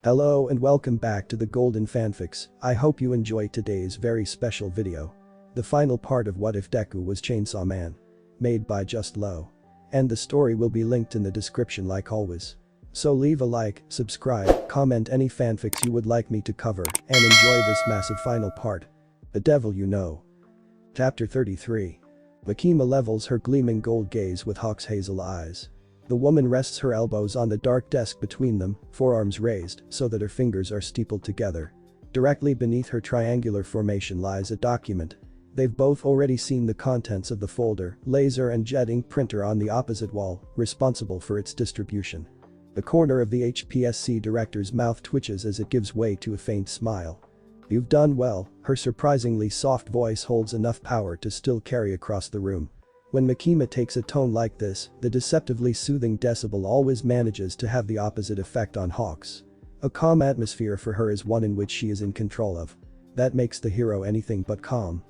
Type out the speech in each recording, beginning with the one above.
Hello and welcome back to the Golden Fanfics. I hope you enjoyed today's very special video. The final part of What If Deku Was Chainsaw Man. Made by Just Low. And the story will be linked in the description like always. So leave a like, subscribe, comment any fanfics you would like me to cover, and enjoy this massive final part. The Devil You Know. Chapter 33. Makima levels her gleaming gold gaze with Hawk's hazel eyes. The woman rests her elbows on the dark desk between them, forearms raised so that her fingers are steepled together. Directly beneath her triangular formation lies a document. They've both already seen the contents of the folder, laser and jet ink printer on the opposite wall, responsible for its distribution. The corner of the HPSC director's mouth twitches as it gives way to a faint smile. "You've done well," her surprisingly soft voice holds enough power to still carry across the room. When Makima takes a tone like this, the deceptively soothing decibel always manages to have the opposite effect on Hawks. A calm atmosphere for her is one in which she is in control of. That makes the hero anything but calm.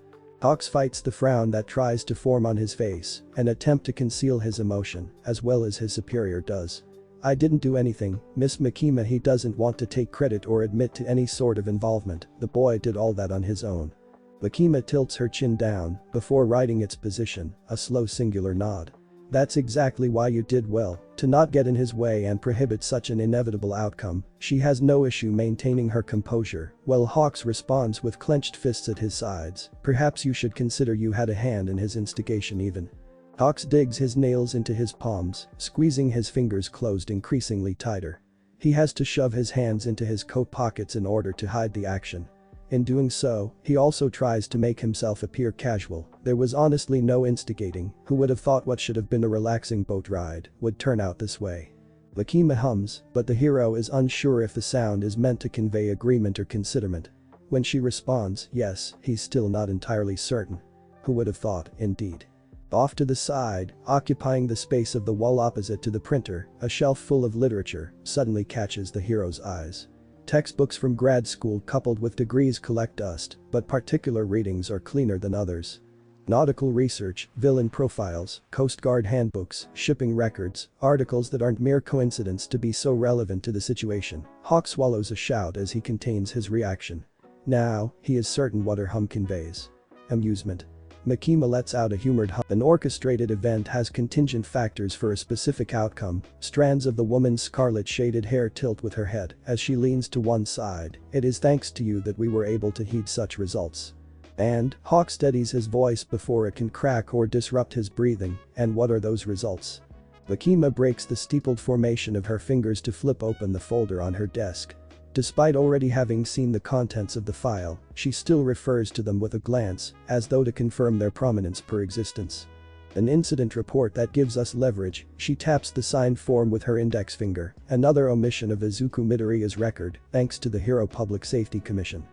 Hawks fights the frown that tries to form on his face, an attempt to conceal his emotion, as well as his superior does. "I didn't do anything, Miss Makima." He doesn't want to take credit or admit to any sort of involvement, the boy did all that on his own. Makima tilts her chin down, before righting its position, a slow singular nod. "That's exactly why you did well, to not get in his way and prohibit such an inevitable outcome." She has no issue maintaining her composure, while Hawks responds with clenched fists at his sides. "Perhaps you should consider you had a hand in his instigation even." Hawks digs his nails into his palms, squeezing his fingers closed increasingly tighter. He has to shove his hands into his coat pockets in order to hide the action. In doing so, he also tries to make himself appear casual. There was honestly no instigating. Who would have thought what should have been a relaxing boat ride would turn out this way? Makima hums, but the hero is unsure if the sound is meant to convey agreement or considerment. When she responds, yes, he's still not entirely certain. Who would have thought, indeed? Off to the side, occupying the space of the wall opposite to the printer, a shelf full of literature suddenly catches the hero's eyes. Textbooks from grad school coupled with degrees collect dust, but particular readings are cleaner than others. Nautical research, villain profiles, Coast Guard handbooks, shipping records, articles that aren't mere coincidence to be so relevant to the situation. Hawk swallows a shout as he contains his reaction. Now, he is certain what her hum conveys. Amusement. Makima lets out a humored hum. An orchestrated event has contingent factors for a specific outcome. Strands of the woman's scarlet shaded hair tilt with her head as she leans to one side. "It is thanks to you that we were able to heed such results." And, Hawk steadies his voice before it can crack or disrupt his breathing. "And what are those results?" Makima breaks the steepled formation of her fingers to flip open the folder on her desk. Despite already having seen the contents of the file, she still refers to them with a glance, as though to confirm their prominence per existence. An incident report that gives us leverage. She taps the signed form with her index finger, another omission of Izuku Midoriya's record, thanks to the Hero Public Safety Commission.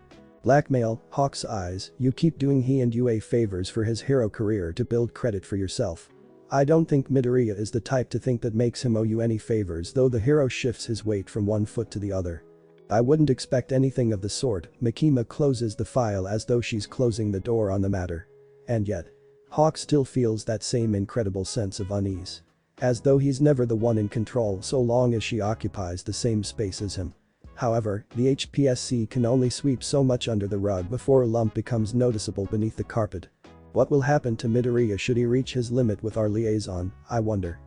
Blackmail, Hawk's eyes. "You keep doing he and you favors for his hero career to build credit for yourself. I don't think Midoriya is the type to think that makes him owe you any favors." Though the hero shifts his weight from one foot to the other. "I wouldn't expect anything of the sort." Makima closes the file as though she's closing the door on the matter. And yet, Hawk still feels that same incredible sense of unease. As though he's never the one in control so long as she occupies the same space as him. However, the HPSC can only sweep so much under the rug before a lump becomes noticeable beneath the carpet. What will happen to Midoriya should he reach his limit with our liaison, I wonder?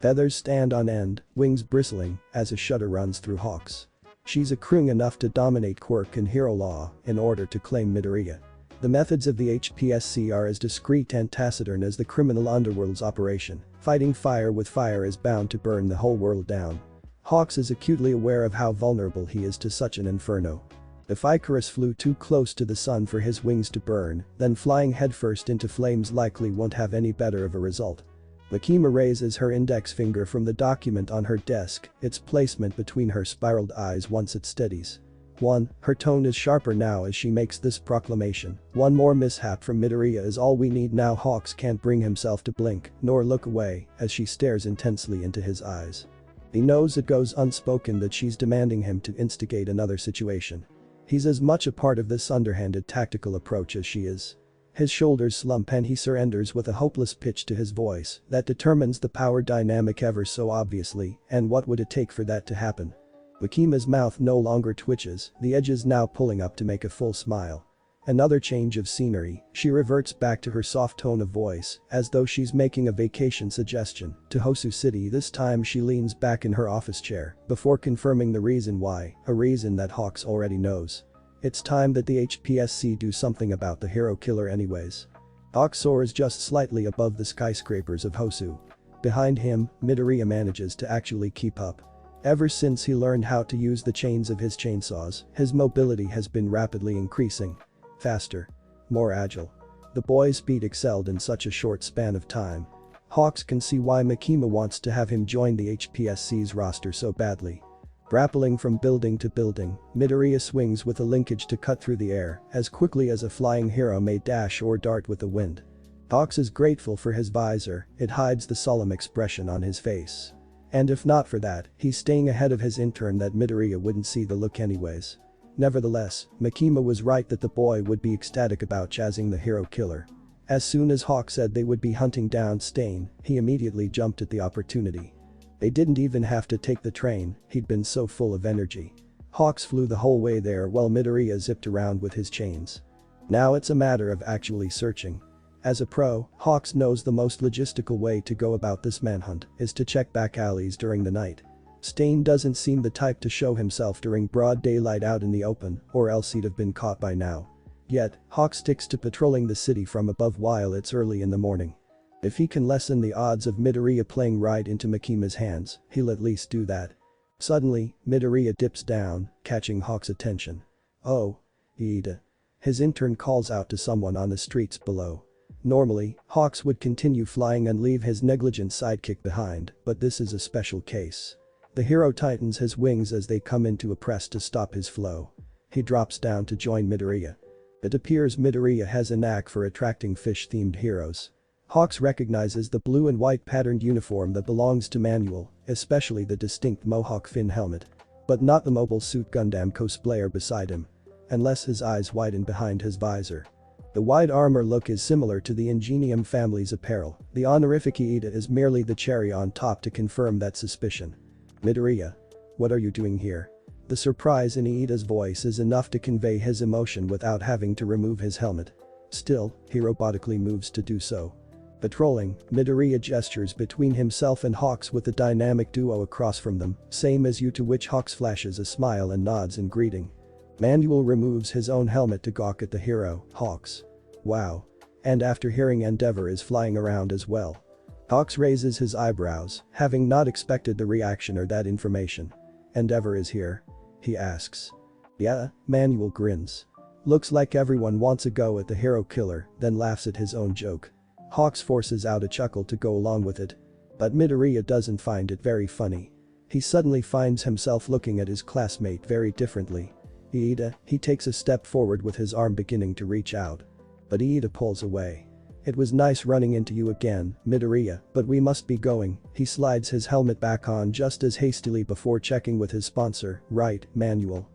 Feathers stand on end, wings bristling, as a shudder runs through Hawks. She's accruing enough to dominate quirk and hero law in order to claim Midoriya. The methods of the HPSC are as discreet and taciturn as the criminal underworld's operation. Fighting fire with fire is bound to burn the whole world down. Hawks is acutely aware of how vulnerable he is to such an inferno. If Icarus flew too close to the sun for his wings to burn, then flying headfirst into flames likely won't have any better of a result. Makima raises her index finger from the document on her desk, its placement between her spiraled eyes once it steadies. Her tone is sharper now as she makes this proclamation. "One more mishap from Midoriya is all we need now." Hawks can't bring himself to blink, nor look away, as she stares intensely into his eyes. He knows it goes unspoken that she's demanding him to instigate another situation. He's as much a part of this underhanded tactical approach as she is. His shoulders slump and he surrenders with a hopeless pitch to his voice that determines the power dynamic ever so obviously. And what would it take for that to happen? Makima's mouth no longer twitches, the edges now pulling up to make a full smile. Another change of scenery, she reverts back to her soft tone of voice, as though she's making a vacation suggestion, to Hosu City. This time she leans back in her office chair, before confirming the reason why, a reason that Hawks already knows. It's time that the HPSC do something about the hero killer anyways. Hawks soars just slightly above the skyscrapers of Hosu. Behind him, Midoriya manages to actually keep up. Ever since he learned how to use the chains of his chainsaws, his mobility has been rapidly increasing. Faster. More agile. The boy's speed excelled in such a short span of time. Hawks can see why Makima wants to have him join the HPSC's roster so badly. Grappling from building to building, Midoriya swings with a linkage to cut through the air as quickly as a flying hero may dash or dart with the wind. Hawks is grateful for his visor, it hides the solemn expression on his face. And if not for that, he's staying ahead of his intern that Midoriya wouldn't see the look anyways. Nevertheless, Makima was right that the boy would be ecstatic about chasing the hero killer. As soon as Hawk said they would be hunting down Stain, he immediately jumped at the opportunity. They didn't even have to take the train, he'd been so full of energy. Hawks flew the whole way there while Midoriya zipped around with his chains. Now it's a matter of actually searching. As a pro, Hawks knows the most logistical way to go about this manhunt is to check back alleys during the night. Stain doesn't seem the type to show himself during broad daylight out in the open, or else he'd have been caught by now. Yet, Hawk sticks to patrolling the city from above while it's early in the morning. If he can lessen the odds of Midoriya playing right into Makima's hands, he'll at least do that. Suddenly, Midoriya dips down, catching Hawk's attention. Oh. Ida. His intern calls out to someone on the streets below. Normally, Hawks would continue flying and leave his negligent sidekick behind, but this is a special case. The hero tightens his wings as they come into a press to stop his flow. He drops down to join Midoriya. It appears Midoriya has a knack for attracting fish-themed heroes. Hawks recognizes the blue and white patterned uniform that belongs to Manuel, especially the distinct mohawk fin helmet. But not the Mobile Suit Gundam cosplayer beside him. Unless his eyes widen behind his visor. The wide armor look is similar to the Ingenium family's apparel. The honorific Ida is merely the cherry on top to confirm that suspicion. Midoriya. What are you doing here? The surprise in Iida's voice is enough to convey his emotion without having to remove his helmet. Still, he robotically moves to do so. Patrolling, Midoriya gestures between himself and Hawks with the dynamic duo across from them, same as you, to which Hawks flashes a smile and nods in greeting. Manuel removes his own helmet to gawk at the hero, Hawks. Wow. And after hearing Endeavor is flying around as well. Hawks raises his eyebrows, having not expected the reaction or that information. Endeavor is here? He asks. Yeah, Manuel grins. Looks like everyone wants a go at the hero killer, then laughs at his own joke. Hawks forces out a chuckle to go along with it. But Midoriya doesn't find it very funny. He suddenly finds himself looking at his classmate very differently. Iida, he takes a step forward with his arm beginning to reach out. But Iida pulls away. It was nice running into you again, Midoriya, but we must be going. He slides his helmet back on just as hastily before checking with his sponsor, right, Manuel.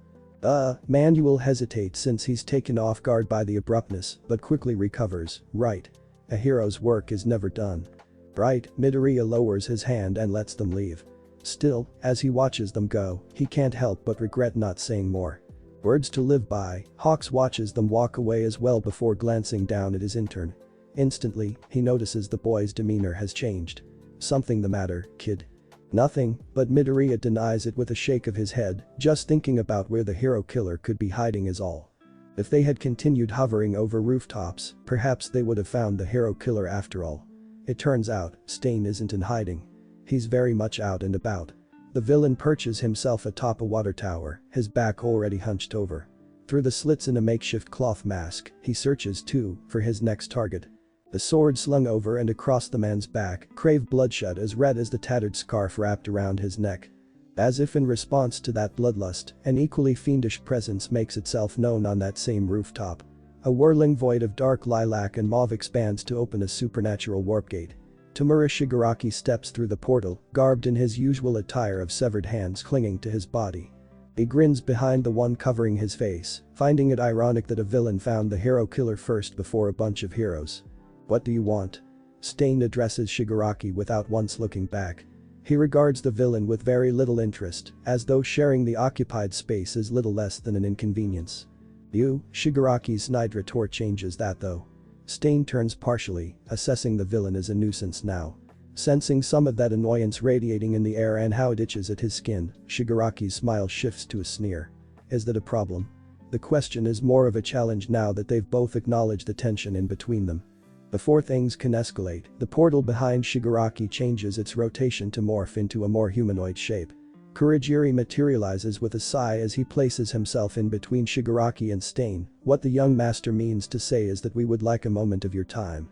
Manuel hesitates since he's taken off guard by the abruptness, but quickly recovers, right. A hero's work is never done. Right, Midoriya lowers his hand and lets them leave. Still, as he watches them go, he can't help but regret not saying more. Words to live by. Hawks watches them walk away as well before glancing down at his intern. Instantly, he notices the boy's demeanor has changed. Something the matter, kid? Nothing, but Midoriya denies it with a shake of his head, just thinking about where the hero killer could be hiding is all. If they had continued hovering over rooftops, perhaps they would have found the hero killer after all. It turns out, Stain isn't in hiding. He's very much out and about. The villain perches himself atop a water tower, his back already hunched over. Through the slits in a makeshift cloth mask, he searches too, for his next target. The sword slung over and across the man's back, crave bloodshot as red as the tattered scarf wrapped around his neck. As if in response to that bloodlust, an equally fiendish presence makes itself known on that same rooftop. A whirling void of dark lilac and mauve expands to open a supernatural warp gate. Tamura Shigaraki steps through the portal, garbed in his usual attire of severed hands clinging to his body. He grins behind the one covering his face, finding it ironic that a villain found the hero killer first before a bunch of heroes. What do you want? Stain addresses Shigaraki without once looking back. He regards the villain with very little interest, as though sharing the occupied space is little less than an inconvenience. Shigaraki's snide retort changes that though. Stain turns partially, assessing the villain as a nuisance now. Sensing some of that annoyance radiating in the air and how it itches at his skin, Shigaraki's smile shifts to a sneer. Is that a problem? The question is more of a challenge now that they've both acknowledged the tension in between them. Before things can escalate, the portal behind Shigaraki changes its rotation to morph into a more humanoid shape. Kurogiri materializes with a sigh as he places himself in between Shigaraki and Stain. What the young master means to say is that we would like a moment of your time.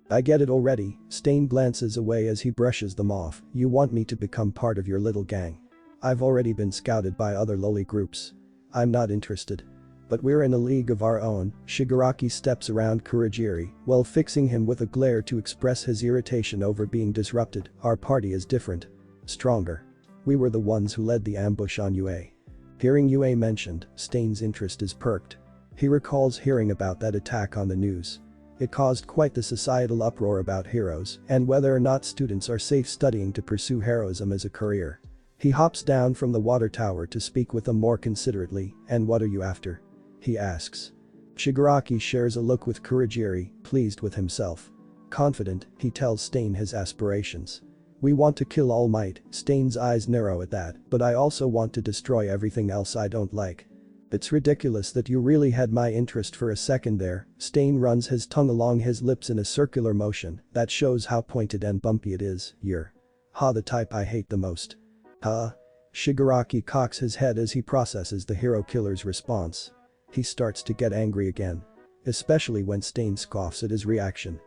I get it already. Stain glances away as he brushes them off. You want me to become part of your little gang. I've already been scouted by other lowly groups. I'm not interested. But we're in a league of our own. Shigaraki steps around Kurogiri, while fixing him with a glare to express his irritation over being disrupted. Our party is different. Stronger. We were the ones who led the ambush on Yue. Hearing Yue mentioned, Stain's interest is perked. He recalls hearing about that attack on the news. It caused quite the societal uproar about heroes and whether or not students are safe studying to pursue heroism as a career. He hops down from the water tower to speak with them more considerately. And what are you after? He asks. Shigaraki shares a look with Kurogiri, pleased with himself. Confident, he tells Stain his aspirations. We want to kill All Might. Stain's eyes narrow at that, but I also want to destroy everything else I don't like. It's ridiculous that you really had my interest for a second there. Stain runs his tongue along his lips in a circular motion that shows how pointed and bumpy it is. You're the type I hate the most. Shigaraki cocks his head as he processes the hero killer's response. He starts to get angry again. Especially when Stain scoffs at his reaction.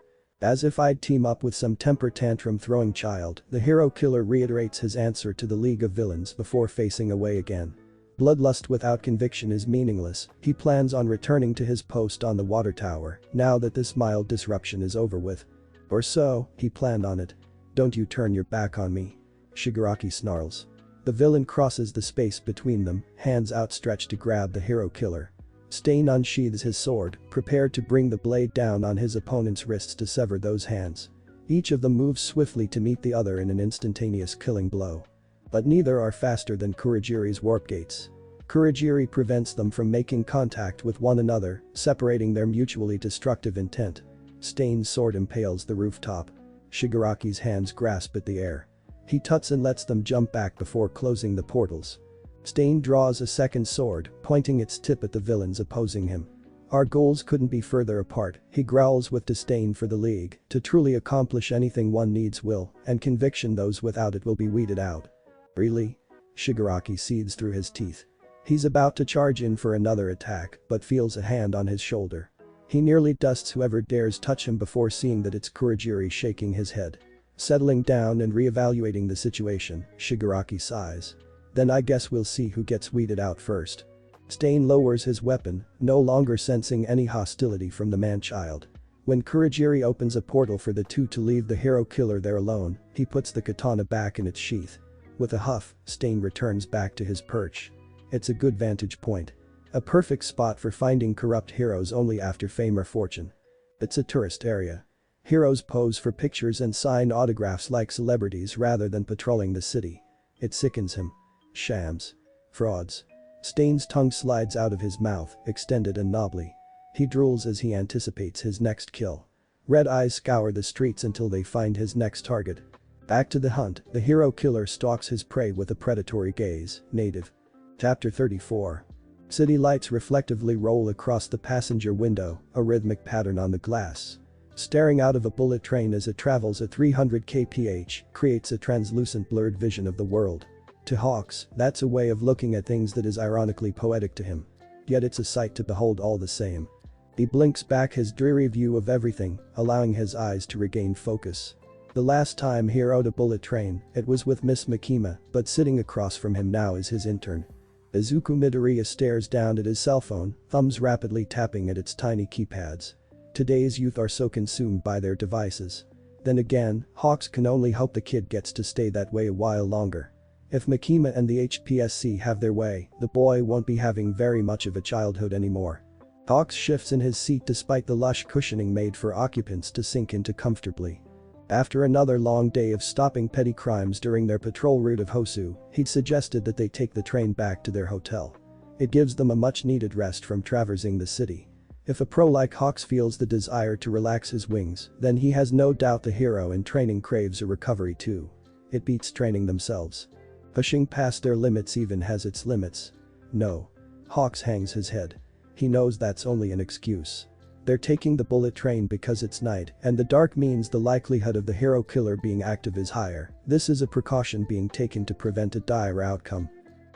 As if I'd team up with some temper tantrum throwing child, the hero killer reiterates his answer to the League of Villains before facing away again. Bloodlust without conviction is meaningless. He plans on returning to his post on the water tower now that this mild disruption is over with. Or so, he planned on it. Don't you turn your back on me. Shigaraki snarls. The villain crosses the space between them, hands outstretched to grab the hero killer. Stain unsheathes his sword, prepared to bring the blade down on his opponent's wrists to sever those hands. Each of them moves swiftly to meet the other in an instantaneous killing blow. But neither are faster than Kurogiri's warp gates. Kurogiri prevents them from making contact with one another, separating their mutually destructive intent. Stain's sword impales the rooftop. Shigaraki's hands grasp at the air. He tuts and lets them jump back before closing the portals. Stain draws a second sword, pointing its tip at the villains opposing him. Our goals couldn't be further apart, he growls with disdain for the League. To truly accomplish anything one needs will and conviction. Those without it will be weeded out. Really? Shigaraki seethes through his teeth. He's about to charge in for another attack, but feels a hand on his shoulder. He nearly dusts whoever dares touch him before seeing that it's Kurogiri shaking his head. Settling down and re-evaluating the situation, Shigaraki sighs. Then I guess we'll see who gets weeded out first. Stain lowers his weapon, no longer sensing any hostility from the man-child. When Kurogiri opens a portal for the two to leave the hero killer there alone, he puts the katana back in its sheath. With a huff, Stain returns back to his perch. It's a good vantage point. A perfect spot for finding corrupt heroes only after fame or fortune. It's a tourist area. Heroes pose for pictures and sign autographs like celebrities rather than patrolling the city. It sickens him. Shams. Frauds. Stain's tongue slides out of his mouth, extended and knobbly. He drools as he anticipates his next kill. Red eyes scour the streets until they find his next target. Back to the hunt, the hero killer stalks his prey with a predatory gaze. Native. Chapter 34. City lights reflectively roll across the passenger window, a rhythmic pattern on the glass. Staring out of a bullet train as it travels at 300 kph creates a translucent blurred vision of the world. To Hawks, that's a way of looking at things that is ironically poetic to him. Yet it's a sight to behold all the same. He blinks back his dreary view of everything, allowing his eyes to regain focus. The last time he rode a bullet train, it was with Miss Makima, but sitting across from him now is his intern. Izuku Midoriya stares down at his cell phone, thumbs rapidly tapping at its tiny keypads. Today's youth are so consumed by their devices. Then again, Hawks can only hope the kid gets to stay that way a while longer. If Makima and the HPSC have their way, the boy won't be having very much of a childhood anymore. Hawks shifts in his seat despite the lush cushioning made for occupants to sink into comfortably. After another long day of stopping petty crimes during their patrol route of Hosu, he'd suggested that they take the train back to their hotel. It gives them a much-needed rest from traversing the city. If a pro like Hawks feels the desire to relax his wings, then he has no doubt the hero in training craves a recovery too. It beats training themselves. Pushing past their limits even has its limits. No. Hawks hangs his head. He knows that's only an excuse. They're taking the bullet train because it's night, and the dark means the likelihood of the hero killer being active is higher. This is a precaution being taken to prevent a dire outcome.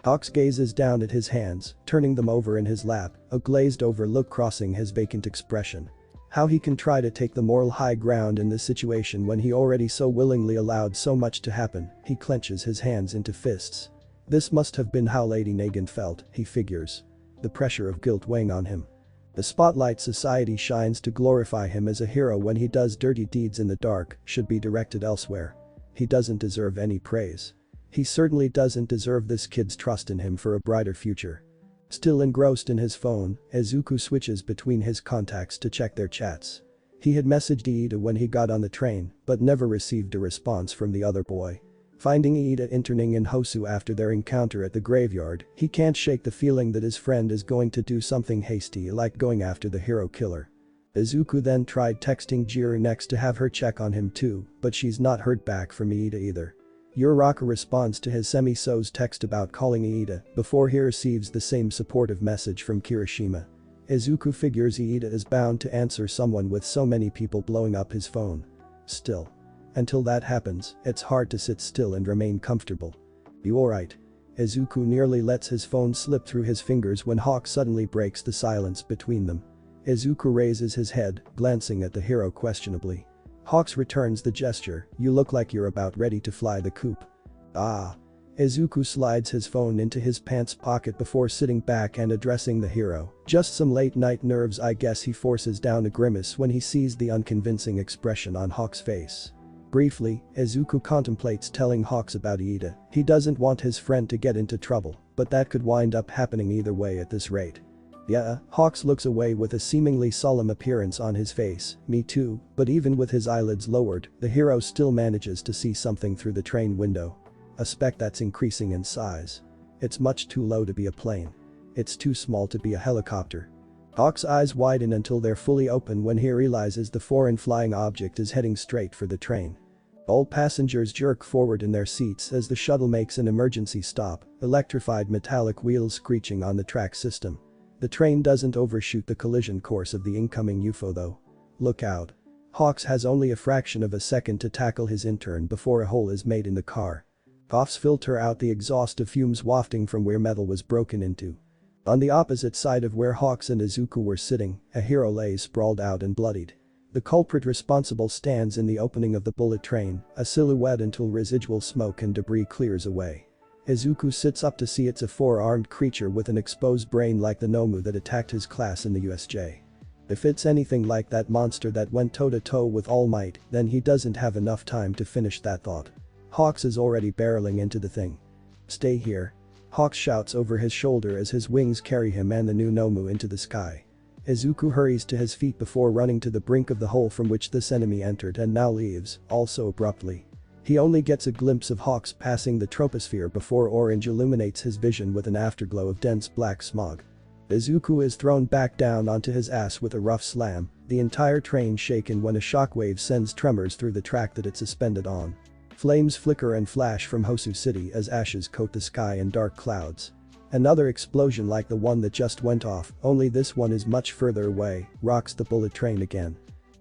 Hawks gazes down at his hands, turning them over in his lap, a glazed-over look crossing his vacant expression. How he can try to take the moral high ground in this situation when he already so willingly allowed so much to happen, he clenches his hands into fists. This must have been how Lady Nagin felt, he figures. The pressure of guilt weighing on him. The spotlight society shines to glorify him as a hero when he does dirty deeds in the dark should be directed elsewhere. He doesn't deserve any praise. He certainly doesn't deserve this kid's trust in him for a brighter future. Still engrossed in his phone, Izuku switches between his contacts to check their chats. He had messaged Iida when he got on the train, but never received a response from the other boy. Finding Iida interning in Hosu after their encounter at the graveyard, he can't shake the feeling that his friend is going to do something hasty like going after the hero killer. Izuku then tried texting Jiro next to have her check on him too, but she's not heard back from Iida either. Uraraka responds to his semi-so's text about calling Iida before he receives the same supportive message from Kirishima. Izuku figures Iida is bound to answer someone with so many people blowing up his phone. Still. Until that happens, it's hard to sit still and remain comfortable. You alright? Izuku nearly lets his phone slip through his fingers when Hawk suddenly breaks the silence between them. Izuku raises his head, glancing at the hero questionably. Hawks returns the gesture, you look like you're about ready to fly the coop. Ah. Izuku slides his phone into his pants pocket before sitting back and addressing the hero. Just some late night nerves, I guess. He forces down a grimace when he sees the unconvincing expression on Hawk's face. Briefly, Izuku contemplates telling Hawks about Iida. He doesn't want his friend to get into trouble, but that could wind up happening either way at this rate. Yeah, Hawks looks away with a seemingly solemn appearance on his face, me too, but even with his eyelids lowered, the hero still manages to see something through the train window. A speck that's increasing in size. It's much too low to be a plane. It's too small to be a helicopter. Hawk's eyes widen until they're fully open when he realizes the foreign flying object is heading straight for the train. All passengers jerk forward in their seats as the shuttle makes an emergency stop, electrified metallic wheels screeching on the track system. The train doesn't overshoot the collision course of the incoming UFO though. Look out. Hawks has only a fraction of a second to tackle his intern before a hole is made in the car. Puffs filter out the exhaust of fumes wafting from where metal was broken into. On the opposite side of where Hawks and Izuku were sitting, a hero lays sprawled out and bloodied. The culprit responsible stands in the opening of the bullet train, a silhouette until residual smoke and debris clears away. Izuku sits up to see it's a four-armed creature with an exposed brain like the Nomu that attacked his class in the USJ. If it's anything like that monster that went toe-to-toe with All Might, then he doesn't have enough time to finish that thought. Hawks is already barreling into the thing. Stay here. Hawks shouts over his shoulder as his wings carry him and the new Nomu into the sky. Izuku hurries to his feet before running to the brink of the hole from which this enemy entered and now leaves, also abruptly. He only gets a glimpse of Hawks passing the troposphere before orange illuminates his vision with an afterglow of dense black smog. Izuku is thrown back down onto his ass with a rough slam, the entire train shaken when a shockwave sends tremors through the track that it's suspended on. Flames flicker and flash from Hosu City as ashes coat the sky in dark clouds. Another explosion like the one that just went off, only this one is much further away, rocks the bullet train again.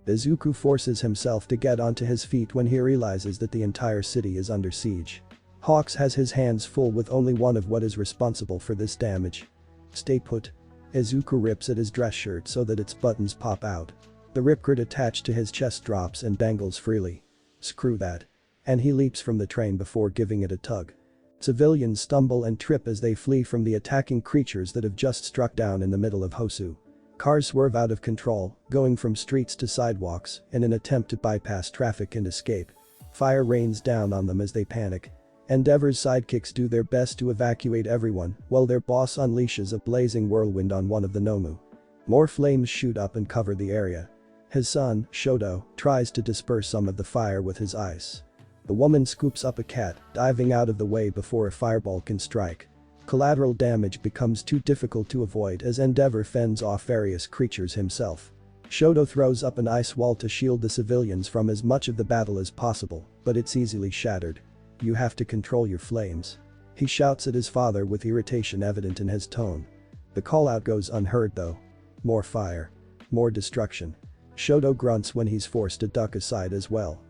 Izuku forces himself to get onto his feet when he realizes that the entire city is under siege. Hawks has his hands full with only one of what is responsible for this damage. Stay put. Izuku rips at his dress shirt so that its buttons pop out. The ripcord attached to his chest drops and dangles freely. Screw that. And he leaps from the train before giving it a tug. Civilians stumble and trip as they flee from the attacking creatures that have just struck down in the middle of Hosu. Cars swerve out of control, going from streets to sidewalks in an attempt to bypass traffic and escape. Fire rains down on them as they panic. Endeavor's sidekicks do their best to evacuate everyone while their boss unleashes a blazing whirlwind on one of the Nomu. More flames shoot up and cover the area. His son, Shoto, tries to disperse some of the fire with his ice. The woman scoops up a cat, diving out of the way before a fireball can strike. Collateral damage becomes too difficult to avoid as Endeavor fends off various creatures himself. Shoto throws up an ice wall to shield the civilians from as much of the battle as possible, but it's easily shattered. You have to control your flames. He shouts at his father with irritation evident in his tone. The call-out goes unheard though. More fire. More destruction. Shoto grunts when he's forced to duck aside as well.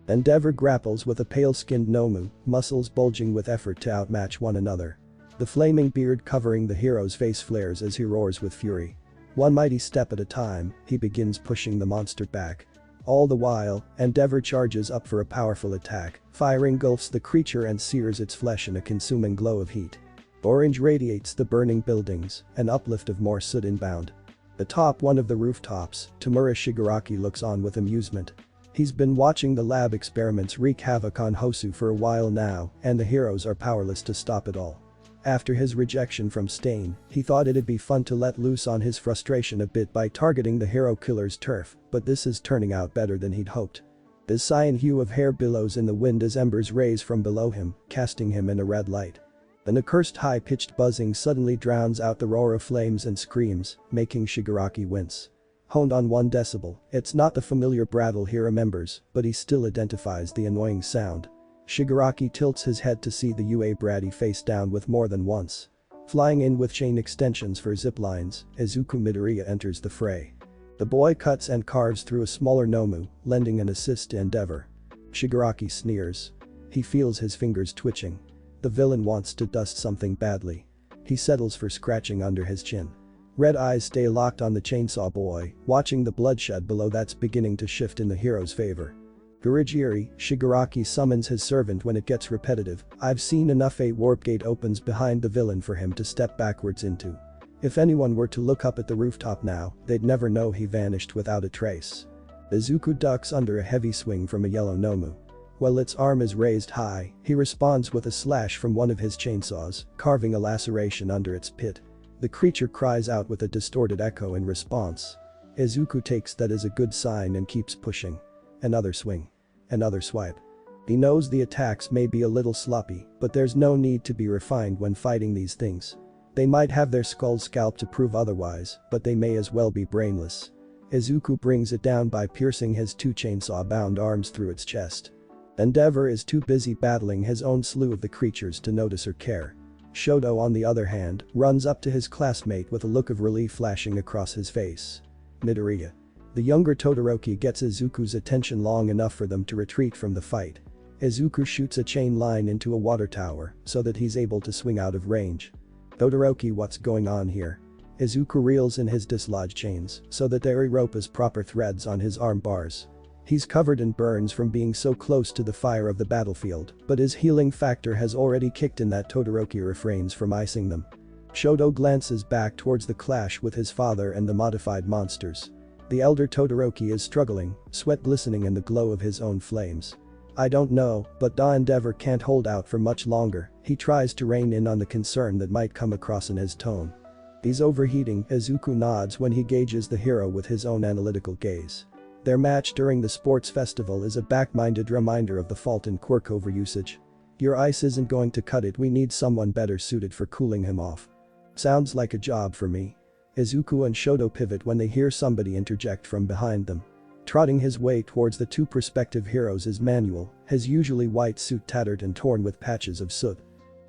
Endeavor grapples with a pale-skinned Nomu, muscles bulging with effort to outmatch one another. The flaming beard covering the hero's face flares as he roars with fury. One mighty step at a time, he begins pushing the monster back. All the while, Endeavor charges up for a powerful attack, fire engulfs the creature and sears its flesh in a consuming glow of heat. Orange radiates the burning buildings, an uplift of more soot inbound. Atop one of the rooftops, Tamura Shigaraki looks on with amusement. He's been watching the lab experiments wreak havoc on Hosu for a while now, and the heroes are powerless to stop it all. After his rejection from Stain, he thought it'd be fun to let loose on his frustration a bit by targeting the hero killer's turf, but this is turning out better than he'd hoped. The cyan hue of hair billows in the wind as embers raise from below him, casting him in a red light. An accursed high-pitched buzzing suddenly drowns out the roar of flames and screams, making Shigaraki wince. Honed on 1 decibel, it's not the familiar brattle he remembers, but he still identifies the annoying sound. Shigaraki tilts his head to see the UA bratty face down with more than once. Flying in with chain extensions for ziplines, Izuku Midoriya enters the fray. The boy cuts and carves through a smaller Nomu, lending an assist to Endeavor. Shigaraki sneers. He feels his fingers twitching. The villain wants to dust something badly. He settles for scratching under his chin. Red eyes stay locked on the chainsaw boy, watching the bloodshed below that's beginning to shift in the hero's favor. Gurigiri, Shigaraki summons his servant when it gets repetitive. I've seen enough. A warp gate opens behind the villain for him to step backwards into. If anyone were to look up at the rooftop now, they'd never know he vanished without a trace. Izuku ducks under a heavy swing from a yellow Nomu. While its arm is raised high, he responds with a slash from one of his chainsaws, carving a laceration under its pit. The creature cries out with a distorted echo in response. Izuku takes that as a good sign and keeps pushing. Another swing. Another swipe. He knows the attacks may be a little sloppy, but there's no need to be refined when fighting these things. They might have their skulls scalped to prove otherwise, but they may as well be brainless. Izuku brings it down by piercing his 2 chainsaw-bound arms through its chest. Endeavor is too busy battling his own slew of the creatures to notice or care. Shoto, on the other hand, runs up to his classmate with a look of relief flashing across his face. Midoriya. The younger Todoroki gets Izuku's attention long enough for them to retreat from the fight. Izuku shoots a chain line into a water tower so that he's able to swing out of range. Todoroki, what's going on here? Izuku reels in his dislodged chains so that they rope as proper threads on his arm bars. He's covered in burns from being so close to the fire of the battlefield, but his healing factor has already kicked in that Todoroki refrains from icing them. Shoto glances back towards the clash with his father and the modified monsters. The elder Todoroki is struggling, sweat glistening in the glow of his own flames. I don't know, but Endeavor can't hold out for much longer. He tries to rein in on the concern that might come across in his tone. He's overheating. Izuku nods when he gauges the hero with his own analytical gaze. Their match during the sports festival is a back-minded reminder of the fault in quirk overusage. Your ice isn't going to cut it. We need someone better suited for cooling him off. Sounds like a job for me. Izuku and Shoto pivot when they hear somebody interject from behind them. Trotting his way towards the 2 prospective heroes is Manuel, his usually white suit tattered and torn with patches of soot.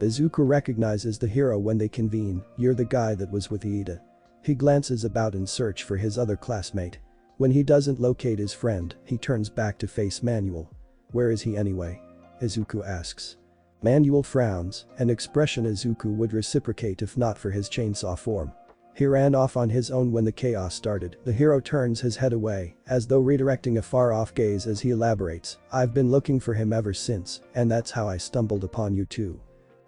Izuku recognizes the hero when they convene. You're the guy that was with Iida. He glances about in search for his other classmate. When he doesn't locate his friend, he turns back to face Manuel. Where is he anyway? Izuku asks. Manuel frowns, an expression Izuku would reciprocate if not for his chainsaw form. He ran off on his own when the chaos started. The hero turns his head away, as though redirecting a far-off gaze as he elaborates. I've been looking for him ever since, and that's how I stumbled upon you too.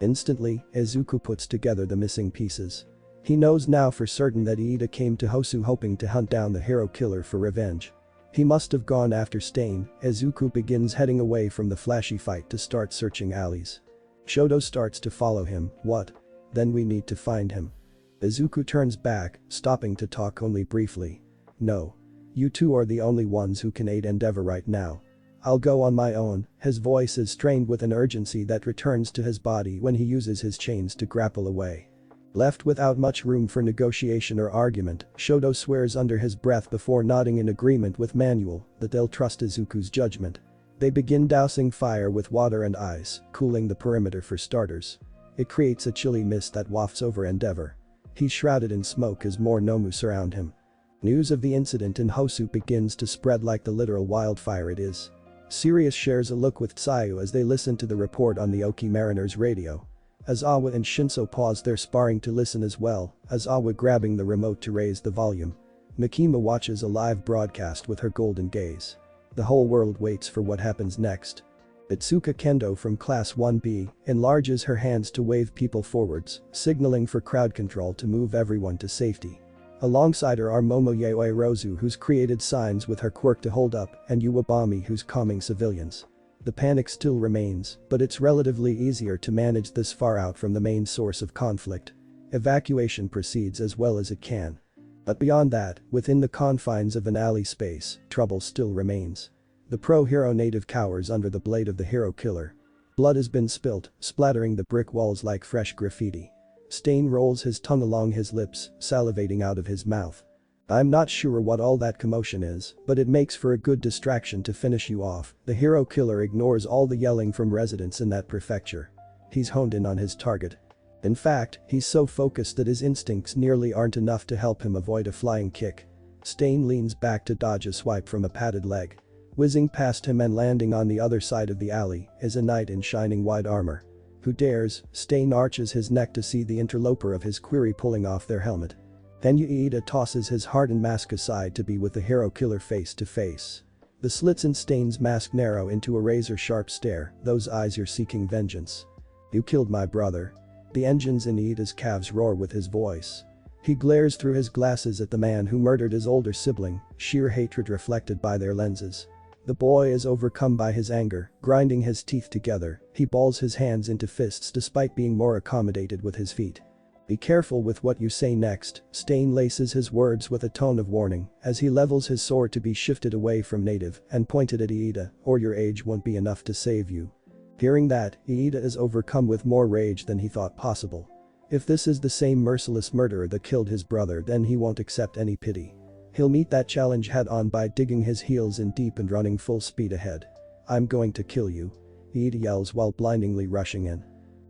Instantly, Izuku puts together the missing pieces. He knows now for certain that Iida came to Hosu hoping to hunt down the hero killer for revenge. He must have gone after Stain. Izuku begins heading away from the flashy fight to start searching alleys. Shoto starts to follow him. What? Then we need to find him. Izuku turns back, stopping to talk only briefly. No. You two are the only ones who can aid Endeavor right now. I'll go on my own." His voice is strained with an urgency that returns to his body when he uses his chains to grapple away. Left without much room for negotiation or argument, Shoto swears under his breath before nodding in agreement with Manuel that they'll trust Izuku's judgment. They begin dousing fire with water and ice, cooling the perimeter for starters. It creates a chilly mist that wafts over Endeavor. He's shrouded in smoke as more Nomu surround him. News of the incident in Hosu begins to spread like the literal wildfire it is. Sirius shares a look with Tsuyu as they listen to the report on the Oki Mariner's radio. As Awa and Shinso pause their sparring to listen as well, as Awa grabbing the remote to raise the volume. Mikima watches a live broadcast with her golden gaze. The whole world waits for what happens next. Itsuka Kendo from Class 1B enlarges her hands to wave people forwards, signaling for crowd control to move everyone to safety. Alongside her are Momoye Rozu, who's created signs with her quirk to hold up, and Uwabami, who's calming civilians. The panic still remains, but it's relatively easier to manage this far out from the main source of conflict. Evacuation proceeds as well as it can. But beyond that, within the confines of an alley space, trouble still remains. The pro-hero native cowers under the blade of the hero killer. Blood has been spilt, splattering the brick walls like fresh graffiti. Stain rolls his tongue along his lips, salivating out of his mouth. "I'm not sure what all that commotion is, but it makes for a good distraction to finish you off." The hero killer ignores all the yelling from residents in that prefecture. He's honed in on his target. In fact, he's so focused that his instincts nearly aren't enough to help him avoid a flying kick. Stain leans back to dodge a swipe from a padded leg. Whizzing past him and landing on the other side of the alley is a knight in shining white armor. Who dares? Stain arches his neck to see the interloper of his query pulling off their helmet. Then Ueda tosses his hardened mask aside to be with the hero killer face to face. The slits in Stain's mask narrow into a razor-sharp stare, those eyes are seeking vengeance. "You killed my brother." The engines in Ueda's calves roar with his voice. He glares through his glasses at the man who murdered his older sibling, sheer hatred reflected by their lenses. The boy is overcome by his anger, grinding his teeth together, he balls his hands into fists despite being more accommodated with his feet. "Be careful with what you say next." Stain laces his words with a tone of warning as he levels his sword to be shifted away from native and pointed at Ueda, "Or your age won't be enough to save you." Hearing that, Ueda is overcome with more rage than he thought possible. If this is the same merciless murderer that killed his brother, then he won't accept any pity. He'll meet that challenge head on by digging his heels in deep and running full speed ahead. "I'm going to kill you," Ueda yells while blindingly rushing in.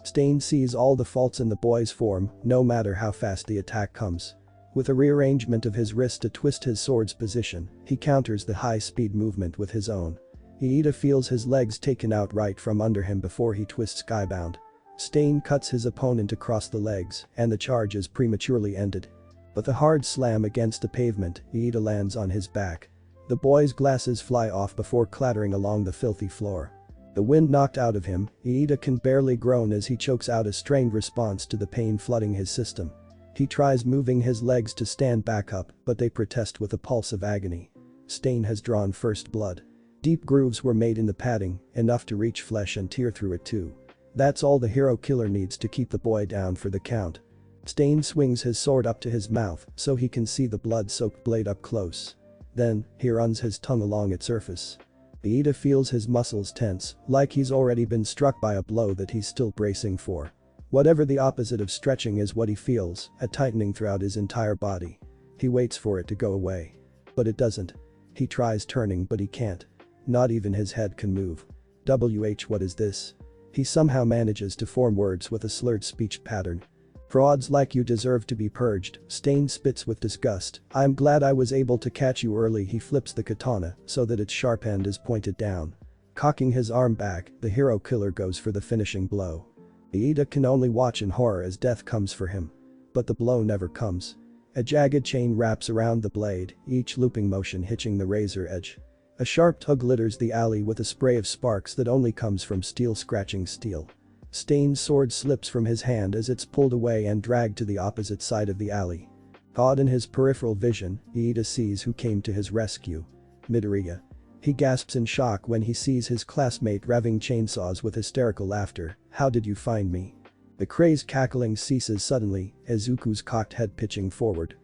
Stain sees all the faults in the boy's form, no matter how fast the attack comes. With a rearrangement of his wrist to twist his sword's position, he counters the high-speed movement with his own. Ueda feels his legs taken out right from under him before he twists skybound. Stain cuts his opponent across the legs, and the charge is prematurely ended. With a hard slam against the pavement, Ueda lands on his back. The boy's glasses fly off before clattering along the filthy floor. The wind knocked out of him, Ueda can barely groan as he chokes out a strained response to the pain flooding his system. He tries moving his legs to stand back up, but they protest with a pulse of agony. Stain has drawn first blood. Deep grooves were made in the padding, enough to reach flesh and tear through it too. That's all the hero killer needs to keep the boy down for the count. Stain swings his sword up to his mouth so he can see the blood-soaked blade up close. Then, he runs his tongue along its surface. Ueda feels his muscles tense, like he's already been struck by a blow that he's still bracing for. Whatever the opposite of stretching is what he feels, a tightening throughout his entire body. He waits for it to go away. But it doesn't. He tries turning but he can't. Not even his head can move. What is this? He somehow manages to form words with a slurred speech pattern. "Frauds like you deserve to be purged." Stain spits with disgust. "I'm glad I was able to catch you early." He flips the katana so that its sharp end is pointed down. Cocking his arm back, the hero killer goes for the finishing blow. Ueda can only watch in horror as death comes for him. But the blow never comes. A jagged chain wraps around the blade, each looping motion hitching the razor edge. A sharp tug litters the alley with a spray of sparks that only comes from steel scratching steel. Stain's sword slips from his hand as it's pulled away and dragged to the opposite side of the alley. Caught in his peripheral vision, Ueda sees who came to his rescue. Midoriya. He gasps in shock when he sees his classmate revving chainsaws with hysterical laughter. "How did you find me?" The crazed cackling ceases suddenly, Izuku's cocked head pitching forward.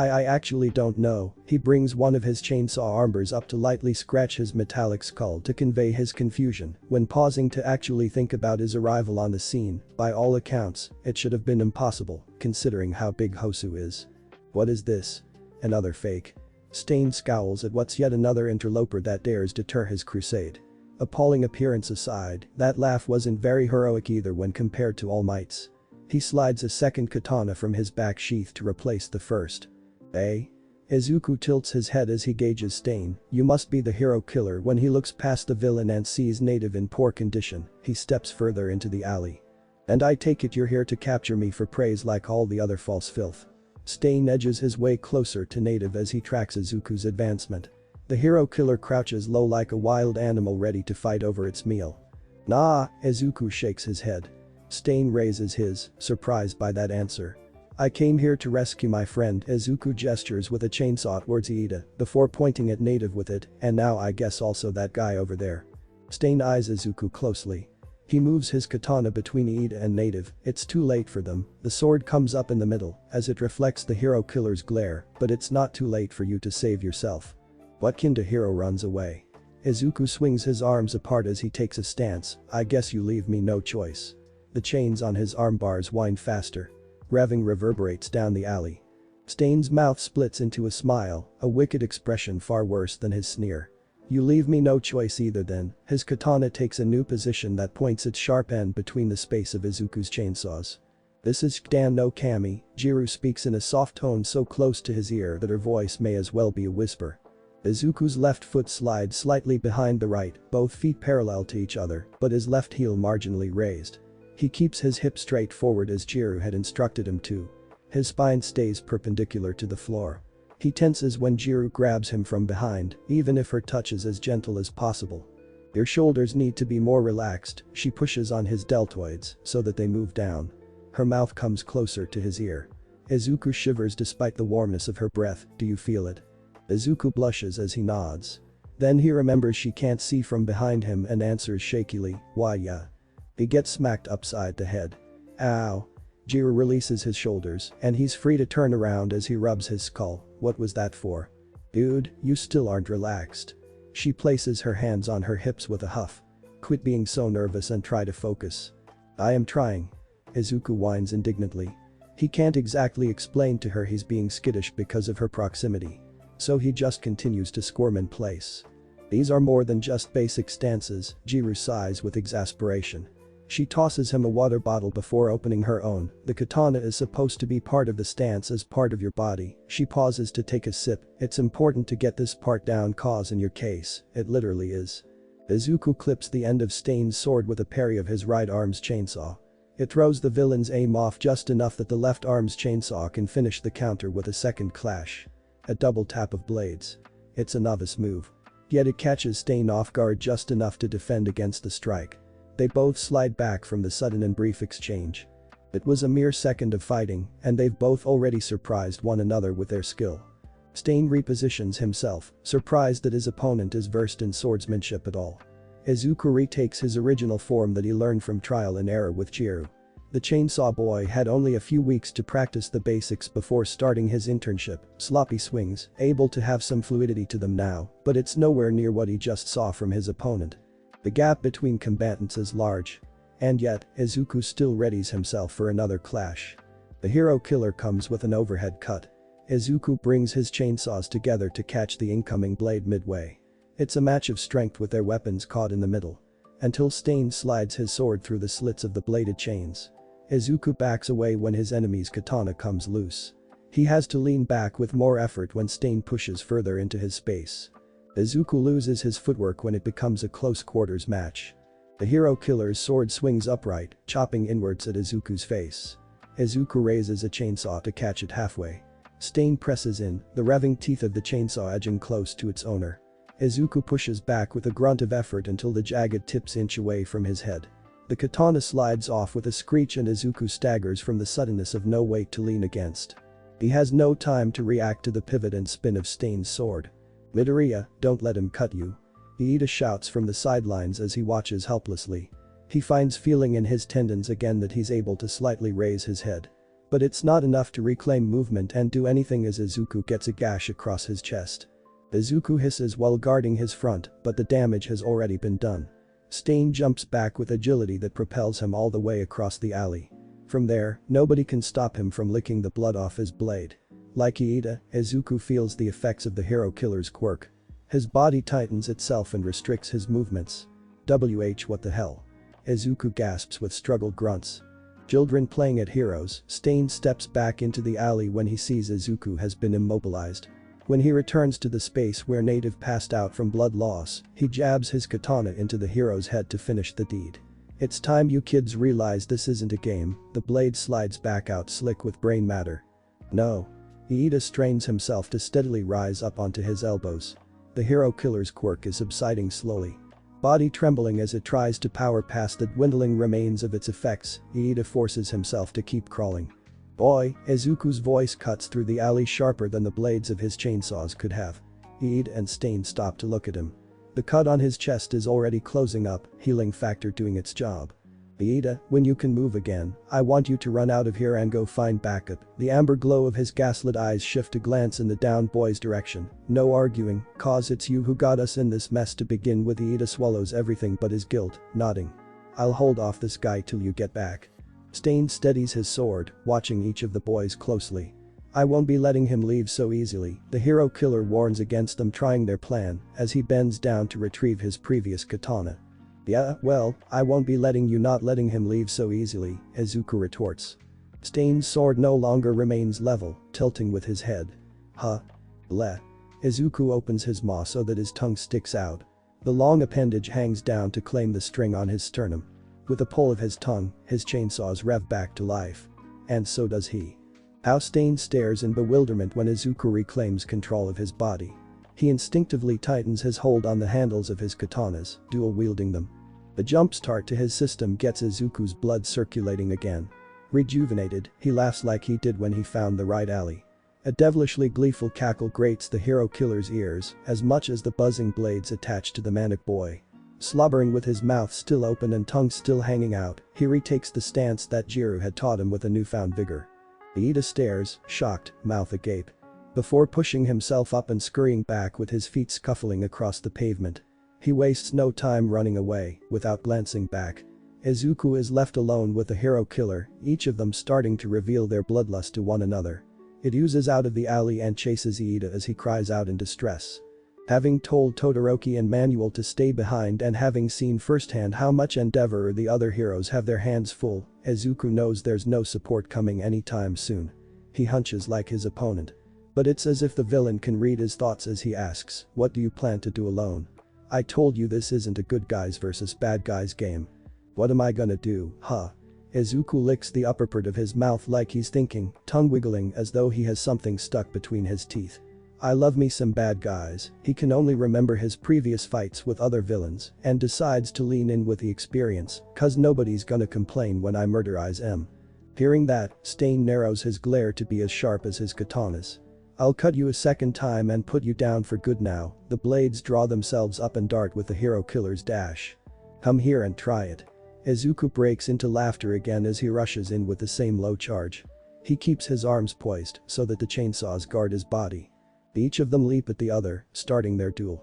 I actually don't know." He brings one of his chainsaw armbers up to lightly scratch his metallic skull to convey his confusion, when pausing to actually think about his arrival on the scene. By all accounts, it should have been impossible, considering how big Hosu is. "What is this? Another fake?" Stain scowls at what's yet another interloper that dares deter his crusade. Appalling appearance aside, that laugh wasn't very heroic either when compared to All Might's. He slides a second katana from his back sheath to replace the first. "Eh?" Izuku tilts his head as he gauges Stain. "You must be the hero killer." When he looks past the villain and sees Native in poor condition, he steps further into the alley. "And I take it you're here to capture me for praise like all the other false filth." Stain edges his way closer to Native as he tracks Izuku's advancement. The hero killer crouches low like a wild animal ready to fight over its meal. "Nah," Izuku shakes his head. Stain raises his, surprised by that answer. "I came here to rescue my friend." Izuku gestures with a chainsaw towards Iida, before pointing at Native with it, "and now I guess also that guy over there." Stain eyes Izuku closely. He moves his katana between Iida and Native. It's too late for them. The sword comes up in the middle, as it reflects the hero killer's glare, but it's not too late for you to save yourself. What kind of hero runs away? Izuku swings his arms apart as he takes a stance. "I guess you leave me no choice." The chains on his arm bars wind faster. Revving reverberates down the alley. Stain's mouth splits into a smile, a wicked expression far worse than his sneer. "You leave me no choice either then." His katana takes a new position that points its sharp end between the space of Izuku's chainsaws. "This is Shdan no Kami," Jiro speaks in a soft tone so close to his ear that her voice may as well be a whisper. Izuku's left foot slides slightly behind the right, both feet parallel to each other, but his left heel marginally raised. He keeps his hip straight forward as Jiro had instructed him to. His spine stays perpendicular to the floor. He tenses when Jiro grabs him from behind, even if her touch is as gentle as possible. "Your shoulders need to be more relaxed." She pushes on his deltoids so that they move down. Her mouth comes closer to his ear. Izuku shivers despite the warmness of her breath. "Do you feel it?" Izuku blushes as he nods. Then he remembers she can't see from behind him and answers shakily, "Why yeah." He gets smacked upside the head. "Ow." Jiro releases his shoulders, and he's free to turn around as he rubs his skull. "What was that for?" "Dude, you still aren't relaxed." She places her hands on her hips with a huff. "Quit being so nervous and try to focus." "I am trying." Izuku whines indignantly. He can't exactly explain to her he's being skittish because of her proximity. So he just continues to squirm in place. "These are more than just basic stances," Jiro sighs with exasperation. She tosses him a water bottle before opening her own. "The katana is supposed to be part of the stance as part of your body." She pauses to take a sip. "It's important to get this part down cause in your case, it literally is." Izuku clips the end of Stain's sword with a parry of his right arm's chainsaw. It throws the villain's aim off just enough that the left arm's chainsaw can finish the counter with a second clash. A double tap of blades. It's a novice move. Yet it catches Stain off guard just enough to defend against the strike. They both slide back from the sudden and brief exchange. It was a mere second of fighting, and they've both already surprised one another with their skill. Stain repositions himself, surprised that his opponent is versed in swordsmanship at all. Izuku retakes his original form that he learned from trial and error with Jiro. The chainsaw boy had only a few weeks to practice the basics before starting his internship. Sloppy swings, able to have some fluidity to them now, but it's nowhere near what he just saw from his opponent. The gap between combatants is large. And yet, Izuku still readies himself for another clash. The hero killer comes with an overhead cut. Izuku brings his chainsaws together to catch the incoming blade midway. It's a match of strength with their weapons caught in the middle. Until Stain slides his sword through the slits of the bladed chains. Izuku backs away when his enemy's katana comes loose. He has to lean back with more effort when Stain pushes further into his space. Izuku loses his footwork when it becomes a close quarters match. The hero killer's sword swings upright, chopping inwards at Izuku's face. Izuku raises a chainsaw to catch it halfway. Stain presses in, the revving teeth of the chainsaw edging close to its owner. Izuku pushes back with a grunt of effort until the jagged tips inch away from his head. The katana slides off with a screech and Izuku staggers from the suddenness of no weight to lean against. He has no time to react to the pivot and spin of Stain's sword. "Midoriya, don't let him cut you." Iida shouts from the sidelines as he watches helplessly. He finds feeling in his tendons again that he's able to slightly raise his head. But it's not enough to reclaim movement and do anything as Izuku gets a gash across his chest. Izuku hisses while guarding his front, but the damage has already been done. Stain jumps back with agility that propels him all the way across the alley. From there, nobody can stop him from licking the blood off his blade. Like Iida, Izuku feels the effects of the hero killer's quirk. His body tightens itself and restricts his movements. What the hell? Izuku gasps with struggled grunts. Children playing at heroes, Stain steps back into the alley when he sees Izuku has been immobilized. When he returns to the space where Native passed out from blood loss, he jabs his katana into the hero's head to finish the deed. It's time you kids realize this isn't a game, the blade slides back out slick with brain matter. No. Iida strains himself to steadily rise up onto his elbows. The hero killer's quirk is subsiding slowly. Body trembling as it tries to power past the dwindling remains of its effects, Iida forces himself to keep crawling. Boy, Izuku's voice cuts through the alley sharper than the blades of his chainsaws could have. Iida and Stain stop to look at him. The cut on his chest is already closing up, healing factor doing its job. Iida, when you can move again, I want you to run out of here and go find backup. The amber glow of his gaslit eyes shift to glance in the down boy's direction. No arguing, cause it's you who got us in this mess to begin with. Iida swallows everything but his guilt, nodding. I'll hold off this guy till you get back. Stain steadies his sword, watching each of the boys closely. I won't be letting him leave so easily, the hero killer warns against them trying their plan as he bends down to retrieve his previous katana. Yeah, well, I won't be letting you not letting him leave so easily, Izuku retorts. Stain's sword no longer remains level, tilting with his head. Huh? Bleh. Izuku opens his maw so that his tongue sticks out. The long appendage hangs down to claim the string on his sternum. With a pull of his tongue, his chainsaws rev back to life. And so does he. How Stain stares in bewilderment when Izuku reclaims control of his body. He instinctively tightens his hold on the handles of his katanas, dual-wielding them. The jump start to his system gets Izuku's blood circulating again. Rejuvenated, he laughs like he did when he found the right alley. A devilishly gleeful cackle grates the hero killer's ears as much as the buzzing blades attached to the manic boy. Slobbering with his mouth still open and tongue still hanging out, he retakes the stance that Jiru had taught him with a newfound vigor. Iida stares, shocked, mouth agape. Before pushing himself up and scurrying back with his feet scuffling across the pavement. He wastes no time running away, without glancing back. Izuku is left alone with the hero killer, each of them starting to reveal their bloodlust to one another. It oozes out of the alley and chases Iida as he cries out in distress. Having told Todoroki and Manuel to stay behind and having seen firsthand how much Endeavor or the other heroes have their hands full, Izuku knows there's no support coming anytime soon. He hunches like his opponent. But it's as if the villain can read his thoughts as he asks, what do you plan to do alone? I told you this isn't a good guys versus bad guys game. What am I gonna do, huh? Izuku licks the upper part of his mouth like he's thinking, tongue wiggling as though he has something stuck between his teeth. I love me some bad guys. He can only remember his previous fights with other villains and decides to lean in with the experience, cause nobody's gonna complain when I murderize him. Hearing that, Stain narrows his glare to be as sharp as his katanas. I'll cut you a second time and put you down for good now. The blades draw themselves up and dart with the hero killer's dash. Come here and try it. Izuku breaks into laughter again as he rushes in with the same low charge. He keeps his arms poised so that the chainsaws guard his body. Each of them leap at the other, starting their duel.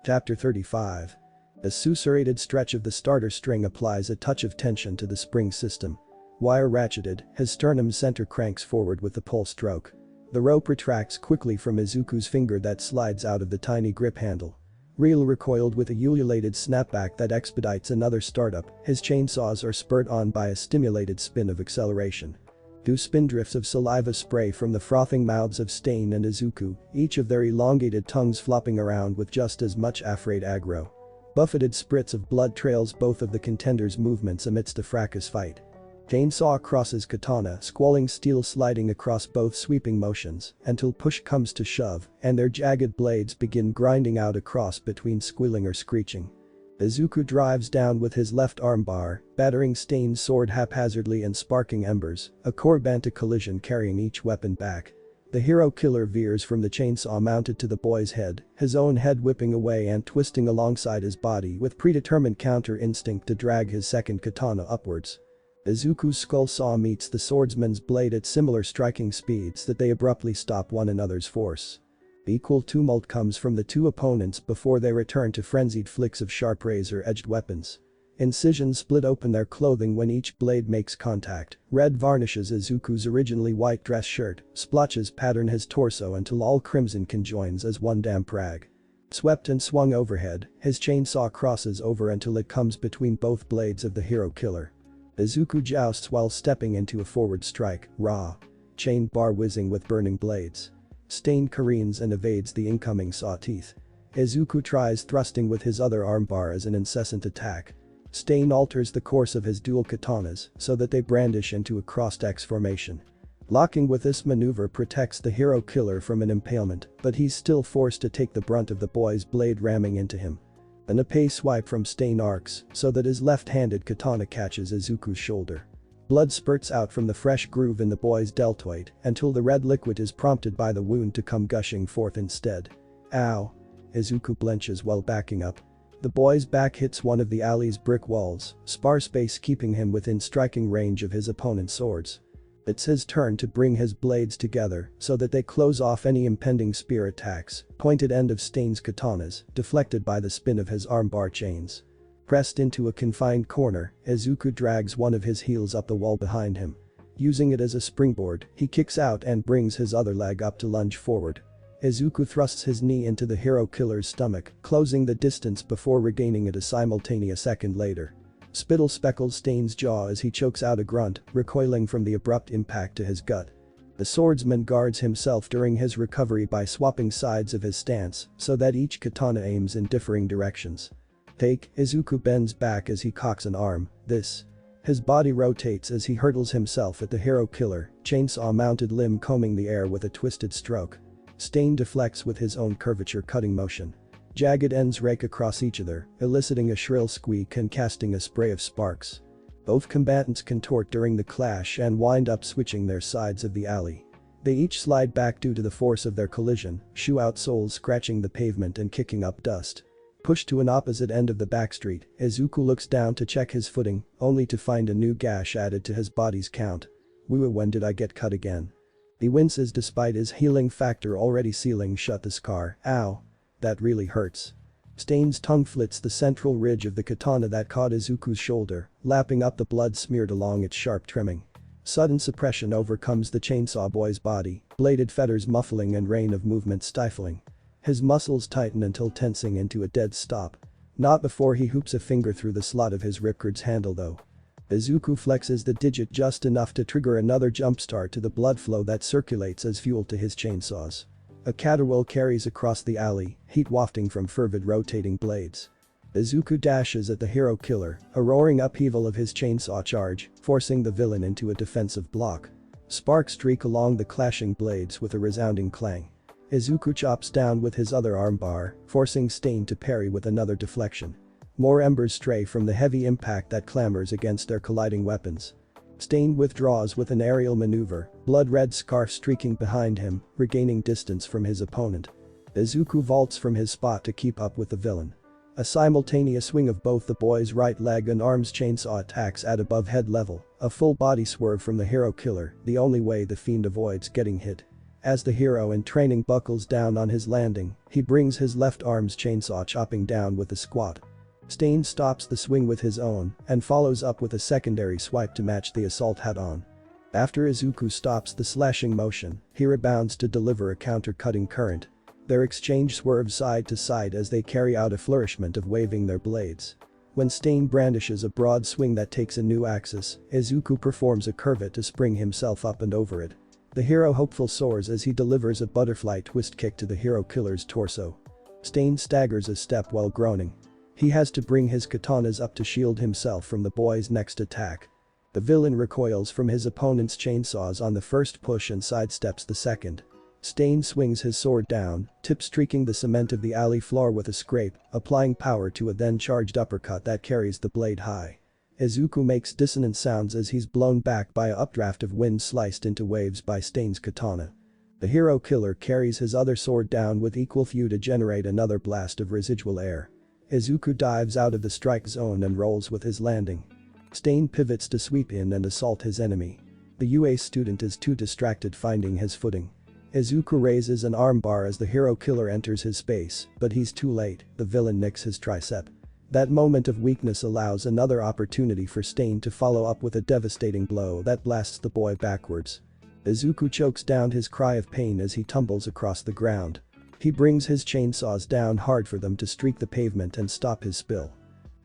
Chapter 35. A susurrated stretch of the starter string applies a touch of tension to the spring system. Wire ratcheted, his sternum center cranks forward with the pull stroke. The rope retracts quickly from Izuku's finger that slides out of the tiny grip handle. Reel recoiled with a ululated snapback that expedites another startup, his chainsaws are spurred on by a stimulated spin of acceleration. Two spindrifts of saliva spray from the frothing mouths of Stain and Izuku, each of their elongated tongues flopping around with just as much afraid aggro. Buffeted spritz of blood trails both of the contenders' movements amidst the fracas fight. Chainsaw crosses katana, squalling steel sliding across both sweeping motions until push comes to shove and their jagged blades begin grinding out across between squealing or screeching. Izuku drives down with his left armbar, battering Stain's sword haphazardly and sparking embers, a Korbanta collision carrying each weapon back. The hero killer veers from the chainsaw mounted to the boy's head, his own head whipping away and twisting alongside his body with predetermined counter instinct to drag his second katana upwards. Izuku's skull saw meets the swordsman's blade at similar striking speeds that they abruptly stop one another's force. Equal tumult comes from the two opponents before they return to frenzied flicks of sharp razor-edged weapons. Incisions split open their clothing when each blade makes contact. Red varnishes Izuku's originally white dress shirt, splotches pattern his torso until all crimson conjoins as one damp rag. Swept and swung overhead, his chainsaw crosses over until it comes between both blades of the hero killer. Izuku jousts while stepping into a forward strike, raw. Chained bar whizzing with burning blades. Stain careens and evades the incoming saw teeth. Izuku tries thrusting with his other armbar as an incessant attack. Stain alters the course of his dual katanas so that they brandish into a crossed X formation. Locking with this maneuver protects the hero killer from an impalement, but he's still forced to take the brunt of the boy's blade ramming into him. An épée swipe from Stain arcs so that his left-handed katana catches Izuku's shoulder. Blood spurts out from the fresh groove in the boy's deltoid until the red liquid is prompted by the wound to come gushing forth instead. Ow! Izuku blenches while backing up. The boy's back hits one of the alley's brick walls, spare space keeping him within striking range of his opponent's swords. It's his turn to bring his blades together so that they close off any impending spear attacks, pointed end of Stain's katanas, deflected by the spin of his armbar chains. Pressed into a confined corner, Izuku drags one of his heels up the wall behind him. Using it as a springboard, he kicks out and brings his other leg up to lunge forward. Izuku thrusts his knee into the hero killer's stomach, closing the distance before regaining it a simultaneous second later. Spittle speckles Stain's jaw as he chokes out a grunt, recoiling from the abrupt impact to his gut. The swordsman guards himself during his recovery by swapping sides of his stance so that each katana aims in differing directions. Izuku bends back as he cocks an arm, this. His body rotates as he hurtles himself at the hero killer, chainsaw-mounted limb combing the air with a twisted stroke. Stain deflects with his own curvature cutting motion. Jagged ends rake across each other, eliciting a shrill squeak and casting a spray of sparks. Both combatants contort during the clash and wind up switching their sides of the alley. They each slide back due to the force of their collision, shoe out soles scratching the pavement and kicking up dust. Pushed to an opposite end of the backstreet, Izuku looks down to check his footing, only to find a new gash added to his body's count. When did I get cut again? He winces despite his healing factor already sealing shut the scar. Ow. That really hurts. Stain's tongue flits the central ridge of the katana that caught Izuku's shoulder, lapping up the blood smeared along its sharp trimming. Sudden suppression overcomes the chainsaw boy's body, bladed fetters muffling and rain of movement stifling. His muscles tighten until tensing into a dead stop. Not before he hoops a finger through the slot of his ripcord's handle though. Izuku flexes the digit just enough to trigger another jumpstart to the blood flow that circulates as fuel to his chainsaws. A caterwaull carries across the alley, heat wafting from fervid rotating blades. Izuku dashes at the hero killer, a roaring upheaval of his chainsaw charge, forcing the villain into a defensive block. Sparks streak along the clashing blades with a resounding clang. Izuku chops down with his other armbar, forcing Stain to parry with another deflection. More embers stray from the heavy impact that clamors against their colliding weapons. Stain withdraws with an aerial maneuver, blood-red scarf streaking behind him, regaining distance from his opponent. Izuku vaults from his spot to keep up with the villain. A simultaneous swing of both the boy's right leg and arm's chainsaw attacks at above head level, a full body swerve from the hero killer, the only way the fiend avoids getting hit. As the hero in training buckles down on his landing, he brings his left arm's chainsaw chopping down with a squat. Stain stops the swing with his own and follows up with a secondary swipe to match the assault head-on. After Izuku stops the slashing motion, he rebounds to deliver a counter-cutting current. Their exchange swerves side to side as they carry out a flourishment of waving their blades. When Stain brandishes a broad swing that takes a new axis, Izuku performs a curvet to spring himself up and over it. The hero hopeful soars as he delivers a butterfly twist kick to the hero killer's torso. Stain staggers a step while groaning. He has to bring his katanas up to shield himself from the boy's next attack. The villain recoils from his opponent's chainsaws on the first push and sidesteps the second. Stain swings his sword down, tip streaking the cement of the alley floor with a scrape, applying power to a then charged uppercut that carries the blade high. Izuku makes dissonant sounds as he's blown back by an updraft of wind sliced into waves by Stain's katana. The hero killer carries his other sword down with equal few to generate another blast of residual air. Izuku dives out of the strike zone and rolls with his landing. Stain pivots to sweep in and assault his enemy. The UA student is too distracted finding his footing. Izuku raises an armbar as the hero killer enters his space, but he's too late, the villain nicks his tricep. That moment of weakness allows another opportunity for Stain to follow up with a devastating blow that blasts the boy backwards. Izuku chokes down his cry of pain as he tumbles across the ground. He brings his chainsaws down hard for them to streak the pavement and stop his spill.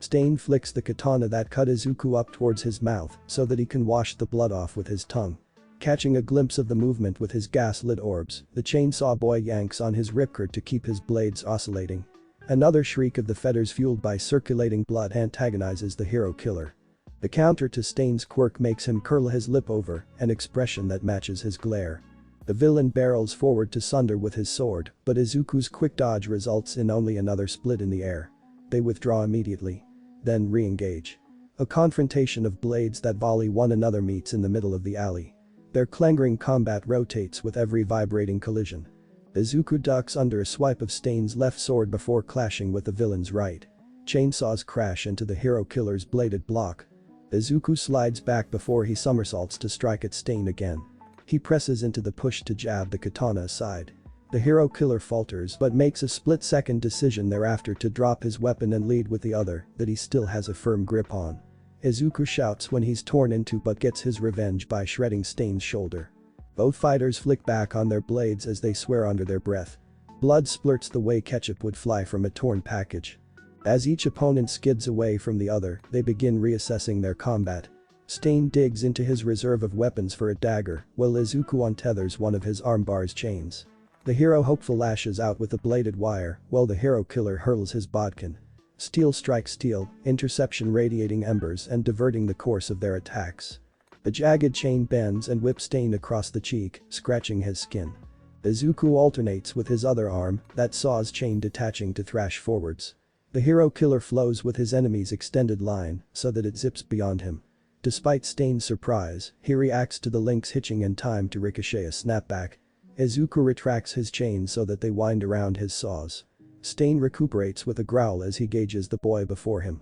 Stain flicks the katana that cut Izuku up towards his mouth so that he can wash the blood off with his tongue. Catching a glimpse of the movement with his gas-lit orbs, the chainsaw boy yanks on his ripcord to keep his blades oscillating. Another shriek of the fetters fueled by circulating blood antagonizes the hero killer. The counter to Stain's quirk makes him curl his lip over, an expression that matches his glare. The villain barrels forward to sunder with his sword, but Izuku's quick dodge results in only another split in the air. They withdraw immediately. Then re-engage. A confrontation of blades that volley one another meets in the middle of the alley. Their clanging combat rotates with every vibrating collision. Izuku ducks under a swipe of Stain's left sword before clashing with the villain's right. Chainsaws crash into the hero killer's bladed block. Izuku slides back before he somersaults to strike at Stain again. He presses into the push to jab the katana aside. The hero killer falters but makes a split-second decision thereafter to drop his weapon and lead with the other that he still has a firm grip on. Izuku shouts when he's torn into but gets his revenge by shredding Stain's shoulder. Both fighters flick back on their blades as they swear under their breath. Blood splurts the way ketchup would fly from a torn package. As each opponent skids away from the other, they begin reassessing their combat. Stain digs into his reserve of weapons for a dagger, while Izuku untethers one of his armbar's chains. The hero hopeful lashes out with a bladed wire, while the hero killer hurls his bodkin. Steel strikes steel, interception radiating embers and diverting the course of their attacks. The jagged chain bends and whips Stain across the cheek, scratching his skin. Izuku alternates with his other arm, that saws chain detaching to thrash forwards. The hero killer flows with his enemy's extended line, so that it zips beyond him. Despite Stain's surprise, he reacts to the links hitching in time to ricochet a snapback. Izuku retracts his chain so that they wind around his saws. Stain recuperates with a growl as he gauges the boy before him.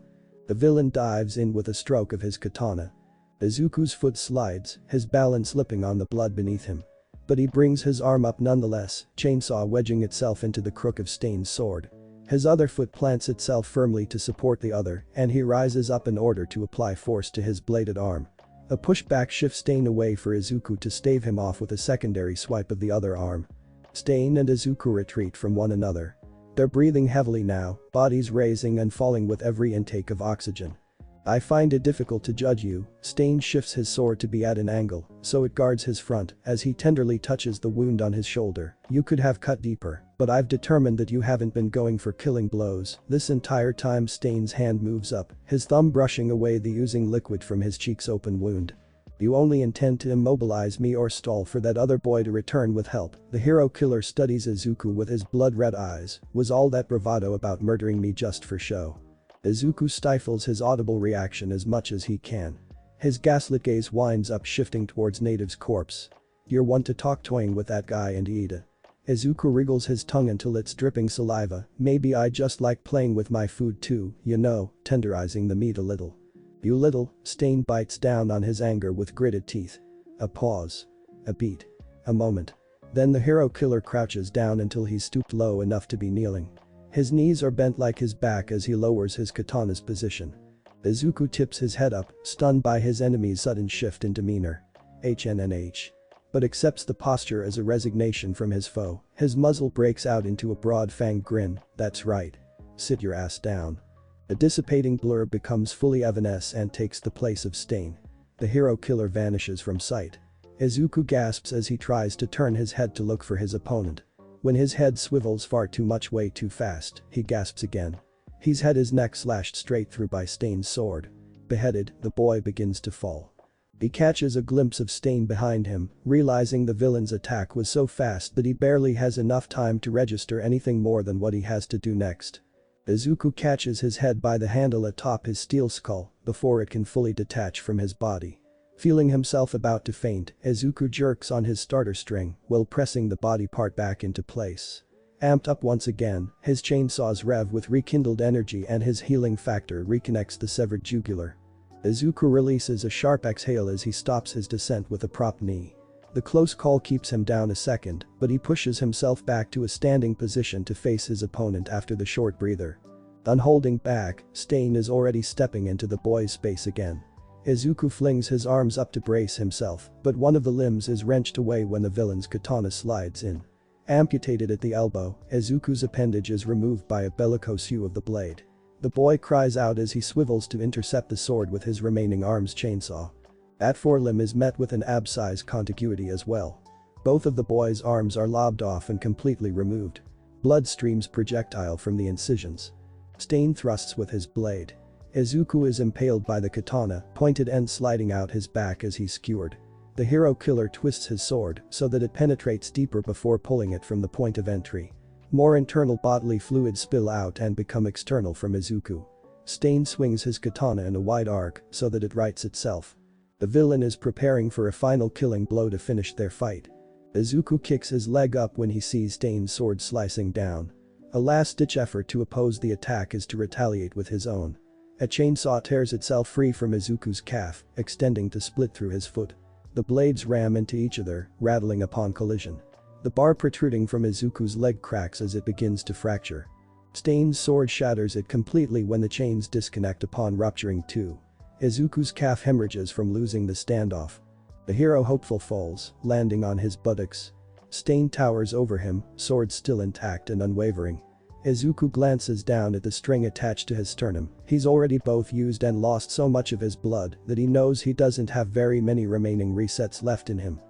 The villain dives in with a stroke of his katana. Izuku's foot slides, his balance slipping on the blood beneath him. But he brings his arm up nonetheless, chainsaw wedging itself into the crook of Stain's sword. His other foot plants itself firmly to support the other, and he rises up in order to apply force to his bladed arm. A pushback shifts Stain away for Izuku to stave him off with a secondary swipe of the other arm. Stain and Izuku retreat from one another. They're breathing heavily now, bodies raising and falling with every intake of oxygen. I find it difficult to judge you. Stain shifts his sword to be at an angle, so it guards his front as he tenderly touches the wound on his shoulder. You could have cut deeper, but I've determined that you haven't been going for killing blows. This entire time Stain's hand moves up, his thumb brushing away the oozing liquid from his cheek's open wound. You only intend to immobilize me or stall for that other boy to return with help. The hero killer studies Izuku with his blood-red eyes. Was all that bravado about murdering me just for show? Izuku stifles his audible reaction as much as he can. His gaslit gaze winds up shifting towards Native's corpse. You're one to talk toying with that guy and eat it. Izuku wriggles his tongue until it's dripping saliva. Maybe I just like playing with my food too, you know, tenderizing the meat a little. You little, Stain bites down on his anger with gritted teeth. A pause. A beat. A moment. Then the hero killer crouches down until he's stooped low enough to be kneeling. His knees are bent like his back as he lowers his katana's position. Izuku tips his head up, stunned by his enemy's sudden shift in demeanor. HNNH. But accepts the posture as a resignation from his foe. His muzzle breaks out into a broad-fanged grin. That's right. Sit your ass down. A dissipating blur becomes fully evanescent and takes the place of Stain. The hero killer vanishes from sight. Izuku gasps as he tries to turn his head to look for his opponent. When his head swivels far too much way too fast, he gasps again. He's had his neck slashed straight through by Stain's sword. Beheaded, the boy begins to fall. He catches a glimpse of Stain behind him, realizing the villain's attack was so fast that he barely has enough time to register anything more than what he has to do next. Izuku catches his head by the handle atop his steel skull before it can fully detach from his body. Feeling himself about to faint, Izuku jerks on his starter string while pressing the body part back into place. Amped up once again, his chainsaws rev with rekindled energy and his healing factor reconnects the severed jugular. Izuku releases a sharp exhale as he stops his descent with a propped knee. The close call keeps him down a second, but he pushes himself back to a standing position to face his opponent after the short breather. Unholding back, Stain is already stepping into the boy's space again. Izuku flings his arms up to brace himself, but one of the limbs is wrenched away when the villain's katana slides in. Amputated at the elbow, Izuku's appendage is removed by a bellicose hew of the blade. The boy cries out as he swivels to intercept the sword with his remaining arm's chainsaw. That forelimb is met with an ab-size contiguity as well. Both of the boy's arms are lobbed off and completely removed. Blood streams projectile from the incisions. Stain thrusts with his blade. Izuku is impaled by the katana, pointed end sliding out his back as he's skewered. The hero killer twists his sword so that it penetrates deeper before pulling it from the point of entry. More internal bodily fluids spill out and become external from Izuku. Stain swings his katana in a wide arc so that it rights itself. The villain is preparing for a final killing blow to finish their fight. Izuku kicks his leg up when he sees Stain's sword slicing down. A last-ditch effort to oppose the attack is to retaliate with his own. A chainsaw tears itself free from Izuku's calf, extending to split through his foot. The blades ram into each other, rattling upon collision. The bar protruding from Izuku's leg cracks as it begins to fracture. Stain's sword shatters it completely when the chains disconnect upon rupturing too. Izuku's calf hemorrhages from losing the standoff. The hero hopeful falls, landing on his buttocks. Stain towers over him, sword still intact and unwavering. Izuku glances down at the string attached to his sternum. He's already both used and lost so much of his blood that he knows he doesn't have very many remaining resets left in him.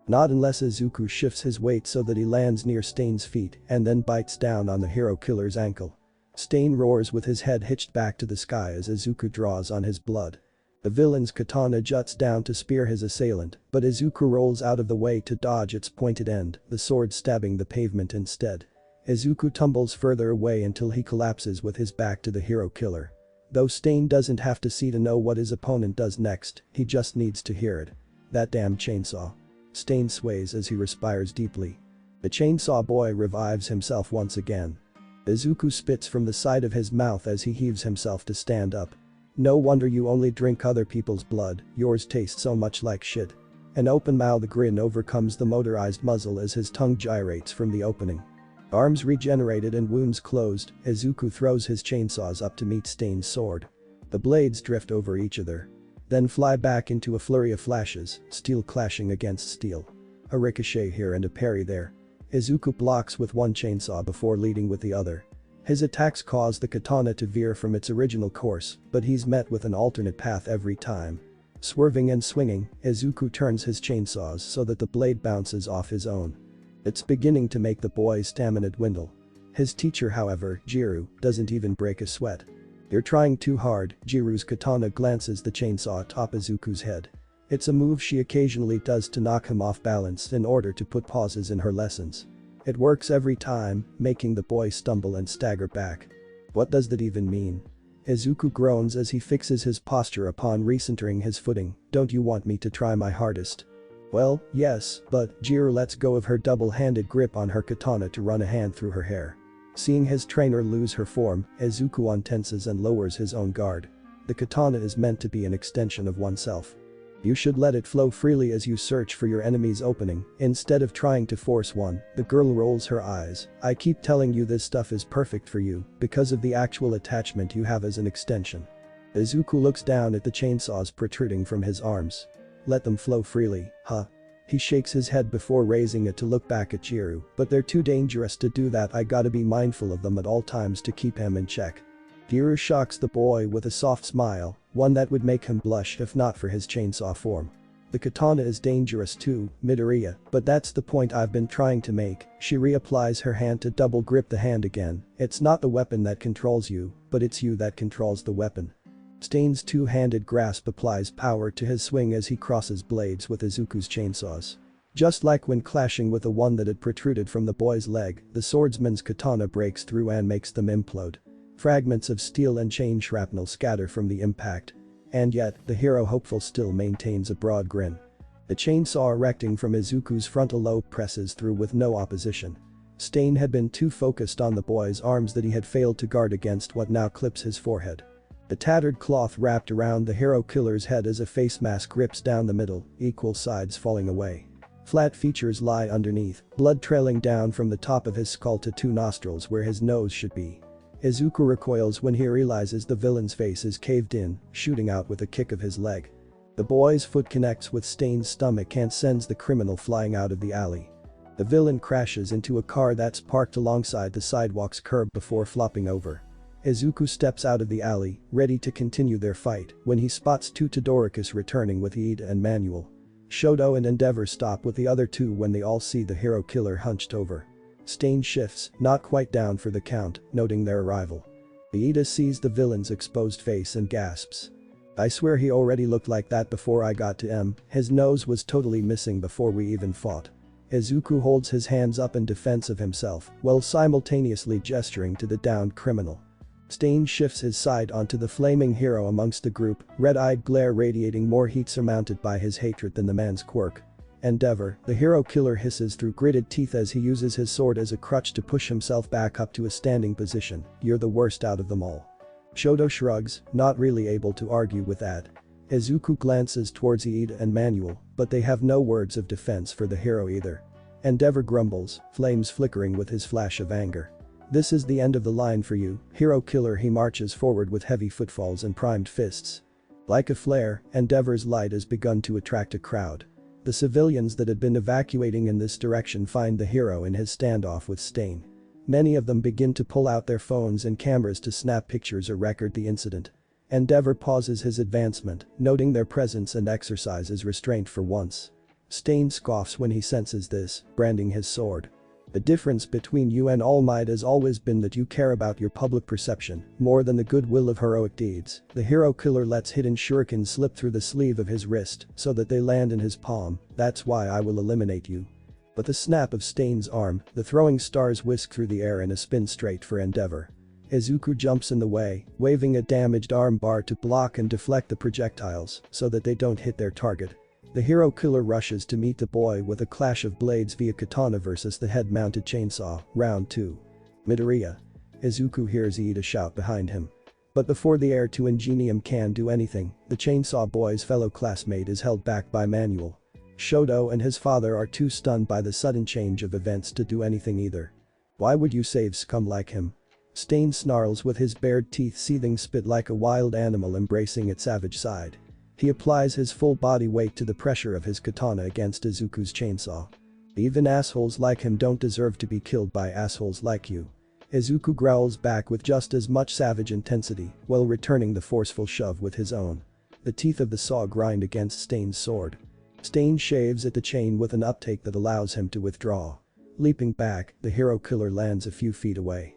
Not unless Izuku shifts his weight so that he lands near Stain's feet and then bites down on the hero killer's ankle. Stain roars with his head hitched back to the sky as Izuku draws on his blood. The villain's katana juts down to spear his assailant, but Izuku rolls out of the way to dodge its pointed end, the sword stabbing the pavement instead. Izuku tumbles further away until he collapses with his back to the hero killer. Though Stain doesn't have to see to know what his opponent does next, he just needs to hear it. That damn chainsaw. Stain sways as he respires deeply. The chainsaw boy revives himself once again. Izuku spits from the side of his mouth as he heaves himself to stand up. No wonder you only drink other people's blood, yours tastes so much like shit. An open-mouthed grin overcomes the motorized muzzle as his tongue gyrates from the opening. Arms regenerated and wounds closed, Izuku throws his chainsaws up to meet Stain's sword. The blades drift over each other. Then fly back into a flurry of flashes, steel clashing against steel. A ricochet here and a parry there. Izuku blocks with one chainsaw before leading with the other. His attacks cause the katana to veer from its original course, but he's met with an alternate path every time. Swerving and swinging, Izuku turns his chainsaws so that the blade bounces off his own. It's beginning to make the boy's stamina dwindle. His teacher, however, Jiru, doesn't even break a sweat. "You're trying too hard," Jiru's katana glances the chainsaw atop Izuku's head. It's a move she occasionally does to knock him off balance in order to put pauses in her lessons. It works every time, making the boy stumble and stagger back. What does that even mean? Izuku groans as he fixes his posture upon recentering his footing. "Don't you want me to try my hardest?" "Well, yes, but," Jiru lets go of her double-handed grip on her katana to run a hand through her hair. Seeing his trainer lose her form, Izuku untenses and lowers his own guard. The katana is meant to be an extension of oneself. You should let it flow freely as you search for your enemy's opening, instead of trying to force one. The girl rolls her eyes. "I keep telling you this stuff is perfect for you, because of the actual attachment you have as an extension." Izuku looks down at the chainsaws protruding from his arms. "Let them flow freely, huh?" He shakes his head before raising it to look back at Jiru, "But they're too dangerous to do that. I gotta be mindful of them at all times to keep him in check." Jiru shocks the boy with a soft smile, one that would make him blush if not for his chainsaw form. "The katana is dangerous too, Midoriya, but that's the point I've been trying to make." She reapplies her hand to double grip the hand again. "It's not the weapon that controls you, but it's you that controls the weapon." Stain's two-handed grasp applies power to his swing as he crosses blades with Izuku's chainsaws. Just like when clashing with the one that had protruded from the boy's leg, the swordsman's katana breaks through and makes them implode. Fragments of steel and chain shrapnel scatter from the impact. And yet, the hero hopeful still maintains a broad grin. The chainsaw erecting from Izuku's frontal lobe presses through with no opposition. Stain had been too focused on the boy's arms that he had failed to guard against what now clips his forehead. The tattered cloth wrapped around the hero killer's head as a face mask rips down the middle, equal sides falling away. Flat features lie underneath, blood trailing down from the top of his skull to two nostrils where his nose should be. Izuku recoils when he realizes the villain's face is caved in, shooting out with a kick of his leg. The boy's foot connects with Stain's stomach and sends the criminal flying out of the alley. The villain crashes into a car that's parked alongside the sidewalk's curb before flopping over. Izuku steps out of the alley, ready to continue their fight, when he spots two Todoricus returning with Ida and Manuel. Shoto and Endeavor stop with the other two when they all see the hero killer hunched over. Stain shifts, not quite down for the count, noting their arrival. Ida sees the villain's exposed face and gasps. "I swear he already looked like that before I got to him, his nose was totally missing before we even fought." Izuku holds his hands up in defense of himself, while simultaneously gesturing to the downed criminal. Stain shifts his side onto the flaming hero amongst the group, red-eyed glare radiating more heat surmounted by his hatred than the man's quirk. Endeavor, the hero killer hisses through gritted teeth as he uses his sword as a crutch to push himself back up to a standing position. "You're the worst out of them all." Shoto shrugs, not really able to argue with that. Izuku glances towards Ida and Manuel, but they have no words of defense for the hero either. Endeavor grumbles, flames flickering with his flash of anger. "This is the end of the line for you, hero killer." He marches forward with heavy footfalls and primed fists. Like a flare, Endeavor's light has begun to attract a crowd. The civilians that had been evacuating in this direction find the hero in his standoff with Stain. Many of them begin to pull out their phones and cameras to snap pictures or record the incident. Endeavor pauses his advancement, noting their presence and exercises restraint for once. Stain scoffs when he senses this, branding his sword. "The difference between you and All Might has always been that you care about your public perception more than the goodwill of heroic deeds." The hero killer lets hidden shurikens slip through the sleeve of his wrist so that they land in his palm. "That's why I will eliminate you." But the snap of Stain's arm, the throwing stars whisk through the air in a spin straight for Endeavor. Izuku jumps in the way, waving a damaged arm bar to block and deflect the projectiles so that they don't hit their target. The hero killer rushes to meet the boy with a clash of blades via katana versus the head-mounted chainsaw. Round 2. Midoriya. Izuku hears Ida shout behind him. But before the heir to Ingenium can do anything, the chainsaw boy's fellow classmate is held back by Manuel. Shoto and his father are too stunned by the sudden change of events to do anything either. "Why would you save scum like him?" Stain snarls with his bared teeth seething spit like a wild animal embracing its savage side. He applies his full body weight to the pressure of his katana against Izuku's chainsaw. "Even assholes like him don't deserve to be killed by assholes like you." Izuku growls back with just as much savage intensity, while returning the forceful shove with his own. The teeth of the saw grind against Stain's sword. Stain shaves at the chain with an uptake that allows him to withdraw. Leaping back, the hero killer lands a few feet away.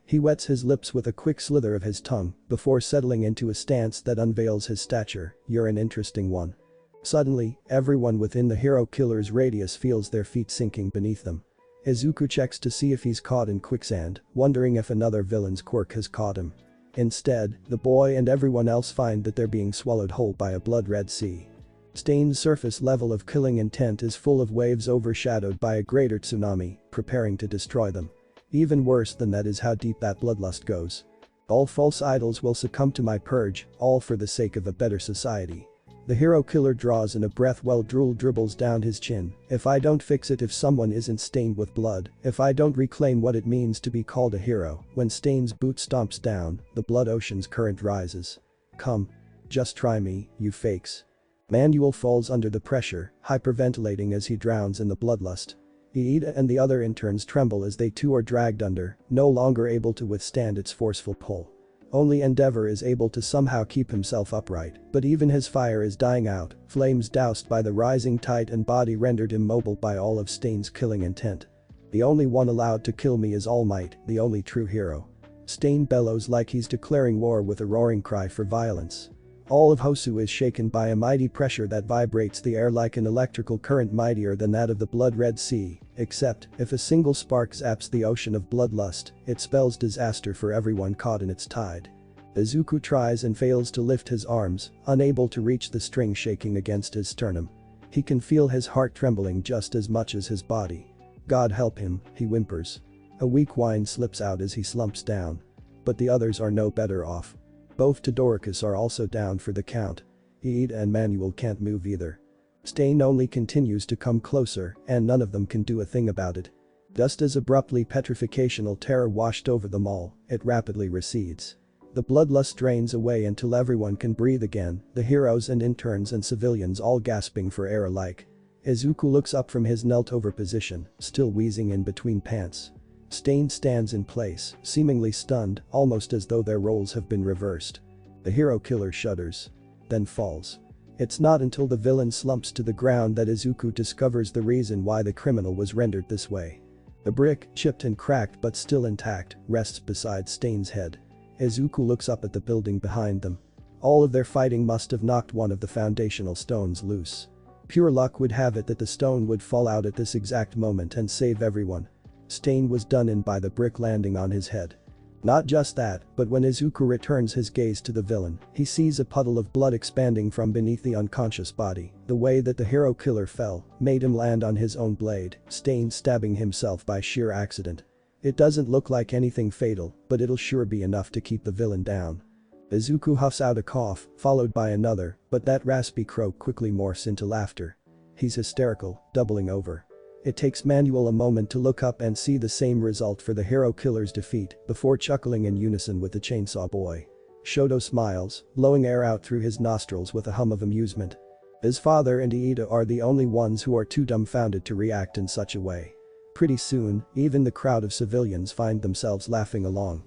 He wets his lips with a quick slither of his tongue before settling into a stance that unveils his stature. "You're an interesting one." Suddenly, everyone within the hero killer's radius feels their feet sinking beneath them. Izuku checks to see if he's caught in quicksand, wondering if another villain's quirk has caught him. Instead, the boy and everyone else find that they're being swallowed whole by a blood-red sea. Stain's surface level of killing intent is full of waves overshadowed by a greater tsunami, preparing to destroy them. Even worse than that is how deep that bloodlust goes. "All false idols will succumb to my purge, all for the sake of a better society." The hero killer draws in a breath while drool dribbles down his chin. "If I don't fix it, if someone isn't stained with blood, if I don't reclaim what it means to be called a hero." When Stain's boot stomps down, the blood ocean's current rises. "Come. Just try me, you fakes." Manuel falls under the pressure, hyperventilating as he drowns in the bloodlust. Ida and the other interns tremble as they too are dragged under, no longer able to withstand its forceful pull. Only Endeavor is able to somehow keep himself upright, but even his fire is dying out, flames doused by the rising tide and body rendered immobile by all of Stain's killing intent. "The only one allowed to kill me is All Might, the only true hero." Stain bellows like he's declaring war with a roaring cry for violence. All of Hosu is shaken by a mighty pressure that vibrates the air like an electrical current mightier than that of the blood-red sea, except, if a single spark zaps the ocean of bloodlust, it spells disaster for everyone caught in its tide. Izuku tries and fails to lift his arms, unable to reach the string shaking against his sternum. He can feel his heart trembling just as much as his body. "God help him," he whimpers. A weak whine slips out as he slumps down. But the others are no better off. Both Todoricus are also down for the count. Iida and Manuel can't move either. Stain only continues to come closer and none of them can do a thing about it. Just as abruptly petrificational terror washed over them all, it rapidly recedes. The bloodlust drains away until everyone can breathe again, the heroes and interns and civilians all gasping for air alike. Izuku looks up from his knelt-over position, still wheezing in between pants. Stain stands in place, seemingly stunned, almost as though their roles have been reversed. The hero killer shudders. Then falls. It's not until the villain slumps to the ground that Izuku discovers the reason why the criminal was rendered this way. The brick, chipped and cracked but still intact, rests beside Stain's head. Izuku looks up at the building behind them. All of their fighting must have knocked one of the foundational stones loose. Pure luck would have it that the stone would fall out at this exact moment and save everyone. Stain was done in by the brick landing on his head. Not just that, but when Izuku returns his gaze to the villain, he sees a puddle of blood expanding from beneath the unconscious body. The way that the hero killer fell made him land on his own blade, Stain stabbing himself by sheer accident. It doesn't look like anything fatal, but it'll sure be enough to keep the villain down. Izuku huffs out a cough, followed by another, but that raspy croak quickly morphs into laughter. He's hysterical, doubling over. It takes Manuel a moment to look up and see the same result for the hero killer's defeat before chuckling in unison with the chainsaw boy. Shoto smiles, blowing air out through his nostrils with a hum of amusement. His father and Iida are the only ones who are too dumbfounded to react in such a way. Pretty soon, even the crowd of civilians find themselves laughing along.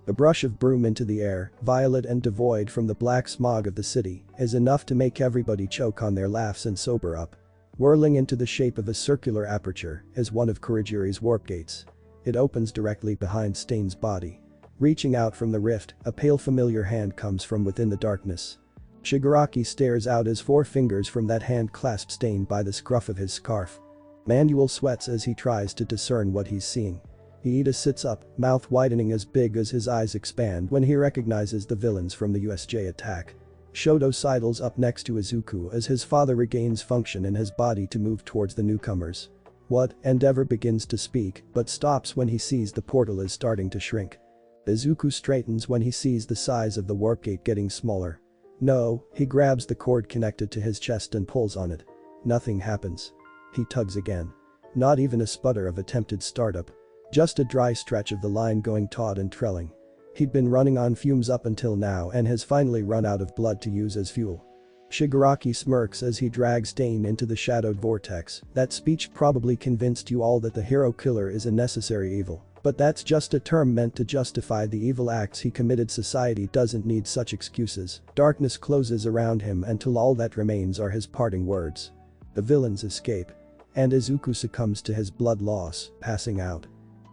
A brush of broom into the air, violet and devoid from the black smog of the city, is enough to make everybody choke on their laughs and sober up. Whirling into the shape of a circular aperture is one of Kurogiri's warp gates. It opens directly behind Stain's body. Reaching out from the rift, a pale familiar hand comes from within the darkness. Shigaraki stares out as 4 fingers from that hand clasp Stain by the scruff of his scarf. Manuel sweats as he tries to discern what he's seeing. Iida sits up, mouth widening as big as his eyes expand when he recognizes the villains from the USJ attack. Shoto sidles up next to Izuku as his father regains function in his body to move towards the newcomers. What? Endeavor begins to speak, but stops when he sees the portal is starting to shrink. Izuku straightens when he sees the size of the warp gate getting smaller. No, he grabs the cord connected to his chest and pulls on it. Nothing happens. He tugs again. Not even a sputter of attempted startup. Just a dry stretch of the line going taut and trailing. He'd been running on fumes up until now and has finally run out of blood to use as fuel. Shigaraki smirks as he drags Stain into the shadowed vortex. That speech probably convinced you all that the hero killer is a necessary evil. But that's just a term meant to justify the evil acts he committed. Society doesn't need such excuses. Darkness closes around him until all that remains are his parting words. The villains escape. And Izuku succumbs to his blood loss, passing out.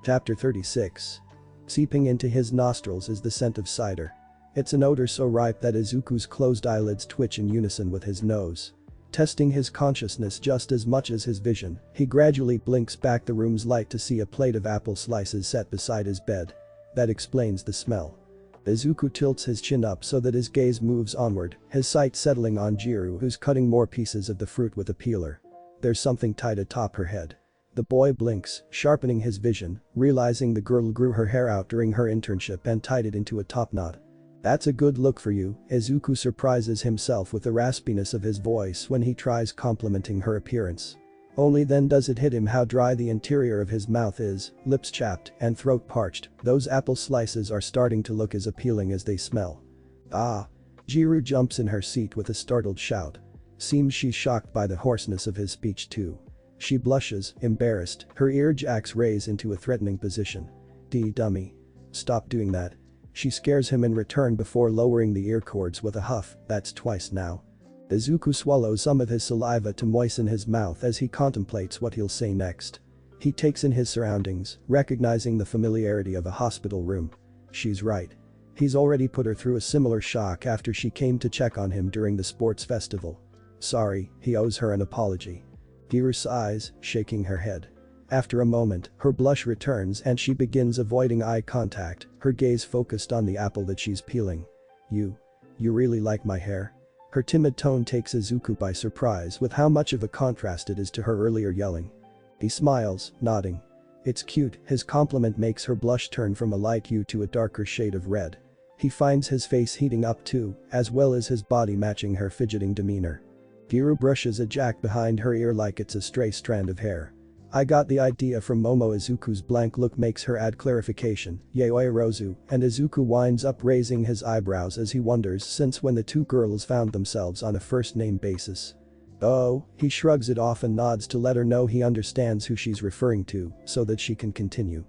Chapter 36. Seeping into his nostrils is the scent of cider. It's an odor so ripe that Izuku's closed eyelids twitch in unison with his nose. Testing his consciousness just as much as his vision, he gradually blinks back the room's light to see a plate of apple slices set beside his bed. That explains the smell. Izuku tilts his chin up so that his gaze moves onward, his sight settling on Jiru, who's cutting more pieces of the fruit with a peeler. There's something tied atop her head. The boy blinks, sharpening his vision, realizing the girl grew her hair out during her internship and tied it into a top knot. That's a good look for you, Izuku surprises himself with the raspiness of his voice when he tries complimenting her appearance. Only then does it hit him how dry the interior of his mouth is, lips chapped and throat parched. Those apple slices are starting to look as appealing as they smell. Ah! Jiru jumps in her seat with a startled shout. Seems she's shocked by the hoarseness of his speech too. She blushes, embarrassed, her earjacks raise into a threatening position. Dummy. Stop doing that. She scares him in return before lowering the ear cords with a huff. That's twice now. Izuku swallows some of his saliva to moisten his mouth as he contemplates what he'll say next. He takes in his surroundings, recognizing the familiarity of a hospital room. She's right. He's already put her through a similar shock after she came to check on him during the sports festival. Sorry, he owes her an apology. Jiru sighs, shaking her head. After a moment, her blush returns and she begins avoiding eye contact, her gaze focused on the apple that she's peeling. You really like my hair? Her timid tone takes Izuku by surprise with how much of a contrast it is to her earlier yelling. He smiles, nodding. It's cute, his compliment makes her blush turn from a light hue to a darker shade of red. He finds his face heating up too, as well as his body matching her fidgeting demeanor. Giru brushes a jack behind her ear like it's a stray strand of hair. I got the idea from Momo. Izuku's blank look makes her add clarification, "Yaoi Rozu," and Izuku winds up raising his eyebrows as he wonders since when the two girls found themselves on a first-name basis. Oh, he shrugs it off and nods to let her know he understands who she's referring to, so that she can continue.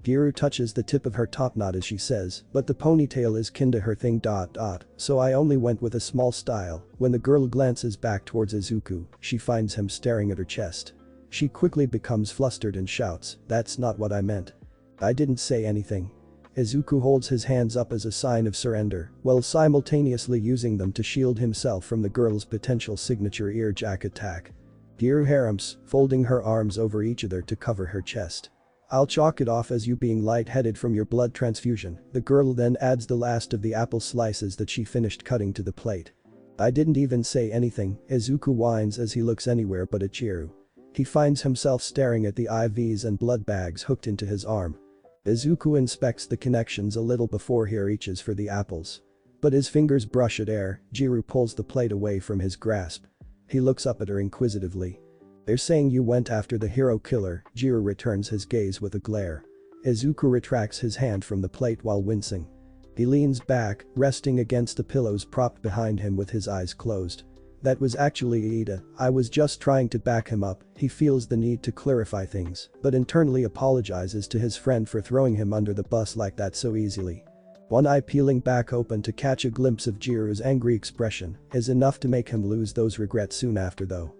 Giru touches the tip of her topknot as she says, "But the ponytail is kinda her thing. So I only went with a small style." When the girl glances back towards Izuku, she finds him staring at her chest. She quickly becomes flustered and shouts, "That's not what I meant. I didn't say anything." Izuku holds his hands up as a sign of surrender, while simultaneously using them to shield himself from the girl's potential signature ear jack attack. Giru harems, folding her arms over each other to cover her chest. "I'll chalk it off as you being lightheaded from your blood transfusion." The girl then adds the last of the apple slices that she finished cutting to the plate. "I didn't even say anything," Izuku whines as he looks anywhere but at Giru. He finds himself staring at the IVs and blood bags hooked into his arm. Izuku inspects the connections a little before he reaches for the apples. But his fingers brush at air. Giru pulls the plate away from his grasp. He looks up at her inquisitively. "They're saying you went after the hero killer." Giru returns his gaze with a glare. Izuku retracts his hand from the plate while wincing. He leans back, resting against the pillows propped behind him with his eyes closed. "That was actually Ida. I was just trying to back him up." He feels the need to clarify things, but internally apologizes to his friend for throwing him under the bus like that so easily. One eye peeling back open to catch a glimpse of Jiru's angry expression is enough to make him lose those regrets soon after though.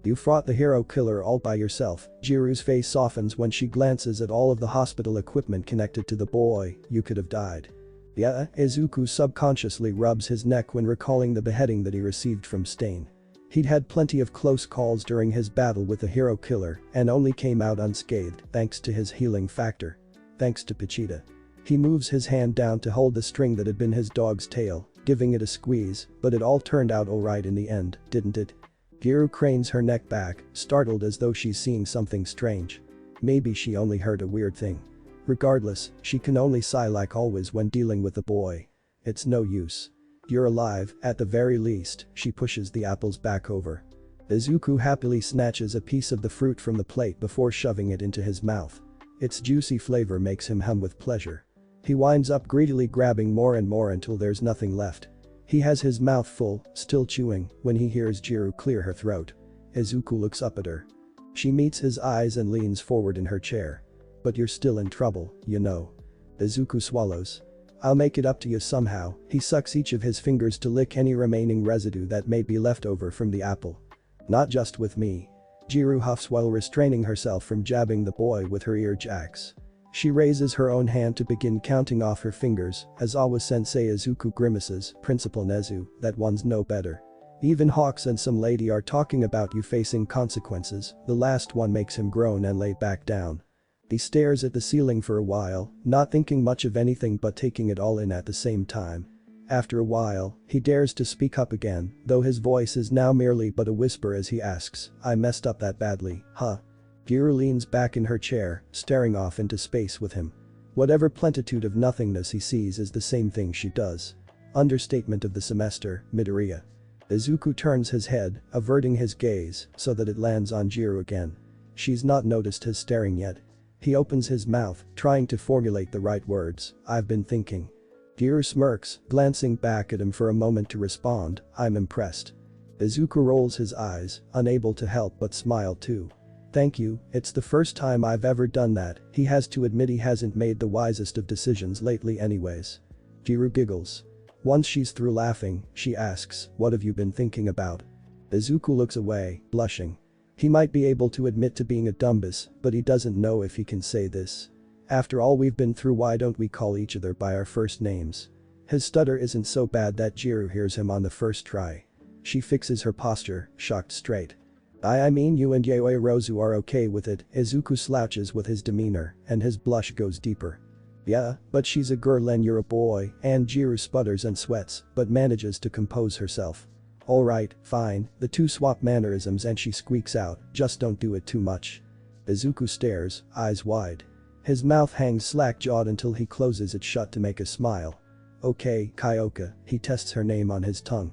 "You fought the hero killer all by yourself." Jiru's face softens when she glances at all of the hospital equipment connected to the boy. "You could have died." "Yeah." Izuku subconsciously rubs his neck when recalling the beheading that he received from Stain. He'd had plenty of close calls during his battle with the hero killer and only came out unscathed thanks to his healing factor. Thanks to Pachita. He moves his hand down to hold the string that had been his dog's tail, giving it a squeeze, but it all turned out alright in the end, didn't it? Giru cranes her neck back, startled as though she's seeing something strange. Maybe she only heard a weird thing. Regardless, she can only sigh like always when dealing with the boy. It's no use. "You're alive, at the very least." She pushes the apples back over. Izuku happily snatches a piece of the fruit from the plate before shoving it into his mouth. Its juicy flavor makes him hum with pleasure. He winds up greedily grabbing more and more until there's nothing left. He has his mouth full, still chewing, when he hears Giru clear her throat. Izuku looks up at her. She meets his eyes and leans forward in her chair. "But you're still in trouble, you know." Izuku swallows. "I'll make it up to you somehow." He sucks each of his fingers to lick any remaining residue that may be left over from the apple. "Not just with me." Giru huffs while restraining herself from jabbing the boy with her ear jacks. She raises her own hand to begin counting off her fingers as Awa-sensei Izuku grimaces, "Principal Nezu, that one's no better. Even Hawks and some lady are talking about you facing consequences." The last one makes him groan and lay back down. He stares at the ceiling for a while, not thinking much of anything but taking it all in at the same time. After a while, he dares to speak up again, though his voice is now merely but a whisper as he asks, "I messed up that badly, huh?" Giru leans back in her chair, staring off into space with him. Whatever plentitude of nothingness he sees is the same thing she does. Understatement of the semester, Midoriya. Izuku turns his head, averting his gaze, so that it lands on Giru again. She's not noticed his staring yet. He opens his mouth, trying to formulate the right words. "I've been thinking." Giru smirks, glancing back at him for a moment to respond, "I'm impressed." Izuku rolls his eyes, unable to help but smile too. "Thank you, it's the first time I've ever done that." He has to admit he hasn't made the wisest of decisions lately anyways. Giru giggles. Once she's through laughing, she asks, "What have you been thinking about?" Izuku looks away, blushing. He might be able to admit to being a dumbass, but he doesn't know if he can say this. After all we've been through, why don't we call each other by our first names? His stutter isn't so bad that Giru hears him on the first try. She fixes her posture, shocked straight. I mean you and Yaoi Rozu are okay with it." Izuku slouches with his demeanor, and his blush goes deeper. "Yeah, but she's a girl and you're a boy," and Giru sputters and sweats, but manages to compose herself. "Alright, fine." The two swap mannerisms and she squeaks out, "Just don't do it too much." Izuku stares, eyes wide. His mouth hangs slack-jawed until he closes it shut to make a smile. Okay, Kyoka, he tests her name on his tongue.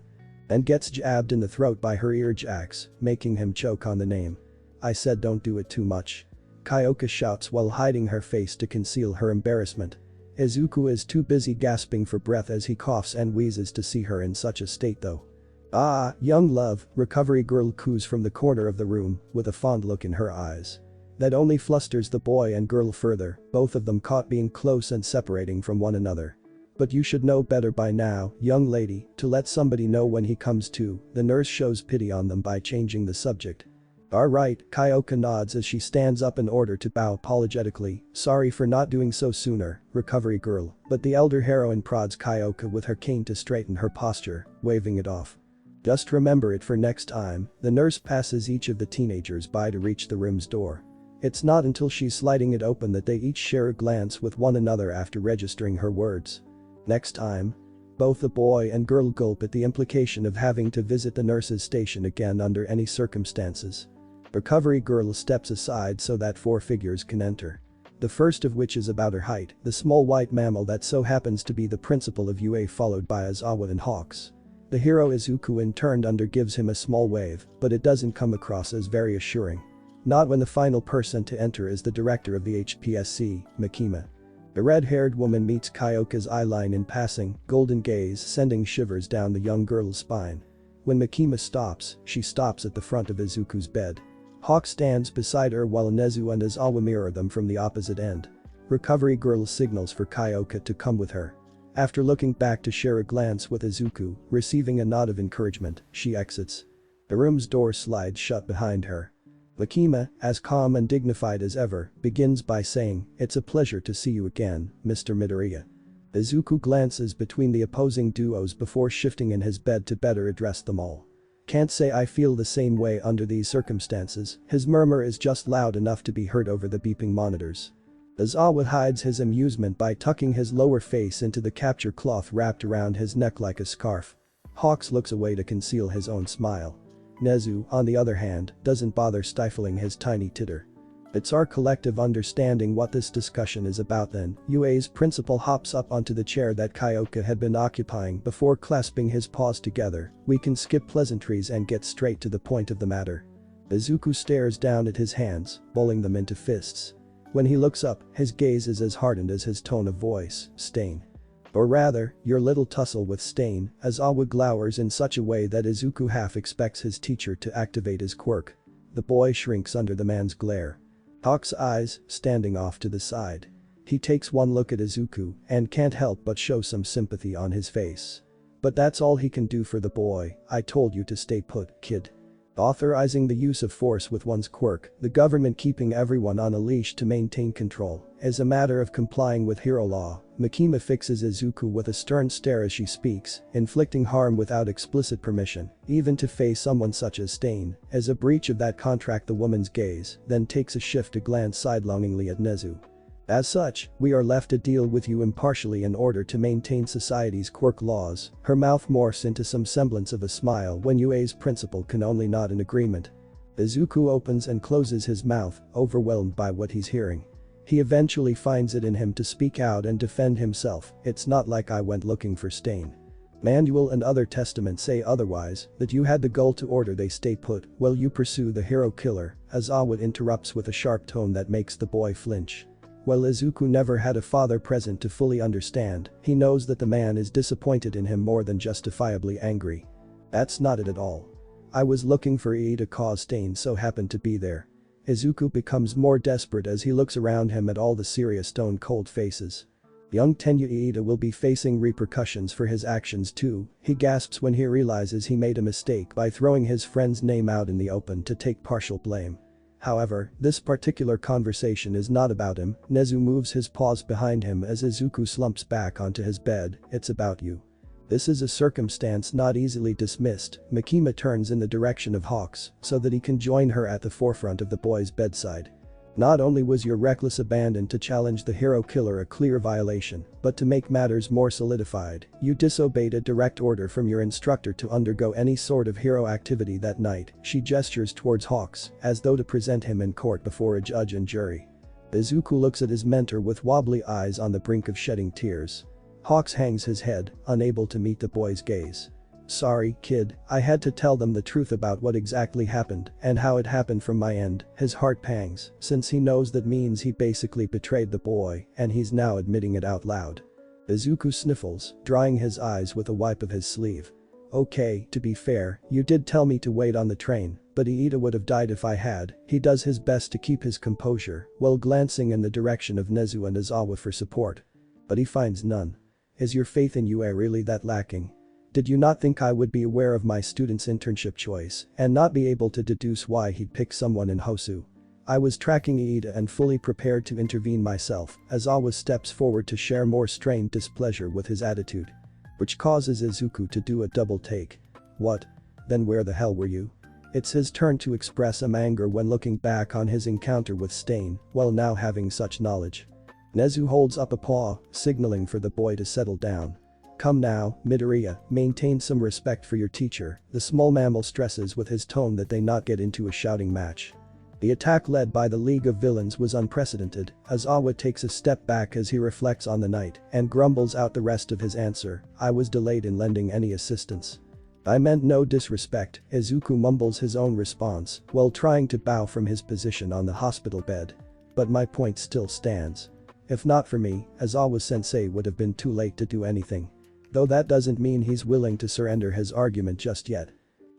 And gets jabbed in the throat by her ear jacks, making him choke on the name. I said don't do it too much. Kyoka shouts while hiding her face to conceal her embarrassment. Izuku is too busy gasping for breath as he coughs and wheezes to see her in such a state though. Ah, young love, recovery girl coos from the corner of the room, with a fond look in her eyes. That only flusters the boy and girl further, both of them caught being close and separating from one another. But you should know better by now, young lady, to let somebody know when he comes to. The nurse shows pity on them by changing the subject. Alright, Kyoka nods as she stands up in order to bow apologetically. Sorry for not doing so sooner, recovery girl, but the elder heroine prods Kyoka with her cane to straighten her posture, waving it off. Just remember it for next time. The nurse passes each of the teenagers by to reach the room's door. It's not until she's sliding it open that they each share a glance with one another after registering her words. Next time. Both the boy and girl gulp at the implication of having to visit the nurse's station again under any circumstances. Recovery girl steps aside so that 4 figures can enter. The first of which is about her height, the small white mammal that so happens to be the principal of UA, followed by Aizawa and Hawks. The hero Izuku in turn gives him a small wave, but it doesn't come across as very assuring. Not when the final person to enter is the director of the HPSC, Makima. The red-haired woman meets Kyoka's eyeline in passing, golden gaze sending shivers down the young girl's spine. When Makima stops, she stops at the front of Izuku's bed. Hawk stands beside her while Nezu and Aizawa mirror them from the opposite end. Recovery girl signals for Kyoka to come with her. After looking back to share a glance with Izuku, receiving a nod of encouragement, she exits. The room's door slides shut behind her. Makima, as calm and dignified as ever, begins by saying, "It's a pleasure to see you again, Mr. Midoriya." Izuku glances between the opposing duos before shifting in his bed to better address them all. Can't say I feel the same way under these circumstances. His murmur is just loud enough to be heard over the beeping monitors. Aizawa hides his amusement by tucking his lower face into the capture cloth wrapped around his neck like a scarf. Hawks looks away to conceal his own smile. Nezu, on the other hand, doesn't bother stifling his tiny titter. It's our collective understanding what this discussion is about then. UA's principal hops up onto the chair that Kyoka had been occupying before clasping his paws together. We can skip pleasantries and get straight to the point of the matter. Izuku stares down at his hands, balling them into fists. When he looks up, his gaze is as hardened as his tone of voice. Stain. Or rather, your little tussle with Stain, as Aizawa glowers in such a way that Izuku half expects his teacher to activate his quirk. The boy shrinks under the man's glare. Hawk's eyes, standing off to the side. He takes one look at Izuku and can't help but show some sympathy on his face. But that's all he can do for the boy. I told you to stay put, kid. Authorizing the use of force with one's quirk, the government keeping everyone on a leash to maintain control, is a matter of complying with hero law. Makima fixes Izuku with a stern stare as she speaks, inflicting harm without explicit permission, even to face someone such as Stain, as a breach of that contract. The woman's gaze then takes a shift to glance sidelongingly at Nezu. As such, we are left to deal with you impartially in order to maintain society's quirk laws. Her mouth morphs into some semblance of a smile when UA's principal can only nod in agreement. Izuku opens and closes his mouth, overwhelmed by what he's hearing. He eventually finds it in him to speak out and defend himself. It's not like I went looking for Stain. Manual and other testaments say otherwise, that you had the goal to order they stay put while you pursue the hero killer. Aizawa interrupts with a sharp tone that makes the boy flinch. While Izuku never had a father present to fully understand, he knows that the man is disappointed in him more than justifiably angry. That's not it at all. I was looking for to cause Stain so happened to be there. Izuku becomes more desperate as he looks around him at all the serious stone-cold faces. Young Tenya Iida will be facing repercussions for his actions too. He gasps when he realizes he made a mistake by throwing his friend's name out in the open to take partial blame. However, this particular conversation is not about him. Nezu moves his paws behind him as Izuku slumps back onto his bed. It's about you. This is a circumstance not easily dismissed. Makima turns in the direction of Hawks so that he can join her at the forefront of the boy's bedside. Not only was your reckless abandon to challenge the hero killer a clear violation, but to make matters more solidified, you disobeyed a direct order from your instructor to undergo any sort of hero activity that night. She gestures towards Hawks, as though to present him in court before a judge and jury. Izuku looks at his mentor with wobbly eyes on the brink of shedding tears. Hawks hangs his head, unable to meet the boy's gaze. Sorry, kid, I had to tell them the truth about what exactly happened and how it happened from my end. His heart pangs, since he knows that means he basically betrayed the boy and he's now admitting it out loud. Izuku sniffles, drying his eyes with a wipe of his sleeve. Okay, to be fair, you did tell me to wait on the train, but Iida would have died if I had. He does his best to keep his composure, while glancing in the direction of Nezu and Izawa for support. But he finds none. Is your faith in UA really that lacking? Did you not think I would be aware of my student's internship choice and not be able to deduce why he'd pick someone in Hosu? I was tracking Iida and fully prepared to intervene myself. Izawa steps forward to share more strained displeasure with his attitude, which causes Izuku to do a double take. What? Then where the hell were you? It's his turn to express some anger when looking back on his encounter with Stain, while now having such knowledge. Nezu holds up a paw, signaling for the boy to settle down. Come now, Midoriya, maintain some respect for your teacher. The small mammal stresses with his tone that they not get into a shouting match. The attack led by the League of Villains was unprecedented. Izawa takes a step back as he reflects on the night and grumbles out the rest of his answer. I was delayed in lending any assistance. I meant no disrespect. Izuku mumbles his own response while trying to bow from his position on the hospital bed. But my point still stands. If not for me, Izawa-sensei would have been too late to do anything. Though that doesn't mean he's willing to surrender his argument just yet.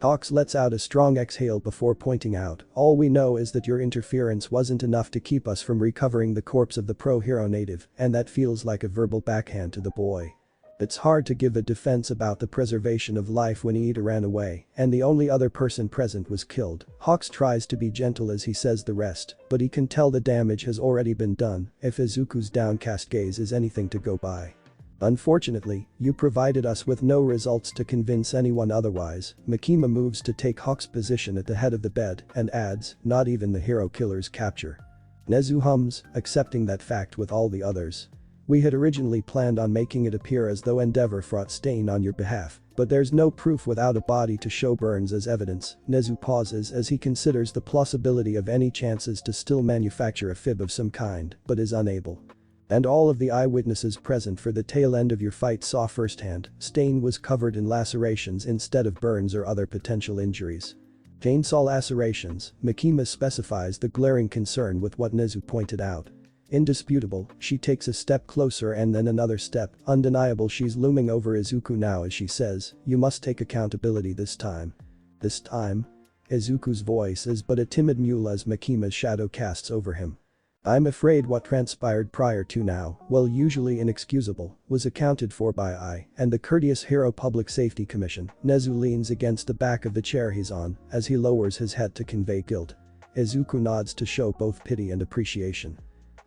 Hawks lets out a strong exhale before pointing out, all we know is that your interference wasn't enough to keep us from recovering the corpse of the pro-hero native, and that feels like a verbal backhand to the boy. It's hard to give a defense about the preservation of life when Iida ran away and the only other person present was killed. Hawks tries to be gentle as he says the rest, but he can tell the damage has already been done if Izuku's downcast gaze is anything to go by. Unfortunately, you provided us with no results to convince anyone otherwise. Makima moves to take Hawk's position at the head of the bed and adds, not even the hero killer's capture. Nezu hums, accepting that fact with all the others. We had originally planned on making it appear as though Endeavor fought Stain on your behalf, but there's no proof without a body to show burns as evidence. Nezu pauses as he considers the plausibility of any chances to still manufacture a fib of some kind, but is unable. And all of the eyewitnesses present for the tail end of your fight saw firsthand, Stain was covered in lacerations instead of burns or other potential injuries. Chainsaw lacerations, Makima specifies the glaring concern with what Nezu pointed out. Indisputable, she takes a step closer and then another step, undeniable she's looming over Izuku now as she says, you must take accountability this time. This time? Izuku's voice is but a timid mew as Makima's shadow casts over him. I'm afraid what transpired prior to now, well usually inexcusable, was accounted for by I and the courteous Hero Public Safety Commission. Nezu leans against the back of the chair he's on as he lowers his head to convey guilt. Izuku nods to show both pity and appreciation.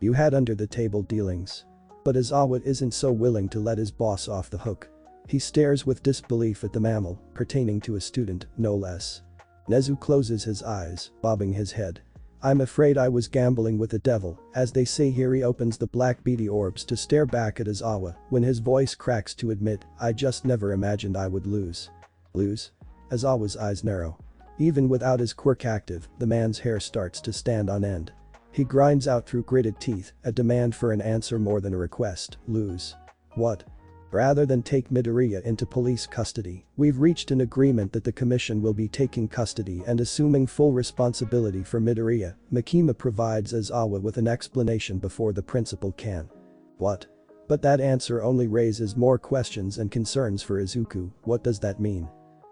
You had under the table dealings. But Izawa isn't so willing to let his boss off the hook. He stares with disbelief at the mammal, pertaining to a student, no less. Nezu closes his eyes, bobbing his head. I'm afraid I was gambling with the devil, as they say here. He opens the black beady orbs to stare back at Izawa when his voice cracks to admit, I just never imagined I would lose. Lose? Izawa's eyes narrow. Even without his quirk active, the man's hair starts to stand on end. He grinds out through gritted teeth, a demand for an answer more than a request. Lose. What? Rather than take Midoriya into police custody, we've reached an agreement that the commission will be taking custody and assuming full responsibility for Midoriya. Makima provides Izawa with an explanation before the principal can. What? But that answer only raises more questions and concerns for Izuku. What does that mean?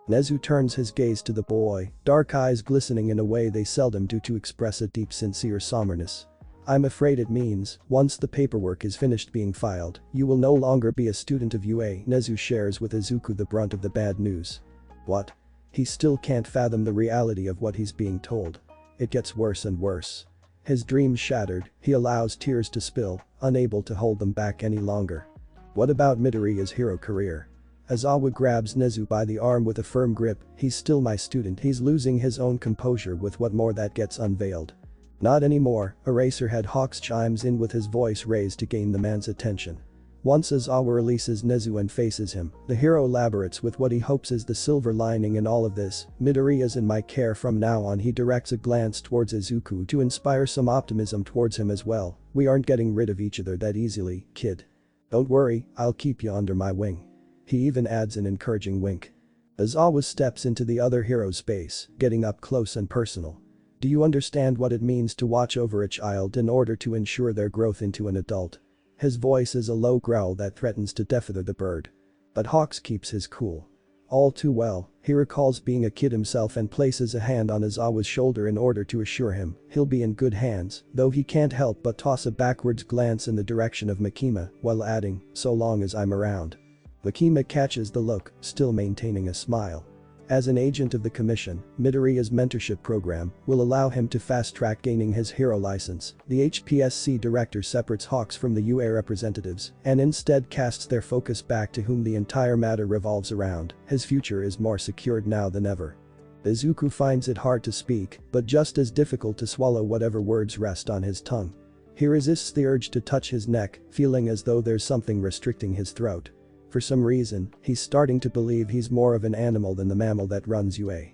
Nezu turns his gaze to the boy, dark eyes glistening in a way they seldom do to express a deep sincere somberness. I'm afraid it means, once the paperwork is finished being filed, you will no longer be a student of UA. Nezu shares with Izuku the brunt of the bad news. What? He still can't fathom the reality of what he's being told. It gets worse and worse. His dreams shattered, he allows tears to spill, unable to hold them back any longer. What about Midoriya's hero career? Izawa grabs Nezu by the arm with a firm grip. He's still my student. He's losing his own composure with what more that gets unveiled. Not anymore, Eraserhead Hawks chimes in with his voice raised to gain the man's attention. Once Izawa releases Nezu and faces him, the hero elaborates with what he hopes is the silver lining in all of this. Midoriya's in my care from now on. He directs a glance towards Izuku to inspire some optimism towards him as well. We aren't getting rid of each other that easily, kid. Don't worry, I'll keep you under my wing. He even adds an encouraging wink. Aizawa steps into the other hero's space, getting up close and personal. Do you understand what it means to watch over a child in order to ensure their growth into an adult? His voice is a low growl that threatens to defeather the bird. But Hawks keeps his cool. All too well, he recalls being a kid himself and places a hand on Aizawa's shoulder in order to assure him he'll be in good hands, though he can't help but toss a backwards glance in the direction of Makima while adding, so long as I'm around. Makima catches the look, still maintaining a smile. As an agent of the commission, Midoriya's mentorship program will allow him to fast-track gaining his hero license. The HPSC director separates Hawks from the UA representatives and instead casts their focus back to whom the entire matter revolves around. His future is more secured now than ever. Izuku finds it hard to speak, but just as difficult to swallow whatever words rest on his tongue. He resists the urge to touch his neck, feeling as though there's something restricting his throat. For some reason, he's starting to believe he's more of an animal than the mammal that runs UA.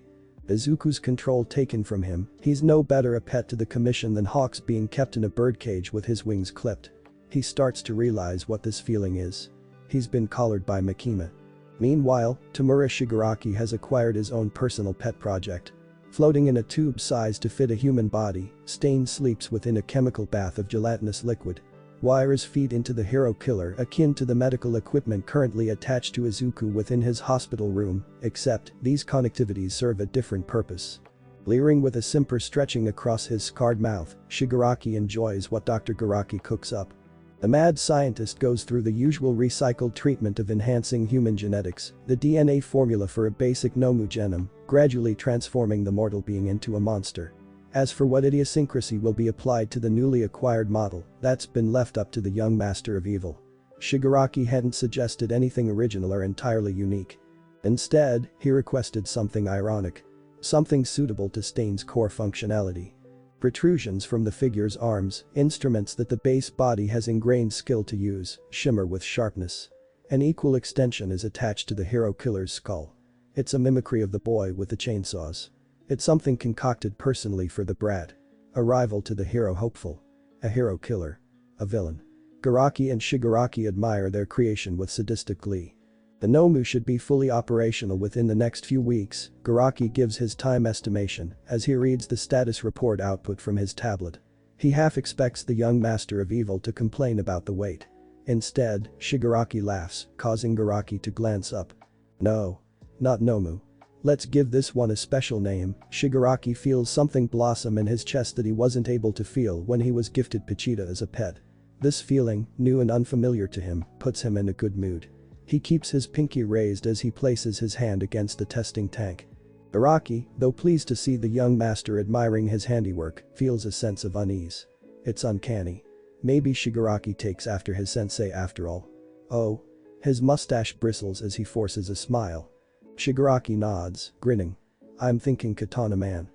Izuku's control taken from him, he's no better a pet to the commission than Hawks being kept in a birdcage with his wings clipped. He starts to realize what this feeling is. He's been collared by Makima. Meanwhile, Tamura Shigaraki has acquired his own personal pet project. Floating in a tube sized to fit a human body, Stain sleeps within a chemical bath of gelatinous liquid. Wires feed into the hero killer akin to the medical equipment currently attached to Izuku within his hospital room, except these connectivities serve a different purpose. Leering with a simper stretching across his scarred mouth, Shigaraki enjoys what Dr. Garaki cooks up. The mad scientist goes through the usual recycled treatment of enhancing human genetics, the DNA formula for a basic Nomu genome, gradually transforming the mortal being into a monster. As for what idiosyncrasy will be applied to the newly acquired model, that's been left up to the young master of evil. Shigaraki hadn't suggested anything original or entirely unique. Instead, he requested something ironic. Something suitable to Stain's core functionality. Protrusions from the figure's arms, instruments that the base body has ingrained skill to use, shimmer with sharpness. An equal extension is attached to the hero killer's skull. It's a mimicry of the boy with the chainsaws. It's something concocted personally for the brat. A rival to the hero hopeful. A hero killer. A villain. Garaki and Shigaraki admire their creation with sadistic glee. The Nomu should be fully operational within the next few weeks, Garaki gives his time estimation as he reads the status report output from his tablet. He half expects the young master of evil to complain about the wait. Instead, Shigaraki laughs, causing Garaki to glance up. No. Not Nomu. Let's give this one a special name. Shigaraki feels something blossom in his chest that he wasn't able to feel when he was gifted Pochita as a pet. This feeling, new and unfamiliar to him, puts him in a good mood. He keeps his pinky raised as he places his hand against the testing tank. Araki, though pleased to see the young master admiring his handiwork, feels a sense of unease. It's uncanny. Maybe Shigaraki takes after his sensei after all. Oh. His mustache bristles as he forces a smile. Shigaraki nods, grinning. I'm thinking Katana Man.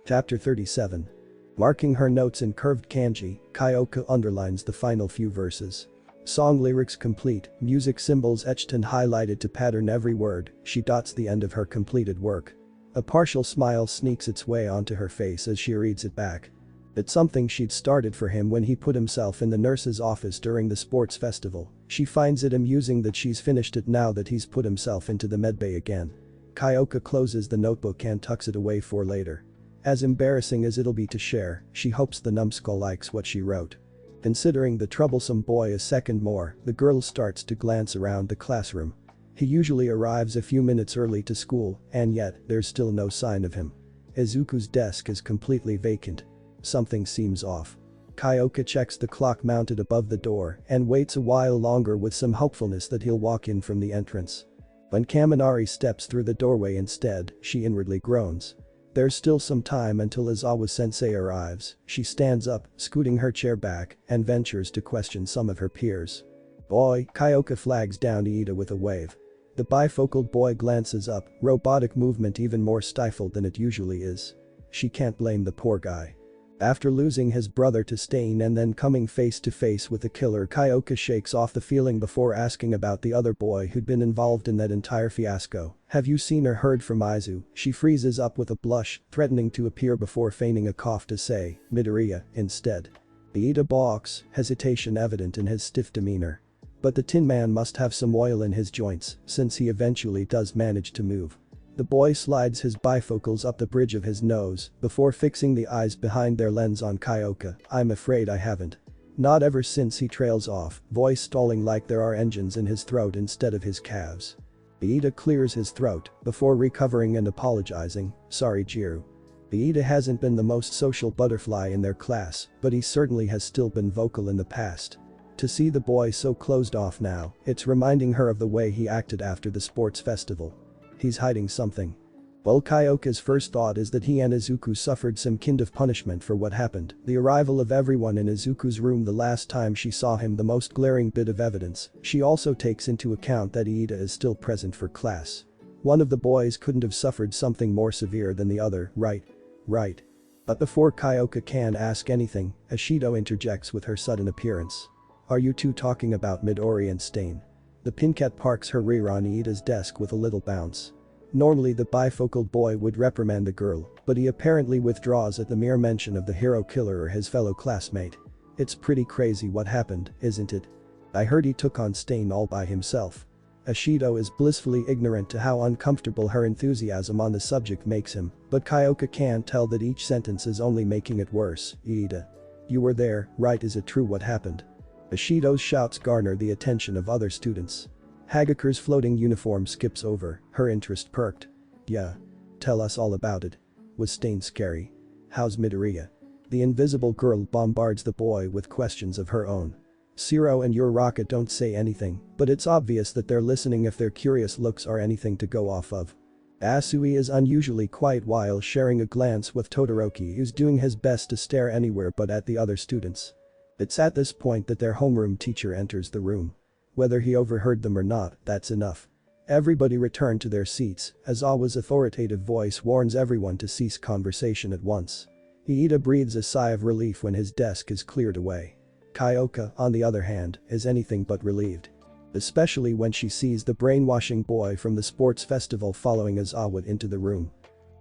Chapter 37. Marking her notes in curved kanji, Kyoka underlines the final few verses. Song lyrics complete, music symbols etched and highlighted to pattern every word, she dots the end of her completed work. A partial smile sneaks its way onto her face as she reads it back. It's something she'd started for him when he put himself in the nurse's office during the sports festival. She finds it amusing that she's finished it now that he's put himself into the medbay again. Kyoka closes the notebook and tucks it away for later. As embarrassing as it'll be to share, she hopes the numbskull likes what she wrote. Considering the troublesome boy a second more, the girl starts to glance around the classroom. He usually arrives a few minutes early to school, and yet, there's still no sign of him. Izuku's desk is completely vacant. Something seems off. Kyoka checks the clock mounted above the door and waits a while longer with some hopefulness that he'll walk in from the entrance. When Kaminari steps through the doorway instead, she inwardly groans. There's still some time until Izawa-sensei arrives. She stands up, scooting her chair back, and ventures to question some of her peers. Boy, Kyoka flags down Iida with a wave. The bifocaled boy glances up, robotic movement even more stifled than it usually is. She can't blame the poor guy. After losing his brother to Stain and then coming face to face with the killer, Kyoka shakes off the feeling before asking about the other boy who'd been involved in that entire fiasco. Have you seen or heard from Izu? She freezes up with a blush, threatening to appear before feigning a cough to say, Midoriya, instead. Iida balks, hesitation evident in his stiff demeanor. But the Tin Man must have some oil in his joints, since he eventually does manage to move. The boy slides his bifocals up the bridge of his nose before fixing the eyes behind their lens on Kyoka. I'm afraid I haven't. Not ever since he trails off, voice stalling like there are engines in his throat instead of his calves. Iida clears his throat before recovering and apologizing, sorry Jiru. Iida hasn't been the most social butterfly in their class, but he certainly has still been vocal in the past. To see the boy so closed off now, it's reminding her of the way he acted after the sports festival. He's hiding something. Well, Kyoka's first thought is that he and Izuku suffered some kind of punishment for what happened. The arrival of everyone in Izuku's room the last time she saw him, the most glaring bit of evidence. She also takes into account that Iida is still present for class. One of the boys couldn't have suffered something more severe than the other, right? Right. But before Kyoka can ask anything, Ashido interjects with her sudden appearance. Are you two talking about Midoriya and Stain? The Pincat parks her rear on Iida's desk with a little bounce. Normally the bifocaled boy would reprimand the girl, but he apparently withdraws at the mere mention of the hero killer or his fellow classmate. It's pretty crazy what happened, isn't it? I heard he took on Stain all by himself. Ashido is blissfully ignorant to how uncomfortable her enthusiasm on the subject makes him, but Kyoka can't tell that each sentence is only making it worse. Iida. You were there, right? Is it true what happened? Ashido's shouts garner the attention of other students. Hagakure's floating uniform skips over, her interest perked. Yeah. Tell us all about it. Was Stain scary? How's Midoriya? The invisible girl bombards the boy with questions of her own. Zero and your rocket don't say anything, but it's obvious that they're listening if their curious looks are anything to go off of. Asui is unusually quiet while sharing a glance with Todoroki, who's doing his best to stare anywhere but at the other students. It's at this point that their homeroom teacher enters the room. Whether he overheard them or not, that's enough. Everybody return to their seats, as Awa's authoritative voice warns everyone to cease conversation at once. Iida breathes a sigh of relief when his desk is cleared away. Kyoka, on the other hand, is anything but relieved. Especially when she sees the brainwashing boy from the sports festival following Aizawa into the room.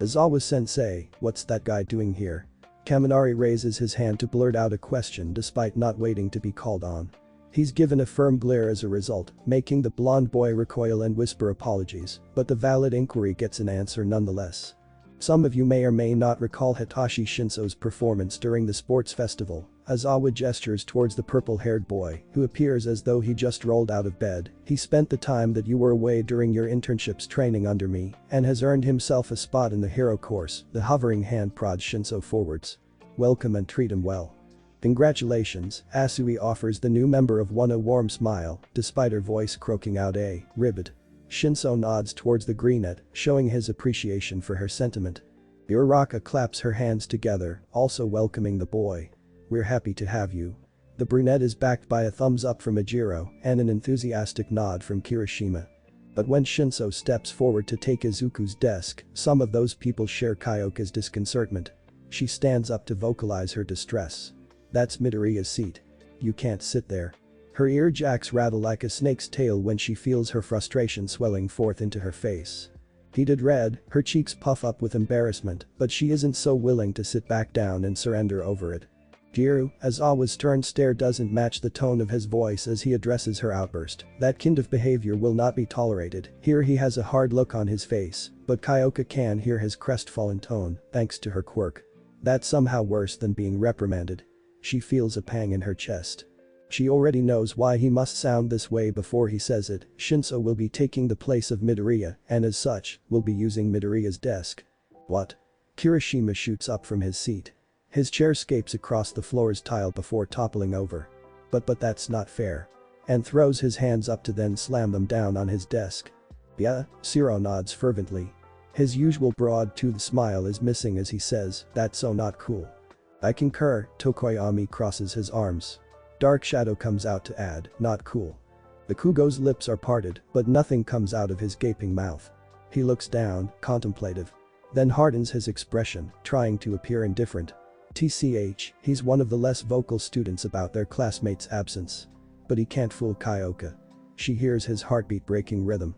Aizawa-sensei, what's that guy doing here? Kaminari raises his hand to blurt out a question despite not waiting to be called on. He's given a firm glare as a result, making the blonde boy recoil and whisper apologies, but the valid inquiry gets an answer nonetheless. Some of you may or may not recall Hitachi Shinso's performance during the sports festival. Aizawa gestures towards the purple-haired boy, who appears as though he just rolled out of bed. He spent the time that you were away during your internships training under me and has earned himself a spot in the hero course. The hovering hand prods Shinso forwards. Welcome and treat him well. Congratulations, Asui offers the new member of one a warm smile, despite her voice croaking out a ribbit. Shinso nods towards the greenette, showing his appreciation for her sentiment. Uraraka claps her hands together, also welcoming the boy. We're happy to have you. The brunette is backed by a thumbs up from Ejiro and an enthusiastic nod from Kirishima. But when Shinso steps forward to take Izuku's desk, some of those people share Kyoka's disconcertment. She stands up to vocalize her distress. That's Midoriya's seat. You can't sit there. Her ear jacks rattle like a snake's tail when she feels her frustration swelling forth into her face. Heated red, her cheeks puff up with embarrassment, but she isn't so willing to sit back down and surrender over it. Jiru, Aizawa's stern stare doesn't match the tone of his voice as he addresses her outburst. That kind of behavior will not be tolerated. Here he has a hard look on his face, but Kyoka can hear his crestfallen tone, thanks to her quirk. That's somehow worse than being reprimanded. She feels a pang in her chest. She already knows why he must sound this way before he says it. Shinso will be taking the place of Midoriya, and as such, will be using Midoriya's desk. What? Kirishima shoots up from his seat. His chair scapes across the floor's tile before toppling over. But that's not fair. And throws his hands up to then slam them down on his desk. Yeah, Zero nods fervently. His usual broad-toothed smile is missing as he says, that's so not cool. I concur, Tokoyami crosses his arms. Dark Shadow comes out to add, not cool. The Kugo's lips are parted, but nothing comes out of his gaping mouth. He looks down, contemplative. Then hardens his expression, trying to appear indifferent. TCH, he's one of the less vocal students about their classmate's absence. But he can't fool Kyoka. She hears his heartbeat breaking rhythm.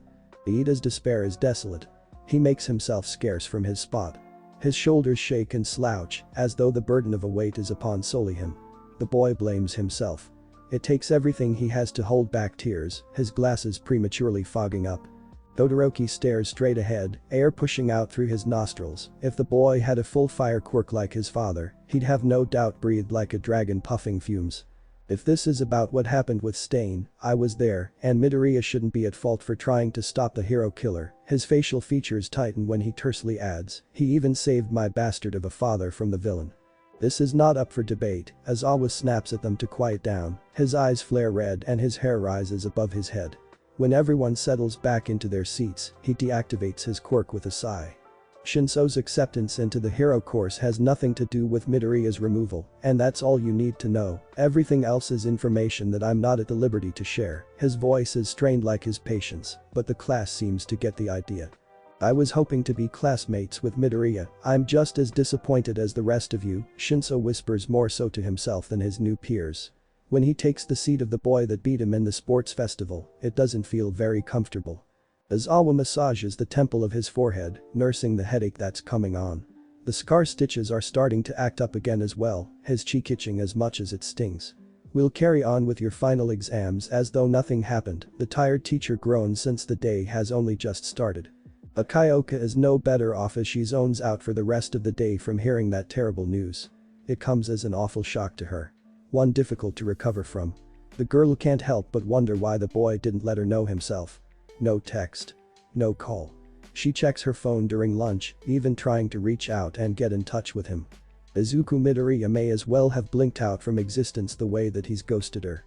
Iida's despair is desolate. He makes himself scarce from his spot. His shoulders shake and slouch, as though the burden of a weight is upon solely him. The boy blames himself. It takes everything he has to hold back tears, his glasses prematurely fogging up. Todoroki stares straight ahead, air pushing out through his nostrils. If the boy had a full fire quirk like his father, he'd have no doubt breathed like a dragon puffing fumes. If this is about what happened with Stain, I was there, and Midoriya shouldn't be at fault for trying to stop the hero killer. His facial features tighten when he tersely adds, he even saved my bastard of a father from the villain. This is not up for debate, as Awa snaps at them to quiet down, his eyes flare red and his hair rises above his head. When everyone settles back into their seats, he deactivates his quirk with a sigh. Shinso's acceptance into the hero course has nothing to do with Midoriya's removal, and that's all you need to know. Everything else is information that I'm not at the liberty to share. His voice is strained like his patience, but the class seems to get the idea. I was hoping to be classmates with Midoriya. I'm just as disappointed as the rest of you, Shinso whispers more so to himself than his new peers. When he takes the seat of the boy that beat him in the sports festival, it doesn't feel very comfortable. As Awa massages the temple of his forehead, nursing the headache that's coming on. The scar stitches are starting to act up again as well, his cheek itching as much as it stings. We'll carry on with your final exams as though nothing happened, the tired teacher groans since the day has only just started. Akaioka is no better off as she zones out for the rest of the day from hearing that terrible news. It comes as an awful shock to her. One difficult to recover from. The girl can't help but wonder why the boy didn't let her know himself. No text. No call. She checks her phone during lunch, even trying to reach out and get in touch with him. Izuku Midoriya may as well have blinked out from existence the way that he's ghosted her.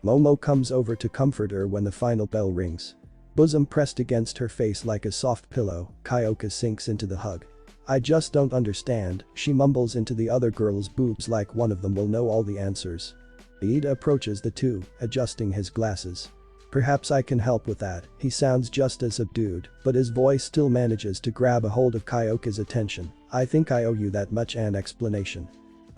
Momo comes over to comfort her when the final bell rings. Bosom pressed against her face like a soft pillow, Kyoka sinks into the hug. I just don't understand, she mumbles into the other girl's boobs like one of them will know all the answers. Iida approaches the two, adjusting his glasses. Perhaps I can help with that, he sounds just as subdued, but his voice still manages to grab a hold of Kyoka's attention. I think I owe you that much an explanation.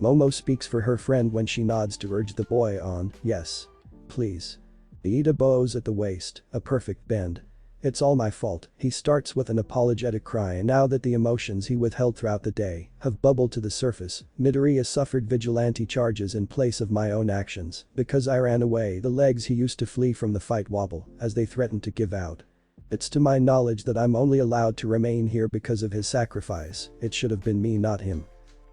Momo speaks for her friend when she nods to urge the boy on, yes. Please. Iida bows at the waist, a perfect bend. It's all my fault, he starts with an apologetic cry now that the emotions he withheld throughout the day have bubbled to the surface. Midoriya suffered vigilante charges in place of my own actions, because I ran away the legs he used to flee from the fight wobble, as they threatened to give out. It's to my knowledge that I'm only allowed to remain here because of his sacrifice, it should have been me not him.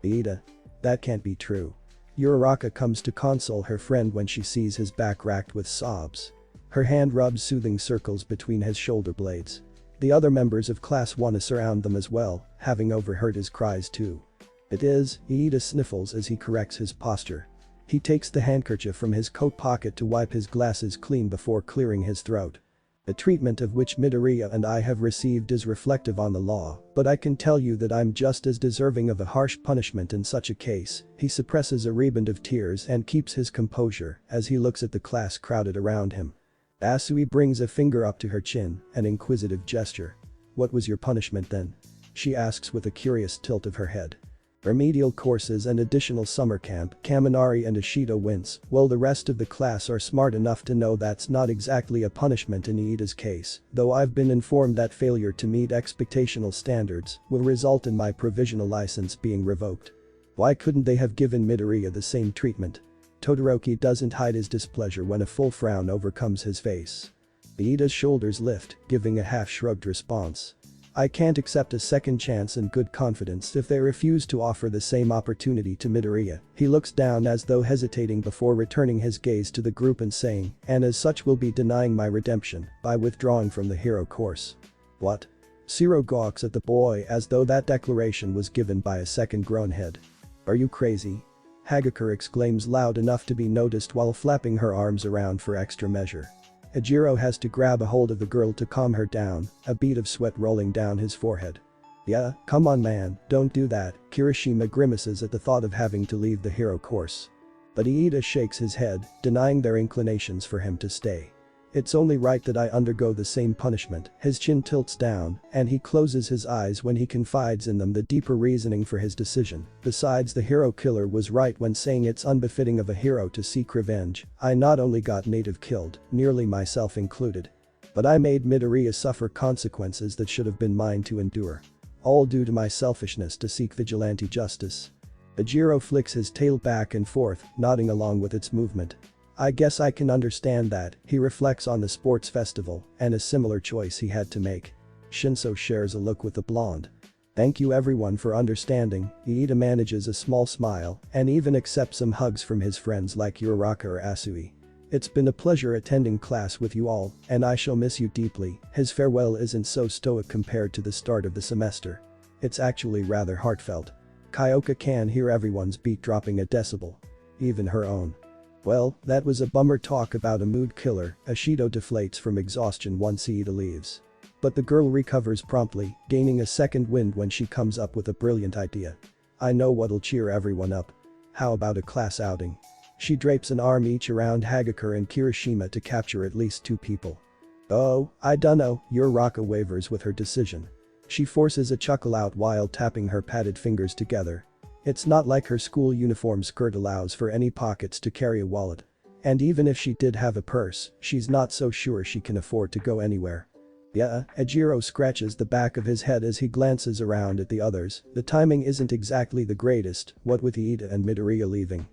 Iida. That can't be true. Uraraka comes to console her friend when she sees his back racked with sobs. Her hand rubs soothing circles between his shoulder blades. The other members of Class 1 surround them as well, having overheard his cries too. It is, Iida sniffles as he corrects his posture. He takes the handkerchief from his coat pocket to wipe his glasses clean before clearing his throat. The treatment of which Midoriya and I have received is reflective on the law, but I can tell you that I'm just as deserving of a harsh punishment in such a case. He suppresses a rebound of tears and keeps his composure as he looks at the class crowded around him. Asui brings a finger up to her chin, an inquisitive gesture. What was your punishment then? She asks with a curious tilt of her head. Remedial courses and additional summer camp. Kaminari and Ashido wince, while the rest of the class are smart enough to know that's not exactly a punishment in Iida's case, though I've been informed that failure to meet expectational standards will result in my provisional license being revoked. Why couldn't they have given Midoriya the same treatment? Todoroki doesn't hide his displeasure when a full frown overcomes his face. Iida's shoulders lift, giving a half-shrugged response. I can't accept a second chance in good confidence if they refuse to offer the same opportunity to Midoriya. He looks down as though hesitating before returning his gaze to the group and saying, and as such will be denying my redemption by withdrawing from the hero course. What? Shiro gawks at the boy as though that declaration was given by a second grown head. Are you crazy? Hagakure exclaims loud enough to be noticed while flapping her arms around for extra measure. Ejiro has to grab a hold of the girl to calm her down, a bead of sweat rolling down his forehead. Yeah, come on man, don't do that, Kirishima grimaces at the thought of having to leave the hero course. But Iida shakes his head, denying their inclinations for him to stay. It's only right that I undergo the same punishment. His chin tilts down, and he closes his eyes when he confides in them the deeper reasoning for his decision. Besides, the hero killer was right when saying it's unbefitting of a hero to seek revenge. I not only got native killed, nearly myself included, but I made Midoriya suffer consequences that should have been mine to endure. All due to my selfishness to seek vigilante justice. Ejiro flicks his tail back and forth, nodding along with its movement. I guess I can understand that. He reflects on the sports festival and a similar choice he had to make. Shinso shares a look with the blonde. Thank you everyone for understanding. Iida manages a small smile and even accepts some hugs from his friends like Uraraka or Asui. It's been a pleasure attending class with you all, and I shall miss you deeply. His farewell isn't so stoic compared to the start of the semester. It's actually rather heartfelt. Kyoka can hear everyone's beat dropping a decibel. Even her own. Well, that was a bummer talk about a mood killer. Ashido deflates from exhaustion once Iida leaves. But the girl recovers promptly, gaining a second wind when she comes up with a brilliant idea. I know what'll cheer everyone up. How about a class outing? She drapes an arm each around Hagakure and Kirishima to capture at least 2 people. Oh, I dunno, Uraraka wavers with her decision. She forces a chuckle out while tapping her padded fingers together. It's not like her school uniform skirt allows for any pockets to carry a wallet. And even if she did have a purse, she's not so sure she can afford to go anywhere. Yeah, Ejiro scratches the back of his head as he glances around at the others. The timing isn't exactly the greatest, what with Iida and Midoriya leaving.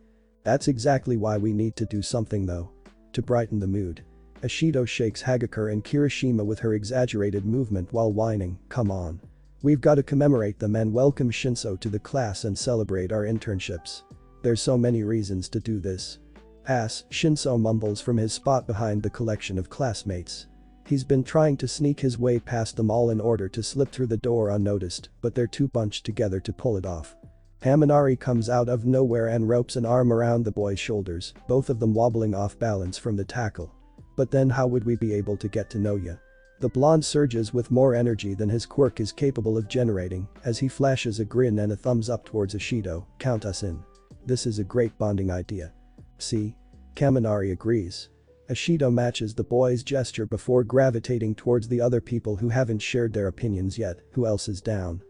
That's exactly why we need to do something though. To brighten the mood. Ashido shakes Hagakure and Kirishima with her exaggerated movement while whining, come on. We've got to commemorate them and welcome Shinso to the class and celebrate our internships. There's so many reasons to do this. Pass, Shinso mumbles from his spot behind the collection of classmates. He's been trying to sneak his way past them all in order to slip through the door unnoticed, but they're too bunched together to pull it off. Haminari comes out of nowhere and ropes an arm around the boy's shoulders, both of them wobbling off balance from the tackle. But then how would we be able to get to know ya? The blonde surges with more energy than his quirk is capable of generating as he flashes a grin and a thumbs up towards Ashido, count us in. This is a great bonding idea. See? Kaminari agrees. Ashido matches the boy's gesture before gravitating towards the other people who haven't shared their opinions yet. Who else is down?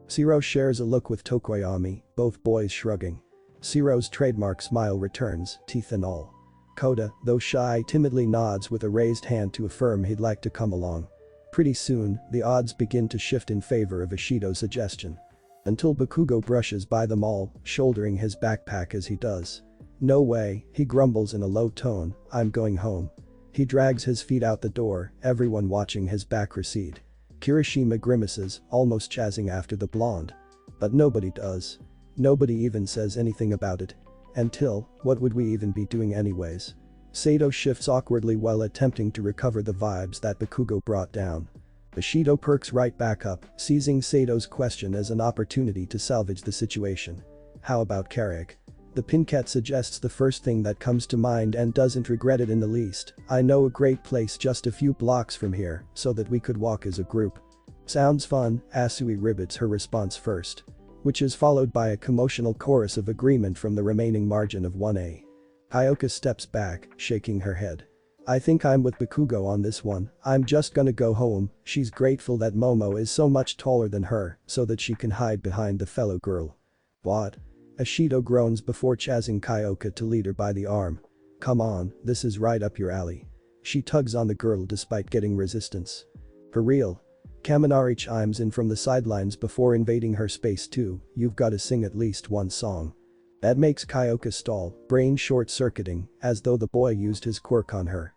Shiro shares a look with Tokoyami, both boys shrugging. Shiro's trademark smile returns, teeth and all. Koda, though shy, timidly nods with a raised hand to affirm he'd like to come along. Pretty soon, the odds begin to shift in favor of Ashido's suggestion. Until Bakugo brushes by them all, shouldering his backpack as he does. No way, he grumbles in a low tone, I'm going home. He drags his feet out the door, everyone watching his back recede. Kirishima grimaces, almost chazzing after the blonde. But nobody does. Nobody even says anything about it. Until, what would we even be doing anyways? Sato shifts awkwardly while attempting to recover the vibes that Bakugo brought down. Ashido perks right back up, seizing Sato's question as an opportunity to salvage the situation. How about Carrick? The Pincat suggests the first thing that comes to mind and doesn't regret it in the least. I know a great place just a few blocks from here, so that we could walk as a group. Sounds fun, Asui ribbits her response first. Which is followed by a commotional chorus of agreement from the remaining margin of 1A. Kyoka steps back, shaking her head. I think I'm with Bakugo on this one, I'm just gonna go home. She's grateful that Momo is so much taller than her, so that she can hide behind the fellow girl. What? Ashido groans before chazzing Kyoka to lead her by the arm. Come on, this is right up your alley. She tugs on the girl despite getting resistance. For real? Kaminari chimes in from the sidelines before invading her space too, you've gotta sing at least one song. That makes Kyoka stall, brain short-circuiting, as though the boy used his quirk on her.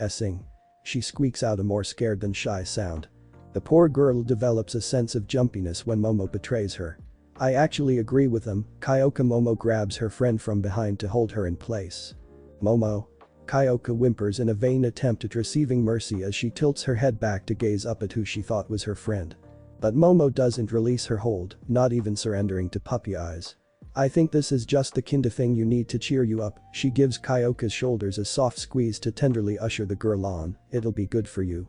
Sing. She squeaks out a more scared than shy sound. The poor girl develops a sense of jumpiness when Momo betrays her. I actually agree with them, Kyoka. Momo grabs her friend from behind to hold her in place. Momo. Kyoka whimpers in a vain attempt at receiving mercy as she tilts her head back to gaze up at who she thought was her friend. But Momo doesn't release her hold, not even surrendering to puppy eyes. I think this is just the kind of thing you need to cheer you up. She gives Kyoka's shoulders a soft squeeze to tenderly usher the girl on, it'll be good for you.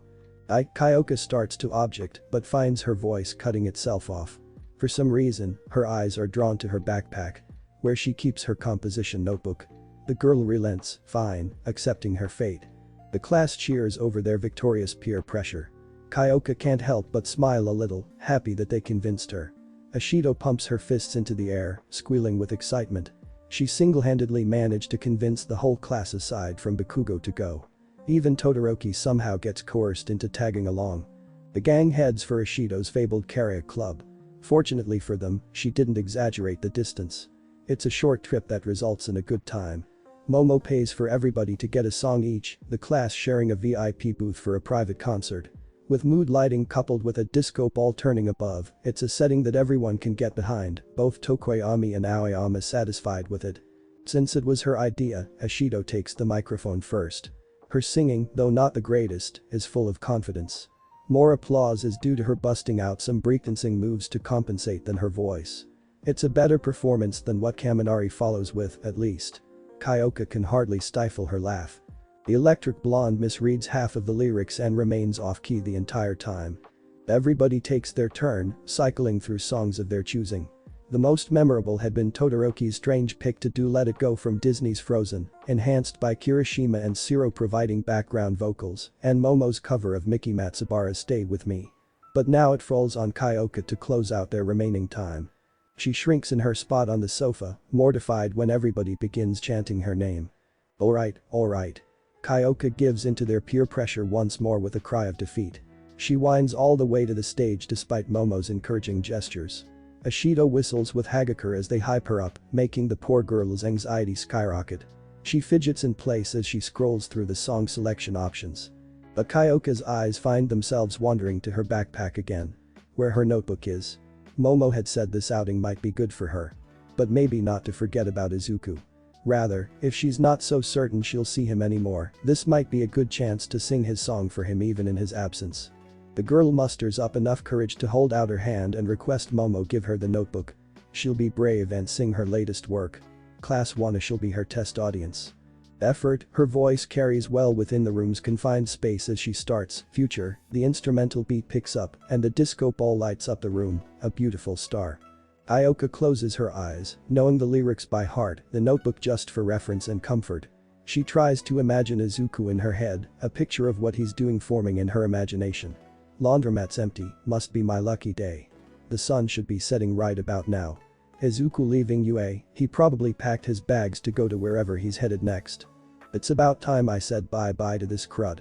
Kyoka starts to object but finds her voice cutting itself off. For some reason, her eyes are drawn to her backpack, where she keeps her composition notebook. The girl relents, fine, accepting her fate. The class cheers over their victorious peer pressure. Kyoka can't help but smile a little, happy that they convinced her. Ashido pumps her fists into the air, squealing with excitement. She single-handedly managed to convince the whole class aside from Bakugo to go. Even Todoroki somehow gets coerced into tagging along. The gang heads for Ashido's fabled karaoke club. Fortunately for them, she didn't exaggerate the distance. It's a short trip that results in a good time. Momo pays for everybody to get a song each, the class sharing a VIP booth for a private concert. With mood lighting coupled with a disco ball turning above, it's a setting that everyone can get behind, both Tokoyami and Aoyama satisfied with it. Since it was her idea, Ashido takes the microphone first. Her singing, though not the greatest, is full of confidence. More applause is due to her busting out some breakdancing moves to compensate than her voice. It's a better performance than what Kaminari follows with, at least. Kyoka can hardly stifle her laugh. The electric blonde misreads half of the lyrics and remains off-key the entire time. Everybody takes their turn, cycling through songs of their choosing. The most memorable had been Todoroki's strange pick to do Let It Go from Disney's Frozen, enhanced by Kirishima and Shiro providing background vocals, and Momo's cover of Miki Matsubara's Stay With Me. But now it falls on Kyoka to close out their remaining time. She shrinks in her spot on the sofa, mortified when everybody begins chanting her name. Alright. Kyoka gives into their peer pressure once more with a cry of defeat. She whines all the way to the stage despite Momo's encouraging gestures. Ashido whistles with Hagakure as they hype her up, making the poor girl's anxiety skyrocket. She fidgets in place as she scrolls through the song selection options. But Kyoka's eyes find themselves wandering to her backpack again. Where her notebook is. Momo had said this outing might be good for her. But maybe not to forget about Izuku. Rather, if she's not so certain she'll see him anymore, this might be a good chance to sing his song for him even in his absence. The girl musters up enough courage to hold out her hand and request Momo give her the notebook. She'll be brave and sing her latest work. Class 1 she'll be her test audience. Effort, her voice carries well within the room's confined space as she starts, Future, the instrumental beat picks up, and the disco ball lights up the room, a beautiful star. Kyoka closes her eyes, knowing the lyrics by heart, the notebook just for reference and comfort. She tries to imagine Izuku in her head, a picture of what he's doing forming in her imagination. Laundromat's empty, must be my lucky day. The sun should be setting right about now. Izuku leaving UA, he probably packed his bags to go to wherever he's headed next. It's about time I said bye-bye to this crud.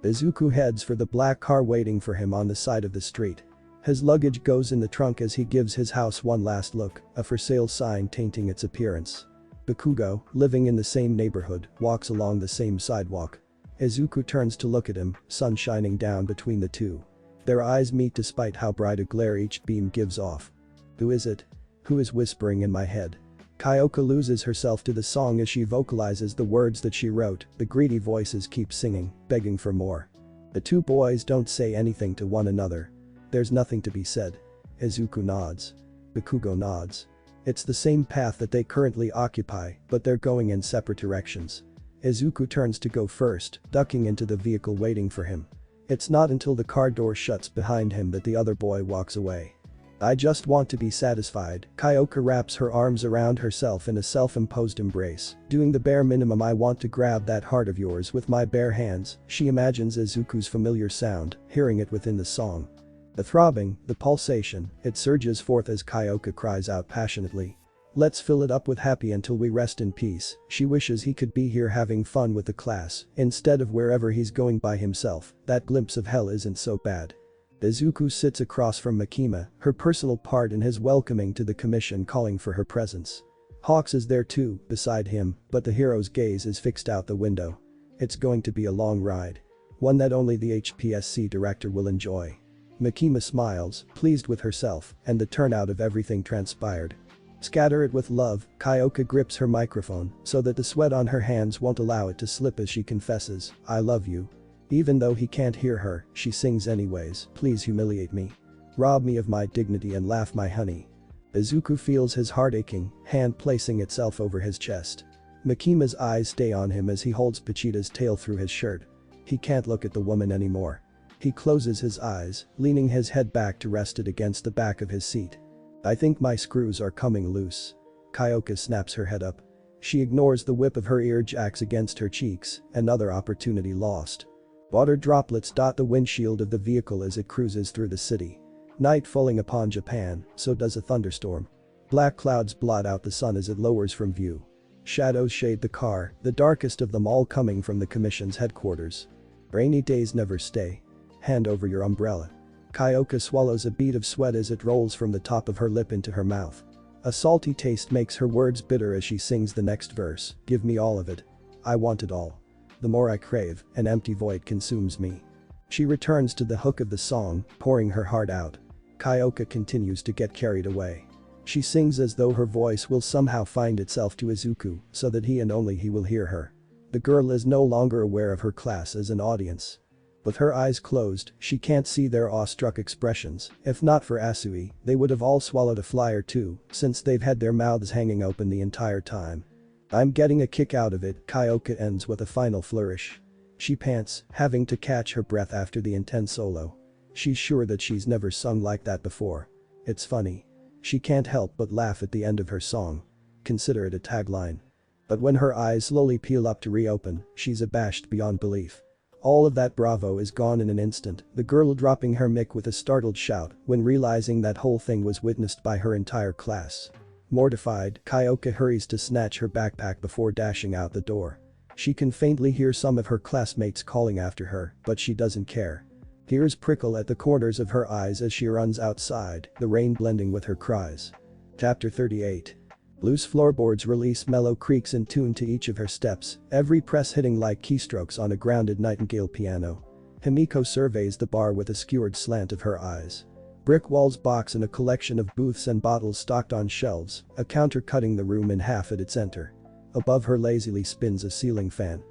Izuku heads for the black car waiting for him on the side of the street. His luggage goes in the trunk as he gives his house one last look, a for sale sign tainting its appearance. Bakugo, living in the same neighborhood, walks along the same sidewalk. Izuku turns to look at him, sun shining down between the two. Their eyes meet despite how bright a glare each beam gives off. Who is it? Who is whispering in my head? Kyoka loses herself to the song as she vocalizes the words that she wrote, the greedy voices keep singing, begging for more. The two boys don't say anything to one another. There's nothing to be said. Izuku nods. Bakugo nods. It's the same path that they currently occupy, but they're going in separate directions. Izuku turns to go first, ducking into the vehicle waiting for him. It's not until the car door shuts behind him that the other boy walks away. I just want to be satisfied. Kyoka wraps her arms around herself in a self-imposed embrace, doing the bare minimum. I want to grab that heart of yours with my bare hands. She imagines Izuku's familiar sound, hearing it within the song. The throbbing, the pulsation, it surges forth as Kyoka cries out passionately. Let's fill it up with happy until we rest in peace. She wishes he could be here having fun with the class, instead of wherever he's going by himself. That glimpse of hell isn't so bad. Izuku sits across from Makima, her personal part in his welcoming to the commission calling for her presence. Hawks is there too, beside him, but the hero's gaze is fixed out the window. It's going to be a long ride. One that only the HPSC director will enjoy. Makima smiles, pleased with herself, and the turnout of everything transpired. Scatter it with love. Kyoka grips her microphone so that the sweat on her hands won't allow it to slip as she confesses, I love you. Even though he can't hear her, she sings anyways, please humiliate me. Rob me of my dignity and laugh my honey. Izuku feels his heart aching, hand placing itself over his chest. Makima's eyes stay on him as he holds Pachita's tail through his shirt. He can't look at the woman anymore. He closes his eyes, leaning his head back to rest it against the back of his seat. I think my screws are coming loose. Kyoka snaps her head up. She ignores the whip of her ear jacks against her cheeks, another opportunity lost. Water droplets dot the windshield of the vehicle as it cruises through the city. Night falling upon Japan, so does a thunderstorm. Black clouds blot out the sun as it lowers from view. Shadows shade the car, the darkest of them all coming from the commission's headquarters. Rainy days never stay. Hand over your umbrella. Kyoka swallows a bead of sweat as it rolls from the top of her lip into her mouth. A salty taste makes her words bitter as she sings the next verse, "Give me all of it. I want it all. The more I crave, an empty void consumes me." She returns to the hook of the song, pouring her heart out. Kyoka continues to get carried away. She sings as though her voice will somehow find itself to Izuku so that he and only he will hear her. The girl is no longer aware of her class as an audience. With her eyes closed, she can't see their awestruck expressions. If not for Asui, they would have all swallowed a fly or two, since they've had their mouths hanging open the entire time. "I'm getting a kick out of it," Kyoka ends with a final flourish. She pants, having to catch her breath after the intense solo. She's sure that she's never sung like that before. It's funny. She can't help but laugh at the end of her song. Consider it a tagline. But when her eyes slowly peel up to reopen, she's abashed beyond belief. All of that bravo is gone in an instant, the girl dropping her mic with a startled shout when realizing that whole thing was witnessed by her entire class. Mortified, Kyoka hurries to snatch her backpack before dashing out the door. She can faintly hear some of her classmates calling after her, but she doesn't care. Tears prickle at the corners of her eyes as she runs outside, the rain blending with her cries. Chapter 38. Loose floorboards release mellow creaks in tune to each of her steps, every press hitting like keystrokes on a grounded nightingale piano. Himiko surveys the bar with a skewered slant of her eyes. Brick walls box in a collection of booths and bottles stocked on shelves, a counter cutting the room in half at its center. Above her lazily spins a ceiling fan.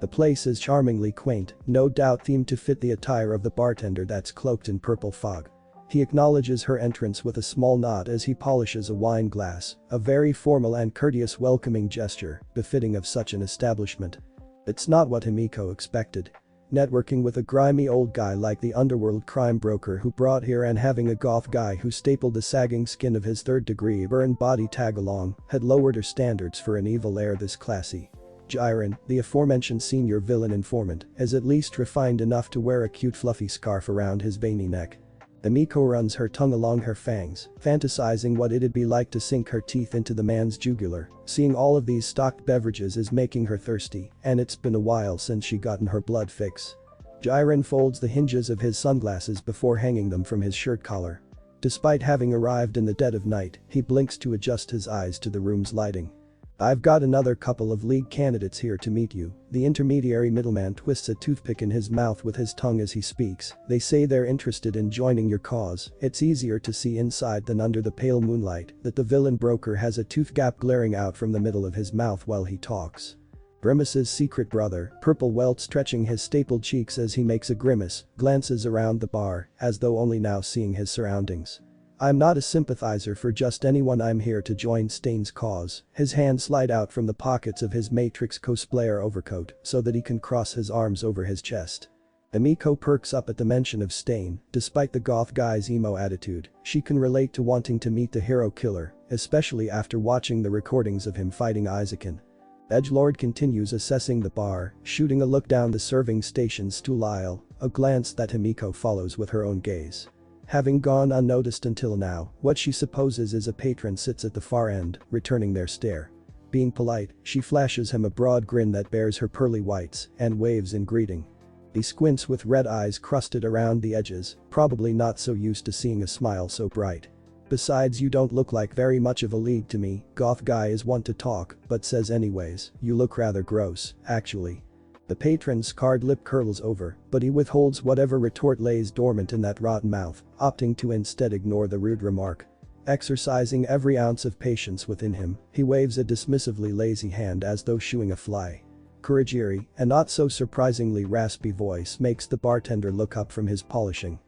The place is charmingly quaint, no doubt themed to fit the attire of the bartender that's cloaked in purple fog. He acknowledges her entrance with a small nod as he polishes a wine glass, a very formal and courteous welcoming gesture, befitting of such an establishment. It's not what Himiko expected. Networking with a grimy old guy like the underworld crime broker who brought here and having a goth guy who stapled the sagging skin of his third-degree burn body tag along had lowered her standards for an evil heir this classy. Jiren, the aforementioned senior villain informant, is at least refined enough to wear a cute fluffy scarf around his veiny neck. Himiko runs her tongue along her fangs, fantasizing what it'd be like to sink her teeth into the man's jugular. Seeing all of these stocked beverages is making her thirsty, and it's been a while since she gotten her blood fix. Jiren folds the hinges of his sunglasses before hanging them from his shirt collar. Despite having arrived in the dead of night, he blinks to adjust his eyes to the room's lighting. "I've got another couple of league candidates here to meet you." The intermediary middleman twists a toothpick in his mouth with his tongue as he speaks. "They say they're interested in joining your cause. It's easier to see inside than under the pale moonlight." That the villain broker has a tooth gap glaring out from the middle of his mouth while he talks. Grimace's secret brother, purple welt stretching his stapled cheeks as he makes a grimace, glances around the bar, as though only now seeing his surroundings. "I'm not a sympathizer for just anyone, I'm here to join Stain's cause." His hands slide out from the pockets of his Matrix cosplayer overcoat so that he can cross his arms over his chest. Himiko perks up at the mention of Stain. Despite the goth guy's emo attitude, she can relate to wanting to meet the hero killer, especially after watching the recordings of him fighting Isaacin. Edgelord continues assessing the bar, shooting a look down the serving station's stool aisle, a glance that Himiko follows with her own gaze. Having gone unnoticed until now, what she supposes is a patron sits at the far end, returning their stare. Being polite, she flashes him a broad grin that bears her pearly whites and waves in greeting. He squints with red eyes crusted around the edges, probably not so used to seeing a smile so bright. "Besides, you don't look like very much of a league to me." Goth guy is one to talk, but says anyways, "You look rather gross, actually." The patron's scarred lip curls over, but he withholds whatever retort lays dormant in that rotten mouth, opting to instead ignore the rude remark. Exercising every ounce of patience within him, he waves a dismissively lazy hand as though shooing a fly. Kurogiri, a not so surprisingly raspy voice makes the bartender look up from his polishing.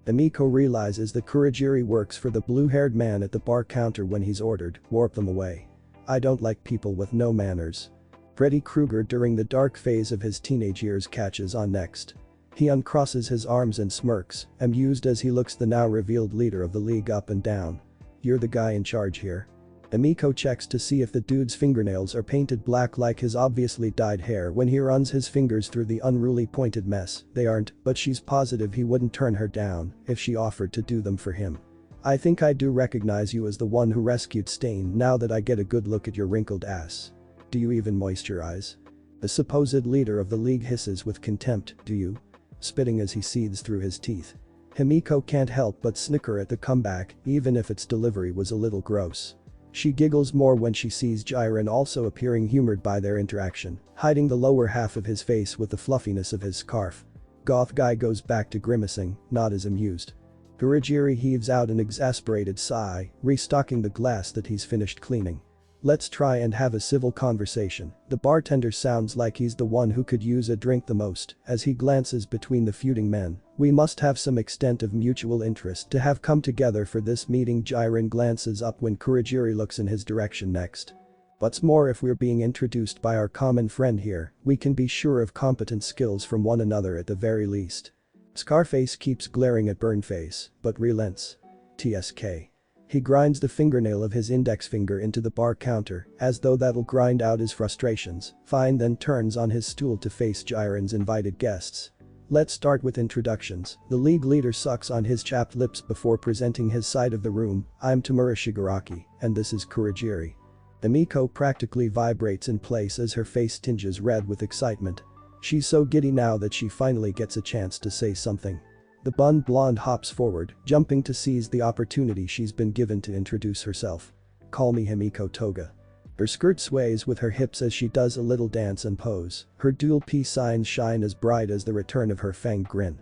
Himiko realizes that Kurogiri works for the blue-haired man at the bar counter when he's ordered, "Warp them away. I don't like people with no manners." Freddy Krueger during the dark phase of his teenage years catches on next. He uncrosses his arms and smirks, amused as he looks the now revealed leader of the league up and down. "You're the guy in charge here?" Himiko checks to see if the dude's fingernails are painted black like his obviously dyed hair when he runs his fingers through the unruly pointed mess. They aren't, but she's positive he wouldn't turn her down if she offered to do them for him. "I think I do recognize you as the one who rescued Stain now that I get a good look at your wrinkled ass. Do you even moisturize?" The supposed leader of the league hisses with contempt, "Do you?" spitting as he seethes through his teeth. Himiko can't help but snicker at the comeback, even if its delivery was a little gross. She giggles more when she sees Jiren also appearing humored by their interaction, hiding the lower half of his face with the fluffiness of his scarf. Goth guy goes back to grimacing, not as amused. Kurogiri heaves out an exasperated sigh, restocking the glass that he's finished cleaning. Let's try and have a civil conversation. The bartender sounds like he's the one who could use a drink the most as he glances between the feuding men. We must have some extent of mutual interest to have come together for this meeting. Jiren glances up when Kurogiri looks in his direction next. What's more, if we're being introduced by our common friend here, we can be sure of competent skills from one another at the very least. Scarface keeps glaring at Burnface, but relents. TSK. He grinds the fingernail of his index finger into the bar counter, as though that'll grind out his frustrations. Fine, then turns on his stool to face Jiren's invited guests. Let's start with introductions. The league leader sucks on his chapped lips before presenting his side of the room. I'm Tamura Shigaraki, and this is Kurogiri. Emiko practically vibrates in place as her face tinges red with excitement. She's so giddy now that she finally gets a chance to say something. The blonde hops forward, jumping to seize the opportunity she's been given to introduce herself. Call me Himiko Toga. Her skirt sways with her hips as she does a little dance and pose. Her dual peace signs shine as bright as the return of her fanged grin.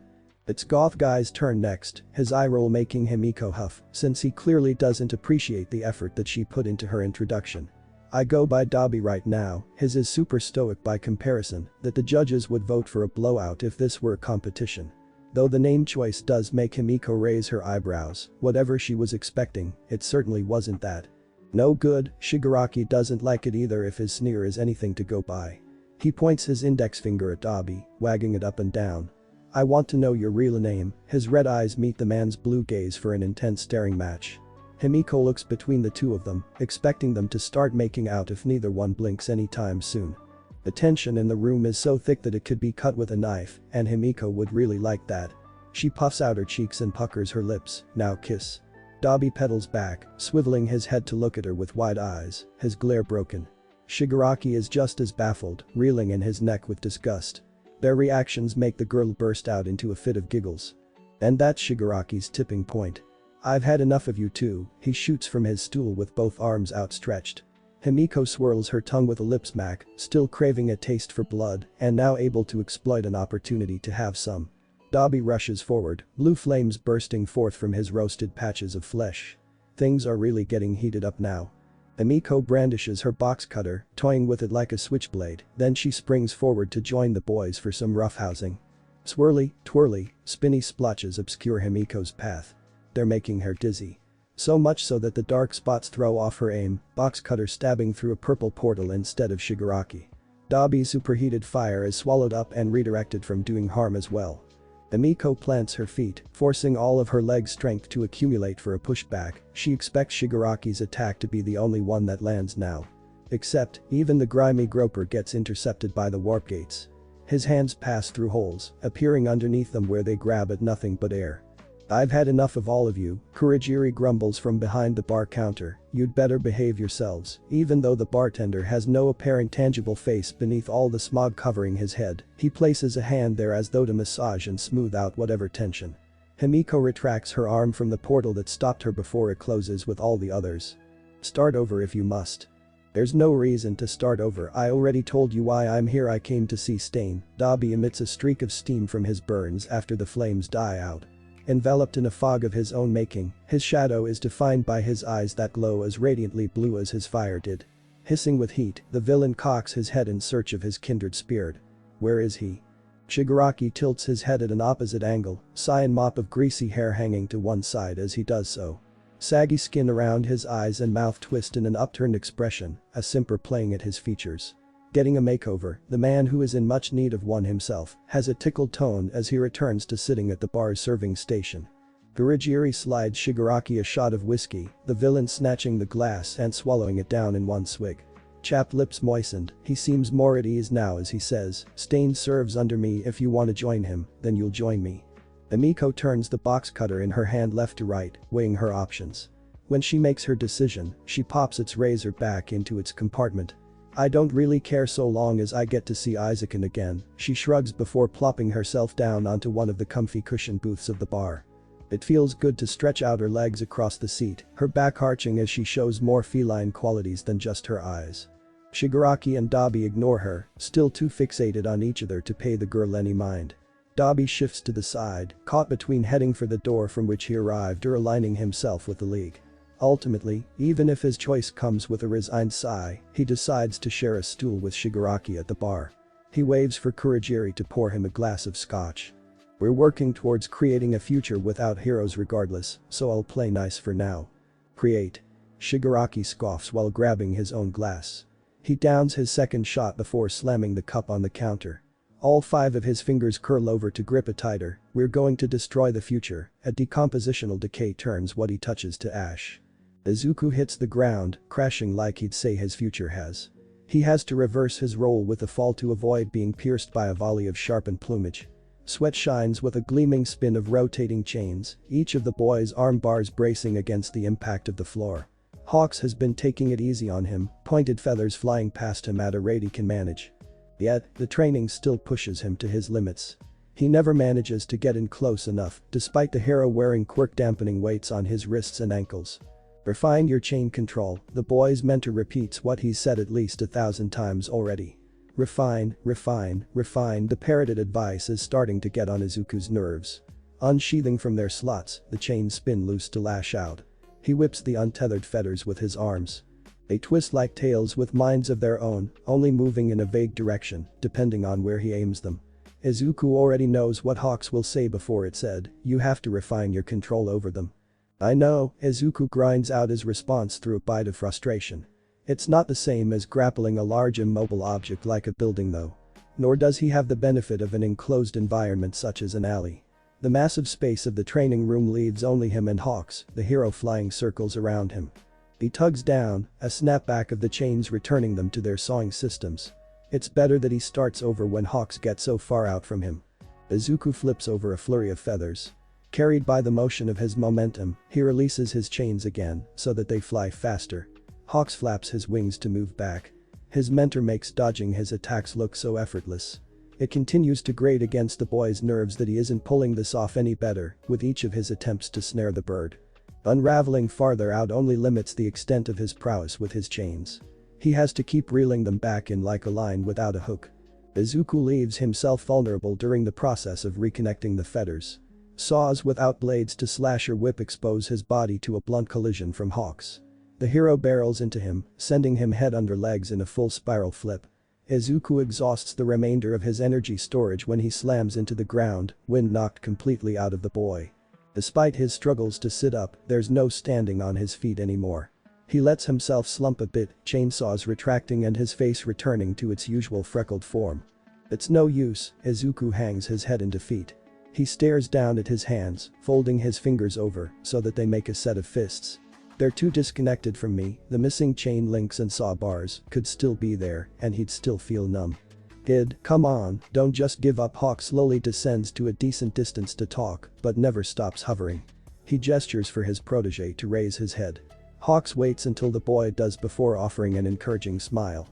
It's Goth guy's turn next, his eye roll making Himiko huff, since he clearly doesn't appreciate the effort that she put into her introduction. I go by Dobby right now. His is super stoic by comparison, that the judges would vote for a blowout if this were a competition. Though the name choice does make Himiko raise her eyebrows, whatever she was expecting, it certainly wasn't that. No good. Shigaraki doesn't like it either if his sneer is anything to go by. He points his index finger at Dobby, wagging it up and down. I want to know your real name. His red eyes meet the man's blue gaze for an intense staring match. Himiko looks between the two of them, expecting them to start making out if neither one blinks anytime soon. The tension in the room is so thick that it could be cut with a knife, and Himiko would really like that. She puffs out her cheeks and puckers her lips. Now kiss. Dobby pedals back, swiveling his head to look at her with wide eyes, his glare broken. Shigaraki is just as baffled, reeling in his neck with disgust. Their reactions make the girl burst out into a fit of giggles. And that's Shigaraki's tipping point. I've had enough of you two. He shoots from his stool with both arms outstretched. Himiko swirls her tongue with a lip smack, still craving a taste for blood and now able to exploit an opportunity to have some. Dobby rushes forward, blue flames bursting forth from his roasted patches of flesh. Things are really getting heated up now. Himiko brandishes her box cutter, toying with it like a switchblade, then she springs forward to join the boys for some roughhousing. Swirly, twirly, spinny splotches obscure Himiko's path. They're making her dizzy. So much so that the dark spots throw off her aim, box cutter stabbing through a purple portal instead of Shigaraki. Dobby's superheated fire is swallowed up and redirected from doing harm as well. Himiko plants her feet, forcing all of her leg strength to accumulate for a pushback. She expects Shigaraki's attack to be the only one that lands now. Except, even the grimy groper gets intercepted by the warp gates. His hands pass through holes, appearing underneath them where they grab at nothing but air. I've had enough of all of you, Kurogiri grumbles from behind the bar counter. You'd better behave yourselves. Even though the bartender has no apparent tangible face beneath all the smog covering his head, he places a hand there as though to massage and smooth out whatever tension. Himiko retracts her arm from the portal that stopped her before it closes with all the others. Start over if you must. There's no reason to start over. I already told you why I'm here. I came to see Stain. Dobby emits a streak of steam from his burns after the flames die out. Enveloped in a fog of his own making, his shadow is defined by his eyes that glow as radiantly blue as his fire did. Hissing with heat, the villain cocks his head in search of his kindred spirit. Where is he? Shigaraki tilts his head at an opposite angle, cyan mop of greasy hair hanging to one side as he does so. Saggy skin around his eyes and mouth twist in an upturned expression, a simper playing at his features. Getting a makeover, the man who is in much need of one himself has a tickled tone as he returns to sitting at the bar's serving station. Kurogiri slides Shigaraki a shot of whiskey, the villain snatching the glass and swallowing it down in one swig. Chapped lips moistened, he seems more at ease now as he says, Stain serves under me. If you want to join him, then you'll join me. Emiko turns the box cutter in her hand left to right, weighing her options. When she makes her decision, she pops its razor back into its compartment. I don't really care so long as I get to see Isaacin again, she shrugs before plopping herself down onto one of the comfy cushioned booths of the bar. It feels good to stretch out her legs across the seat, her back arching as she shows more feline qualities than just her eyes. Shigaraki and Dabi ignore her, still too fixated on each other to pay the girl any mind. Dabi shifts to the side, caught between heading for the door from which he arrived or aligning himself with the league. Ultimately, even if his choice comes with a resigned sigh, he decides to share a stool with Shigaraki at the bar. He waves for Kurogiri to pour him a glass of scotch. "We're working towards creating a future without heroes regardless, so I'll play nice for now." "Create." Shigaraki scoffs while grabbing his own glass. He downs his second shot before slamming the cup on the counter. All 5 of his fingers curl over to grip it tighter. "We're going to destroy the future." A decompositional decay turns what he touches to ash. Izuku hits the ground, crashing like he'd say his future has. He has to reverse his roll with a fall to avoid being pierced by a volley of sharpened plumage. Sweat shines with a gleaming spin of rotating chains, each of the boy's arm bars bracing against the impact of the floor. Hawks has been taking it easy on him, pointed feathers flying past him at a rate he can manage. Yet, the training still pushes him to his limits. He never manages to get in close enough, despite the hero wearing quirk dampening weights on his wrists and ankles. "Refine your chain control," the boy's mentor repeats what he's said at least 1,000 times already. Refine, refine, refine. The parroted advice is starting to get on Izuku's nerves. Unsheathing from their slots, the chains spin loose to lash out. He whips the untethered fetters with his arms. They twist like tails with minds of their own, only moving in a vague direction, depending on where he aims them. Izuku already knows what Hawks will say before it said, "You have to refine your control over them." "I know," Izuku grinds out his response through a bite of frustration. It's not the same as grappling a large immobile object like a building though. Nor does he have the benefit of an enclosed environment such as an alley. The massive space of the training room leaves only him and Hawks, the hero flying circles around him. He tugs down, a snapback of the chains returning them to their sawing systems. It's better that he starts over when Hawks gets so far out from him. Izuku flips over a flurry of feathers. Carried by the motion of his momentum, he releases his chains again, so that they fly faster. Hawks flaps his wings to move back. His mentor makes dodging his attacks look so effortless. It continues to grate against the boy's nerves that he isn't pulling this off any better, with each of his attempts to snare the bird. Unraveling farther out only limits the extent of his prowess with his chains. He has to keep reeling them back in like a line without a hook. Izuku leaves himself vulnerable during the process of reconnecting the fetters. Saws without blades to slash or whip expose his body to a blunt collision from Hawks. The hero barrels into him, sending him head under legs in a full spiral flip. Izuku exhausts the remainder of his energy storage when he slams into the ground, wind knocked completely out of the boy. Despite his struggles to sit up, there's no standing on his feet anymore. He lets himself slump a bit, chainsaws retracting and his face returning to its usual freckled form. It's no use, Izuku hangs his head in defeat. He stares down at his hands, folding his fingers over so that they make a set of fists. "They're too disconnected from me." The missing chain links and saw bars could still be there, and he'd still feel numb. "Kid, come on, don't just give up." Hawk slowly descends to a decent distance to talk, but never stops hovering. He gestures for his protege to raise his head. Hawks waits until the boy does before offering an encouraging smile.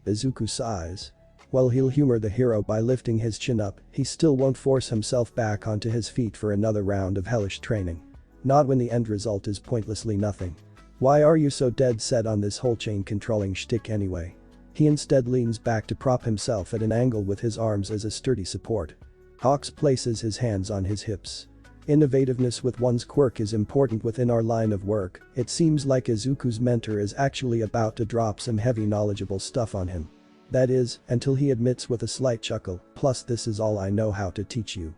Izuku sighs. While he'll humor the hero by lifting his chin up, he still won't force himself back onto his feet for another round of hellish training. Not when the end result is pointlessly nothing. Why are you so dead set on this whole chain controlling shtick anyway? He instead leans back to prop himself at an angle with his arms as a sturdy support. Hawks places his hands on his hips. Innovativeness with one's quirk is important within our line of work. It seems like Izuku's mentor is actually about to drop some heavy knowledgeable stuff on him. That is, until he admits with a slight chuckle, "Plus this is all I know how to teach you."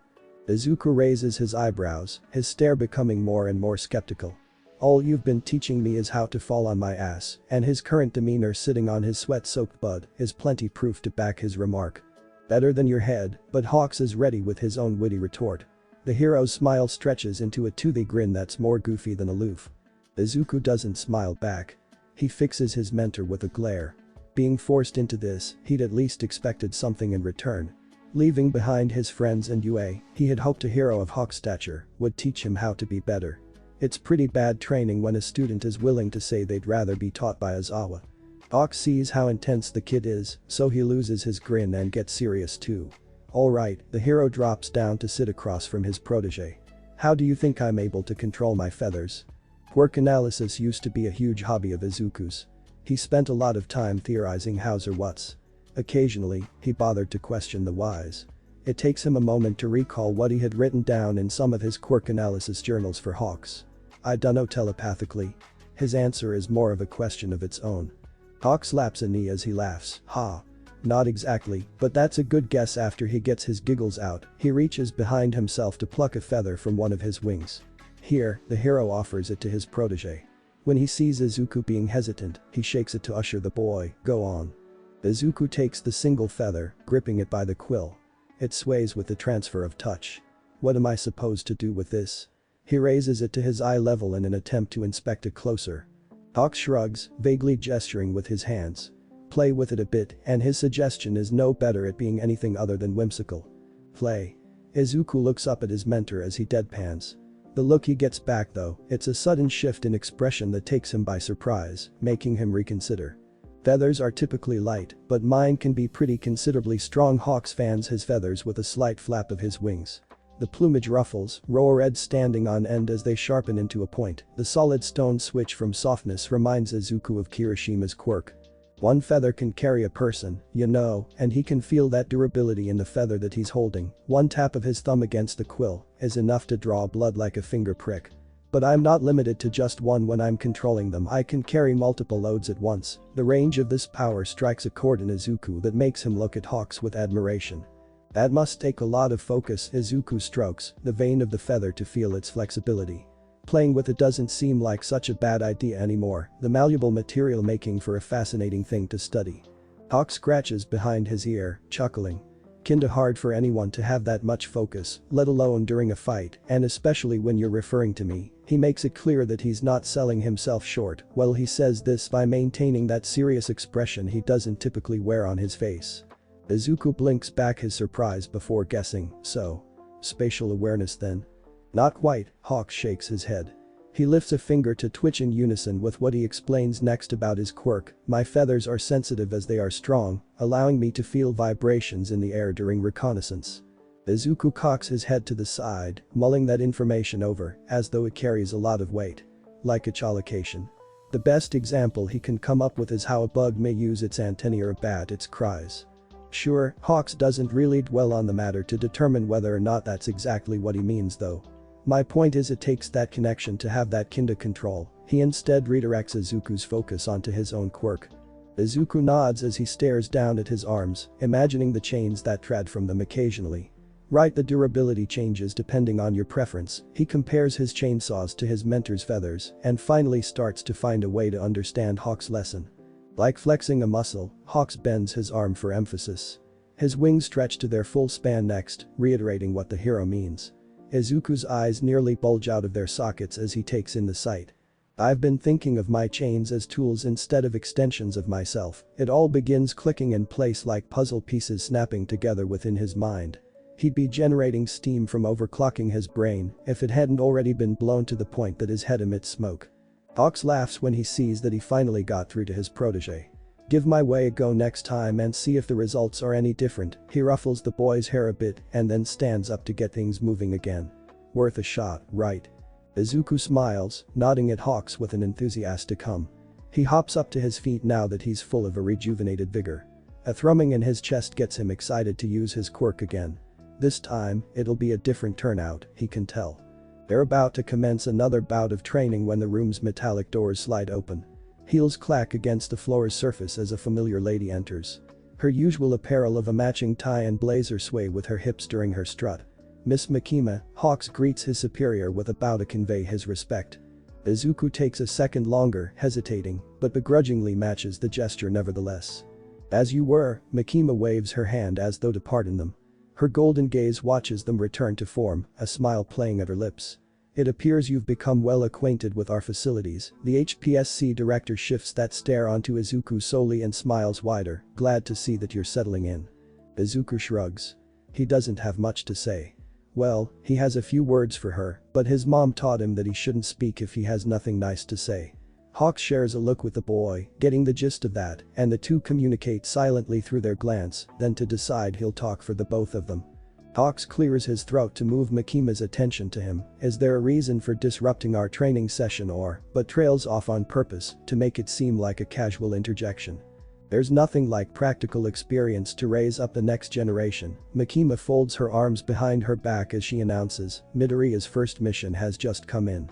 Izuku raises his eyebrows, his stare becoming more and more skeptical. "All you've been teaching me is how to fall on my ass," and his current demeanor sitting on his sweat-soaked bud is plenty proof to back his remark. "Better than your head," but Hawks is ready with his own witty retort. The hero's smile stretches into a toothy grin that's more goofy than aloof. Izuku doesn't smile back. He fixes his mentor with a glare. Being forced into this, he'd at least expected something in return. Leaving behind his friends and UA, he had hoped a hero of Hawk's stature would teach him how to be better. It's pretty bad training when a student is willing to say they'd rather be taught by Aizawa. Hawk sees how intense the kid is, so he loses his grin and gets serious too. "Alright," the hero drops down to sit across from his protege. How do you think I'm able to control my feathers? Quirk analysis used to be a huge hobby of Izuku's. He spent a lot of time theorizing hows or whats. Occasionally, he bothered to question the whys. It takes him a moment to recall what he had written down in some of his quirk analysis journals for Hawks. I dunno telepathically. His answer is more of a question of its own. Hawk slaps a knee as he laughs, ha. Not exactly, but that's a good guess. After he gets his giggles out, he reaches behind himself to pluck a feather from one of his wings. Here, the hero offers it to his protege. When he sees Izuku being hesitant, he shakes it to usher the boy, go on. Izuku takes the single feather, gripping it by the quill. It sways with the transfer of touch. What am I supposed to do with this? He raises it to his eye level in an attempt to inspect it closer. Hawk shrugs, vaguely gesturing with his hands. Play with it a bit, and his suggestion is no better at being anything other than whimsical. Play. Izuku looks up at his mentor as he deadpans. The look he gets back though, it's a sudden shift in expression that takes him by surprise, making him reconsider. Feathers are typically light, but mine can be pretty considerably strong. Hawks fans his feathers with a slight flap of his wings. The plumage ruffles, raw red standing on end as they sharpen into a point. The solid stone switch from softness reminds Izuku of Kirishima's quirk. One feather can carry a person, you know, and he can feel that durability in the feather that he's holding. One tap of his thumb against the quill is enough to draw blood like a finger prick. But I'm not limited to just one when I'm controlling them. I can carry multiple loads at once. The range of this power strikes a chord in Izuku that makes him look at Hawks with admiration. That must take a lot of focus. Izuku strokes the vein of the feather to feel its flexibility. Playing with it doesn't seem like such a bad idea anymore, the malleable material making for a fascinating thing to study. Hawk scratches behind his ear, chuckling. Kinda hard for anyone to have that much focus, let alone during a fight, and especially when you're referring to me. He makes it clear that he's not selling himself short. Well, he says this by maintaining that serious expression he doesn't typically wear on his face. Izuku blinks back his surprise before guessing, so. Spatial awareness then? Not quite, Hawk shakes his head. He lifts a finger to twitch in unison with what he explains next about his quirk. My feathers are sensitive as they are strong, allowing me to feel vibrations in the air during reconnaissance. Izuku cocks his head to the side, mulling that information over, as though it carries a lot of weight. Like echolocation. The best example he can come up with is how a bug may use its antennae or a bat its cries. Sure, Hawks doesn't really dwell on the matter to determine whether or not that's exactly what he means though. My point is it takes that connection to have that kinda control. He instead redirects Izuku's focus onto his own quirk. Izuku nods as he stares down at his arms, imagining the chains that trad from them occasionally. Right, the durability changes depending on your preference. He compares his chainsaws to his mentor's feathers and finally starts to find a way to understand Hawk's lesson. Like flexing a muscle, Hawks bends his arm for emphasis. His wings stretch to their full span next, reiterating what the hero means. Izuku's eyes nearly bulge out of their sockets as he takes in the sight. I've been thinking of my chains as tools instead of extensions of myself. It all begins clicking in place like puzzle pieces snapping together within his mind. He'd be generating steam from overclocking his brain if it hadn't already been blown to the point that his head emits smoke. Hawks laughs when he sees that he finally got through to his protege. Give my way a go next time and see if the results are any different. He ruffles the boy's hair a bit and then stands up to get things moving again. Worth a shot, right? Izuku smiles, nodding at Hawks with an enthusiastic hum. He hops up to his feet now that he's full of a rejuvenated vigor. A thrumming in his chest gets him excited to use his quirk again. This time, it'll be a different turnout, he can tell. They're about to commence another bout of training when the room's metallic doors slide open. Heels clack against the floor's surface as a familiar lady enters. Her usual apparel of a matching tie and blazer sway with her hips during her strut. Miss Makima, Hawks greets his superior with a bow to convey his respect. Izuku takes a second longer, hesitating, but begrudgingly matches the gesture nevertheless. As you were, Makima waves her hand as though to pardon them. Her golden gaze watches them return to form, a smile playing at her lips. It appears you've become well acquainted with our facilities. The HPSC director shifts that stare onto Izuku solely and smiles wider, glad to see that you're settling in. Izuku shrugs. He doesn't have much to say. Well, he has a few words for her, but his mom taught him that he shouldn't speak if he has nothing nice to say. Hawks shares a look with the boy, getting the gist of that, and the two communicate silently through their glance, then to decide he'll talk for the both of them. Hawks clears his throat to move Makima's attention to him. Is there a reason for disrupting our training session but trails off on purpose to make it seem like a casual interjection. There's nothing like practical experience to raise up the next generation. Makima folds her arms behind her back as she announces, Midoriya's first mission has just come in.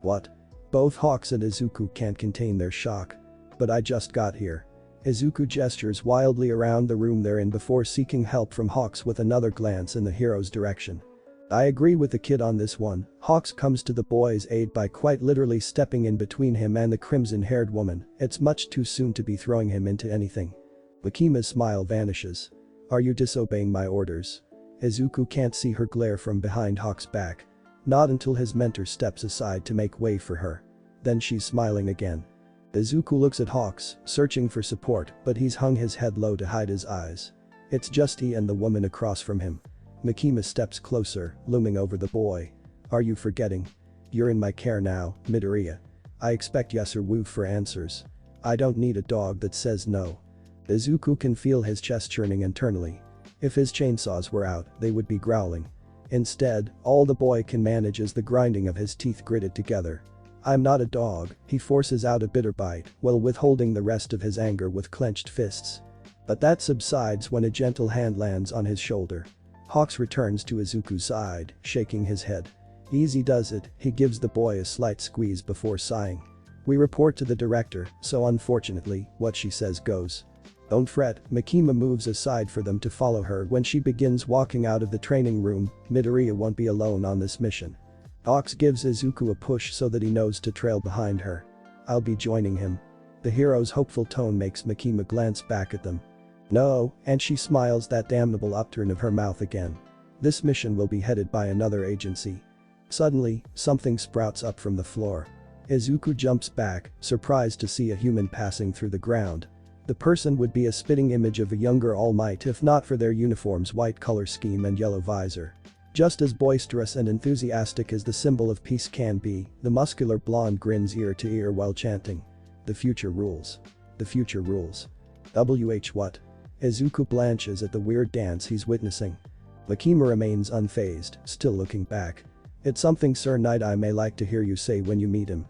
What? Both Hawks and Izuku can't contain their shock. But I just got here. Izuku gestures wildly around the room they're in before seeking help from Hawks with another glance in the hero's direction. I agree with the kid on this one. Hawks comes to the boy's aid by quite literally stepping in between him and the crimson-haired woman. It's much too soon to be throwing him into anything. Makima's smile vanishes. Are you disobeying my orders? Izuku can't see her glare from behind Hawks' back. Not until his mentor steps aside to make way for her. Then she's smiling again. Izuku looks at Hawks, searching for support, but he's hung his head low to hide his eyes. It's just he and the woman across from him. Makima steps closer, looming over the boy. Are you forgetting? You're in my care now, Midoriya. I expect yes or woo for answers. I don't need a dog that says no. Izuku can feel his chest churning internally. If his chainsaws were out, they would be growling. Instead, all the boy can manage is the grinding of his teeth gritted together. I'm not a dog, he forces out a bitter bite while withholding the rest of his anger with clenched fists. But that subsides when a gentle hand lands on his shoulder. Hawks returns to Izuku's side, shaking his head. Easy does it, he gives the boy a slight squeeze before sighing. We report to the director, so unfortunately, what she says goes. Don't fret, Makima moves aside for them to follow her when she begins walking out of the training room. Midoriya won't be alone on this mission. Hawks gives Izuku a push so that he knows to trail behind her. I'll be joining him. The hero's hopeful tone makes Makima glance back at them. No, and she smiles that damnable upturn of her mouth again. This mission will be headed by another agency. Suddenly, something sprouts up from the floor. Izuku jumps back, surprised to see a human passing through the ground. The person would be a spitting image of a younger All Might if not for their uniform's white color scheme and yellow visor. Just as boisterous and enthusiastic as the symbol of peace can be, the muscular blonde grins ear to ear while chanting. The future rules. The future rules. What? Izuku blanches at the weird dance he's witnessing. Makima remains unfazed, still looking back. It's something Sir Night-Eye may like to hear you say when you meet him.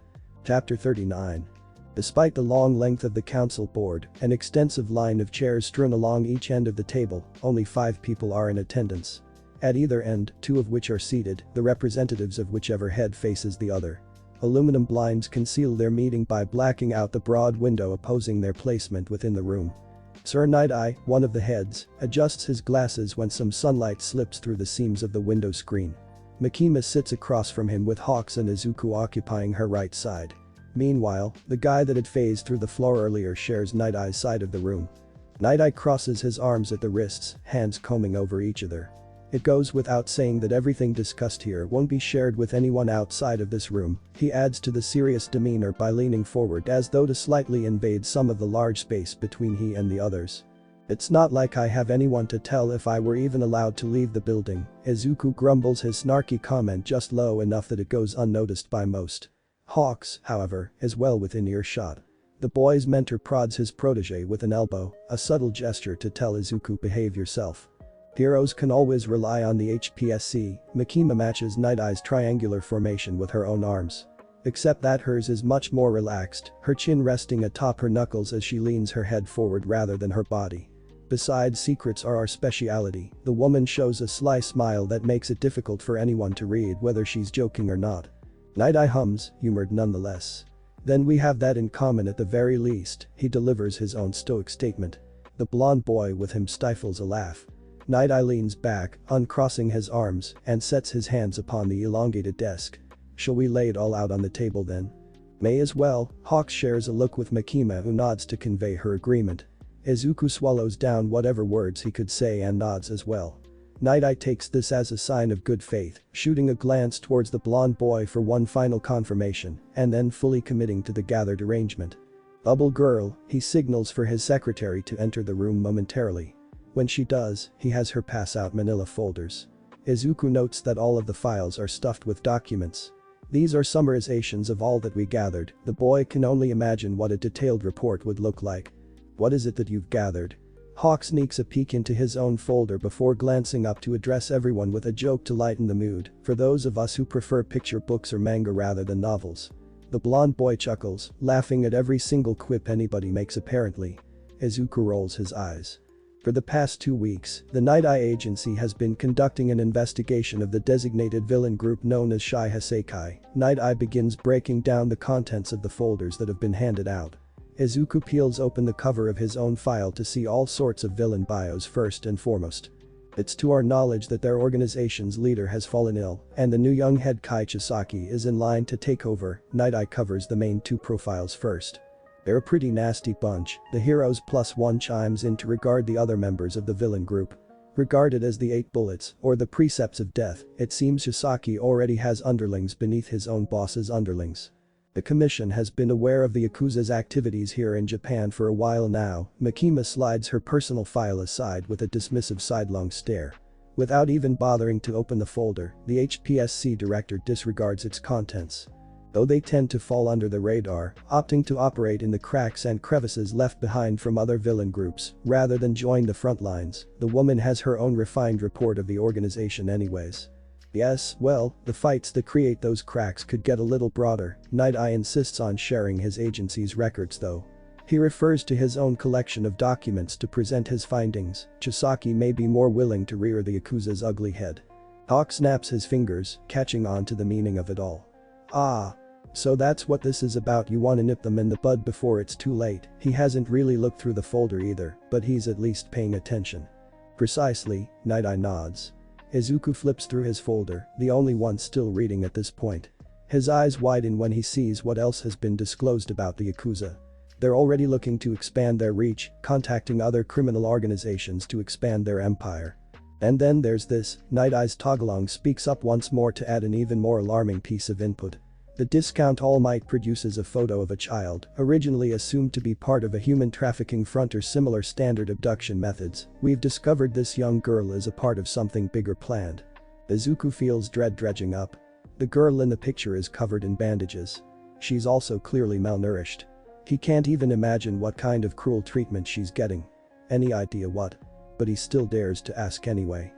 Chapter 39. Despite the long length of the council board, an extensive line of chairs strewn along each end of the table, only 5 people are in attendance. At either end, 2 of which are seated, the representatives of whichever head faces the other. Aluminum blinds conceal their meeting by blacking out the broad window opposing their placement within the room. Sir Night-Eye, one of the heads, adjusts his glasses when some sunlight slips through the seams of the window screen. Makima sits across from him with Hawks and Izuku occupying her right side. Meanwhile, the guy that had phased through the floor earlier shares Night-Eye's side of the room. Night-Eye crosses his arms at the wrists, hands combing over each other. It goes without saying that everything discussed here won't be shared with anyone outside of this room. He adds to the serious demeanor by leaning forward as though to slightly invade some of the large space between he and the others. It's not like I have anyone to tell if I were even allowed to leave the building. Izuku grumbles his snarky comment just low enough that it goes unnoticed by most. Hawks, however, is well within earshot. The boy's mentor prods his protege with an elbow, a subtle gesture to tell Izuku behave yourself. Heroes can always rely on the HPSC. Makima matches Night-Eye's triangular formation with her own arms. Except that hers is much more relaxed, her chin resting atop her knuckles as she leans her head forward rather than her body. Besides, secrets are our speciality. The woman shows a sly smile that makes it difficult for anyone to read whether she's joking or not. Night-Eye hums, humored nonetheless. Then we have that in common at the very least, he delivers his own stoic statement. The blonde boy with him stifles a laugh. Night-Eye leans back, uncrossing his arms, and sets his hands upon the elongated desk. Shall we lay it all out on the table then? May as well. Hawks shares a look with Makima who nods to convey her agreement. Izuku swallows down whatever words he could say and nods as well. Night-Eye takes this as a sign of good faith, shooting a glance towards the blonde boy for one final confirmation, and then fully committing to the gathered arrangement. Bubble girl, he signals for his secretary to enter the room momentarily. When she does, he has her pass out manila folders. Izuku notes that all of the files are stuffed with documents. These are summarizations of all that we gathered. The boy can only imagine what a detailed report would look like. What is it that you've gathered? Hawk sneaks a peek into his own folder before glancing up to address everyone with a joke to lighten the mood, for those of us who prefer picture books or manga rather than novels. The blonde boy chuckles, laughing at every single quip anybody makes apparently. Izuku rolls his eyes. For the past 2 weeks, the Night Eye Agency has been conducting an investigation of the designated villain group known as Shai Hasekai. Night Eye begins breaking down the contents of the folders that have been handed out. Izuku peels open the cover of his own file to see all sorts of villain bios first and foremost. It's to our knowledge that their organization's leader has fallen ill, and the new young head Kai Chisaki is in line to take over. Night Eye covers the main 2 profiles first. They're a pretty nasty bunch. The heroes +1 chimes in to regard the other members of the villain group. Regarded as the 8 bullets, or the precepts of death, it seems Chisaki already has underlings beneath his own boss's underlings. The commission has been aware of the Yakuza's activities here in Japan for a while now. Makima slides her personal file aside with a dismissive sidelong stare. Without even bothering to open the folder, the HPSC director disregards its contents. Though they tend to fall under the radar, opting to operate in the cracks and crevices left behind from other villain groups, rather than join the front lines, the woman has her own refined report of the organization anyways. Yes, well, the fights that create those cracks could get a little broader. Night Eye insists on sharing his agency's records though. He refers to his own collection of documents to present his findings. Chisaki may be more willing to rear the Yakuza's ugly head. Hawk snaps his fingers, catching on to the meaning of it all. Ah. So that's what this is about. You want to nip them in the bud before it's too late. He hasn't really looked through the folder either, but he's at least paying attention. Precisely, Night Eye nods. Izuku flips through his folder, the only one still reading at this point. His eyes widen when he sees what else has been disclosed about the Yakuza. They're already looking to expand their reach, contacting other criminal organizations to expand their empire. And then there's this. Night Eye's Tagalong speaks up once more to add an even more alarming piece of input. The Discount All Might produces a photo of a child, originally assumed to be part of a human trafficking front or similar standard abduction methods. We've discovered this young girl is a part of something bigger planned. Izuku feels dread dredging up. The girl in the picture is covered in bandages. She's also clearly malnourished. He can't even imagine what kind of cruel treatment she's getting. Any idea what? But he still dares to ask anyway.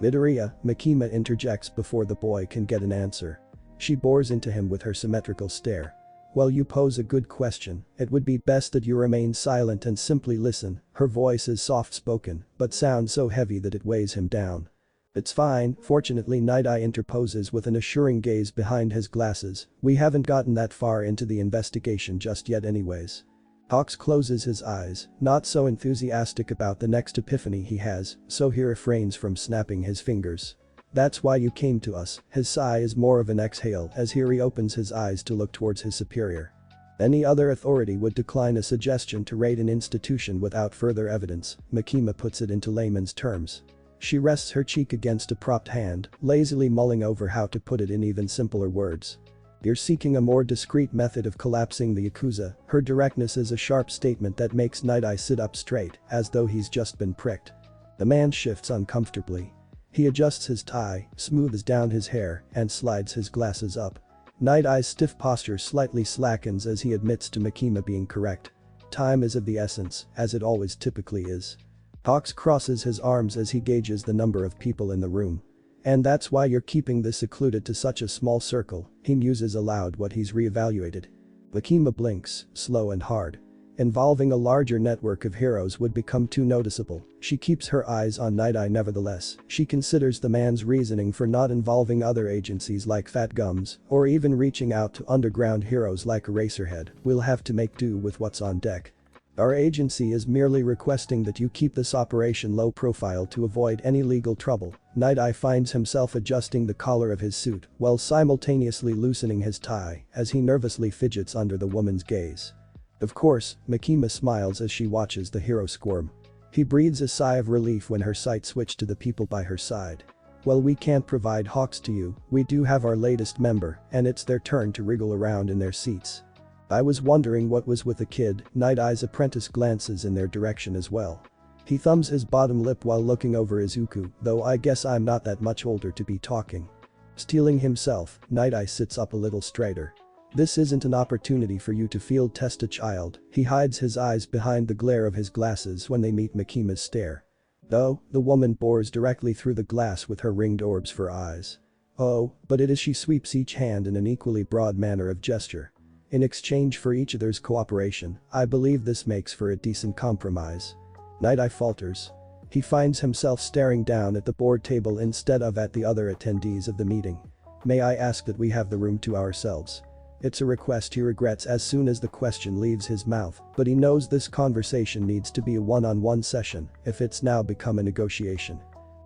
Midoriya, Makima interjects before the boy can get an answer. She bores into him with her symmetrical stare. Well, you pose a good question. It would be best that you remain silent and simply listen. Her voice is soft-spoken, but sounds so heavy that it weighs him down. It's fine, fortunately. Night Eye interposes with an assuring gaze behind his glasses. We haven't gotten that far into the investigation just yet anyways. Hawks closes his eyes, not so enthusiastic about the next epiphany he has, so he refrains from snapping his fingers. That's why you came to us. His sigh is more of an exhale as he reopens his eyes to look towards his superior. Any other authority would decline a suggestion to raid an institution without further evidence. Makima puts it into layman's terms. She rests her cheek against a propped hand, lazily mulling over how to put it in even simpler words. You're seeking a more discreet method of collapsing the Yakuza. Her directness is a sharp statement that makes Night Eye sit up straight, as though he's just been pricked. The man shifts uncomfortably. He adjusts his tie, smooths down his hair, and slides his glasses up. Night Eye's stiff posture slightly slackens as he admits to Makima being correct. Time is of the essence, as it always typically is. Hawks crosses his arms as he gauges the number of people in the room. And that's why you're keeping this secluded to such a small circle, he muses aloud what he's reevaluated. Makima blinks, slow and hard. Involving a larger network of heroes would become too noticeable. She keeps her eyes on Night Eye nevertheless. She considers the man's reasoning for not involving other agencies like Fat Gums, or even reaching out to underground heroes like Eraserhead. We'll have to make do with what's on deck. Our agency is merely requesting that you keep this operation low profile to avoid any legal trouble. Night Eye finds himself adjusting the collar of his suit while simultaneously loosening his tie as he nervously fidgets under the woman's gaze. Of course, Makima smiles as she watches the hero squirm. He breathes a sigh of relief when her sight switched to the people by her side. Well, we can't provide Hawks to you, we do have our latest member, and it's their turn to wriggle around in their seats. I was wondering what was with the kid. Night Eye's apprentice glances in their direction as well. He thumbs his bottom lip while looking over Izuku, though I guess I'm not that much older to be talking. Steeling himself, Night Eye sits up a little straighter. This isn't an opportunity for you to field test a child. He hides his eyes behind the glare of his glasses when they meet Makima's stare. Though, the woman bores directly through the glass with her ringed orbs for eyes. Oh, but it is she sweeps each hand in an equally broad manner of gesture. In exchange for each other's cooperation, I believe this makes for a decent compromise. Night-Eye falters. He finds himself staring down at the board table instead of at the other attendees of the meeting. May I ask that we have the room to ourselves? It's a request he regrets as soon as the question leaves his mouth, but he knows this conversation needs to be a one-on-one session if it's now become a negotiation.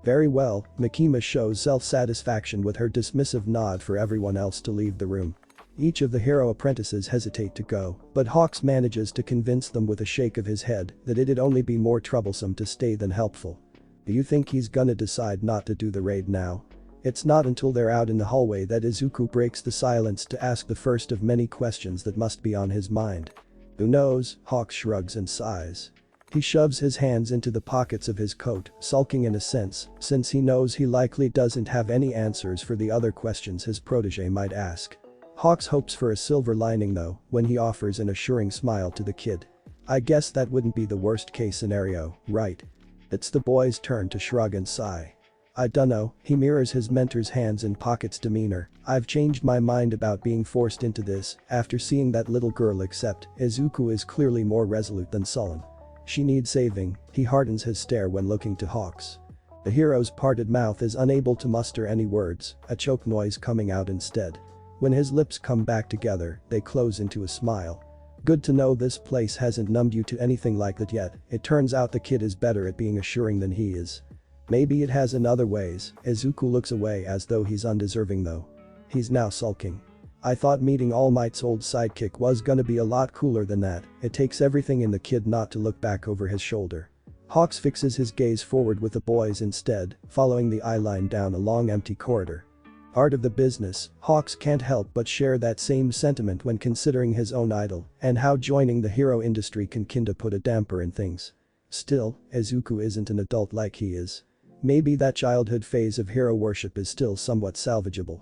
Very well, Makima shows self-satisfaction with her dismissive nod for everyone else to leave the room. Each of the hero apprentices hesitate to go, but Hawks manages to convince them with a shake of his head that it'd only be more troublesome to stay than helpful. Do you think he's gonna decide not to do the raid now? It's not until they're out in the hallway that Izuku breaks the silence to ask the first of many questions that must be on his mind. Who knows? Hawks shrugs and sighs. He shoves his hands into the pockets of his coat, sulking in a sense, since he knows he likely doesn't have any answers for the other questions his protege might ask. Hawks hopes for a silver lining though, when he offers an assuring smile to the kid. I guess that wouldn't be the worst case scenario, right? It's the boy's turn to shrug and sigh. I dunno, he mirrors his mentor's hands in pockets demeanor. I've changed my mind about being forced into this after seeing that little girl except Izuku is clearly more resolute than sullen. She needs saving, he hardens his stare when looking to Hawks. The hero's parted mouth is unable to muster any words, a choke noise coming out instead. When his lips come back together, they close into a smile. Good to know this place hasn't numbed you to anything like that yet. It turns out the kid is better at being assuring than he is. Maybe it has in other ways. Izuku looks away as though he's undeserving though. He's now sulking. I thought meeting All Might's old sidekick was gonna be a lot cooler than that. It takes everything in the kid not to look back over his shoulder. Hawks fixes his gaze forward with the boys instead, following the eye line down a long empty corridor. Art of the business, Hawks can't help but share that same sentiment when considering his own idol and how joining the hero industry can kinda put a damper in things. Still, Izuku isn't an adult like he is. Maybe that childhood phase of hero worship is still somewhat salvageable.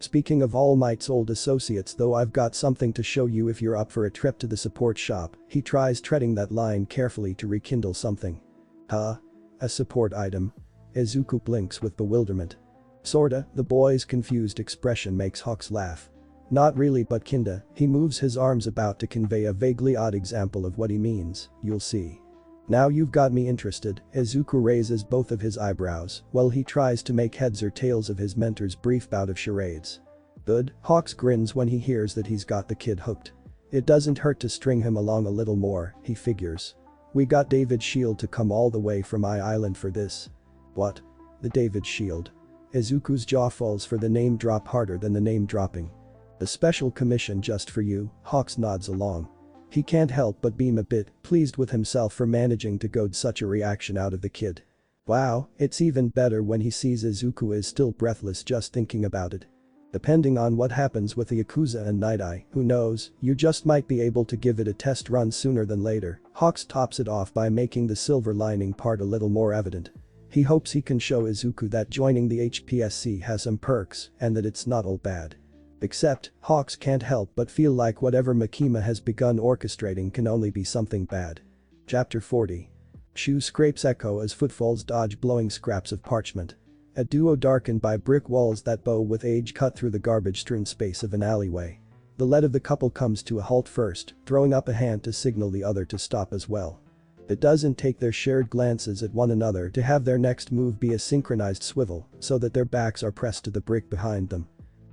Speaking of All Might's old associates though, I've got something to show you if you're up for a trip to the support shop. He tries treading that line carefully to rekindle something. Huh? A support item? Izuku blinks with bewilderment. Sorta, the boy's confused expression makes Hawks laugh. Not really, but kinda. He moves his arms about to convey a vaguely odd example of what he means. You'll see. Now you've got me interested. Izuku raises both of his eyebrows while he tries to make heads or tails of his mentor's brief bout of charades. Good, Hawks grins when he hears that he's got the kid hooked. It doesn't hurt to string him along a little more, he figures. We got David's shield to come all the way from my island for this. What? The David's shield. Izuku's jaw falls for the name drop harder than the name dropping. A special commission just for you, Hawks nods along. He can't help but beam a bit, pleased with himself for managing to goad such a reaction out of the kid. Wow, it's even better when he sees Izuku is still breathless just thinking about it. Depending on what happens with the Yakuza and Night-Eye, who knows, you just might be able to give it a test run sooner than later. Hawks tops it off by making the silver lining part a little more evident. He hopes he can show Izuku that joining the HPSC has some perks and that it's not all bad. Except, Hawks can't help but feel like whatever Makima has begun orchestrating can only be something bad. Chapter 40. Shoe scrapes echo as footfalls dodge blowing scraps of parchment. A duo darkened by brick walls that bow with age cut through the garbage-strewn space of an alleyway. The lead of the couple comes to a halt first, throwing up a hand to signal the other to stop as well. It doesn't take their shared glances at one another to have their next move be a synchronized swivel so that their backs are pressed to the brick behind them.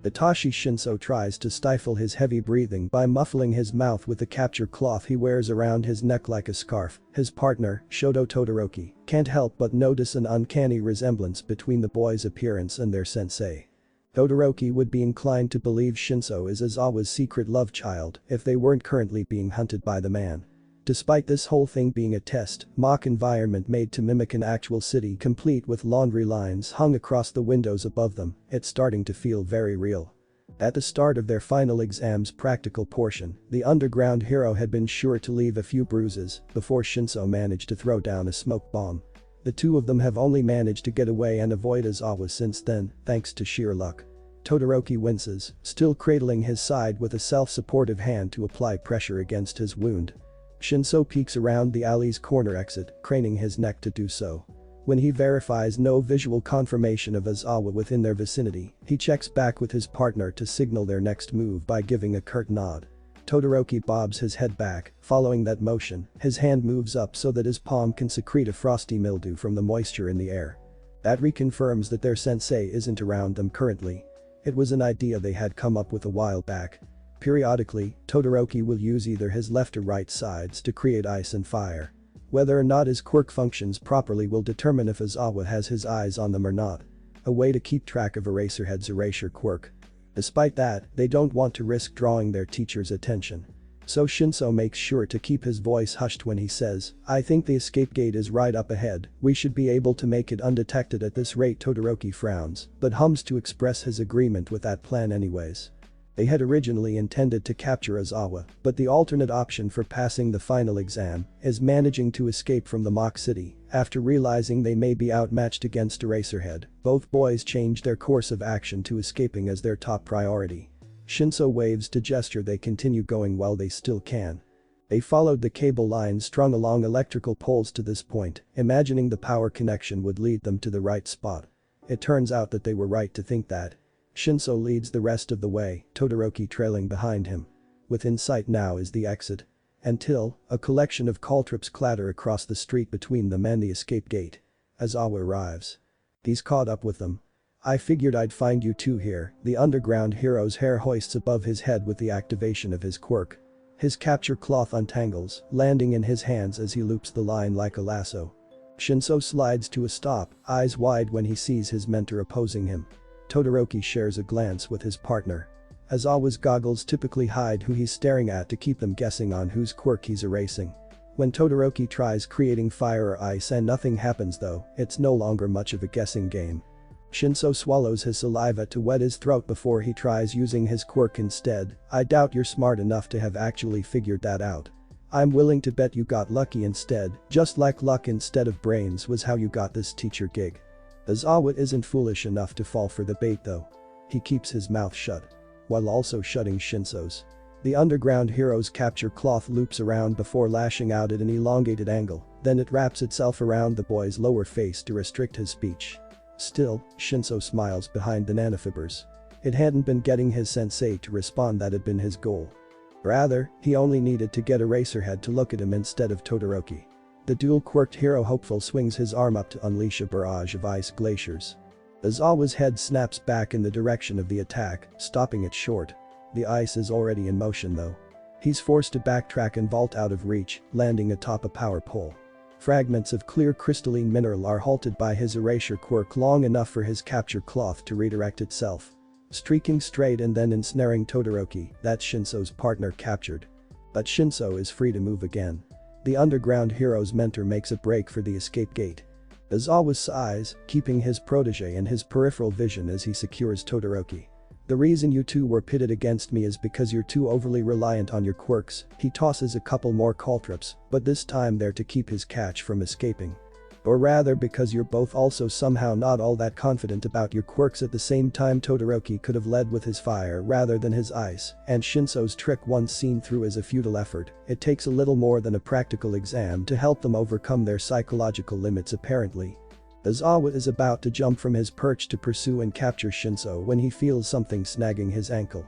Itachi Shinso tries to stifle his heavy breathing by muffling his mouth with the capture cloth he wears around his neck like a scarf. His partner, Shoto Todoroki, can't help but notice an uncanny resemblance between the boy's appearance and their sensei. Todoroki would be inclined to believe Shinso is Aizawa's secret love child if they weren't currently being hunted by the man. Despite this whole thing being a test, mock environment made to mimic an actual city complete with laundry lines hung across the windows above them, it's starting to feel very real. At the start of their final exam's practical portion, the underground hero had been sure to leave a few bruises before Shinso managed to throw down a smoke bomb. The two of them have only managed to get away and avoid Aizawa since then, thanks to sheer luck. Todoroki winces, still cradling his side with a self-supportive hand to apply pressure against his wound. Shinso peeks around the alley's corner exit, craning his neck to do so. When he verifies no visual confirmation of Aizawa within their vicinity, he checks back with his partner to signal their next move by giving a curt nod. Todoroki bobs his head back, following that motion, his hand moves up so that his palm can secrete a frosty mildew from the moisture in the air. That reconfirms that their sensei isn't around them currently. It was an idea they had come up with a while back. Periodically, Todoroki will use either his left or right sides to create ice and fire. Whether or not his quirk functions properly will determine if Aizawa has his eyes on them or not. A way to keep track of Eraserhead's erasure quirk. Despite that, they don't want to risk drawing their teacher's attention. So Shinso makes sure to keep his voice hushed when he says, "I think the escape gate is right up ahead, we should be able to make it undetected at this rate." Todoroki frowns, but hums to express his agreement with that plan anyways. They had originally intended to capture Aizawa, but the alternate option for passing the final exam is managing to escape from the mock city. After realizing they may be outmatched against Eraserhead, both boys change their course of action to escaping as their top priority. Shinso waves to gesture they continue going while they still can. They followed the cable lines strung along electrical poles to this point, imagining the power connection would lead them to the right spot. It turns out that they were right to think that. Shinso leads the rest of the way, Todoroki trailing behind him. Within sight now is the exit. Until, a collection of caltrops clatter across the street between them and the escape gate. Aizawa arrives. He's caught up with them. "I figured I'd find you two here." The underground hero's hair hoists above his head with the activation of his quirk. His capture cloth untangles, landing in his hands as he loops the line like a lasso. Shinso slides to a stop, eyes wide when he sees his mentor opposing him. Todoroki shares a glance with his partner. Aizawa's goggles typically hide who he's staring at to keep them guessing on whose quirk he's erasing. When Todoroki tries creating fire or ice and nothing happens though, it's no longer much of a guessing game. Shinso swallows his saliva to wet his throat before he tries using his quirk instead. "I doubt you're smart enough to have actually figured that out. I'm willing to bet you got lucky instead, just like luck instead of brains was how you got this teacher gig." Aizawa isn't foolish enough to fall for the bait though. He keeps his mouth shut. While also shutting Shinso's. The underground hero's capture cloth loops around before lashing out at an elongated angle, then it wraps itself around the boy's lower face to restrict his speech. Still, Shinso smiles behind the nanofibers. It hadn't been getting his sensei to respond that had been his goal. Rather, he only needed to get Eraserhead to look at him instead of Todoroki. The dual-quirked hero hopeful swings his arm up to unleash a barrage of ice glaciers. Aizawa's head snaps back in the direction of the attack, stopping it short. The ice is already in motion though. He's forced to backtrack and vault out of reach, landing atop a power pole. Fragments of clear crystalline mineral are halted by his erasure quirk long enough for his capture cloth to redirect itself. Streaking straight and then ensnaring Todoroki, that's Shinso's partner captured. But Shinso is free to move again. The underground hero's mentor makes a break for the escape gate. Aizawa sighs, keeping his protege in his peripheral vision as he secures Todoroki. "The reason you two were pitted against me is because you're too overly reliant on your quirks." He tosses a couple more caltrops, but this time they're to keep his catch from escaping. "Or rather because you're both also somehow not all that confident about your quirks at the same time." Todoroki could have led with his fire rather than his ice, and Shinso's trick once seen through as a futile effort. It takes a little more than a practical exam to help them overcome their psychological limits apparently. Aizawa is about to jump from his perch to pursue and capture Shinso when he feels something snagging his ankle.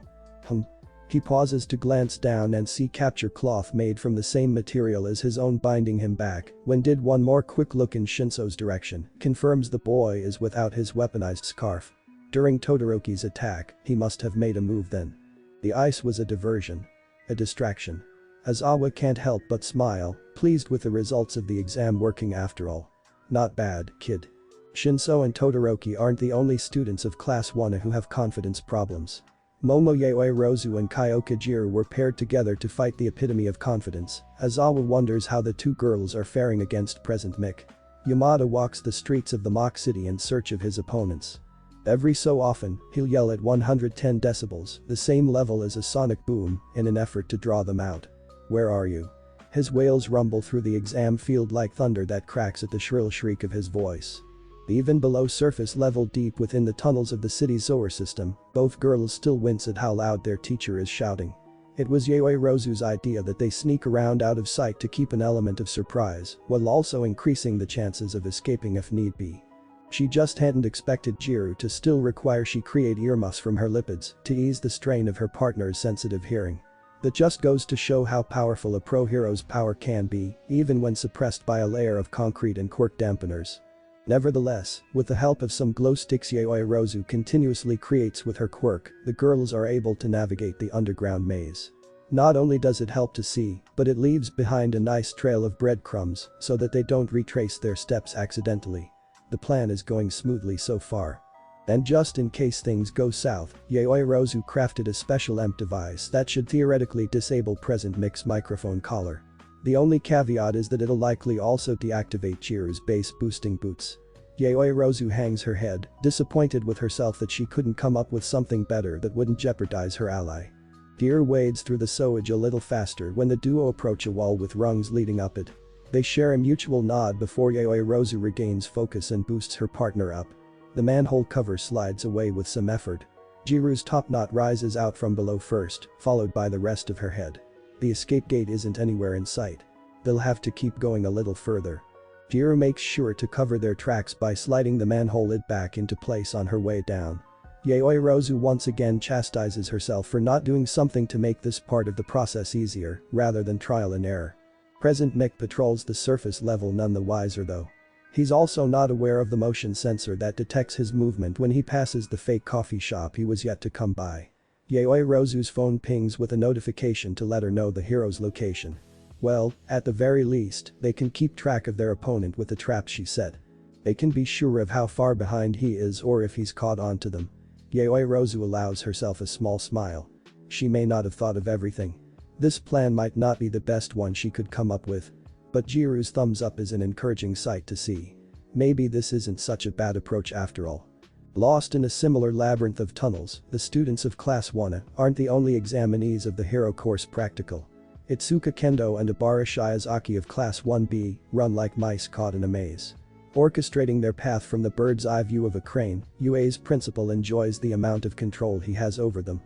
He pauses to glance down and see capture cloth made from the same material as his own binding him back, when did one more quick look in Shinso's direction, confirms the boy is without his weaponized scarf. During Todoroki's attack, he must have made a move then. The ice was a diversion. A distraction. Aizawa can't help but smile, pleased with the results of the exam working after all. "Not bad, kid." Shinso and Todoroki aren't the only students of Class 1 who have confidence problems. Momoyae Rozu and Kyokajiru were paired together to fight the epitome of confidence. Aizawa wonders how the two girls are faring against present Mick. Yamada walks the streets of the mock city in search of his opponents. Every so often, he'll yell at 110 decibels, the same level as a sonic boom, in an effort to draw them out. "Where are you?" His wails rumble through the exam field like thunder that cracks at the shrill shriek of his voice. Even below surface level deep within the tunnels of the city's sewer system, both girls still wince at how loud their teacher is shouting. It was Yaoi Rozu's idea that they sneak around out of sight to keep an element of surprise, while also increasing the chances of escaping if need be. She just hadn't expected Jiru to still require she create earmuffs from her lipids to ease the strain of her partner's sensitive hearing. That just goes to show how powerful a pro hero's power can be, even when suppressed by a layer of concrete and quirk dampeners. Nevertheless, with the help of some glow sticks Yaoi Rozu continuously creates with her quirk, the girls are able to navigate the underground maze. Not only does it help to see, but it leaves behind a nice trail of breadcrumbs so that they don't retrace their steps accidentally. The plan is going smoothly so far. And just in case things go south, Yaoi Rozu crafted a special EMP device that should theoretically disable present mix microphone collar. The only caveat is that it'll likely also deactivate Jiru's bass boosting boots. Yaoi Rozu hangs her head, disappointed with herself that she couldn't come up with something better that wouldn't jeopardize her ally. Jiru wades through the sewage a little faster when the duo approach a wall with rungs leading up it. They share a mutual nod before Yaoi Rozu regains focus and boosts her partner up. The manhole cover slides away with some effort. Jiru's top knot rises out from below first, followed by the rest of her head. The escape gate isn't anywhere in sight. They'll have to keep going a little further. Jiru makes sure to cover their tracks by sliding the manhole lid back into place on her way down. Yaoi Rozu once again chastises herself for not doing something to make this part of the process easier, rather than trial and error. Present Mick patrols the surface level none the wiser though. He's also not aware of the motion sensor that detects his movement when he passes the fake coffee shop he was yet to come by. Yaoi Rozu's phone pings with a notification to let her know the hero's location. Well, at the very least, they can keep track of their opponent with the traps she set. They can be sure of how far behind he is or if he's caught on to them. Yaoi Rozu allows herself a small smile. She may not have thought of everything. This plan might not be the best one she could come up with. But Jiru's thumbs up is an encouraging sight to see. Maybe this isn't such a bad approach after all. Lost in a similar labyrinth of tunnels, the students of Class 1A aren't the only examinees of the Hero Course practical. Itsuka Kendo and Abara Shiozaki of Class 1B run like mice caught in a maze. Orchestrating their path from the bird's eye view of a crane, UA's principal enjoys the amount of control he has over them.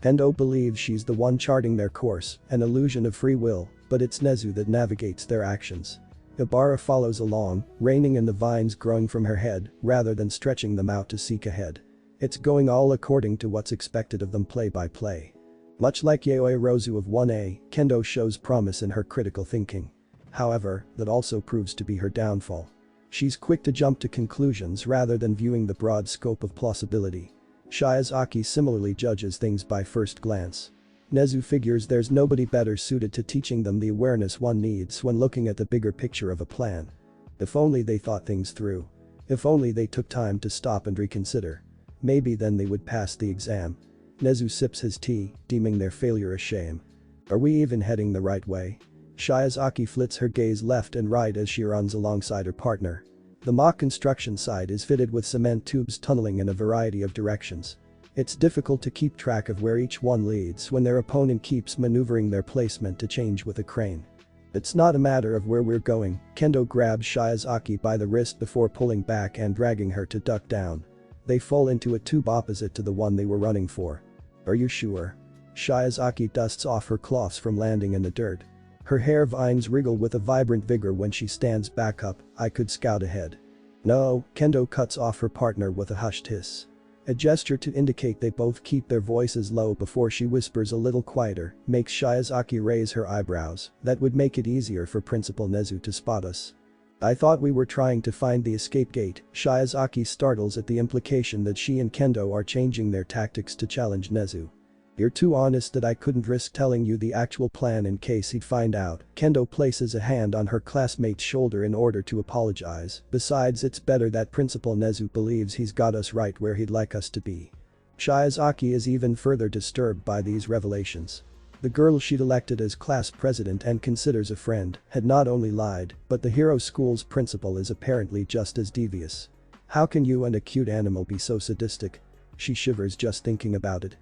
Kendo believes she's the one charting their course, an illusion of free will, but it's Nezu that navigates their actions. Ibarra follows along, reining in the vines growing from her head rather than stretching them out to seek ahead. It's going all according to what's expected of them play by play. Much like Yaoi Rozu of 1A, Kendo shows promise in her critical thinking. However, that also proves to be her downfall. She's quick to jump to conclusions rather than viewing the broad scope of plausibility. Shiozaki similarly judges things by first glance. Nezu figures there's nobody better suited to teaching them the awareness one needs when looking at the bigger picture of a plan. If only they thought things through. If only they took time to stop and reconsider. Maybe then they would pass the exam. Nezu sips his tea, deeming their failure a shame. Are we even heading the right way? Shiozaki flits her gaze left and right as she runs alongside her partner. The mock construction site is fitted with cement tubes tunneling in a variety of directions. It's difficult to keep track of where each one leads when their opponent keeps maneuvering their placement to change with a crane. It's not a matter of where we're going, Kendo grabs Shiozaki by the wrist before pulling back and dragging her to duck down. They fall into a tube opposite to the one they were running for. Are you sure? Shiozaki dusts off her cloths from landing in the dirt. Her hair vines wriggle with a vibrant vigor when she stands back up. I could scout ahead. No, Kendo cuts off her partner with a hushed hiss. A gesture to indicate they both keep their voices low before she whispers a little quieter makes Shiozaki raise her eyebrows. That would make it easier for Principal Nezu to spot us. I thought we were trying to find the escape gate. Shiozaki startles at the implication that she and Kendo are changing their tactics to challenge Nezu. You're too honest that I couldn't risk telling you the actual plan in case he'd find out. Kendo places a hand on her classmate's shoulder in order to apologize. Besides, it's better that Principal Nezu believes he's got us right where he'd like us to be. Shiozaki is even further disturbed by these revelations. The girl she'd elected as class president and considers a friend had not only lied, but the hero school's principal is apparently just as devious. How can you and a cute animal be so sadistic? She shivers just thinking about it.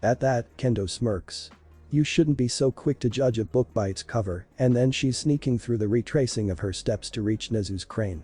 At that, Kendo smirks. You shouldn't be so quick to judge a book by its cover, and then she's sneaking through the retracing of her steps to reach Nezu's crane.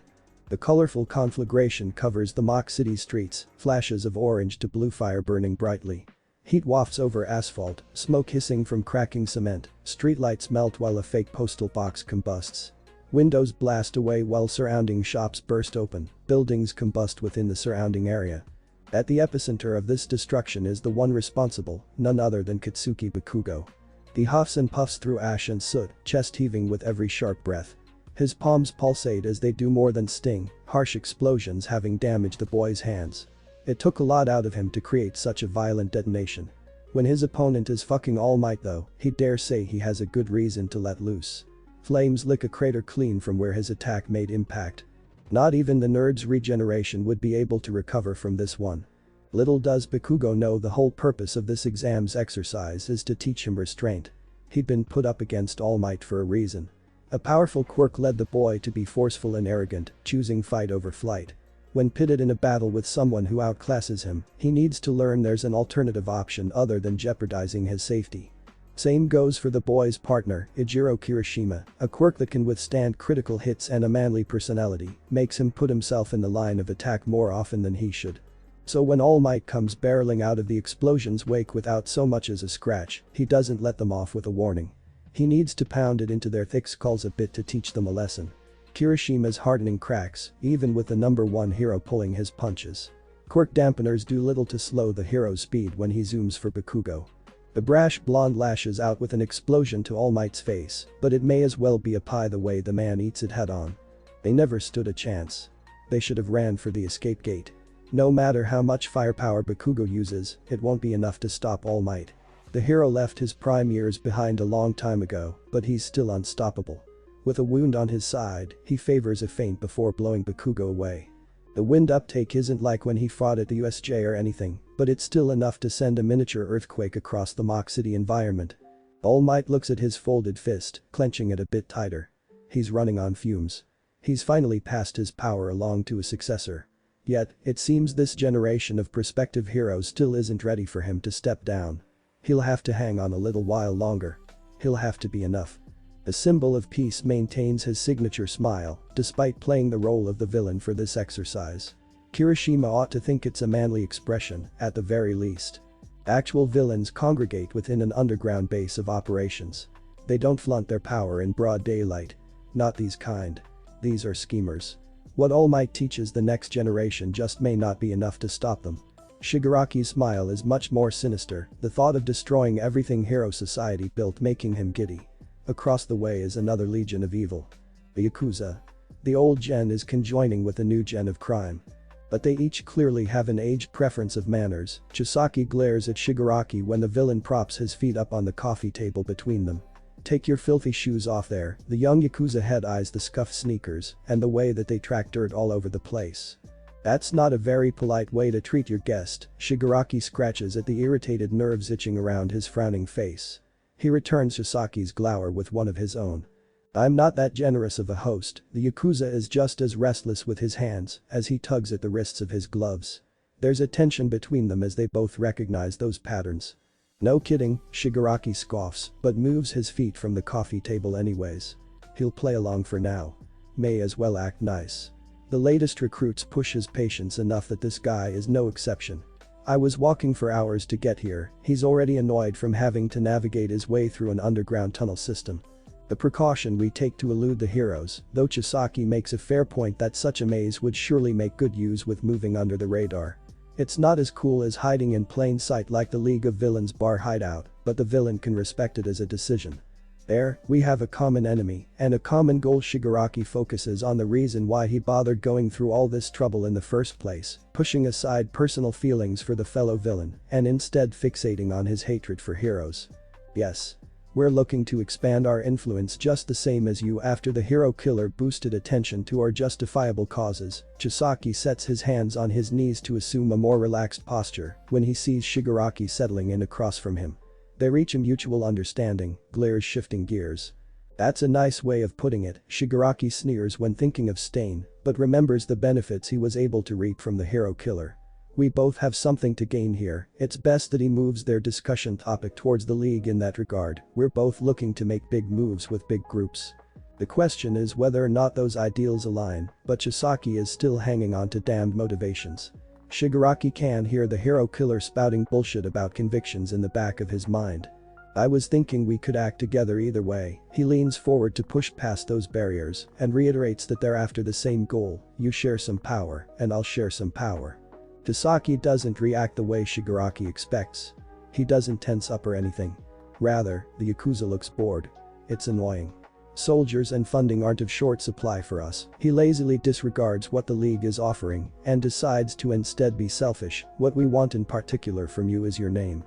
The colorful conflagration covers the mock city streets, flashes of orange to blue fire burning brightly. Heat wafts over asphalt, smoke hissing from cracking cement, streetlights melt while a fake postal box combusts. Windows blast away while surrounding shops burst open, buildings combust within the surrounding area. At the epicenter of this destruction is the one responsible, none other than Katsuki Bakugo. He huffs and puffs through ash and soot, chest heaving with every sharp breath. His palms pulsate as they do more than sting, harsh explosions having damaged the boy's hands. It took a lot out of him to create such a violent detonation. When his opponent is fucking All Might though, he dare say he has a good reason to let loose. Flames lick a crater clean from where his attack made impact. Not even the nerd's regeneration would be able to recover from this one. Little does Bakugo know the whole purpose of this exam's exercise is to teach him restraint. He'd been put up against All Might for a reason. A powerful quirk led the boy to be forceful and arrogant, choosing fight over flight. When pitted in a battle with someone who outclasses him, he needs to learn there's an alternative option other than jeopardizing his safety. Same goes for the boy's partner, Ijiro Kirishima, a quirk that can withstand critical hits and a manly personality, makes him put himself in the line of attack more often than he should. So when All Might comes barreling out of the explosion's wake without so much as a scratch, he doesn't let them off with a warning. He needs to pound it into their thick skulls a bit to teach them a lesson. Kirishima's hardening cracks, even with the number one hero pulling his punches. Quirk dampeners do little to slow the hero's speed when he zooms for Bakugo. The brash blonde lashes out with an explosion to All Might's face, but it may as well be a pie the way the man eats it head on. They never stood a chance. They should have ran for the escape gate. No matter how much firepower Bakugo uses, it won't be enough to stop All Might. The hero left his prime years behind a long time ago, but he's still unstoppable. With a wound on his side, he favors a feint before blowing Bakugo away. The wind uptake isn't like when he fought at the USJ or anything, but it's still enough to send a miniature earthquake across the mock city environment. All Might looks at his folded fist, clenching it a bit tighter. He's running on fumes. He's finally passed his power along to a successor. Yet, it seems this generation of prospective heroes still isn't ready for him to step down. He'll have to hang on a little while longer. He'll have to be enough. The symbol of peace maintains his signature smile, despite playing the role of the villain for this exercise. Kirishima ought to think it's a manly expression, at the very least. Actual villains congregate within an underground base of operations. They don't flaunt their power in broad daylight. Not these kind. These are schemers. What All Might teaches the next generation just may not be enough to stop them. Shigaraki's smile is much more sinister, the thought of destroying everything Hero Society built making him giddy. Across the way is another legion of evil. The Yakuza. The old gen is conjoining with the new gen of crime. But they each clearly have an aged preference of manners. Chisaki glares at Shigaraki when the villain props his feet up on the coffee table between them. Take your filthy shoes off there, the young Yakuza head eyes the scuffed sneakers and the way that they track dirt all over the place. That's not a very polite way to treat your guest, Shigaraki scratches at the irritated nerves itching around his frowning face. He returns Chisaki's glower with one of his own. I'm not that generous of a host, the Yakuza is just as restless with his hands as he tugs at the wrists of his gloves. There's a tension between them as they both recognize those patterns. No kidding, Shigaraki scoffs, but moves his feet from the coffee table anyways. He'll play along for now. May as well act nice. The latest recruits push his patience enough that this guy is no exception. I was walking for hours to get here, he's already annoyed from having to navigate his way through an underground tunnel system. The precaution we take to elude the heroes, though Chisaki makes a fair point that such a maze would surely make good use with moving under the radar. It's not as cool as hiding in plain sight like the League of Villains bar hideout, but the villain can respect it as a decision. There, we have a common enemy, and a common goal. Shigaraki focuses on the reason why he bothered going through all this trouble in the first place, pushing aside personal feelings for the fellow villain, and instead fixating on his hatred for heroes. Yes. We're looking to expand our influence just the same as you after the hero killer boosted attention to our justifiable causes. Chisaki sets his hands on his knees to assume a more relaxed posture when he sees Shigaraki settling in across from him. They reach a mutual understanding, glares shifting gears. That's a nice way of putting it, Shigaraki sneers when thinking of Stain, but remembers the benefits he was able to reap from the hero killer. We both have something to gain here, it's best that he moves their discussion topic towards the League in that regard, we're both looking to make big moves with big groups. The question is whether or not those ideals align, but Chisaki is still hanging on to damned motivations. Shigaraki can hear the hero killer spouting bullshit about convictions in the back of his mind. I was thinking we could act together either way. He leans forward to push past those barriers and reiterates that they're after the same goal. You share some power, and I'll share some power. Chisaki doesn't react the way Shigaraki expects. He doesn't tense up or anything. Rather, the Yakuza looks bored. It's annoying. Soldiers and funding aren't of short supply for us. He lazily disregards what the League is offering and decides to instead be selfish. What we want in particular from you is your name.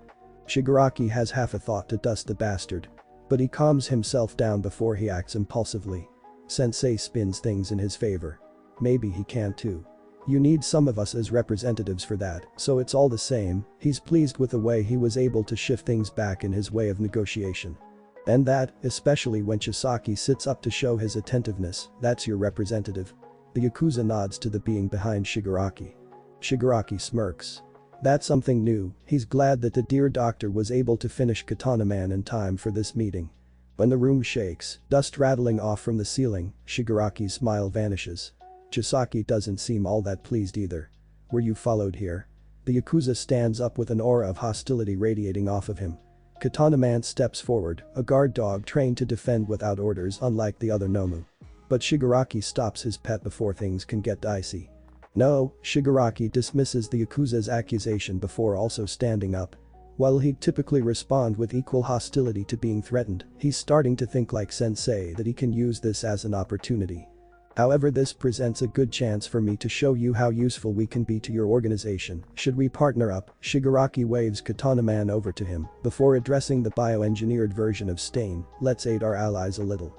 Shigaraki has half a thought to dust the bastard. But he calms himself down before he acts impulsively. Sensei spins things in his favor. Maybe he can too. You need some of us as representatives for that, so it's all the same. He's pleased with the way he was able to shift things back in his way of negotiation. And that, especially when Chisaki sits up to show his attentiveness, that's your representative. The Yakuza nods to the being behind Shigaraki. Shigaraki smirks. That's something new. He's glad that the dear doctor was able to finish Katana Man in time for this meeting. When the room shakes, dust rattling off from the ceiling, Shigaraki's smile vanishes. Chisaki doesn't seem all that pleased either. Were you followed here? The Yakuza stands up with an aura of hostility radiating off of him. Katana Man steps forward, a guard dog trained to defend without orders unlike the other Nomu. But Shigaraki stops his pet before things can get dicey. No, Shigaraki dismisses the Yakuza's accusation before also standing up. While he'd typically respond with equal hostility to being threatened, he's starting to think like Sensei that he can use this as an opportunity. However, this presents a good chance for me to show you how useful we can be to your organization. Should we partner up? Shigaraki waves Katana Man over to him before addressing the bioengineered version of Stain. Let's aid our allies a little.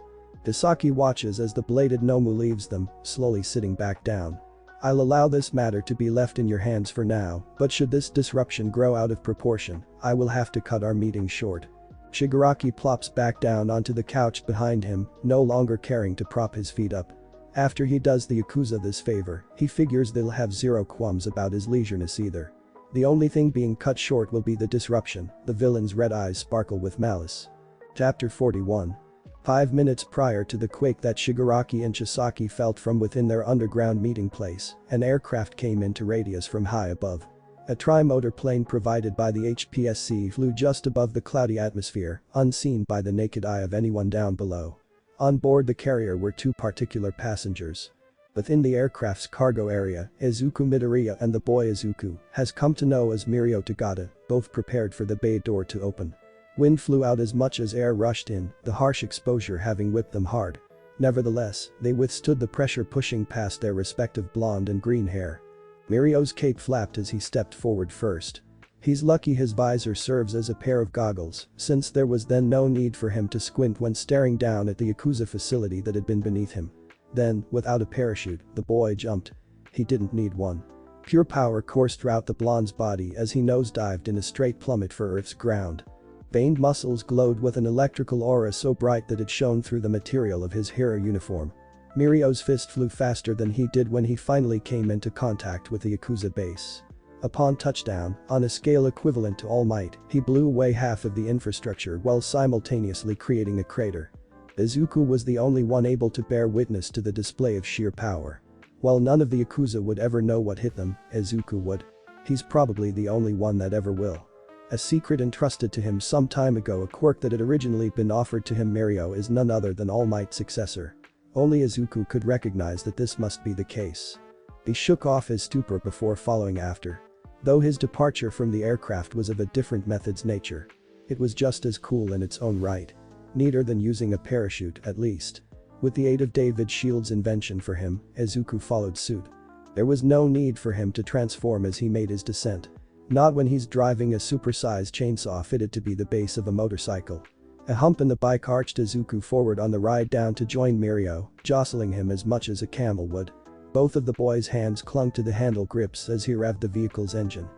Hisaki watches as the bladed Nomu leaves them, slowly sitting back down. I'll allow this matter to be left in your hands for now, but should this disruption grow out of proportion, I will have to cut our meeting short. Shigaraki plops back down onto the couch behind him, no longer caring to prop his feet up. After he does the Yakuza this favor, he figures they'll have zero qualms about his leisureness either. The only thing being cut short will be the disruption. The villain's red eyes sparkle with malice. Chapter 41. 5 minutes prior to the quake that Shigaraki and Chisaki felt from within their underground meeting place, an aircraft came into radius from high above. A tri-motor plane provided by the HPSC flew just above the cloudy atmosphere, unseen by the naked eye of anyone down below. On board the carrier were 2 particular passengers. Within the aircraft's cargo area, Izuku Midoriya and the boy Izuku has come to know as Mirio Tagata, both prepared for the bay door to open. Wind flew out as much as air rushed in, the harsh exposure having whipped them hard. Nevertheless, they withstood the pressure pushing past their respective blonde and green hair. Mirio's cape flapped as he stepped forward first. He's lucky his visor serves as a pair of goggles, since there was then no need for him to squint when staring down at the Yakuza facility that had been beneath him. Then, without a parachute, the boy jumped. He didn't need one. Pure power coursed throughout the blonde's body as he nosedived in a straight plummet for Earth's ground. Veined muscles glowed with an electrical aura so bright that it shone through the material of his hero uniform. Mirio's fist flew faster than he did when he finally came into contact with the Yakuza base. Upon touchdown, on a scale equivalent to All Might, he blew away half of the infrastructure while simultaneously creating a crater. Izuku was the only one able to bear witness to the display of sheer power. While none of the Yakuza would ever know what hit them, Izuku would. He's probably the only one that ever will. A secret entrusted to him some time ago, a quirk that had originally been offered to him. Mirio is none other than All Might's successor. Only Izuku could recognize that this must be the case. He shook off his stupor before following after. Though his departure from the aircraft was of a different method's nature, it was just as cool in its own right. Neater than using a parachute, at least. With the aid of David Shield's invention for him, Izuku followed suit. There was no need for him to transform as he made his descent. Not when he's driving a supersized chainsaw fitted to be the base of a motorcycle. A hump in the bike arched Izuku forward on the ride down to join Mirio, jostling him as much as a camel would. Both of the boy's hands clung to the handle grips as he revved the vehicle's engine.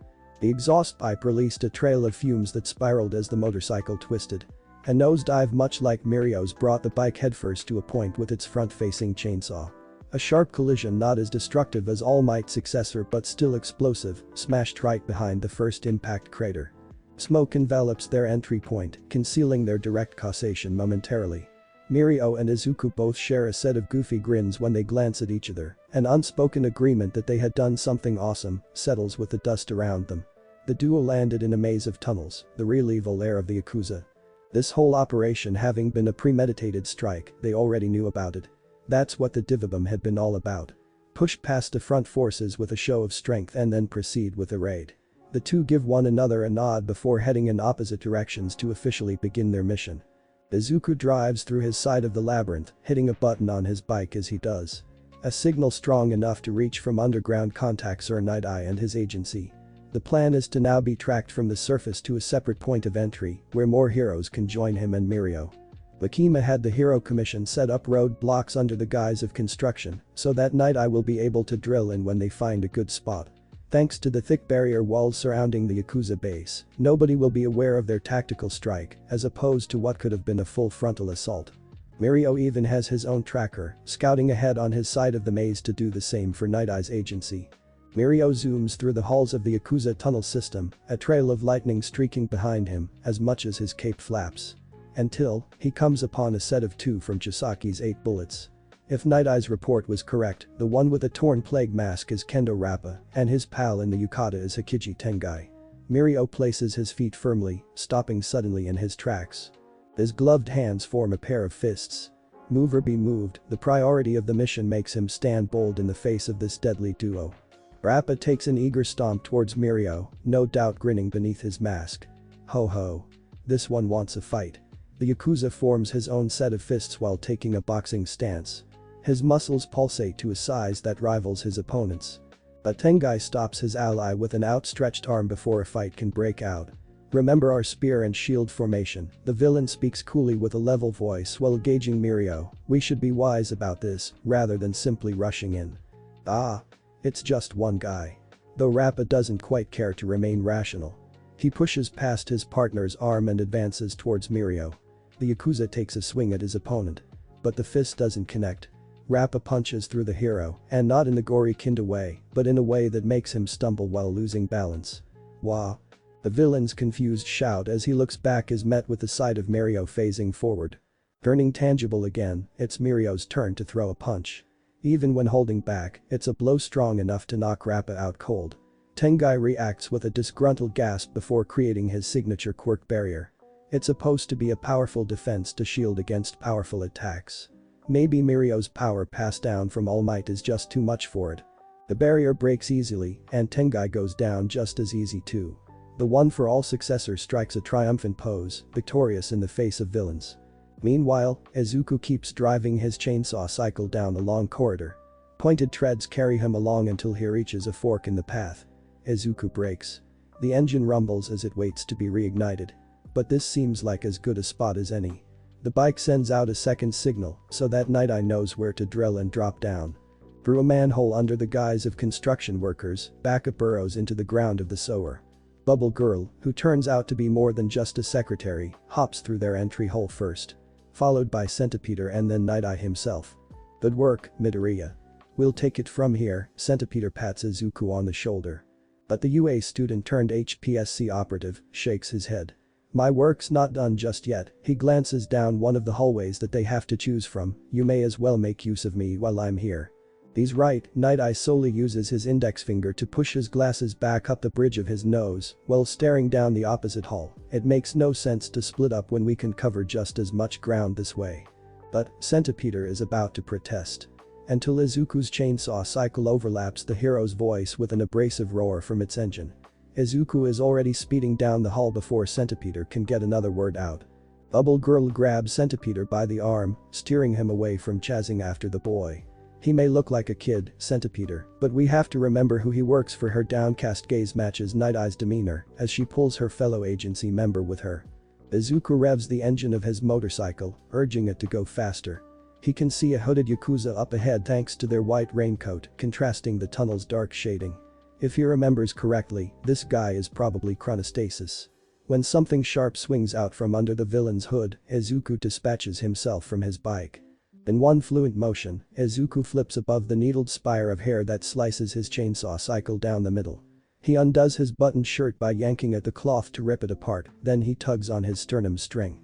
The exhaust pipe released a trail of fumes that spiraled as the motorcycle twisted. A nosedive much like Mirio's brought the bike headfirst to a point with its front-facing chainsaw. A sharp collision not as destructive as All Might's successor but still explosive, smashed right behind the first impact crater. Smoke envelops their entry point, concealing their direct causation momentarily. Mirio and Izuku both share a set of goofy grins when they glance at each other. An unspoken agreement that they had done something awesome settles with the dust around them. The duo landed in a maze of tunnels, the real evil lair of the Yakuza. This whole operation having been a premeditated strike, they already knew about it. That's what the Divabum had been all about. Push past the front forces with a show of strength and then proceed with a raid. The two give one another a nod before heading in opposite directions to officially begin their mission. Izuku drives through his side of the labyrinth, hitting a button on his bike as he does. A signal strong enough to reach from underground contacts Sir Night Eye and his agency. The plan is to now be tracked from the surface to a separate point of entry, where more heroes can join him and Mirio. Lakima had the Hero Commission set up road blocks under the guise of construction, so that Night Eye will be able to drill in when they find a good spot. Thanks to the thick barrier walls surrounding the Yakuza base, nobody will be aware of their tactical strike, as opposed to what could have been a full frontal assault. Mirio even has his own tracker, scouting ahead on his side of the maze to do the same for Night Eye's agency. Mirio zooms through the halls of the Yakuza tunnel system, a trail of lightning streaking behind him, as much as his cape flaps. Until, he comes upon a set of 2 from Chisaki's 8 bullets. If Night Eye's report was correct, the one with a torn plague mask is Kendo Rappa, and his pal in the yukata is Hakiji Tengai. Mirio places his feet firmly, stopping suddenly in his tracks. His gloved hands form a pair of fists. Move or be moved, the priority of the mission makes him stand bold in the face of this deadly duo. Rappa takes an eager stomp towards Mirio, no doubt grinning beneath his mask. Ho ho. This one wants a fight. The Yakuza forms his own set of fists while taking a boxing stance. His muscles pulsate to a size that rivals his opponent's. But Tengai stops his ally with an outstretched arm before a fight can break out. Remember our spear and shield formation, the villain speaks coolly with a level voice while gauging Mirio. We should be wise about this, rather than simply rushing in. Ah. It's just one guy. Though Rappa doesn't quite care to remain rational. He pushes past his partner's arm and advances towards Mirio. The Yakuza takes a swing at his opponent. But the fist doesn't connect. Rappa punches through the hero, and not in the gory Kinda way, but in a way that makes him stumble while losing balance. Wah. The villain's confused shout as he looks back is met with the sight of Mirio phasing forward. Turning tangible again, it's Mirio's turn to throw a punch. Even when holding back, it's a blow strong enough to knock Rappa out cold. Tengai reacts with a disgruntled gasp before creating his signature quirk barrier. It's supposed to be a powerful defense to shield against powerful attacks. Maybe Mirio's power passed down from All Might is just too much for it. The barrier breaks easily, and Tengai goes down just as easy too. The One for All successor strikes a triumphant pose, victorious in the face of villains. Meanwhile, Izuku keeps driving his chainsaw cycle down a long corridor. Pointed treads carry him along until he reaches a fork in the path. Izuku brakes. The engine rumbles as it waits to be reignited. But this seems like as good a spot as any. The bike sends out a second signal so that Night Eye knows where to drill and drop down. Through a manhole under the guise of construction workers, backup burrows into the ground of the sewer. Bubble Girl, who turns out to be more than just a secretary, hops through their entry hole first. Followed by Centipeter and then Night Eye himself. Good work, Midoriya. We'll take it from here, Centipeter pats Izuku on the shoulder. But the UA student turned HPSC operative shakes his head. My work's not done just yet. He glances down one of the hallways that they have to choose from. You may as well make use of me while I'm here. He's right, Night Eye solely uses his index finger to push his glasses back up the bridge of his nose while staring down the opposite hall. It makes no sense to split up when we can cover just as much ground this way. But Centipeter is about to protest. Until Izuku's chainsaw cycle overlaps the hero's voice with an abrasive roar from its engine. Izuku is already speeding down the hall before Centipeter can get another word out. Bubble Girl grabs Centipeter by the arm, steering him away from chasing after the boy. He may look like a kid, Centipeter, but we have to remember who he works for. Her downcast gaze matches Night Eye's demeanor as she pulls her fellow agency member with her. Izuku revs the engine of his motorcycle, urging it to go faster. He can see a hooded Yakuza up ahead thanks to their white raincoat, contrasting the tunnel's dark shading. If he remembers correctly, this guy is probably Chronostasis. When something sharp swings out from under the villain's hood, Izuku dispatches himself from his bike. In one fluent motion, Izuku flips above the needled spire of hair that slices his chainsaw cycle down the middle. He undoes his buttoned shirt by yanking at the cloth to rip it apart, then he tugs on his sternum string.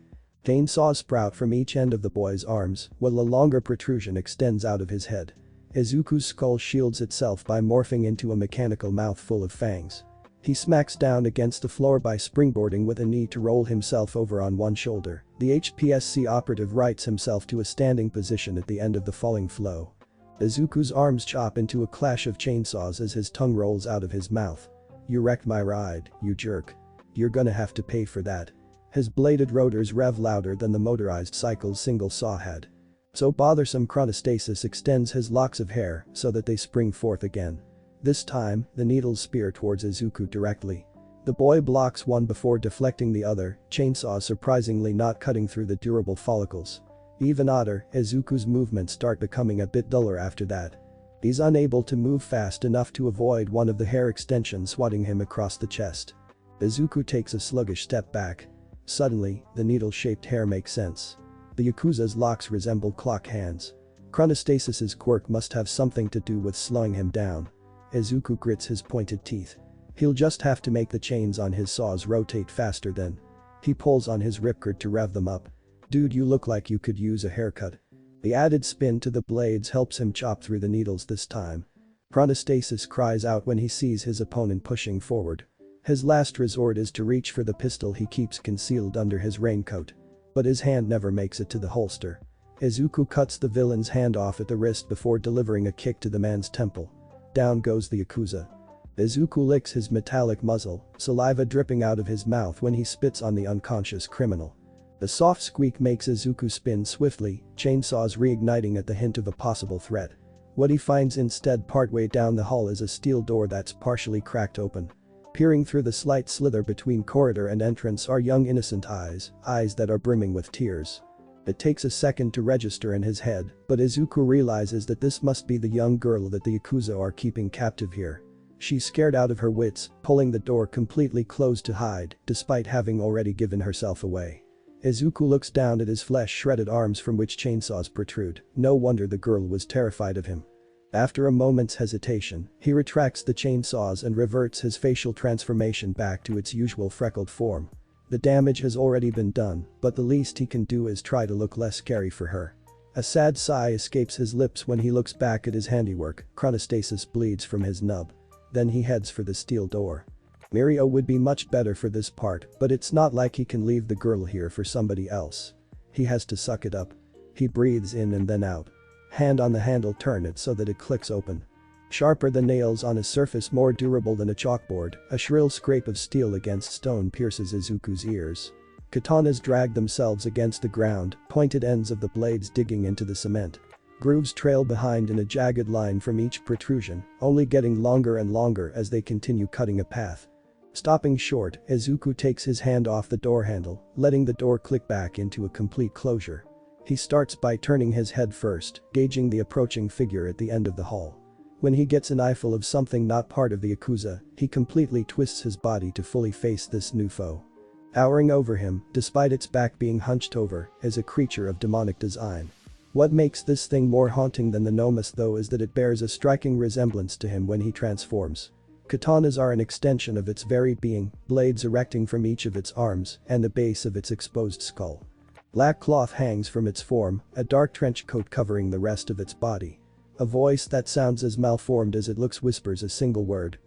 Chainsaws sprout from each end of the boy's arms, while a longer protrusion extends out of his head. Izuku's skull shields itself by morphing into a mechanical mouth full of fangs. He smacks down against the floor by springboarding with a knee to roll himself over on one shoulder. The HPSC operative rights himself to a standing position at the end of the falling flow. Izuku's arms chop into a clash of chainsaws as his tongue rolls out of his mouth. "You wrecked my ride, you jerk. You're gonna have to pay for that." His bladed rotors rev louder than the motorized cycle's single saw head. So bothersome chronostasis extends his locks of hair so that they spring forth again. This time, the needles spear towards Izuku directly. The boy blocks one before deflecting the other, chainsaw surprisingly not cutting through the durable follicles. Even odder, Izuku's movements start becoming a bit duller after that. He's unable to move fast enough to avoid one of the hair extensions swatting him across the chest. Izuku takes a sluggish step back. Suddenly, the needle-shaped hair makes sense. The Yakuza's locks resemble clock hands. Chronostasis's quirk must have something to do with slowing him down. Izuku grits his pointed teeth. He'll just have to make the chains on his saws rotate faster then. He pulls on his ripcord to rev them up. "Dude, you look like you could use a haircut." The added spin to the blades helps him chop through the needles this time. Chronostasis cries out when he sees his opponent pushing forward. His last resort is to reach for the pistol he keeps concealed under his raincoat. But his hand never makes it to the holster. Izuku cuts the villain's hand off at the wrist before delivering a kick to the man's temple. Down goes the Yakuza. Izuku licks his metallic muzzle, saliva dripping out of his mouth when he spits on the unconscious criminal. The soft squeak makes Izuku spin swiftly, chainsaws reigniting at the hint of a possible threat. What he finds instead partway down the hall is a steel door that's partially cracked open. Peering through the slight slither between corridor and entrance are young innocent eyes that are brimming with tears. It takes a second to register in his head, but Izuku realizes that this must be the young girl that the Yakuza are keeping captive here. She's scared out of her wits, pulling the door completely closed to hide, despite having already given herself away. Izuku looks down at his flesh-shredded arms from which chainsaws protrude. No wonder the girl was terrified of him. After a moment's hesitation, he retracts the chainsaws and reverts his facial transformation back to its usual freckled form. The damage has already been done, but the least he can do is try to look less scary for her. A sad sigh escapes his lips when he looks back at his handiwork. Chronostasis bleeds from his nub. Then he heads for the steel door. Mirio would be much better for this part, but it's not like he can leave the girl here for somebody else. He has to suck it up. He breathes in and then out. Hand on the handle, turn it so that it clicks open. Sharper than nails on a surface more durable than a chalkboard, a shrill scrape of steel against stone pierces Izuku's ears. Katanas drag themselves against the ground, pointed ends of the blades digging into the cement. Grooves trail behind in a jagged line from each protrusion, only getting longer and longer as they continue cutting a path. Stopping short, Izuku takes his hand off the door handle, letting the door click back into a complete closure. He starts by turning his head first, gauging the approaching figure at the end of the hall. When he gets an eyeful of something not part of the Yakuza, he completely twists his body to fully face this new foe. Towering over him, despite its back being hunched over, is a creature of demonic design. What makes this thing more haunting than the Nomus though is that it bears a striking resemblance to him when he transforms. Katanas are an extension of its very being, blades erecting from each of its arms and the base of its exposed skull. Black cloth hangs from its form, a dark trench coat covering the rest of its body. A voice that sounds as malformed as it looks whispers a single word,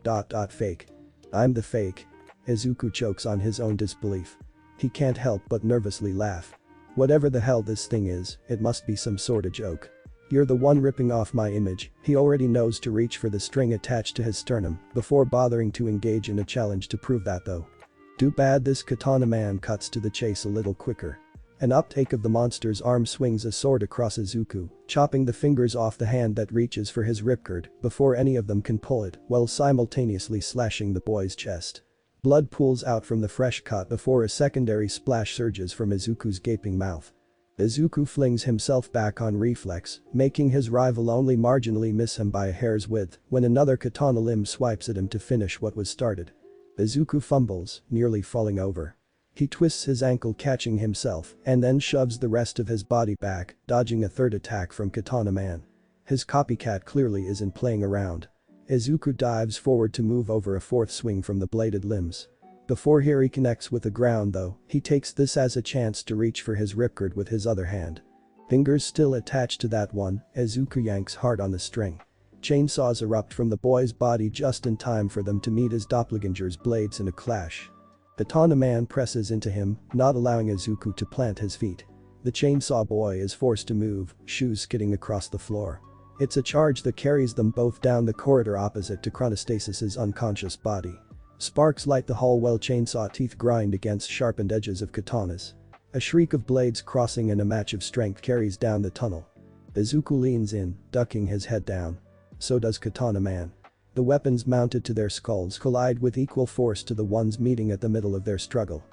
fake. "I'm the fake." Izuku chokes on his own disbelief. He can't help but nervously laugh. Whatever the hell this thing is, it must be some sort of joke. "You're the one ripping off my image." He already knows to reach for the string attached to his sternum, before bothering to engage in a challenge to prove that though. Too bad this katana man cuts to the chase a little quicker. An uptake of the monster's arm swings a sword across Izuku, chopping the fingers off the hand that reaches for his ripcord before any of them can pull it, while simultaneously slashing the boy's chest. Blood pools out from the fresh cut before a secondary splash surges from Izuku's gaping mouth. Izuku flings himself back on reflex, making his rival only marginally miss him by a hair's width when another katana limb swipes at him to finish what was started. Izuku fumbles, nearly falling over. He twists his ankle catching himself and then shoves the rest of his body back, dodging a third attack from Katana Man. His copycat clearly isn't playing around. Izuku dives forward to move over a fourth swing from the bladed limbs. Before Harry connects with the ground though, he takes this as a chance to reach for his ripcord with his other hand. Fingers still attached to that one, Izuku yanks hard on the string. Chainsaws erupt from the boy's body just in time for them to meet his doppelganger's blades in a clash. Katana Man presses into him, not allowing Izuku to plant his feet. The chainsaw boy is forced to move, shoes skidding across the floor. It's a charge that carries them both down the corridor opposite to Chronostasis's unconscious body. Sparks light the hall while chainsaw teeth grind against sharpened edges of katanas. A shriek of blades crossing in a match of strength carries down the tunnel. Izuku leans in, ducking his head down. So does Katana Man. The weapons mounted to their skulls collide with equal force to the ones meeting at the middle of their struggle.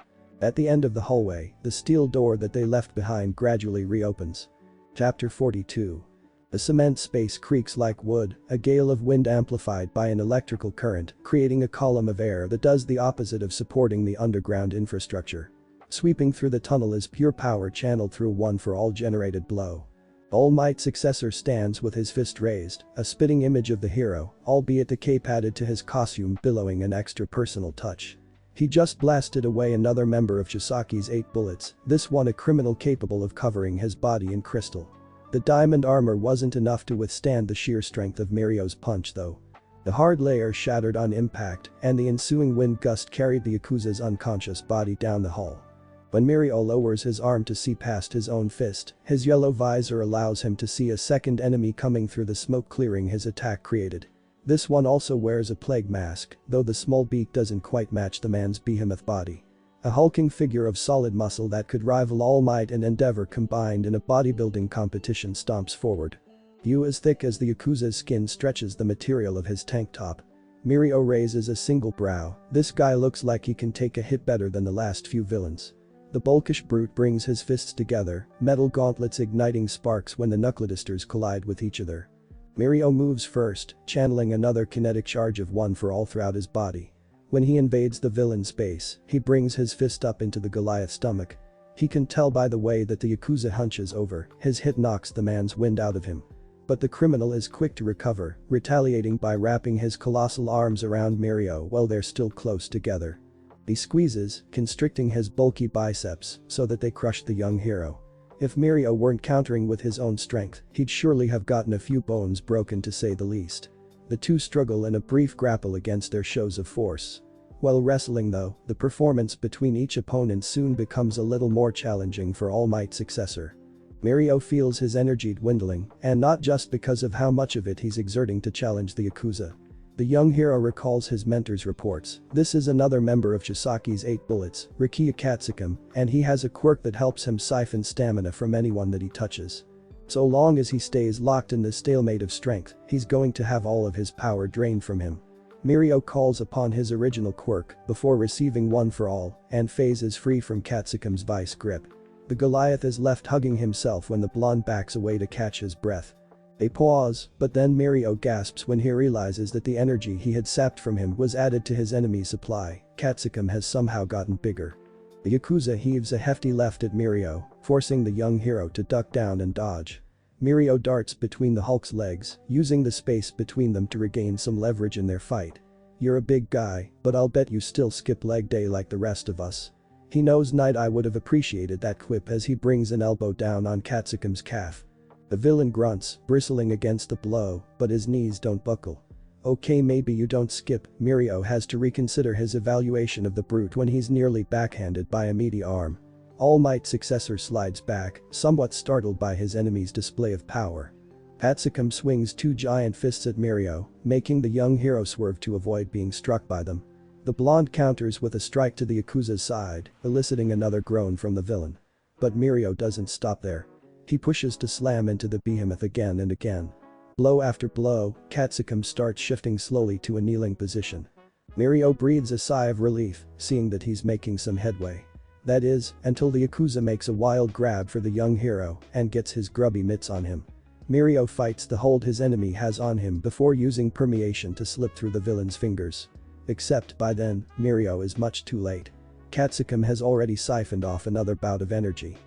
At the end of the hallway, the steel door that they left behind gradually reopens. Chapter 42. The cement space creaks like wood, a gale of wind amplified by an electrical current, creating a column of air that does the opposite of supporting the underground infrastructure. Sweeping through the tunnel is pure power channeled through one for all generated blow. All Might's successor stands with his fist raised, a spitting image of the hero, albeit the cape added to his costume billowing an extra personal touch. He just blasted away another member of Chisaki's 8 bullets, this one a criminal capable of covering his body in crystal. The diamond armor wasn't enough to withstand the sheer strength of Mirio's punch though. The hard layer shattered on impact, and the ensuing wind gust carried the Yakuza's unconscious body down the hall. When Mirio lowers his arm to see past his own fist, his yellow visor allows him to see a second enemy coming through the smoke clearing his attack created. This one also wears a plague mask, though the small beak doesn't quite match the man's behemoth body. A hulking figure of solid muscle that could rival All Might and Endeavor combined in a bodybuilding competition stomps forward. Hue as thick as the Yakuza's skin stretches the material of his tank top. Mirio raises a single brow, this guy looks like he can take a hit better than the last few villains. The bulkish brute brings his fists together, metal gauntlets igniting sparks when the knuckledisters collide with each other. Mirio moves first, channeling another kinetic charge of one for all throughout his body. When he invades the villain space, he brings his fist up into the Goliath's stomach. He can tell by the way that the Yakuza hunches over, his hit knocks the man's wind out of him. But the criminal is quick to recover, retaliating by wrapping his colossal arms around Mirio while they're still close together. He squeezes, constricting his bulky biceps so that they crush the young hero. If Mirio weren't countering with his own strength, he'd surely have gotten a few bones broken to say the least. The two struggle in a brief grapple against their shows of force. While wrestling though, the performance between each opponent soon becomes a little more challenging for All Might's successor. Mirio feels his energy dwindling, and not just because of how much of it he's exerting to challenge the Yakuza. The young hero recalls his mentor's reports. This is another member of Chisaki's 8 bullets, Rikiya Katsukum, and he has a quirk that helps him siphon stamina from anyone that he touches. So long as he stays locked in the stalemate of strength, he's going to have all of his power drained from him. Mirio calls upon his original quirk before receiving one for all, and phases free from Katsukum's vice grip. The Goliath is left hugging himself when the blonde backs away to catch his breath. They pause, but then Mirio gasps when he realizes that the energy he had sapped from him was added to his enemy's supply. Katsukum has somehow gotten bigger. The Yakuza heaves a hefty left at Mirio, forcing the young hero to duck down and dodge. Mirio darts between the Hulk's legs, using the space between them to regain some leverage in their fight. "You're a big guy, but I'll bet you still skip leg day like the rest of us." He knows Night Eye would have appreciated that quip as he brings an elbow down on Katsukum's calf. The villain grunts, bristling against the blow, but his knees don't buckle. Okay, maybe you don't skip. Mirio has to reconsider his evaluation of the brute when he's nearly backhanded by a meaty arm. All Might's successor slides back, somewhat startled by his enemy's display of power. Katsukum swings 2 giant fists at Mirio, making the young hero swerve to avoid being struck by them. The blonde counters with a strike to the Yakuza's side, eliciting another groan from the villain. But Mirio doesn't stop there. He pushes to slam into the behemoth again and again. Blow after blow, Katsukum starts shifting slowly to a kneeling position. Mirio breathes a sigh of relief, seeing that he's making some headway. That is, until the Yakuza makes a wild grab for the young hero and gets his grubby mitts on him. Mirio fights the hold his enemy has on him before using permeation to slip through the villain's fingers. Except by then, Mirio is much too late. Katsukum has already siphoned off another bout of energy.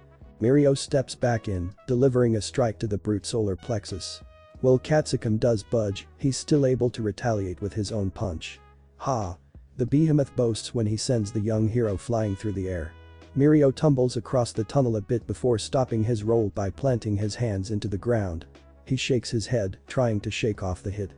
Mirio steps back in, delivering a strike to the brute solar plexus. While Katsukum does budge, he's still able to retaliate with his own punch. Ha! The behemoth boasts when he sends the young hero flying through the air. Mirio tumbles across the tunnel a bit before stopping his roll by planting his hands into the ground. He shakes his head, trying to shake off the hit.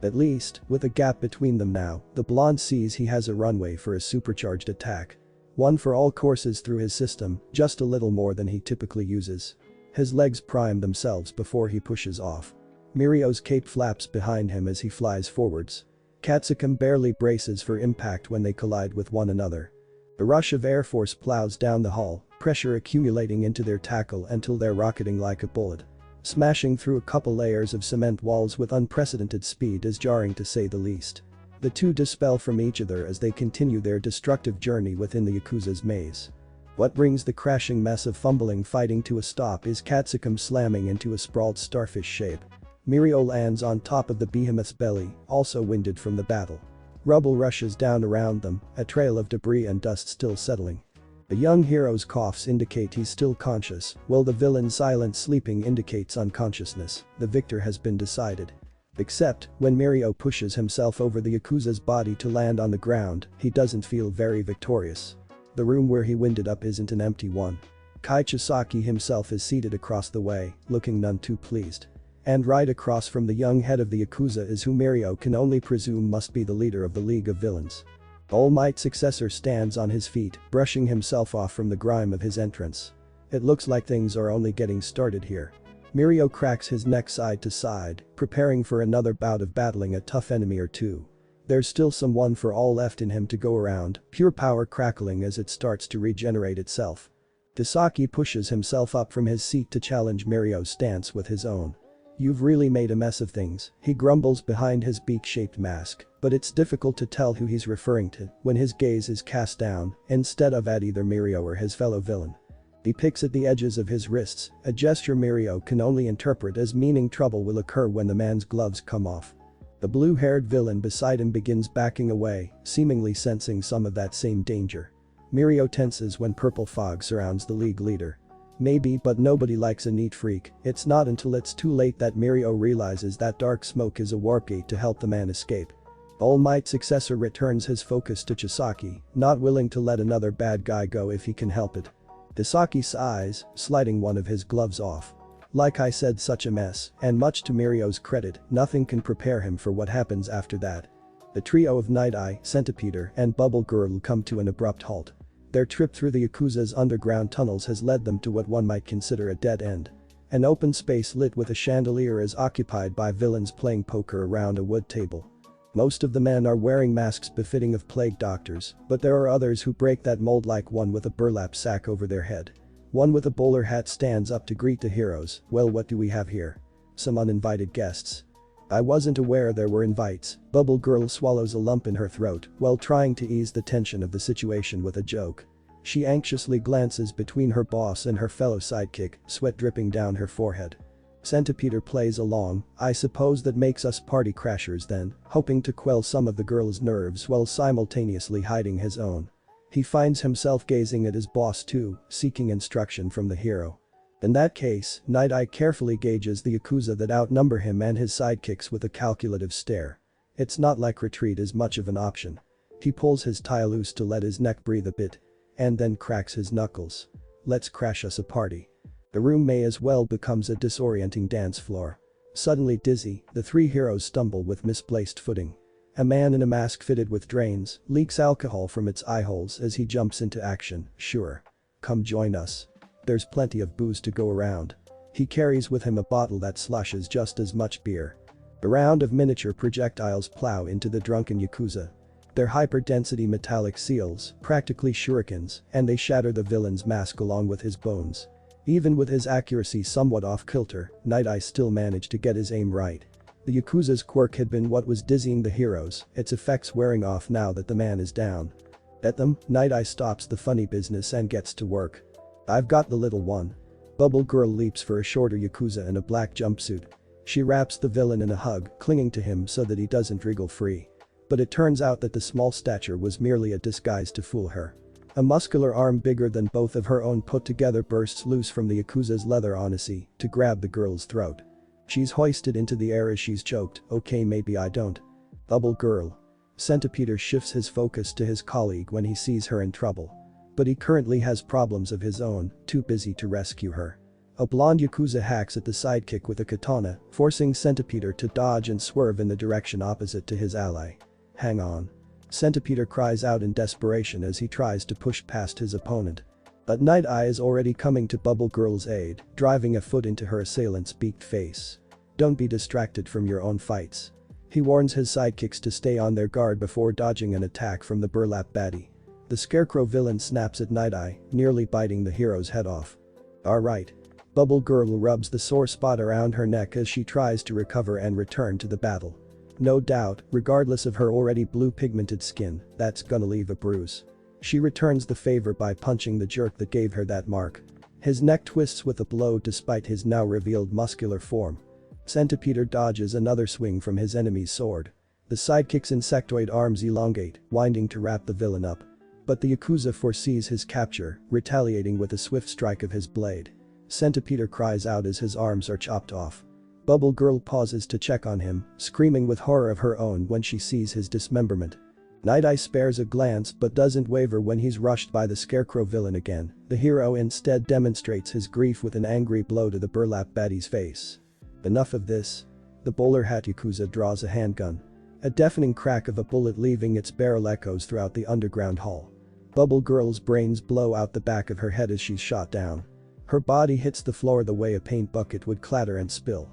At least, with a gap between them now, the blonde sees he has a runway for a supercharged attack. One for all courses through his system, just a little more than he typically uses. His legs prime themselves before he pushes off. Mirio's cape flaps behind him as he flies forwards. Katsukam barely braces for impact when they collide with one another. A rush of air force plows down the hall, pressure accumulating into their tackle until they're rocketing like a bullet. Smashing through a couple layers of cement walls with unprecedented speed is jarring to say the least. The two dispel from each other as they continue their destructive journey within the Yakuza's maze. What brings the crashing mess of fumbling fighting to a stop is Katsukam slamming into a sprawled starfish shape. Mirio lands on top of the behemoth's belly, also winded from the battle. Rubble rushes down around them, a trail of debris and dust still settling. The young hero's coughs indicate he's still conscious, while the villain's silent sleeping indicates unconsciousness. The victor has been decided. Except, when Mirio pushes himself over the Yakuza's body to land on the ground, he doesn't feel very victorious. The room where he winded up isn't an empty one. Kai Chisaki himself is seated across the way, looking none too pleased. And right across from the young head of the Yakuza is who Mirio can only presume must be the leader of the League of Villains. All Might's successor stands on his feet, brushing himself off from the grime of his entrance. It looks like things are only getting started here. Mirio cracks his neck side to side, preparing for another bout of battling a tough enemy or two. There's still some one for all left in him to go around, pure power crackling as it starts to regenerate itself. Tasaki pushes himself up from his seat to challenge Mirio's stance with his own. "You've really made a mess of things," he grumbles behind his beak-shaped mask, but it's difficult to tell who he's referring to when his gaze is cast down, instead of at either Mirio or his fellow villain. He picks at the edges of his wrists, a gesture Mirio can only interpret as meaning trouble will occur when the man's gloves come off. The blue-haired villain beside him begins backing away, seemingly sensing some of that same danger. Mirio tenses when purple fog surrounds the league leader. Maybe, but nobody likes a neat freak. It's not until it's too late that Mirio realizes that dark smoke is a warp gate to help the man escape. All Might's successor returns his focus to Chisaki, not willing to let another bad guy go if he can help it. Tasaki sighs, sliding one of his gloves off. Like I said, such a mess, and much to Mirio's credit, nothing can prepare him for what happens after that. The trio of Night Eye, Centipeder, and Bubble Girl come to an abrupt halt. Their trip through the Yakuza's underground tunnels has led them to what one might consider a dead end. An open space lit with a chandelier is occupied by villains playing poker around a wood table. Most of the men are wearing masks befitting of plague doctors, but there are others who break that mold, like one with a burlap sack over their head. One with a bowler hat stands up to greet the heroes. "Well, what do we have here? Some uninvited guests." "I wasn't aware there were invites." Bubble Girl swallows a lump in her throat while trying to ease the tension of the situation with a joke. She anxiously glances between her boss and her fellow sidekick, sweat dripping down her forehead. Centipeder plays along. "I suppose that makes us party crashers then," hoping to quell some of the girl's nerves while simultaneously hiding his own. He finds himself gazing at his boss too, seeking instruction from the hero. In that case, Night Eye carefully gauges the Yakuza that outnumber him and his sidekicks with a calculative stare. It's not like retreat is much of an option. He pulls his tie loose to let his neck breathe a bit. And then cracks his knuckles. "Let's crash us a party." The room may as well becomes a disorienting dance floor. Suddenly dizzy, the three heroes stumble with misplaced footing. A man in a mask fitted with drains leaks alcohol from its eye holes as he jumps into action. "Sure. Come join us. There's plenty of booze to go around." He carries with him a bottle that slushes just as much beer. A round of miniature projectiles plow into the drunken Yakuza. They're hyper-density metallic seals, practically shurikens, and they shatter the villain's mask along with his bones. Even with his accuracy somewhat off-kilter, Night Eye still managed to get his aim right. The Yakuza's quirk had been what was dizzying the heroes, its effects wearing off now that the man is down. At them, Night Eye stops the funny business and gets to work. "I've got the little one." Bubble Girl leaps for a shorter Yakuza in a black jumpsuit. She wraps the villain in a hug, clinging to him so that he doesn't wriggle free. But it turns out that the small stature was merely a disguise to fool her. A muscular arm bigger than both of her own put together bursts loose from the Yakuza's leather onacy to grab the girl's throat. She's hoisted into the air as she's choked. "Okay, maybe I don't." "Bubble Girl." Centipeder shifts his focus to his colleague when he sees her in trouble. But he currently has problems of his own, too busy to rescue her. A blonde Yakuza hacks at the sidekick with a katana, forcing Centipeder to dodge and swerve in the direction opposite to his ally. Hang on. Centipeder cries out in desperation as he tries to push past his opponent. But Night Eye is already coming to Bubble Girl's aid, driving a foot into her assailant's beaked face. Don't be distracted from your own fights. He warns his sidekicks to stay on their guard before dodging an attack from the burlap baddie. The Scarecrow villain snaps at Night Eye, nearly biting the hero's head off. Alright. Bubble Girl rubs the sore spot around her neck as she tries to recover and return to the battle. No doubt, regardless of her already blue pigmented skin, that's gonna leave a bruise. She returns the favor by punching the jerk that gave her that mark. His neck twists with a blow despite his now revealed muscular form. Centipeder dodges another swing from his enemy's sword. The sidekick's insectoid arms elongate, winding to wrap the villain up. But the Yakuza foresees his capture, retaliating with a swift strike of his blade. Centipeder cries out as his arms are chopped off. Bubble Girl pauses to check on him, screaming with horror of her own when she sees his dismemberment. Night Eye spares a glance but doesn't waver when he's rushed by the Scarecrow villain again. The hero instead demonstrates his grief with an angry blow to the burlap baddie's face. Enough of this. The bowler hat Yakuza draws a handgun. A deafening crack of a bullet leaving its barrel echoes throughout the underground hall. Bubble Girl's brains blow out the back of her head as she's shot down. Her body hits the floor the way a paint bucket would clatter and spill.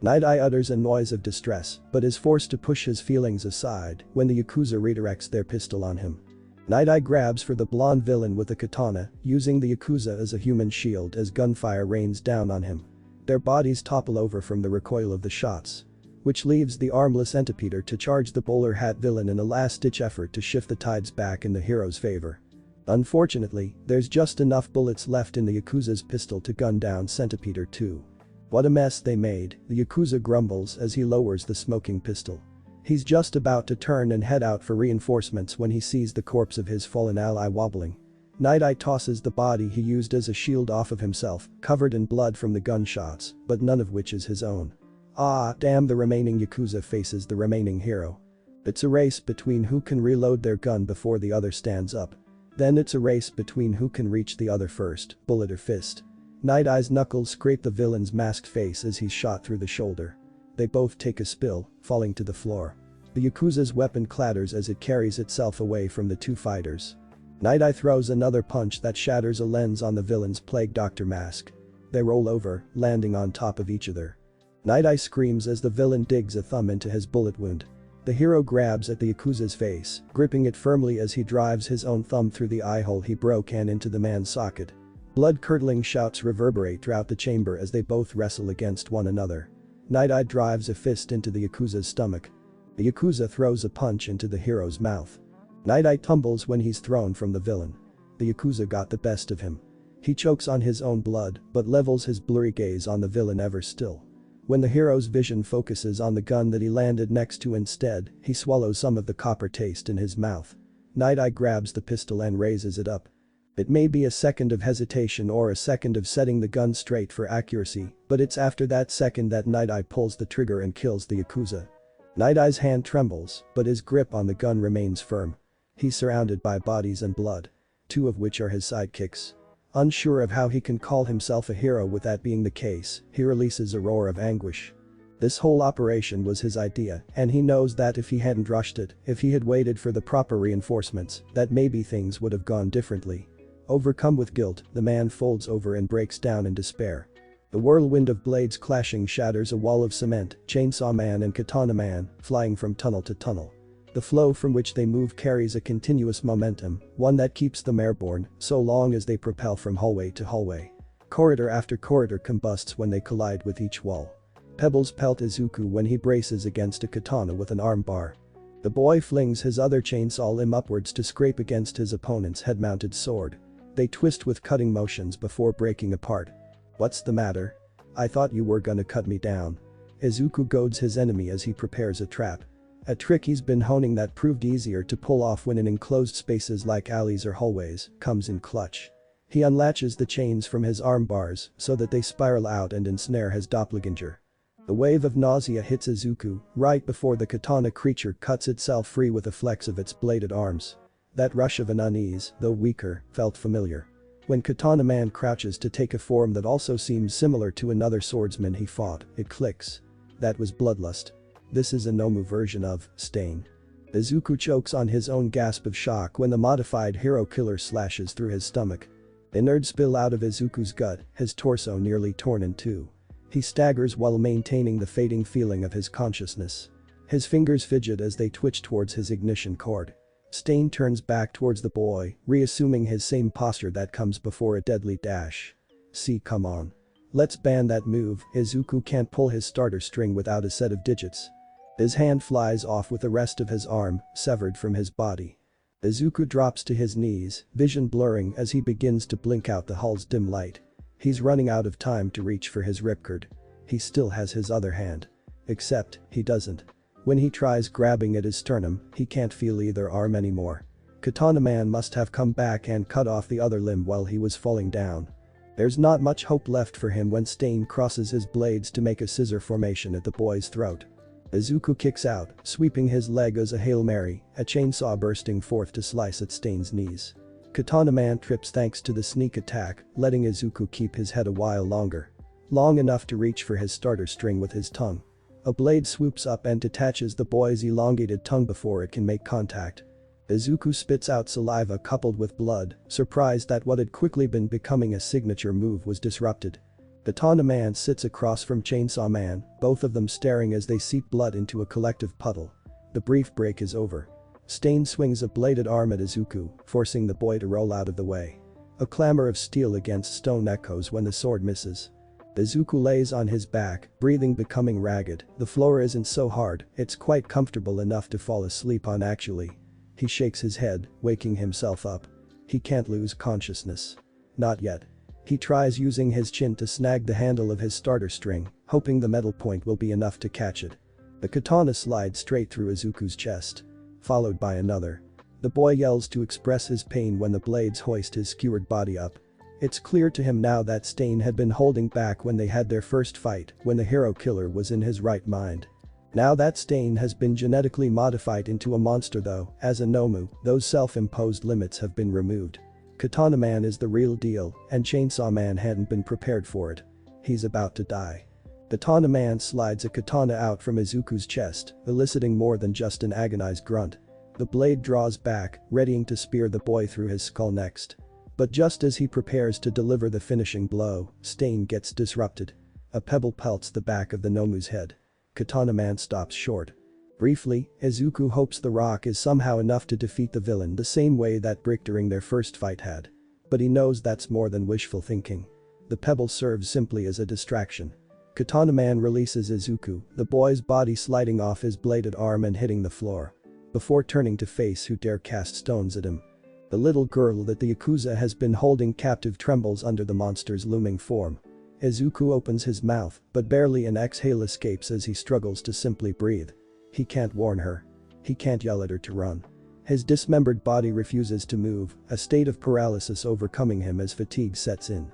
Night Eye utters a noise of distress but is forced to push his feelings aside when the Yakuza redirects their pistol on him. Night Eye grabs for the blonde villain with a katana, using the Yakuza as a human shield as gunfire rains down on him. Their bodies topple over from the recoil of the shots. Which leaves the armless Centipeder to charge the bowler hat villain in a last-ditch effort to shift the tides back in the hero's favor. Unfortunately, there's just enough bullets left in the Yakuza's pistol to gun down Centipeder too. What a mess they made, the Yakuza grumbles as he lowers the smoking pistol. He's just about to turn and head out for reinforcements when he sees the corpse of his fallen ally wobbling. Night Eye tosses the body he used as a shield off of himself, covered in blood from the gunshots, but none of which is his own. Ah, damn, the remaining Yakuza faces the remaining hero. It's a race between who can reload their gun before the other stands up. Then it's a race between who can reach the other first, bullet or fist. Night Eye's knuckles scrape the villain's masked face as he's shot through the shoulder. They both take a spill, falling to the floor. The Yakuza's weapon clatters as it carries itself away from the two fighters. Night Eye throws another punch that shatters a lens on the villain's plague doctor mask. They roll over, landing on top of each other. Night Eye screams as the villain digs a thumb into his bullet wound. The hero grabs at the Yakuza's face, gripping it firmly as he drives his own thumb through the eye hole he broke and into the man's socket. Blood-curdling shouts reverberate throughout the chamber as they both wrestle against one another. Night Eye drives a fist into the Yakuza's stomach. The Yakuza throws a punch into the hero's mouth. Night Eye tumbles when he's thrown from the villain. The Yakuza got the best of him. He chokes on his own blood but levels his blurry gaze on the villain ever still. When the hero's vision focuses on the gun that he landed next to instead, he swallows some of the copper taste in his mouth. Night Eye grabs the pistol and raises it up. It may be a second of hesitation or a second of setting the gun straight for accuracy, but it's after that second that Night Eye pulls the trigger and kills the Yakuza. Night Eye's hand trembles, but his grip on the gun remains firm. He's surrounded by bodies and blood, two of which are his sidekicks. Unsure of how he can call himself a hero with that being the case, he releases a roar of anguish. This whole operation was his idea, and he knows that if he hadn't rushed it, if he had waited for the proper reinforcements, that maybe things would have gone differently. Overcome with guilt, the man folds over and breaks down in despair. The whirlwind of blades clashing shatters a wall of cement, Chainsaw Man and Katana Man, flying from tunnel to tunnel. The flow from which they move carries a continuous momentum, one that keeps them airborne, so long as they propel from hallway to hallway. Corridor after corridor combusts when they collide with each wall. Pebbles pelt Izuku when he braces against a katana with an armbar. The boy flings his other chainsaw limb upwards to scrape against his opponent's head-mounted sword. They twist with cutting motions before breaking apart. What's the matter? I thought you were gonna cut me down. Izuku goads his enemy as he prepares a trap. A trick he's been honing that proved easier to pull off when in enclosed spaces like alleys or hallways comes in clutch. He unlatches the chains from his arm bars so that they spiral out and ensnare his doppelganger. The wave of nausea hits Izuku right before the katana creature cuts itself free with a flex of its bladed arms. That rush of an unease, though weaker, felt familiar. When Katana Man crouches to take a form that also seems similar to another swordsman he fought, it clicks. That was Bloodlust. This is a Nomu version of Stain. Izuku chokes on his own gasp of shock when the modified hero killer slashes through his stomach. Innards spill out of Izuku's gut, his torso nearly torn in two. He staggers while maintaining the fading feeling of his consciousness. His fingers fidget as they twitch towards his ignition cord. Stain turns back towards the boy, reassuming his same posture that comes before a deadly dash. See, come on. Let's ban that move. Izuku can't pull his starter string without a set of digits. His hand flies off with the rest of his arm severed from his body. Izuku drops to his knees, vision blurring as he begins to blink out the hull's dim light. He's running out of time to reach for his ripcord. He still has his other hand. Except, he doesn't. When he tries grabbing at his sternum, he can't feel either arm anymore. Katana Man must have come back and cut off the other limb while he was falling down. There's not much hope left for him when Stain crosses his blades to make a scissor formation at the boy's throat. Izuku kicks out, sweeping his leg as a Hail Mary, a chainsaw bursting forth to slice at Stain's knees. Katana Man trips thanks to the sneak attack, letting Izuku keep his head a while longer. Long enough to reach for his starter string with his tongue. A blade swoops up and detaches the boy's elongated tongue before it can make contact. Izuku spits out saliva coupled with blood, surprised that what had quickly been becoming a signature move was disrupted. Katana Man sits across from Chainsaw Man, both of them staring as they seep blood into a collective puddle. The brief break is over. Stain swings a bladed arm at Izuku, forcing the boy to roll out of the way. A clamor of steel against stone echoes when the sword misses. Izuku lays on his back, breathing becoming ragged. The floor isn't so hard, it's quite comfortable enough to fall asleep on actually. He shakes his head, waking himself up. He can't lose consciousness. Not yet. He tries using his chin to snag the handle of his starter string, hoping the metal point will be enough to catch it. The katana slides straight through Izuku's chest. Followed by another. The boy yells to express his pain when the blades hoist his skewered body up. It's clear to him now that Stain had been holding back when they had their first fight, when the hero killer was in his right mind. Now that Stain has been genetically modified into a monster though, as a Nomu, those self-imposed limits have been removed. Katana Man is the real deal, and Chainsaw Man hadn't been prepared for it. He's about to die. Katana Man slides a katana out from Izuku's chest, eliciting more than just an agonized grunt. The blade draws back, readying to spear the boy through his skull next. But just as he prepares to deliver the finishing blow, Stain gets disrupted. A pebble pelts the back of the Nomu's head. Katana Man stops short. Briefly, Izuku hopes the rock is somehow enough to defeat the villain the same way that brick during their first fight had. But he knows that's more than wishful thinking. The pebble serves simply as a distraction. Katana Man releases Izuku, the boy's body sliding off his bladed arm and hitting the floor. Before turning to face who dare cast stones at him. The little girl that the Yakuza has been holding captive trembles under the monster's looming form. Izuku opens his mouth, but barely an exhale escapes as he struggles to simply breathe. He can't warn her. He can't yell at her to run. His dismembered body refuses to move, a state of paralysis overcoming him as fatigue sets in.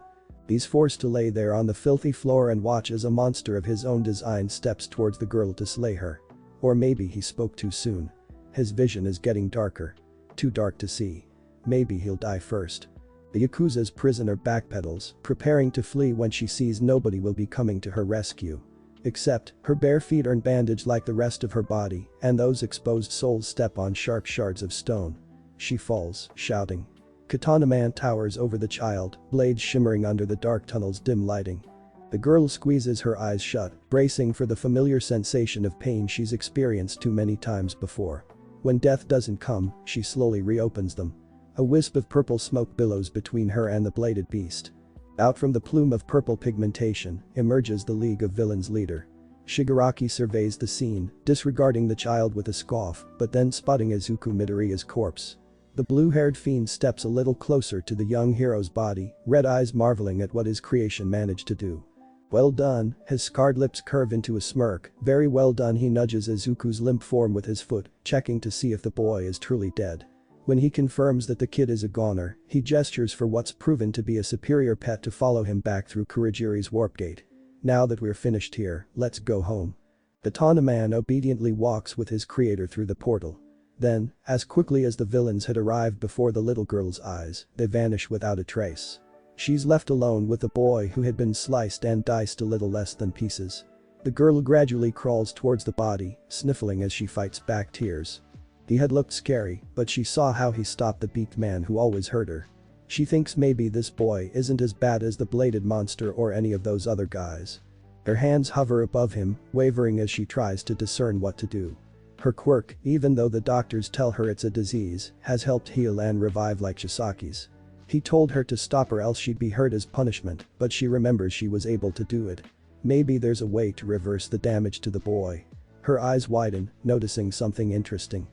He's forced to lay there on the filthy floor and watch as a monster of his own design steps towards the girl to slay her. Or maybe he spoke too soon. His vision is getting darker. Too dark to see. Maybe he'll die first. The Yakuza's prisoner backpedals, preparing to flee when she sees nobody will be coming to her rescue. Except, her bare feet aren't bandaged like the rest of her body, and those exposed soles step on sharp shards of stone. She falls, shouting. Katana Man towers over the child, blades shimmering under the dark tunnel's dim lighting. The girl squeezes her eyes shut, bracing for the familiar sensation of pain she's experienced too many times before. When death doesn't come, she slowly reopens them. A wisp of purple smoke billows between her and the bladed beast. Out from the plume of purple pigmentation emerges the League of Villains leader. Shigaraki surveys the scene, disregarding the child with a scoff, but then spotting Izuku Midoriya's corpse. The blue-haired fiend steps a little closer to the young hero's body, red eyes marveling at what his creation managed to do. Well done, his scarred lips curve into a smirk. Very well done. He nudges Izuku's limp form with his foot, checking to see if the boy is truly dead. When he confirms that the kid is a goner, he gestures for what's proven to be a superior pet to follow him back through Kurogiri's warp gate. Now that we're finished here, let's go home. Katana Man obediently walks with his creator through the portal. Then, as quickly as the villains had arrived before the little girl's eyes, they vanish without a trace. She's left alone with the boy who had been sliced and diced a little less than pieces. The girl gradually crawls towards the body, sniffling as she fights back tears. He had looked scary, but she saw how he stopped the beaked man who always hurt her. She thinks maybe this boy isn't as bad as the bladed monster or any of those other guys. Her hands hover above him, wavering as she tries to discern what to do. Her quirk, even though the doctors tell her it's a disease, has helped heal and revive like Chisaki's. He told her to stop or else she'd be hurt as punishment, but she remembers she was able to do it. Maybe there's a way to reverse the damage to the boy. Her eyes widen, noticing something interesting.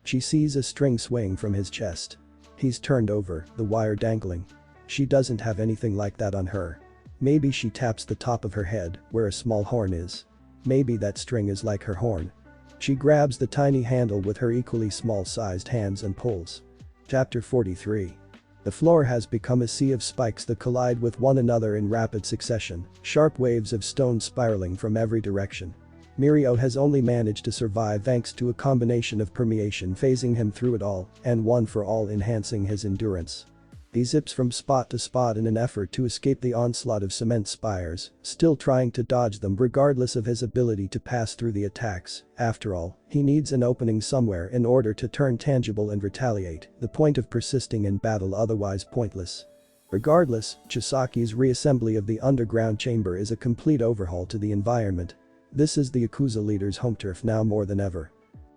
She sees a string swing from his chest. He's turned over, the wire dangling. She doesn't have anything like that on her. Maybe she taps the top of her head, where a small horn is. Maybe that string is like her horn. She grabs the tiny handle with her equally small-sized hands and pulls. Chapter 43. The floor has become a sea of spikes that collide with one another in rapid succession, sharp waves of stone spiraling from every direction. Mirio has only managed to survive thanks to a combination of permeation phasing him through it all, and one for all enhancing his endurance. He zips from spot to spot in an effort to escape the onslaught of cement spires, still trying to dodge them regardless of his ability to pass through the attacks. After all, he needs an opening somewhere in order to turn tangible and retaliate, the point of persisting in battle otherwise pointless. Regardless, Chisaki's reassembly of the underground chamber is a complete overhaul to the environment. This is the Yakuza leader's home turf now more than ever.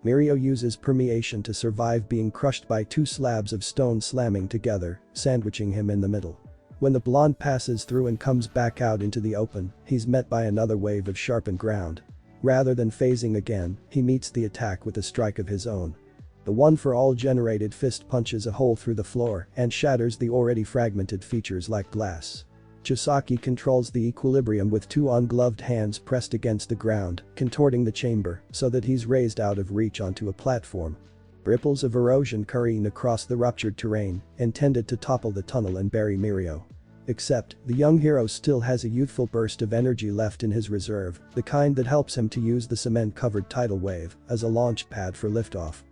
Mirio uses permeation to survive being crushed by two slabs of stone slamming together, sandwiching him in the middle. When the blonde passes through and comes back out into the open, he's met by another wave of sharpened ground. Rather than phasing again, he meets the attack with a strike of his own. The one-for-all generated fist punches a hole through the floor and shatters the already fragmented features like glass. Chisaki controls the equilibrium with two ungloved hands pressed against the ground, contorting the chamber so that he's raised out of reach onto a platform. Ripples of erosion careen across the ruptured terrain, intended to topple the tunnel and bury Mirio. Except, the young hero still has a youthful burst of energy left in his reserve, the kind that helps him to use the cement-covered tidal wave as a launch pad for liftoff.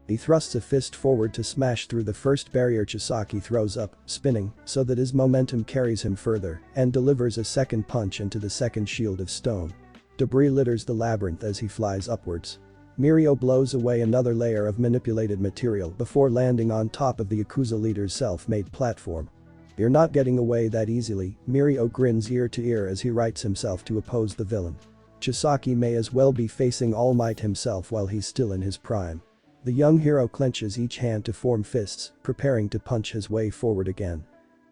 He thrusts a fist forward to smash through the first barrier Chisaki throws up, spinning, so that his momentum carries him further, and delivers a second punch into the second shield of stone. Debris litters the labyrinth as he flies upwards. Mirio blows away another layer of manipulated material before landing on top of the Yakuza leader's self-made platform. "You're not getting away that easily," Mirio grins ear to ear as he rights himself to oppose the villain. Chisaki may as well be facing All Might himself while he's still in his prime. The young hero clenches each hand to form fists, preparing to punch his way forward again.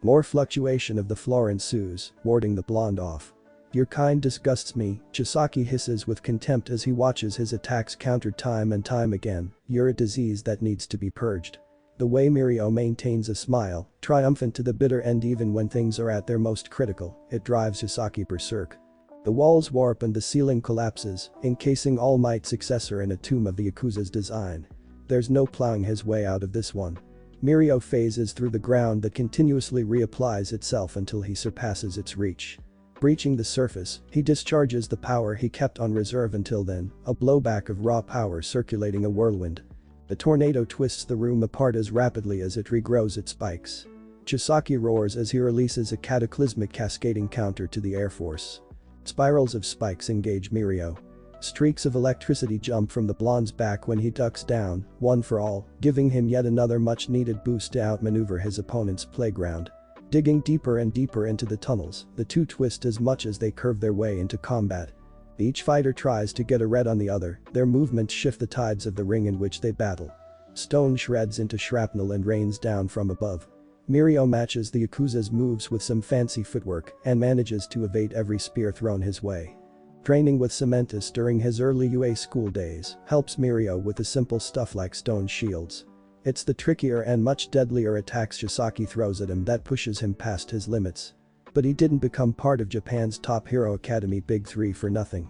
More fluctuation of the floor ensues, warding the blonde off. "Your kind disgusts me," Chisaki hisses with contempt as he watches his attacks countered time and time again. "You're a disease that needs to be purged." The way Mirio maintains a smile, triumphant to the bitter end even when things are at their most critical, it drives Chisaki berserk. The walls warp and the ceiling collapses, encasing All Might's successor in a tomb of the Yakuza's design. There's no plowing his way out of this one. Mirio phases through the ground that continuously reapplies itself until he surpasses its reach. Breaching the surface, he discharges the power he kept on reserve until then, a blowback of raw power circulating a whirlwind. The tornado twists the room apart as rapidly as it regrows its spikes. Chisaki roars as he releases a cataclysmic cascading counter to the Air Force. Spirals of spikes engage Mirio. Streaks of electricity jump from the blonde's back when he ducks down, one for all, giving him yet another much-needed boost to outmaneuver his opponent's playground. Digging deeper and deeper into the tunnels, the two twist as much as they curve their way into combat. Each fighter tries to get a red on the other, their movements shift the tides of the ring in which they battle. Stone shreds into shrapnel and rains down from above. Mirio matches the Yakuza's moves with some fancy footwork and manages to evade every spear thrown his way. Training with Cementus during his early UA school days helps Mirio with the simple stuff like stone shields. It's the trickier and much deadlier attacks Chisaki throws at him that pushes him past his limits. But he didn't become part of Japan's top hero academy Big Three for nothing.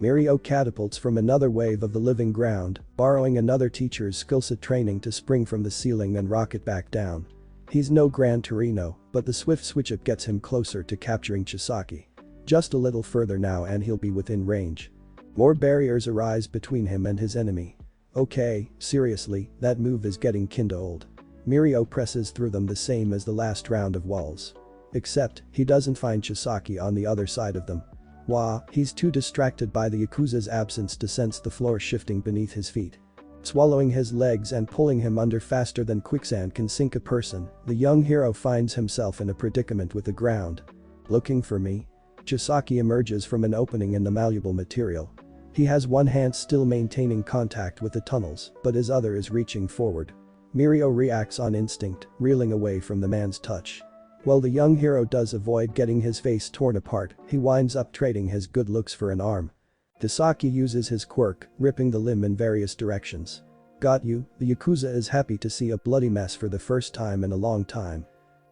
Mirio catapults from another wave of the living ground, borrowing another teacher's skillset training to spring from the ceiling and rocket back down. He's no Gran Torino, but the swift switch-up gets him closer to capturing Chisaki. Just a little further now and he'll be within range. More barriers arise between him and his enemy. Okay, seriously, that move is getting kinda old. Mirio presses through them the same as the last round of walls. Except, he doesn't find Chisaki on the other side of them. Wah, he's too distracted by the Yakuza's absence to sense the floor shifting beneath his feet. Swallowing his legs and pulling him under faster than quicksand can sink a person, the young hero finds himself in a predicament with the ground. Looking for me? Chisaki emerges from an opening in the malleable material. He has one hand still maintaining contact with the tunnels, but his other is reaching forward. Mirio reacts on instinct, reeling away from the man's touch. While the young hero does avoid getting his face torn apart, he winds up trading his good looks for an arm. Chisaki uses his quirk, ripping the limb in various directions. Got you, the Yakuza is happy to see a bloody mess for the first time in a long time.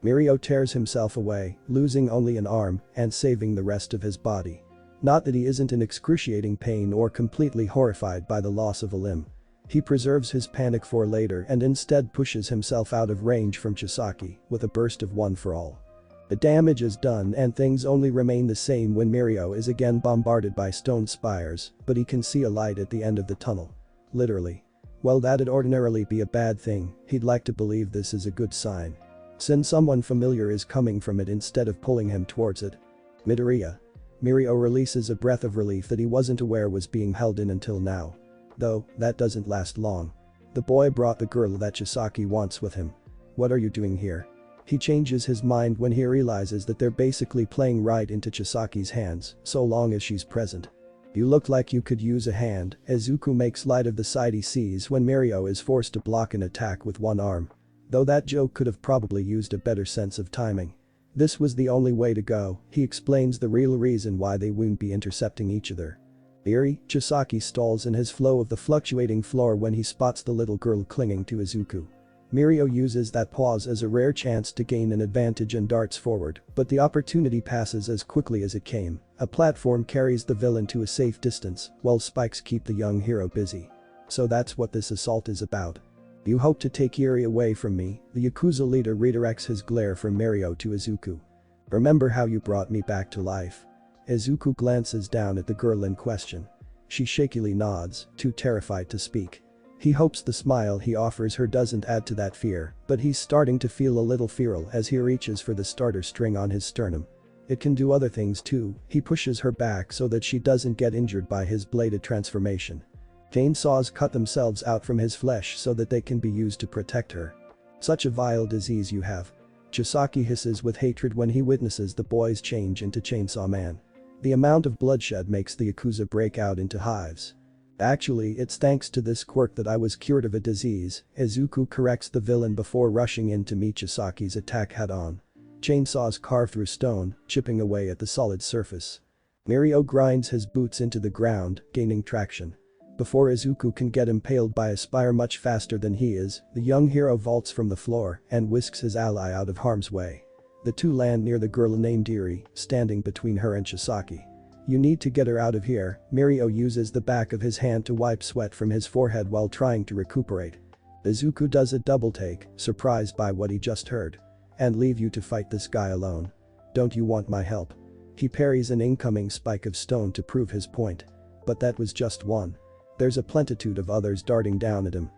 Mirio tears himself away, losing only an arm and saving the rest of his body. Not that he isn't in excruciating pain or completely horrified by the loss of a limb. He preserves his panic for later and instead pushes himself out of range from Chisaki with a burst of one for all. The damage is done and things only remain the same when Mirio is again bombarded by stone spires, but he can see a light at the end of the tunnel. Literally. Well, that'd ordinarily be a bad thing, he'd like to believe this is a good sign. Since someone familiar is coming from it instead of pulling him towards it. Midoriya. Mirio releases a breath of relief that he wasn't aware was being held in until now. Though, that doesn't last long. The boy brought the girl that Chisaki wants with him. What are you doing here? He changes his mind when he realizes that they're basically playing right into Chisaki's hands, so long as she's present. You look like you could use a hand, Izuku makes light of the sight he sees when Mirio is forced to block an attack with one arm. Though that joke could have probably used a better sense of timing. This was the only way to go, he explains the real reason why they wouldn't be intercepting each other. Eerie, Chisaki stalls in his flow of the fluctuating floor when he spots the little girl clinging to Izuku. Mirio uses that pause as a rare chance to gain an advantage and darts forward, but the opportunity passes as quickly as it came. A platform carries the villain to a safe distance, while spikes keep the young hero busy. So that's what this assault is about. You hope to take Eri away from me, the Yakuza leader redirects his glare from Mirio to Izuku. Remember how you brought me back to life? Izuku glances down at the girl in question. She shakily nods, too terrified to speak. He hopes the smile he offers her doesn't add to that fear, but he's starting to feel a little feral as he reaches for the starter string on his sternum. It can do other things too, he pushes her back so that she doesn't get injured by his bladed transformation. Chainsaws cut themselves out from his flesh so that they can be used to protect her. Such a vile disease you have. Chisaki hisses with hatred when he witnesses the boys change into Chainsaw Man. The amount of bloodshed makes the Yakuza break out into hives. Actually, it's thanks to this quirk that I was cured of a disease, Izuku corrects the villain before rushing in to meet Chisaki's attack head-on. Chainsaws carve through stone, chipping away at the solid surface. Mirio grinds his boots into the ground, gaining traction. Before Izuku can get impaled by a spire much faster than he is, the young hero vaults from the floor and whisks his ally out of harm's way. The two land near the girl named Eri, standing between her and Chisaki. You need to get her out of here, Mirio uses the back of his hand to wipe sweat from his forehead while trying to recuperate. Izuku does a double take, surprised by what he just heard. And leave you to fight this guy alone. Don't you want my help? He parries an incoming spike of stone to prove his point. But that was just one. There's a plenitude of others darting down at him.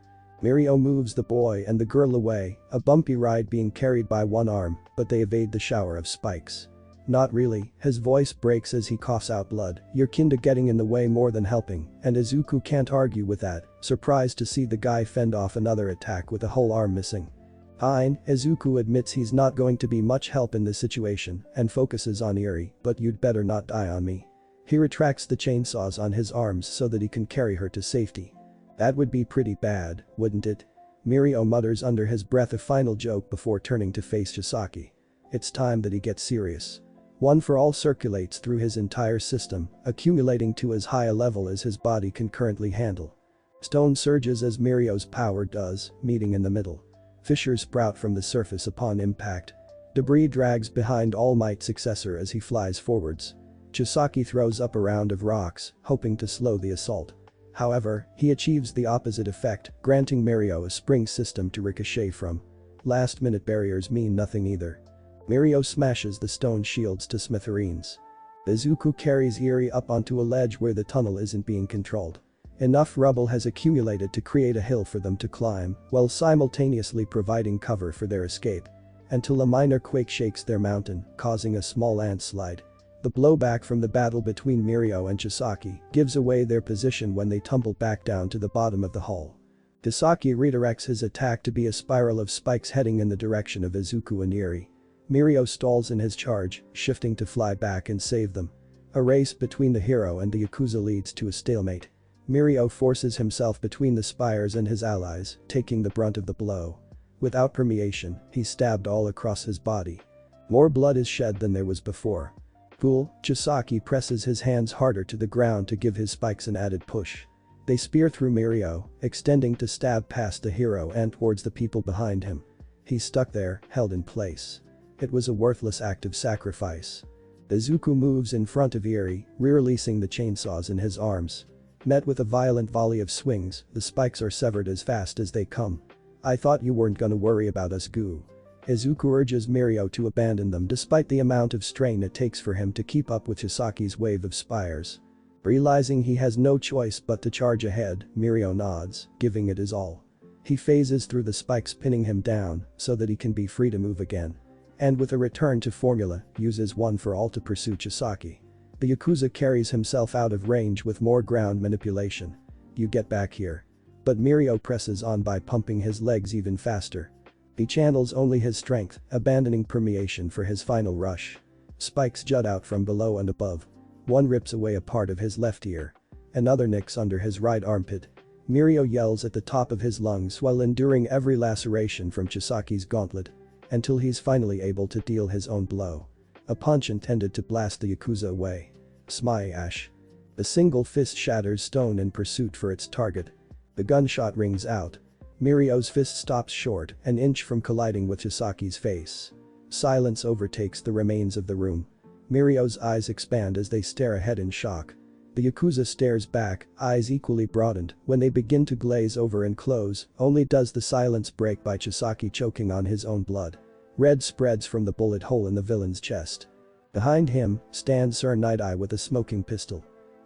Mirio moves the boy and the girl away, a bumpy ride being carried by one arm, but they evade the shower of spikes. Not really, his voice breaks as he coughs out blood, you're kinda getting in the way more than helping, and Izuku can't argue with that, surprised to see the guy fend off another attack with a whole arm missing. Fine, Izuku admits he's not going to be much help in this situation and focuses on Eri, but you'd better not die on me. He retracts the chainsaws on his arms so that he can carry her to safety. That would be pretty bad, wouldn't it? Mirio mutters under his breath a final joke before turning to face Chisaki. It's time that he gets serious. One for all circulates through his entire system, accumulating to as high a level as his body can currently handle. Stone surges as Mirio's power does, meeting in the middle. Fissures sprout from the surface upon impact. Debris drags behind All Might's successor as he flies forwards. Chisaki throws up a round of rocks, hoping to slow the assault. However, he achieves the opposite effect, granting Mirio a spring system to ricochet from. Last-minute barriers mean nothing either. Mirio smashes the stone shields to smithereens. Izuku carries Eri up onto a ledge where the tunnel isn't being controlled. Enough rubble has accumulated to create a hill for them to climb, while simultaneously providing cover for their escape. Until a minor quake shakes their mountain, causing a small landslide. The blowback from the battle between Mirio and Chisaki gives away their position when they tumble back down to the bottom of the hall. Chisaki redirects his attack to be a spiral of spikes heading in the direction of Izuku and Eri. Mirio stalls in his charge, shifting to fly back and save them. A race between the hero and the Yakuza leads to a stalemate. Mirio forces himself between the spires and his allies, taking the brunt of the blow. Without permeation, he's stabbed all across his body. More blood is shed than there was before. Cool, Chisaki presses his hands harder to the ground to give his spikes an added push. They spear through Mirio, extending to stab past the hero and towards the people behind him. He's stuck there, held in place. It was a worthless act of sacrifice. Izuku moves in front of Eri, re-releasing the chainsaws in his arms. Met with a violent volley of swings, the spikes are severed as fast as they come. I thought you weren't gonna worry about us, Goo. Izuku urges Mirio to abandon them despite the amount of strain it takes for him to keep up with Chisaki's wave of spires. Realizing he has no choice but to charge ahead, Mirio nods, giving it his all. He phases through the spikes, pinning him down so that he can be free to move again. And with a return to formula, uses one for all to pursue Chisaki. The Yakuza carries himself out of range with more ground manipulation. You get back here. But Mirio presses on by pumping his legs even faster. He channels only his strength, abandoning permeation for his final rush. Spikes jut out from below and above. One rips away a part of his left ear. Another nicks under his right armpit. Mirio yells at the top of his lungs while enduring every laceration from Chisaki's gauntlet. Until he's finally able to deal his own blow. A punch intended to blast the Yakuza away. Smash. A single fist shatters stone in pursuit for its target. The gunshot rings out. Mirio's fist stops short, an inch from colliding with Chisaki's face. Silence overtakes the remains of the room. Mirio's eyes expand as they stare ahead in shock. The Yakuza stares back, eyes equally broadened, when they begin to glaze over and close, only does the silence break by Chisaki choking on his own blood. Red spreads from the bullet hole in the villain's chest. Behind him stands Sir Night-Eye with a smoking pistol.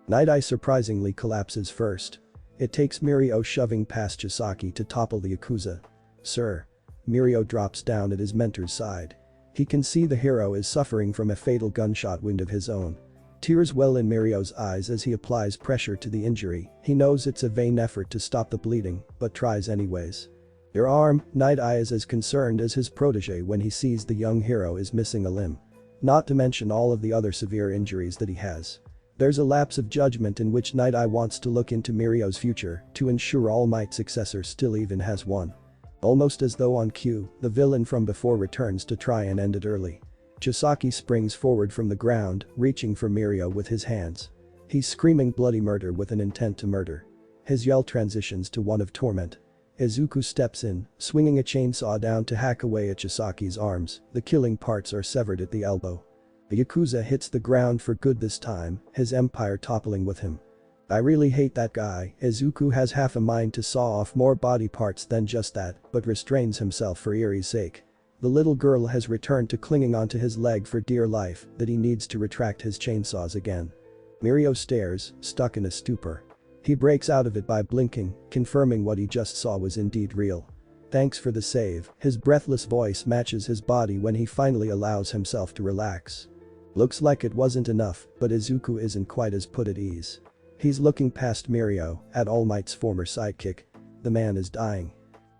Night-Eye surprisingly collapses first. It takes Mirio shoving past Chisaki to topple the Yakuza. Sir. Mirio drops down at his mentor's side. He can see the hero is suffering from a fatal gunshot wound of his own. Tears well in Mirio's eyes as he applies pressure to the injury. He knows it's a vain effort to stop the bleeding, but tries anyways. Your arm. Night-Eye is as concerned as his protege when he sees the young hero is missing a limb. Not to mention all of the other severe injuries that he has. There's a lapse of judgment in which Night-Eye wants to look into Mirio's future to ensure All Might's successor still even has one. Almost as though on cue, the villain from before returns to try and end it early. Chisaki springs forward from the ground, reaching for Mirio with his hands. He's screaming bloody murder with an intent to murder. His yell transitions to one of torment. Izuku steps in, swinging a chainsaw down to hack away at Chisaki's arms. The killing parts are severed at the elbow. The Yakuza hits the ground for good this time, his empire toppling with him. I really hate that guy. Izuku has half a mind to saw off more body parts than just that, but restrains himself for Eri's sake. The little girl has returned to clinging onto his leg for dear life that he needs to retract his chainsaws again. Mirio stares, stuck in a stupor. He breaks out of it by blinking, confirming what he just saw was indeed real. Thanks for the save. His breathless voice matches his body when he finally allows himself to relax. Looks like it wasn't enough, but Izuku isn't quite as put at ease. He's looking past Mirio, at All Might's former sidekick. The man is dying.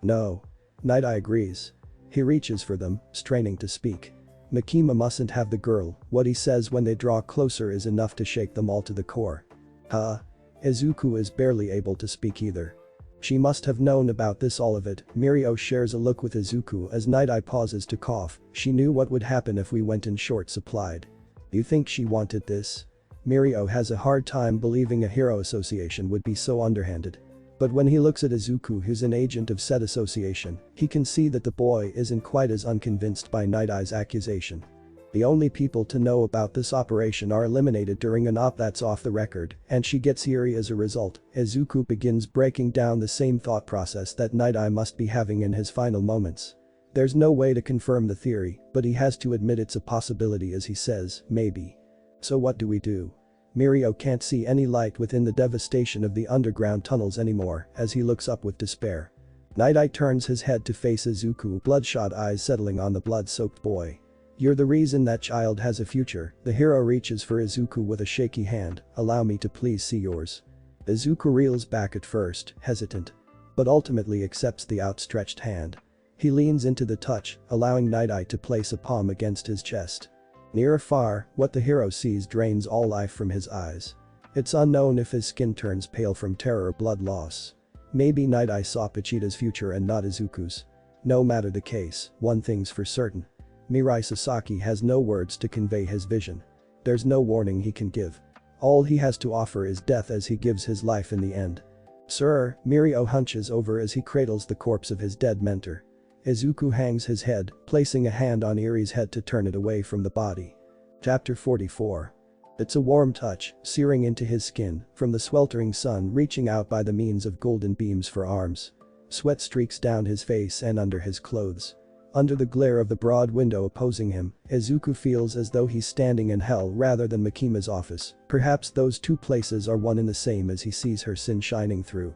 No. Night-Eye agrees. He reaches for them, straining to speak. Makima mustn't have the girl. What he says when they draw closer is enough to shake them all to the core. Huh? Izuku is barely able to speak either. She must have known about this, all of it. Mirio shares a look with Izuku as Night-Eye pauses to cough. She knew what would happen if we went in short supplied. You think she wanted this? Mirio has a hard time believing a hero association would be so underhanded. But when he looks at Izuku, who's an agent of said association, he can see that the boy isn't quite as unconvinced by Night-Eye's accusation. The only people to know about this operation are eliminated during an op that's off the record, and she gets eerie as a result. Izuku begins breaking down the same thought process that Night-Eye must be having in his final moments. There's no way to confirm the theory, but he has to admit it's a possibility as he says, maybe. So what do we do? Mirio can't see any light within the devastation of the underground tunnels anymore as he looks up with despair. Night Eye turns his head to face Izuku, bloodshot eyes settling on the blood-soaked boy. You're the reason that child has a future. The hero reaches for Izuku with a shaky hand. Allow me to please see yours. Izuku reels back at first, hesitant. But ultimately accepts the outstretched hand. He leans into the touch, allowing Night Eye to place a palm against his chest. Near or far, what the hero sees drains all life from his eyes. It's unknown if his skin turns pale from terror or blood loss. Maybe Night Eye saw Pochita's future and not Izuku's. No matter the case, one thing's for certain. Mirai Sasaki has no words to convey his vision. There's no warning he can give. All he has to offer is death as he gives his life in the end. Sir, Mirio hunches over as he cradles the corpse of his dead mentor. Izuku hangs his head, placing a hand on Irie's head to turn it away from the body. Chapter 44. It's a warm touch, searing into his skin, from the sweltering sun reaching out by the means of golden beams for arms. Sweat streaks down his face and under his clothes. Under the glare of the broad window opposing him, Izuku feels as though he's standing in hell rather than Mikima's office. Perhaps those two places are one and the same as he sees her sin shining through.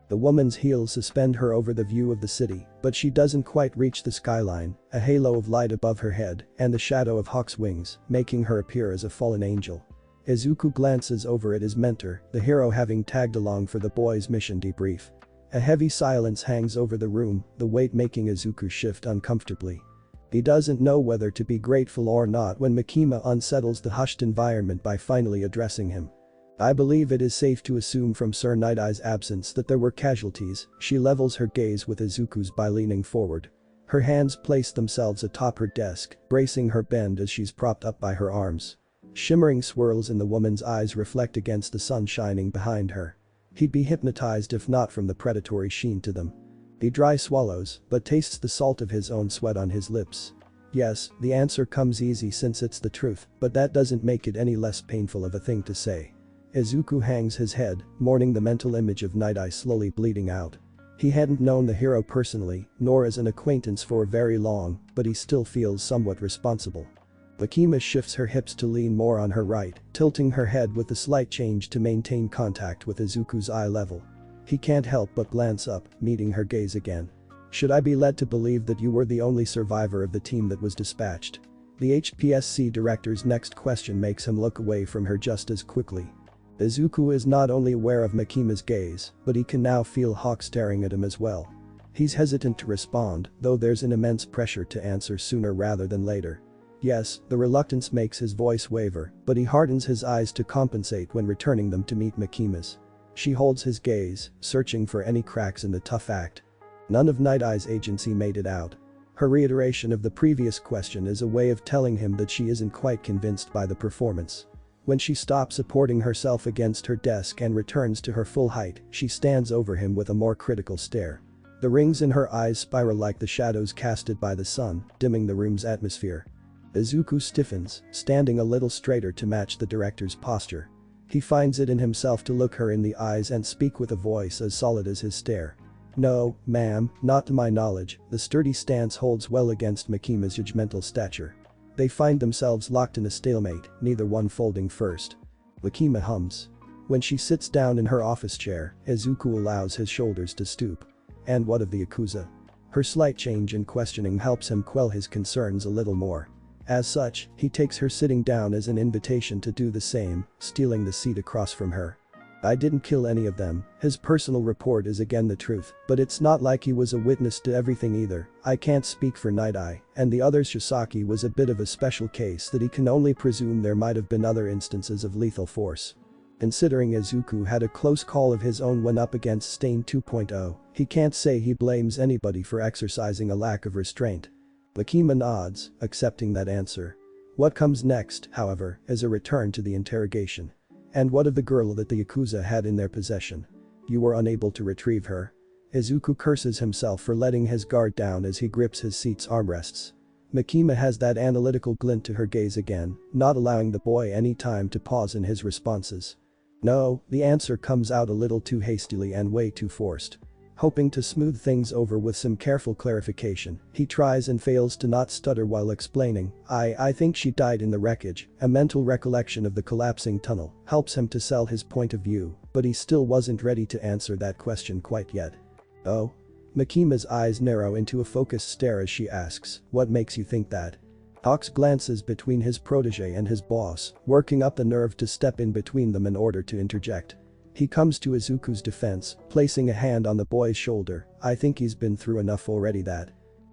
The woman's heels suspend her over the view of the city, but she doesn't quite reach the skyline, a halo of light above her head, and the shadow of Hawk's wings, making her appear as a fallen angel. Izuku glances over at his mentor, the hero having tagged along for the boys' mission debrief. A heavy silence hangs over the room, the weight making Izuku shift uncomfortably. He doesn't know whether to be grateful or not when Mikima unsettles the hushed environment by finally addressing him. I believe it is safe to assume from Sir Night Eye's absence that there were casualties. She levels her gaze with Izuku's by leaning forward. Her hands place themselves atop her desk, bracing her bend as she's propped up by her arms. Shimmering swirls in the woman's eyes reflect against the sun shining behind her. He'd be hypnotized if not from the predatory sheen to them. He dry swallows, but tastes the salt of his own sweat on his lips. Yes, the answer comes easy since it's the truth, but that doesn't make it any less painful of a thing to say. Izuku hangs his head, mourning the mental image of Night Eye slowly bleeding out. He hadn't known the hero personally, nor as an acquaintance for very long, but he still feels somewhat responsible. Mikima shifts her hips to lean more on her right, tilting her head with a slight change to maintain contact with Izuku's eye level. He can't help but glance up, meeting her gaze again. Should I be led to believe that you were the only survivor of the team that was dispatched? The HPSC director's next question makes him look away from her just as quickly. Izuku is not only aware of Mikima's gaze, but he can now feel Hawk staring at him as well. He's hesitant to respond, though there's an immense pressure to answer sooner rather than later. Yes, the reluctance makes his voice waver, but he hardens his eyes to compensate when returning them to meet Mikima's. She holds his gaze, searching for any cracks in the tough act. None of Night Eye's agency made it out. Her reiteration of the previous question is a way of telling him that she isn't quite convinced by the performance. When she stops supporting herself against her desk and returns to her full height, she stands over him with a more critical stare. The rings in her eyes spiral like the shadows casted by the sun, dimming the room's atmosphere. Izuku stiffens, standing a little straighter to match the director's posture. He finds it in himself to look her in the eyes and speak with a voice as solid as his stare. No, ma'am, not to my knowledge. The sturdy stance holds well against Mikima's judgmental stature. They find themselves locked in a stalemate, neither one folding first. Mikima hums. When she sits down in her office chair, Izuku allows his shoulders to stoop. And what of the Yakuza? Her slight change in questioning helps him quell his concerns a little more. As such, he takes her sitting down as an invitation to do the same, stealing the seat across from her. I didn't kill any of them. His personal report is again the truth, but it's not like he was a witness to everything either. I can't speak for Night Eye, and the other Shisaki was a bit of a special case that he can only presume there might have been other instances of lethal force. Considering Izuku had a close call of his own when up against Stain 2.0, he can't say he blames anybody for exercising a lack of restraint. Mikima nods, accepting that answer. What comes next, however, is a return to the interrogation. And what of the girl that the Yakuza had in their possession? You were unable to retrieve her? Izuku curses himself for letting his guard down as he grips his seat's armrests. Mikima has that analytical glint to her gaze again, not allowing the boy any time to pause in his responses. No, the answer comes out a little too hastily and way too forced. Hoping to smooth things over with some careful clarification, he tries and fails to not stutter while explaining, I think she died in the wreckage. A mental recollection of the collapsing tunnel helps him to sell his point of view, but he still wasn't ready to answer that question quite yet. Oh? Makima's eyes narrow into a focused stare as she asks, what makes you think that? Hawks glances between his protege and his boss, working up the nerve to step in between them in order to interject. He comes to Izuku's defense, placing a hand on the boy's shoulder. I think he's been through enough already that.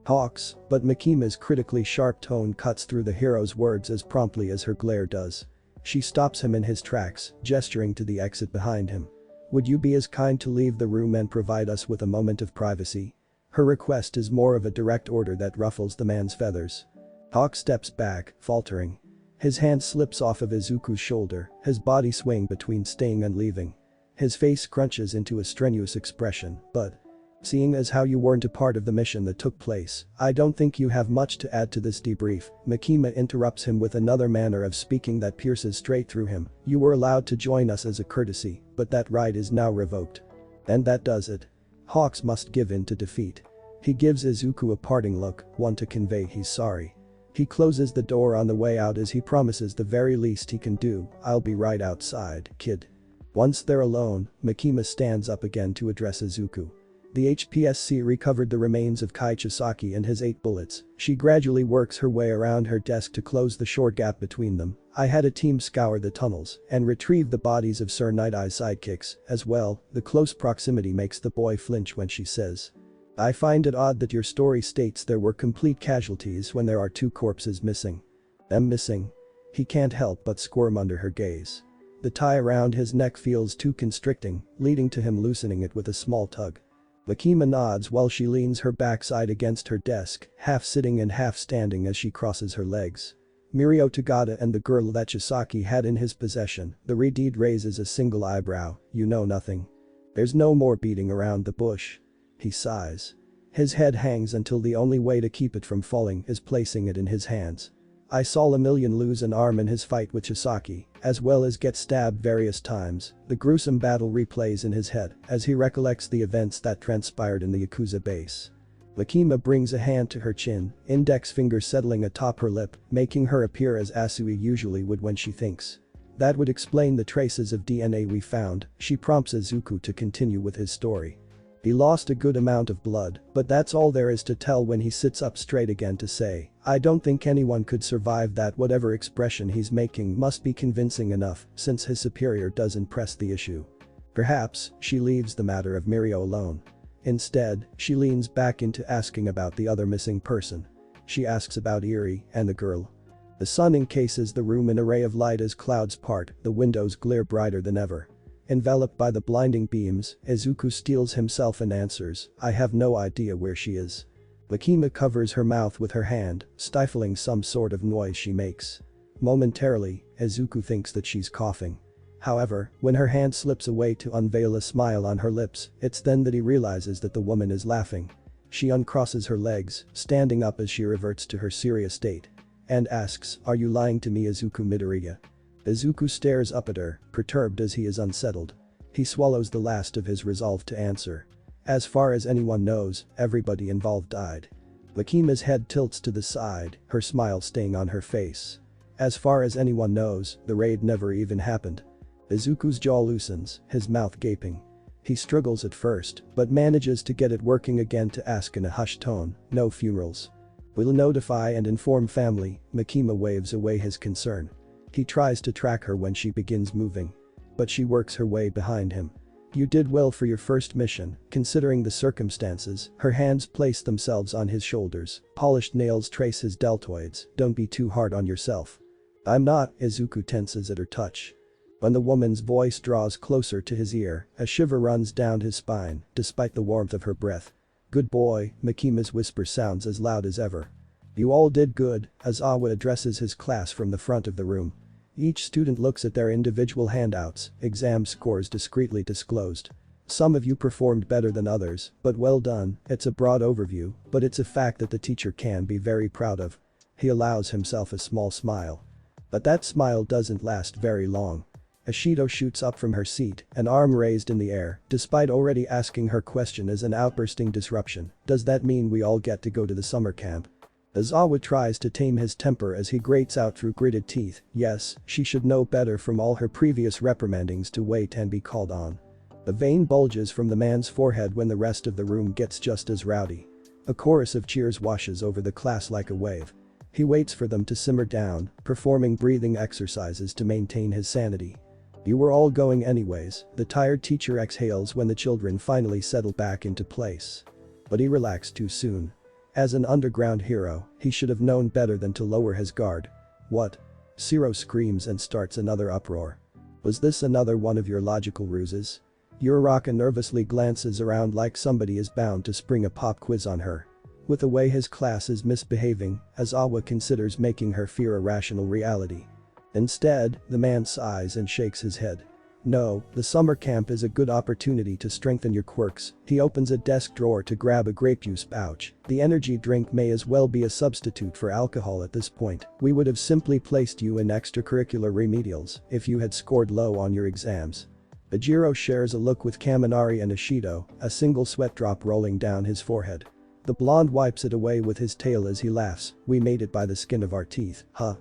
Hawks, but Makima's critically sharp tone cuts through the hero's words as promptly as her glare does. She stops him in his tracks, gesturing to the exit behind him. Would you be as kind to leave the room and provide us with a moment of privacy? Her request is more of a direct order that ruffles the man's feathers. Hawk steps back, faltering. His hand slips off of Izuku's shoulder, his body swaying between staying and leaving. His face crunches into a strenuous expression, but seeing as how you weren't a part of the mission that took place, I don't think you have much to add to this debrief. Makima interrupts him with another manner of speaking that pierces straight through him. You were allowed to join us as a courtesy, but that right is now revoked. And that does it. Hawks must give in to defeat. He gives Izuku a parting look, one to convey he's sorry. He closes the door on the way out as he promises the very least he can do, I'll be right outside, kid. Once they're alone, Makima stands up again to address Izuku. The HPSC recovered the remains of Kai Chisaki and his 8 bullets. She gradually works her way around her desk to close the short gap between them. I had a team scour the tunnels and retrieve the bodies of Sir Night Eye's sidekicks as well. The close proximity makes the boy flinch when she says, I find it odd that your story states there were complete casualties when there are 2 corpses missing. Them missing? He can't help but squirm under her gaze. The tie around his neck feels too constricting, leading to him loosening it with a small tug. Makima nods while she leans her backside against her desk, half sitting and half standing as she crosses her legs. Mirio Tagada and the girl that Chisaki had in his possession, the Redeed raises a single eyebrow, you know nothing. There's no more beating around the bush. He sighs. His head hangs until the only way to keep it from falling is placing it in his hands. I saw Lemillion lose an arm in his fight with Chisaki, as well as get stabbed various times. The gruesome battle replays in his head as he recollects the events that transpired in the Yakuza base. Makima brings a hand to her chin, index finger settling atop her lip, making her appear as Asui usually would when she thinks. That would explain the traces of DNA we found. She prompts Izuku to continue with his story. He lost a good amount of blood, but that's all there is to tell when he sits up straight again to say, I don't think anyone could survive that. Whatever expression he's making must be convincing enough since his superior doesn't press the issue. Perhaps she leaves the matter of Mirio alone. Instead, she leans back into asking about the other missing person. She asks about Eri and the girl. The sun encases the room in an array of light as clouds part, the windows glare brighter than ever. Enveloped by the blinding beams, Izuku steels himself and answers, I have no idea where she is. Makima covers her mouth with her hand, stifling some sort of noise she makes. Momentarily, Izuku thinks that she's coughing. However, when her hand slips away to unveil a smile on her lips, it's then that he realizes that the woman is laughing. She uncrosses her legs, standing up as she reverts to her serious state. And asks, are you lying to me, Izuku Midoriya? Izuku stares up at her, perturbed as he is unsettled. He swallows the last of his resolve to answer. As far as anyone knows, everybody involved died. Makima's head tilts to the side, her smile staying on her face. As far as anyone knows, the raid never even happened. Izuku's jaw loosens, his mouth gaping. He struggles at first, but manages to get it working again to ask in a hushed tone, no funerals. We'll notify and inform family. Makima waves away his concern. He tries to track her when she begins moving. But she works her way behind him. You did well for your first mission, considering the circumstances. Her hands place themselves on his shoulders, polished nails trace his deltoids, don't be too hard on yourself. I'm not, Izuku tenses at her touch. When the woman's voice draws closer to his ear, a shiver runs down his spine, despite the warmth of her breath. Good boy, Makima's whisper sounds as loud as ever. You all did good, as Awa addresses his class from the front of the room. Each student looks at their individual handouts, exam scores discreetly disclosed. Some of you performed better than others, but well done. It's a broad overview, but it's a fact that the teacher can be very proud of. He allows himself a small smile. But that smile doesn't last very long. Ashido shoots up from her seat, an arm raised in the air, despite already asking her question as an outbursting disruption. Does that mean we all get to go to the summer camp? Aizawa tries to tame his temper as he grates out through gritted teeth, yes, she should know better from all her previous reprimandings to wait and be called on. A vein bulges from the man's forehead when the rest of the room gets just as rowdy. A chorus of cheers washes over the class like a wave. He waits for them to simmer down, performing breathing exercises to maintain his sanity. You were all going anyways, the tired teacher exhales when the children finally settle back into place. But he relaxed too soon. As an underground hero, he should have known better than to lower his guard. What? Zero screams and starts another uproar. Was this another one of your logical ruses? Uraraka nervously glances around like somebody is bound to spring a pop quiz on her. With the way his class is misbehaving, Aizawa considers making her fear a rational reality. Instead, the man sighs and shakes his head. No, the summer camp is a good opportunity to strengthen your quirks. He opens a desk drawer to grab a grape juice pouch. The energy drink may as well be a substitute for alcohol at this point. We would have simply placed you in extracurricular remedials if you had scored low on your exams. Ajiro shares a look with Kaminari and Ashido, a single sweat drop rolling down his forehead. The blonde wipes it away with his tail as he laughs. We made it by the skin of our teeth, huh?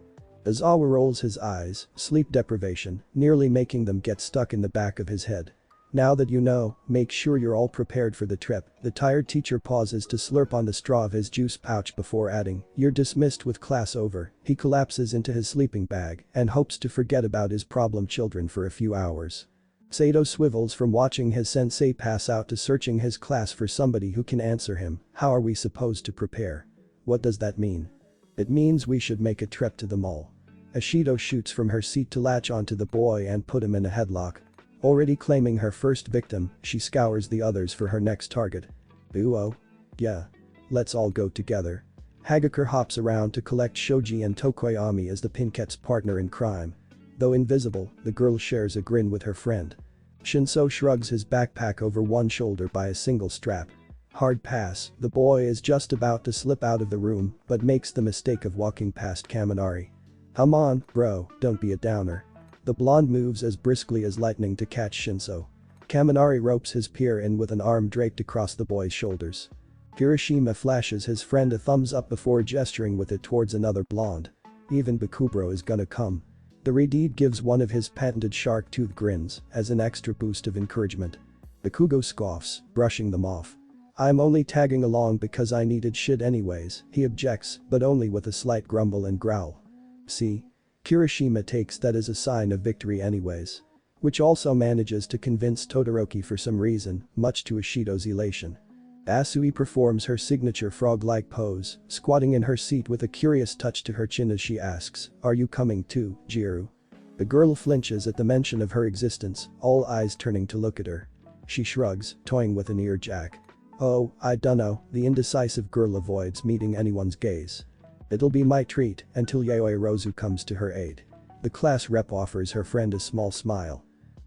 Aizawa rolls his eyes, sleep deprivation, nearly making them get stuck in the back of his head. Now that you know, make sure you're all prepared for the trip. The tired teacher pauses to slurp on the straw of his juice pouch before adding, you're dismissed with class over. He collapses into his sleeping bag and hopes to forget about his problem children for a few hours. Sato swivels from watching his sensei pass out to searching his class for somebody who can answer him. How are we supposed to prepare? What does that mean? It means we should make a trip to the mall. Ashido shoots from her seat to latch onto the boy and put him in a headlock. Already claiming her first victim, she scours the others for her next target. Uo? Yeah. Let's all go together. Hagakure hops around to collect Shoji and Tokoyami as the Pinkette's partner in crime. Though invisible, the girl shares a grin with her friend. Shinso shrugs his backpack over one shoulder by a single strap. Hard pass, the boy is just about to slip out of the room but makes the mistake of walking past Kaminari. Come on, bro, don't be a downer. The blonde moves as briskly as lightning to catch Shinso. Kaminari ropes his peer in with an arm draped across the boy's shoulders. Kirishima flashes his friend a thumbs up before gesturing with it towards another blonde. Even Bakubro is gonna come. The Redeed gives one of his patented shark tooth grins as an extra boost of encouragement. Bakugo scoffs, brushing them off. I'm only tagging along because I needed shit anyways, he objects, but only with a slight grumble and growl. See? Kirishima takes that as a sign of victory anyways. Which also manages to convince Todoroki for some reason, much to Ashido's elation. Asui performs her signature frog-like pose, squatting in her seat with a curious touch to her chin as she asks, are you coming too, Jiru? The girl flinches at the mention of her existence, all eyes turning to look at her. She shrugs, toying with an ear jack. Oh, I dunno, the indecisive girl avoids meeting anyone's gaze. It'll be my treat until Yayoi Rozu comes to her aid. The class rep offers her friend a small smile.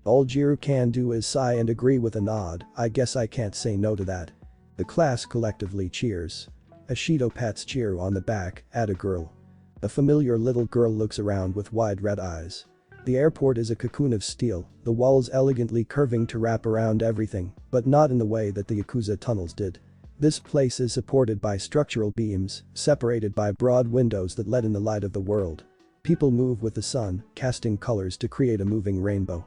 All Jiru can do is sigh and agree with a nod. I guess I can't say no to that. The class collectively cheers. Ashido pats Jiru on the back, at a girl. A familiar little girl looks around with wide red eyes. The airport is a cocoon of steel, the walls elegantly curving to wrap around everything, but not in the way that the Yakuza tunnels did. This place is supported by structural beams, separated by broad windows that let in the light of the world. People move with the sun, casting colors to create a moving rainbow.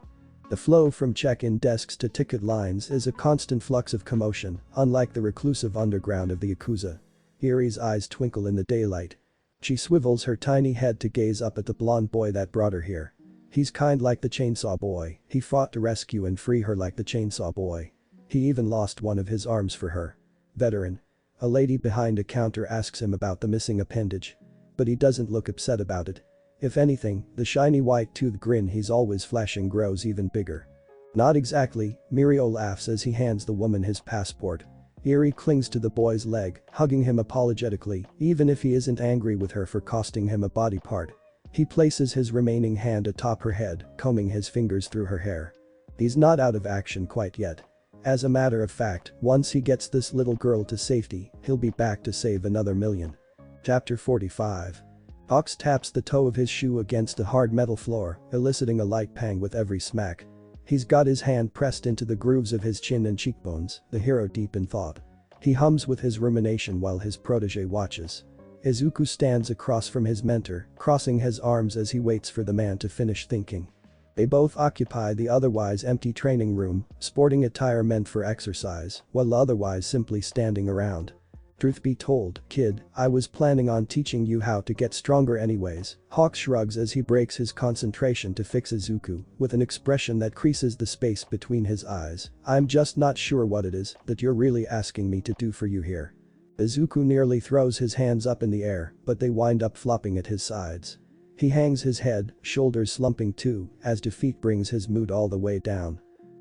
The flow from check-in desks to ticket lines is a constant flux of commotion, unlike the reclusive underground of the Yakuza. Erie's eyes twinkle in the daylight. She swivels her tiny head to gaze up at the blonde boy that brought her here. He's kind like the chainsaw boy, he fought to rescue and free her like the chainsaw boy. He even lost one of his arms for her. Veteran. A lady behind a counter asks him about the missing appendage. But he doesn't look upset about it. If anything, the shiny white tooth grin he's always flashing grows even bigger. Not exactly, Mirio laughs as he hands the woman his passport. Irie clings to the boy's leg, hugging him apologetically, even if he isn't angry with her for costing him a body part. He places his remaining hand atop her head, combing his fingers through her hair. He's not out of action quite yet. As a matter of fact, once he gets this little girl to safety, he'll be back to save another million. Chapter 45. Hawks taps the toe of his shoe against the hard metal floor, eliciting a light pang with every smack. He's got his hand pressed into the grooves of his chin and cheekbones, the hero deep in thought. He hums with his rumination while his protege watches. Izuku stands across from his mentor, crossing his arms as he waits for the man to finish thinking. They both occupy the otherwise empty training room, sporting attire meant for exercise, while otherwise simply standing around. Truth be told, kid, I was planning on teaching you how to get stronger anyways. Hawk shrugs as he breaks his concentration to fix Izuku, with an expression that creases the space between his eyes. I'm just not sure what it is that you're really asking me to do for you here. Izuku nearly throws his hands up in the air, but they wind up flopping at his sides. He hangs his head, shoulders slumping too, as defeat brings his mood all the way down.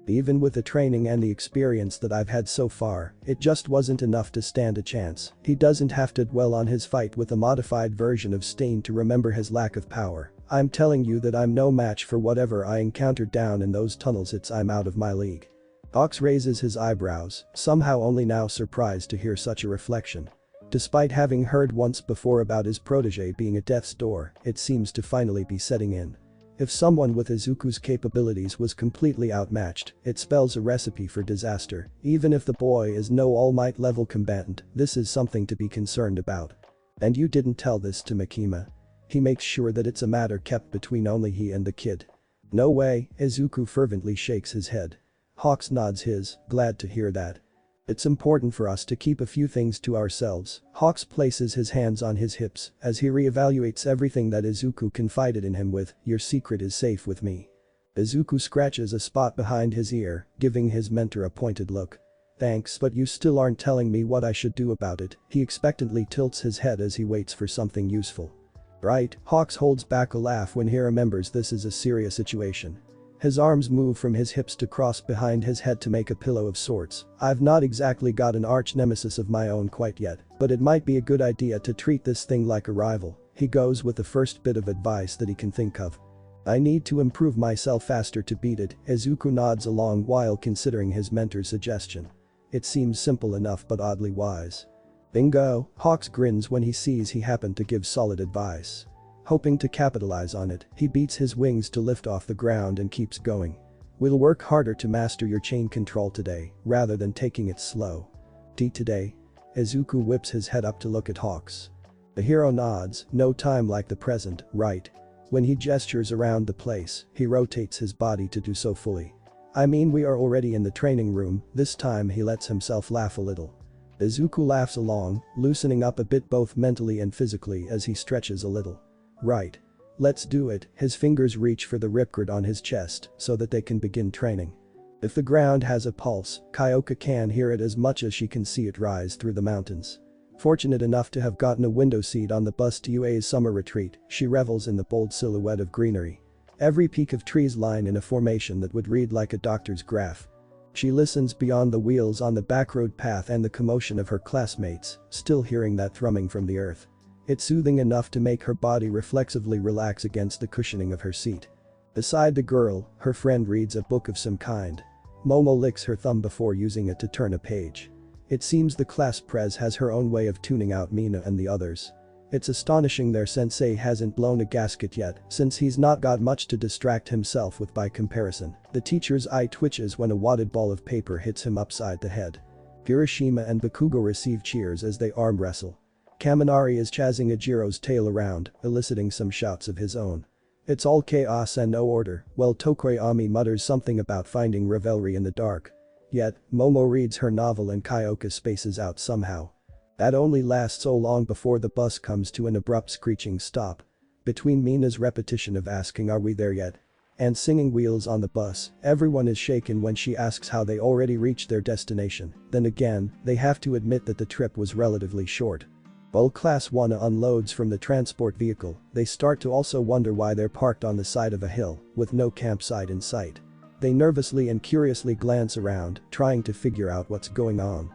Even with the training and the experience that I've had so far, it just wasn't enough to stand a chance. He doesn't have to dwell on his fight with a modified version of Stain to remember his lack of power. I'm telling you that I'm no match for whatever I encountered down in those tunnels. I'm out of my league. Hawks raises his eyebrows, somehow only now surprised to hear such a reflection. Despite having heard once before about his protege being a death's door, it seems to finally be setting in. If someone with Izuku's capabilities was completely outmatched, it spells a recipe for disaster. Even if the boy is no All Might level combatant, this is something to be concerned about. And you didn't tell this to Makima. He makes sure that it's a matter kept between only he and the kid. No way, Izuku fervently shakes his head. Hawks nods his, glad to hear that. It's important for us to keep a few things to ourselves. Hawks places his hands on his hips as he reevaluates everything that Izuku confided in him with, your secret is safe with me. Izuku scratches a spot behind his ear, giving his mentor a pointed look. Thanks, but you still aren't telling me what I should do about it. He expectantly tilts his head as he waits for something useful. Right, Hawks holds back a laugh when he remembers this is a serious situation. His arms move from his hips to cross behind his head to make a pillow of sorts. I've not exactly got an arch nemesis of my own quite yet, but it might be a good idea to treat this thing like a rival. He goes with the first bit of advice that he can think of. I need to improve myself faster to beat it. Izuku nods along while considering his mentor's suggestion. It seems simple enough but oddly wise. Bingo, Hawks grins when he sees he happened to give solid advice. Hoping to capitalize on it, he beats his wings to lift off the ground and keeps going. We'll work harder to master your chain control today, rather than taking it slow. Today? Izuku whips his head up to look at Hawks. The hero nods, no time like the present, right? When he gestures around the place, he rotates his body to do so fully. I mean, we are already in the training room. This time he lets himself laugh a little. Izuku laughs along, loosening up a bit both mentally and physically as he stretches a little. Right. Let's do it. His fingers reach for the ripcord on his chest so that they can begin training. If the ground has a pulse, Kyoka can hear it as much as she can see it rise through the mountains. Fortunate enough to have gotten a window seat on the bus to UA's summer retreat, she revels in the bold silhouette of greenery. Every peak of trees line in a formation that would read like a doctor's graph. She listens beyond the wheels on the backroad path and the commotion of her classmates, still hearing that thrumming from the earth. It's soothing enough to make her body reflexively relax against the cushioning of her seat. Beside the girl, her friend reads a book of some kind. Momo licks her thumb before using it to turn a page. It seems the class prez has her own way of tuning out Mina and the others. It's astonishing their sensei hasn't blown a gasket yet, since he's not got much to distract himself with by comparison. The teacher's eye twitches when a wadded ball of paper hits him upside the head. Kirishima and Bakugo receive cheers as they arm wrestle. Kaminari is chasing Ajiro's tail around, eliciting some shouts of his own. It's all chaos and no order, while Tokoyami mutters something about finding revelry in the dark. Yet, Momo reads her novel and Kyoka spaces out somehow. That only lasts so long before the bus comes to an abrupt screeching stop. Between Mina's repetition of asking "Are we there yet?" and singing "Wheels on the bus," everyone is shaken when she asks how they already reached their destination. Then again, they have to admit that the trip was relatively short. While Class 1 unloads from the transport vehicle, they start to also wonder why they're parked on the side of a hill, with no campsite in sight. They nervously and curiously glance around, trying to figure out what's going on.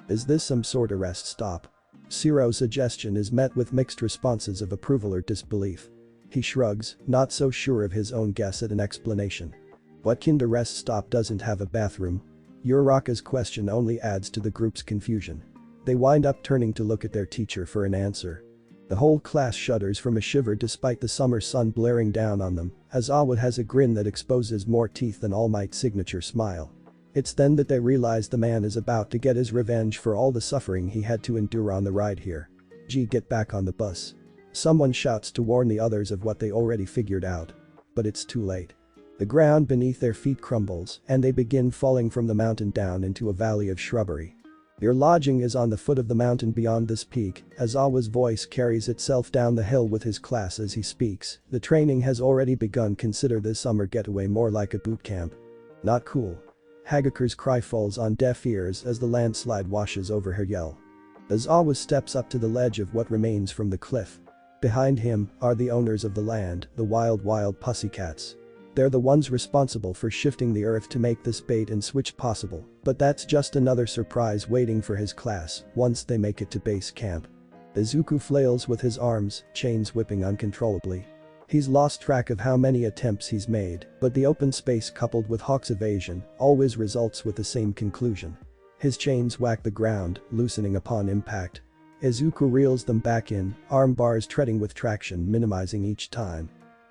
Is this some sort of rest stop? Siro's suggestion is met with mixed responses of approval or disbelief. He shrugs, not so sure of his own guess at an explanation. What kind of rest stop doesn't have a bathroom? Uraraka's question only adds to the group's confusion. They wind up turning to look at their teacher for an answer. The whole class shudders from a shiver despite the summer sun blaring down on them, as Awa has a grin that exposes more teeth than All Might's signature smile. It's then that they realize the man is about to get his revenge for all the suffering he had to endure on the ride here. Get back on the bus. Someone shouts to warn the others of what they already figured out. But it's too late. The ground beneath their feet crumbles, and they begin falling from the mountain down into a valley of shrubbery. Your lodging is on the foot of the mountain beyond this peak, as Awa's voice carries itself down the hill with his class as he speaks. The training has already begun. Consider this summer getaway more like a boot camp. Not cool. Hagakure's cry falls on deaf ears as the landslide washes over her yell. As Awa steps up to the ledge of what remains from the cliff. Behind him are the owners of the land, the wild pussycats. They're the ones responsible for shifting the earth to make this bait and switch possible, but that's just another surprise waiting for his class once they make it to base camp. Izuku flails with his arms, chains whipping uncontrollably. He's lost track of how many attempts he's made, but the open space coupled with Hawk's evasion always results with the same conclusion. His chains whack the ground, loosening upon impact. Izuku reels them back in, arm bars treading with traction minimizing each time.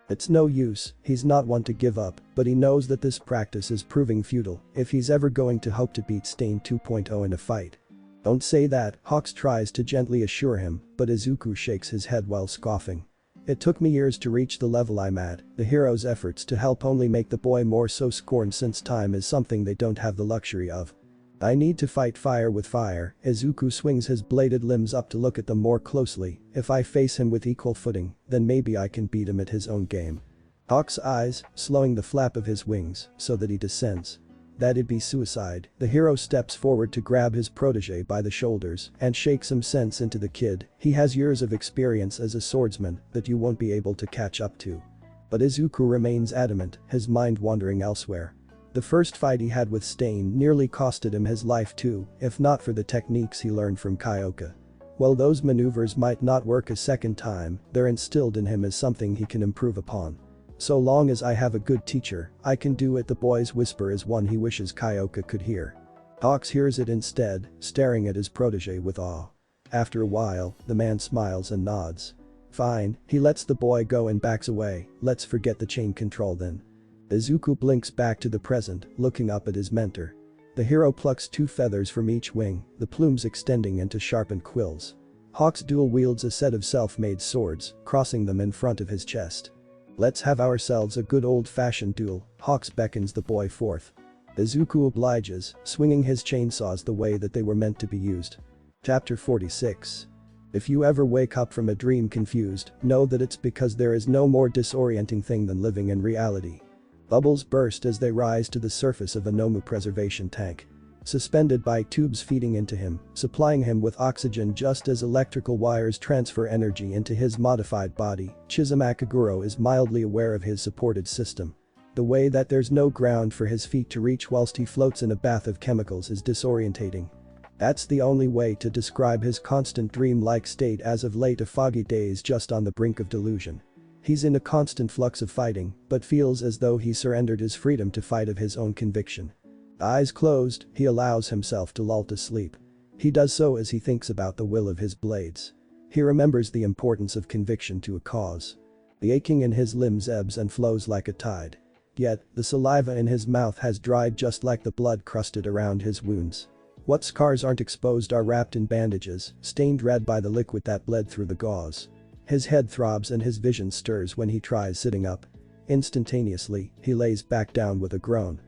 It's no use, he's not one to give up, but he knows that this practice is proving futile if he's ever going to hope to beat Stain 2.0 in a fight. Don't say that, Hawks tries to gently assure him, but Izuku shakes his head while scoffing. It took me years to reach the level I'm at. The hero's efforts to help only make the boy more so scorned, since time is something they don't have the luxury of. I need to fight fire with fire. Izuku swings his bladed limbs up to look at them more closely. If I face him with equal footing, then maybe I can beat him at his own game. Hawk's eyes, slowing the flap of his wings so that he descends. That'd be suicide. The hero steps forward to grab his protege by the shoulders and shake some sense into the kid. He has years of experience as a swordsman that you won't be able to catch up to. But Izuku remains adamant, his mind wandering elsewhere. The first fight he had with Stain nearly costed him his life too, if not for the techniques he learned from Kyoka. While those maneuvers might not work a second time, they're instilled in him as something he can improve upon. So long as I have a good teacher, I can do it. The boy's whisper is one he wishes Kyoka could hear. Hawks hears it instead, staring at his protege with awe. After a while, the man smiles and nods. Fine, he lets the boy go and backs away. Let's forget the chain control then. Izuku blinks back to the present, looking up at his mentor. The hero plucks 2 feathers from each wing, the plumes extending into sharpened quills. Hawks dual wields a set of self-made swords, crossing them in front of his chest. Let's have ourselves a good old-fashioned duel. Hawks beckons the boy forth. Izuku obliges, swinging his chainsaws the way that they were meant to be used. Chapter 46. If you ever wake up from a dream confused, know that it's because there is no more disorienting thing than living in reality. Bubbles burst as they rise to the surface of a Nomu preservation tank. Suspended by tubes feeding into him, supplying him with oxygen just as electrical wires transfer energy into his modified body, Chizumakaguro is mildly aware of his supported system. The way that there's no ground for his feet to reach whilst he floats in a bath of chemicals is disorientating. That's the only way to describe his constant dream-like state as of late, a foggy daze just on the brink of delusion. He's in a constant flux of fighting, but feels as though he surrendered his freedom to fight of his own conviction. Eyes closed, he allows himself to lull to sleep. He does so as he thinks about the will of his blades. He remembers the importance of conviction to a cause. The aching in his limbs ebbs and flows like a tide. Yet, the saliva in his mouth has dried just like the blood crusted around his wounds. What scars aren't exposed are wrapped in bandages, stained red by the liquid that bled through the gauze. His head throbs and his vision stirs when he tries sitting up. Instantaneously, he lays back down with a groan.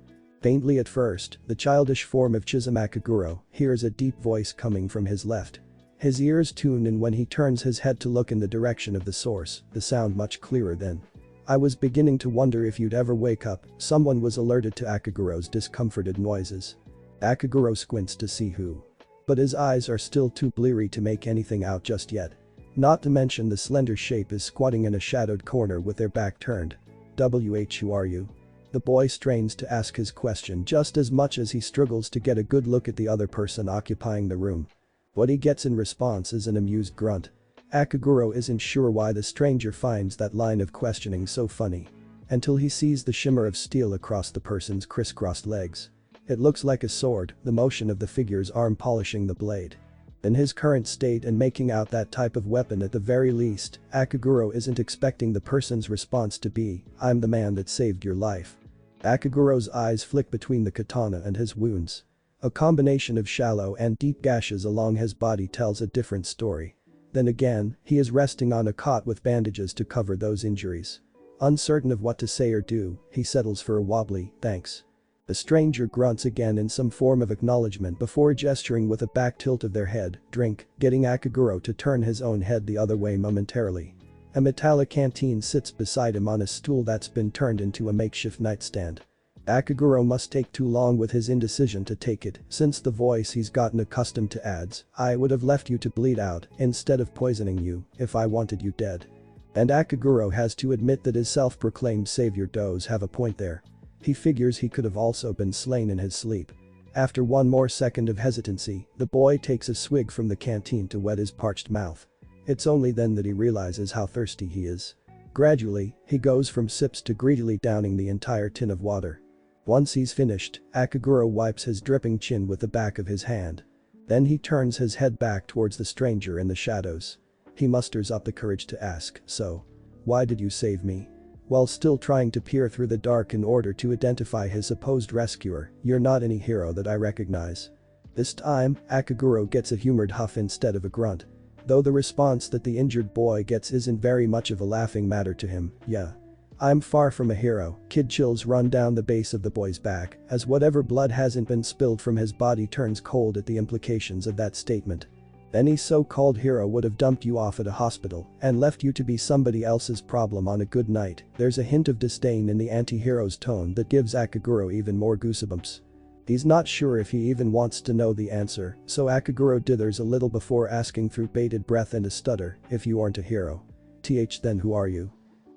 Faintly at first, the childish form of Chizumakaguro hears a deep voice coming from his left. His ears tune in when he turns his head to look in the direction of the source, the sound much clearer then. I was beginning to wonder if you'd ever wake up. Someone was alerted to Akaguro's discomforted noises. Akaguro squints to see who. But his eyes are still too bleary to make anything out just yet. Not to mention the slender shape is squatting in a shadowed corner with their back turned. Who are you? The boy strains to ask his question just as much as he struggles to get a good look at the other person occupying the room. What he gets in response is an amused grunt. Akaguro isn't sure why the stranger finds that line of questioning so funny. Until he sees the shimmer of steel across the person's crisscrossed legs. It looks like a sword, the motion of the figure's arm polishing the blade. In his current state and making out that type of weapon at the very least, Akaguro isn't expecting the person's response to be, "I'm the man that saved your life." Akaguro's eyes flick between the katana and his wounds. A combination of shallow and deep gashes along his body tells a different story. Then again, he is resting on a cot with bandages to cover those injuries. Uncertain of what to say or do, he settles for a wobbly, "Thanks." The stranger grunts again in some form of acknowledgement before gesturing with a back tilt of their head, "Drink," getting Akaguro to turn his own head the other way momentarily. A metallic canteen sits beside him on a stool that's been turned into a makeshift nightstand. Akaguro must take too long with his indecision to take it, since the voice he's gotten accustomed to adds, "I would have left you to bleed out instead of poisoning you if I wanted you dead." And Akaguro has to admit that his self-proclaimed savior does have a point there. He figures he could have also been slain in his sleep. After one more second of hesitancy, the boy takes a swig from the canteen to wet his parched mouth. It's only then that he realizes how thirsty he is. Gradually, he goes from sips to greedily downing the entire tin of water. Once he's finished, Akaguro wipes his dripping chin with the back of his hand. Then he turns his head back towards the stranger in the shadows. He musters up the courage to ask, "So, why did you save me?" While still trying to peer through the dark in order to identify his supposed rescuer, "You're not any hero that I recognize." This time, Akaguro gets a humored huff instead of a grunt. Though the response that the injured boy gets isn't very much of a laughing matter to him, "Yeah. I'm far from a hero." Kid chills run down the base of the boy's back, as whatever blood hasn't been spilled from his body turns cold at the implications of that statement. Any so-called hero would have dumped you off at a hospital and left you to be somebody else's problem on a good night. There's a hint of disdain in the anti-hero's tone that gives Akaguro even more goosebumps. He's not sure if he even wants to know the answer, so Akaguro dithers a little before asking through bated breath and a stutter, "If you aren't a hero. Then who are you?"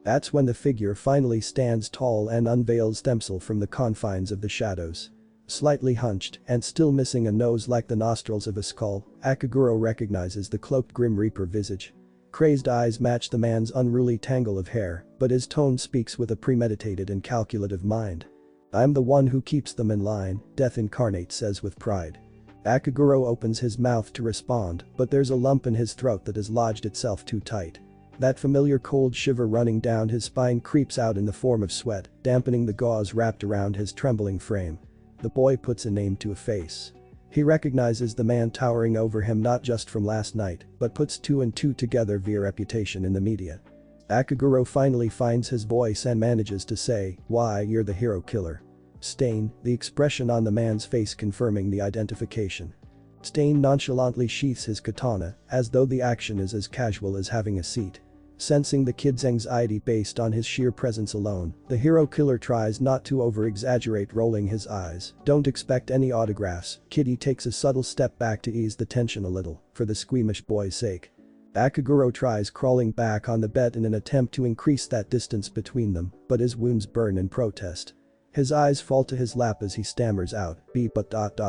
That's when the figure finally stands tall and unveils themselves from the confines of the shadows. Slightly hunched and still missing a nose like the nostrils of a skull, Akaguro recognizes the cloaked Grim Reaper visage. Crazed eyes match the man's unruly tangle of hair, but his tone speaks with a premeditated and calculative mind. "I'm the one who keeps them in line," Death Incarnate says with pride. Akaguro opens his mouth to respond, but there's a lump in his throat that has lodged itself too tight. That familiar cold shiver running down his spine creeps out in the form of sweat, dampening the gauze wrapped around his trembling frame. The boy puts a name to a face. He recognizes the man towering over him not just from last night, but puts two and two together via reputation in the media. Akaguro finally finds his voice and manages to say, "Why, you're the hero killer." Stain, the expression on the man's face confirming the identification. Stain nonchalantly sheaths his katana, as though the action is as casual as having a seat. Sensing the kid's anxiety based on his sheer presence alone, the hero killer tries not to over-exaggerate, rolling his eyes. "Don't expect any autographs." Kitty takes a subtle step back to ease the tension a little, for the squeamish boy's sake. Akaguro tries crawling back on the bed in an attempt to increase that distance between them, but his wounds burn in protest. His eyes fall to his lap as he stammers out,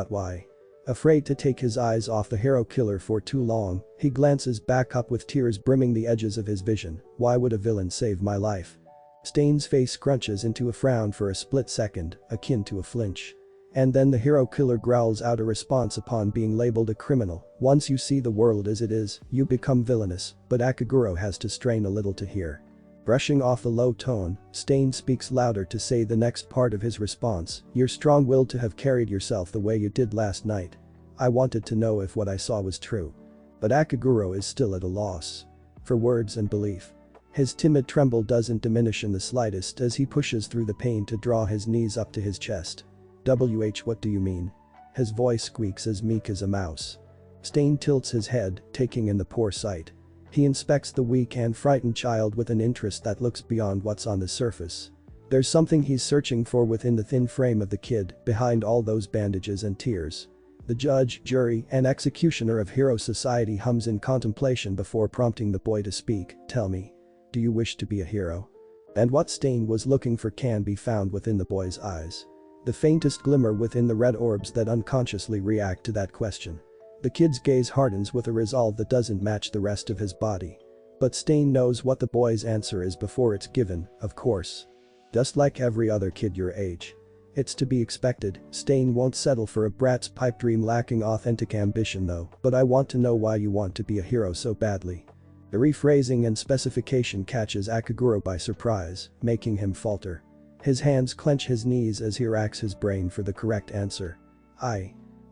"Why?" Afraid to take his eyes off the hero killer for too long, he glances back up with tears brimming the edges of his vision. "Why would a villain save my life?" Stain's face scrunches into a frown for a split second, akin to a flinch. And then the hero killer growls out a response upon being labeled a criminal. "Once you see the world as it is, you become villainous," but Akaguro has to strain a little to hear. Brushing off the low tone, Stain speaks louder to say the next part of his response, "You're strong-willed to have carried yourself the way you did last night. I wanted to know if what I saw was true." But Akaguro is still at a loss for words and belief. His timid tremble doesn't diminish in the slightest as he pushes through the pain to draw his knees up to his chest. What do you mean?" His voice squeaks as meek as a mouse. Stain tilts his head, taking in the poor sight. He inspects the weak and frightened child with an interest that looks beyond what's on the surface. There's something he's searching for within the thin frame of the kid, behind all those bandages and tears. The judge, jury, and executioner of hero society hums in contemplation before prompting the boy to speak. "Tell me. Do you wish to be a hero?" And what Stain was looking for can be found within the boy's eyes. The faintest glimmer within the red orbs that unconsciously react to that question. The kid's gaze hardens with a resolve that doesn't match the rest of his body. But Stain knows what the boy's answer is before it's given, of course. Just like every other kid your age. It's to be expected, Stain won't settle for a brat's pipe dream lacking authentic ambition though, but I want to know why you want to be a hero so badly. The rephrasing and specification catches Akaguro by surprise, making him falter. His hands clench his knees as he racks his brain for the correct answer.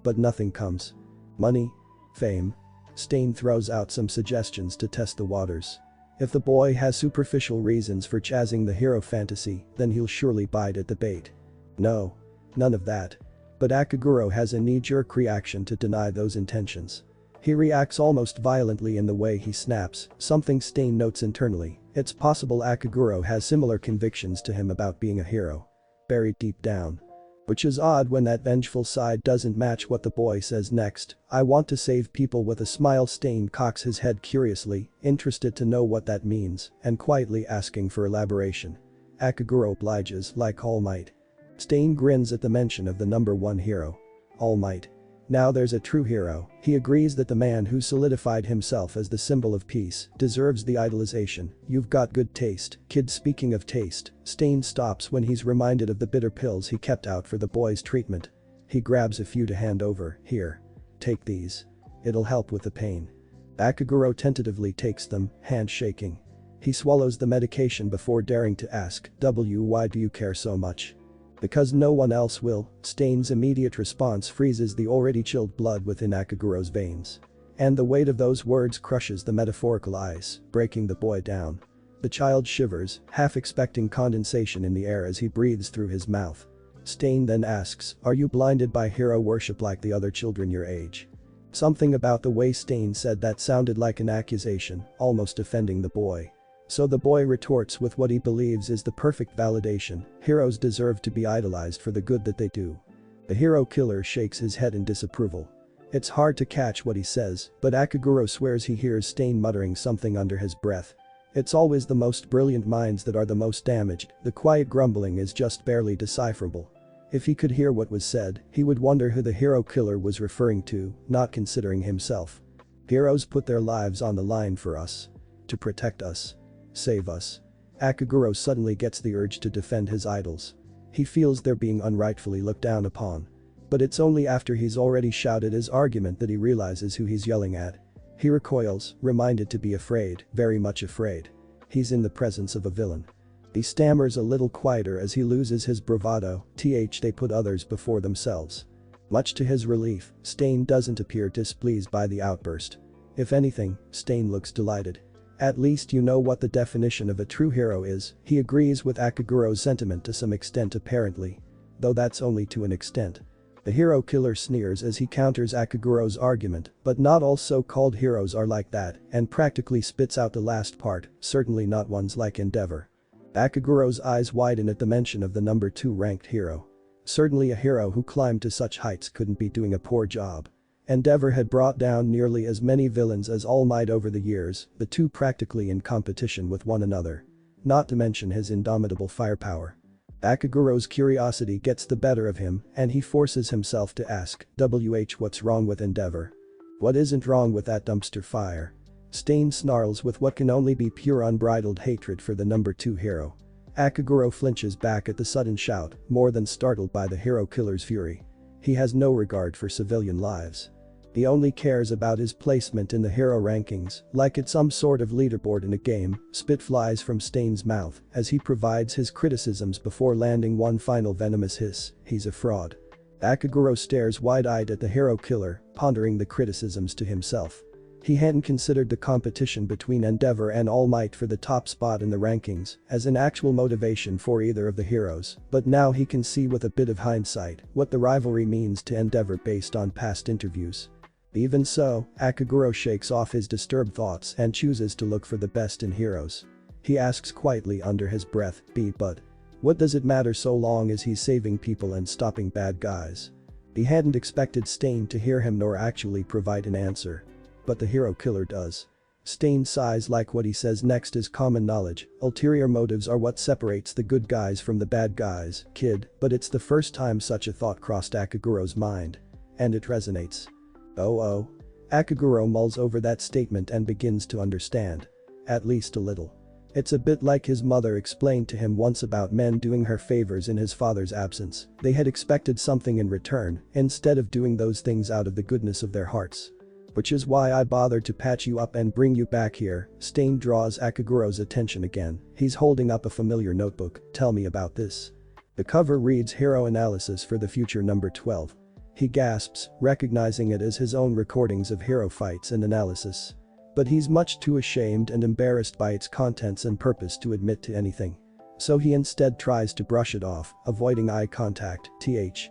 But nothing comes. Money? Fame? Stain throws out some suggestions to test the waters. If the boy has superficial reasons for chasing the hero fantasy, then he'll surely bite at the bait. No. None of that. But Akaguro has a knee-jerk reaction to deny those intentions. He reacts almost violently in the way he snaps, something Stain notes internally. It's possible Akaguro has similar convictions to him about being a hero. Buried deep down. Which is odd when that vengeful side doesn't match what the boy says next. I want to save people with a smile. Stain cocks his head curiously, interested to know what that means, and quietly asking for elaboration. Akaguro obliges like All Might. Stain grins at the mention of the number one hero. All Might. Now there's a true hero. He agrees that the man who solidified himself as the symbol of peace deserves the idolization. You've got good taste, kid. Speaking of taste, Stain stops when he's reminded of the bitter pills he kept out for the boy's treatment. He grabs a few to hand over. Here. Take these. It'll help with the pain. Akaguro tentatively takes them, hand shaking. He swallows the medication before daring to ask, why do you care so much? Because no one else will. Stain's immediate response freezes the already chilled blood within Akaguro's veins. And the weight of those words crushes the metaphorical ice, breaking the boy down. The child shivers, half expecting condensation in the air as he breathes through his mouth. Stain then asks, are you blinded by hero worship like the other children your age? Something about the way Stain said that sounded like an accusation, almost offending the boy. So the boy retorts with what he believes is the perfect validation. Heroes deserve to be idolized for the good that they do. The hero killer shakes his head in disapproval. It's hard to catch what he says, but Akaguro swears he hears Stain muttering something under his breath. It's always the most brilliant minds that are the most damaged. The quiet grumbling is just barely decipherable. If he could hear what was said, he would wonder who the hero killer was referring to, not considering himself. Heroes put their lives on the line for us. To protect us. Save us. Akaguro suddenly gets the urge to defend his idols. He feels they're being unrightfully looked down upon. But it's only after he's already shouted his argument that he realizes who he's yelling at. He recoils, reminded to be afraid, very much afraid. He's in the presence of a villain. He stammers a little quieter as he loses his bravado. They put others before themselves. Much to his relief, Stain doesn't appear displeased by the outburst. If anything, Stain looks delighted. At least you know what the definition of a true hero is. He agrees with Akaguro's sentiment to some extent apparently. Though that's only to an extent. The hero killer sneers as he counters Akaguro's argument, but not all so-called heroes are like that, and practically spits out the last part, certainly not ones like Endeavor. Akaguro's eyes widen at the mention of the number 2 ranked hero. Certainly a hero who climbed to such heights couldn't be doing a poor job. Endeavor had brought down nearly as many villains as All Might over the years, the two practically in competition with one another. Not to mention his indomitable firepower. Akaguro's curiosity gets the better of him, and he forces himself to ask, what's wrong with Endeavor? What isn't wrong with that dumpster fire? Stain snarls with what can only be pure unbridled hatred for the number 2 hero. Akaguro flinches back at the sudden shout, more than startled by the hero killer's fury. He has no regard for civilian lives. He only cares about his placement in the hero rankings, like it's some sort of leaderboard in a game. Spit flies from Stain's mouth as he provides his criticisms before landing one final venomous hiss, he's a fraud. Akaguro stares wide-eyed at the hero killer, pondering the criticisms to himself. He hadn't considered the competition between Endeavor and All Might for the top spot in the rankings as an actual motivation for either of the heroes, but now he can see with a bit of hindsight what the rivalry means to Endeavor based on past interviews. Even so, Akaguro shakes off his disturbed thoughts and chooses to look for the best in heroes. He asks quietly under his breath, but what does it matter so long as he's saving people and stopping bad guys? He hadn't expected Stain to hear him nor actually provide an answer. But the hero killer does. Stain sighs like what he says next is common knowledge. Ulterior motives are what separates the good guys from the bad guys, kid, but it's the first time such a thought crossed Akaguro's mind. And it resonates. Oh. Akaguro mulls over that statement and begins to understand. At least a little. It's a bit like his mother explained to him once about men doing her favors in his father's absence. They had expected something in return, instead of doing those things out of the goodness of their hearts. Which is why I bothered to patch you up and bring you back here. Stain draws Akaguro's attention again. He's holding up a familiar notebook. Tell me about this. The cover reads Hero Analysis for the Future number 12. He gasps, recognizing it as his own recordings of hero fights and analysis. But he's much too ashamed and embarrassed by its contents and purpose to admit to anything. So he instead tries to brush it off, avoiding eye contact.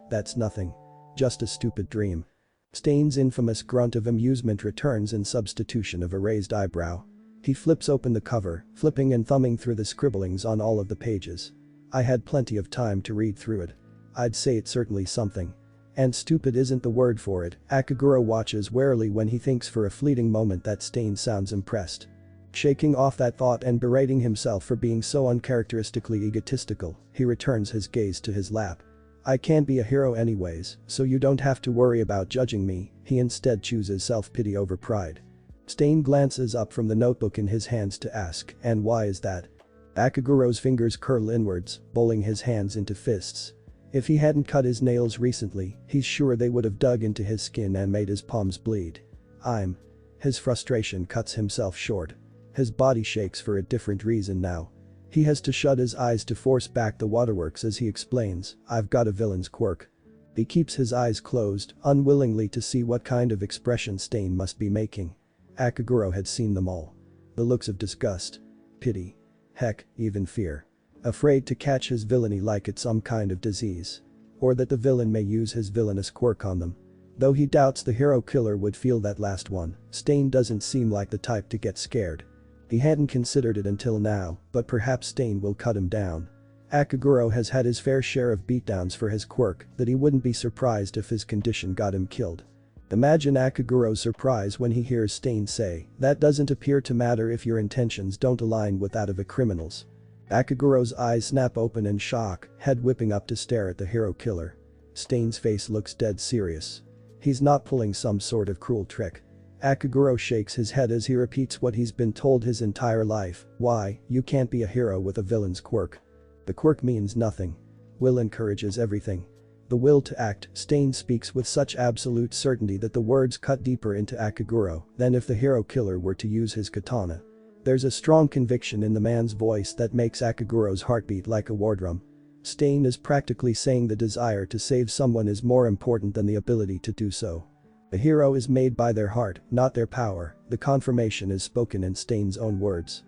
That's nothing. Just a stupid dream. Stain's infamous grunt of amusement returns in substitution of a raised eyebrow. He flips open the cover, flipping and thumbing through the scribblings on all of the pages. I had plenty of time to read through it. I'd say it's certainly something. And stupid isn't the word for it. Akaguro watches warily when he thinks for a fleeting moment that Stain sounds impressed. Shaking off that thought and berating himself for being so uncharacteristically egotistical, he returns his gaze to his lap. I can't be a hero anyways, so you don't have to worry about judging me. He instead chooses self-pity over pride. Stain glances up from the notebook in his hands to ask, and why is that? Akaguro's fingers curl inwards, bowling his hands into fists. If he hadn't cut his nails recently, he's sure they would have dug into his skin and made his palms bleed. His frustration cuts himself short. His body shakes for a different reason now. He has to shut his eyes to force back the waterworks as he explains, I've got a villain's quirk. He keeps his eyes closed, unwillingly to see what kind of expression Stain must be making. Akaguro had seen them all. The looks of disgust, pity, heck, even fear. Afraid to catch his villainy like it's some kind of disease. Or that the villain may use his villainous quirk on them. Though he doubts the hero killer would feel that last one, Stain doesn't seem like the type to get scared. He hadn't considered it until now, but perhaps Stain will cut him down. Akaguro has had his fair share of beatdowns for his quirk, that he wouldn't be surprised if his condition got him killed. Imagine Akaguro's surprise when he hears Stain say, that doesn't appear to matter if your intentions don't align with that of a criminal's. Akaguro's eyes snap open in shock, head whipping up to stare at the hero killer. Stain's face looks dead serious. He's not pulling some sort of cruel trick. Akaguro shakes his head as he repeats what he's been told his entire life, why, you can't be a hero with a villain's quirk. The quirk means nothing. Will encourages everything. The will to act. Stain speaks with such absolute certainty that the words cut deeper into Akaguro than if the hero killer were to use his katana. There's a strong conviction in the man's voice that makes Akaguro's heart beat like a war drum. Stain is practically saying the desire to save someone is more important than the ability to do so. A hero is made by their heart, not their power. The confirmation is spoken in Stain's own words.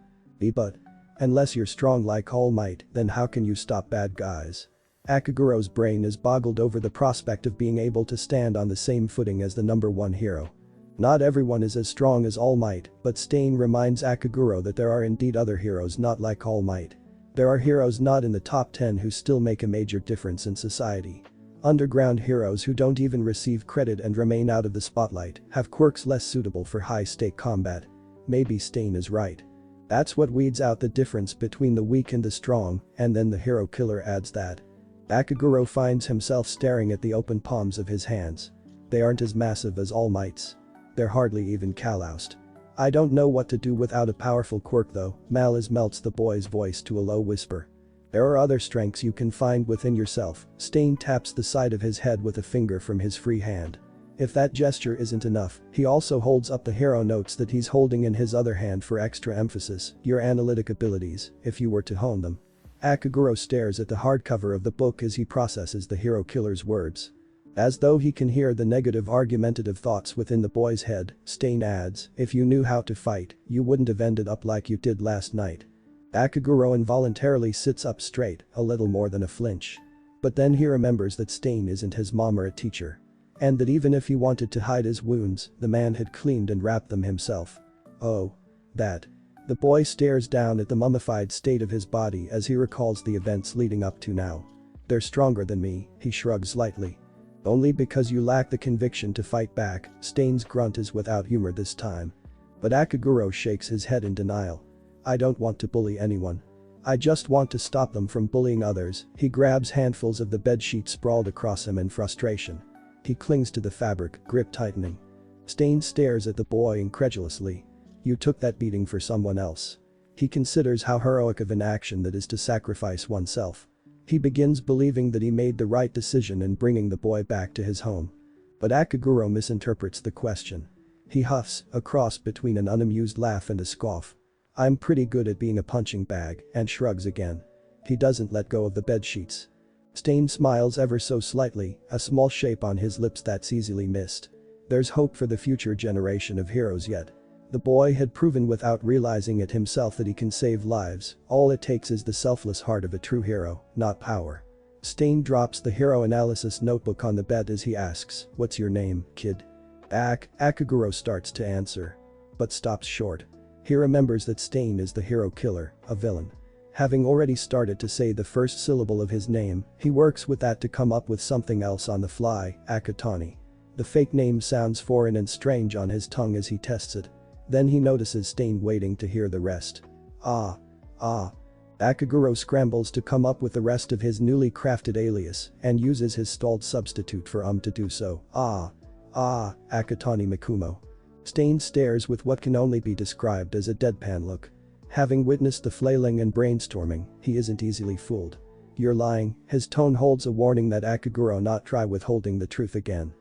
But unless you're strong like All Might, then how can you stop bad guys? Akaguro's brain is boggled over the prospect of being able to stand on the same footing as the number one hero. Not everyone is as strong as All Might, but Stain reminds Akaguro that there are indeed other heroes not like All Might. There are heroes not in the top 10 who still make a major difference in society. Underground heroes who don't even receive credit and remain out of the spotlight have quirks less suitable for high-stake combat. Maybe Stain is right. That's what weeds out the difference between the weak and the strong, and then the hero killer adds that. Akaguro finds himself staring at the open palms of his hands. They aren't as massive as All Might's. They're hardly even calloused. I don't know what to do without a powerful quirk though, Malice melts the boy's voice to a low whisper. There are other strengths you can find within yourself. Stain taps the side of his head with a finger from his free hand. If that gesture isn't enough, he also holds up the hero notes that he's holding in his other hand for extra emphasis, your analytic abilities, if you were to hone them. Akaguro stares at the hardcover of the book as he processes the hero killer's words. As though he can hear the negative argumentative thoughts within the boy's head, Stain adds, if you knew how to fight, you wouldn't have ended up like you did last night. Akaguro involuntarily sits up straight, a little more than a flinch. But then he remembers that Stain isn't his mom or a teacher. And that even if he wanted to hide his wounds, the man had cleaned and wrapped them himself. Oh. That. The boy stares down at the mummified state of his body as he recalls the events leading up to now. They're stronger than me, he shrugs lightly. Only because you lack the conviction to fight back. Stain's grunt is without humor this time. But Akaguro shakes his head in denial. I don't want to bully anyone. I just want to stop them from bullying others. He grabs handfuls of the bedsheet sprawled across him in frustration. He clings to the fabric, grip tightening. Stain stares at the boy incredulously. You took that beating for someone else. He considers how heroic of an action that is to sacrifice oneself. He begins believing that he made the right decision in bringing the boy back to his home. But Akaguro misinterprets the question. He huffs, a cross between an unamused laugh and a scoff. "I'm pretty good at being a punching bag," and shrugs again. He doesn't let go of the bedsheets. Stain smiles ever so slightly, a small shape on his lips that's easily missed. There's hope for the future generation of heroes yet. The boy had proven without realizing it himself that he can save lives, all it takes is the selfless heart of a true hero, not power. Stain drops the hero analysis notebook on the bed as he asks, "What's your name, kid?" Akaguro starts to answer. But stops short. He remembers that Stain is the hero killer, a villain. Having already started to say the first syllable of his name, he works with that to come up with something else on the fly, Akatani. The fake name sounds foreign and strange on his tongue as he tests it. Then he notices Stain waiting to hear the rest. Ah. Akaguro scrambles to come up with the rest of his newly crafted alias and uses his stalled substitute for to do so. Akatani Mikumo. Stain stares with what can only be described as a deadpan look. Having witnessed the flailing and brainstorming, he isn't easily fooled. "You're lying," his tone holds a warning that Akaguro not try withholding the truth again.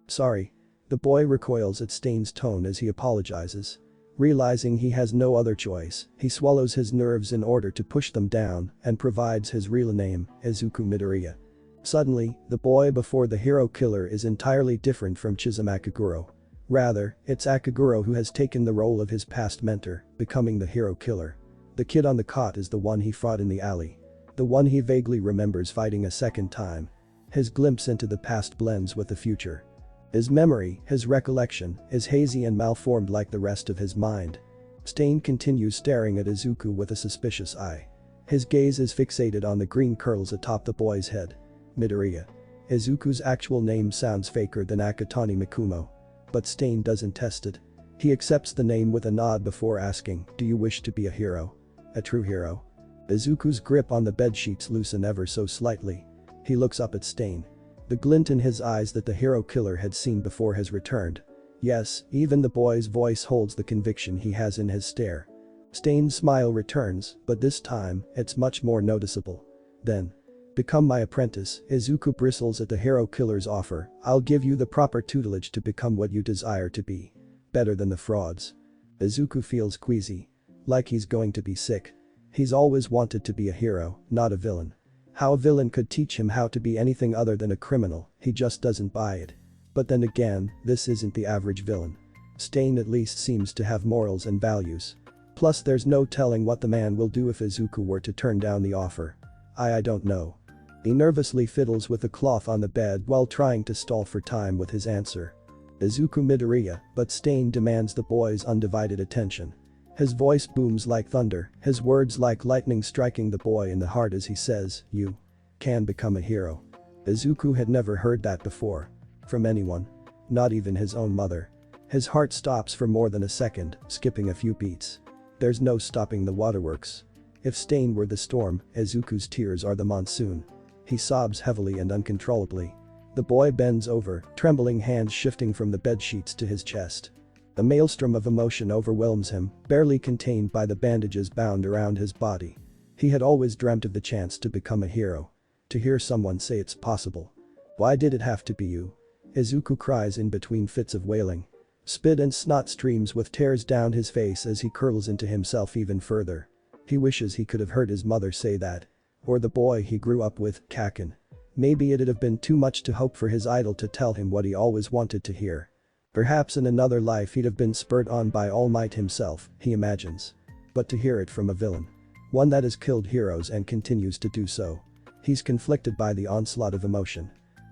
"Sorry." The boy recoils at Stain's tone as he apologizes. Realizing he has no other choice, he swallows his nerves in order to push them down and provides his real name, Izuku Midoriya. Suddenly, the boy before the hero killer is entirely different from Chisum Akaguro. Rather, it's Akaguro who has taken the role of his past mentor, becoming the hero killer. The kid on the cot is the one he fought in the alley. The one he vaguely remembers fighting a second time. His glimpse into the past blends with the future. His memory, his recollection, is hazy and malformed like the rest of his mind. Stain continues staring at Izuku with a suspicious eye. His gaze is fixated on the green curls atop the boy's head. Midoriya. Izuku's actual name sounds faker than Akatani Mikumo. But Stain doesn't test it. He accepts the name with a nod before asking, "Do you wish to be a hero? A true hero?" Izuku's grip on the bedsheets loosen ever so slightly. He looks up at Stain. The glint in his eyes that the hero killer had seen before has returned. Yes, even the boy's voice holds the conviction he has in his stare. Stain's smile returns, but this time, it's much more noticeable. Then. "Become my apprentice." Izuku bristles at the hero killer's offer. "I'll give you the proper tutelage to become what you desire to be. Better than the frauds." Izuku feels queasy. Like he's going to be sick. He's always wanted to be a hero, not a villain. How a villain could teach him how to be anything other than a criminal, he just doesn't buy it. But then again, this isn't the average villain. Stain at least seems to have morals and values. Plus there's no telling what the man will do if Izuku were to turn down the offer. I don't know. He nervously fiddles with the cloth on the bed while trying to stall for time with his answer. Izuku Midoriya, but Stain demands the boy's undivided attention. His voice booms like thunder, his words like lightning striking the boy in the heart as he says, "You can become a hero." Izuku had never heard that before. From anyone. Not even his own mother. His heart stops for more than a second, skipping a few beats. There's no stopping the waterworks. If Stain were the storm, Izuku's tears are the monsoon. He sobs heavily and uncontrollably. The boy bends over, trembling hands shifting from the bedsheets to his chest. A maelstrom of emotion overwhelms him, barely contained by the bandages bound around his body. He had always dreamt of the chance to become a hero. To hear someone say it's possible. "Why did it have to be you?" Izuku cries in between fits of wailing. Spit and snot streams with tears down his face as he curls into himself even further. He wishes he could have heard his mother say that. Or the boy he grew up with, Kaken. Maybe it'd have been too much to hope for his idol to tell him what he always wanted to hear. Perhaps in another life he'd have been spurred on by All Might himself, he imagines. But to hear it from a villain. One that has killed heroes and continues to do so. He's conflicted by the onslaught of emotion.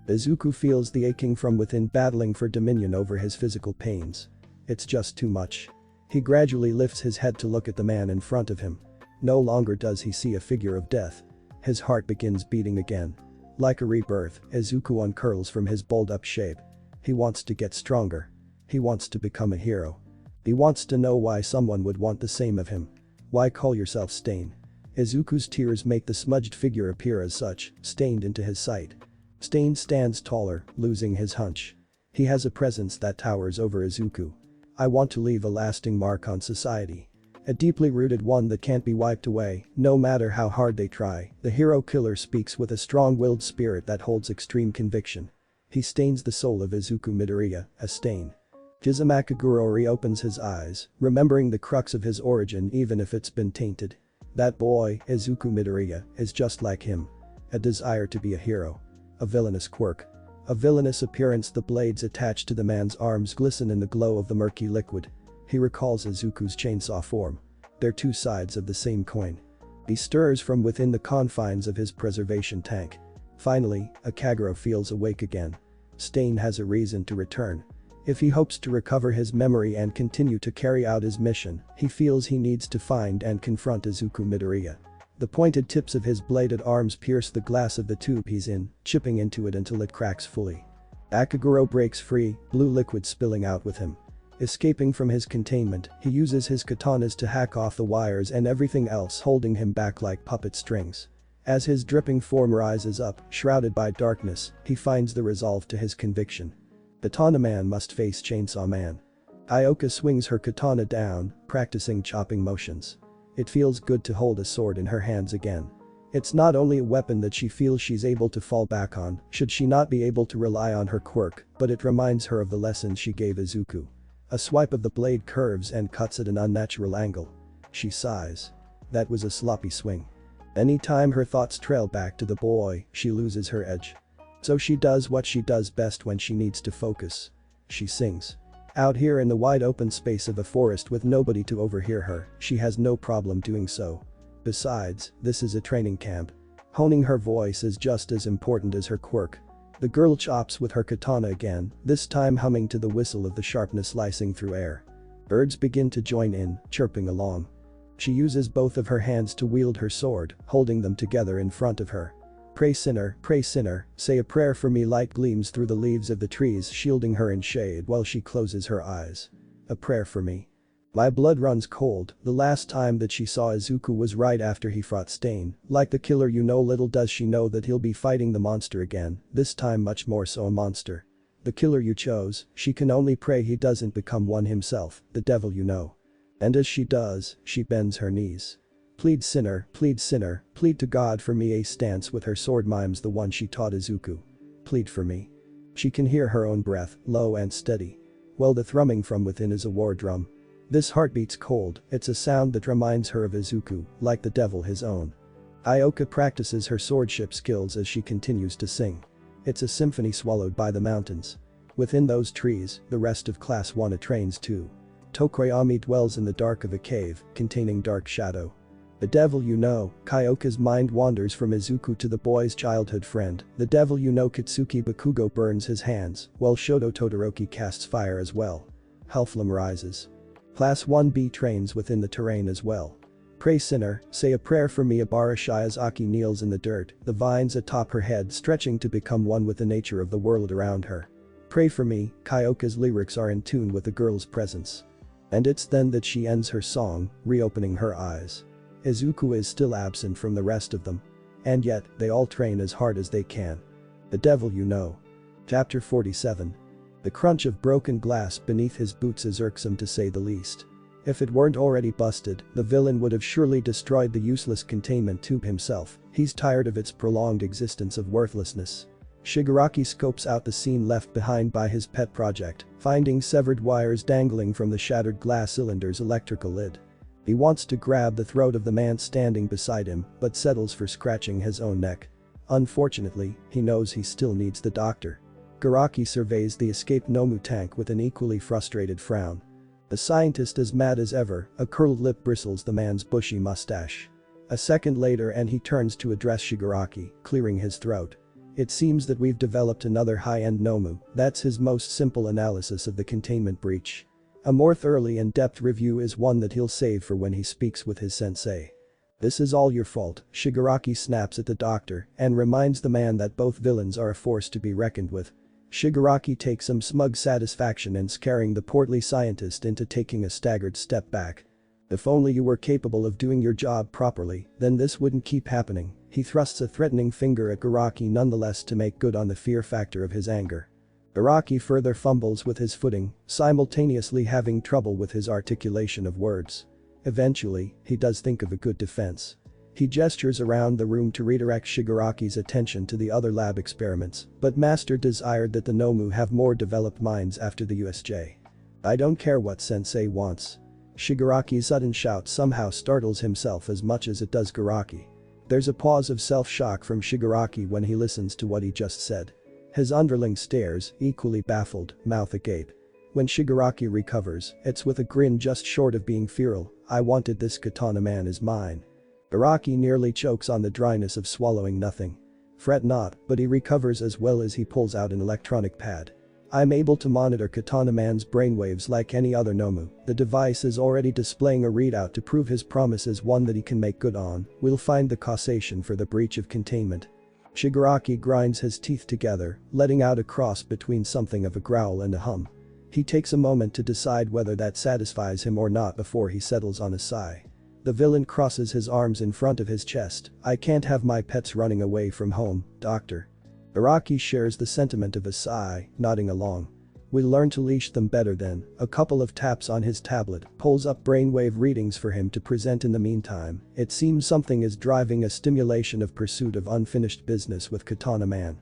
Izuku feels the aching from within battling for dominion over his physical pains. It's just too much. He gradually lifts his head to look at the man in front of him. No longer does he see a figure of death. His heart begins beating again. Like a rebirth, Izuku uncurls from his bowled-up shape. He wants to get stronger. He wants to become a hero. He wants to know why someone would want the same of him. Why call yourself Stain? Izuku's tears make the smudged figure appear as such, stained into his sight. Stain stands taller, losing his hunch. He has a presence that towers over Izuku. "I want to leave a lasting mark on society." A deeply rooted one that can't be wiped away, no matter how hard they try. The hero killer speaks with a strong-willed spirit that holds extreme conviction. He stains the soul of Izuku Midoriya, a stain. Kizumaka reopens his eyes, remembering the crux of his origin even if it's been tainted. That boy, Izuku Midoriya, is just like him. A desire to be a hero. A villainous quirk. A villainous appearance. The blades attached to the man's arms glisten in the glow of the murky liquid. He recalls Izuku's chainsaw form. They're two sides of the same coin. He stirs from within the confines of his preservation tank. Finally, Akaguro feels awake again. Stain has a reason to return. If he hopes to recover his memory and continue to carry out his mission, he feels he needs to find and confront Izuku Midoriya. The pointed tips of his bladed arms pierce the glass of the tube he's in, chipping into it until it cracks fully. Akaguro breaks free, blue liquid spilling out with him. Escaping from his containment, he uses his katanas to hack off the wires and everything else holding him back like puppet strings. As his dripping form rises up, shrouded by darkness, he finds the resolve to his conviction. Katana Man must face Chainsaw Man. Ioka swings her katana down, practicing chopping motions. It feels good to hold a sword in her hands again. It's not only a weapon that she feels she's able to fall back on, should she not be able to rely on her quirk, but it reminds her of the lessons she gave Izuku. A swipe of the blade curves and cuts at an unnatural angle. She sighs. That was a sloppy swing. Anytime her thoughts trail back to the boy, she loses her edge. So she does what she does best when she needs to focus. She sings. Out here in the wide open space of a forest with nobody to overhear her, she has no problem doing so. Besides, this is a training camp. Honing her voice is just as important as her quirk. The girl chops with her katana again, this time humming to the whistle of the sharpness slicing through air. Birds begin to join in, chirping along. She uses both of her hands to wield her sword, holding them together in front of her. Pray sinner, say a prayer for me. Light gleams through the leaves of the trees shielding her in shade while she closes her eyes. A prayer for me. My blood runs cold. The last time that she saw Izuku was right after he fought Stain. Like the killer, little does she know that he'll be fighting the monster again, this time much more so a monster. The killer you chose, she can only pray he doesn't become one himself, the devil. And as she does, she bends her knees. Plead sinner, plead to God for me. A stance with her sword mimes the one she taught Izuku. Plead for me. She can hear her own breath, low and steady. Well, the thrumming from within is a war drum. This heart beats cold, it's a sound that reminds her of Izuku, like the devil his own. Ioka practices her swordship skills as she continues to sing. It's a symphony swallowed by the mountains. Within those trees, the rest of Class 1 trains too. Tokoyami dwells in the dark of a cave, containing dark shadow. The devil Kyoka's mind wanders from Izuku to the boy's childhood friend. The devil Kitsuki Bakugo burns his hands, while Shoto Todoroki casts fire as well. Hellflame rises. Class 1B trains within the terrain as well. Pray sinner, say a prayer for me. Abara Shiozaki kneels in the dirt, the vines atop her head stretching to become one with the nature of the world around her. Pray for me. Kyoka's lyrics are in tune with the girl's presence. And it's then that she ends her song, reopening her eyes. Izuku is still absent from the rest of them. And yet, they all train as hard as they can. The devil. Chapter 47. The crunch of broken glass beneath his boots is irksome to say the least. If it weren't already busted, the villain would have surely destroyed the useless containment tube himself. He's tired of its prolonged existence of worthlessness. Shigaraki scopes out the scene left behind by his pet project, finding severed wires dangling from the shattered glass cylinder's electrical lid. He wants to grab the throat of the man standing beside him, but settles for scratching his own neck. Unfortunately, he knows he still needs the doctor. Garaki surveys the escaped Nomu tank with an equally frustrated frown. The scientist as mad as ever, a curled lip bristles the man's bushy mustache. A second later and he turns to address Shigaraki, clearing his throat. It seems that we've developed another high-end Nomu. That's his most simple analysis of the containment breach. A more thoroughly in-depth review is one that he'll save for when he speaks with his sensei. This is all your fault, Shigaraki snaps at the doctor and reminds the man that both villains are a force to be reckoned with. Shigaraki takes some smug satisfaction in scaring the portly scientist into taking a staggered step back. If only you were capable of doing your job properly, then this wouldn't keep happening. He thrusts a threatening finger at Garaki nonetheless to make good on the fear factor of his anger. Garaki further fumbles with his footing, simultaneously having trouble with his articulation of words. Eventually, he does think of a good defense. He gestures around the room to redirect Shigaraki's attention to the other lab experiments, but Master desired that the Nomu have more developed minds after the USJ. I don't care what Sensei wants. Shigaraki's sudden shout somehow startles himself as much as it does Garaki. There's a pause of self-shock from Shigaraki when he listens to what he just said. His underling stares, equally baffled, mouth agape. When Shigaraki recovers, it's with a grin just short of being feral. I wanted this katana man as mine. Araki nearly chokes on the dryness of swallowing nothing. Fret not, but he recovers as well as he pulls out an electronic pad. I'm able to monitor Katana Man's brainwaves like any other Nomu. The device is already displaying a readout to prove his promise is one that he can make good on. We'll find the causation for the breach of containment. Shigaraki grinds his teeth together, letting out a cross between something of a growl and a hum. He takes a moment to decide whether that satisfies him or not before he settles on a sigh. The villain crosses his arms in front of his chest. I can't have my pets running away from home, doctor. Araki shares the sentiment of a sigh, nodding along. We'll learn to leash them better then. A couple of taps on his tablet pulls up brainwave readings for him to present in the meantime. It seems something is driving a stimulation of pursuit of unfinished business with Katana Man.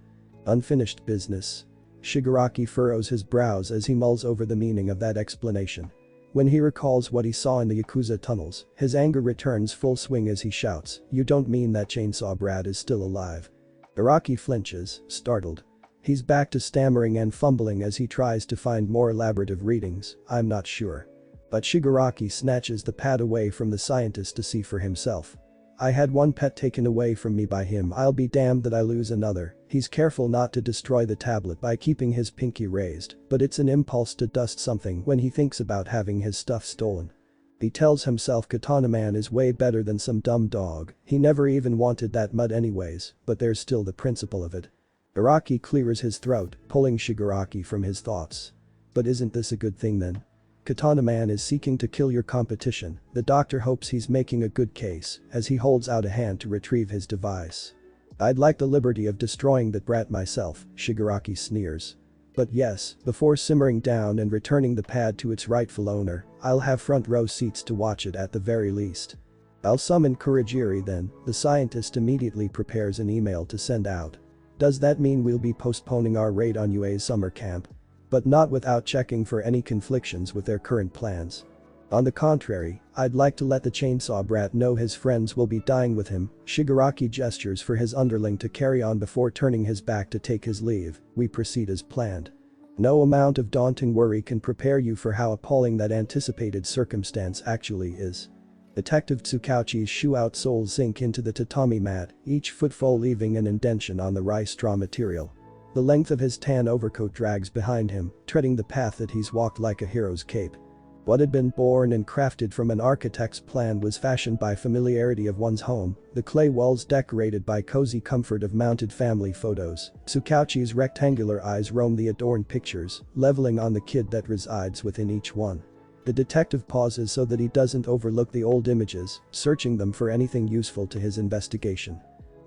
Unfinished business. Shigaraki furrows his brows as he mulls over the meaning of that explanation. When he recalls what he saw in the Yakuza tunnels, his anger returns full swing as he shouts, "You don't mean that Chainsaw Brad is still alive?" Araki flinches, startled. He's back to stammering and fumbling as he tries to find more elaborative readings. I'm not sure. But Shigaraki snatches the pad away from the scientist to see for himself. I had one pet taken away from me by him, I'll be damned that I lose another. He's careful not to destroy the tablet by keeping his pinky raised, but it's an impulse to dust something when he thinks about having his stuff stolen. He tells himself Katana Man is way better than some dumb dog. He never even wanted that mud anyways, but there's still the principle of it. Araki clears his throat, pulling Shigaraki from his thoughts. But isn't this a good thing then? Katana Man is seeking to kill your competition. The doctor hopes he's making a good case as he holds out a hand to retrieve his device. I'd like the liberty of destroying that brat myself, Shigaraki sneers. But yes, before simmering down and returning the pad to its rightful owner, I'll have front row seats to watch it at the very least. I'll summon Kurogiri then. The scientist immediately prepares an email to send out. Does that mean we'll be postponing our raid on UA's summer camp? But not without checking for any conflictions with their current plans. On the contrary, I'd like to let the chainsaw brat know his friends will be dying with him. Shigaraki gestures for his underling to carry on before turning his back to take his leave. We proceed as planned. No amount of daunting worry can prepare you for how appalling that anticipated circumstance actually is. Detective Tsukauchi's shoe-out soles sink into the tatami mat, each footfall leaving an indentation on the rice straw material. The length of his tan overcoat drags behind him, treading the path that he's walked like a hero's cape. What had been born and crafted from an architect's plan was fashioned by familiarity of one's home, the clay walls decorated by cozy comfort of mounted family photos. Tsukauchi's rectangular eyes roam the adorned pictures, leveling on the kid that resides within each one. The detective pauses so that he doesn't overlook the old images, searching them for anything useful to his investigation.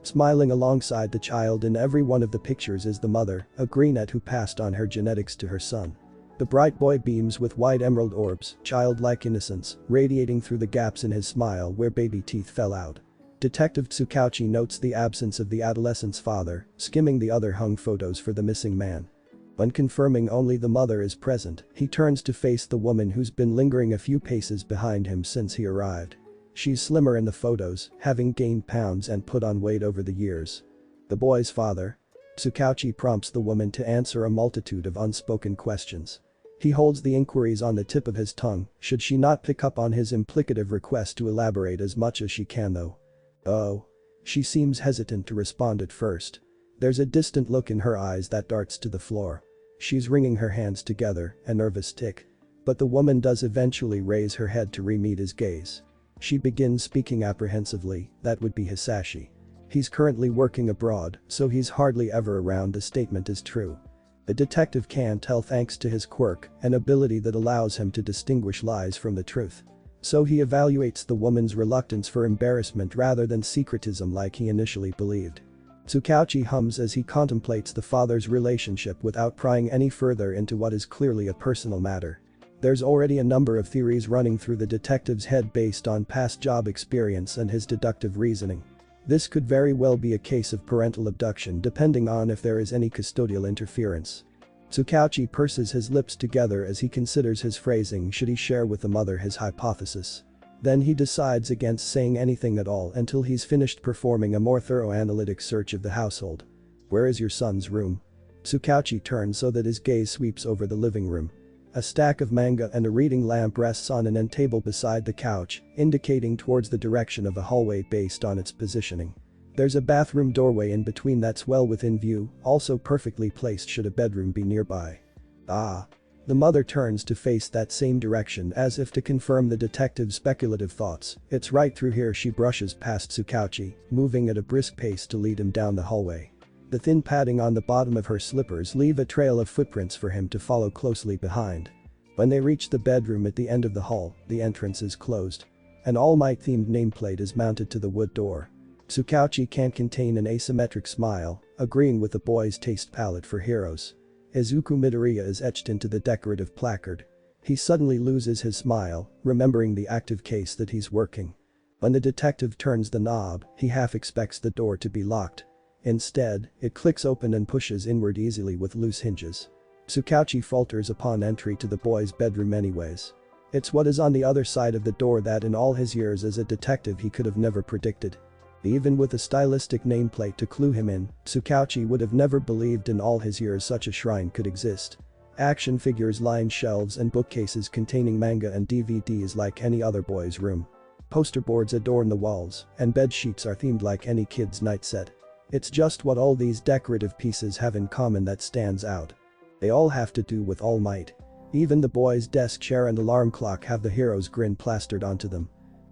Smiling alongside the child in every one of the pictures is the mother, a greenette who passed on her genetics to her son. The bright boy beams with wide emerald orbs, childlike innocence, radiating through the gaps in his smile where baby teeth fell out. Detective Tsukauchi notes the absence of the adolescent's father, skimming the other hung photos for the missing man. When confirming only the mother is present, he turns to face the woman who's been lingering a few paces behind him since he arrived. She's slimmer in the photos, having gained pounds and put on weight over the years. The boy's father? Tsukauchi prompts the woman to answer a multitude of unspoken questions. He holds the inquiries on the tip of his tongue, should she not pick up on his implicative request to elaborate as much as she can though. Oh. She seems hesitant to respond at first. There's a distant look in her eyes that darts to the floor. She's wringing her hands together, a nervous tick. But the woman does eventually raise her head to re-meet his gaze. She begins speaking apprehensively, that would be Hisashi. He's currently working abroad, so he's hardly ever around. The statement is true. The detective can tell thanks to his quirk, an ability that allows him to distinguish lies from the truth. So he evaluates the woman's reluctance for embarrassment rather than secretism like he initially believed. Tsukauchi hums as he contemplates the father's relationship without prying any further into what is clearly a personal matter. There's already a number of theories running through the detective's head based on past job experience and his deductive reasoning. This could very well be a case of parental abduction depending on if there is any custodial interference. Tsukauchi purses his lips together as he considers his phrasing should he share with the mother his hypothesis. Then he decides against saying anything at all until he's finished performing a more thorough analytic search of the household. "Where is your son's room?" Tsukauchi turns so that his gaze sweeps over the living room. A stack of manga and a reading lamp rests on an end table beside the couch, indicating towards the direction of a hallway based on its positioning. There's a bathroom doorway in between that's well within view, also perfectly placed should a bedroom be nearby. Ah. The mother turns to face that same direction as if to confirm the detective's speculative thoughts. "It's right through here." She brushes past Tsukauchi, moving at a brisk pace to lead him down the hallway. The thin padding on the bottom of her slippers leave a trail of footprints for him to follow closely behind. When they reach the bedroom at the end of the hall, the entrance is closed. An All Might-themed nameplate is mounted to the wood door. Tsukauchi can't contain an asymmetric smile, agreeing with the boy's taste palette for heroes. Izuku Midoriya is etched into the decorative placard. He suddenly loses his smile, remembering the active case that he's working. When the detective turns the knob, he half expects the door to be locked. Instead, it clicks open and pushes inward easily with loose hinges. Tsukauchi falters upon entry to the boy's bedroom anyways. It's what is on the other side of the door that in all his years as a detective he could have never predicted. Even with a stylistic nameplate to clue him in, Tsukauchi would have never believed in all his years such a shrine could exist. Action figures line shelves and bookcases containing manga and DVDs like any other boy's room. Poster boards adorn the walls, and bed sheets are themed like any kid's night set. It's just what all these decorative pieces have in common that stands out. They all have to do with All Might. Even the boy's desk chair and alarm clock have the hero's grin plastered onto them.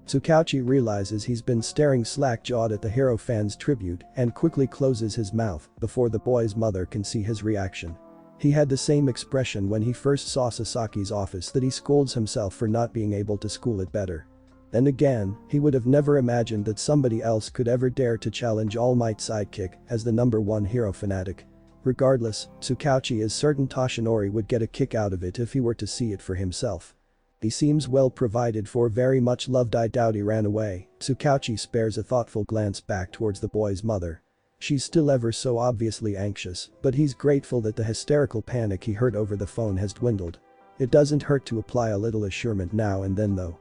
Tsukauchi realizes he's been staring slack-jawed at the hero fan's tribute and quickly closes his mouth before the boy's mother can see his reaction. He had the same expression when he first saw Sasaki's office that he scolds himself for not being able to school it better. Then again, he would have never imagined that somebody else could ever dare to challenge All Might's sidekick as the #1 hero fanatic. Regardless, Tsukauchi is certain Toshinori would get a kick out of it if he were to see it for himself. He seems well provided for, very much loved. I doubt he ran away. Tsukauchi spares a thoughtful glance back towards the boy's mother. She's still ever so obviously anxious, but he's grateful that the hysterical panic he heard over the phone has dwindled. It doesn't hurt to apply a little assurance now and then though.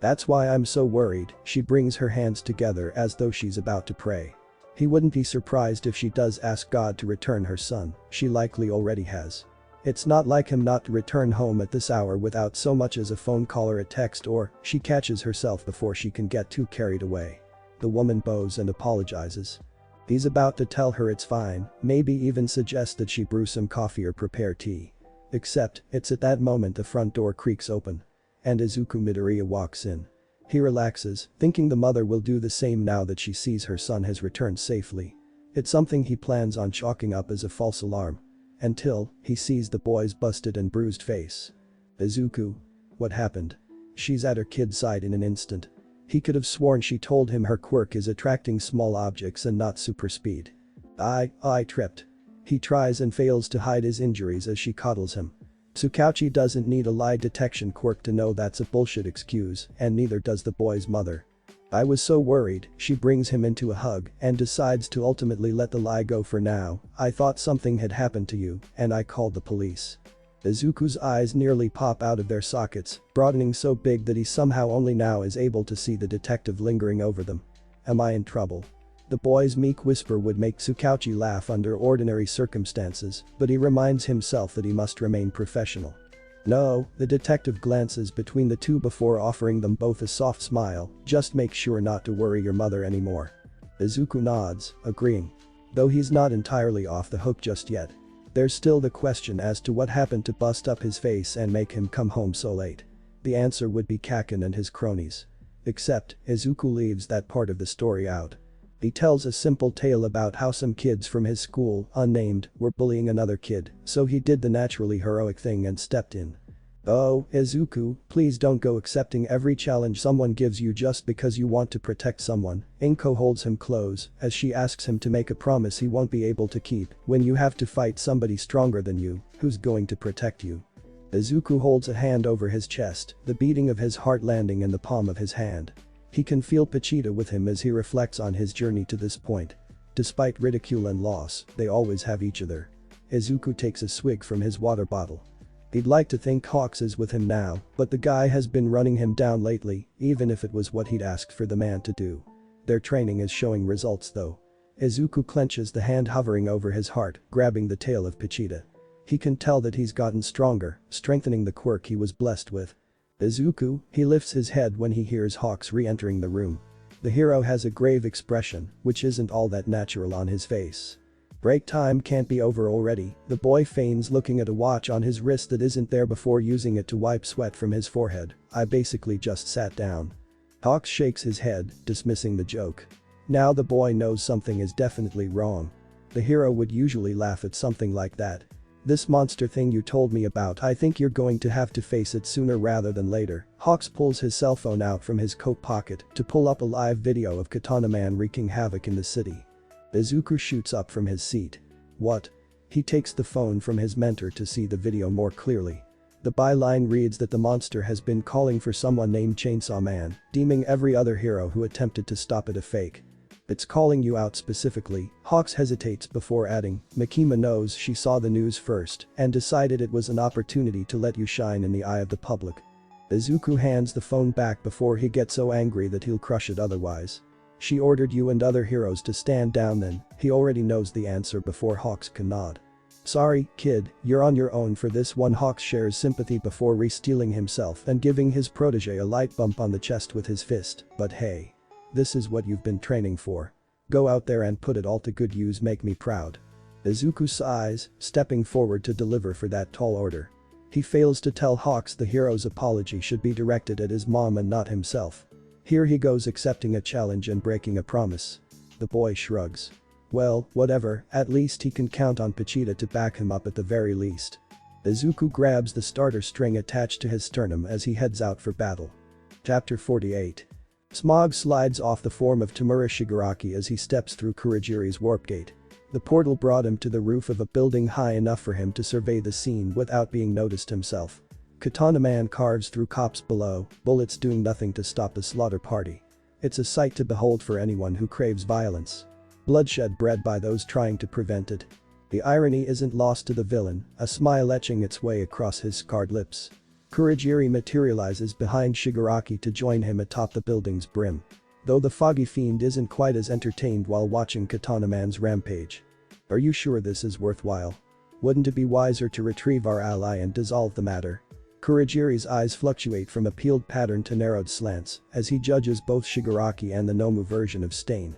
"That's why I'm so worried." She brings her hands together as though she's about to pray. He wouldn't be surprised if she does ask God to return her son. She likely already has. It's not like him not to return home at this hour without so much as a phone call or a text, or she catches herself before she can get too carried away. The woman bows and apologizes. He's about to tell her it's fine, maybe even suggest that she brew some coffee or prepare tea. Except, it's at that moment the front door creaks open. And Izuku Midoriya walks in. He relaxes, thinking the mother will do the same now that she sees her son has returned safely. It's something he plans on chalking up as a false alarm. Until he sees the boy's busted and bruised face. "Izuku. What happened?" She's at her kid's side in an instant. He could have sworn she told him her quirk is attracting small objects and not super speed. I tripped." He tries and fails to hide his injuries as she coddles him. Tsukauchi doesn't need a lie detection quirk to know that's a bullshit excuse, and neither does the boy's mother. "I was so worried." She brings him into a hug and decides to ultimately let the lie go for now. "I thought something had happened to you, and I called the police." Izuku's eyes nearly pop out of their sockets, broadening so big that he somehow only now is able to see the detective lingering over them. "Am I in trouble?" The boy's meek whisper would make Tsukauchi laugh under ordinary circumstances, but he reminds himself that he must remain professional. "No." The detective glances between the two before offering them both a soft smile. "Just make sure not to worry your mother anymore." Izuku nods, agreeing. Though he's not entirely off the hook just yet. There's still the question as to what happened to bust up his face and make him come home so late. The answer would be Kaken and his cronies. Except, Izuku leaves that part of the story out. He tells a simple tale about how some kids from his school, unnamed, were bullying another kid, so he did the naturally heroic thing and stepped in. "Oh, Izuku, please don't go accepting every challenge someone gives you just because you want to protect someone." Inko holds him close as she asks him to make a promise he won't be able to keep. "When you have to fight somebody stronger than you, who's going to protect you?" Izuku holds a hand over his chest, the beating of his heart landing in the palm of his hand. He can feel Pochita with him as he reflects on his journey to this point. Despite ridicule and loss, they always have each other. Izuku takes a swig from his water bottle. He'd like to think Hawks is with him now, but the guy has been running him down lately, even if it was what he'd asked for the man to do. Their training is showing results though. Izuku clenches the hand hovering over his heart, grabbing the tail of Pochita. He can tell that he's gotten stronger, strengthening the quirk he was blessed with. Izuku, he lifts his head when he hears Hawks re-entering the room. The hero has a grave expression, which isn't all that natural on his face. Break time can't be over already, the boy feigns looking at a watch on his wrist that isn't there before using it to wipe sweat from his forehead. I basically just sat down. Hawks shakes his head, dismissing the joke. Now the boy knows something is definitely wrong. The hero would usually laugh at something like that. This monster thing you told me about, I think you're going to have to face it sooner rather than later. Hawks pulls his cell phone out from his coat pocket to pull up a live video of Katana Man wreaking havoc in the city. Izuku shoots up from his seat. What? He takes the phone from his mentor to see the video more clearly. The byline reads that the monster has been calling for someone named Chainsaw Man, deeming every other hero who attempted to stop it a fake. It's calling you out specifically. Hawks hesitates before adding, Makima knows she saw the news first and decided it was an opportunity to let you shine in the eye of the public. Izuku hands the phone back before he gets so angry that he'll crush it otherwise. She ordered you and other heroes to stand down then. He already knows the answer before Hawks can nod. Sorry, kid, you're on your own for this one. Hawks shares sympathy before re-steeling himself and giving his protege a light bump on the chest with his fist, but hey. This is what you've been training for. Go out there and put it all to good use, make me proud. Izuku sighs, stepping forward to deliver for that tall order. He fails to tell Hawks the hero's apology should be directed at his mom and not himself. Here he goes accepting a challenge and breaking a promise. The boy shrugs. Well, whatever, at least he can count on Pochita to back him up at the very least. Izuku grabs the starter string attached to his sternum as he heads out for battle. Chapter 48. Smog slides off the form of Tamura Shigaraki as he steps through Kurogiri's warp gate. The portal brought him to the roof of a building high enough for him to survey the scene without being noticed himself. Katana Man carves through cops below, bullets doing nothing to stop the slaughter party. It's a sight to behold for anyone who craves violence. Bloodshed bred by those trying to prevent it. The irony isn't lost to the villain, a smile etching its way across his scarred lips. Kurogiri materializes behind Shigaraki to join him atop the building's brim. Though the foggy fiend isn't quite as entertained while watching Katana Man's rampage. Are you sure this is worthwhile? Wouldn't it be wiser to retrieve our ally and dissolve the matter? Kurogiri's eyes fluctuate from a peeled pattern to narrowed slants as he judges both Shigaraki and the Nomu version of Stain.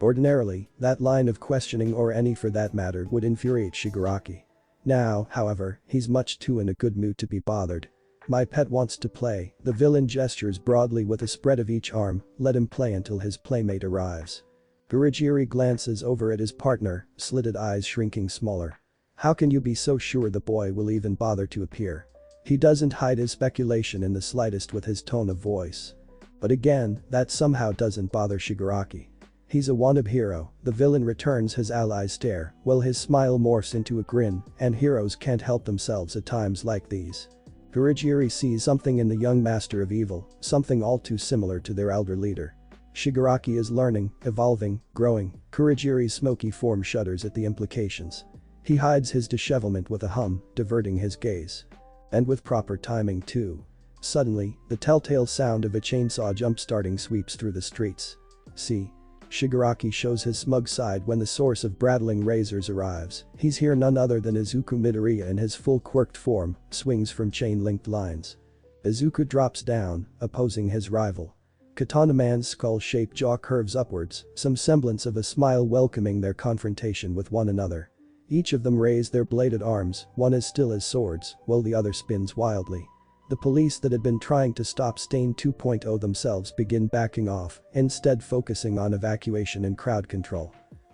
Ordinarily, that line of questioning, or any for that matter, would infuriate Shigaraki. Now, however, he's much too in a good mood to be bothered. My pet wants to play, the villain gestures broadly with a spread of each arm, let him play until his playmate arrives. Kurogiri glances over at his partner, slitted eyes shrinking smaller. How can you be so sure the boy will even bother to appear? He doesn't hide his speculation in the slightest with his tone of voice. But again, that somehow doesn't bother Shigaraki. He's a wannabe hero, the villain returns his ally's stare, while his smile morphs into a grin, and heroes can't help themselves at times like these. Kurogiri sees something in the young master of evil, something all too similar to their elder leader. Shigaraki is learning, evolving, growing. Kurogiri's smoky form shudders at the implications. He hides his dishevelment with a hum, diverting his gaze. And with proper timing too. Suddenly, the telltale sound of a chainsaw jump-starting sweeps through the streets. See? Shigaraki shows his smug side when the source of brattling razors arrives. He's here none other than Izuku Midoriya in his full quirked form, swings from chain-linked lines. Izuku drops down, opposing his rival. Katana Man's skull-shaped jaw curves upwards, some semblance of a smile welcoming their confrontation with one another. Each of them raise their bladed arms, one as still as swords, while the other spins wildly. The police that had been trying to stop Stain 2.0 themselves begin backing off, instead focusing on evacuation and crowd control.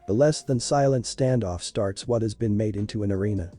The less than silent standoff starts what has been made into an arena.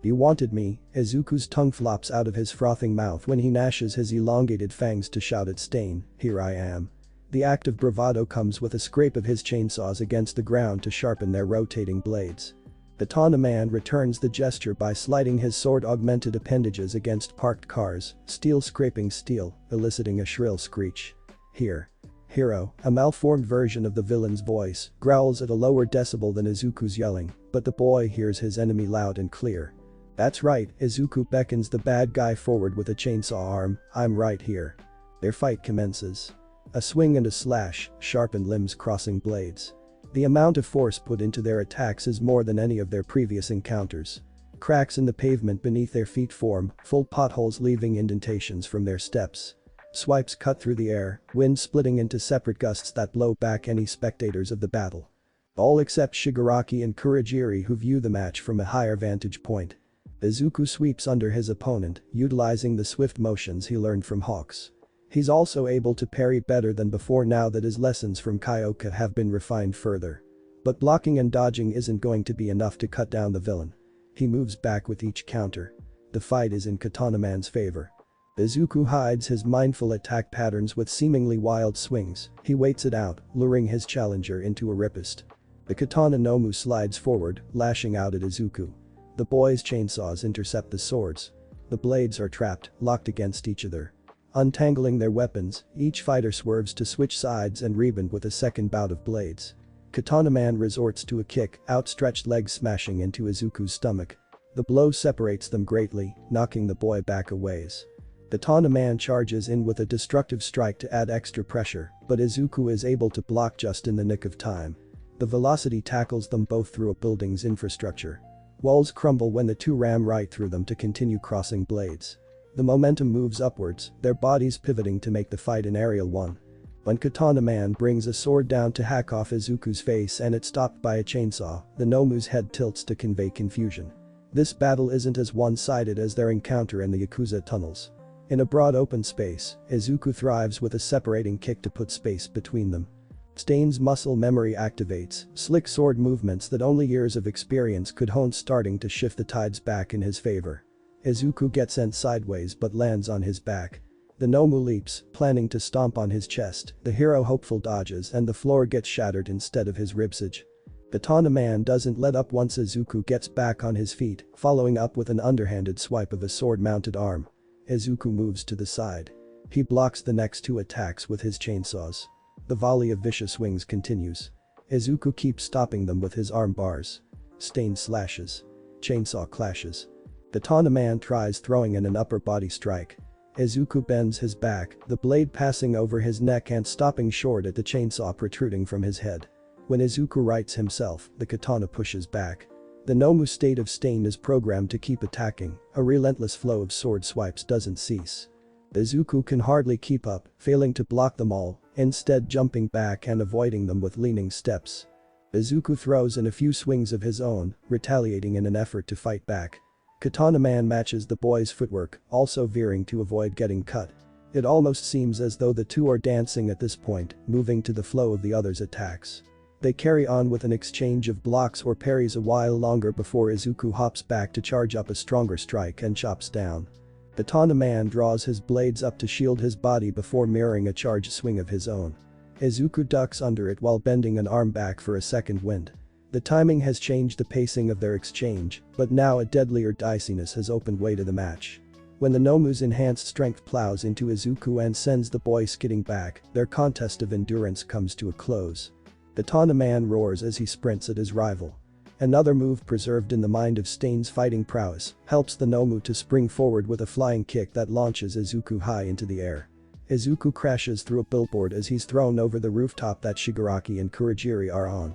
You wanted me, Izuku's tongue flops out of his frothing mouth when he gnashes his elongated fangs to shout at Stain, here I am. The act of bravado comes with a scrape of his chainsaws against the ground to sharpen their rotating blades. Katana Man returns the gesture by sliding his sword-augmented appendages against parked cars, steel scraping steel, eliciting a shrill screech. Here. Hero, a malformed version of the villain's voice, growls at a lower decibel than Izuku's yelling, but the boy hears his enemy loud and clear. That's right, Izuku beckons the bad guy forward with a chainsaw arm, I'm right here. Their fight commences. A swing and a slash, sharpened limbs crossing blades. The amount of force put into their attacks is more than any of their previous encounters. Cracks in the pavement beneath their feet form, full potholes leaving indentations from their steps. Swipes cut through the air, wind splitting into separate gusts that blow back any spectators of the battle. All except Shigaraki and Kurogiri, who view the match from a higher vantage point. Izuku sweeps under his opponent, utilizing the swift motions he learned from Hawks. He's also able to parry better than before now that his lessons from Kyoka have been refined further. But blocking and dodging isn't going to be enough to cut down the villain. He moves back with each counter. The fight is in Katana Man's favor. Izuku hides his mindful attack patterns with seemingly wild swings. He waits it out, luring his challenger into a riposte. The Katana Nomu slides forward, lashing out at Izuku. The boy's chainsaws intercept the swords. The blades are trapped, locked against each other. Untangling their weapons, each fighter swerves to switch sides and rebound with a second bout of blades. Katana Man resorts to a kick, outstretched legs smashing into Izuku's stomach. The blow separates them greatly, knocking the boy back a ways. Katana Man charges in with a destructive strike to add extra pressure, but Izuku is able to block just in the nick of time. The velocity tackles them both through a building's infrastructure. Walls crumble when the two ram right through them to continue crossing blades. The momentum moves upwards, their bodies pivoting to make the fight an aerial one. When Katana Man brings a sword down to hack off Izuku's face and it's stopped by a chainsaw, the Nomu's head tilts to convey confusion. This battle isn't as one-sided as their encounter in the Yakuza tunnels. In a broad open space, Izuku thrives with a separating kick to put space between them. Stain's muscle memory activates, slick sword movements that only years of experience could hone starting to shift the tides back in his favor. Izuku gets sent sideways but lands on his back. The Nomu leaps, planning to stomp on his chest, the hero hopeful dodges and the floor gets shattered instead of his ribsage. Katana Man doesn't let up once Izuku gets back on his feet, following up with an underhanded swipe of a sword-mounted arm. Izuku moves to the side. He blocks the next two attacks with his chainsaws. The volley of vicious swings continues. Izuku keeps stopping them with his arm bars. Stain slashes. Chainsaw clashes. Katana Man tries throwing in an upper body strike. Izuku bends his back, the blade passing over his neck and stopping short at the chainsaw protruding from his head. When Izuku rights himself, the katana pushes back. The Nomu state of Stain is programmed to keep attacking, a relentless flow of sword swipes doesn't cease. Izuku can hardly keep up, failing to block them all, instead jumping back and avoiding them with leaning steps. Izuku throws in a few swings of his own, retaliating in an effort to fight back. Katana Man matches the boy's footwork, also veering to avoid getting cut. It almost seems as though the two are dancing at this point, moving to the flow of the other's attacks. They carry on with an exchange of blocks or parries a while longer before Izuku hops back to charge up a stronger strike and chops down. Katana Man draws his blades up to shield his body before mirroring a charge swing of his own. Izuku ducks under it while bending an arm back for a second wind. The timing has changed the pacing of their exchange, but now a deadlier diciness has opened way to the match. When the Nomu's enhanced strength plows into Izuku and sends the boy skidding back, their contest of endurance comes to a close. Katana Man roars as he sprints at his rival. Another move preserved in the mind of Stain's fighting prowess helps the Nomu to spring forward with a flying kick that launches Izuku high into the air. Izuku crashes through a billboard as he's thrown over the rooftop that Shigaraki and Kurogiri are on.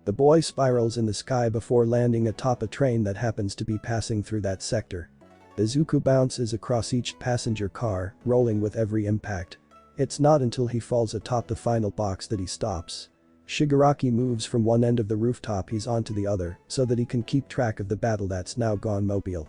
The boy spirals in the sky before landing atop a train that happens to be passing through that sector. Izuku bounces across each passenger car, rolling with every impact. It's not until he falls atop the final box that he stops. Shigaraki moves from one end of the rooftop he's on to the other so that he can keep track of the battle that's now gone mobile.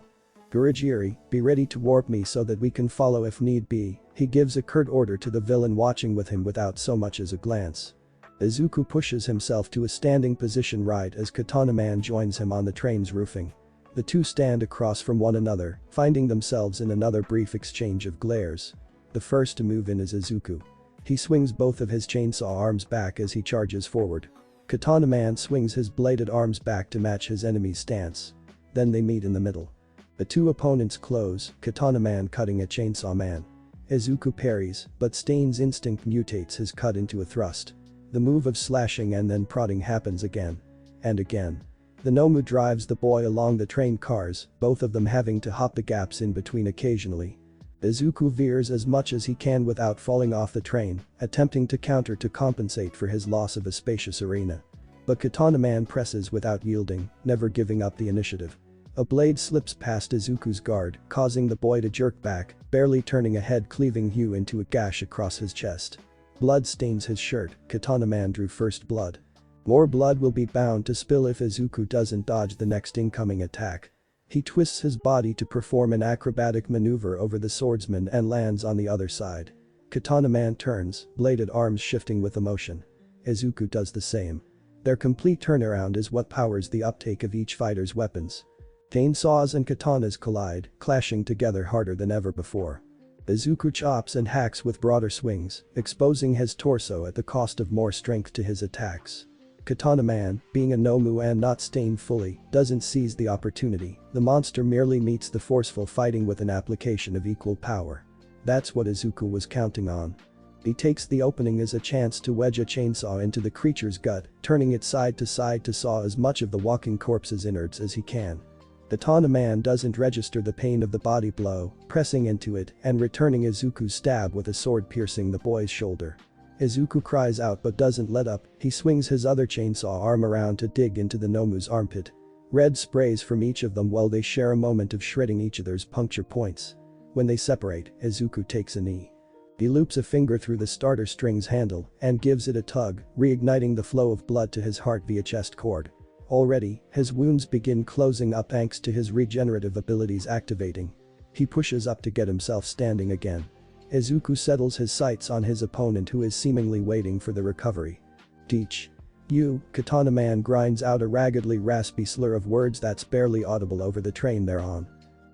Kurogiri, be ready to warp me so that we can follow if need be, he gives a curt order to the villain watching with him without so much as a glance. Izuku pushes himself to a standing position right as Katana Man joins him on the train's roofing. The two stand across from one another, finding themselves in another brief exchange of glares. The first to move in is Izuku. He swings both of his chainsaw arms back as he charges forward. Katana Man swings his bladed arms back to match his enemy's stance. Then they meet in the middle. The two opponents close, Katana Man cutting at Chainsaw Man. Izuku parries, but Stain's instinct mutates his cut into a thrust. The move of slashing and then prodding happens again. And again. The Nomu drives the boy along the train cars, both of them having to hop the gaps in between occasionally. Izuku veers as much as he can without falling off the train, attempting to counter to compensate for his loss of a spacious arena. But Katana Man presses without yielding, never giving up the initiative. A blade slips past Izuku's guard, causing the boy to jerk back, barely turning a head-cleaving hue into a gash across his chest. Blood stains his shirt, Katana Man drew first blood. More blood will be bound to spill if Izuku doesn't dodge the next incoming attack. He twists his body to perform an acrobatic maneuver over the swordsman and lands on the other side. Katana Man turns, bladed arms shifting with emotion. Izuku does the same. Their complete turnaround is what powers the uptake of each fighter's weapons. Chainsaws and katanas collide, clashing together harder than ever before. Izuku chops and hacks with broader swings, exposing his torso at the cost of more strength to his attacks. Katana Man, being a Nomu and not stained fully, doesn't seize the opportunity. The monster merely meets the forceful fighting with an application of equal power. That's what Izuku was counting on. He takes the opening as a chance to wedge a chainsaw into the creature's gut, turning it side to saw as much of the walking corpse's innards as he can. Katana Man doesn't register the pain of the body blow, pressing into it and returning Izuku's stab with a sword piercing the boy's shoulder. Izuku cries out but doesn't let up, he swings his other chainsaw arm around to dig into the Nomu's armpit. Red sprays from each of them while they share a moment of shredding each other's puncture points. When they separate, Izuku takes a knee. He loops a finger through the starter string's handle and gives it a tug, reigniting the flow of blood to his heart via chest cord. Already, his wounds begin closing up thanks to his regenerative abilities activating. He pushes up to get himself standing again. Izuku settles his sights on his opponent who is seemingly waiting for the recovery. Teach. You, Katana Man grinds out a raggedly raspy slur of words that's barely audible over the train they're on.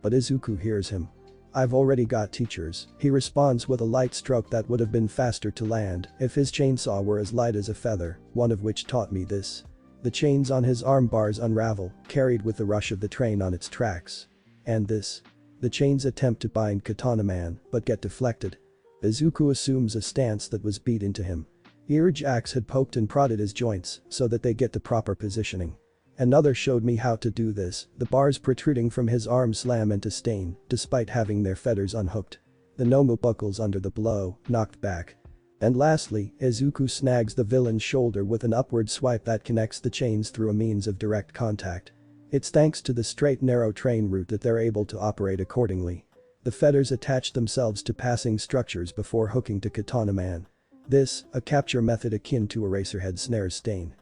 But Izuku hears him. I've already got teachers, he responds with a light stroke that would have been faster to land if his chainsaw were as light as a feather, one of which taught me this. The chains on his arm bars unravel, carried with the rush of the train on its tracks. And this. The chains attempt to bind Katana Man, but get deflected. Izuku assumes a stance that was beat into him. Earj axe had poked and prodded his joints so that they get the proper positioning. Another showed me how to do this, the bars protruding from his arm slam into Stain, despite having their feathers unhooked. The Nomu buckles under the blow, knocked back. And lastly, Izuku snags the villain's shoulder with an upward swipe that connects the chains through a means of direct contact. It's thanks to the straight narrow train route that they're able to operate accordingly. The fetters attach themselves to passing structures before hooking to Katana Man. This, a capture method akin to Eraserhead snares Stain.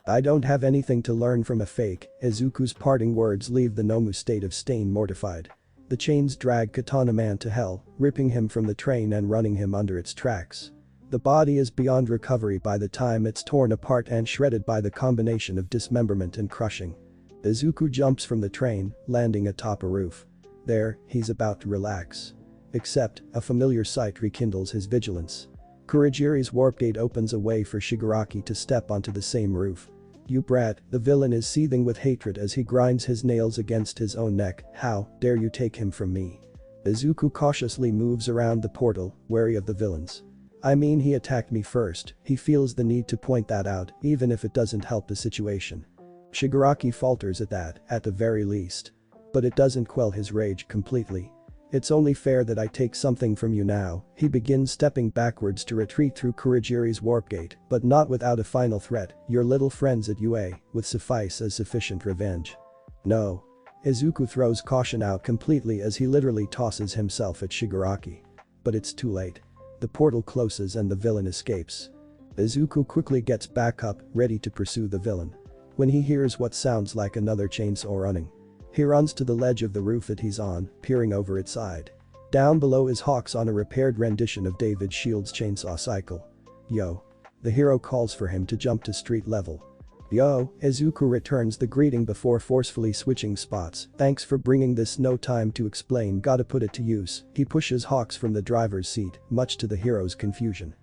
I don't have anything to learn from a fake, Izuku's parting words leave the Nomu state of Stain mortified. The chains drag Katana Man to hell, ripping him from the train and running him under its tracks. The body is beyond recovery by the time it's torn apart and shredded by the combination of dismemberment and crushing. Izuku jumps from the train, landing atop a roof. There, he's about to relax. Except, a familiar sight rekindles his vigilance. Kurogiri's warp gate opens a way for Shigaraki to step onto the same roof. You brat, the villain is seething with hatred as he grinds his nails against his own neck, how dare you take him from me. Izuku cautiously moves around the portal, wary of the villains. I mean, he attacked me first, he feels the need to point that out, even if it doesn't help the situation. Shigaraki falters at that, at the very least. But it doesn't quell his rage completely. It's only fair that I take something from you now, he begins stepping backwards to retreat through Kurogiri's warp gate, but not without a final threat, your little friends at UA, would suffice as sufficient revenge. No. Izuku throws caution out completely as he literally tosses himself at Shigaraki. But it's too late. The portal closes and the villain escapes. Izuku quickly gets back up, ready to pursue the villain. When he hears what sounds like another chainsaw running. He runs to the ledge of the roof that he's on, peering over its side. Down below is Hawks on a repaired rendition of David Shield's chainsaw cycle. Yo. The hero calls for him to jump to street level. Yo, Izuku returns the greeting before forcefully switching spots, thanks for bringing this, no time to explain, gotta put it to use. He pushes Hawks from the driver's seat, much to the hero's confusion.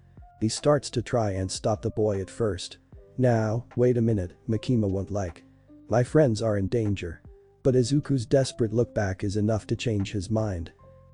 He starts to try and stop the boy at first. Now, wait a minute, Makima won't like. My friends are in danger. But Izuku's desperate look back is enough to change his mind.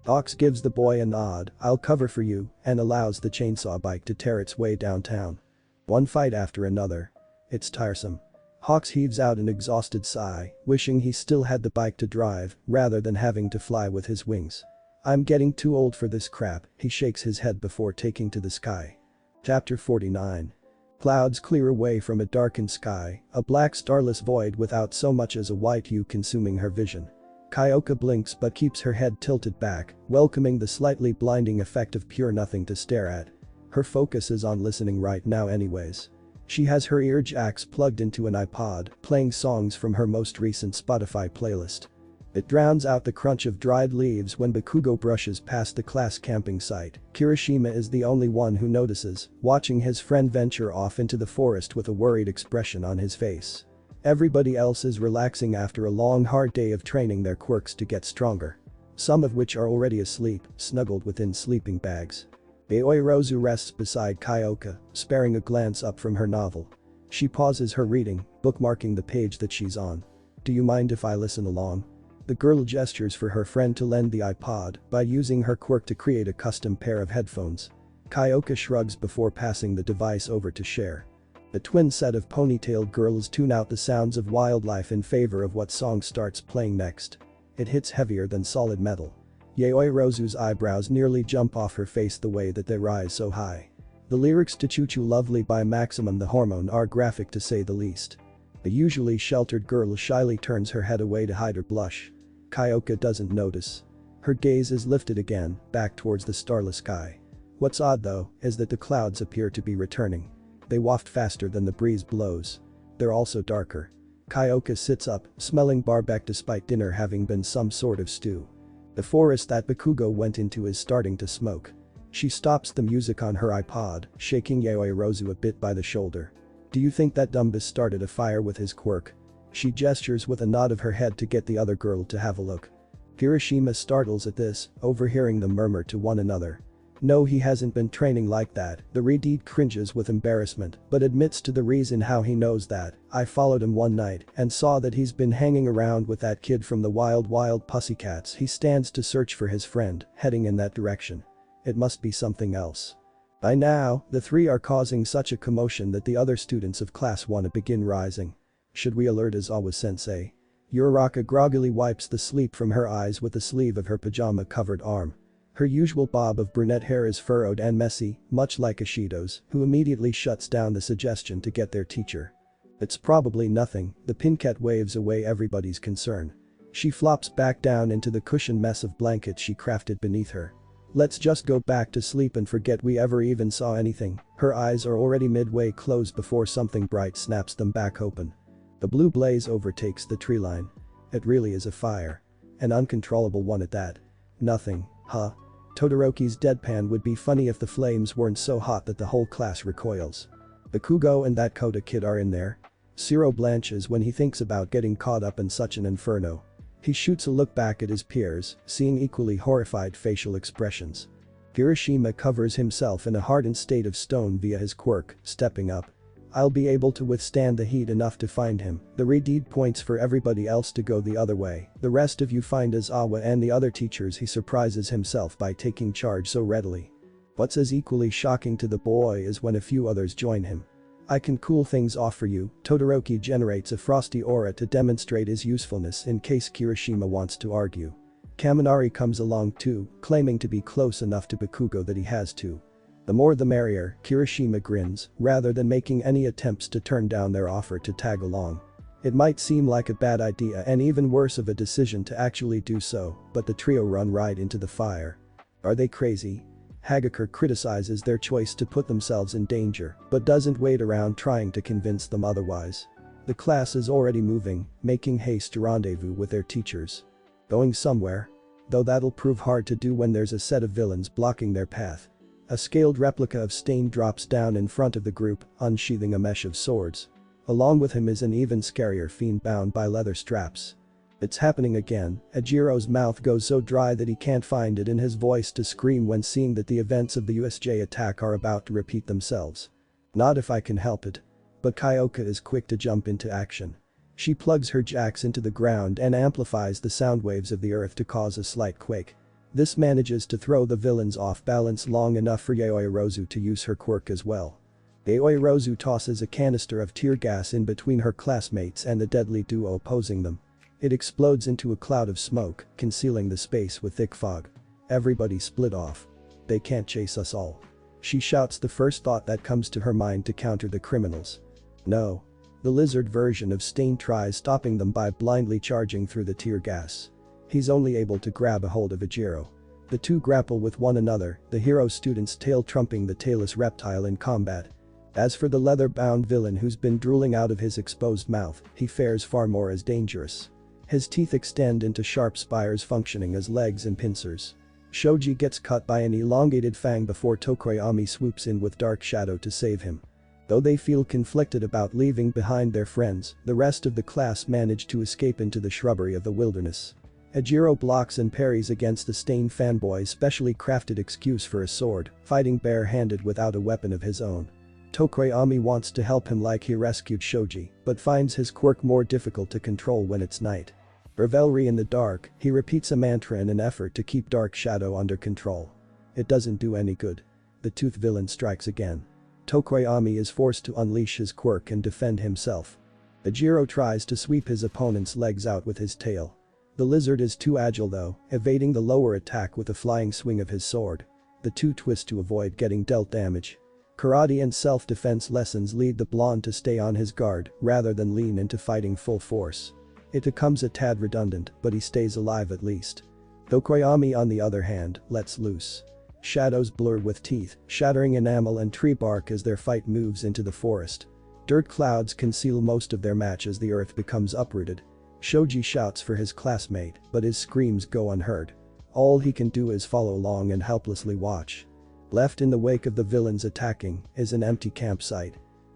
Ox gives the boy a nod, "I'll cover for you," and allows the chainsaw bike to tear its way downtown. One fight after another. It's tiresome. Hawks heaves out an exhausted sigh, wishing he still had the bike to drive, rather than having to fly with his wings. "I'm getting too old for this crap," he shakes his head before taking to the sky. Chapter 49. Clouds clear away from a darkened sky, a black starless void without so much as a white hue consuming her vision. Kyoka blinks but keeps her head tilted back, welcoming the slightly blinding effect of pure nothing to stare at. Her focus is on listening right now anyways. She has her ear jacks plugged into an iPod, playing songs from her most recent Spotify playlist. It drowns out the crunch of dried leaves when Bakugo brushes past the class camping site. Kirishima is the only one who notices, watching his friend venture off into the forest with a worried expression on his face. Everybody else is relaxing after a long hard day of training their quirks to get stronger. Some of which are already asleep, snuggled within sleeping bags. Aoi Rozu rests beside Kyoka, sparing a glance up from her novel. She pauses her reading, bookmarking the page that she's on. "Do you mind if I listen along?" The girl gestures for her friend to lend the iPod by using her quirk to create a custom pair of headphones. Kyoka shrugs before passing the device over to share. The twin set of ponytailed girls tune out the sounds of wildlife in favor of what song starts playing next. It hits heavier than solid metal. Yaoi Rozu's eyebrows nearly jump off her face the way that they rise so high. The lyrics to Choo Choo Lovely by Maximum the Hormone are graphic to say the least. The usually sheltered girl shyly turns her head away to hide her blush. Kyoka doesn't notice. Her gaze is lifted again, back towards the starless sky. What's odd though, is that the clouds appear to be returning. They waft faster than the breeze blows. They're also darker. Kyoka sits up, smelling barbec despite dinner having been some sort of stew. The forest that Bakugo went into is starting to smoke. She stops the music on her iPod, shaking Yaoi Rozu a bit by the shoulder. "Do you think that Dumbus started a fire with his quirk?" She gestures with a nod of her head to get the other girl to have a look. Kirishima startles at this, overhearing them murmur to one another. "No, he hasn't been training like that." The Redeed cringes with embarrassment but admits to the reason how he knows that. "I followed him one night and saw that he's been hanging around with that kid from the Wild Pussycats." He stands to search for his friend, heading in that direction. It must be something else. By now, the three are causing such a commotion that the other students of class 1 begin rising. "Should we alert Izawa-sensei?" Uraraka groggily wipes the sleep from her eyes with the sleeve of her pajama-covered arm. Her usual bob of brunette hair is furrowed and messy, much like Ishido's, who immediately shuts down the suggestion to get their teacher. "It's probably nothing." The Pinket waves away everybody's concern. She flops back down into the cushioned mess of blankets she crafted beneath her. "Let's just go back to sleep and forget we ever even saw anything." Her eyes are already midway closed before something bright snaps them back open. The blue blaze overtakes the tree line. It really is a fire. An uncontrollable one at that. "Nothing, huh?" Todoroki's deadpan would be funny if the flames weren't so hot that the whole class recoils. Bakugo and that Kota kid are in there. Zero blanches when he thinks about getting caught up in such an inferno. He shoots a look back at his peers, seeing equally horrified facial expressions. Kirishima covers himself in a hardened state of stone via his quirk, stepping up. "I'll be able to withstand the heat enough to find him." The Redeed points for everybody else to go the other way. "The rest of you find Izawa and the other teachers." He surprises himself by taking charge so readily. What's as equally shocking to the boy is when a few others join him. "I can cool things off for you." Todoroki generates a frosty aura to demonstrate his usefulness in case Kirishima wants to argue. Kaminari comes along too, claiming to be close enough to Bakugo that he has to. "The more the merrier." Kirishima grins, rather than making any attempts to turn down their offer to tag along. It might seem like a bad idea and even worse of a decision to actually do so, but the trio run right into the fire. Are they crazy? Hagakure criticizes their choice to put themselves in danger, but doesn't wait around trying to convince them otherwise. The class is already moving, making haste to rendezvous with their teachers. Going somewhere? Though that'll prove hard to do when there's a set of villains blocking their path. A scaled replica of Stain drops down in front of the group, unsheathing a mesh of swords. Along with him is an even scarier fiend bound by leather straps. It's happening again. Ajiro's mouth goes so dry that he can't find it in his voice to scream when seeing that the events of the USJ attack are about to repeat themselves. "Not if I can help it." But Kyoka is quick to jump into action. She plugs her jacks into the ground and amplifies the sound waves of the earth to cause a slight quake. This manages to throw the villains off balance long enough for Yaoyorozu to use her quirk as well. Yaoyorozu tosses a canister of tear gas in between her classmates and the deadly duo opposing them. It explodes into a cloud of smoke, concealing the space with thick fog. Everybody split off. They can't chase us all. She shouts the first thought that comes to her mind to counter the criminals. No. The lizard version of Stain tries stopping them by blindly charging through the tear gas. He's only able to grab a hold of Ijiro. The two grapple with one another, the hero student's tail trumping the tailless reptile in combat. As for the leather-bound villain who's been drooling out of his exposed mouth, he fares far more as dangerous. His teeth extend into sharp spires functioning as legs and pincers. Shoji gets cut by an elongated fang before Tokoyami swoops in with Dark Shadow to save him. Though they feel conflicted about leaving behind their friends, the rest of the class manage to escape into the shrubbery of the wilderness. Ijiro blocks and parries against the Stain fanboy's specially crafted excuse for a sword, fighting bare-handed without a weapon of his own. Tokoyami wants to help him like he rescued Shoji, but finds his quirk more difficult to control when it's night. Revelry in the dark, he repeats a mantra in an effort to keep Dark Shadow under control. It doesn't do any good. The Tooth villain strikes again. Tokoyami is forced to unleash his quirk and defend himself. Ijiro tries to sweep his opponent's legs out with his tail. The lizard is too agile though, evading the lower attack with a flying swing of his sword. The two twist to avoid getting dealt damage. Karate and self-defense lessons lead the blonde to stay on his guard rather than lean into fighting full force. It becomes a tad redundant, but he stays alive at least. Tokoyami on the other hand, lets loose. Shadows blur with teeth, shattering enamel and tree bark as their fight moves into the forest. Dirt clouds conceal most of their match as the earth becomes uprooted. Shoji shouts for his classmate, but his screams go unheard. All he can do is follow along and helplessly watch. Left in the wake of the villains attacking is an empty campsite.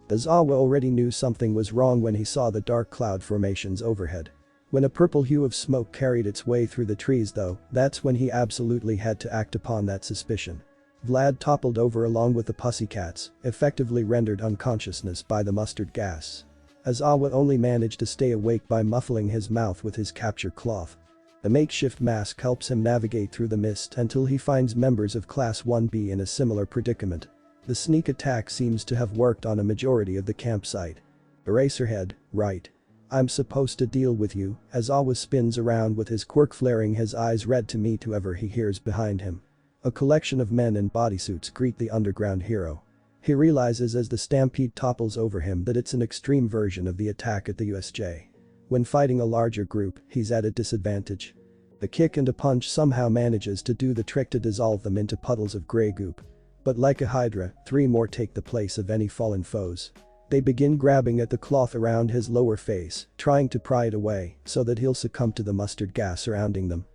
Izawa already knew something was wrong when he saw the dark cloud formations overhead. When a purple hue of smoke carried its way through the trees though, that's when he absolutely had to act upon that suspicion. Vlad toppled over along with the pussycats, effectively rendered unconsciousness by the mustard gas. Izawa only managed to stay awake by muffling his mouth with his capture cloth. The makeshift mask helps him navigate through the mist until he finds members of Class 1B in a similar predicament. The sneak attack seems to have worked on a majority of the campsite. Eraserhead, right. I'm supposed to deal with you, Izawa spins around with his quirk flaring his eyes red to meet whoever he hears behind him. A collection of men in bodysuits greet the underground hero. He realizes as the stampede topples over him that it's an extreme version of the attack at the USJ. When fighting a larger group, he's at a disadvantage. The kick and a punch somehow manages to do the trick to dissolve them into puddles of grey goop. But like a hydra, 3 more take the place of any fallen foes. They begin grabbing at the cloth around his lower face, trying to pry it away so that he'll succumb to the mustard gas surrounding them.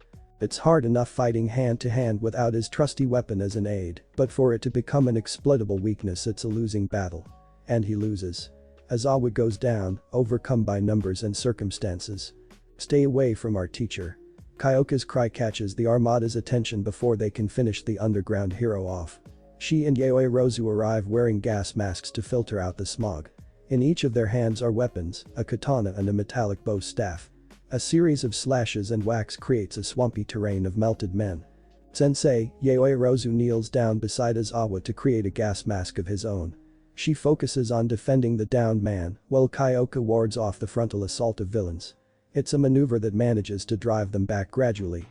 It's hard enough fighting hand to hand without his trusty weapon as an aid, but for it to become an exploitable weakness it's a losing battle. And he loses. Izawa goes down, overcome by numbers and circumstances. Stay away from our teacher. Kyoka's cry catches the Armada's attention before they can finish the underground hero off. She and Yaoyorozu arrive wearing gas masks to filter out the smog. In each of their hands are weapons, a katana and a metallic bow staff. A series of slashes and whacks creates a swampy terrain of melted men. Sensei, Yaoyorozu kneels down beside Izawa to create a gas mask of his own. She focuses on defending the downed man, while Kyoka wards off the frontal assault of villains. It's a maneuver that manages to drive them back gradually.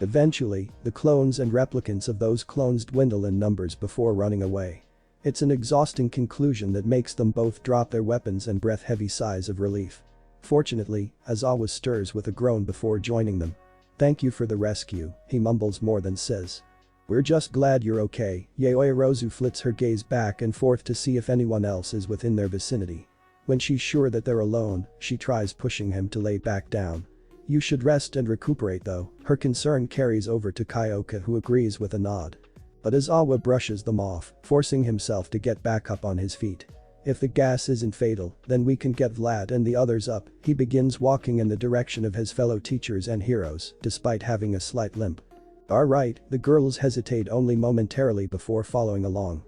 Eventually, the clones and replicants of those clones dwindle in numbers before running away. It's an exhausting conclusion that makes them both drop their weapons and breath heavy sighs of relief. Fortunately, Izawa stirs with a groan before joining them. "Thank you for the rescue," he mumbles more than says. "We're just glad you're okay." Yaoyorozu flits her gaze back and forth to see if anyone else is within their vicinity. When she's sure that they're alone, she tries pushing him to lay back down. "You should rest and recuperate though," her concern carries over to Kyoka who agrees with a nod. But Izawa brushes them off, forcing himself to get back up on his feet. "If the gas isn't fatal, then we can get Vlad and the others up." He begins walking in the direction of his fellow teachers and heroes, despite having a slight limp. "Alright," the girls hesitate only momentarily before following along.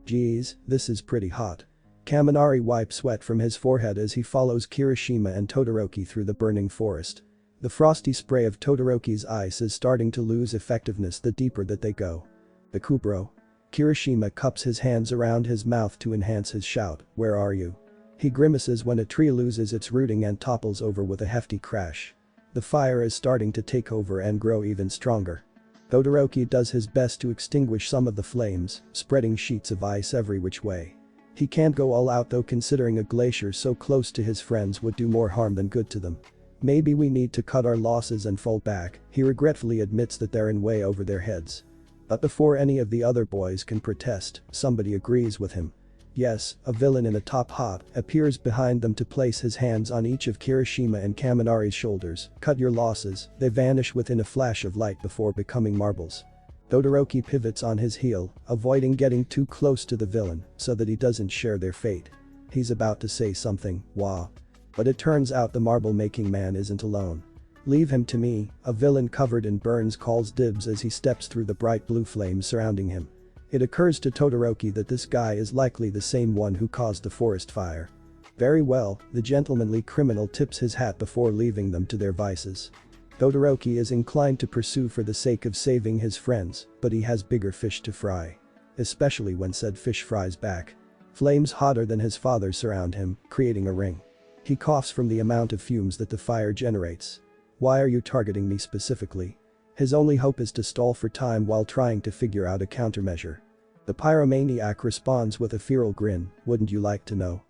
"Geez, this is pretty hot." Kaminari wipes sweat from his forehead as he follows Kirishima and Todoroki through the burning forest. The frosty spray of Todoroki's ice is starting to lose effectiveness the deeper that they go. Bakubro. Kirishima cups his hands around his mouth to enhance his shout, "Where are you?" He grimaces when a tree loses its rooting and topples over with a hefty crash. The fire is starting to take over and grow even stronger. Todoroki does his best to extinguish some of the flames, spreading sheets of ice every which way. He can't go all out though, considering a glacier so close to his friends would do more harm than good to them. "Maybe we need to cut our losses and fall back," he regretfully admits that they're in way over their heads. But before any of the other boys can protest, somebody agrees with him. Yes, a villain in a top hat appears behind them to place his hands on each of Kirishima and Kaminari's shoulders. "Cut your losses." They vanish within a flash of light before becoming marbles. Todoroki pivots on his heel, avoiding getting too close to the villain so that he doesn't share their fate. He's about to say something, "Wah." But it turns out the marble-making man isn't alone. "Leave him to me," a villain covered in burns calls dibs as he steps through the bright blue flames surrounding him. It occurs to Todoroki that this guy is likely the same one who caused the forest fire. Very well, the gentlemanly criminal tips his hat before leaving them to their vices. Todoroki is inclined to pursue for the sake of saving his friends, but he has bigger fish to fry. Especially when said fish fries back. Flames hotter than his father surround him, creating a ring. He coughs from the amount of fumes that the fire generates. "Why are you targeting me specifically?" His only hope is to stall for time while trying to figure out a countermeasure. The pyromaniac responds with a feral grin, "Wouldn't you like to know?"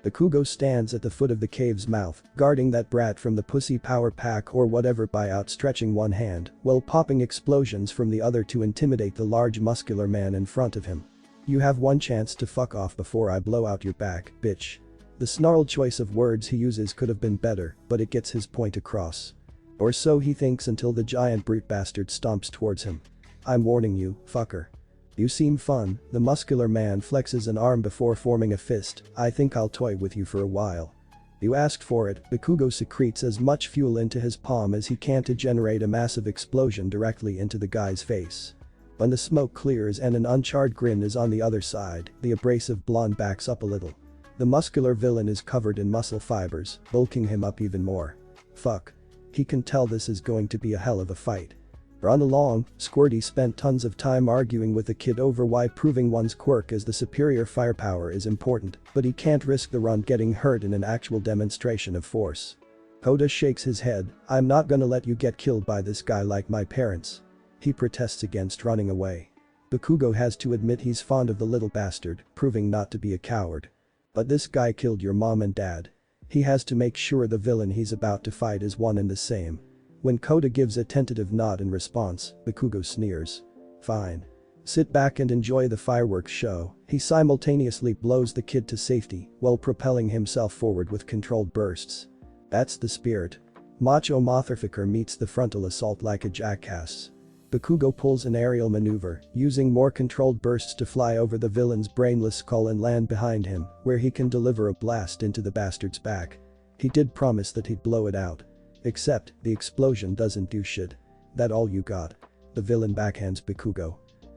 Bakugo stands at the foot of the cave's mouth, guarding that brat from the pussy power pack or whatever by outstretching one hand, while popping explosions from the other to intimidate the large muscular man in front of him. "You have one chance to fuck off before I blow out your back, bitch." The snarled choice of words he uses could have been better, but it gets his point across. Or so he thinks until the giant brute bastard stomps towards him. "I'm warning you, fucker. You seem fun." The muscular man flexes an arm before forming a fist. "I think I'll toy with you for a while." "You asked for it." Bakugo secretes as much fuel into his palm as he can to generate a massive explosion directly into the guy's face. When the smoke clears and an uncharred grin is on the other side, the abrasive blonde backs up a little. The muscular villain is covered in muscle fibers, bulking him up even more. Fuck. He can tell this is going to be a hell of a fight. Run along. Squirty spent tons of time arguing with the kid over why proving one's quirk as the superior firepower is important, but he can't risk the run getting hurt in an actual demonstration of force. Koda shakes his head. "I'm not gonna let you get killed by this guy like my parents." He protests against running away. Bakugo has to admit he's fond of the little bastard, proving not to be a coward. "But this guy killed your mom and dad." He has to make sure the villain he's about to fight is one and the same. When Koda gives a tentative nod in response, Bakugo sneers. "Fine. Sit back and enjoy the fireworks show." He simultaneously blows the kid to safety while propelling himself forward with controlled bursts. That's the spirit. Macho Motherfucker meets the frontal assault like a jackass. Bakugo pulls an aerial maneuver, using more controlled bursts to fly over the villain's brainless skull and land behind him, where he can deliver a blast into the bastard's back. He did promise that he'd blow it out. Except, the explosion doesn't do shit. "That all you got?" The villain backhands Bakugo.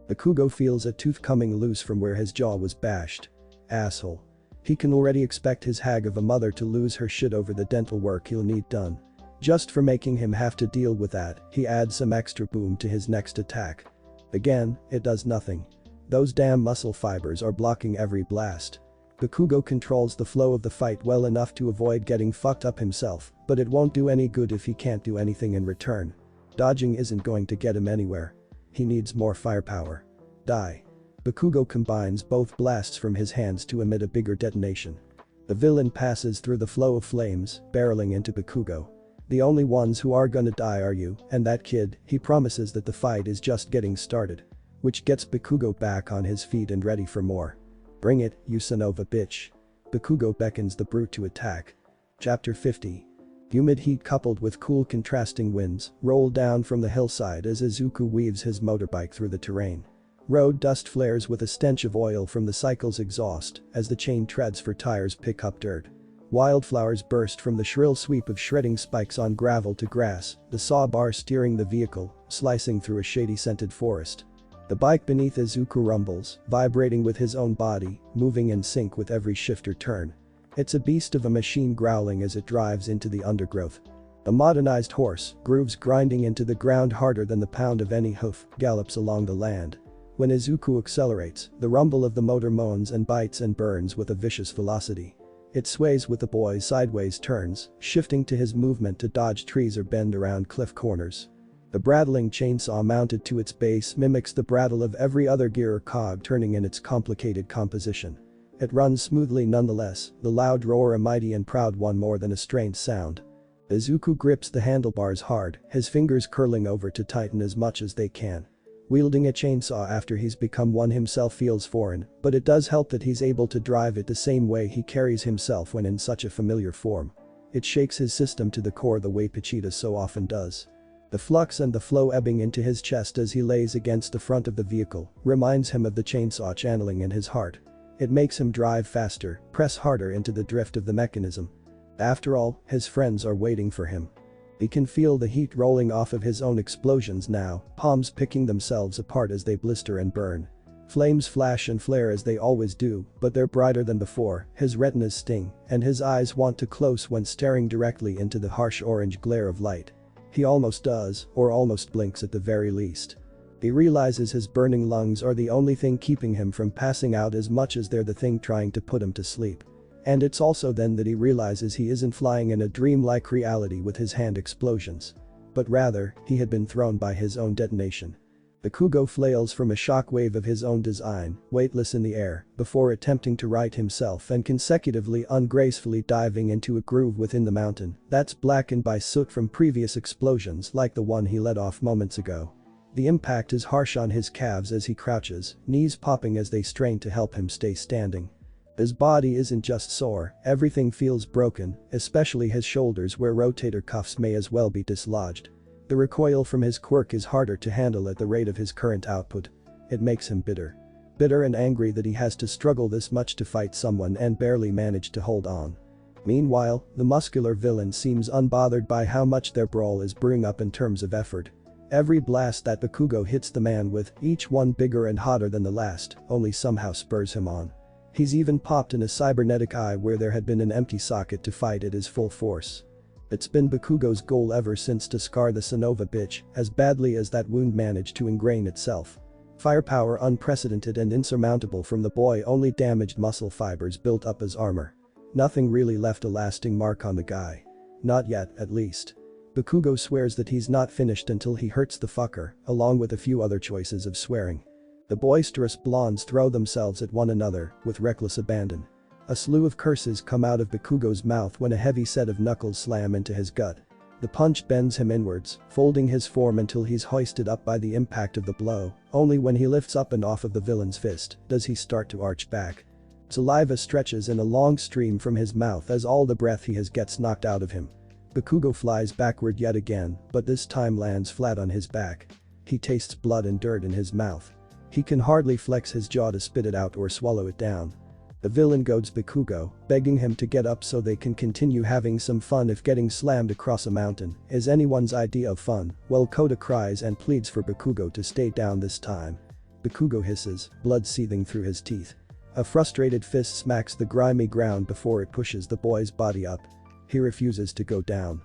Bakugo feels a tooth coming loose from where his jaw was bashed. Asshole. He can already expect his hag of a mother to lose her shit over the dental work he'll need done. Just for making him have to deal with that, he adds some extra boom to his next attack. Again, it does nothing. Those damn muscle fibers are blocking every blast. Bakugo controls the flow of the fight well enough to avoid getting fucked up himself, but it won't do any good if he can't do anything in return. Dodging isn't going to get him anywhere. He needs more firepower. Die. Bakugo combines both blasts from his hands to emit a bigger detonation. The villain passes through the flow of flames, barreling into Bakugo. "The only ones who are gonna die are you and that kid." He promises that the fight is just getting started. Which gets Bakugo back on his feet and ready for more. "Bring it, you son of a bitch." Bakugo beckons the brute to attack. Chapter 50. Humid heat coupled with cool contrasting winds roll down from the hillside as Izuku weaves his motorbike through the terrain. Road dust flares with a stench of oil from the cycle's exhaust as the chain treads for tires pick up dirt. Wildflowers burst from the shrill sweep of shredding spikes on gravel to grass, the saw bar steering the vehicle, slicing through a shady scented forest. The bike beneath Izuku rumbles, vibrating with his own body, moving in sync with every shift or turn. It's a beast of a machine growling as it drives into the undergrowth. A modernized horse, grooves grinding into the ground harder than the pound of any hoof, gallops along the land. When Izuku accelerates, the rumble of the motor moans and bites and burns with a vicious velocity. It sways with the boy's sideways turns, shifting to his movement to dodge trees or bend around cliff corners. The brattling chainsaw mounted to its base mimics the brattle of every other gear or cog turning in its complicated composition. It runs smoothly nonetheless, the loud roar a mighty and proud one more than a strained sound. Izuku grips the handlebars hard, his fingers curling over to tighten as much as they can. Wielding a chainsaw after he's become one himself feels foreign, but it does help that he's able to drive it the same way he carries himself when in such a familiar form. It shakes his system to the core the way Vegeta so often does. The flux and the flow ebbing into his chest as he lays against the front of the vehicle reminds him of the chainsaw channeling in his heart. It makes him drive faster, press harder into the drift of the mechanism. After all, his friends are waiting for him. He can feel the heat rolling off of his own explosions now, palms picking themselves apart as they blister and burn. Flames flash and flare as they always do, but they're brighter than before, his retinas sting, and his eyes want to close when staring directly into the harsh orange glare of light. He almost does, or almost blinks at the very least. He realizes his burning lungs are the only thing keeping him from passing out as much as they're the thing trying to put him to sleep. And it's also then that he realizes he isn't flying in a dream-like reality with his hand explosions. But rather, he had been thrown by his own detonation. Bakugo flails from a shockwave of his own design, weightless in the air, before attempting to right himself and consecutively ungracefully diving into a groove within the mountain that's blackened by soot from previous explosions like the one he let off moments ago. The impact is harsh on his calves as he crouches, knees popping as they strain to help him stay standing. His body isn't just sore, everything feels broken, especially his shoulders where rotator cuffs may as well be dislodged. The recoil from his quirk is harder to handle at the rate of his current output. It makes him bitter. Bitter and angry that he has to struggle this much to fight someone and barely manage to hold on. Meanwhile, the muscular villain seems unbothered by how much their brawl is brewing up in terms of effort. Every blast that Bakugo hits the man with, each one bigger and hotter than the last, only somehow spurs him on. He's even popped in a cybernetic eye where there had been an empty socket to fight at his full force. It's been Bakugo's goal ever since to scar the Sonova bitch, as badly as that wound managed to ingrain itself. Firepower unprecedented and insurmountable from the boy only damaged muscle fibers built up as armor. Nothing really left a lasting mark on the guy. Not yet, at least. Bakugo swears that he's not finished until he hurts the fucker, along with a few other choices of swearing. The boisterous blondes throw themselves at one another with reckless abandon. A slew of curses come out of Bakugo's mouth when a heavy set of knuckles slam into his gut. The punch bends him inwards, folding his form until he's hoisted up by the impact of the blow. Only when he lifts up and off of the villain's fist does he start to arch back. Saliva stretches in a long stream from his mouth as all the breath he has gets knocked out of him. Bakugo flies backward yet again, but this time lands flat on his back. He tastes blood and dirt in his mouth. He can hardly flex his jaw to spit it out or swallow it down. The villain goads Bakugo, begging him to get up so they can continue having some fun if getting slammed across a mountain is anyone's idea of fun. Well, Koda cries and pleads for Bakugo to stay down this time. Bakugo hisses, blood seething through his teeth. A frustrated fist smacks the grimy ground before it pushes the boy's body up. He refuses to go down.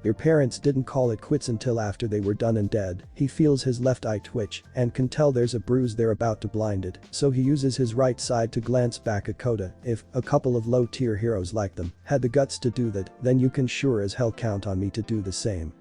Your parents didn't call it quits until after they were done and dead. He feels his left eye twitch and can tell there's a bruise they're about to blind it, so he uses his right side to glance back at Koda. If a couple of low-tier heroes like them had the guts to do that, then you can sure as hell count on me to do the same.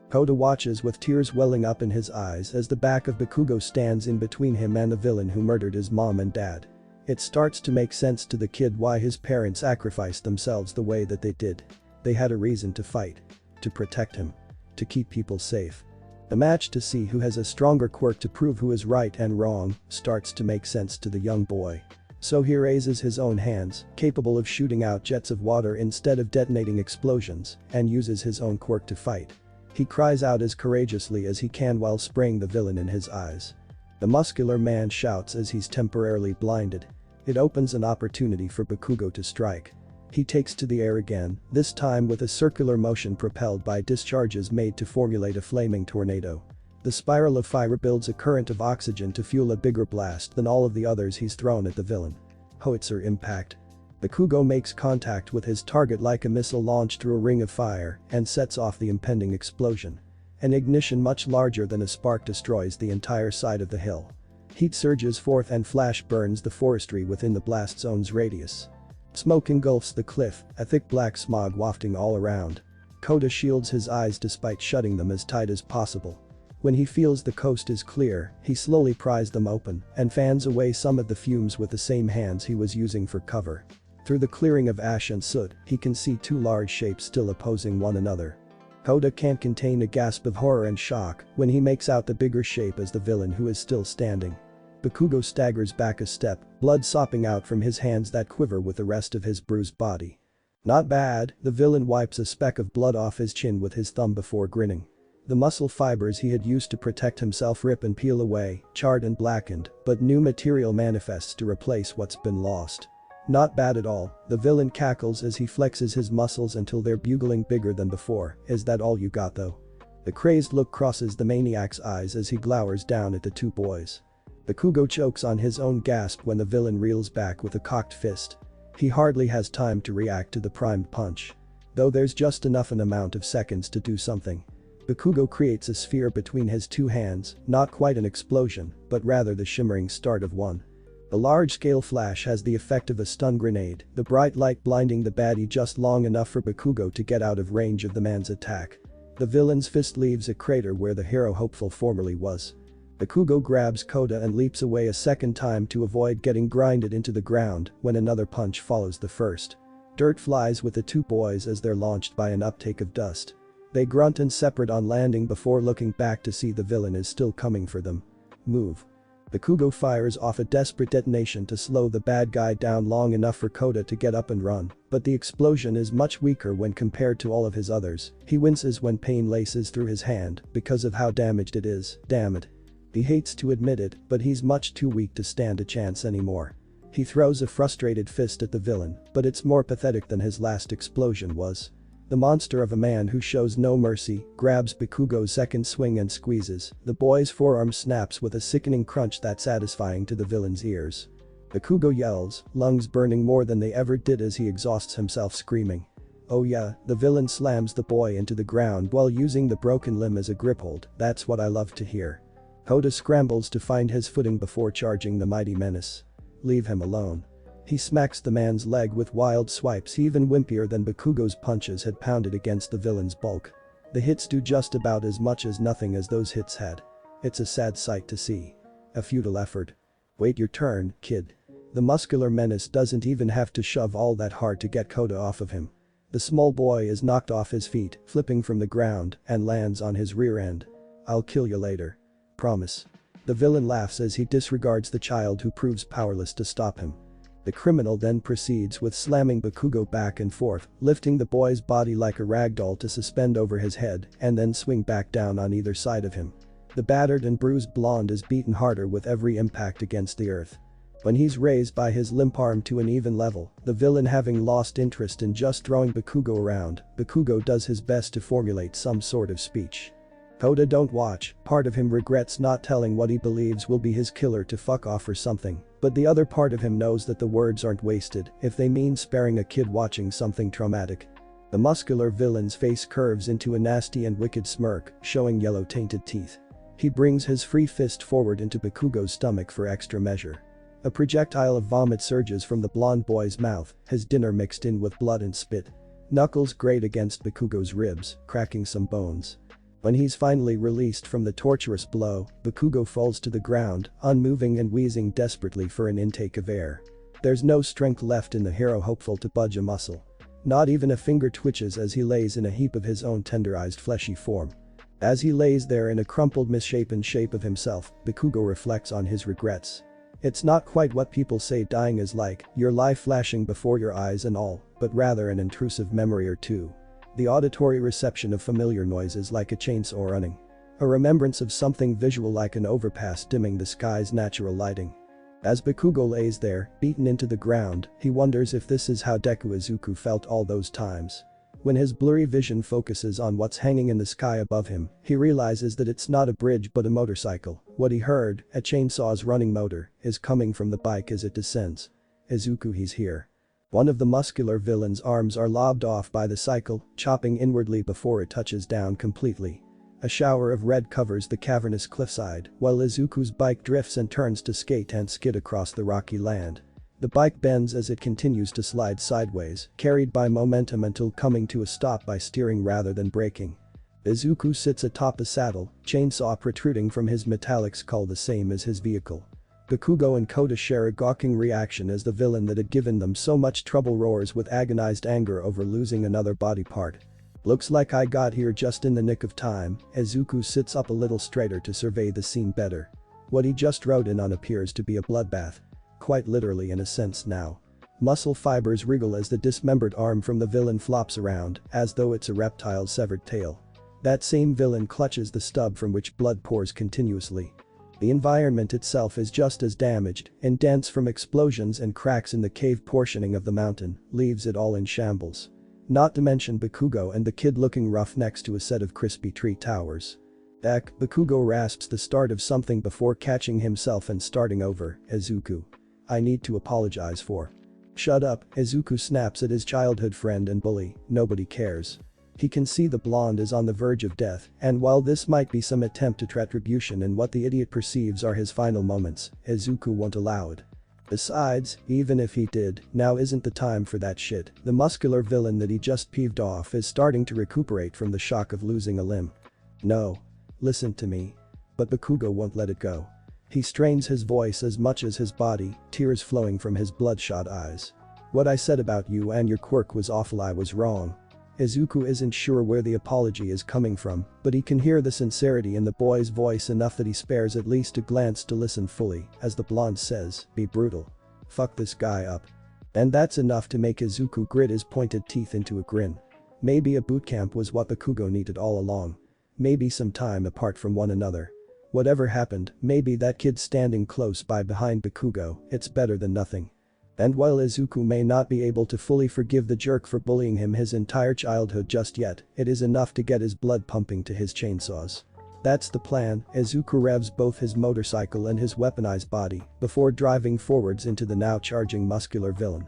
Koda watches with tears welling up in his eyes as the back of Bakugo stands in between him and the villain who murdered his mom and dad. It starts to make sense to the kid why his parents sacrificed themselves the way that they did. They had a reason to fight. To protect him. To keep people safe. The match to see who has a stronger quirk to prove who is right and wrong starts to make sense to the young boy. So he raises his own hands, capable of shooting out jets of water instead of detonating explosions, and uses his own quirk to fight. He cries out as courageously as he can while spraying the villain in his eyes. The muscular man shouts as he's temporarily blinded. It opens an opportunity for Bakugo to strike. He takes to the air again, this time with a circular motion propelled by discharges made to formulate a flaming tornado. The spiral of fire builds a current of oxygen to fuel a bigger blast than all of the others he's thrown at the villain. Howitzer impact. Bakugo makes contact with his target like a missile launched through a ring of fire and sets off the impending explosion. An ignition much larger than a spark destroys the entire side of the hill. Heat surges forth and flash burns the forestry within the blast zone's radius. Smoke engulfs the cliff, a thick black smog wafting all around. Koda shields his eyes despite shutting them as tight as possible. When he feels the coast is clear, he slowly pries them open and fans away some of the fumes with the same hands he was using for cover. Through the clearing of ash and soot, he can see two large shapes still opposing one another. Koda can't contain a gasp of horror and shock when he makes out the bigger shape as the villain who is still standing. Bakugo staggers back a step, blood sopping out from his hands that quiver with the rest of his bruised body. Not bad, the villain wipes a speck of blood off his chin with his thumb before grinning. The muscle fibers he had used to protect himself rip and peel away, charred and blackened, but new material manifests to replace what's been lost. Not bad at all, the villain cackles as he flexes his muscles until they're bugling bigger than before. Is that all you got though? The crazed look crosses the maniac's eyes as he glowers down at the two boys. Bakugo chokes on his own gasp when the villain reels back with a cocked fist. He hardly has time to react to the primed punch. Though there's just enough an amount of seconds to do something. Bakugo creates a sphere between his two hands, not quite an explosion, but rather the shimmering start of one. The large-scale flash has the effect of a stun grenade, the bright light blinding the baddie just long enough for Bakugo to get out of range of the man's attack. The villain's fist leaves a crater where the hero hopeful formerly was. Bakugo grabs Koda and leaps away a second time to avoid getting grinded into the ground when another punch follows the first. Dirt flies with the two boys as they're launched by an uptake of dust. They grunt and separate on landing before looking back to see the villain is still coming for them. Move. Bakugo fires off a desperate detonation to slow the bad guy down long enough for Koda to get up and run, but the explosion is much weaker when compared to all of his others. He winces when pain laces through his hand because of how damaged it is, damn it. He hates to admit it, but he's much too weak to stand a chance anymore. He throws a frustrated fist at the villain, but it's more pathetic than his last explosion was. The monster of a man who shows no mercy grabs Bakugo's second swing and squeezes. The boy's forearm snaps with a sickening crunch that's satisfying to the villain's ears. Bakugo yells, lungs burning more than they ever did as he exhausts himself screaming. Oh yeah, the villain slams the boy into the ground while using the broken limb as a griphold. That's what I love to hear. Koda scrambles to find his footing before charging the mighty menace. Leave him alone. He smacks the man's leg with wild swipes even wimpier than Bakugo's punches had pounded against the villain's bulk. The hits do just about as much as nothing as those hits had. It's a sad sight to see. A futile effort. Wait your turn, kid. The muscular menace doesn't even have to shove all that hard to get Koda off of him. The small boy is knocked off his feet, flipping from the ground, and lands on his rear end. I'll kill you later. Promise. The villain laughs as he disregards the child who proves powerless to stop him. The criminal then proceeds with slamming Bakugo back and forth, lifting the boy's body like a ragdoll to suspend over his head and then swing back down on either side of him. The battered and bruised blonde is beaten harder with every impact against the earth. When he's raised by his limp arm to an even level, the villain having lost interest in just throwing Bakugo around, Bakugo does his best to formulate some sort of speech. Koda don't watch, part of him regrets not telling what he believes will be his killer to fuck off or something, but the other part of him knows that the words aren't wasted if they mean sparing a kid watching something traumatic. The muscular villain's face curves into a nasty and wicked smirk, showing yellow tainted teeth. He brings his free fist forward into Bakugo's stomach for extra measure. A projectile of vomit surges from the blonde boy's mouth, his dinner mixed in with blood and spit. Knuckles grate against Bakugo's ribs, cracking some bones. When he's finally released from the torturous blow, Bakugo falls to the ground, unmoving and wheezing desperately for an intake of air. There's no strength left in the hero hopeful to budge a muscle. Not even a finger twitches as he lays in a heap of his own tenderized fleshy form. As he lays there in a crumpled misshapen shape of himself, Bakugo reflects on his regrets. It's not quite what people say dying is like, your life flashing before your eyes and all, but rather an intrusive memory or two. The auditory reception of familiar noises like a chainsaw running. A remembrance of something visual like an overpass dimming the sky's natural lighting. As Bakugo lays there, beaten into the ground, he wonders if this is how Deku Izuku felt all those times. When his blurry vision focuses on what's hanging in the sky above him, he realizes that it's not a bridge but a motorcycle. What he heard, a chainsaw's running motor, is coming from the bike as it descends. Izuku, he's here. One of the muscular villain's arms are lobbed off by the cycle, chopping inwardly before it touches down completely. A shower of red covers the cavernous cliffside, while Izuku's bike drifts and turns to skate and skid across the rocky land. The bike bends as it continues to slide sideways, carried by momentum until coming to a stop by steering rather than braking. Izuku sits atop a saddle, chainsaw protruding from his metallic skull the same as his vehicle. Bakugo and Kota share a gawking reaction as the villain that had given them so much trouble roars with agonized anger over losing another body part. Looks like I got here just in the nick of time. Izuku sits up a little straighter to survey the scene better. What he just rode in on appears to be a bloodbath. Quite literally in a sense now. Muscle fibers wriggle as the dismembered arm from the villain flops around, as though it's a reptile's severed tail. That same villain clutches the stub from which blood pours continuously. The environment itself is just as damaged, indents from explosions and cracks in the cave portioning of the mountain, leaves it all in shambles. Not to mention Bakugo and the kid looking rough next to a set of crispy tree towers. Bakugo rasps the start of something before catching himself and starting over. Izuku. I need to apologize for. Shut up, Izuku snaps at his childhood friend and bully, nobody cares. He can see the blonde is on the verge of death, and while this might be some attempt at retribution and what the idiot perceives are his final moments, Izuku won't allow it. Besides, even if he did, now isn't the time for that shit. The muscular villain that he just peeved off is starting to recuperate from the shock of losing a limb. No. Listen to me. But Bakugo won't let it go. He strains his voice as much as his body, tears flowing from his bloodshot eyes. What I said about you and your quirk was awful, I was wrong. Izuku isn't sure where the apology is coming from, but he can hear the sincerity in the boy's voice enough that he spares at least a glance to listen fully, as the blonde says, be brutal. Fuck this guy up. And that's enough to make Izuku grit his pointed teeth into a grin. Maybe a bootcamp was what Bakugo needed all along. Maybe some time apart from one another. Whatever happened, maybe that kid standing close by behind Bakugo, it's better than nothing. And while Izuku may not be able to fully forgive the jerk for bullying him his entire childhood just yet, it is enough to get his blood pumping to his chainsaws. That's the plan. Izuku revs both his motorcycle and his weaponized body before driving forwards into the now charging muscular villain.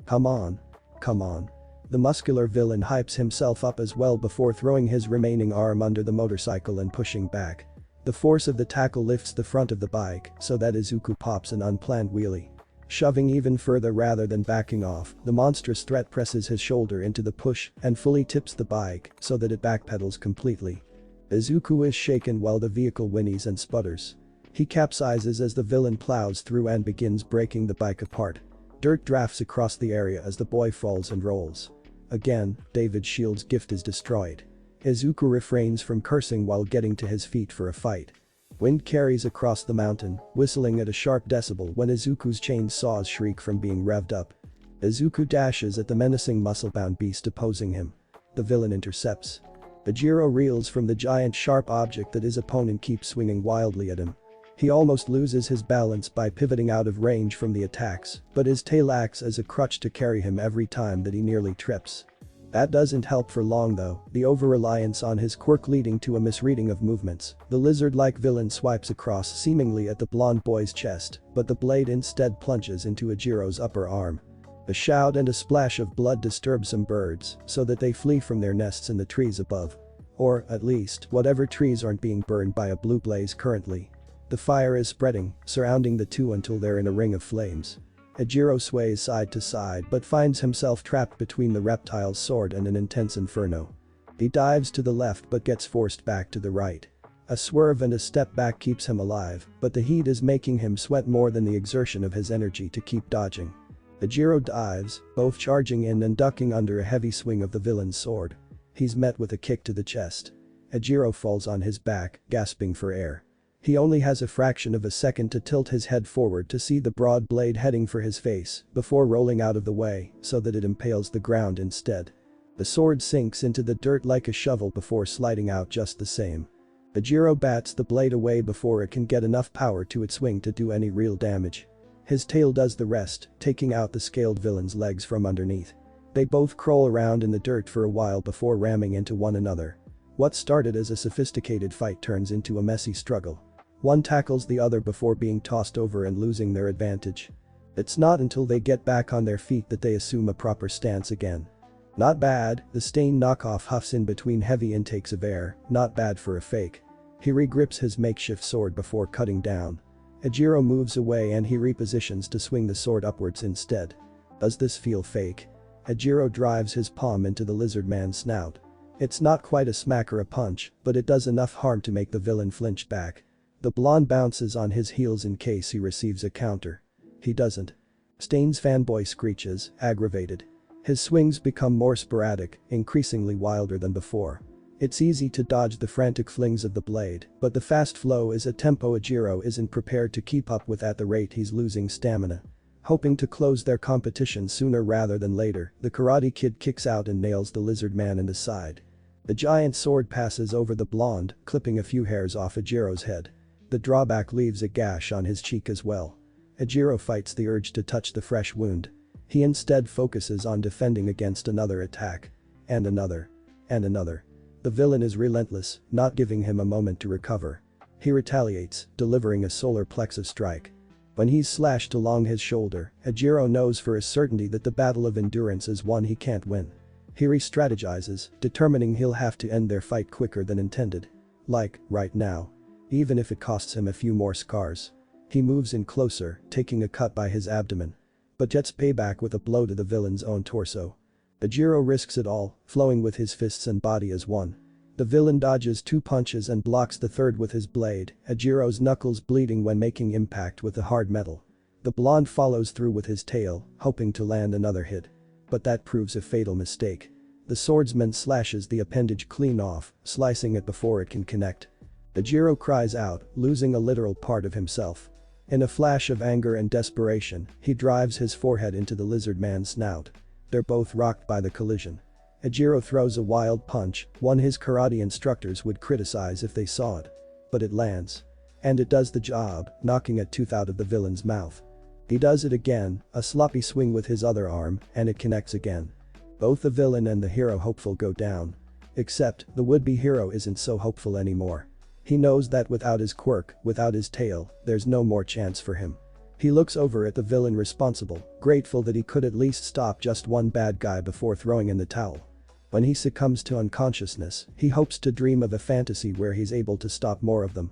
Come on. Come on. The muscular villain hypes himself up as well before throwing his remaining arm under the motorcycle and pushing back. The force of the tackle lifts the front of the bike so that Izuku pops an unplanned wheelie. Shoving even further rather than backing off, the monstrous threat presses his shoulder into the push and fully tips the bike so that it backpedals completely. Izuku is shaken while the vehicle whinnies and sputters. He capsizes as the villain plows through and begins breaking the bike apart. Dirt drafts across the area as the boy falls and rolls. Again, David's shield's gift is destroyed. Izuku refrains from cursing while getting to his feet for a fight. Wind carries across the mountain, whistling at a sharp decibel when Izuku's chainsaws shriek from being revved up. Izuku dashes at the menacing muscle-bound beast opposing him. The villain intercepts. Ejiro reels from the giant sharp object that his opponent keeps swinging wildly at him. He almost loses his balance by pivoting out of range from the attacks, but his tail acts as a crutch to carry him every time that he nearly trips. That doesn't help for long though, the over-reliance on his quirk leading to a misreading of movements. The lizard-like villain swipes across seemingly at the blonde boy's chest, but the blade instead plunges into Ejiro's upper arm. A shout and a splash of blood disturb some birds so that they flee from their nests in the trees above. Or, at least, whatever trees aren't being burned by a blue blaze currently. The fire is spreading, surrounding the two until they're in a ring of flames. Ejiro sways side to side but finds himself trapped between the reptile's sword and an intense inferno. He dives to the left but gets forced back to the right. A swerve and a step back keeps him alive, but the heat is making him sweat more than the exertion of his energy to keep dodging. Ejiro dives, both charging in and ducking under a heavy swing of the villain's sword. He's met with a kick to the chest. Ejiro falls on his back, gasping for air. He only has a fraction of a second to tilt his head forward to see the broad blade heading for his face before rolling out of the way so that it impales the ground instead. The sword sinks into the dirt like a shovel before sliding out just the same. Ejiro bats the blade away before it can get enough power to its swing to do any real damage. His tail does the rest, taking out the scaled villain's legs from underneath. They both crawl around in the dirt for a while before ramming into one another. What started as a sophisticated fight turns into a messy struggle. One tackles the other before being tossed over and losing their advantage. It's not until they get back on their feet that they assume a proper stance again. Not bad, the Stain knockoff huffs in between heavy intakes of air, not bad for a fake. He regrips his makeshift sword before cutting down. Ejiro moves away and he repositions to swing the sword upwards instead. Does this feel fake? Ejiro drives his palm into the lizard man's snout. It's not quite a smack or a punch, but it does enough harm to make the villain flinch back. The blonde bounces on his heels in case he receives a counter. He doesn't. Stain's fanboy screeches, aggravated. His swings become more sporadic, increasingly wilder than before. It's easy to dodge the frantic flings of the blade, but the fast flow is a tempo Ejiro isn't prepared to keep up with at the rate he's losing stamina. Hoping to close their competition sooner rather than later, the Karate Kid kicks out and nails the lizard man in the side. The giant sword passes over the blonde, clipping a few hairs off Ejiro's head. The drawback leaves a gash on his cheek as well. Ejiro fights the urge to touch the fresh wound. He instead focuses on defending against another attack. And another. And another. The villain is relentless, not giving him a moment to recover. He retaliates, delivering a solar plexus strike. When he's slashed along his shoulder, Ejiro knows for a certainty that the battle of endurance is one he can't win. He re-strategizes, determining he'll have to end their fight quicker than intended. Like, right now. Even if it costs him a few more scars. He moves in closer, taking a cut by his abdomen. But gets payback with a blow to the villain's own torso. Ejiro risks it all, flowing with his fists and body as one. The villain dodges 2 punches and blocks the third with his blade, Ejiro's knuckles bleeding when making impact with the hard metal. The blonde follows through with his tail, hoping to land another hit. But that proves a fatal mistake. The swordsman slashes the appendage clean off, slicing it before it can connect. Ejiro cries out, losing a literal part of himself. In a flash of anger and desperation, he drives his forehead into the lizard man's snout. They're both rocked by the collision. Ejiro throws a wild punch, one his karate instructors would criticize if they saw it. But it lands. And it does the job, knocking a tooth out of the villain's mouth. He does it again, a sloppy swing with his other arm, and it connects again. Both the villain and the hero hopeful go down. Except, the would-be hero isn't so hopeful anymore. He knows that without his quirk, without his tail, there's no more chance for him. He looks over at the villain responsible, grateful that he could at least stop just one bad guy before throwing in the towel. When he succumbs to unconsciousness, he hopes to dream of a fantasy where he's able to stop more of them.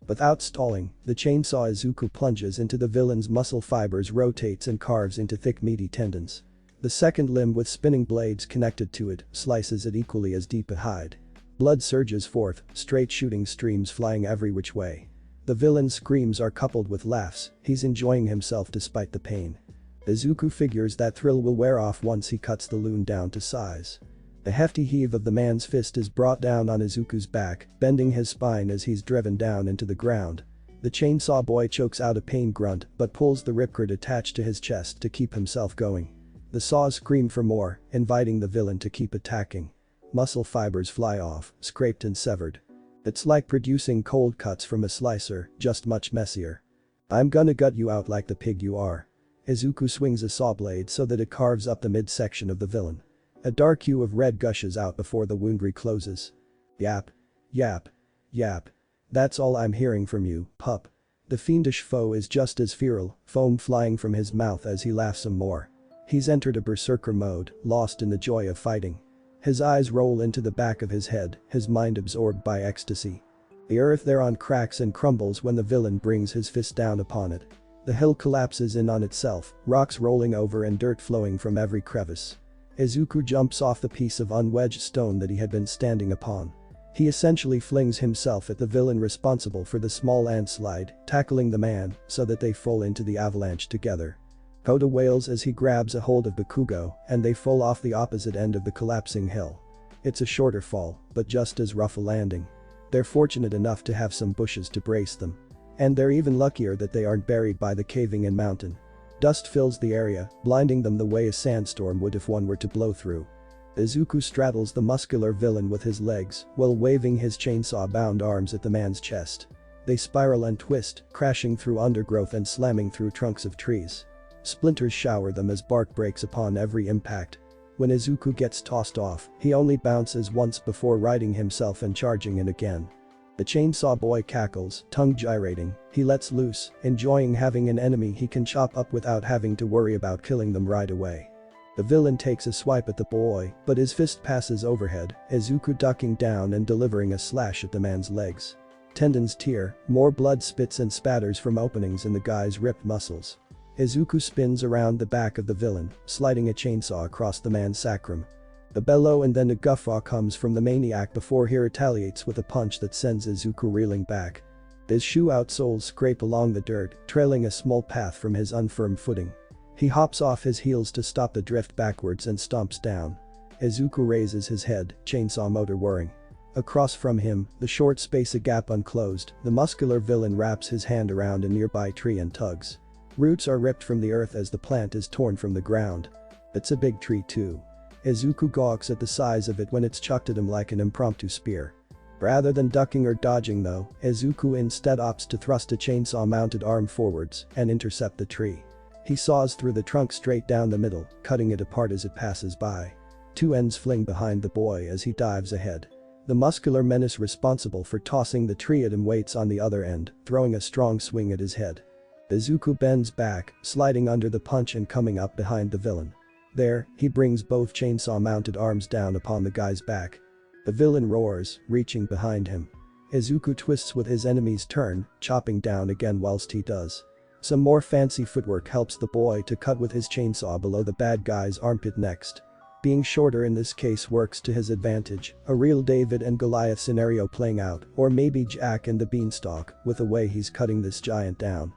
Without stalling, the chainsaw Izuku plunges into the villain's muscle fibers, rotates and carves into thick meaty tendons. The second limb with spinning blades connected to it slices it equally as deep a hide. Blood surges forth, straight shooting streams flying every which way. The villain's screams are coupled with laughs, he's enjoying himself despite the pain. Izuku figures that thrill will wear off once he cuts the loon down to size. A hefty heave of the man's fist is brought down on Izuku's back, bending his spine as he's driven down into the ground. The chainsaw boy chokes out a pain grunt but pulls the ripcord attached to his chest to keep himself going. The saws scream for more, inviting the villain to keep attacking. Muscle fibers fly off, scraped and severed. It's like producing cold cuts from a slicer, just much messier. I'm gonna gut you out like the pig you are. Izuku swings a saw blade so that it carves up the midsection of the villain. A dark hue of red gushes out before the wound recloses. Yap. Yap. Yap. That's all I'm hearing from you, pup. The fiendish foe is just as feral, foam flying from his mouth as he laughs some more. He's entered a berserker mode, lost in the joy of fighting. His eyes roll into the back of his head, his mind absorbed by ecstasy. The earth thereon cracks and crumbles when the villain brings his fist down upon it. The hill collapses in on itself, rocks rolling over and dirt flowing from every crevice. Izuku jumps off the piece of unwedged stone that he had been standing upon. He essentially flings himself at the villain responsible for the small landslide, tackling the man so that they fall into the avalanche together. Koda wails as he grabs a hold of Bakugo, and they fall off the opposite end of the collapsing hill. It's a shorter fall, but just as rough a landing. They're fortunate enough to have some bushes to brace them. And they're even luckier that they aren't buried by the caving-in mountain. Dust fills the area, blinding them the way a sandstorm would if one were to blow through. Izuku straddles the muscular villain with his legs, while waving his chainsaw-bound arms at the man's chest. They spiral and twist, crashing through undergrowth and slamming through trunks of trees. Splinters shower them as bark breaks upon every impact. When Izuku gets tossed off, he only bounces once before righting himself and charging in again. The chainsaw boy cackles, tongue gyrating, he lets loose, enjoying having an enemy he can chop up without having to worry about killing them right away. The villain takes a swipe at the boy, but his fist passes overhead, Izuku ducking down and delivering a slash at the man's legs. Tendons tear, more blood spits and spatters from openings in the guy's ripped muscles. Izuku spins around the back of the villain, sliding a chainsaw across the man's sacrum. The bellow and then a guffaw comes from the maniac before he retaliates with a punch that sends Izuku reeling back. His shoe outsoles scrape along the dirt, trailing a small path from his unfirm footing. He hops off his heels to stop the drift backwards and stomps down. Izuku raises his head, chainsaw motor whirring. Across from him, the short space a gap unclosed, the muscular villain wraps his hand around a nearby tree and tugs. Roots are ripped from the earth as the plant is torn from the ground. It's a big tree too. Izuku gawks at the size of it when it's chucked at him like an impromptu spear. Rather than ducking or dodging though, Izuku instead opts to thrust a chainsaw-mounted arm forwards and intercept the tree. He saws through the trunk straight down the middle, cutting it apart as it passes by. Two ends fling behind the boy as he dives ahead. The muscular menace responsible for tossing the tree at him waits on the other end, throwing a strong swing at his head. Izuku bends back, sliding under the punch and coming up behind the villain. There, he brings both chainsaw-mounted arms down upon the guy's back. The villain roars, reaching behind him. Izuku twists with his enemy's turn, chopping down again whilst he does. Some more fancy footwork helps the boy to cut with his chainsaw below the bad guy's armpit next. Being shorter in this case works to his advantage, a real David and Goliath scenario playing out, or maybe Jack and the Beanstalk, with the way he's cutting this giant down.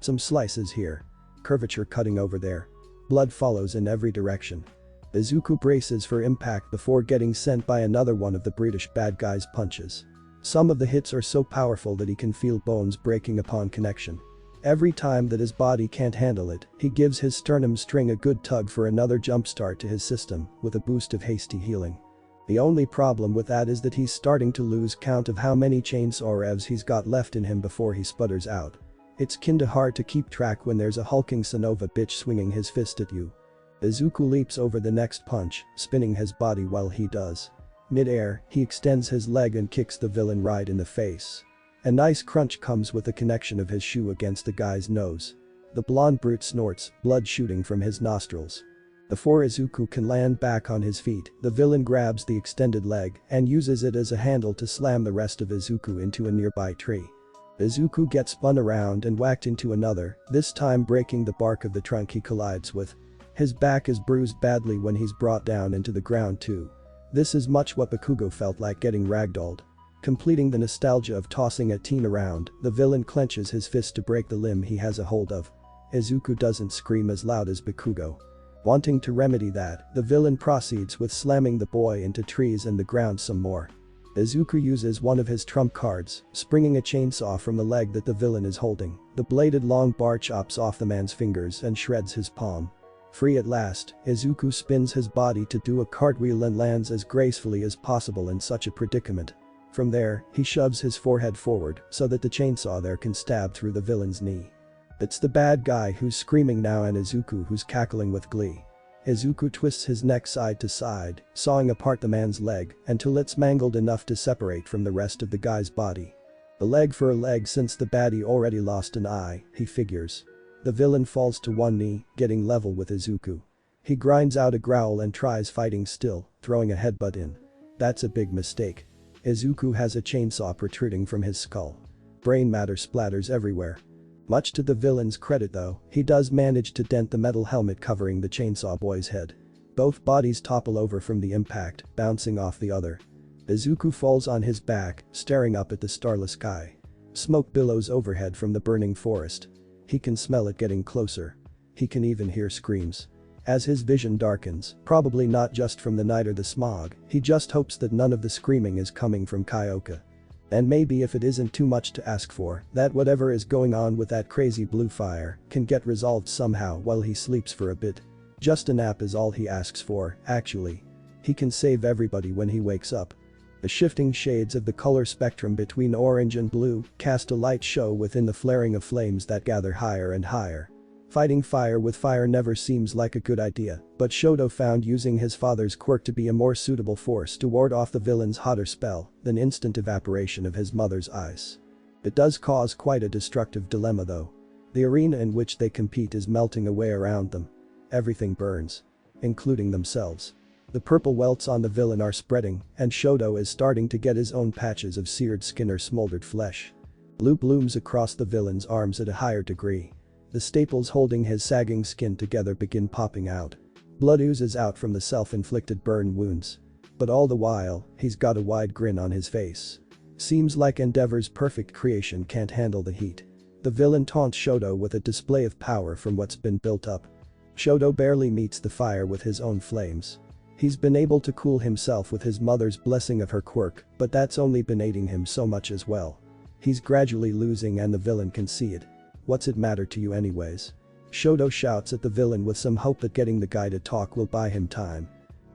Some slices here. Curvature cutting over there. Blood follows in every direction. Izuku braces for impact before getting sent by another one of the brutish bad guy's punches. Some of the hits are so powerful that he can feel bones breaking upon connection. Every time that his body can't handle it, he gives his sternum string a good tug for another jumpstart to his system, with a boost of hasty healing. The only problem with that is that he's starting to lose count of how many chainsaw revs he's got left in him before he sputters out. It's kinda hard to keep track when there's a hulking Sonova bitch swinging his fist at you. Izuku leaps over the next punch, spinning his body while he does. Mid-air, he extends his leg and kicks the villain right in the face. A nice crunch comes with the connection of his shoe against the guy's nose. The blonde brute snorts, blood shooting from his nostrils. Before Izuku can land back on his feet, the villain grabs the extended leg and uses it as a handle to slam the rest of Izuku into a nearby tree. Izuku gets spun around and whacked into another, this time breaking the bark of the trunk he collides with. His back is bruised badly when he's brought down into the ground too. This is much what Bakugo felt like getting ragdolled. Completing the nostalgia of tossing a teen around, the villain clenches his fist to break the limb he has a hold of. Izuku doesn't scream as loud as Bakugo. Wanting to remedy that, the villain proceeds with slamming the boy into trees and the ground some more. Izuku uses one of his trump cards, springing a chainsaw from the leg that the villain is holding. The bladed long bar chops off the man's fingers and shreds his palm. Free at last, Izuku spins his body to do a cartwheel and lands as gracefully as possible in such a predicament. From there, he shoves his forehead forward so that the chainsaw there can stab through the villain's knee. It's the bad guy who's screaming now and Izuku who's cackling with glee. Izuku twists his neck side to side, sawing apart the man's leg until it's mangled enough to separate from the rest of the guy's body. The leg for a leg since the baddie already lost an eye, he figures. The villain falls to one knee, getting level with Izuku. He grinds out a growl and tries fighting still, throwing a headbutt in. That's a big mistake. Izuku has a chainsaw protruding from his skull. Brain matter splatters everywhere. Much to the villain's credit though, he does manage to dent the metal helmet covering the chainsaw boy's head. Both bodies topple over from the impact, bouncing off the other. Izuku falls on his back, staring up at the starless sky. Smoke billows overhead from the burning forest. He can smell it getting closer. He can even hear screams. As his vision darkens, probably not just from the night or the smog, he just hopes that none of the screaming is coming from Kyoka. And maybe if it isn't too much to ask for, that whatever is going on with that crazy blue fire can get resolved somehow while he sleeps for a bit. Just a nap is all he asks for, actually. He can save everybody when he wakes up. The shifting shades of the color spectrum between orange and blue cast a light show within the flaring of flames that gather higher and higher. Fighting fire with fire never seems like a good idea, but Shoto found using his father's quirk to be a more suitable force to ward off the villain's hotter spell than instant evaporation of his mother's ice. It does cause quite a destructive dilemma though. The arena in which they compete is melting away around them. Everything burns. Including themselves. The purple welts on the villain are spreading, and Shoto is starting to get his own patches of seared skin or smoldered flesh. Blue blooms across the villain's arms at a higher degree. The staples holding his sagging skin together begin popping out. Blood oozes out from the self-inflicted burn wounds. But all the while, he's got a wide grin on his face. Seems like Endeavor's perfect creation can't handle the heat. The villain taunts Shoto with a display of power from what's been built up. Shoto barely meets the fire with his own flames. He's been able to cool himself with his mother's blessing of her quirk, but that's only been aiding him so much as well. He's gradually losing and the villain can see it. What's it matter to you anyways? Shoto shouts at the villain with some hope that getting the guy to talk will buy him time.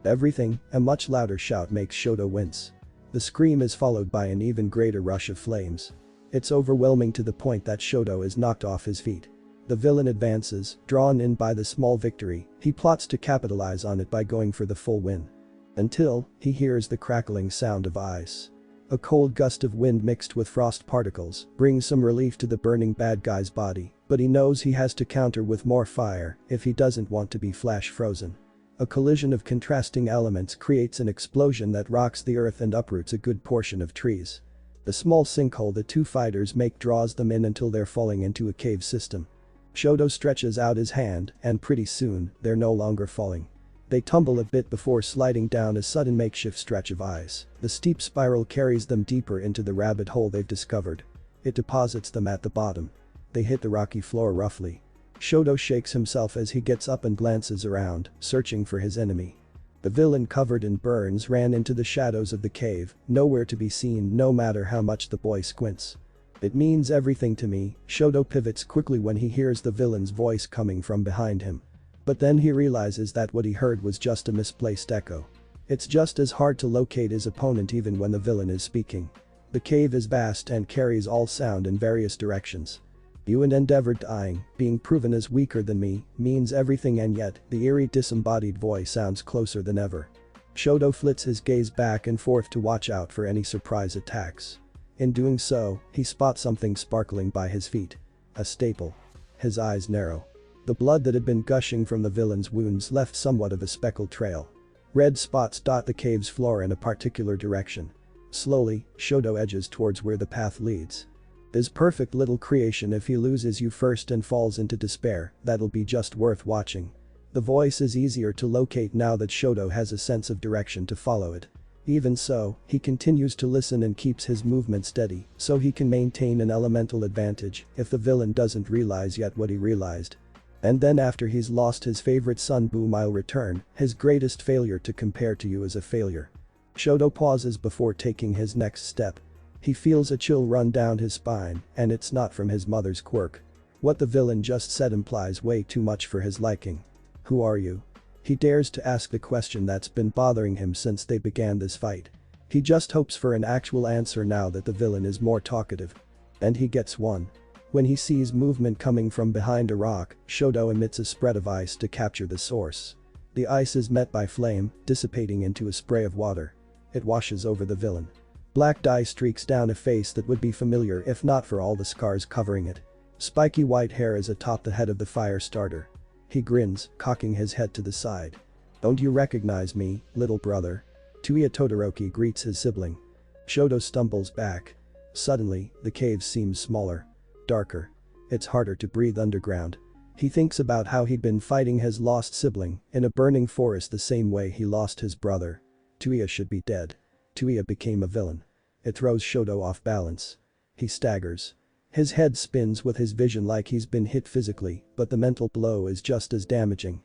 Everything, a much louder shout makes Shoto wince. The scream is followed by an even greater rush of flames. It's overwhelming to the point that Shoto is knocked off his feet. The villain advances, drawn in by the small victory, he plots to capitalize on it by going for the full win. Until, he hears the crackling sound of ice. A cold gust of wind mixed with frost particles brings some relief to the burning bad guy's body, but he knows he has to counter with more fire if he doesn't want to be flash frozen. A collision of contrasting elements creates an explosion that rocks the earth and uproots a good portion of trees. The small sinkhole the two fighters make draws them in until they're falling into a cave system. Shoto stretches out his hand and pretty soon, they're no longer falling. They tumble a bit before sliding down a sudden makeshift stretch of ice. The steep spiral carries them deeper into the rabbit hole they've discovered. It deposits them at the bottom. They hit the rocky floor roughly. Shoto shakes himself as he gets up and glances around, searching for his enemy. The villain covered in burns ran into the shadows of the cave, nowhere to be seen no matter how much the boy squints. It means everything to me, Shoto pivots quickly when he hears the villain's voice coming from behind him. But then he realizes that what he heard was just a misplaced echo. It's just as hard to locate his opponent even when the villain is speaking. The cave is vast and carries all sound in various directions. You and Endeavor dying, being proven as weaker than me, means everything and yet, the eerie disembodied voice sounds closer than ever. Shoto flits his gaze back and forth to watch out for any surprise attacks. In doing so, he spots something sparkling by his feet. A staple. His eyes narrow. The blood that had been gushing from the villain's wounds left somewhat of a speckled trail. Red spots dot the cave's floor in a particular direction. Slowly, Shoto edges towards where the path leads. His perfect little creation if he loses you first and falls into despair, that'll be just worth watching. The voice is easier to locate now that Shoto has a sense of direction to follow it. Even so, he continues to listen and keeps his movement steady so he can maintain an elemental advantage if the villain doesn't realize yet what he realized. And then after he's lost his favorite son boom I'll return, his greatest failure to compare to you as a failure. Shoto pauses before taking his next step. He feels a chill run down his spine and it's not from his mother's quirk. What the villain just said implies way too much for his liking. Who are you? He dares to ask the question that's been bothering him since they began this fight. He just hopes for an actual answer now that the villain is more talkative. And he gets one. When he sees movement coming from behind a rock, Shoto emits a spread of ice to capture the source. The ice is met by flame, dissipating into a spray of water. It washes over the villain. Black dye streaks down a face that would be familiar if not for all the scars covering it. Spiky white hair is atop the head of the fire starter. He grins, cocking his head to the side. Don't you recognize me, little brother? Tuya Todoroki greets his sibling. Shoto stumbles back. Suddenly, the cave seems smaller. Darker. It's harder to breathe underground. He thinks about how he'd been fighting his lost sibling in a burning forest the same way he lost his brother. Tuya should be dead. Tuya became a villain. It throws Shoto off balance. He staggers. His head spins with his vision like he's been hit physically, but the mental blow is just as damaging.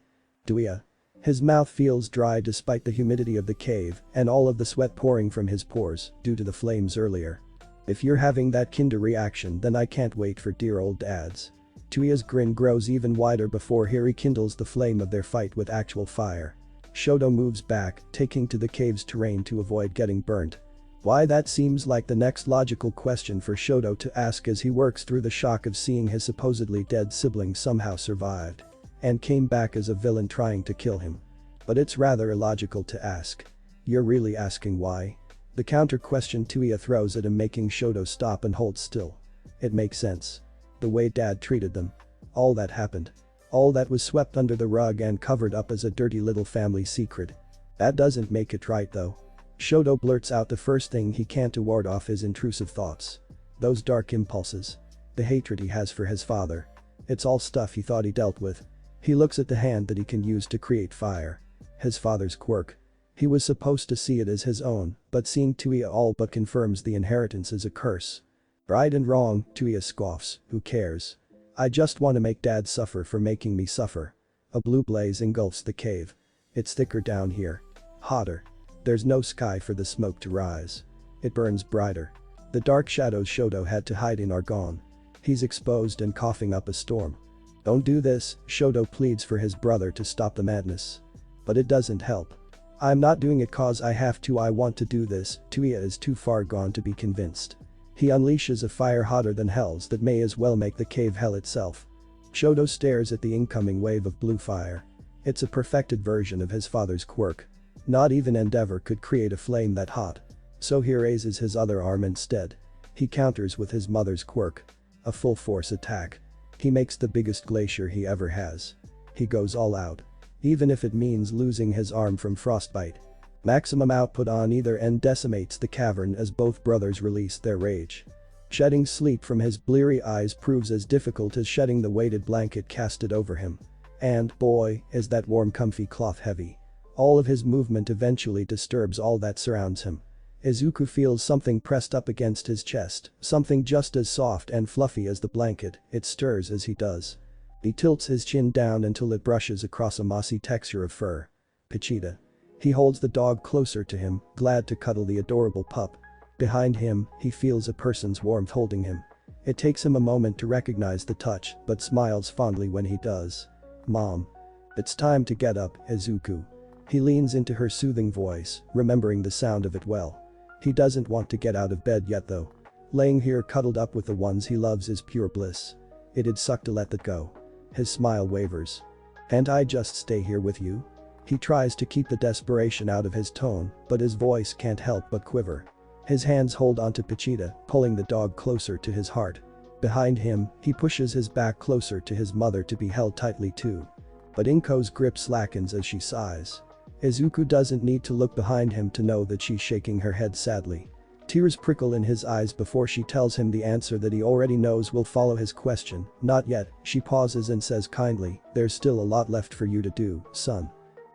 Tuya. His mouth feels dry despite the humidity of the cave and all of the sweat pouring from his pores due to the flames earlier. If you're having that kinder reaction then I can't wait for dear old dads. Tuya's grin grows even wider before he rekindles the flame of their fight with actual fire. Shoto moves back, taking to the cave's terrain to avoid getting burnt. Why, that seems like the next logical question for Shoto to ask as he works through the shock of seeing his supposedly dead sibling somehow survived and came back as a villain trying to kill him. But it's rather illogical to ask. You're really asking why? The counter question Tuya throws at him, making Shoto stop and hold still. It makes sense. The way dad treated them. All that happened. All that was swept under the rug and covered up as a dirty little family secret. That doesn't make it right though. Shoto blurts out the first thing he can to ward off his intrusive thoughts. Those dark impulses. The hatred he has for his father. It's all stuff he thought he dealt with. He looks at the hand that he can use to create fire. His father's quirk. He was supposed to see it as his own, but seeing Tuya all but confirms the inheritance is a curse. Right and wrong, Tuya scoffs, who cares? I just want to make dad suffer for making me suffer. A blue blaze engulfs the cave. It's thicker down here. Hotter. There's no sky for the smoke to rise. It burns brighter. The dark shadows Shoto had to hide in are gone. He's exposed and coughing up a storm. Don't do this, Shoto pleads for his brother to stop the madness. But it doesn't help. I'm not doing it cause I have to, I want to do this. Tuya is too far gone to be convinced. He unleashes a fire hotter than hell's that may as well make the cave hell itself. Shoto stares at the incoming wave of blue fire. It's a perfected version of his father's quirk. Not even Endeavor could create a flame that hot. So he raises his other arm instead. He counters with his mother's quirk. A full force attack. He makes the biggest glacier he ever has. He goes all out. Even if it means losing his arm from frostbite. Maximum output on either end decimates the cavern as both brothers release their rage. Shedding sleep from his bleary eyes proves as difficult as shedding the weighted blanket casted over him. And, boy, is that warm comfy cloth heavy. All of his movement eventually disturbs all that surrounds him. Izuku feels something pressed up against his chest, something just as soft and fluffy as the blanket. It stirs as he does. He tilts his chin down until it brushes across a mossy texture of fur. Pochita. He holds the dog closer to him, glad to cuddle the adorable pup. Behind him, he feels a person's warmth holding him. It takes him a moment to recognize the touch, but smiles fondly when he does. Mom. It's time to get up, Izuku. He leans into her soothing voice, remembering the sound of it well. He doesn't want to get out of bed yet though. Laying here cuddled up with the ones he loves is pure bliss. It'd suck to let that go. His smile wavers. Can't I just stay here with you? He tries to keep the desperation out of his tone, but his voice can't help but quiver. His hands hold onto Pochita, pulling the dog closer to his heart. Behind him, he pushes his back closer to his mother to be held tightly too. But Inko's grip slackens as she sighs. Izuku doesn't need to look behind him to know that she's shaking her head sadly. Tears prickle in his eyes before she tells him the answer that he already knows will follow his question. Not yet, she pauses and says kindly, there's still a lot left for you to do, son.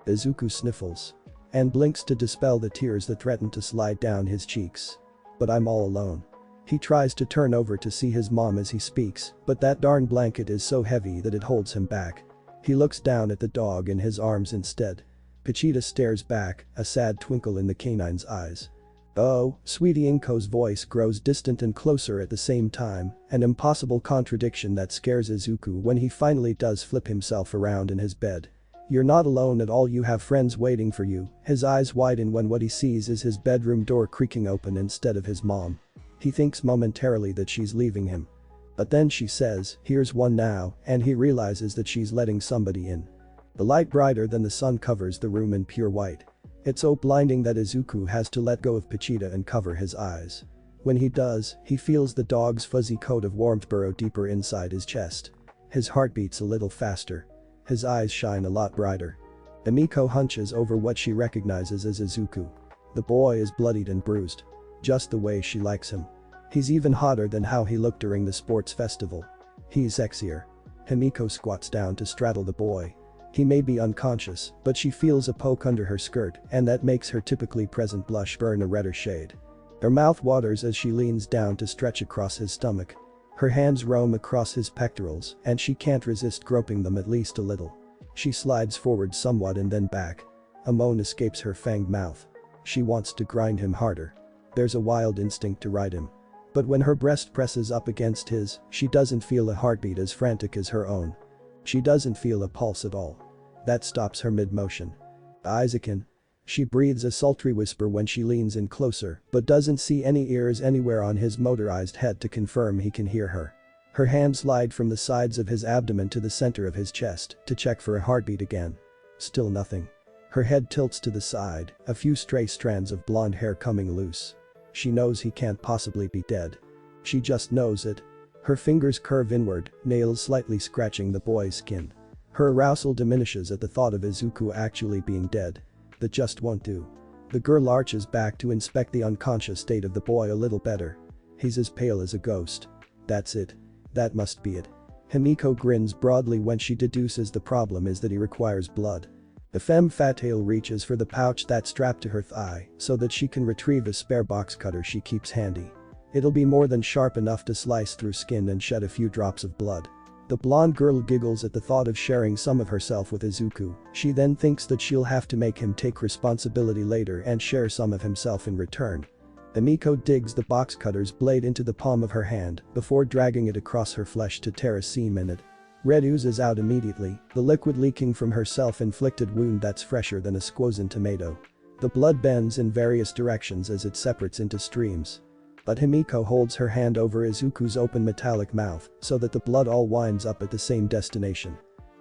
Izuku sniffles. And blinks to dispel the tears that threaten to slide down his cheeks. But I'm all alone. He tries to turn over to see his mom as he speaks, but that darn blanket is so heavy that it holds him back. He looks down at the dog in his arms instead. Pochita stares back, a sad twinkle in the canine's eyes. Oh, sweetie. Inko's voice grows distant and closer at the same time, an impossible contradiction that scares Izuku when he finally does flip himself around in his bed. You're not alone at all, you have friends waiting for you. His eyes widen when what he sees is his bedroom door creaking open instead of his mom. He thinks momentarily that she's leaving him. But then she says, here's one now, and he realizes that she's letting somebody in. The light brighter than the sun covers the room in pure white. It's so blinding that Izuku has to let go of Pochita and cover his eyes. When he does, he feels the dog's fuzzy coat of warmth burrow deeper inside his chest. His heart beats a little faster. His eyes shine a lot brighter. Emiko hunches over what she recognizes as Izuku. The boy is bloodied and bruised. Just the way she likes him. He's even hotter than how he looked during the sports festival. He's sexier. Himiko squats down to straddle the boy. He may be unconscious, but she feels a poke under her skirt, and that makes her typically present blush burn a redder shade. Her mouth waters as she leans down to stretch across his stomach. Her hands roam across his pectorals, and she can't resist groping them at least a little. She slides forward somewhat and then back. A moan escapes her fanged mouth. She wants to grind him harder. There's a wild instinct to ride him. But when her breast presses up against his, she doesn't feel a heartbeat as frantic as her own. She doesn't feel a pulse at all. That stops her mid-motion. Isaacin. She breathes a sultry whisper when she leans in closer, but doesn't see any ears anywhere on his motorized head to confirm he can hear her. Her hands slide from the sides of his abdomen to the center of his chest to check for a heartbeat again. Still nothing. Her head tilts to the side, a few stray strands of blonde hair coming loose. She knows he can't possibly be dead. She just knows it. Her fingers curve inward, nails slightly scratching the boy's skin. Her arousal diminishes at the thought of Izuku actually being dead. That just won't do. The girl arches back to inspect the unconscious state of the boy a little better. He's as pale as a ghost. That's it. That must be it. Himiko grins broadly when she deduces the problem is that he requires blood. The femme fatale reaches for the pouch that's strapped to her thigh so that she can retrieve a spare box cutter she keeps handy. It'll be more than sharp enough to slice through skin and shed a few drops of blood. The blonde girl giggles at the thought of sharing some of herself with Izuku. She then thinks that she'll have to make him take responsibility later and share some of himself in return. Himiko digs the box cutter's blade into the palm of her hand before dragging it across her flesh to tear a seam in it. Red oozes out immediately, the liquid leaking from her self-inflicted wound that's fresher than a squozen tomato. The blood bends in various directions as it separates into streams. But Himiko holds her hand over Izuku's open metallic mouth so that the blood all winds up at the same destination.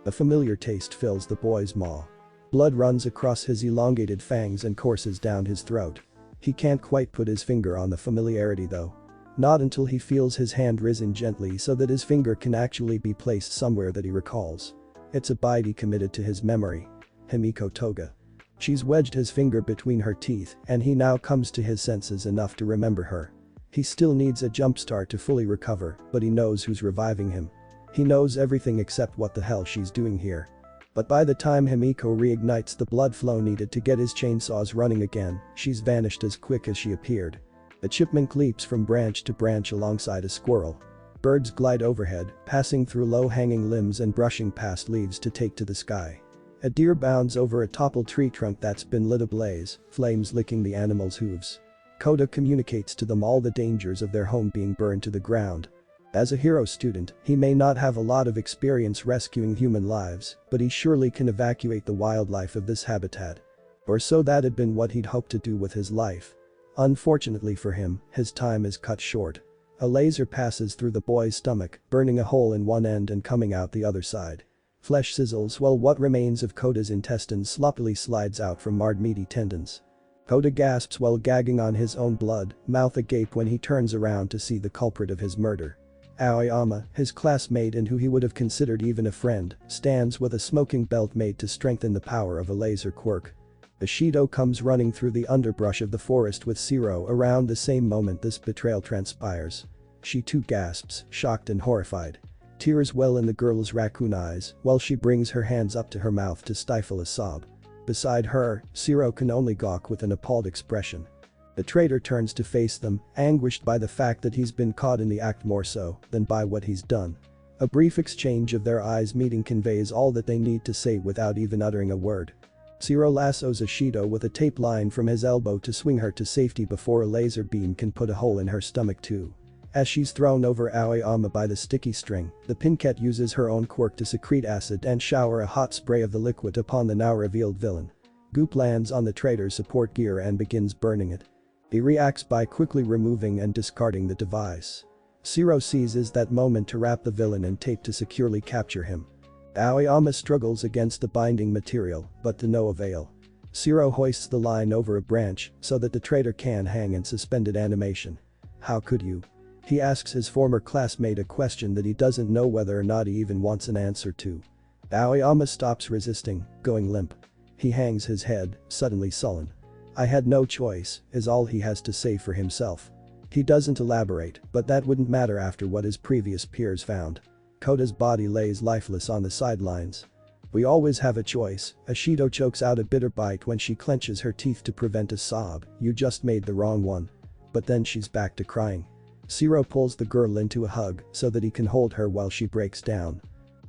A familiar taste fills the boy's maw. Blood runs across his elongated fangs and courses down his throat. He can't quite put his finger on the familiarity though. Not until he feels his hand risen gently so that his finger can actually be placed somewhere that he recalls. It's a bite he committed to his memory. Himiko Toga. She's wedged his finger between her teeth and he now comes to his senses enough to remember her. He still needs a jumpstart to fully recover, but he knows who's reviving him. He knows everything except what the hell she's doing here. But by the time Himiko reignites the blood flow needed to get his chainsaws running again, she's vanished as quick as she appeared. A chipmunk leaps from branch to branch alongside a squirrel. Birds glide overhead, passing through low-hanging limbs and brushing past leaves to take to the sky. A deer bounds over a toppled tree trunk that's been lit ablaze, flames licking the animal's hooves. Koda communicates to them all the dangers of their home being burned to the ground. As a hero student, he may not have a lot of experience rescuing human lives, but he surely can evacuate the wildlife of this habitat. Or so that had been what he'd hoped to do with his life. Unfortunately for him, his time is cut short. A laser passes through the boy's stomach, burning a hole in one end and coming out the other side. Flesh sizzles while what remains of Koda's intestines sloppily slides out from marred meaty tendons. Koda gasps while gagging on his own blood, mouth agape when he turns around to see the culprit of his murder. Aoyama, his classmate and who he would have considered even a friend, stands with a smoking belt made to strengthen the power of a laser quirk. Bushido comes running through the underbrush of the forest with Zero around the same moment this betrayal transpires. She too gasps, shocked and horrified. Tears well in the girl's raccoon eyes while she brings her hands up to her mouth to stifle a sob. Beside her, Zero can only gawk with an appalled expression. The traitor turns to face them, anguished by the fact that he's been caught in the act more so than by what he's done. A brief exchange of their eyes meeting conveys all that they need to say without even uttering a word. Zero lassos Ishido with a tape line from his elbow to swing her to safety before a laser beam can put a hole in her stomach too. As she's thrown over Aoyama by the sticky string, the Pinket uses her own quirk to secrete acid and shower a hot spray of the liquid upon the now revealed villain. Goop lands on the traitor's support gear and begins burning it. He reacts by quickly removing and discarding the device. Zero seizes that moment to wrap the villain in tape to securely capture him. Aoyama struggles against the binding material, but to no avail. Zero hoists the line over a branch so that the traitor can hang in suspended animation. How could you? He asks his former classmate a question that he doesn't know whether or not he even wants an answer to. Aoyama stops resisting, going limp. He hangs his head, suddenly sullen. "I had no choice," is all he has to say for himself. He doesn't elaborate, but that wouldn't matter after what his previous peers found. Koda's body lays lifeless on the sidelines. "We always have a choice," Ishido chokes out a bitter bite when she clenches her teeth to prevent a sob. "You just made the wrong one." But then she's back to crying. Zero pulls the girl into a hug so that he can hold her while she breaks down.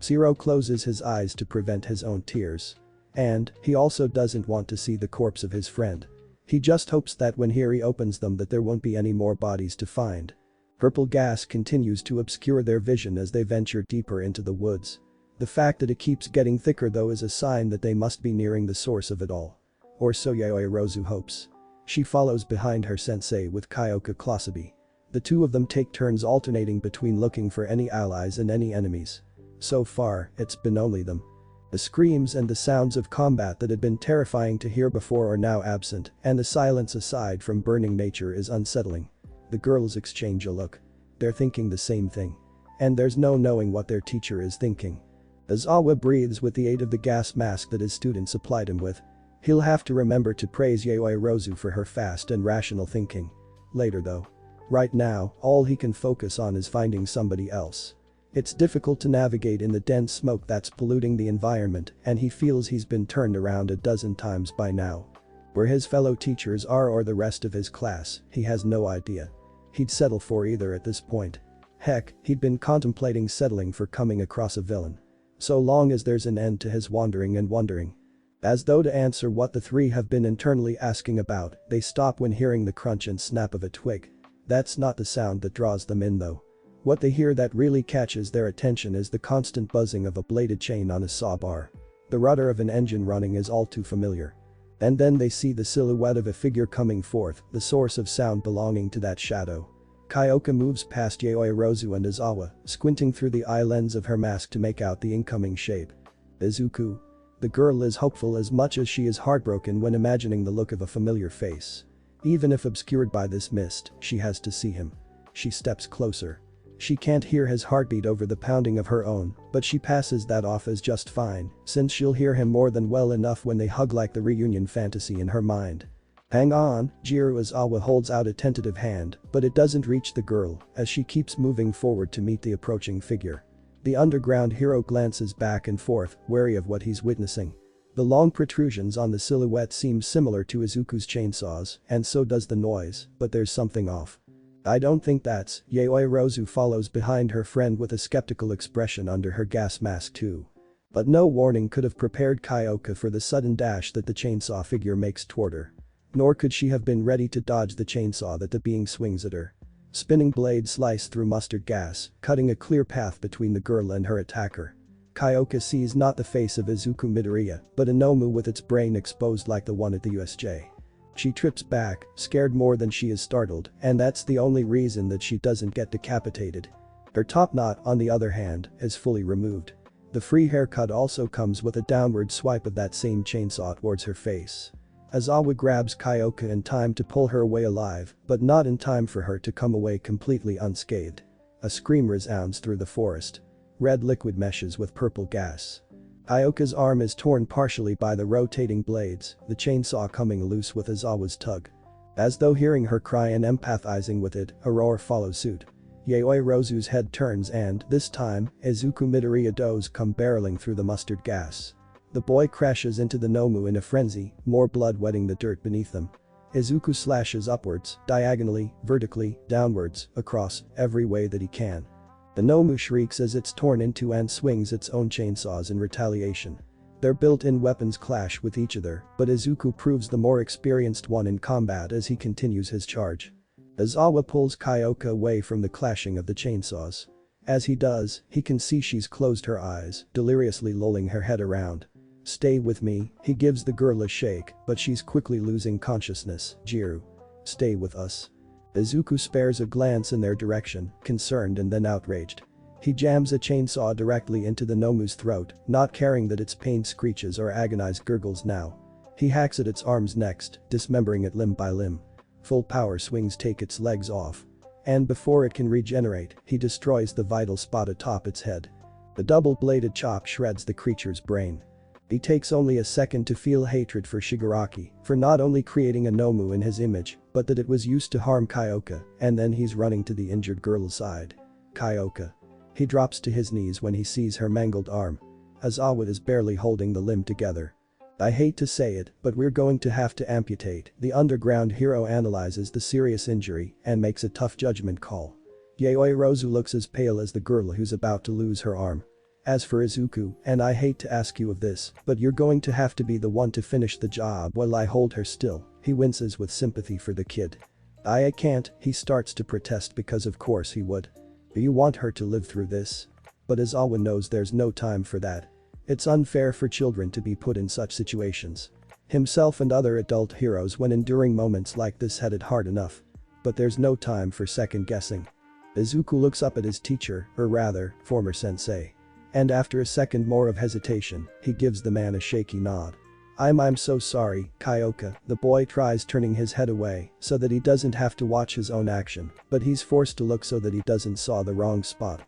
Zero closes his eyes to prevent his own tears. And he also doesn't want to see the corpse of his friend. He just hopes that when he opens them that there won't be any more bodies to find. Purple gas continues to obscure their vision as they venture deeper into the woods. The fact that it keeps getting thicker though is a sign that they must be nearing the source of it all. or so Yaoyorozu hopes. She follows behind her sensei with Kyoka Klosabi. The two of them take turns alternating between looking for any allies and any enemies. So far, it's been only them. The screams and the sounds of combat that had been terrifying to hear before are now absent, and the silence aside from burning nature is unsettling. The girls exchange a look. They're thinking the same thing. And there's no knowing what their teacher is thinking. Aizawa breathes with the aid of the gas mask that his student supplied him with. He'll have to remember to praise Yaoyorozu for her fast and rational thinking. Later though. Right now, all he can focus on is finding somebody else. It's difficult to navigate in the dense smoke that's polluting the environment, and he feels he's been turned around a dozen times by now. Where his fellow teachers are or the rest of his class, he has no idea. He'd settle for either at this point. Heck, he'd been contemplating settling for coming across a villain. So long as there's an end to his wandering and wondering. As though to answer what the three have been internally asking about, they stop when hearing the crunch and snap of a twig. That's not the sound that draws them in though. What they hear that really catches their attention is the constant buzzing of a bladed chain on a saw bar. The rudder of an engine running is all too familiar. And then they see the silhouette of a figure coming forth, the source of sound belonging to that shadow. Kyoka moves past Yaoyorozu and Aizawa, squinting through the eye lens of her mask to make out the incoming shape. Izuku. The girl is hopeful as much as she is heartbroken when imagining the look of a familiar face. Even if obscured by this mist, she has to see him. She steps closer. She can't hear his heartbeat over the pounding of her own, but she passes that off as just fine, since she'll hear him more than well enough when they hug like the reunion fantasy in her mind. Hang on, Aizawa holds out a tentative hand, but it doesn't reach the girl, as she keeps moving forward to meet the approaching figure. The underground hero glances back and forth, wary of what he's witnessing. The long protrusions on the silhouette seem similar to Izuku's chainsaws, and so does the noise, but there's something off. I don't think that's. Yaoyorozu follows behind her friend with a skeptical expression under her gas mask too. But no warning could have prepared Kyoka for the sudden dash that the chainsaw figure makes toward her. Nor could she have been ready to dodge the chainsaw that the being swings at her. Spinning blades slice through mustard gas, cutting a clear path between the girl and her attacker. Kyoka sees not the face of Izuku Midoriya, but a Nomu with its brain exposed like the one at the USJ. She trips back, scared more than she is startled, and that's the only reason that she doesn't get decapitated. Her top knot, on the other hand, is fully removed. The free haircut also comes with a downward swipe of that same chainsaw towards her face. Aizawa grabs Kyoka in time to pull her away alive, but not in time for her to come away completely unscathed. A scream resounds through the forest. Red liquid meshes with purple gas. Kyoka's arm is torn partially by the rotating blades, the chainsaw coming loose with Aizawa's tug. As though hearing her cry and empathizing with it, a roar follows suit. Yaoyorozu's head turns and, this time, Izuku Midoriya does come barreling through the mustard gas. The boy crashes into the Nomu in a frenzy, more blood wetting the dirt beneath them. Izuku slashes upwards, diagonally, vertically, downwards, across, every way that he can. The Nomu shrieks as it's torn into and swings its own chainsaws in retaliation. Their built-in weapons clash with each other, but Izuku proves the more experienced one in combat as he continues his charge. Aizawa pulls Kyoka away from the clashing of the chainsaws. As he does, he can see she's closed her eyes, deliriously lolling her head around. Stay with me, he gives the girl a shake, but she's quickly losing consciousness. Jiru. Stay with us. Izuku spares a glance in their direction, concerned and then outraged. He jams a chainsaw directly into the Nomu's throat, not caring that its pained screeches or agonized gurgles now. He hacks at its arms next, dismembering it limb by limb. Full power swings take its legs off. And before it can regenerate, he destroys the vital spot atop its head. The double-bladed chop shreds the creature's brain. It takes only a second to feel hatred for Shigaraki, for not only creating a Nomu in his image, but that it was used to harm Kyoka, and then he's running to the injured girl's side. Kyoka. He drops to his knees when he sees her mangled arm. Aizawa is barely holding the limb together. I hate to say it, but we're going to have to amputate. The underground hero analyzes the serious injury and makes a tough judgment call. Yaoyorozu looks as pale as the girl who's about to lose her arm. As for Izuku, and I hate to ask you of this, but you're going to have to be the one to finish the job while I hold her still. He winces with sympathy for the kid. I can't, he starts to protest because of course he would. You want her to live through this? But Aizawa knows there's no time for that. It's unfair for children to be put in such situations. Himself and other adult heroes when enduring moments like this had it hard enough. But there's no time for second guessing. Izuku looks up at his teacher, or rather, former sensei. And after a second more of hesitation, he gives the man a shaky nod. I'm so sorry, Kyoka, the boy tries turning his head away so that he doesn't have to watch his own action, but he's forced to look so that he doesn't saw the wrong spot.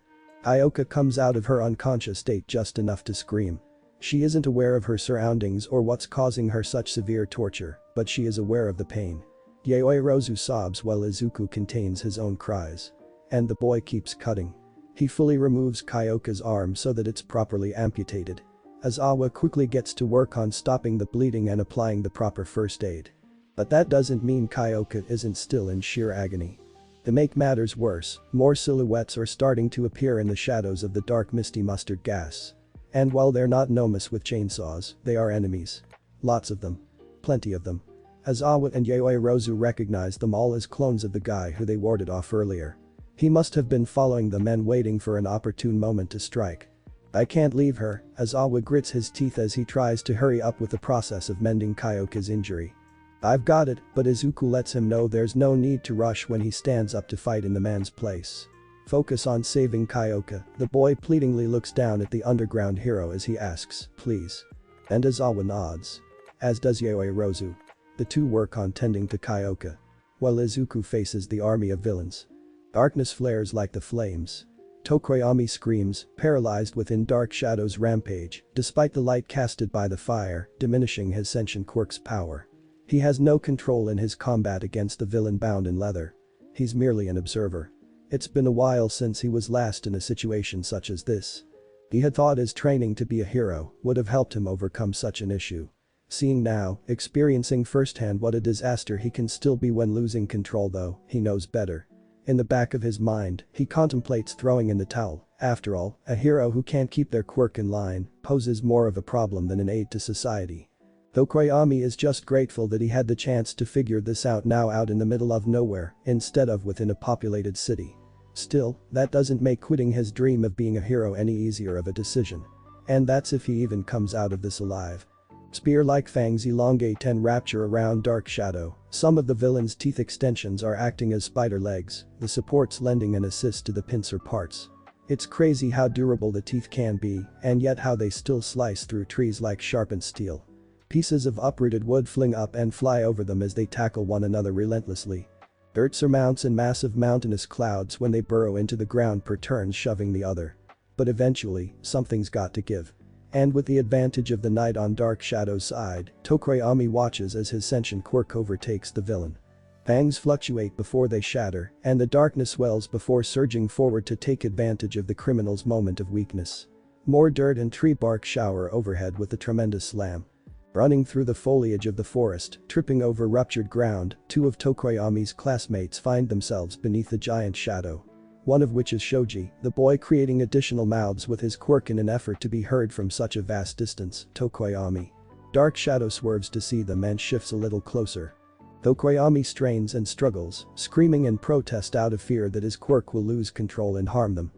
Kyoka comes out of her unconscious state just enough to scream. She isn't aware of her surroundings or what's causing her such severe torture, but she is aware of the pain. Yaoi Rozu sobs while Izuku contains his own cries. And the boy keeps cutting. He fully removes Kyoka's arm so that it's properly amputated. Aizawa quickly gets to work on stopping the bleeding and applying the proper first aid. But that doesn't mean Kyoka isn't still in sheer agony. To make matters worse, more silhouettes are starting to appear in the shadows of the dark misty mustard gas. And while they're not nomas with chainsaws, they are enemies. Lots of them. Plenty of them. Aizawa and Yaoi Rozu recognize them all as clones of the guy who they warded off earlier. He must have been following them and waiting for an opportune moment to strike. I can't leave her, Aizawa grits his teeth as he tries to hurry up with the process of mending Kyoka's injury. I've got it, but Izuku lets him know there's no need to rush when he stands up to fight in the man's place. Focus on saving Kyoka, the boy pleadingly looks down at the underground hero as he asks, please. And Aizawa nods. As does Yaoi Rozu. The two work on tending to Kyoka. While Izuku faces the army of villains. Darkness flares like the flames. Tokoyami screams, paralyzed within dark shadows rampage, despite the light casted by the fire, diminishing his sentient quirk's power. He has no control in his combat against the villain bound in leather. He's merely an observer. It's been a while since he was last in a situation such as this. He had thought his training to be a hero would have helped him overcome such an issue. Seeing now, experiencing firsthand what a disaster he can still be when losing control though, he knows better. In the back of his mind, he contemplates throwing in the towel. After all, a hero who can't keep their quirk in line poses more of a problem than an aid to society. Tokoyami is just grateful that he had the chance to figure this out now out in the middle of nowhere instead of within a populated city. Still, that doesn't make quitting his dream of being a hero any easier of a decision. And that's if he even comes out of this alive. Spear-like fangs elongate and rapture around Dark Shadow. Some of the villain's teeth extensions are acting as spider legs, the supports lending an assist to the pincer parts. It's crazy how durable the teeth can be, and yet how they still slice through trees like sharpened steel. Pieces of uprooted wood fling up and fly over them as they tackle one another relentlessly. Dirt surmounts in massive mountainous clouds when they burrow into the ground per turn, shoving the other. But eventually, something's got to give. And with the advantage of the night on Dark Shadow's side, Tokoyami watches as his sentient quirk overtakes the villain. Fangs fluctuate before they shatter, and the darkness swells before surging forward to take advantage of the criminal's moment of weakness. More dirt and tree bark shower overhead with a tremendous slam. Running through the foliage of the forest, tripping over ruptured ground, two of Tokoyami's classmates find themselves beneath the giant shadow. One of which is Shoji, the boy creating additional mouths with his quirk in an effort to be heard from such a vast distance. Tokoyami. Dark Shadow swerves to see them and shifts a little closer. Tokoyami strains and struggles, screaming in protest out of fear that his quirk will lose control and harm them.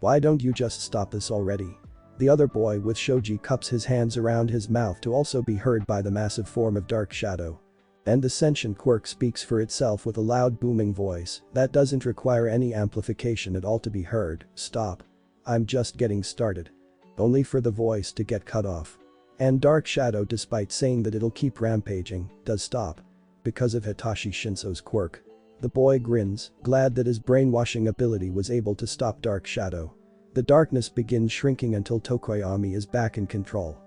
Why don't you just stop this already? The other boy with Shoji cups his hands around his mouth to also be heard by the massive form of Dark Shadow. And the sentient quirk speaks for itself with a loud booming voice that doesn't require any amplification at all to be heard. Stop. I'm just getting started. Only for the voice to get cut off. And Dark Shadow, despite saying that it'll keep rampaging, does stop. Because of Hitachi Shinso's quirk. The boy grins, glad that his brainwashing ability was able to stop Dark Shadow. The darkness begins shrinking until Tokoyami is back in control.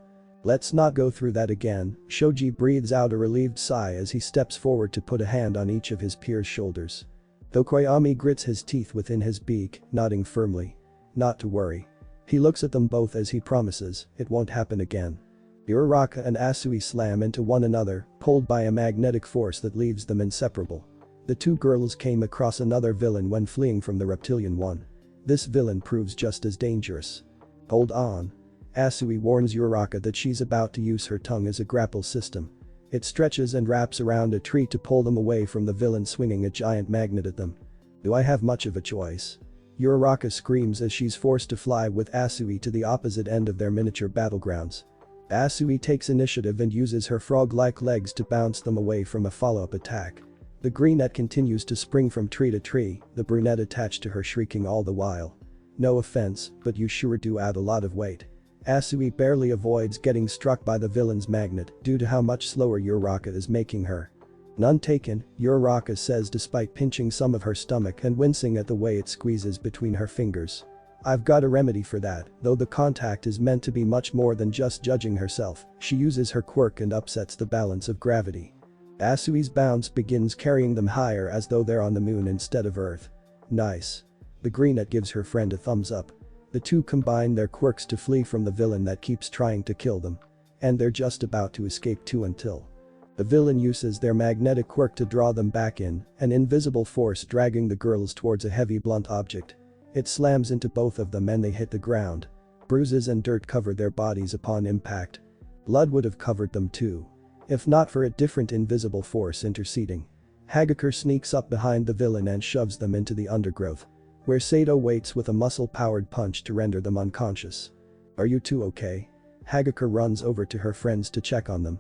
Let's not go through that again, Shoji breathes out a relieved sigh as he steps forward to put a hand on each of his peers' shoulders. Tokoyami grits his teeth within his beak, nodding firmly. Not to worry. He looks at them both as he promises, it won't happen again. Uraraka and Asui slam into one another, pulled by a magnetic force that leaves them inseparable. The two girls came across another villain when fleeing from the reptilian one. This villain proves just as dangerous. Hold on. Asui warns Uraraka that she's about to use her tongue as a grapple system. It stretches and wraps around a tree to pull them away from the villain swinging a giant magnet at them. Do I have much of a choice? Uraraka screams as she's forced to fly with Asui to the opposite end of their miniature battlegrounds. Asui takes initiative and uses her frog-like legs to bounce them away from a follow-up attack. The greenette continues to spring from tree to tree, the brunette attached to her shrieking all the while. No offense, but you sure do add a lot of weight. Asui barely avoids getting struck by the villain's magnet due to how much slower Uraraka is making her. None taken, Uraraka says despite pinching some of her stomach and wincing at the way it squeezes between her fingers. I've got a remedy for that, though the contact is meant to be much more than just judging herself. She uses her quirk and upsets the balance of gravity. Asui's bounce begins carrying them higher as though they're on the moon instead of Earth. Nice. The greenette gives her friend a thumbs up. The two combine their quirks to flee from the villain that keeps trying to kill them. And they're just about to escape too until the villain uses their magnetic quirk to draw them back in, an invisible force dragging the girls towards a heavy blunt object. It slams into both of them and they hit the ground. Bruises and dirt cover their bodies upon impact. Blood would have covered them too, if not for a different invisible force interceding. Hagakure sneaks up behind the villain and shoves them into the undergrowth, where Sato waits with a muscle-powered punch to render them unconscious. Are you two okay? Hagakure runs over to her friends to check on them.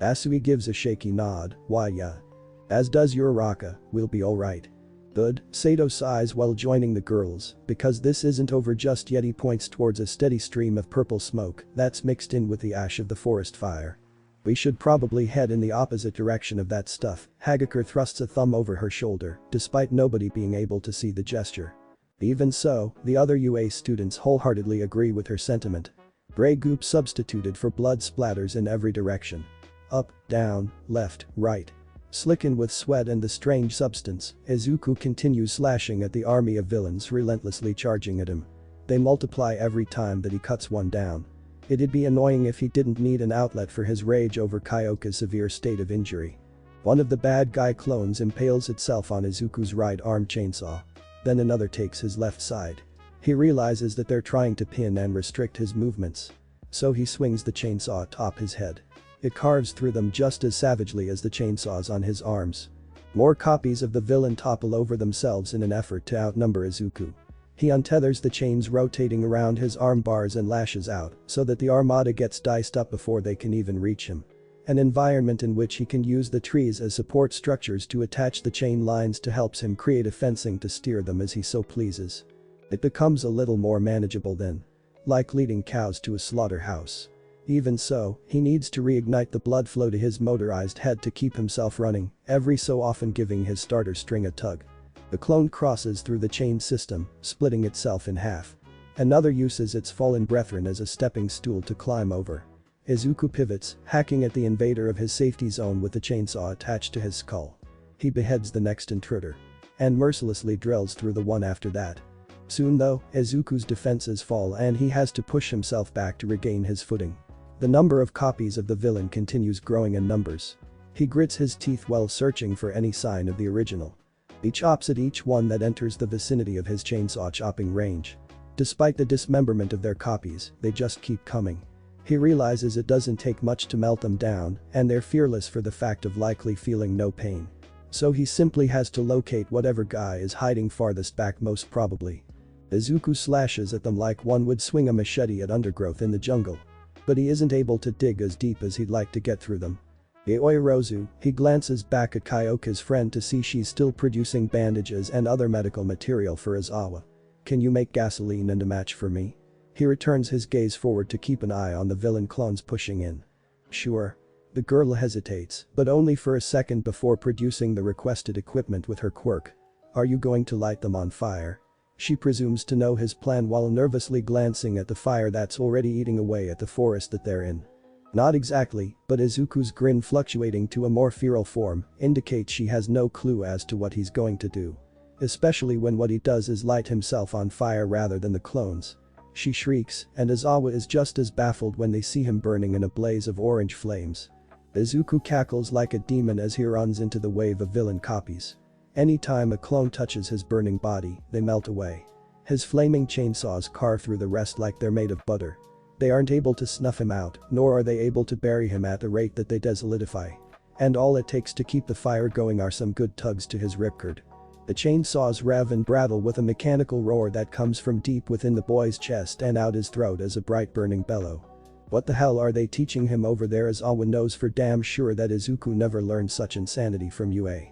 Asui gives a shaky nod, why yeah. As does Uraraka, we'll be alright. Good, Sato sighs while joining the girls, because this isn't over just yet. He points towards a steady stream of purple smoke that's mixed in with the ash of the forest fire. We should probably head in the opposite direction of that stuff. Hagakure thrusts a thumb over her shoulder, despite nobody being able to see the gesture. Even so, the other UA students wholeheartedly agree with her sentiment. Gray goop substituted for blood splatters in every direction. Up, down, left, right. Slickened with sweat and the strange substance, Izuku continues slashing at the army of villains relentlessly charging at him. They multiply every time that he cuts one down. It'd be annoying if he didn't need an outlet for his rage over Kyoka's severe state of injury. One of the bad guy clones impales itself on Izuku's right arm chainsaw. Then another takes his left side. He realizes that they're trying to pin and restrict his movements. So he swings the chainsaw atop his head. It carves through them just as savagely as the chainsaws on his arms. More copies of the villain topple over themselves in an effort to outnumber Izuku. He untethers the chains rotating around his arm bars and lashes out so that the armada gets diced up before they can even reach him. An environment in which he can use the trees as support structures to attach the chain lines to helps him create a fencing to steer them as he so pleases. It becomes a little more manageable then. Like leading cows to a slaughterhouse. Even so, he needs to reignite the blood flow to his motorized head to keep himself running, every so often giving his starter string a tug. The clone crosses through the chain system, splitting itself in half. Another uses its fallen brethren as a stepping stool to climb over. Izuku pivots, hacking at the invader of his safety zone with the chainsaw attached to his skull. He beheads the next intruder. And mercilessly drills through the one after that. Soon though, Izuku's defenses fall and he has to push himself back to regain his footing. The number of copies of the villain continues growing in numbers. He grits his teeth while searching for any sign of the original. He chops at each one that enters the vicinity of his chainsaw chopping range. Despite the dismemberment of their copies, they just keep coming. He realizes it doesn't take much to melt them down, and they're fearless for the fact of likely feeling no pain. So he simply has to locate whatever guy is hiding farthest back most probably. Izuku slashes at them like one would swing a machete at undergrowth in the jungle. But he isn't able to dig as deep as he'd like to get through them. Aoyorozu, he glances back at Kyoka's friend to see she's still producing bandages and other medical material for Izawa. Can you make gasoline and a match for me? He returns his gaze forward to keep an eye on the villain clones pushing in. Sure. The girl hesitates, but only for a second before producing the requested equipment with her quirk. Are you going to light them on fire? She presumes to know his plan while nervously glancing at the fire that's already eating away at the forest that they're in. Not exactly, but Izuku's grin fluctuating to a more feral form indicates she has no clue as to what he's going to do. Especially when what he does is light himself on fire rather than the clones. She shrieks, and Izawa is just as baffled when they see him burning in a blaze of orange flames. Izuku cackles like a demon as he runs into the wave of villain copies. Anytime a clone touches his burning body, they melt away. His flaming chainsaws carve through the rest like they're made of butter. They aren't able to snuff him out, nor are they able to bury him at the rate that they desolidify. And all it takes to keep the fire going are some good tugs to his ripcord. The chainsaws rev and rattle with a mechanical roar that comes from deep within the boy's chest and out his throat as a bright burning bellow. What the hell are they teaching him over there? Aizawa knows for damn sure that Izuku never learned such insanity from UA.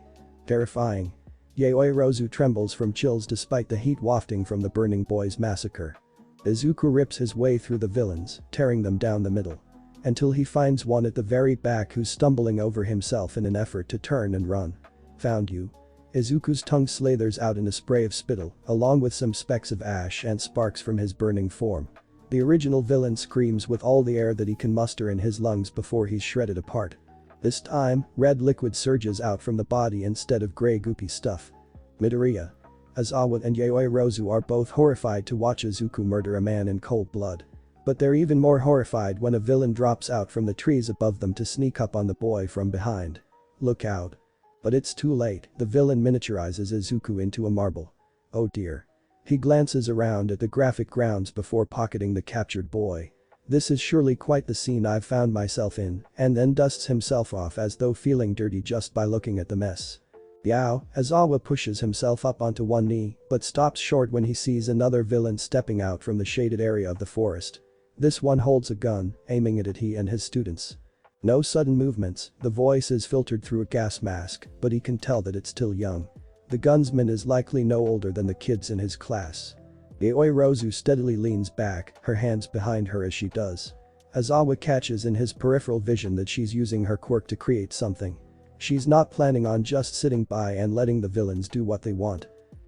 Terrifying. Yaoi Rozu trembles from chills despite the heat wafting from the Burning Boys massacre. Izuku rips his way through the villains, tearing them down the middle. Until he finds one at the very back who's stumbling over himself in an effort to turn and run. Found you. Izuku's tongue slathers out in a spray of spittle, along with some specks of ash and sparks from his burning form. The original villain screams with all the air that he can muster in his lungs before he's shredded apart. This time, red liquid surges out from the body instead of grey goopy stuff. Midoriya, Aizawa and Yaoi Rozu are both horrified to watch Izuku murder a man in cold blood. But they're even more horrified when a villain drops out from the trees above them to sneak up on the boy from behind. Look out. But it's too late, the villain miniaturizes Izuku into a marble. Oh dear. He glances around at the graphic grounds before pocketing the captured boy. This is surely quite the scene I've found myself in, and then dusts himself off as though feeling dirty just by looking at the mess. Yow, Aizawa pushes himself up onto one knee, but stops short when he sees another villain stepping out from the shaded area of the forest. This one holds a gun, aiming it at he and his students. No sudden movements, the voice is filtered through a gas mask, but he can tell that it's still young. The gunsman is likely no older than the kids in his class. Yaoi Rozu steadily leans back, her hands behind her as she does. Aizawa catches in his peripheral vision that she's using her quirk to create something. She's not planning on just sitting by and letting the villains do what they want.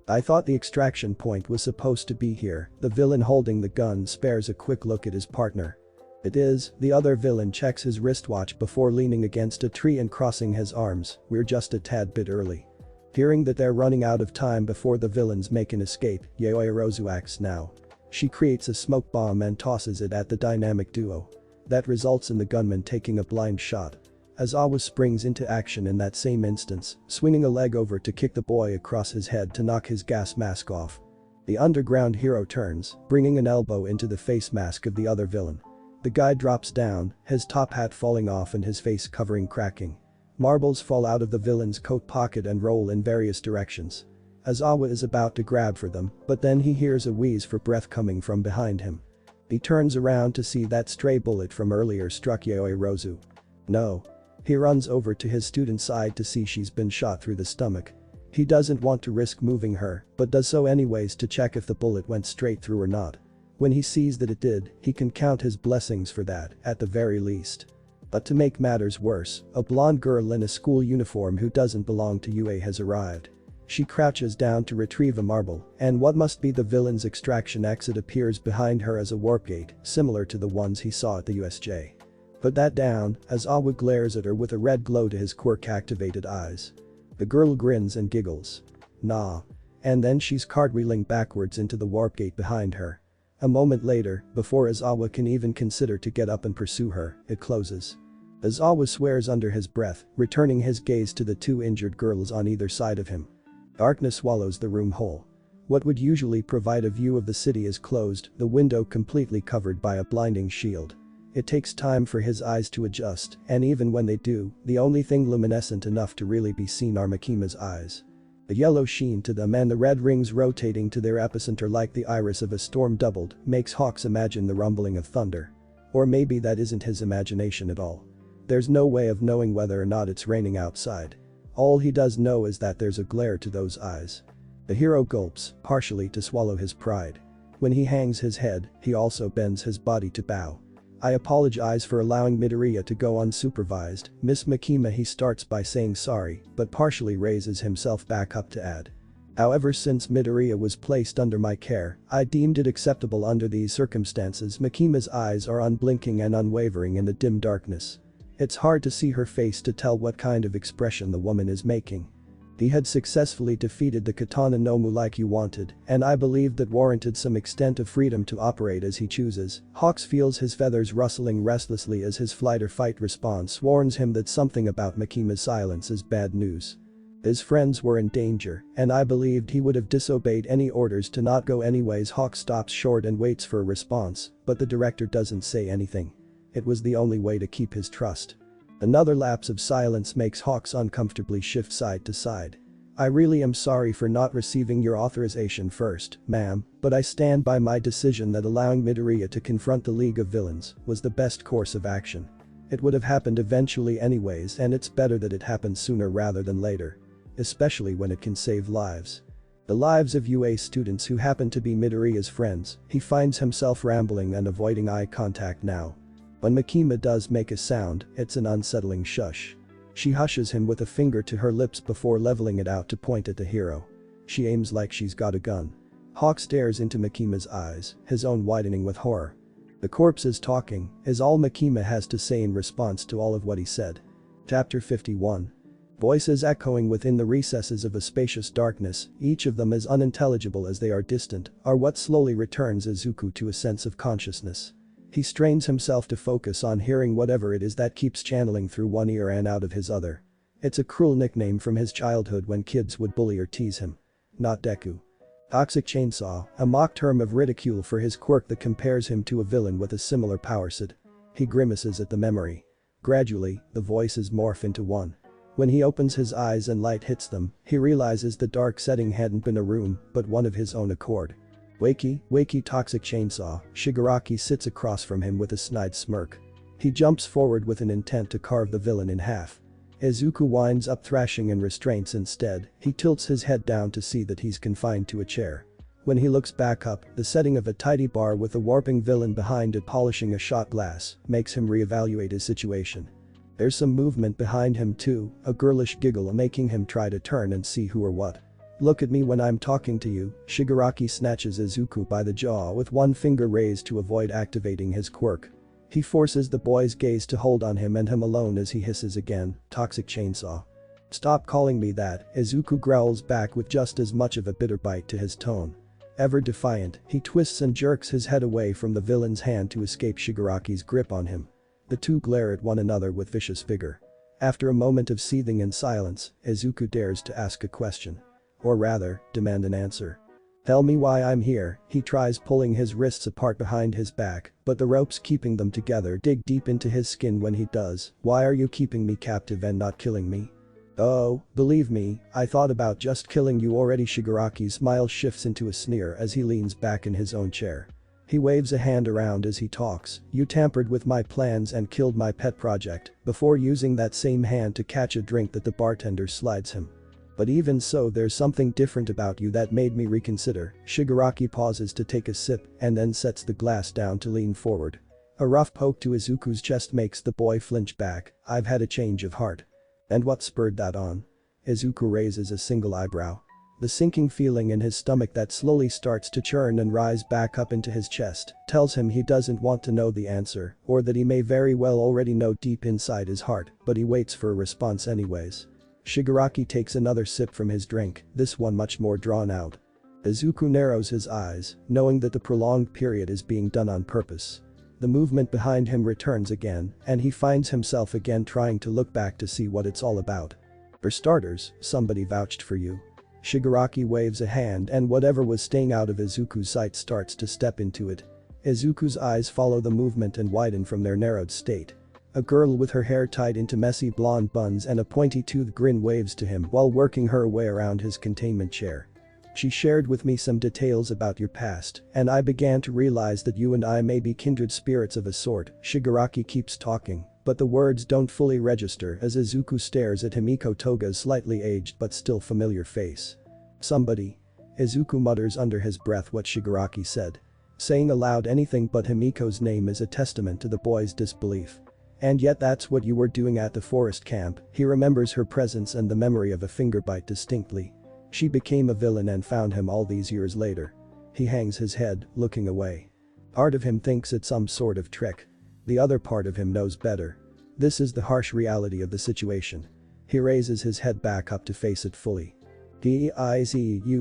I thought the extraction point was supposed to be here. The villain holding the gun spares a quick look at his partner. It is. The other villain checks his wristwatch before leaning against a tree and crossing his arms. We're just a tad bit early. Hearing that they're running out of time before the villains make an escape, Yaoi Rozu acts now. She creates a smoke bomb and tosses it at the dynamic duo. That results in the gunman taking a blind shot. Aizawa springs into action in that same instance, swinging a leg over to kick the boy across his head to knock his gas mask off. The underground hero turns, bringing an elbow into the face mask of the other villain. The guy drops down, his top hat falling off and his face covering cracking. Marbles fall out of the villain's coat pocket and roll in various directions. Aizawa is about to grab for them, but then he hears a wheeze for breath coming from behind him. He turns around to see that stray bullet from earlier struck Yaoi Rozu. No. He runs over to his student's side to see she's been shot through the stomach. He doesn't want to risk moving her, but does so anyways to check if the bullet went straight through or not. When he sees that it did, he can count his blessings for that, at the very least. But to make matters worse, a blonde girl in a school uniform who doesn't belong to UA has arrived. She crouches down to retrieve a marble, and what must be the villain's extraction exit appears behind her as a warp gate, similar to the ones he saw at the USJ. Put that down, Aizawa glares at her with a red glow to his quirk-activated eyes. The girl grins and giggles. Nah. And then she's cartwheeling backwards into the warp gate behind her. A moment later, before Aizawa can even consider to get up and pursue her, it closes. Aizawa swears under his breath, returning his gaze to the two injured girls on either side of him. Darkness swallows the room whole. What would usually provide a view of the city is closed, the window completely covered by a blinding shield. It takes time for his eyes to adjust, and even when they do, the only thing luminescent enough to really be seen are Mikima's eyes. The yellow sheen to them and the red rings rotating to their epicenter like the iris of a storm doubled makes Hawks imagine the rumbling of thunder. Or maybe that isn't his imagination at all. There's no way of knowing whether or not it's raining outside. All he does know is that there's a glare to those eyes. The hero gulps, partially to swallow his pride. When he hangs his head, he also bends his body to bow. I apologize for allowing Midoriya to go unsupervised, Miss Mikima, he starts by saying sorry, but partially raises himself back up to add. However, since Midoriya was placed under my care, I deemed it acceptable under these circumstances. Mikima's eyes are unblinking and unwavering in the dim darkness. It's hard to see her face to tell what kind of expression the woman is making. He had successfully defeated the Katana Nomu like you wanted, and I believed that warranted some extent of freedom to operate as he chooses. Hawks feels his feathers rustling restlessly as his flight or fight response warns him that something about Mikima's silence is bad news. His friends were in danger, and I believed he would have disobeyed any orders to not go anyways. Hawk stops short and waits for a response, but the director doesn't say anything. It was the only way to keep his trust. Another lapse of silence makes Hawks uncomfortably shift side to side. I really am sorry for not receiving your authorization first, ma'am, but I stand by my decision that allowing Midoriya to confront the League of Villains was the best course of action. It would have happened eventually anyways, and it's better that it happened sooner rather than later. Especially when it can save lives. The lives of UA students who happen to be Midoriya's friends. He finds himself rambling and avoiding eye contact now. When Makima does make a sound, it's an unsettling shush. She hushes him with a finger to her lips before leveling it out to point at the hero. She aims like she's got a gun. Hawk stares into Makima's eyes, his own widening with horror. The corpse is talking, is all Makima has to say in response to all of what he said. Chapter 51. Voices echoing within the recesses of a spacious darkness, each of them as unintelligible as they are distant, are what slowly returns Izuku to a sense of consciousness. He strains himself to focus on hearing whatever it is that keeps channeling through one ear and out of his other. It's a cruel nickname from his childhood when kids would bully or tease him. Not Deku. Toxic Chainsaw, a mock term of ridicule for his quirk that compares him to a villain with a similar power set. He grimaces at the memory. Gradually, the voices morph into one. When he opens his eyes and light hits them, he realizes the dark setting hadn't been a room, but one of his own accord. Wakey Toxic Chainsaw, Shigaraki sits across from him with a snide smirk. He jumps forward with an intent to carve the villain in half. Izuku winds up thrashing in restraints instead. He tilts his head down to see that he's confined to a chair. When he looks back up, the setting of a tidy bar with a warping villain behind it polishing a shot glass makes him reevaluate his situation. There's some movement behind him too, a girlish giggle making him try to turn and see who or what. Look at me when I'm talking to you. Shigaraki snatches Izuku by the jaw with one finger raised to avoid activating his quirk. He forces the boy's gaze to hold on him and him alone as he hisses again, Toxic Chainsaw. Stop calling me that, Izuku growls back with just as much of a bitter bite to his tone. Ever defiant, he twists and jerks his head away from the villain's hand to escape Shigaraki's grip on him. The two glare at one another with vicious vigor. After a moment of seething in silence, Izuku dares to ask a question. Or rather, demand an answer. Tell me why I'm here. He tries pulling his wrists apart behind his back, but the ropes keeping them together dig deep into his skin when he does. Why are you keeping me captive and not killing me? Oh, believe me, I thought about just killing you already. Shigaraki's smile shifts into a sneer as he leans back in his own chair. He waves a hand around as he talks. You tampered with my plans and killed my pet project, before using that same hand to catch a drink that the bartender slides him. But even so, there's something different about you that made me reconsider. Shigaraki pauses to take a sip and then sets the glass down to lean forward. A rough poke to Izuku's chest makes the boy flinch back. I've had a change of heart. And what spurred that on? Izuku raises a single eyebrow. The sinking feeling in his stomach that slowly starts to churn and rise back up into his chest tells him he doesn't want to know the answer, or that he may very well already know deep inside his heart, but he waits for a response anyways. Shigaraki takes another sip from his drink, this one much more drawn out. Izuku narrows his eyes, knowing that the prolonged period is being done on purpose. The movement behind him returns again, and he finds himself again trying to look back to see what it's all about. For starters, somebody vouched for you. Shigaraki waves a hand and whatever was staying out of Izuku's sight starts to step into it. Izuku's eyes follow the movement and widen from their narrowed state. A girl with her hair tied into messy blonde buns and a pointy-toothed grin waves to him while working her way around his containment chair. She shared with me some details about your past, and I began to realize that you and I may be kindred spirits of a sort. Shigaraki keeps talking, but the words don't fully register as Izuku stares at Himiko Toga's slightly aged but still familiar face. Somebody. Izuku mutters under his breath what Shigaraki said. Saying aloud anything but Himiko's name is a testament to the boy's disbelief. And yet that's what you were doing at the forest camp. He remembers her presence and the memory of a finger bite distinctly. She became a villain and found him all these years later. He hangs his head, looking away. Part of him thinks it's some sort of trick. The other part of him knows better. This is the harsh reality of the situation. He raises his head back up to face it fully. Dizuku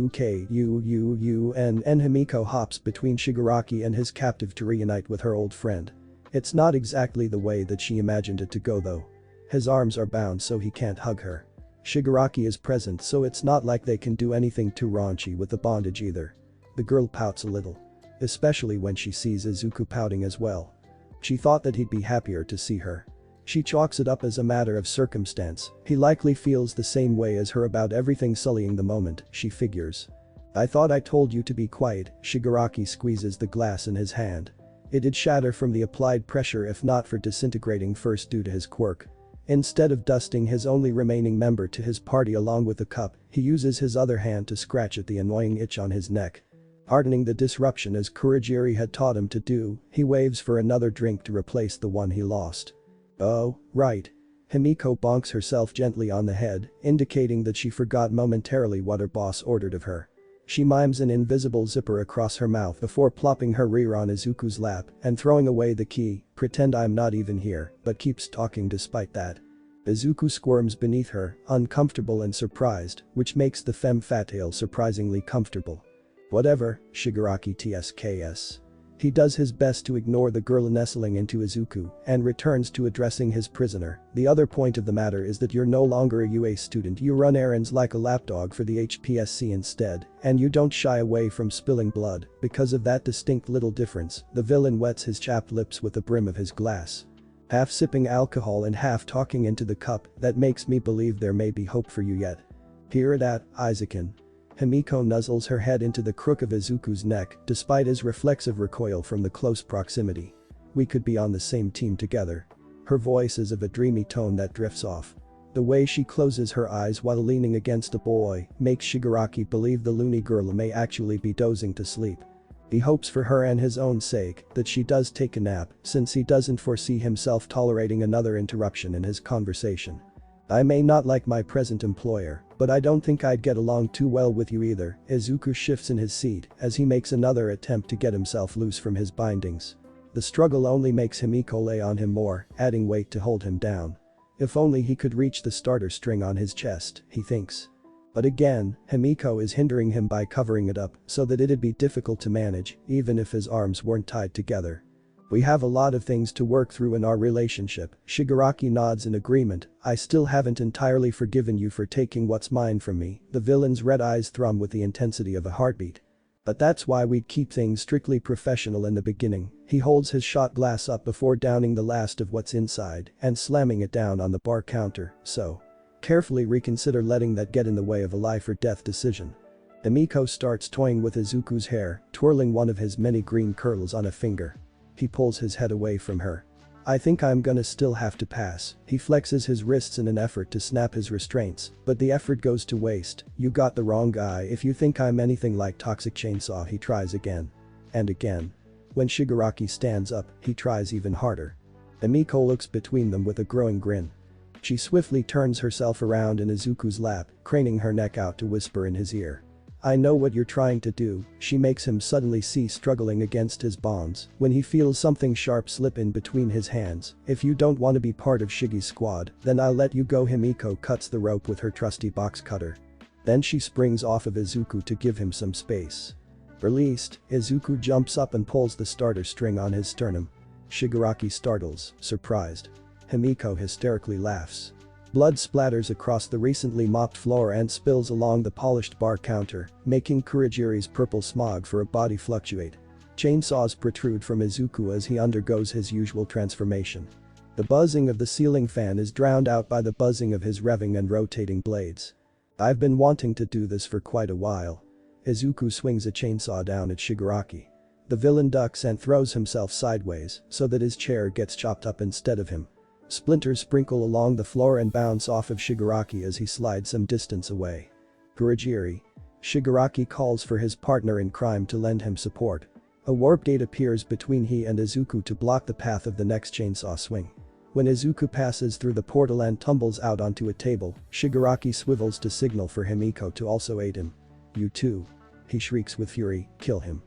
and Himiko hops between Shigaraki and his captive to reunite with her old friend. It's not exactly the way that she imagined it to go though. His arms are bound so he can't hug her. Shigaraki is present so it's not like they can do anything too raunchy with the bondage either. The girl pouts a little. Especially when she sees Izuku pouting as well. She thought that he'd be happier to see her. She chalks it up as a matter of circumstance. He likely feels the same way as her about everything sullying the moment, she figures. I thought I told you to be quiet. Shigaraki squeezes the glass in his hand. It'd shatter from the applied pressure if not for disintegrating first due to his quirk. Instead of dusting his only remaining member to his party along with the cup, he uses his other hand to scratch at the annoying itch on his neck. Hardening the disruption as Kurogiri had taught him to do, he waves for another drink to replace the one he lost. Oh, right. Himiko bonks herself gently on the head, indicating that she forgot momentarily what her boss ordered of her. She mimes an invisible zipper across her mouth before plopping her rear on Izuku's lap and throwing away the key, pretend I'm not even here, but keeps talking despite that. Izuku squirms beneath her, uncomfortable and surprised, which makes the femme fatale surprisingly comfortable. Whatever, Shigaraki tsks. He does his best to ignore the girl nestling into Izuku and returns to addressing his prisoner. The other point of the matter is that you're no longer a UA student, you run errands like a lapdog for the HPSC instead, and you don't shy away from spilling blood. Because of that distinct little difference, the villain wets his chapped lips with the brim of his glass. Half sipping alcohol and half talking into the cup, that makes me believe there may be hope for you yet. Hear it at, Isaacin. Himiko nuzzles her head into the crook of Izuku's neck despite his reflexive recoil from the close proximity. We could be on the same team together. Her voice is of a dreamy tone that drifts off. The way she closes her eyes while leaning against a boy makes Shigaraki believe the loony girl may actually be dozing to sleep. He hopes for her and his own sake that she does take a nap since he doesn't foresee himself tolerating another interruption in his conversation. I may not like my present employer, but I don't think I'd get along too well with you either. Izuku shifts in his seat as he makes another attempt to get himself loose from his bindings. The struggle only makes Himiko lay on him more, adding weight to hold him down. If only he could reach the starter string on his chest, he thinks. But again, Himiko is hindering him by covering it up so that it'd be difficult to manage, even if his arms weren't tied together. We have a lot of things to work through in our relationship. Shigaraki nods in agreement. I still haven't entirely forgiven you for taking what's mine from me. The villain's red eyes thrum with the intensity of a heartbeat. But that's why we'd keep things strictly professional in the beginning. He holds his shot glass up before downing the last of what's inside and slamming it down on the bar counter, so. Carefully reconsider letting that get in the way of a life or death decision. Himiko starts toying with Izuku's hair, twirling one of his many green curls on a finger. He pulls his head away from her. I think I'm gonna still have to pass. He flexes his wrists in an effort to snap his restraints, but the effort goes to waste. You got the wrong guy if you think I'm anything like Toxic Chainsaw. He tries again. And again. When Shigaraki stands up, he tries even harder. Himiko looks between them with a growing grin. She swiftly turns herself around in Izuku's lap, craning her neck out to whisper in his ear. I know what you're trying to do. She makes him suddenly cease struggling against his bonds when he feels something sharp slip in between his hands. If you don't want to be part of Shigi's squad, then I'll let you go. Himiko cuts the rope with her trusty box cutter. Then she springs off of Izuku to give him some space. Released, Izuku jumps up and pulls the starter string on his sternum. Shigaraki startles, surprised. Himiko hysterically laughs. Blood splatters across the recently mopped floor and spills along the polished bar counter, making Kurogiri's purple smog for a body fluctuate. Chainsaws protrude from Izuku as he undergoes his usual transformation. The buzzing of the ceiling fan is drowned out by the buzzing of his revving and rotating blades. I've been wanting to do this for quite a while. Izuku swings a chainsaw down at Shigaraki. The villain ducks and throws himself sideways so that his chair gets chopped up instead of him. Splinters sprinkle along the floor and bounce off of Shigaraki as he slides some distance away. Kurogiri. Shigaraki calls for his partner in crime to lend him support. A warp gate appears between he and Izuku to block the path of the next chainsaw swing. When Izuku passes through the portal and tumbles out onto a table, Shigaraki swivels to signal for Himiko to also aid him. You too. He shrieks with fury, kill him.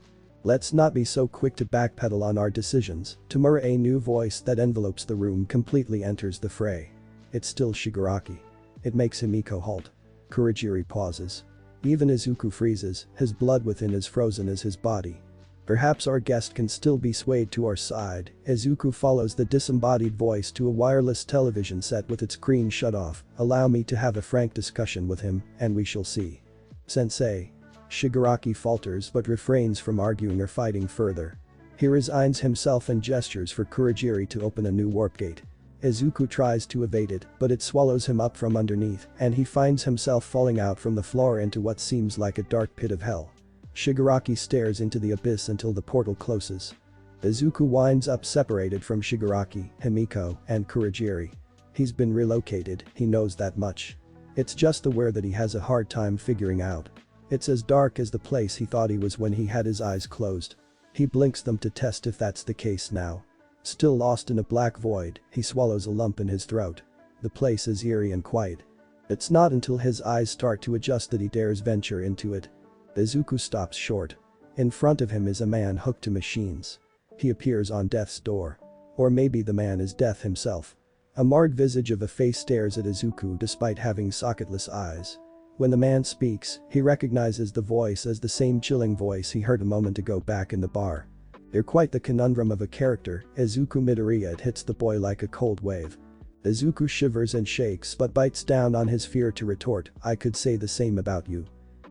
Let's not be so quick to backpedal on our decisions. Tomura, a new voice that envelopes the room, completely enters the fray. It's still Shigaraki. It makes Himiko halt. Kurogiri pauses. Even Izuku freezes, his blood within is frozen as his body. Perhaps our guest can still be swayed to our side. Izuku follows the disembodied voice to a wireless television set with its screen shut off. Allow me to have a frank discussion with him, and we shall see. Sensei. Shigaraki falters but refrains from arguing or fighting further. He resigns himself and gestures for Kurogiri to open a new warp gate. Izuku tries to evade it, but it swallows him up from underneath, and he finds himself falling out from the floor into what seems like a dark pit of hell. Shigaraki stares into the abyss until the portal closes. Izuku winds up separated from Shigaraki, Himiko, and Kurogiri. He's been relocated, he knows that much. It's just the where that he has a hard time figuring out. It's as dark as the place he thought he was when he had his eyes closed. He blinks them to test if that's the case now. Still lost in a black void, he swallows a lump in his throat. The place is eerie and quiet. It's not until his eyes start to adjust that he dares venture into it. Izuku stops short. In front of him is a man hooked to machines. He appears on death's door. Or maybe the man is death himself. A marred visage of a face stares at Izuku despite having socketless eyes. When the man speaks, he recognizes the voice as the same chilling voice he heard a moment ago back in the bar. They're quite the conundrum of a character, Izuku Midoriya. It hits the boy like a cold wave. Izuku shivers and shakes but bites down on his fear to retort, "I could say the same about you."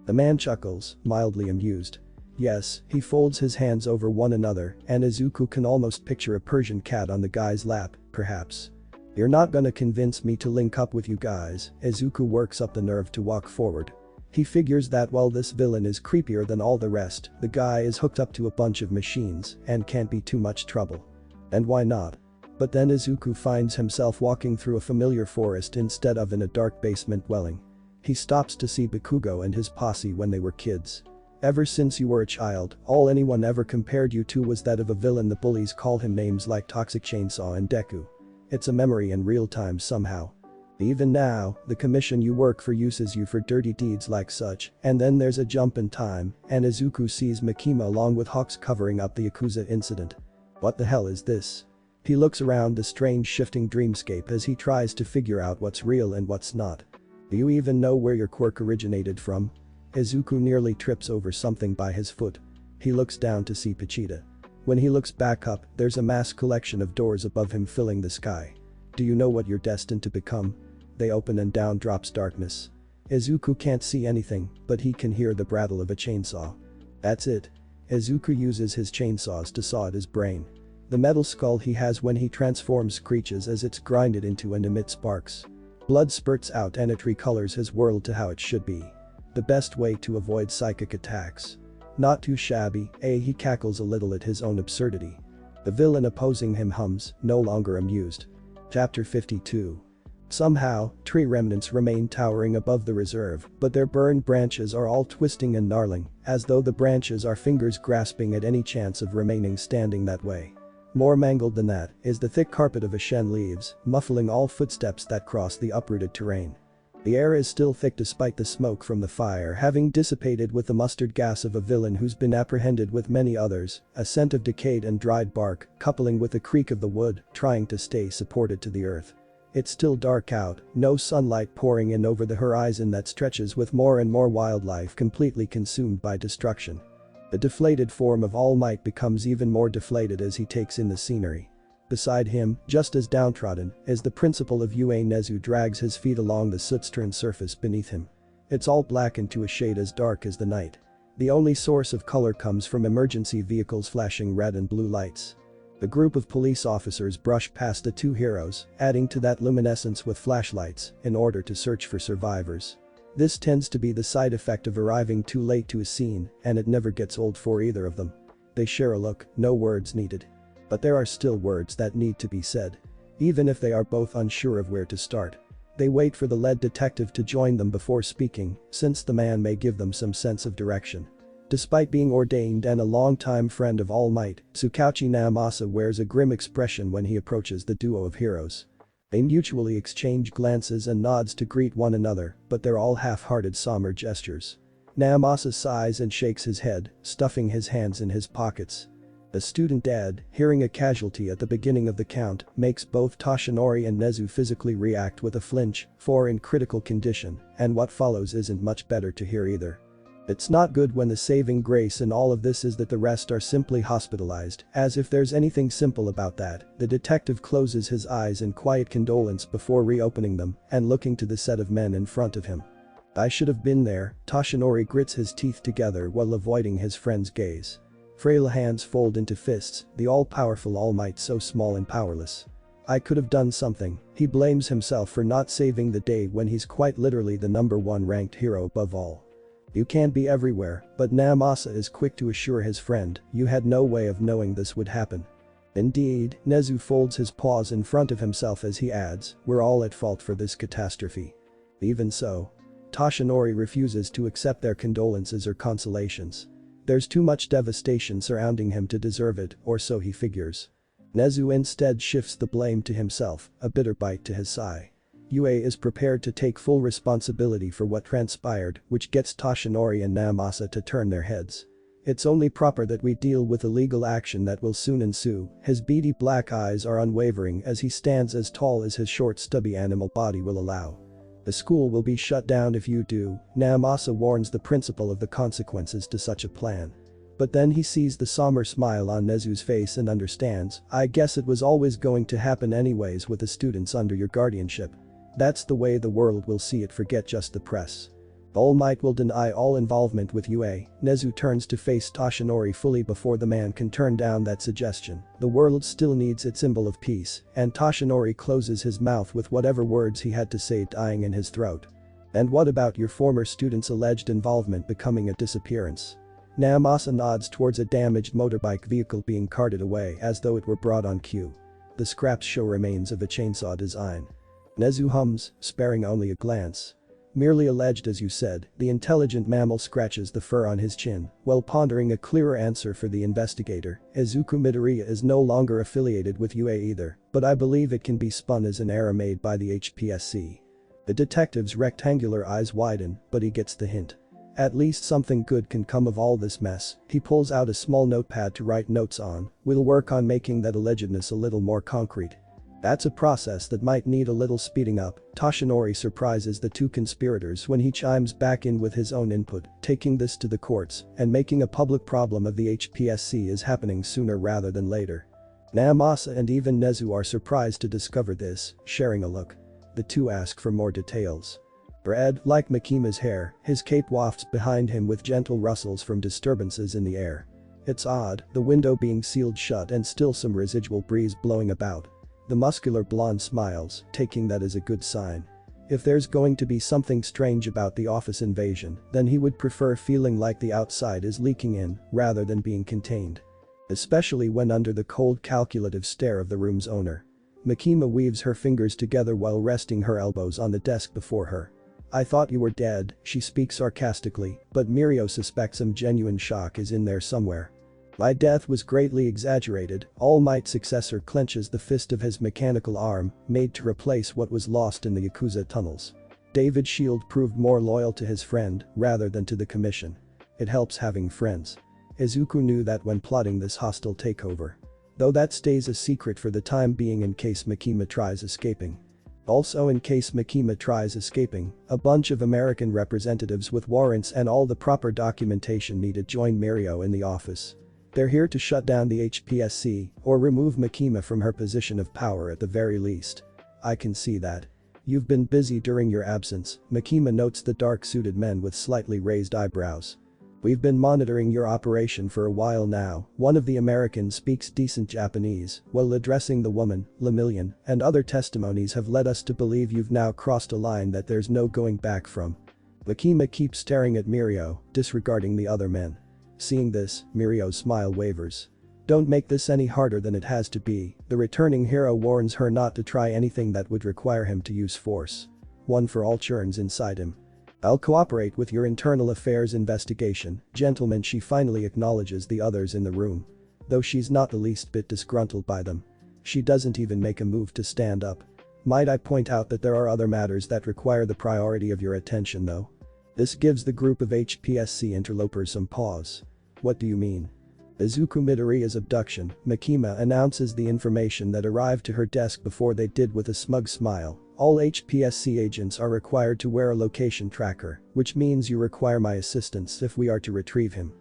The man chuckles, mildly amused. Yes, he folds his hands over one another and Izuku can almost picture a Persian cat on the guy's lap, perhaps. "You're not gonna convince me to link up with you guys." Izuku works up the nerve to walk forward. He figures that while this villain is creepier than all the rest, the guy is hooked up to a bunch of machines and can't be too much trouble. And why not? But then Izuku finds himself walking through a familiar forest instead of in a dark basement dwelling. He stops to see Bakugo and his posse when they were kids. "Ever since you were a child, all anyone ever compared you to was that of a villain. The bullies call him names like Toxic Chainsaw and Deku. It's a memory in real time somehow. Even now, the commission you work for uses you for dirty deeds like such." And then there's a jump in time, and Izuku sees Makima along with Hawks covering up the Yakuza incident. What the hell is this? He looks around the strange shifting dreamscape as he tries to figure out what's real and what's not. "Do you even know where your quirk originated from?" Izuku nearly trips over something by his foot. He looks down to see Pochita. When he looks back up, there's a mass collection of doors above him filling the sky. "Do you know what you're destined to become?" They open and down drops darkness. Izuku can't see anything, but he can hear the prattle of a chainsaw. That's it. Izuku uses his chainsaws to saw at his brain. The metal skull he has when he transforms screeches as it's grinded into and emits sparks. Blood spurts out and it recolors his world to how it should be. The best way to avoid psychic attacks. Not too shabby, he cackles a little at his own absurdity. The villain opposing him hums, no longer amused. Chapter 52. Somehow, tree remnants remain towering above the reserve, but their burned branches are all twisting and gnarling, as though the branches are fingers grasping at any chance of remaining standing that way. More mangled than that is the thick carpet of ashen leaves, muffling all footsteps that cross the uprooted terrain. The air is still thick despite the smoke from the fire having dissipated with the mustard gas of a villain who's been apprehended with many others, a scent of decayed and dried bark, coupling with the creak of the wood, trying to stay supported to the earth. It's still dark out, no sunlight pouring in over the horizon that stretches with more and more wildlife completely consumed by destruction. The deflated form of All Might becomes even more deflated as he takes in the scenery. Beside him, just as downtrodden, is the principal of Ue Nezu drags his feet along the soot-strewn surface beneath him. It's all blackened to a shade as dark as the night. The only source of color comes from emergency vehicles flashing red and blue lights. The group of police officers brush past the two heroes, adding to that luminescence with flashlights, in order to search for survivors. This tends to be the side effect of arriving too late to a scene, and it never gets old for either of them. They share a look, no words needed. But there are still words that need to be said. Even if they are both unsure of where to start. They wait for the lead detective to join them before speaking, since the man may give them some sense of direction. Despite being ordained and a longtime friend of All Might, Tsukauchi Naomasa wears a grim expression when he approaches the duo of heroes. They mutually exchange glances and nods to greet one another, but they're all half-hearted somber gestures. Naomasa sighs and shakes his head, stuffing his hands in his pockets. The student dead, hearing a casualty at the beginning of the count, makes both Toshinori and Nezu physically react with a flinch, for in critical condition, and what follows isn't much better to hear either. It's not good when the saving grace in all of this is that the rest are simply hospitalized, as if there's anything simple about that. The detective closes his eyes in quiet condolence before reopening them and looking to the set of men in front of him. "I should have been there," Toshinori grits his teeth together while avoiding his friend's gaze. Frail hands fold into fists, the all-powerful All Might so small and powerless. I could have done something. He blames himself for not saving the day when he's quite literally the #1 ranked hero above all. You can't be everywhere, but Namasa is quick to assure his friend, you had no way of knowing this would happen. Indeed, Nezu folds his paws in front of himself as he adds, we're all at fault for this catastrophe. Even so, Toshinori refuses to accept their condolences or consolations. There's too much devastation surrounding him to deserve it, or so he figures. Nezu instead shifts the blame to himself, a bitter bite to his sigh. Yue is prepared to take full responsibility for what transpired, which gets Toshinori and Namasa to turn their heads. It's only proper that we deal with the legal action that will soon ensue. His beady black eyes are unwavering as he stands as tall as his short stubby animal body will allow. The school will be shut down if you do, Namasa warns the principal of the consequences to such a plan. But then he sees the somber smile on Nezu's face and understands, I guess it was always going to happen anyways with the students under your guardianship. That's the way the world will see it, forget just the press. All Might will deny all involvement with Yue. Nezu turns to face Toshinori fully before the man can turn down that suggestion. The world still needs its symbol of peace, and Toshinori closes his mouth with whatever words he had to say dying in his throat. And what about your former student's alleged involvement becoming a disappearance? Namasa nods towards a damaged motorbike vehicle being carted away as though it were brought on cue. The scraps show remains of a chainsaw design. Nezu hums, sparing only a glance. Merely alleged, as you said, the intelligent mammal scratches the fur on his chin, while pondering a clearer answer for the investigator. Izuku Midoriya is no longer affiliated with Yue either, but I believe it can be spun as an error made by the HPSC. The detective's rectangular eyes widen, but he gets the hint. At least something good can come of all this mess. He pulls out a small notepad to write notes on. We'll work on making that allegedness a little more concrete. That's a process that might need a little speeding up. Toshinori surprises the two conspirators when he chimes back in with his own input, taking this to the courts and making a public problem of the HPSC is happening sooner rather than later. Namasa and even Nezu are surprised to discover this, sharing a look. The two ask for more details. Red, like Makima's hair, his cape wafts behind him with gentle rustles from disturbances in the air. It's odd, the window being sealed shut and still some residual breeze blowing about. The muscular blonde smiles, taking that as a good sign. If there's going to be something strange about the office invasion, then he would prefer feeling like the outside is leaking in, rather than being contained. Especially when under the cold calculative stare of the room's owner. Makima weaves her fingers together while resting her elbows on the desk before her. I thought you were dead, she speaks sarcastically, but Mirio suspects some genuine shock is in there somewhere. My death was greatly exaggerated. All Might's successor clenches the fist of his mechanical arm, made to replace what was lost in the Yakuza tunnels. David Shield proved more loyal to his friend, rather than to the commission. It helps having friends. Izuku knew that when plotting this hostile takeover. Though that stays a secret for the time being in case Makima tries escaping. Also, in case Makima tries escaping, a bunch of American representatives with warrants and all the proper documentation needed join Mirio in the office. They're here to shut down the HPSC, or remove Makima from her position of power at the very least. I can see that. You've been busy during your absence, Makima notes the dark-suited men with slightly raised eyebrows. We've been monitoring your operation for a while now. One of the Americans speaks decent Japanese, while addressing the woman, Lemillion, and other testimonies have led us to believe you've now crossed a line that there's no going back from. Makima keeps staring at Mirio, disregarding the other men. Seeing this, Mirio's smile wavers. Don't make this any harder than it has to be, the returning hero warns her not to try anything that would require him to use force. One for all churns inside him. I'll cooperate with your internal affairs investigation, gentlemen. She finally acknowledges the others in the room. Though she's not the least bit disgruntled by them. She doesn't even make a move to stand up. Might I point out that there are other matters that require the priority of your attention though? This gives the group of HPSC interlopers some pause. What do you mean? Izuku Midoriya's abduction, Makima announces the information that arrived to her desk before they did with a smug smile. All HPSC agents are required to wear a location tracker, which means you require my assistance if we are to retrieve him.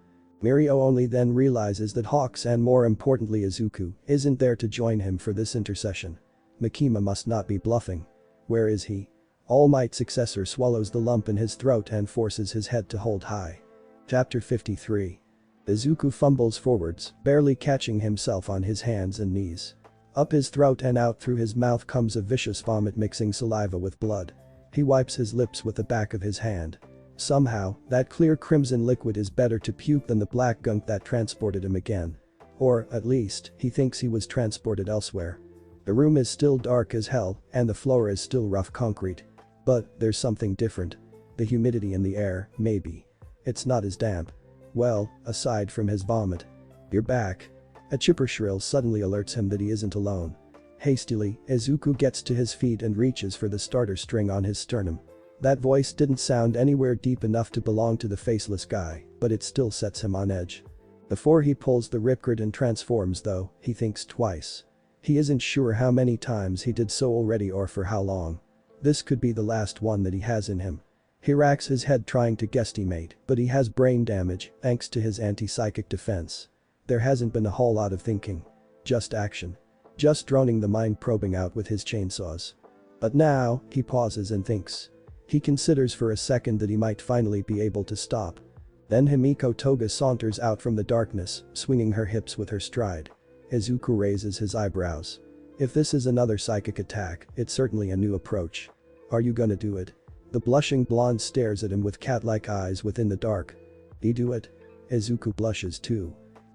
Mirio only then realizes that Hawks and more importantly Izuku isn't there to join him for this intercession. Makima must not be bluffing. Where is he? All Might's successor swallows the lump in his throat and forces his head to hold high. Chapter 53. Izuku fumbles forwards, barely catching himself on his hands and knees. Up his throat and out through his mouth comes a vicious vomit mixing saliva with blood. He wipes his lips with the back of his hand. Somehow, that clear crimson liquid is better to puke than the black gunk that transported him again. Or, at least, he thinks he was transported elsewhere. The room is still dark as hell, and the floor is still rough concrete. But, there's something different. The humidity in the air, maybe. It's not as damp. Well, aside from his vomit. You're back. A chipper shrill suddenly alerts him that he isn't alone. Hastily, Izuku gets to his feet and reaches for the starter string on his sternum. That voice didn't sound anywhere deep enough to belong to the faceless guy, but it still sets him on edge. Before he pulls the ripcord and transforms though, he thinks twice. He isn't sure how many times he did so already or for how long. This could be the last one that he has in him. He racks his head trying to guesstimate, but he has brain damage thanks to his anti-psychic defense. There hasn't been a whole lot of thinking. Just action. Just droning the mind probing out with his chainsaws. But now, he pauses and thinks. He considers for a second that he might finally be able to stop. Then Himiko Toga saunters out from the darkness, swinging her hips with her stride. Izuku raises his eyebrows. If this is another psychic attack, it's certainly a new approach. Are you gonna do it? The blushing blonde stares at him with cat-like eyes within the dark. You do it? Izuku blushes too.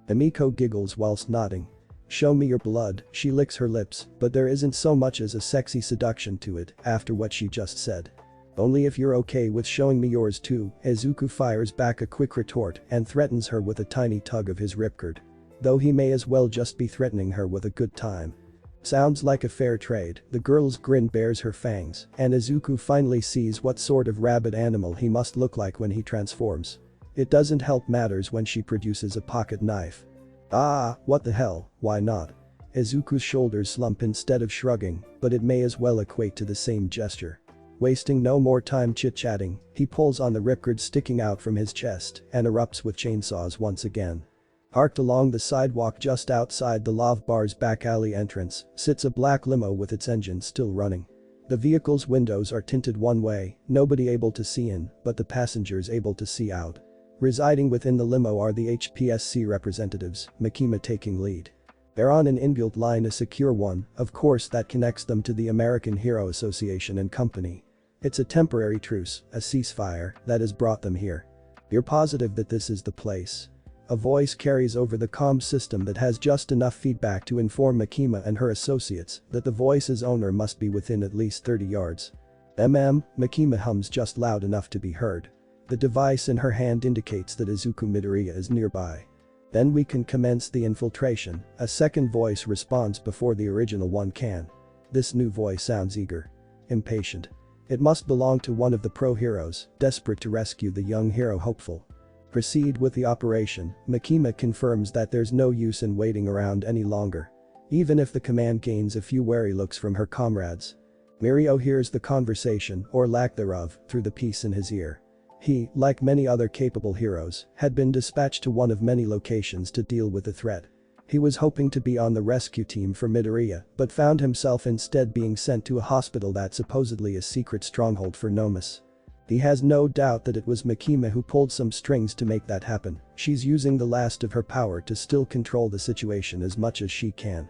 Himiko giggles whilst nodding. Show me your blood, she licks her lips, but there isn't so much as a sexy seduction to it after what she just said. Only if you're okay with showing me yours too, Izuku fires back a quick retort and threatens her with a tiny tug of his ripcord. Though he may as well just be threatening her with a good time. Sounds like a fair trade, the girl's grin bares her fangs, and Izuku finally sees what sort of rabid animal he must look like when he transforms. It doesn't help matters when she produces a pocket knife. Ah, what the hell, why not? Izuku's shoulders slump instead of shrugging, but it may as well equate to the same gesture. Wasting no more time chit-chatting, he pulls on the ripcord sticking out from his chest and erupts with chainsaws once again. Parked along the sidewalk just outside the Love Bar's back alley entrance sits a black limo with its engine still running. The vehicle's windows are tinted one way, nobody able to see in, but the passengers able to see out. Residing within the limo are the HPSC representatives, Makima taking lead. They're on an inbuilt line, a secure one, of course, that connects them to the American Hero Association and Company. It's a temporary truce, a ceasefire, that has brought them here. You're positive that this is the place? A voice carries over the comm system that has just enough feedback to inform Makima and her associates that the voice's owner must be within at least 30 yards. Makima hums just loud enough to be heard. The device in her hand indicates that Izuku Midoriya is nearby. Then we can commence the infiltration, a second voice responds before the original one can. This new voice sounds eager. Impatient. It must belong to one of the pro-heroes, desperate to rescue the young hero hopeful. Proceed with the operation, Makima confirms that there's no use in waiting around any longer. Even if the command gains a few wary looks from her comrades. Mirio hears the conversation, or lack thereof, through the piece in his ear. He, like many other capable heroes, had been dispatched to one of many locations to deal with the threat. He was hoping to be on the rescue team for Midoriya, but found himself instead being sent to a hospital that's supposedly a secret stronghold for Nomus. He has no doubt that it was Makima who pulled some strings to make that happen. She's using the last of her power to still control the situation as much as she can.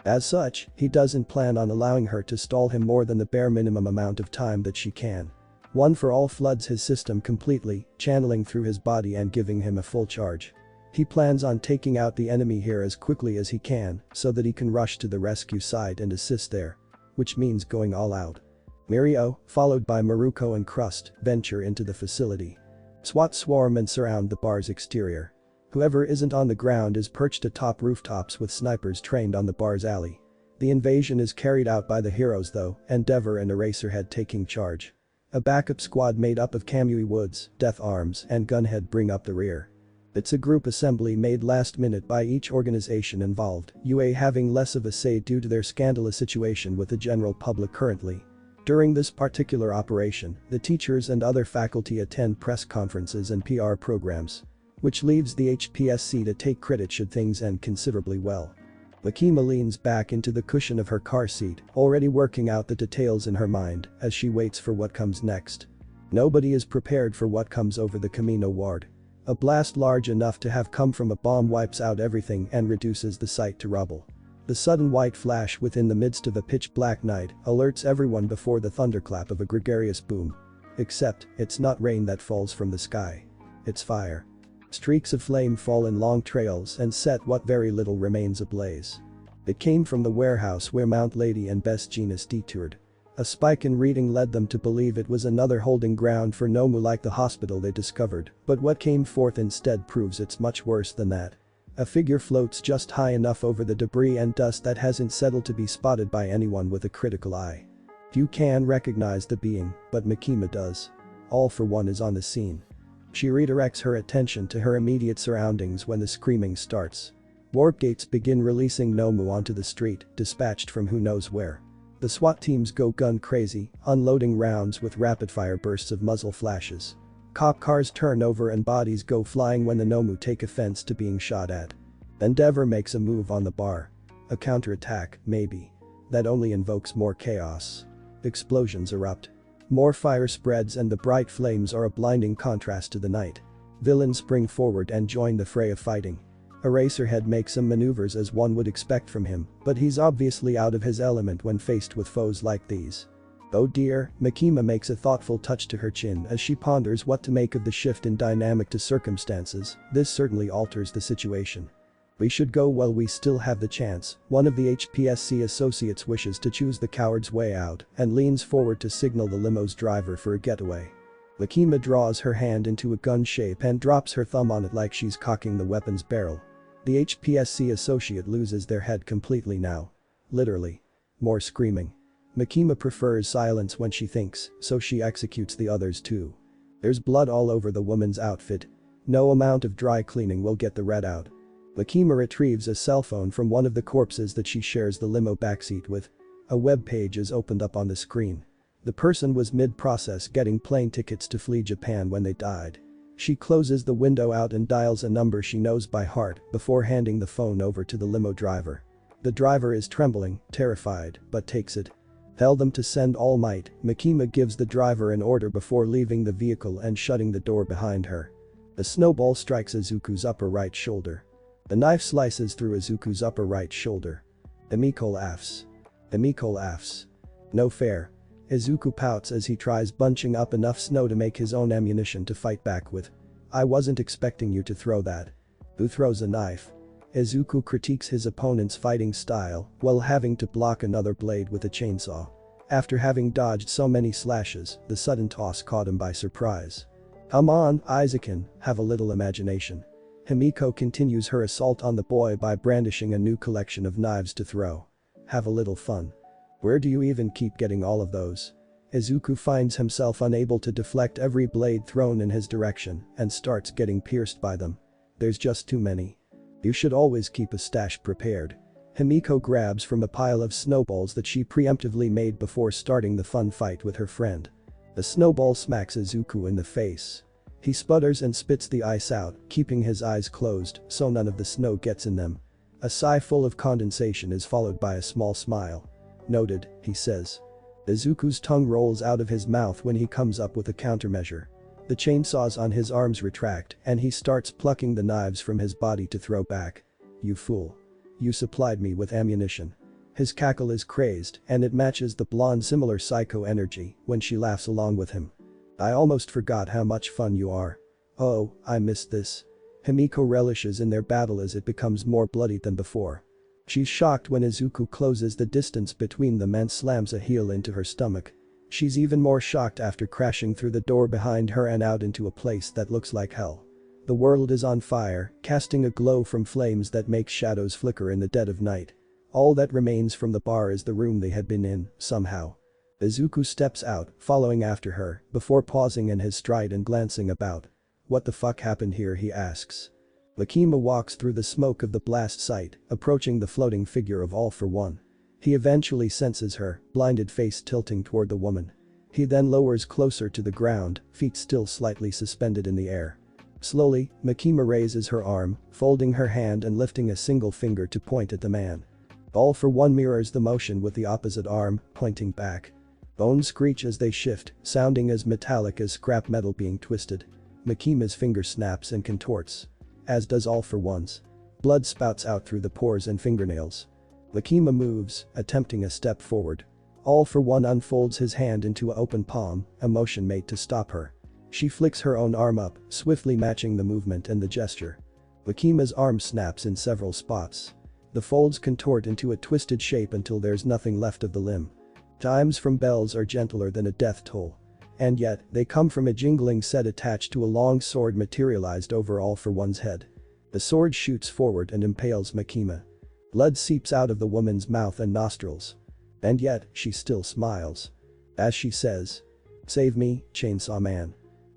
As such, he doesn't plan on allowing her to stall him more than the bare minimum amount of time that she can. One for All floods his system completely, channeling through his body and giving him a full charge. He plans on taking out the enemy here as quickly as he can so that he can rush to the rescue site and assist there. Which means going all out. Mirio, followed by Maruko and Crust, venture into the facility. SWAT swarm and surround the bar's exterior. Whoever isn't on the ground is perched atop rooftops with snipers trained on the bar's alley. The invasion is carried out by the heroes though, Endeavor and Eraserhead taking charge. A backup squad made up of Kamui Woods, Death Arms, and Gunhead bring up the rear. It's a group assembly made last minute by each organization involved, UA having less of a say due to their scandalous situation with the general public currently. During this particular operation, the teachers and other faculty attend press conferences and PR programs. Which leaves the HPSC to take credit should things end considerably well. Makima leans back into the cushion of her car seat, already working out the details in her mind as she waits for what comes next. Nobody is prepared for what comes over the Camino ward. A blast large enough to have come from a bomb wipes out everything and reduces the site to rubble. The sudden white flash within the midst of a pitch-black night alerts everyone before the thunderclap of a gregarious boom. Except, it's not rain that falls from the sky. It's fire. Streaks of flame fall in long trails and set what very little remains ablaze. It came from the warehouse where Mount Lady and Best Jeanist detoured. A spike in reading led them to believe it was another holding ground for Nomu like the hospital they discovered, but what came forth instead proves it's much worse than that. A figure floats just high enough over the debris and dust that hasn't settled to be spotted by anyone with a critical eye. Few can recognize the being, but Makima does. All for One is on the scene. She redirects her attention to her immediate surroundings when the screaming starts. Warp gates begin releasing Nomu onto the street, dispatched from who knows where. The SWAT teams go gun crazy, unloading rounds with rapid-fire bursts of muzzle flashes. Cop cars turn over and bodies go flying when the Nomu take offense to being shot at. Endeavor makes a move on the bar. A counterattack, maybe. That only invokes more chaos. Explosions erupt. More fire spreads and the bright flames are a blinding contrast to the night. Villains spring forward and join the fray of fighting. Eraserhead makes some maneuvers as one would expect from him, but he's obviously out of his element when faced with foes like these. Oh dear, Makima makes a thoughtful touch to her chin as she ponders what to make of the shift in dynamic to circumstances. This certainly alters the situation. We should go while we still have the chance. One of the HPSC associates wishes to choose the coward's way out and leans forward to signal the limo's driver for a getaway. Makima draws her hand into a gun shape and drops her thumb on it like she's cocking the weapon's barrel. The HPSC associate loses their head completely now. Literally. More screaming. Makima prefers silence when she thinks, so she executes the others too. There's blood all over the woman's outfit. No amount of dry cleaning will get the red out. Makima retrieves a cell phone from one of the corpses that she shares the limo backseat with. A web page is opened up on the screen. The person was mid-process getting plane tickets to flee Japan when they died. She closes the window out and dials a number she knows by heart before handing the phone over to the limo driver. The driver is trembling, terrified, but takes it. Tell them to send All Might. Makima gives the driver an order before leaving the vehicle and shutting the door behind her. A snowball strikes Izuku's upper right shoulder. The knife slices through Izuku's upper right shoulder. Emiko laughs. Emiko laughs. No fair. Izuku pouts as he tries bunching up enough snow to make his own ammunition to fight back with. I wasn't expecting you to throw that. Who throws a knife? Izuku critiques his opponent's fighting style while having to block another blade with a chainsaw. After having dodged so many slashes, the sudden toss caught him by surprise. Come on, Isaacin, have a little imagination. Himiko continues her assault on the boy by brandishing a new collection of knives to throw. Have a little fun. Where do you even keep getting all of those? Izuku finds himself unable to deflect every blade thrown in his direction and starts getting pierced by them. There's just too many. You should always keep a stash prepared. Himiko grabs from a pile of snowballs that she preemptively made before starting the fun fight with her friend. The snowball smacks Izuku in the face. He sputters and spits the ice out, keeping his eyes closed so none of the snow gets in them. A sigh full of condensation is followed by a small smile. Noted, he says. Izuku's tongue rolls out of his mouth when he comes up with a countermeasure. The chainsaws on his arms retract and he starts plucking the knives from his body to throw back. You fool. You supplied me with ammunition. His cackle is crazed and it matches the blonde's similar psycho energy when she laughs along with him. I almost forgot how much fun you are. Oh, I missed this. Himiko relishes in their battle as it becomes more bloody than before. She's shocked when Izuku closes the distance between them and slams a heel into her stomach. She's even more shocked after crashing through the door behind her and out into a place that looks like hell. The world is on fire, casting a glow from flames that makes shadows flicker in the dead of night. All that remains from the bar is the room they had been in, somehow. Izuku steps out, following after her, before pausing in his stride and glancing about. What the fuck happened here, he asks. Makima walks through the smoke of the blast site, approaching the floating figure of All for One. He eventually senses her, blinded face tilting toward the woman. He then lowers closer to the ground, feet still slightly suspended in the air. Slowly, Makima raises her arm, folding her hand and lifting a single finger to point at the man. All for One mirrors the motion with the opposite arm, pointing back. Bones screech as they shift, sounding as metallic as scrap metal being twisted. Makima's finger snaps and contorts. As does All for One's. Blood spouts out through the pores and fingernails. Makima moves, attempting a step forward. All for One unfolds his hand into an open palm, a motion made to stop her. She flicks her own arm up, swiftly matching the movement and the gesture. Makima's arm snaps in several spots. The folds contort into a twisted shape until there's nothing left of the limb. Chimes from bells are gentler than a death toll. And yet, they come from a jingling set attached to a long sword materialized over All for One's head. The sword shoots forward and impales Makima. Blood seeps out of the woman's mouth and nostrils. And yet, she still smiles. As she says, "Save me, Chainsaw Man."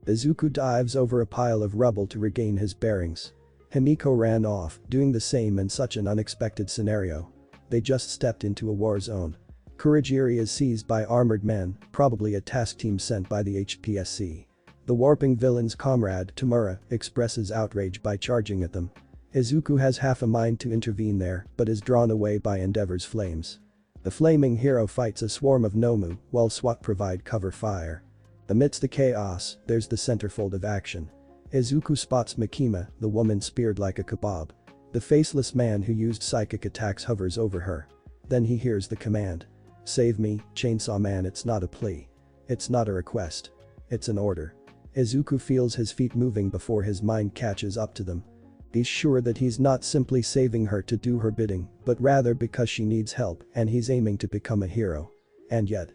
Izuku dives over a pile of rubble to regain his bearings. Himiko ran off, doing the same in such an unexpected scenario. They just stepped into a war zone. Kurogiri is seized by armored men, probably a task team sent by the HPSC. The warping villain's comrade, Tamura, expresses outrage by charging at them. Izuku has half a mind to intervene there, but is drawn away by Endeavor's flames. The flaming hero fights a swarm of Nomu, while SWAT provide cover fire. Amidst the chaos, there's the centerfold of action. Izuku spots Makima, the woman speared like a kebab. The faceless man who used psychic attacks hovers over her. Then he hears the command. "Save me, Chainsaw Man." It's not a plea. It's not a request. It's an order. Izuku feels his feet moving before his mind catches up to them. He's sure that he's not simply saving her to do her bidding, but rather because she needs help and he's aiming to become a hero. And yet,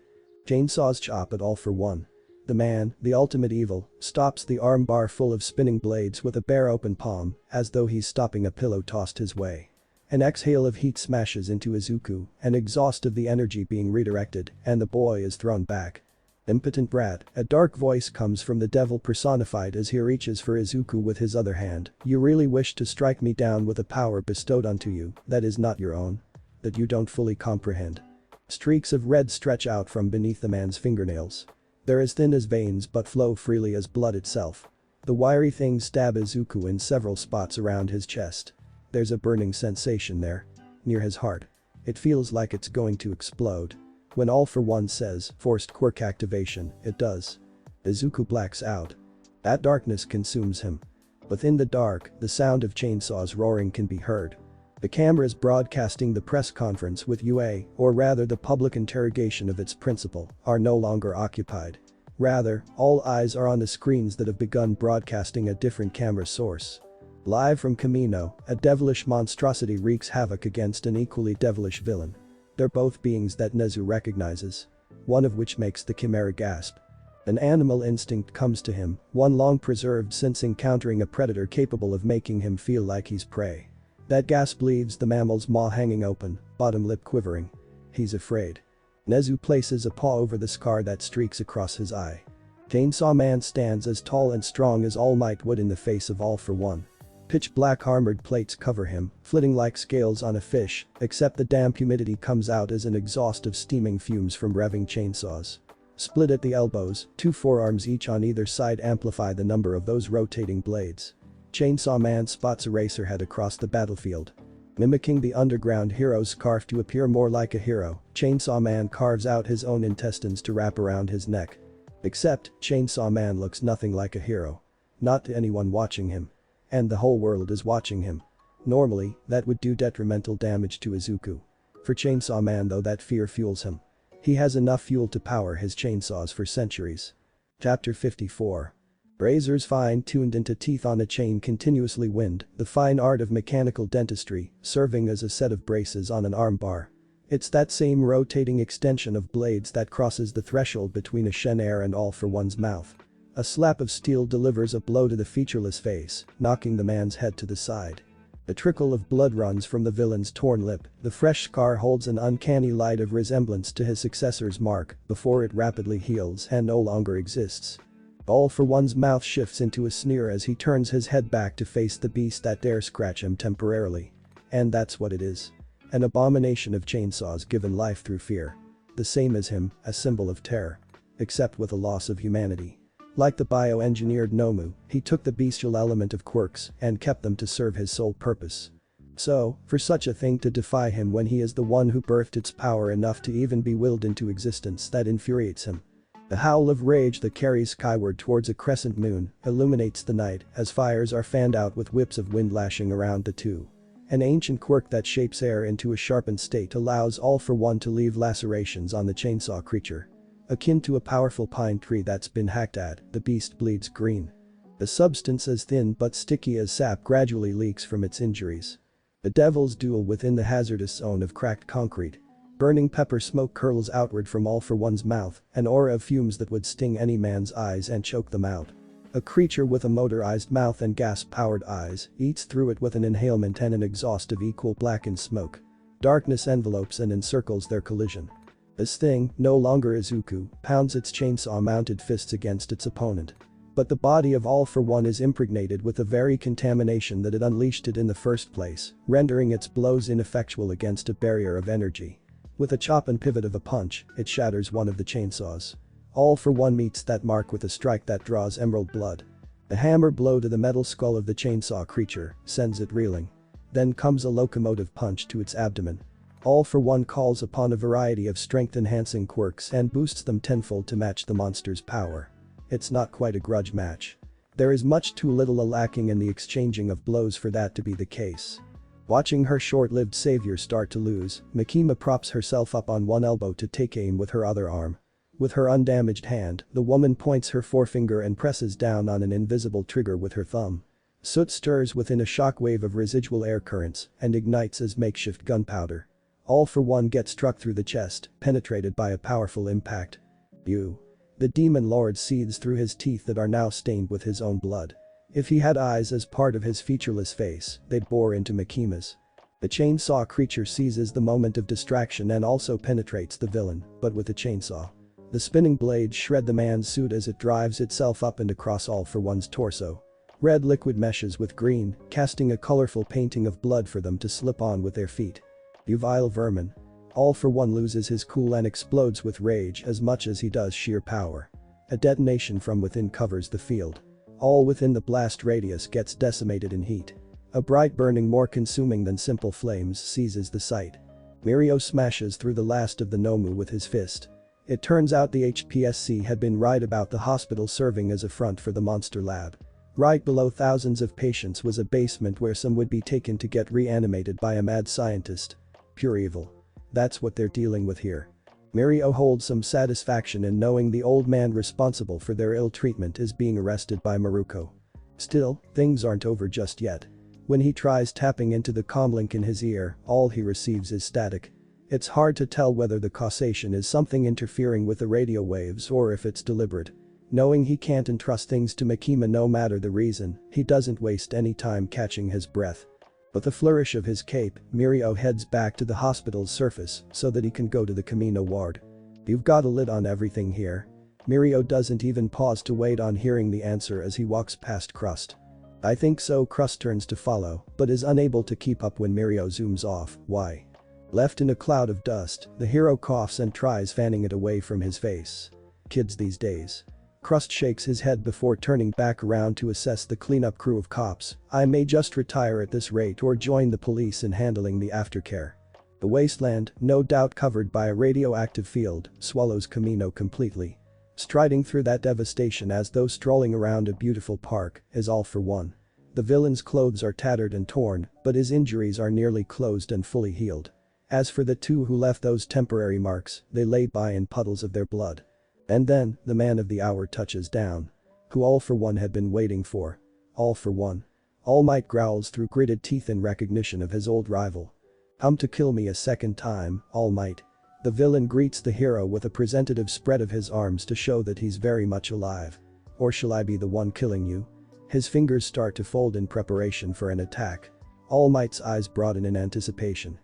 Chainsaw's chop at All for One. The man, the ultimate evil, stops the armbar full of spinning blades with a bare open palm, as though he's stopping a pillow tossed his way. An exhale of heat smashes into Izuku, an exhaust of the energy being redirected, and the boy is thrown back. "Impotent brat," a dark voice comes from the devil personified as he reaches for Izuku with his other hand. "You really wish to strike me down with a power bestowed unto you that is not your own? That you don't fully comprehend?" Streaks of red stretch out from beneath the man's fingernails. They're as thin as veins but flow freely as blood itself. The wiry things stab Izuku in several spots around his chest. There's a burning sensation there. Near his heart. It feels like it's going to explode. When All for One says, "Forced quirk activation," it does. Izuku blacks out. That darkness consumes him. Within the dark, the sound of chainsaws roaring can be heard. The cameras broadcasting the press conference with UA, or rather the public interrogation of its principal, are no longer occupied. Rather, all eyes are on the screens that have begun broadcasting a different camera source. Live from Kamino, a devilish monstrosity wreaks havoc against an equally devilish villain. They're both beings that Nezu recognizes. One of which makes the Chimera gasp. An animal instinct comes to him, one long preserved since encountering a predator capable of making him feel like he's prey. That gasp leaves the mammal's maw hanging open, bottom lip quivering. He's afraid. Nezu places a paw over the scar that streaks across his eye. Chainsaw Man stands as tall and strong as All Might would in the face of All for One. Pitch black armored plates cover him, flitting like scales on a fish, except the damp humidity comes out as an exhaust of steaming fumes from revving chainsaws. Split at the elbows, two forearms each on either side amplify the number of those rotating blades. Chainsaw Man spots Eraserhead across the battlefield. Mimicking the underground hero's scarf to appear more like a hero, Chainsaw Man carves out his own intestines to wrap around his neck. Except, Chainsaw Man looks nothing like a hero. Not to anyone watching him. And the whole world is watching him. Normally, that would do detrimental damage to Izuku. For Chainsaw Man though, that fear fuels him. He has enough fuel to power his chainsaws for centuries. Chapter 54. Razors fine-tuned into teeth on a chain continuously wind, the fine art of mechanical dentistry, serving as a set of braces on an armbar. It's that same rotating extension of blades that crosses the threshold between a Shen-air and All for One's mouth. A slap of steel delivers a blow to the featureless face, knocking the man's head to the side. A trickle of blood runs from the villain's torn lip, the fresh scar holds an uncanny light of resemblance to his successor's mark before it rapidly heals and no longer exists. All for One's mouth shifts into a sneer as he turns his head back to face the beast that dare scratch him temporarily. And that's what it is. An abomination of chainsaws given life through fear. The same as him, a symbol of terror. Except with a loss of humanity. Like the bioengineered Nomu, he took the bestial element of quirks and kept them to serve his sole purpose. So, for such a thing to defy him when he is the one who birthed its power enough to even be willed into existence, that infuriates him. The howl of rage that carries skyward towards a crescent moon illuminates the night as fires are fanned out with whips of wind lashing around the two. An ancient quirk that shapes air into a sharpened state allows All for One to leave lacerations on the chainsaw creature. Akin to a powerful pine tree that's been hacked at, the beast bleeds green. The substance as thin but sticky as sap gradually leaks from its injuries. The devil's duel within the hazardous zone of cracked concrete. Burning pepper smoke curls outward from All for One's mouth, an aura of fumes that would sting any man's eyes and choke them out. A creature with a motorized mouth and gas-powered eyes eats through it with an inhalement and an exhaust of equal blackened smoke. Darkness envelopes and encircles their collision. This thing, no longer Izuku, pounds its chainsaw-mounted fists against its opponent. But the body of All for One is impregnated with the very contamination that had unleashed it in the first place, rendering its blows ineffectual against a barrier of energy. With a chop and pivot of a punch, it shatters one of the chainsaws. All for One meets that mark with a strike that draws emerald blood. A hammer blow to the metal skull of the chainsaw creature sends it reeling. Then comes a locomotive punch to its abdomen. All for One calls upon a variety of strength-enhancing quirks and boosts them tenfold to match the monster's power. It's not quite a grudge match. There is much too little lacking in the exchanging of blows for that to be the case. Watching her short-lived savior start to lose, Makima props herself up on one elbow to take aim with her other arm. With her undamaged hand, the woman points her forefinger and presses down on an invisible trigger with her thumb. Soot stirs within a shockwave of residual air currents and ignites as makeshift gunpowder. All for One gets struck through the chest, penetrated by a powerful impact. Pew! The demon lord seethes through his teeth that are now stained with his own blood. If he had eyes as part of his featureless face, they'd bore into Makima's. The chainsaw creature seizes the moment of distraction and also penetrates the villain, but with a chainsaw. The spinning blades shred the man's suit as it drives itself up and across All for One's torso. Red liquid meshes with green, casting a colorful painting of blood for them to slip on with their feet. You vile vermin. All for One loses his cool and explodes with rage as much as he does sheer power. A detonation from within covers the field. All within the blast radius gets decimated in heat. A bright burning more consuming than simple flames seizes the site. Mirio smashes through the last of the Nomu with his fist. It turns out the HPSC had been right about the hospital serving as a front for the monster lab. Right below thousands of patients was a basement where some would be taken to get reanimated by a mad scientist. Pure evil. That's what they're dealing with here. Mirio holds some satisfaction in knowing the old man responsible for their ill treatment is being arrested by Maruko. Still, things aren't over just yet. When he tries tapping into the comlink in his ear, all he receives is static. It's hard to tell whether the causation is something interfering with the radio waves or if it's deliberate. Knowing he can't entrust things to Makima no matter the reason, he doesn't waste any time catching his breath. With a flourish of his cape, Mirio heads back to the hospital's surface so that he can go to the Camino ward. You've got a lid on everything here. Mirio doesn't even pause to wait on hearing the answer as he walks past Crust. I think so. Crust turns to follow, but is unable to keep up when Mirio zooms off. Why? Left in a cloud of dust, the hero coughs and tries fanning it away from his face. Kids these days. Crust shakes his head before turning back around to assess the cleanup crew of cops. I may just retire at this rate or join the police in handling the aftercare. The wasteland, no doubt covered by a radioactive field, swallows Camino completely. Striding through that devastation as though strolling around a beautiful park is All for One. The villain's clothes are tattered and torn, but his injuries are nearly closed and fully healed. As for the two who left those temporary marks, they lay by in puddles of their blood. And then, the man of the hour touches down. Who All for One had been waiting for. All for One. All Might growls through gritted teeth in recognition of his old rival. Come to kill me a second time, All Might. The villain greets the hero with a presentative spread of his arms to show that he's very much alive. Or shall I be the one killing you? His fingers start to fold in preparation for an attack. All Might's eyes broaden in anticipation.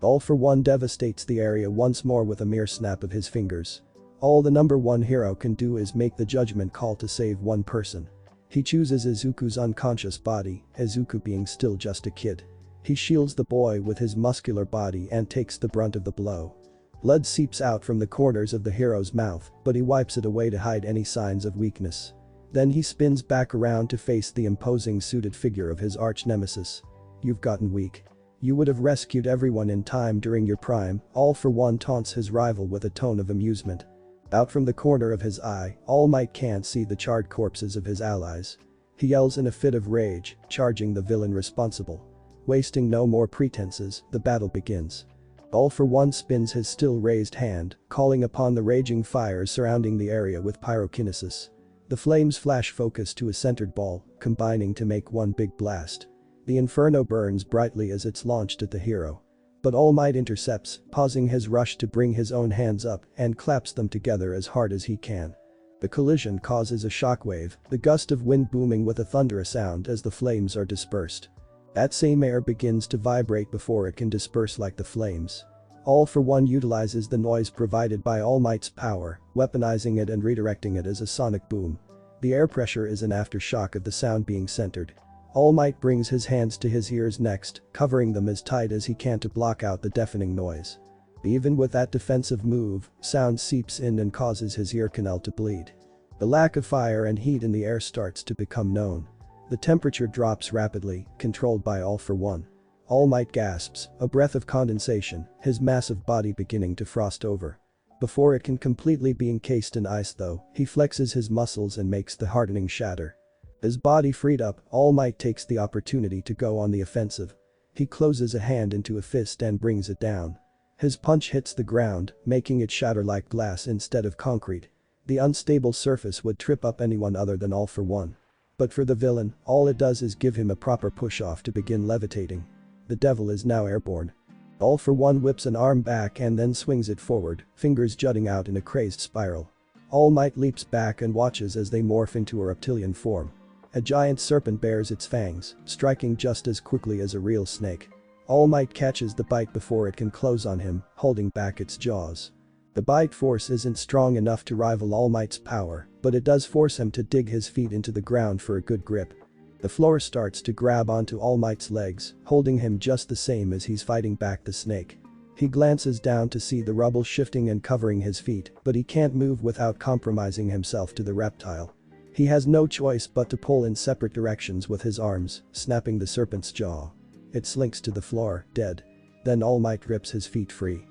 All for One devastates the area once more with a mere snap of his fingers. All the number one hero can do is make the judgment call to save one person. He chooses Izuku's unconscious body, Izuku being still just a kid. He shields the boy with his muscular body and takes the brunt of the blow. Blood seeps out from the corners of the hero's mouth, but he wipes it away to hide any signs of weakness. Then he spins back around to face the imposing suited figure of his arch-nemesis. You've gotten weak. You would have rescued everyone in time during your prime. All for One taunts his rival with a tone of amusement. Out from the corner of his eye, All Might can't see the charred corpses of his allies. He yells in a fit of rage, charging the villain responsible. Wasting no more pretenses, the battle begins. All for One spins his still raised hand, calling upon the raging fires surrounding the area with pyrokinesis. The flames flash focus to a centered ball, combining to make one big blast. The inferno burns brightly as it's launched at the hero. But All Might intercepts, pausing his rush to bring his own hands up and claps them together as hard as he can. The collision causes a shockwave, the gust of wind booming with a thunderous sound as the flames are dispersed. That same air begins to vibrate before it can disperse like the flames. All for One utilizes the noise provided by All Might's power, weaponizing it and redirecting it as a sonic boom. The air pressure is an aftershock of the sound being centered. All Might brings his hands to his ears next, covering them as tight as he can to block out the deafening noise. Even with that defensive move, sound seeps in and causes his ear canal to bleed. The lack of fire and heat in the air starts to become known. The temperature drops rapidly, controlled by All for One. All Might gasps, a breath of condensation, his massive body beginning to frost over. Before it can completely be encased in ice though, he flexes his muscles and makes the hardening shatter. His body freed up, All Might takes the opportunity to go on the offensive. He closes a hand into a fist and brings it down. His punch hits the ground, making it shatter like glass instead of concrete. The unstable surface would trip up anyone other than All for One. But for the villain, all it does is give him a proper push-off to begin levitating. The devil is now airborne. All for One whips an arm back and then swings it forward, fingers jutting out in a crazed spiral. All Might leaps back and watches as they morph into a reptilian form. A giant serpent bares its fangs, striking just as quickly as a real snake. All Might catches the bite before it can close on him, holding back its jaws. The bite force isn't strong enough to rival All Might's power, but it does force him to dig his feet into the ground for a good grip. The floor starts to grab onto All Might's legs, holding him just the same as he's fighting back the snake. He glances down to see the rubble shifting and covering his feet, but he can't move without compromising himself to the reptile. He has no choice but to pull in separate directions with his arms, snapping the serpent's jaw. It slinks to the floor, dead. Then All Might rips his feet free.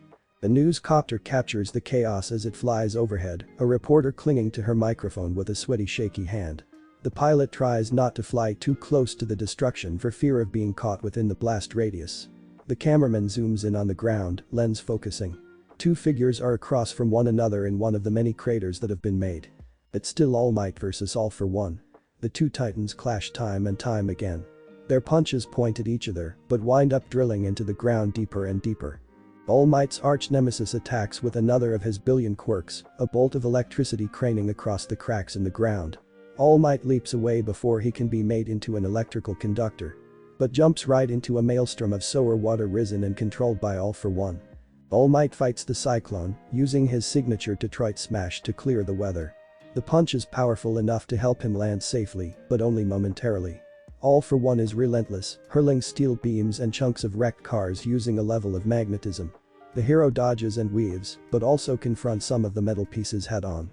The news copter captures the chaos as it flies overhead, a reporter clinging to her microphone with a sweaty shaky hand. The pilot tries not to fly too close to the destruction for fear of being caught within the blast radius. The cameraman zooms in on the ground, lens focusing. Two figures are across from one another in one of the many craters that have been made. It's still All Might versus All for One. The two titans clash time and time again. Their punches point at each other, but wind up drilling into the ground deeper and deeper. All Might's arch-nemesis attacks with another of his billion quirks, a bolt of electricity craning across the cracks in the ground. All Might leaps away before he can be made into an electrical conductor. But jumps right into a maelstrom of sour water risen and controlled by All for One. All Might fights the cyclone, using his signature Detroit smash to clear the weather. The punch is powerful enough to help him land safely, but only momentarily. All for One is relentless, hurling steel beams and chunks of wrecked cars using a level of magnetism. The hero dodges and weaves, but also confronts some of the metal pieces head-on.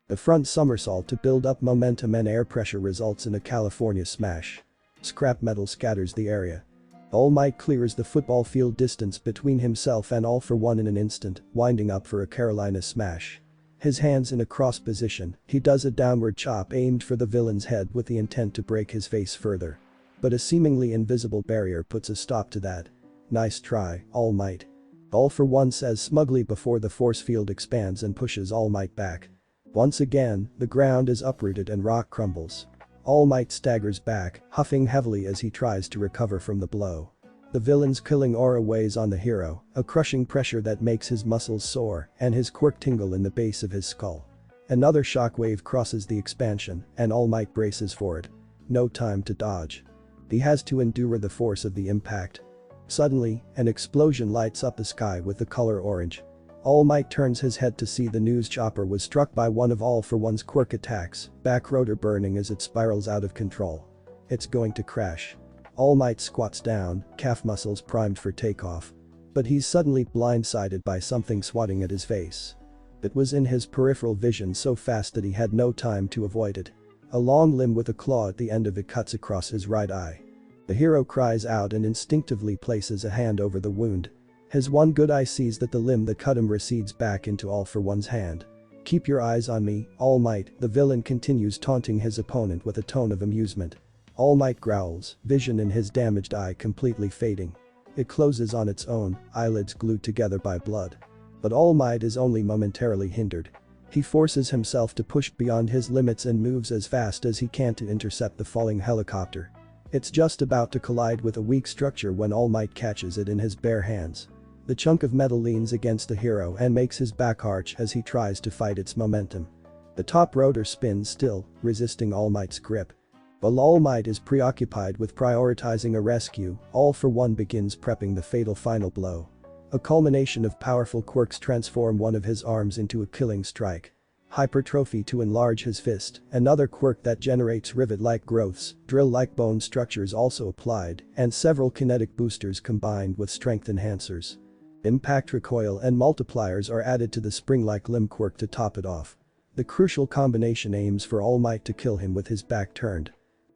A front somersault to build up momentum and air pressure results in a California smash. Scrap metal scatters the area. All Might clears the football field distance between himself and All for One in an instant, winding up for a Carolina smash. His hands in a cross position, he does a downward chop aimed for the villain's head with the intent to break his face further. But a seemingly invisible barrier puts a stop to that. Nice try, All Might. All for One says smugly before the force field expands and pushes All Might back. Once again, the ground is uprooted and rock crumbles. All Might staggers back, huffing heavily as he tries to recover from the blow. The villain's killing aura weighs on the hero, a crushing pressure that makes his muscles sore and his quirk tingle in the base of his skull. Another shockwave crosses the expansion, and All Might braces for it. No time to dodge. He has to endure the force of the impact. Suddenly, an explosion lights up the sky with the color orange. All Might turns his head to see the news chopper was struck by one of All for One's quirk attacks, back rotor burning as it spirals out of control. It's going to crash. All Might squats down, calf muscles primed for takeoff. But he's suddenly blindsided by something swatting at his face. It was in his peripheral vision so fast that he had no time to avoid it. A long limb with a claw at the end of it cuts across his right eye. The hero cries out and instinctively places a hand over the wound. His one good eye sees that the limb that cut him recedes back into All for One's hand. "Keep your eyes on me, All Might," the villain continues taunting his opponent with a tone of amusement. All Might growls, vision in his damaged eye completely fading. It closes on its own, eyelids glued together by blood. But All Might is only momentarily hindered. He forces himself to push beyond his limits and moves as fast as he can to intercept the falling helicopter. It's just about to collide with a weak structure when All Might catches it in his bare hands. The chunk of metal leans against the hero and makes his back arch as he tries to fight its momentum. The top rotor spins still, resisting All Might's grip. While All Might is preoccupied with prioritizing a rescue, All For One begins prepping the fatal final blow. A culmination of powerful quirks transform one of his arms into a killing strike. Hypertrophy to enlarge his fist, another quirk that generates rivet-like growths, drill-like bone structures also applied, and several kinetic boosters combined with strength enhancers. Impact recoil and multipliers are added to the spring-like limb quirk to top it off. The crucial combination aims for All Might to kill him with his back turned.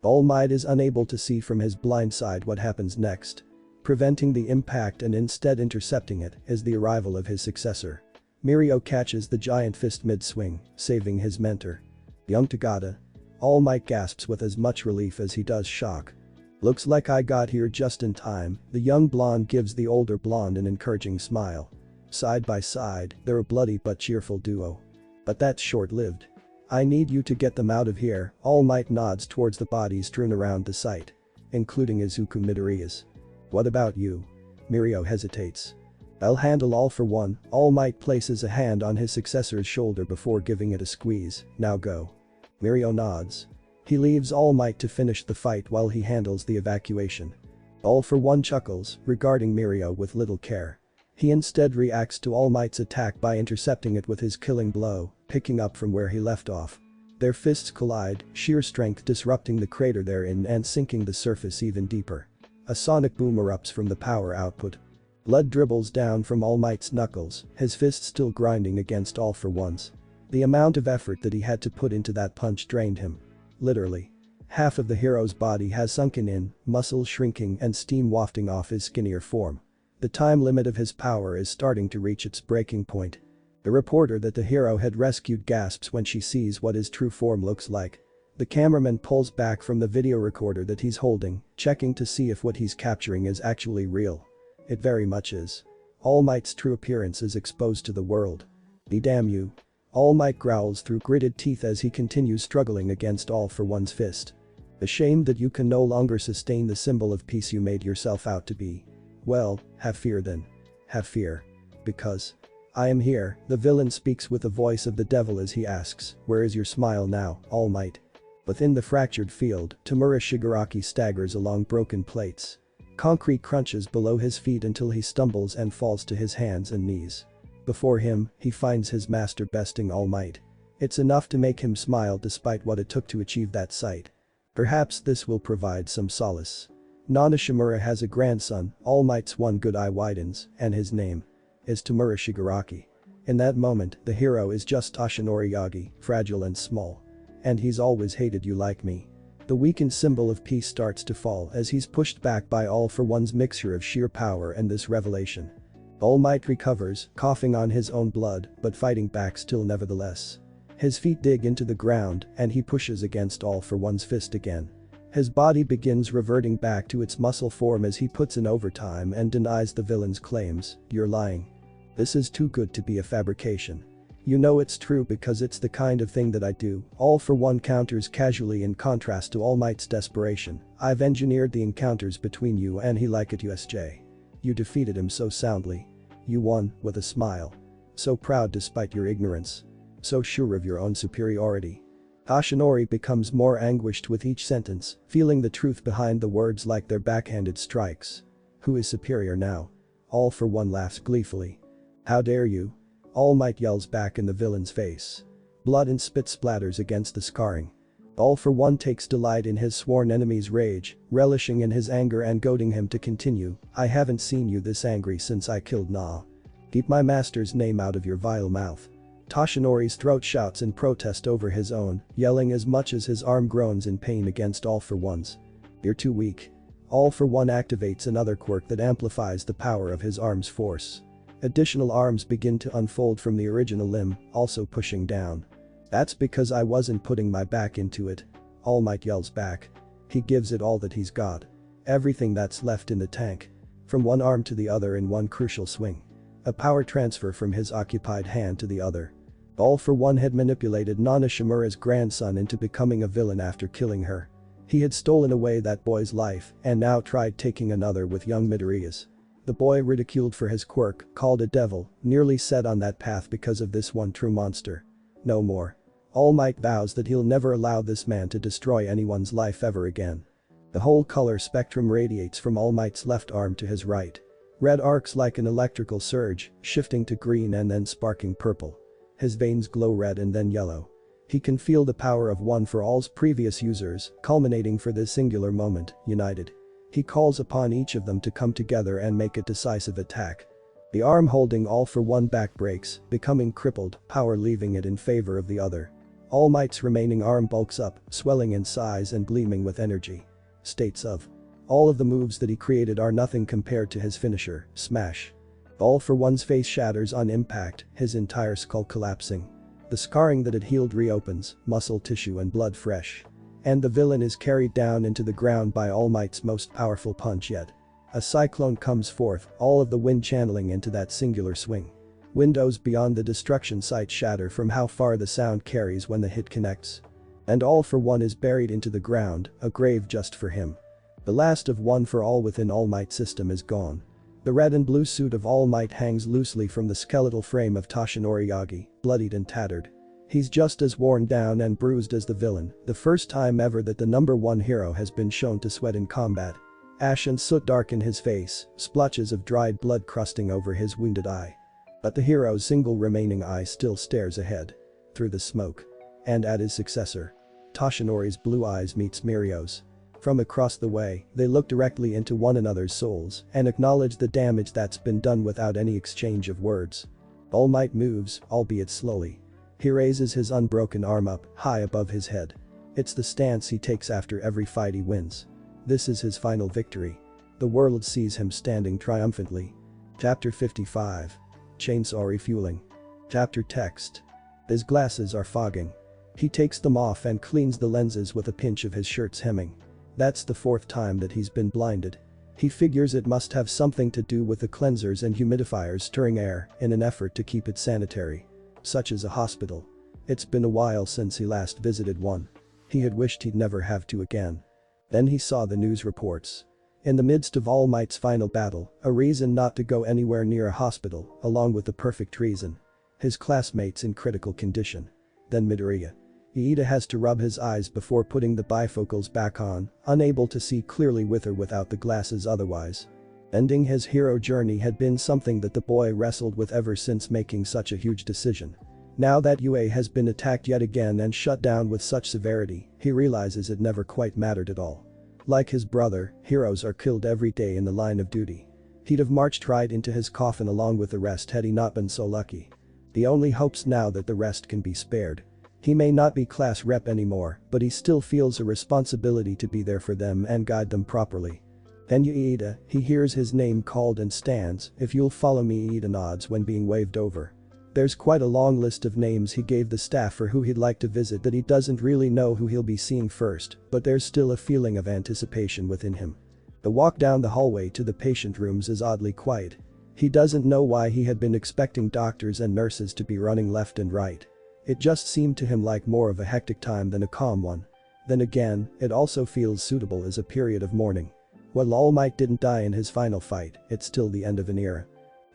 All Might is unable to see from his blind side what happens next. Preventing the impact and instead intercepting it is the arrival of his successor. Mirio catches the giant fist mid-swing, saving his mentor. Young Tagada. All Might gasps with as much relief as he does shock. Looks like I got here just in time, the young blonde gives the older blonde an encouraging smile. Side by side, they're a bloody but cheerful duo. But that's short-lived. I need you to get them out of here, All Might nods towards the bodies strewn around the site. Including Izuku Midoriya's. What about you? Mirio hesitates. I'll handle All For One. All Might places a hand on his successor's shoulder before giving it a squeeze. Now go. Mirio nods. He leaves All Might to finish the fight while he handles the evacuation. All For One chuckles, regarding Mirio with little care. He instead reacts to All Might's attack by intercepting it with his killing blow, picking up from where he left off. Their fists collide, sheer strength disrupting the crater they're in and sinking the surface even deeper. A sonic boom erupts from the power output. Blood dribbles down from All Might's knuckles, his fist still grinding against All For One's. The amount of effort that he had to put into that punch drained him. Literally. Half of the hero's body has sunken in, muscles shrinking and steam wafting off his skinnier form. The time limit of his power is starting to reach its breaking point. The reporter that the hero had rescued gasps when she sees what his true form looks like. The cameraman pulls back from the video recorder that he's holding, checking to see if what he's capturing is actually real. It very much is. All Might's true appearance is exposed to the world. Be damn you. All Might growls through gritted teeth as he continues struggling against All For One's fist. Ashamed that you can no longer sustain the symbol of peace you made yourself out to be. Well, have fear then. Have fear. Because. I am here, the villain speaks with the voice of the devil as he asks, where is your smile now, All Might? Within the fractured field, Tamura Shigaraki staggers along broken plates. Concrete crunches below his feet until he stumbles and falls to his hands and knees. Before him, he finds his master besting All Might. It's enough to make him smile despite what it took to achieve that sight. Perhaps this will provide some solace. Nana Shimura has a grandson, All Might's one good eye widens, and his name is Tamura Shigaraki. In that moment, the hero is just Toshinori Yagi, fragile and small. And he's always hated you like me. The weakened symbol of peace starts to fall as he's pushed back by All For One's mixture of sheer power and this revelation. All Might recovers, coughing on his own blood, but fighting back still nevertheless. His feet dig into the ground and he pushes against All For One's fist again. His body begins reverting back to its muscle form as he puts in overtime and denies the villain's claims. You're lying. This is too good to be a fabrication. You know it's true because it's the kind of thing that I do. All For One counters casually in contrast to All Might's desperation. I've engineered the encounters between you and he like it USJ. You defeated him so soundly. You won, with a smile. So proud despite your ignorance. So sure of your own superiority. Toshinori becomes more anguished with each sentence, feeling the truth behind the words like they're backhanded strikes. Who is superior now? All For One laughs gleefully. How dare you? All Might yells back in the villain's face. Blood and spit splatters against the scarring. All For One takes delight in his sworn enemy's rage, relishing in his anger and goading him to continue. I haven't seen you this angry since I killed Na. Keep my master's name out of your vile mouth. Toshinori's throat shouts in protest over his own, yelling as much as his arm groans in pain against All For One's. You're too weak. All For One activates another quirk that amplifies the power of his arm's force. Additional arms begin to unfold from the original limb, also pushing down. That's because I wasn't putting my back into it. All Might yells back. He gives it all that he's got. Everything that's left in the tank. From one arm to the other in one crucial swing. A power transfer from his occupied hand to the other. All for One had manipulated Nana Shimura's grandson into becoming a villain after killing her. He had stolen away that boy's life and now tried taking another with young Midoriya's. The boy, ridiculed for his quirk, called a devil, nearly set on that path because of this one true monster. No more. All Might vows that he'll never allow this man to destroy anyone's life ever again. The whole color spectrum radiates from All Might's left arm to his right. Red arcs like an electrical surge, shifting to green and then sparking purple. His veins glow red and then yellow. He can feel the power of One for All's previous users, culminating for this singular moment, united. He calls upon each of them to come together and make a decisive attack. The arm holding All for One back breaks, becoming crippled, power leaving it in favor of the other. All Might's remaining arm bulks up, swelling in size and gleaming with energy. States of. All of the moves that he created are nothing compared to his finisher, Smash. All for One's face shatters on impact, his entire skull collapsing. The scarring that had healed reopens, muscle tissue and blood fresh. And the villain is carried down into the ground by All Might's most powerful punch yet. A cyclone comes forth, all of the wind channeling into that singular swing. Windows beyond the destruction site shatter from how far the sound carries when the hit connects. And All for One is buried into the ground, a grave just for him. The last of One for All within All Might system is gone. The red and blue suit of All Might hangs loosely from the skeletal frame of Toshinori Yagi, bloodied and tattered. He's just as worn down and bruised as the villain, the first time ever that the number one hero has been shown to sweat in combat. Ash and soot darken his face, splotches of dried blood crusting over his wounded eye. But the hero's single remaining eye still stares ahead. Through the smoke. And at his successor. Toshinori's blue eyes meets Mirio's. From across the way, they look directly into one another's souls and acknowledge the damage that's been done without any exchange of words. All Might moves, albeit slowly. He raises his unbroken arm up, high above his head. It's the stance he takes after every fight he wins. This is his final victory. The world sees him standing triumphantly. Chapter 55. Chainsaw refueling. Chapter text. His glasses are fogging. He takes them off and cleans the lenses with a pinch of his shirt's hemming. That's the fourth time that he's been blinded. He figures it must have something to do with the cleansers and humidifiers stirring air in an effort to keep it sanitary. Such as a hospital. It's been a while since he last visited one. He had wished he'd never have to again. Then he saw the news reports. In the midst of All Might's final battle, a reason not to go anywhere near a hospital, along with the perfect reason. His classmates in critical condition. Then Midoriya. Iida has to rub his eyes before putting the bifocals back on, unable to see clearly with or without the glasses otherwise. Ending his hero journey had been something that the boy wrestled with ever since making such a huge decision. Now that UA has been attacked yet again and shut down with such severity, he realizes it never quite mattered at all. Like his brother, heroes are killed every day in the line of duty. He'd have marched right into his coffin along with the rest had he not been so lucky. He only hopes now that the rest can be spared. He may not be class rep anymore, but he still feels a responsibility to be there for them and guide them properly. Then Iida, he hears his name called and stands, "If you'll follow me." Iida nods when being waved over. There's quite a long list of names he gave the staff for who he'd like to visit that he doesn't really know who he'll be seeing first, but there's still a feeling of anticipation within him. The walk down the hallway to the patient rooms is oddly quiet. He doesn't know why he had been expecting doctors and nurses to be running left and right. It just seemed to him like more of a hectic time than a calm one. Then again, it also feels suitable as a period of mourning. While All Might didn't die in his final fight, it's still the end of an era.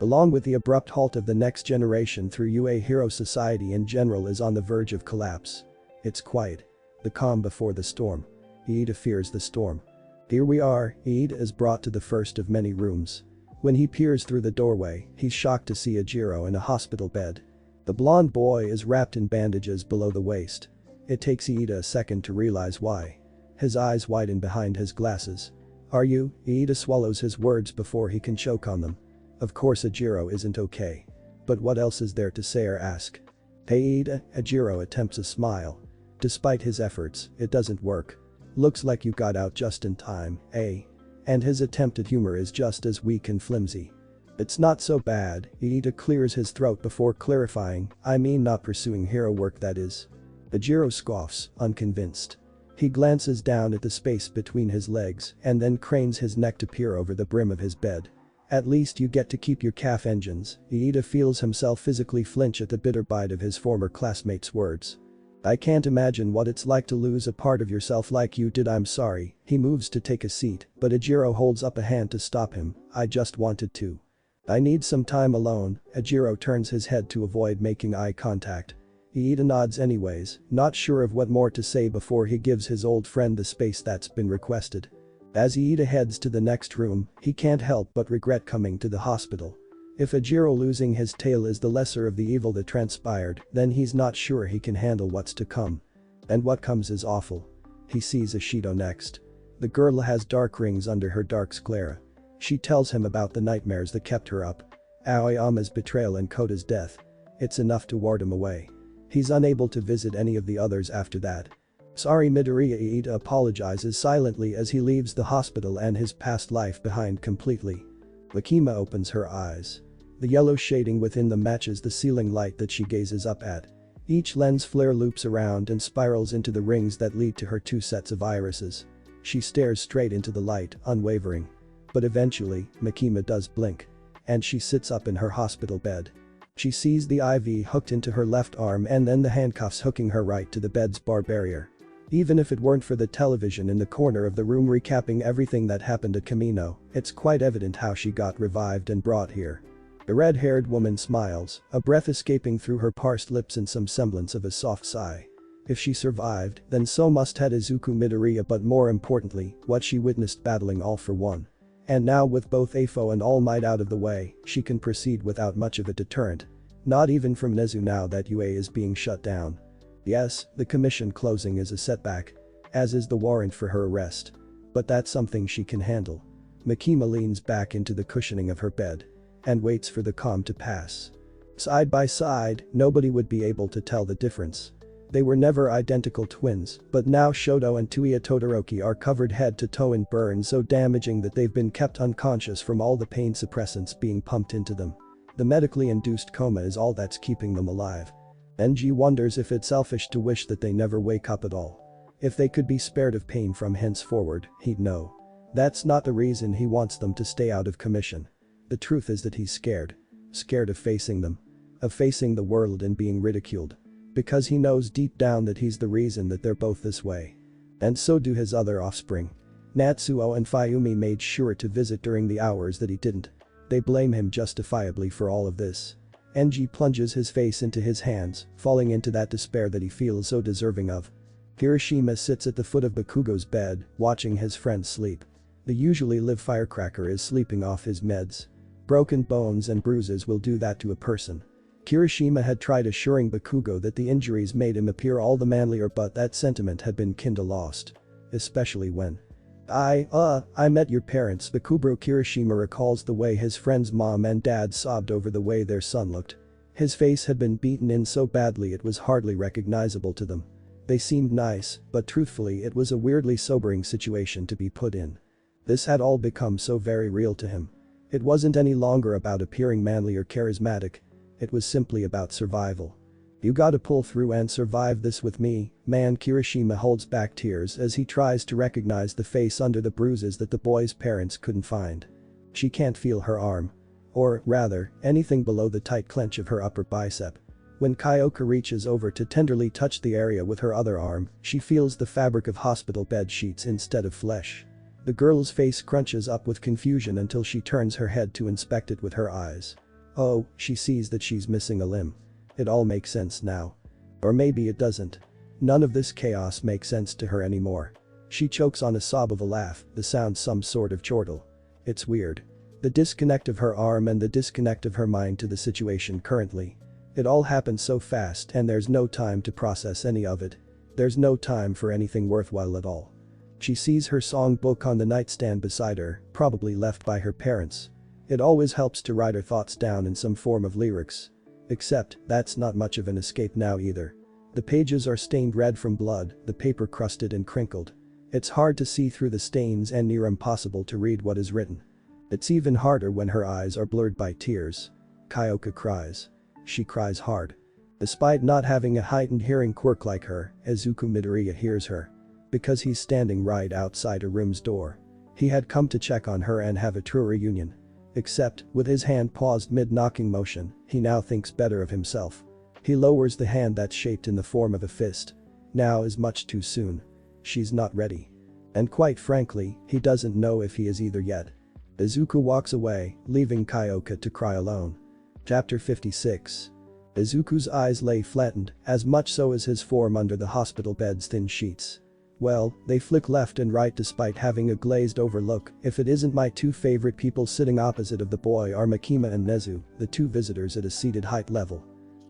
Along with the abrupt halt of the next generation through UA hero society in general is on the verge of collapse. It's quiet. The calm before the storm. Iida fears the storm. Here we are, Iida is brought to the first of many rooms. When he peers through the doorway, he's shocked to see Ajiro in a hospital bed. The blonde boy is wrapped in bandages below the waist. It takes Iida a second to realize why. His eyes widen behind his glasses. "Are you?" Iida swallows his words before he can choke on them. Of course Ajiro isn't okay. But what else is there to say or ask? "Hey Iida," Ajiro attempts a smile. Despite his efforts, it doesn't work. "Looks like you got out just in time, eh?" And his attempt at humor is just as weak and flimsy. "It's not so bad." Iida clears his throat before clarifying, "I mean not pursuing hero work, that is." Ajiro scoffs, unconvinced. He glances down at the space between his legs and then cranes his neck to peer over the brim of his bed. At least you get to keep your calf engines. Iida feels himself physically flinch at the bitter bite of his former classmate's words. I can't imagine what it's like to lose a part of yourself like you did. I'm sorry. He moves to take a seat, but Ejiro holds up a hand to stop him. I just wanted to. I need some time alone. Ejiro turns his head to avoid making eye contact. Iida nods anyways, not sure of what more to say before he gives his old friend the space that's been requested. As Iida heads to the next room, he can't help but regret coming to the hospital. If Ejiro losing his tail is the lesser of the evil that transpired, then he's not sure he can handle what's to come. And what comes is awful. He sees Ashido next. The girl has dark rings under her dark sclera. She tells him about the nightmares that kept her up. Aoyama's betrayal and Kota's death. It's enough to ward him away. He's unable to visit any of the others after that. Sorry Midoriya. Iida apologizes silently as he leaves the hospital and his past life behind completely. Makima opens her eyes. The yellow shading within them matches the ceiling light that she gazes up at. Each lens flare loops around and spirals into the rings that lead to her two sets of irises. She stares straight into the light, unwavering. But eventually, Makima does blink. And she sits up in her hospital bed. She sees the IV hooked into her left arm and then the handcuffs hooking her right to the bed's bar barrier. Even if it weren't for the television in the corner of the room recapping everything that happened at Camino, it's quite evident how she got revived and brought here. The red-haired woman smiles, a breath escaping through her parsed lips in some semblance of a soft sigh. If she survived, then so must had Izuku Midoriya, but more importantly, what she witnessed battling All for One. And now with both AFO and All Might out of the way, she can proceed without much of a deterrent. Not even from Nezu now that UA is being shut down. Yes, the commission closing is a setback. As is the warrant for her arrest. But that's something she can handle. Makima leans back into the cushioning of her bed. And waits for the calm to pass. Side by side, nobody would be able to tell the difference. They were never identical twins, but now Shoto and Tuya Todoroki are covered head to toe in burns so damaging that they've been kept unconscious from all the pain suppressants being pumped into them. The medically induced coma is all that's keeping them alive. NG wonders if it's selfish to wish that they never wake up at all. If they could be spared of pain from henceforward, he'd know. That's not the reason he wants them to stay out of commission. The truth is that he's scared. Scared of facing them. Of facing the world and being ridiculed. Because he knows deep down that he's the reason that they're both this way. And so do his other offspring. Natsuo and Fayumi made sure to visit during the hours that he didn't. They blame him justifiably for all of this. NG plunges his face into his hands, falling into that despair that he feels so deserving of. Kirishima sits at the foot of Bakugo's bed, watching his friend sleep. The usually live firecracker is sleeping off his meds. Broken bones and bruises will do that to a person. Kirishima had tried assuring Bakugo that the injuries made him appear all the manlier, but that sentiment had been kinda lost. Especially when I met your parents. Bakubro. Kirishima recalls the way his friend's mom and dad sobbed over the way their son looked. His face had been beaten in so badly it was hardly recognizable to them. They seemed nice, but truthfully it was a weirdly sobering situation to be put in. This had all become so very real to him. It wasn't any longer about appearing manly or charismatic. It was simply about survival. You gotta pull through and survive this with me, man. Kirishima holds back tears as he tries to recognize the face under the bruises that the boy's parents couldn't find. She can't feel her arm. Or, rather, anything below the tight clench of her upper bicep. When Kyoka reaches over to tenderly touch the area with her other arm, she feels the fabric of hospital bed sheets instead of flesh. The girl's face crunches up with confusion until she turns her head to inspect it with her eyes. Oh, she sees that she's missing a limb. It all makes sense now. Or maybe it doesn't. None of this chaos makes sense to her anymore. She chokes on a sob of a laugh, the sound some sort of chortle. It's weird. The disconnect of her arm and the disconnect of her mind to the situation currently. It all happened so fast and there's no time to process any of it. There's no time for anything worthwhile at all. She sees her songbook on the nightstand beside her, probably left by her parents. It always helps to write her thoughts down in some form of lyrics. Except, that's not much of an escape now either. The pages are stained red from blood, the paper crusted and crinkled. It's hard to see through the stains and near impossible to read what is written. It's even harder when her eyes are blurred by tears. Kyoka cries. She cries hard. Despite not having a heightened hearing quirk like her, Izuku Midoriya hears her. because he's standing right outside her room's door. He had come to check on her and have a true reunion. Except, with his hand paused mid-knocking motion, he now thinks better of himself. He lowers the hand that's shaped in the form of a fist. Now is much too soon. She's not ready. And quite frankly, he doesn't know if he is either yet. Izuku walks away, leaving Kyoka to cry alone. Chapter 56. Izuku's eyes lay flattened, as much so as his form under the hospital bed's thin sheets. Well, they flick left and right despite having a glazed over look. If it isn't my two favorite people sitting opposite of the boy are Makima and Nezu, the two visitors at a seated height level.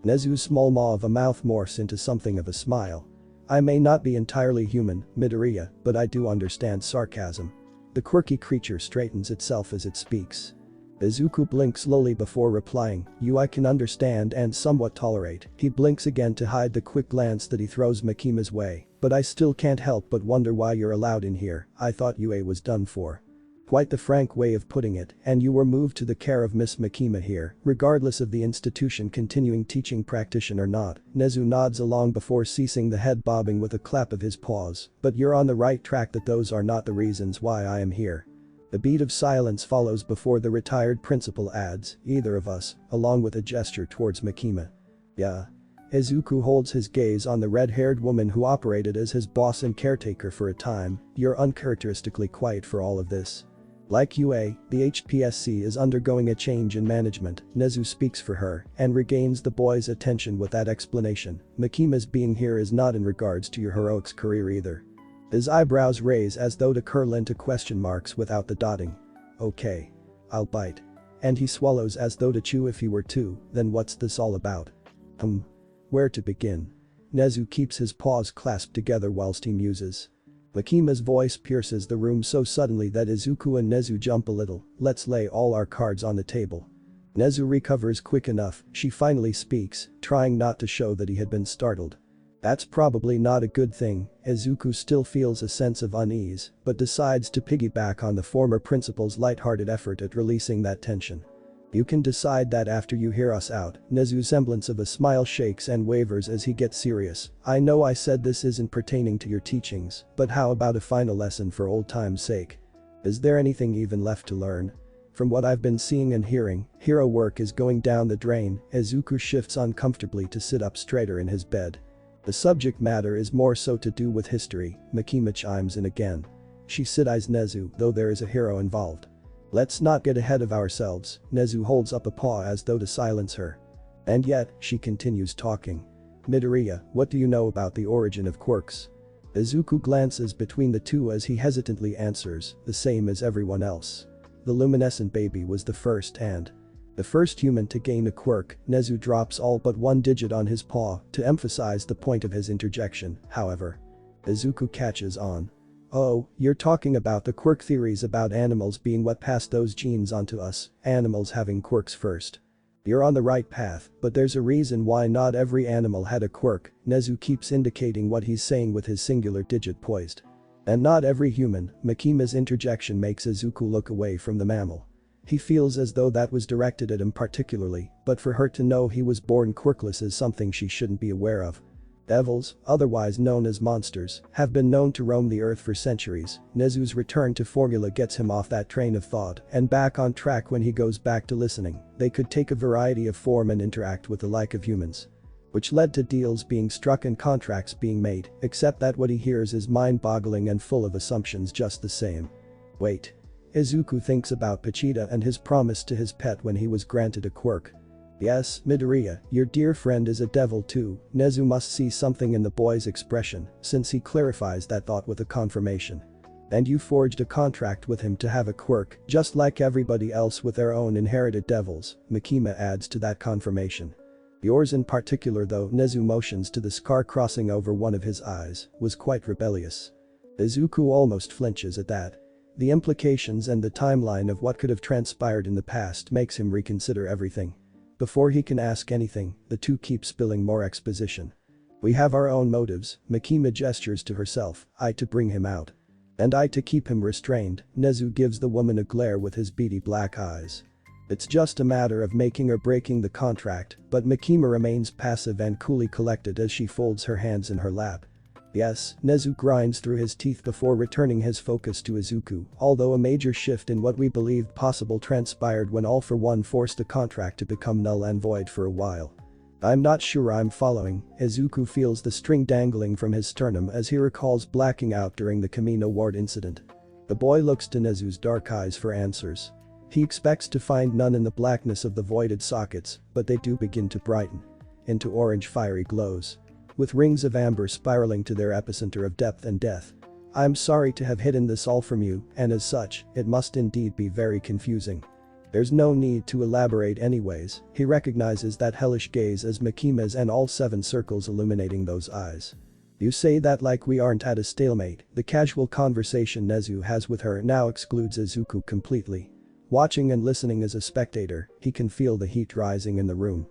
Nezu's small maw of a mouth morphs into something of a smile. I may not be entirely human, Midoriya, but I do understand sarcasm. The quirky creature straightens itself as it speaks. Izuku blinks slowly before replying, "You I can understand and somewhat tolerate." He blinks again to hide the quick glance that he throws Makima's way, "But I still can't help but wonder why you're allowed in here. I thought UA was done for." Quite the frank way of putting it, and you were moved to the care of Miss Makima here, regardless of the institution continuing teaching practitioner or not. Nezu nods along before ceasing the head bobbing with a clap of his paws, "But you're on the right track that those are not the reasons why I am here." A beat of silence follows before the retired principal adds, "Either of us," along with a gesture towards Makima. "Yeah." Izuku holds his gaze on the red-haired woman who operated as his boss and caretaker for a time. "You're uncharacteristically quiet for all of this." Like UA, the HPSC is undergoing a change in management. Nezu speaks for her and regains the boy's attention with that explanation. "Makima's being here is not in regards to your heroics career either." His eyebrows raise as though to curl into question marks without the dotting. "Okay. I'll bite." And he swallows as though to chew if he were to, "Then what's this all about?" Where to begin? Nezu keeps his paws clasped together whilst he muses. Makima's voice pierces the room so suddenly that Izuku and Nezu jump a little. "Let's lay all our cards on the table." Nezu recovers quick enough, she finally speaks, trying not to show that he had been startled. That's probably not a good thing. Izuku still feels a sense of unease, but decides to piggyback on the former principal's light-hearted effort at releasing that tension. "You can decide that after you hear us out." Nezu's semblance of a smile shakes and wavers as he gets serious. "I know I said this isn't pertaining to your teachings, but how about a final lesson for old time's sake? Is there anything even left to learn? From what I've been seeing and hearing, hero work is going down the drain." Izuku shifts uncomfortably to sit up straighter in his bed. "The subject matter is more so to do with history." Makima chimes in again. She side-eyes Nezu, though there is a hero involved. "Let's not get ahead of ourselves." Nezu holds up a paw as though to silence her. "And yet," she continues talking. "Midoriya, what do you know about the origin of quirks?" Izuku glances between the two as he hesitantly answers, "The same as everyone else. The luminescent baby was the first human to gain a quirk." Nezu drops all but one digit on his paw to emphasize the point of his interjection, however. Izuku catches on. "Oh, you're talking about the quirk theories about animals being what passed those genes onto us, animals having quirks first. You're on the right path, but there's a reason why not every animal had a quirk." Nezu keeps indicating what he's saying with his singular digit poised. "And not every human." Makima's interjection makes Izuku look away from the mammal. He feels as though that was directed at him particularly, but for her to know he was born quirkless is something she shouldn't be aware of. Devils, otherwise known as monsters, have been known to roam the earth for centuries. Nezu's return to formula gets him off that train of thought and back on track when he goes back to listening. They could take a variety of form and interact with the like of humans. Which led to deals being struck and contracts being made, except that what he hears is mind-boggling and full of assumptions just the same. Wait. Izuku thinks about Pochita and his promise to his pet when he was granted a quirk. "Yes, Midoriya, your dear friend is a devil too." Nezu must see something in the boy's expression, since he clarifies that thought with a confirmation. "And you forged a contract with him to have a quirk, just like everybody else with their own inherited devils." Makima adds to that confirmation. "Yours in particular though," Nezu motions to the scar crossing over one of his eyes, "was quite rebellious." Izuku almost flinches at that. The implications and the timeline of what could have transpired in the past makes him reconsider everything. Before he can ask anything, the two keep spilling more exposition. "We have our own motives." Makima gestures to herself, "I to bring him out. And I to keep him restrained." Nezu gives the woman a glare with his beady black eyes. It's just a matter of making or breaking the contract, but Makima remains passive and coolly collected as she folds her hands in her lap. Yes, Nezu grinds through his teeth before returning his focus to Izuku, although a major shift in what we believed possible transpired when All For One forced the contract to become null and void for a while. I'm not sure I'm following. Izuku feels the string dangling from his sternum as he recalls blacking out during the Kamino Ward incident. The boy looks to Nezu's dark eyes for answers. He expects to find none in the blackness of the voided sockets, but they do begin to brighten into orange fiery glows, with rings of amber spiraling to their epicenter of depth and death. I'm sorry to have hidden this all from you, and as such, it must indeed be very confusing. There's no need to elaborate anyways. He recognizes that hellish gaze as Mikima's and all 7 circles illuminating those eyes. You say that like we aren't at a stalemate. The casual conversation Nezu has with her now excludes Izuku completely. Watching and listening as a spectator, he can feel the heat rising in the room.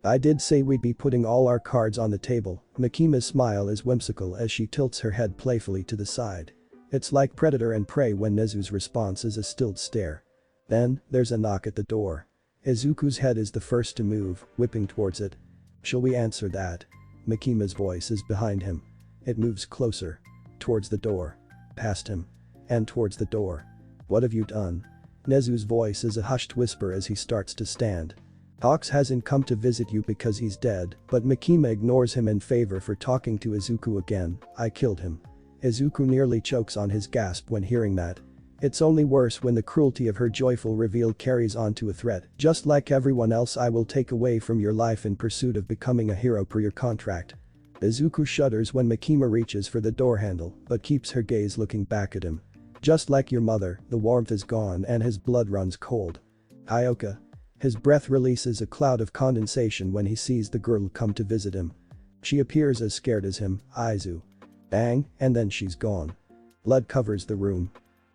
I did say we'd be putting all our cards on the table. Mikima's smile is whimsical as she tilts her head playfully to the side. It's like predator and prey when Nezu's response is a stilled stare. Then, there's a knock at the door. Izuku's head is the first to move, whipping towards it. Shall we answer that? Mikima's voice is behind him. It moves closer. Towards the door. Past him. And towards the door. What have you done? Nezu's voice is a hushed whisper as he starts to stand. Hawks hasn't come to visit you because he's dead, but Mikima ignores him in favor for talking to Izuku again. I killed him. Izuku nearly chokes on his gasp when hearing that. It's only worse when the cruelty of her joyful reveal carries on to a threat. Just like everyone else, I will take away from your life in pursuit of becoming a hero per your contract. Izuku shudders when Mikima reaches for the door handle, but keeps her gaze looking back at him. Just like your mother, the warmth is gone and his blood runs cold. Ioka. His breath releases a cloud of condensation when he sees the girl come to visit him. She appears as scared as him. Aizu. Bang, and then she's gone. Blood covers the room.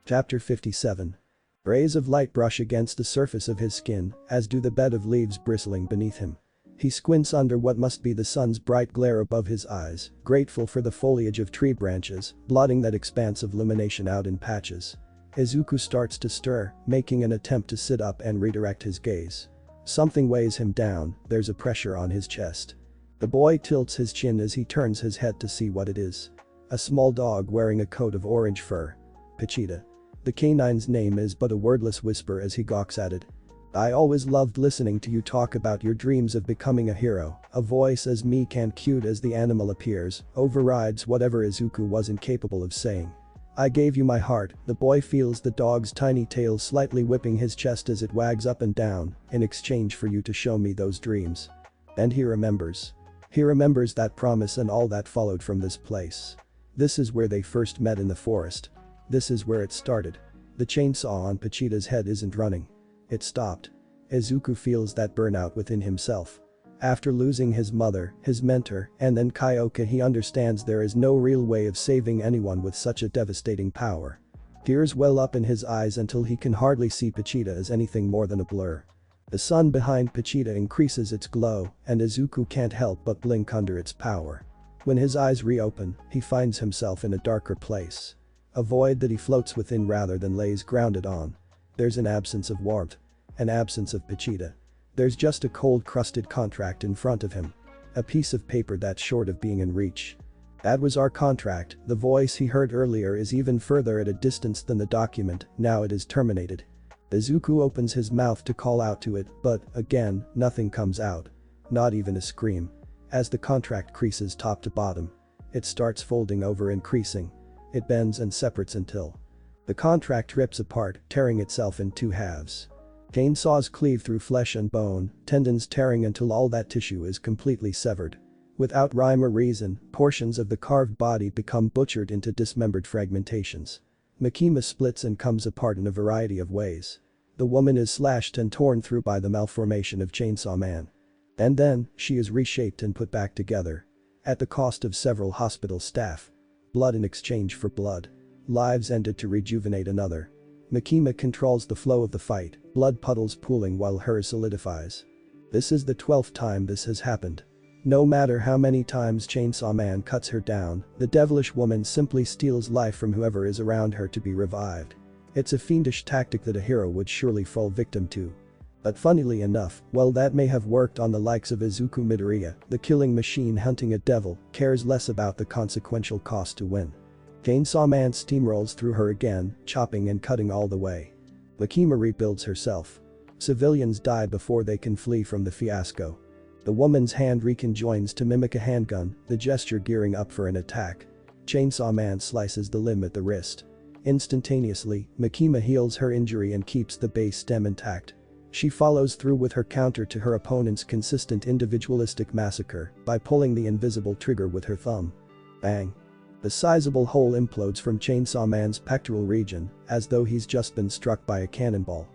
Chapter 57. Rays of light brush against the surface of his skin, as do the bed of leaves bristling beneath him. He squints under what must be the sun's bright glare above his eyes, grateful for the foliage of tree branches, blotting that expanse of illumination out in patches. Izuku starts to stir, making an attempt to sit up and redirect his gaze. Something weighs him down, there's a pressure on his chest. The boy tilts his chin as he turns his head to see what it is. A small dog wearing a coat of orange fur. Pachita. The canine's name is but a wordless whisper as he gawks at it. I always loved listening to you talk about your dreams of becoming a hero. A voice as meek and cute as the animal appears, overrides whatever Izuku wasn't capable of saying. I gave you my heart. The boy feels the dog's tiny tail slightly whipping his chest as it wags up and down, in exchange for you to show me those dreams. And he remembers. He remembers that promise and all that followed from this place. This is where they first met in the forest. This is where it started. The chainsaw on Pachita's head isn't running. It stopped. Izuku feels that burnout within himself. After losing his mother, his mentor, and then Kyoka, he understands there is no real way of saving anyone with such a devastating power. Tears well up in his eyes until he can hardly see Pachita as anything more than a blur. The sun behind Pachita increases its glow, and Izuku can't help but blink under its power. When his eyes reopen, he finds himself in a darker place. A void that he floats within rather than lays grounded on. There's an absence of warmth. An absence of Pachita. There's just a cold crusted contract in front of him. A piece of paper that's short of being in reach. That was our contract. The voice he heard earlier is even further at a distance than the document. Now it is terminated. Izuku opens his mouth to call out to it, but, again, nothing comes out. Not even a scream. As the contract creases top to bottom. It starts folding over and creasing. It bends and separates until the contract rips apart, tearing itself in 2 halves. Chainsaws cleave through flesh and bone, tendons tearing until all that tissue is completely severed. Without rhyme or reason, portions of the carved body become butchered into dismembered fragmentations. Mikima splits and comes apart in a variety of ways. The woman is slashed and torn through by the malformation of Chainsaw Man. And then, she is reshaped and put back together. At the cost of several hospital staff. Blood in exchange for blood. Lives ended to rejuvenate another. Mikima controls the flow of the fight, blood puddles pooling while hers solidifies. This is the 12th time this has happened. No matter how many times Chainsaw Man cuts her down, the devilish woman simply steals life from whoever is around her to be revived. It's a fiendish tactic that a hero would surely fall victim to. But funnily enough, while that may have worked on the likes of Izuku Midoriya, the killing machine hunting a devil cares less about the consequential cost to win. Chainsaw Man steamrolls through her again, chopping and cutting all the way. Makima rebuilds herself. Civilians die before they can flee from the fiasco. The woman's hand reconjoins to mimic a handgun, the gesture gearing up for an attack. Chainsaw Man slices the limb at the wrist. Instantaneously, Makima heals her injury and keeps the base stem intact. She follows through with her counter to her opponent's consistent individualistic massacre by pulling the invisible trigger with her thumb. Bang. The sizable hole implodes from Chainsaw Man's pectoral region, as though he's just been struck by a cannonball.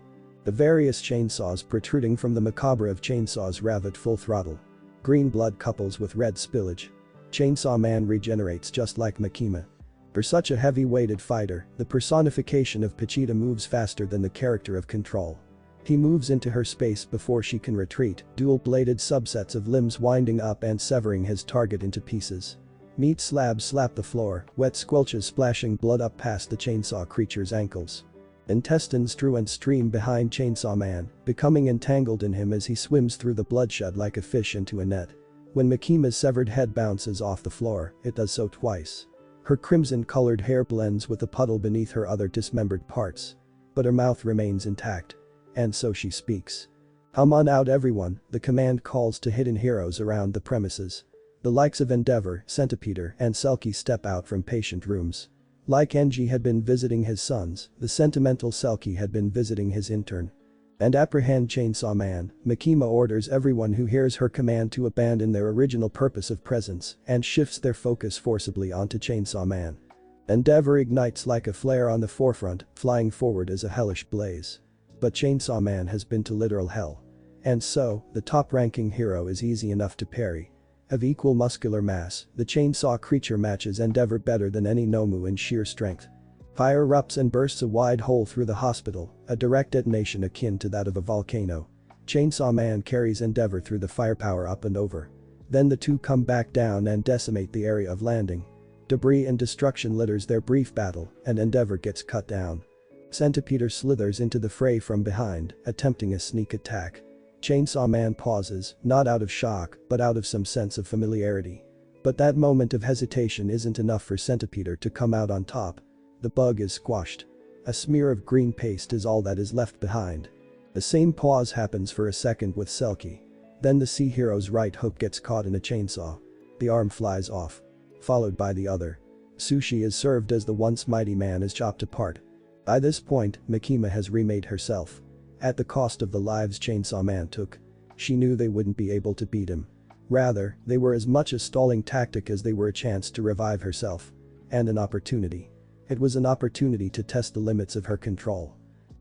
The various chainsaws protruding from the macabre of chainsaws rev at full throttle. Green blood couples with red spillage. Chainsaw Man regenerates just like Makima. For such a heavy-weighted fighter, the personification of Pochita moves faster than the character of Control. He moves into her space before she can retreat, dual-bladed subsets of limbs winding up and severing his target into pieces. Meat slabs slap the floor, wet squelches splashing blood up past the chainsaw creature's ankles. Intestines strew and stream behind Chainsaw Man, becoming entangled in him as he swims through the bloodshed like a fish into a net. When Makima's severed head bounces off the floor, it does so twice. Her crimson-colored hair blends with the puddle beneath her other dismembered parts. But her mouth remains intact. And so she speaks. "Come on out everyone," the command calls to hidden heroes around the premises. The likes of Endeavor, Centipeder, and Selkie step out from patient rooms. Like Enji had been visiting his sons, the sentimental Selkie had been visiting his intern. And apprehend Chainsaw Man, Makima orders everyone who hears her command to abandon their original purpose of presence and shifts their focus forcibly onto Chainsaw Man. Endeavor ignites like a flare on the forefront, flying forward as a hellish blaze. But Chainsaw Man has been to literal hell. And so, the top-ranking hero is easy enough to parry. Of equal muscular mass, the chainsaw creature matches Endeavor better than any Nomu in sheer strength. Fire erupts and bursts a wide hole through the hospital, a direct detonation akin to that of a volcano. Chainsaw Man carries Endeavor through the firepower up and over. Then the two come back down and decimate the area of landing. Debris and destruction litters their brief battle, and Endeavor gets cut down. Centipeder slithers into the fray from behind, attempting a sneak attack. Chainsaw Man pauses, not out of shock, but out of some sense of familiarity. But that moment of hesitation isn't enough for Centipeder to come out on top. The bug is squashed. A smear of green paste is all that is left behind. The same pause happens for a second with Selkie. Then the sea hero's right hook gets caught in a chainsaw. The arm flies off. Followed by the other. Sushi is served as the once mighty man is chopped apart. By this point, Makima has remade herself. At the cost of the lives Chainsaw Man took. She knew they wouldn't be able to beat him. Rather, they were as much a stalling tactic as they were a chance to revive herself. And an opportunity. It was an opportunity to test the limits of her control.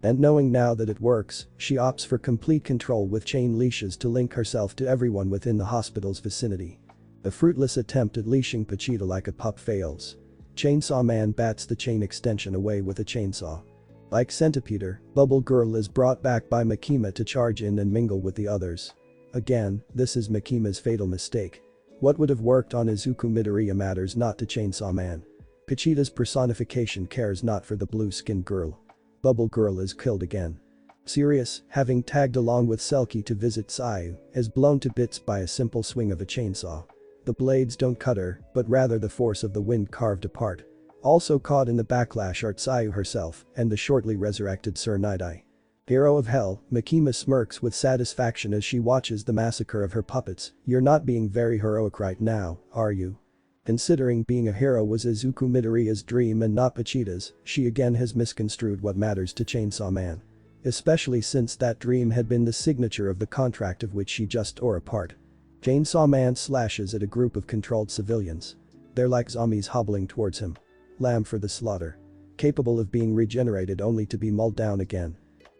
And knowing now that it works, she opts for complete control with chain leashes to link herself to everyone within the hospital's vicinity. A fruitless attempt at leashing Pochita like a pup fails. Chainsaw Man bats the chain extension away with a chainsaw. Like Centipeder, Bubble Girl is brought back by Makima to charge in and mingle with the others. Again, this is Makima's fatal mistake. What would have worked on Izuku Midoriya matters not to Chainsaw Man. Pochita's personification cares not for the blue-skinned girl. Bubble Girl is killed again. Sirius, having tagged along with Selkie to visit Sayu, is blown to bits by a simple swing of a chainsaw. The blades don't cut her, but rather the force of the wind carved apart. Also caught in the backlash are Sayu herself and the shortly resurrected Sir Nidai. Hero of Hell, Makima smirks with satisfaction as she watches the massacre of her puppets. "You're not being very heroic right now, are you?" Considering being a hero was Izuku Midoriya's dream and not Pochita's, she again has misconstrued what matters to Chainsaw Man. Especially since that dream had been the signature of the contract of which she just tore apart. Chainsaw Man slashes at a group of controlled civilians. They're like zombies hobbling towards him. Lamb for the slaughter. Capable of being regenerated only to be mauled down again.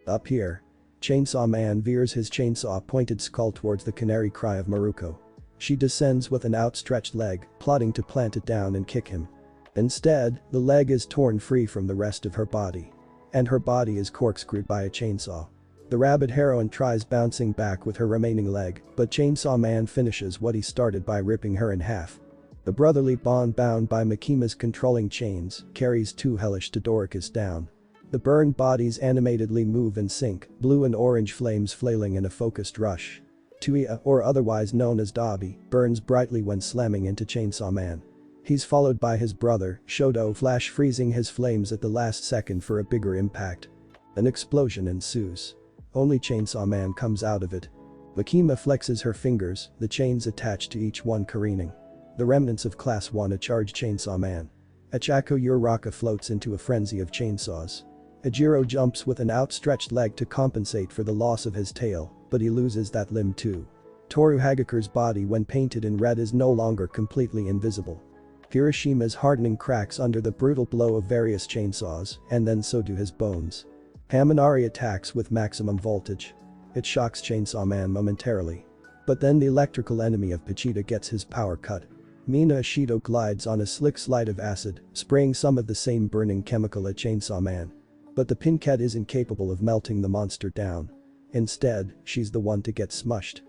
Up here. Chainsaw Man veers his chainsaw-pointed skull towards the canary cry of Maruko. She descends with an outstretched leg, plotting to plant it down and kick him. Instead, the leg is torn free from the rest of her body. And her body is corkscrewed by a chainsaw. The rabid heroine tries bouncing back with her remaining leg, but Chainsaw Man finishes what he started by ripping her in half. The brotherly bond bound by Makima's controlling chains carries two hellish Todoricus down. The burned bodies animatedly move and sink, blue and orange flames flailing in a focused rush. Tuia, or otherwise known as Dabi, burns brightly when slamming into Chainsaw Man. He's followed by his brother, Shoto, flash freezing his flames at the last second for a bigger impact. An explosion ensues. Only Chainsaw Man comes out of it. Makima flexes her fingers, the chains attached to each one careening. The remnants of Class 1 charge Chainsaw Man. Achako Uraraka floats into a frenzy of chainsaws. Ejiro jumps with an outstretched leg to compensate for the loss of his tail, but he loses that limb too. Toru Hagakure's body when painted in red is no longer completely invisible. Hiroshima's hardening cracks under the brutal blow of various chainsaws, and then so do his bones. Haminari attacks with maximum voltage. It shocks Chainsaw Man momentarily. But then the electrical enemy of Pachita gets his power cut. Mina Ashido glides on a slick slide of acid, spraying some of the same burning chemical at Chainsaw Man. But the Pincat is incapable of melting the monster down. Instead, she's the one to get smushed.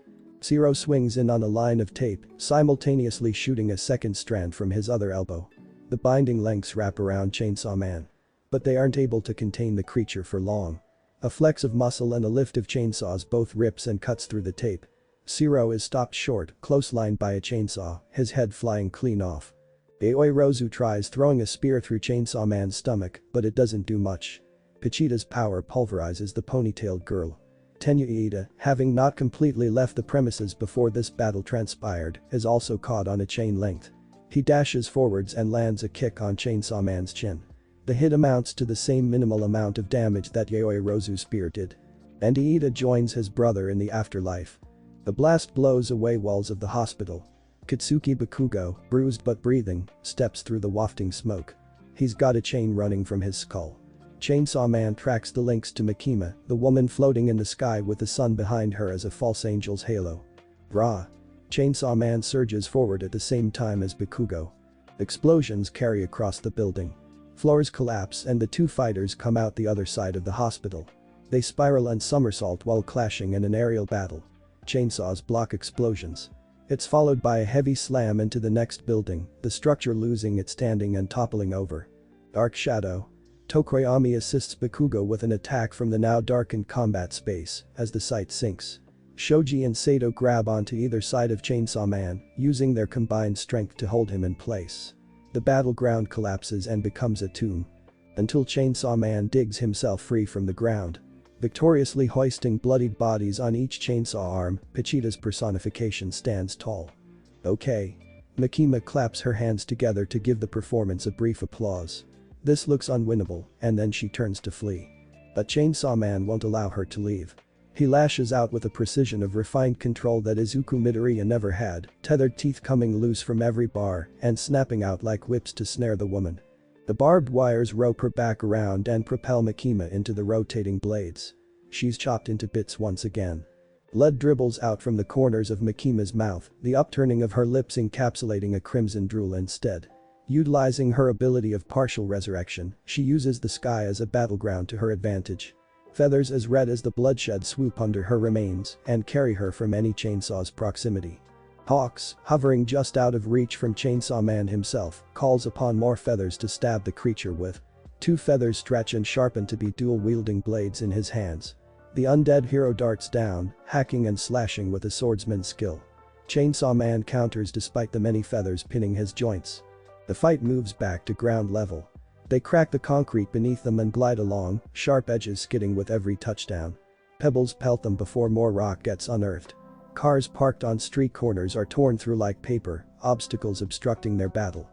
Zero swings in on a line of tape, simultaneously shooting a second strand from his other elbow. The binding lengths wrap around Chainsaw Man. But they aren't able to contain the creature for long. A flex of muscle and a lift of chainsaws both rips and cuts through the tape. Zero is stopped short, close-lined by a chainsaw, his head flying clean off. Aoi Rozu tries throwing a spear through Chainsaw Man's stomach, but it doesn't do much. Pachita's power pulverizes the ponytailed girl. Tenya Iida, having not completely left the premises before this battle transpired, is also caught on a chain length. He dashes forwards and lands a kick on Chainsaw Man's chin. The hit amounts to the same minimal amount of damage that Yaoi Rozu's spear did. And Iida joins his brother in the afterlife. The blast blows away walls of the hospital. Katsuki Bakugo, bruised but breathing, steps through the wafting smoke. He's got a chain running from his skull. Chainsaw Man tracks the links to Makima, the woman floating in the sky with the sun behind her as a false angel's halo. Rah! Chainsaw Man surges forward at the same time as Bakugo. Explosions carry across the building. Floors collapse and the two fighters come out the other side of the hospital. They spiral and somersault while clashing in an aerial battle. Chainsaws block explosions. It's followed by a heavy slam into the next building, the structure losing its standing and toppling over. Dark Shadow. Tokoyami assists Bakugo with an attack from the now darkened combat space as the site sinks. Shoji and Sato grab onto either side of Chainsaw Man, using their combined strength to hold him in place. The battleground collapses and becomes a tomb. Until Chainsaw Man digs himself free from the ground. Victoriously hoisting bloodied bodies on each chainsaw arm, Pachita's personification stands tall. Okay. Makima claps her hands together to give the performance a brief applause. This looks unwinnable, and then she turns to flee. But Chainsaw Man won't allow her to leave. He lashes out with a precision of refined control that Izuku Midoriya never had, tethered teeth coming loose from every bar and snapping out like whips to snare the woman. The barbed wires rope her back around and propel Makima into the rotating blades. She's chopped into bits once again. Blood dribbles out from the corners of Makima's mouth, the upturning of her lips encapsulating a crimson drool instead. Utilizing her ability of partial resurrection, she uses the sky as a battleground to her advantage. Feathers as red as the bloodshed swoop under her remains and carry her from any chainsaw's proximity. Hawks, hovering just out of reach from Chainsaw Man himself, calls upon more feathers to stab the creature with. Two feathers stretch and sharpen to be dual-wielding blades in his hands. The undead hero darts down, hacking and slashing with a swordsman's skill. Chainsaw Man counters despite the many feathers pinning his joints. The fight moves back to ground level. They crack the concrete beneath them and glide along, sharp edges skidding with every touchdown. Pebbles pelt them before more rock gets unearthed. Cars parked on street corners are torn through like paper, obstacles obstructing their battle.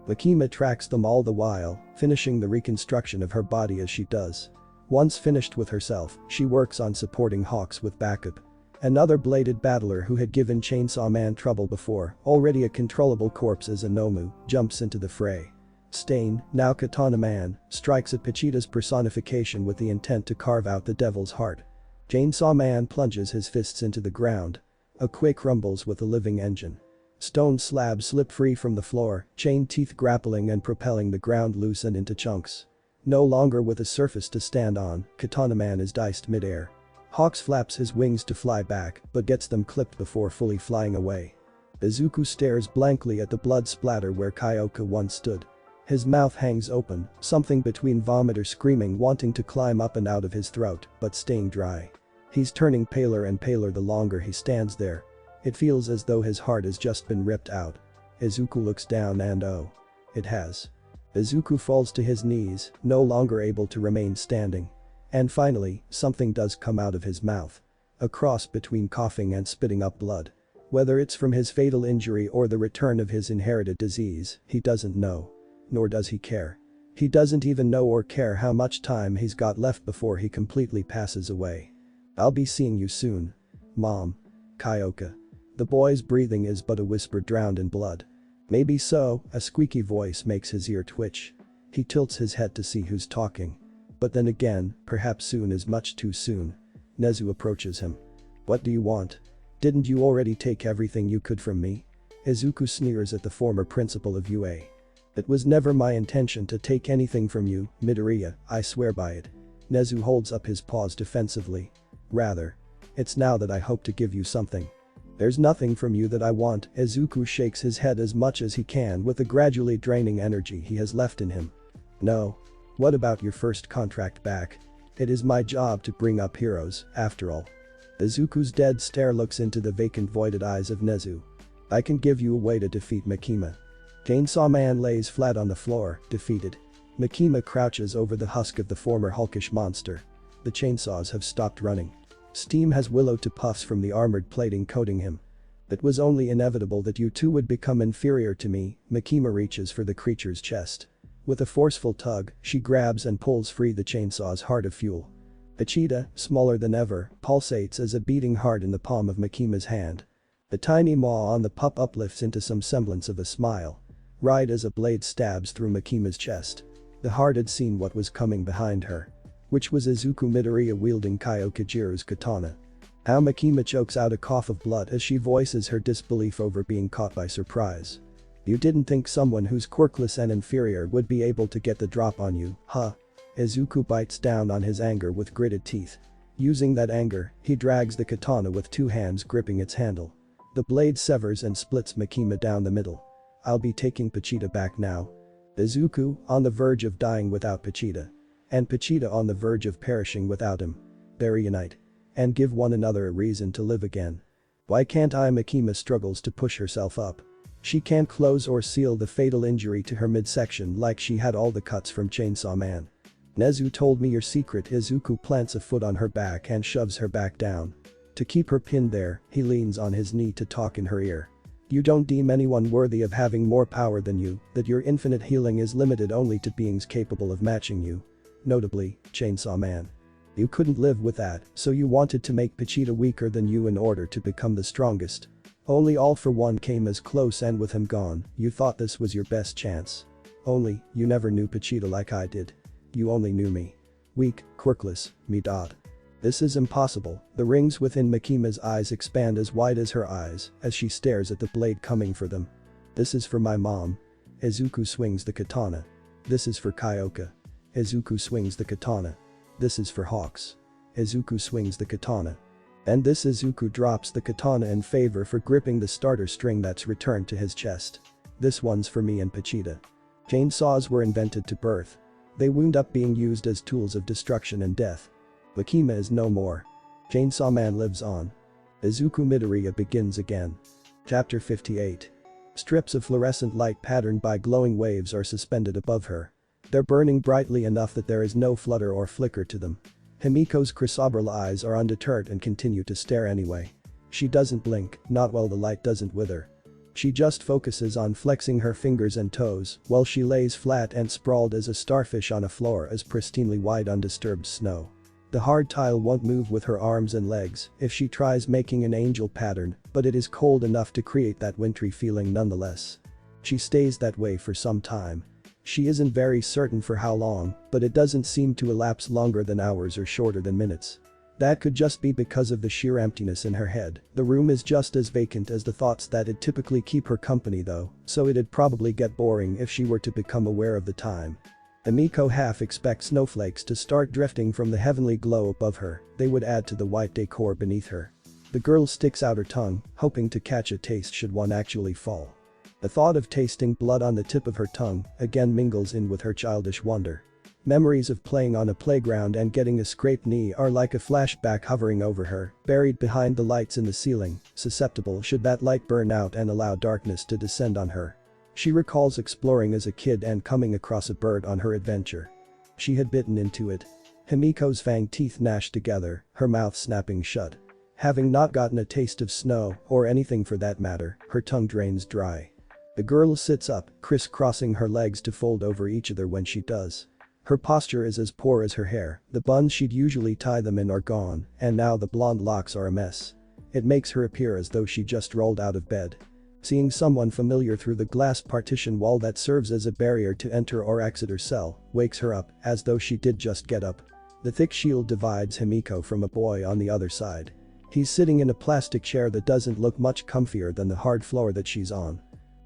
Makima tracks them all the while, finishing the reconstruction of her body as she does. Once finished with herself, she works on supporting Hawks with backup. Another bladed battler who had given Chainsaw Man trouble before, already a controllable corpse as Anomu, jumps into the fray. Stain, now Katana Man, strikes at Pachita's personification with the intent to carve out the devil's heart. Chainsaw Man plunges his fists into the ground. A quake rumbles with a living engine. Stone slabs slip free from the floor, chain teeth grappling and propelling the ground loose and into chunks. No longer with a surface to stand on, Katana Man is diced midair. Hawks flaps his wings to fly back, but gets them clipped before fully flying away. Izuku stares blankly at the blood splatter where Kyoka once stood. His mouth hangs open, something between vomit or screaming wanting to climb up and out of his throat, but staying dry. He's turning paler and paler the longer he stands there. It feels as though his heart has just been ripped out. Izuku looks down and oh. It has. Izuku falls to his knees, no longer able to remain standing. And finally, something does come out of his mouth. A cross between coughing and spitting up blood. Whether it's from his fatal injury or the return of his inherited disease, he doesn't know. Nor does he care. He doesn't even know or care how much time he's got left before he completely passes away. I'll be seeing you soon. Mom. Kyoka. The boy's breathing is but a whisper drowned in blood. Maybe so, a squeaky voice makes his ear twitch. He tilts his head to see who's talking. But then again, perhaps soon is much too soon. Nezu approaches him. What do you want? Didn't you already take everything you could from me? Izuku sneers at the former principal of UA. It was never my intention to take anything from you, Midoriya, I swear by it. Nezu holds up his paws defensively. Rather. It's now that I hope to give you something. There's nothing from you that I want. Izuku shakes his head as much as he can with the gradually draining energy he has left in him. No. What about your first contract back? It is my job to bring up heroes, after all. Izuku's dead stare looks into the vacant voided eyes of Nezu. I can give you a way to defeat Makima. Chainsaw Man lays flat on the floor, defeated. Makima crouches over the husk of the former hulkish monster. The chainsaws have stopped running. Steam has willowed to puffs from the armored plating coating him. It was only inevitable that you two would become inferior to me. Makima reaches for the creature's chest. With a forceful tug, she grabs and pulls free the chainsaw's heart of fuel. Vegeta, smaller than ever, pulsates as a beating heart in the palm of Makima's hand. The tiny maw on the pup uplifts into some semblance of a smile. Right as a blade stabs through Makima's chest. The heart had seen what was coming behind her. Which was Izuku Midoriya wielding Kyokajiru's katana. How Makima chokes out a cough of blood as she voices her disbelief over being caught by surprise. You didn't think someone who's quirkless and inferior would be able to get the drop on you, huh? Izuku bites down on his anger with gritted teeth. Using that anger, he drags the katana with two hands gripping its handle. The blade severs and splits Makima down the middle. I'll be taking Pochita back now. Izuku, on the verge of dying without Pochita. And Pochita on the verge of perishing without him. They reunite. And give one another a reason to live again. Why can't I? Makima struggles to push herself up. She can't close or seal the fatal injury to her midsection like she had all the cuts from Chainsaw Man. Nezu told me your secret. Izuku plants a foot on her back and shoves her back down. To keep her pinned there, he leans on his knee to talk in her ear. You don't deem anyone worthy of having more power than you, that your infinite healing is limited only to beings capable of matching you. Notably, Chainsaw Man. You couldn't live with that, so you wanted to make Pochita weaker than you in order to become the strongest. Only All for One came as close, and with him gone, you thought this was your best chance. Only, you never knew Pochita like I did. You only knew me. Weak, quirkless, me. This is impossible. The rings within Makima's eyes expand as wide as her eyes as she stares at the blade coming for them. This is for my mom. Izuku swings the katana. This is for Kyoka. Izuku swings the katana. This is for Hawks. Izuku swings the katana. And this Izuku drops the katana in favor for gripping the starter string that's returned to his chest. This one's for me and Pochita. Chainsaws were invented to birth. They wound up being used as tools of destruction and death. Makima is no more. Chainsaw Man lives on. Izuku Midoriya begins again. Chapter 58. Strips of fluorescent light patterned by glowing waves are suspended above her. They're burning brightly enough that there is no flutter or flicker to them. Himiko's chrysoberyl eyes are undeterred and continue to stare anyway. She doesn't blink, not while the light doesn't wither. She just focuses on flexing her fingers and toes while she lays flat and sprawled as a starfish on a floor as pristinely white undisturbed snow. The hard tile won't move with her arms and legs if she tries making an angel pattern, but it is cold enough to create that wintry feeling nonetheless. She stays that way for some time. She isn't very certain for how long, but it doesn't seem to elapse longer than hours or shorter than minutes. That could just be because of the sheer emptiness in her head. The room is just as vacant as the thoughts that'd typically keep her company though, so it'd probably get boring if she were to become aware of the time. Himiko half expects snowflakes to start drifting from the heavenly glow above her. They would add to the white decor beneath her. The girl sticks out her tongue, hoping to catch a taste should one actually fall. The thought of tasting blood on the tip of her tongue again mingles in with her childish wonder. Memories of playing on a playground and getting a scraped knee are like a flashback hovering over her, buried behind the lights in the ceiling, susceptible should that light burn out and allow darkness to descend on her. She recalls exploring as a kid and coming across a bird on her adventure. She had bitten into it. Himiko's fanged teeth gnashed together, her mouth snapping shut. Having not gotten a taste of snow, or anything for that matter, her tongue drains dry. The girl sits up, crisscrossing her legs to fold over each other when she does. Her posture is as poor as her hair, the buns she'd usually tie them in are gone, and now the blonde locks are a mess. It makes her appear as though she just rolled out of bed. Seeing someone familiar through the glass partition wall that serves as a barrier to enter or exit her cell wakes her up, as though she did just get up. The thick shield divides Himiko from a boy on the other side. He's sitting in a plastic chair that doesn't look much comfier than the hard floor that she's on.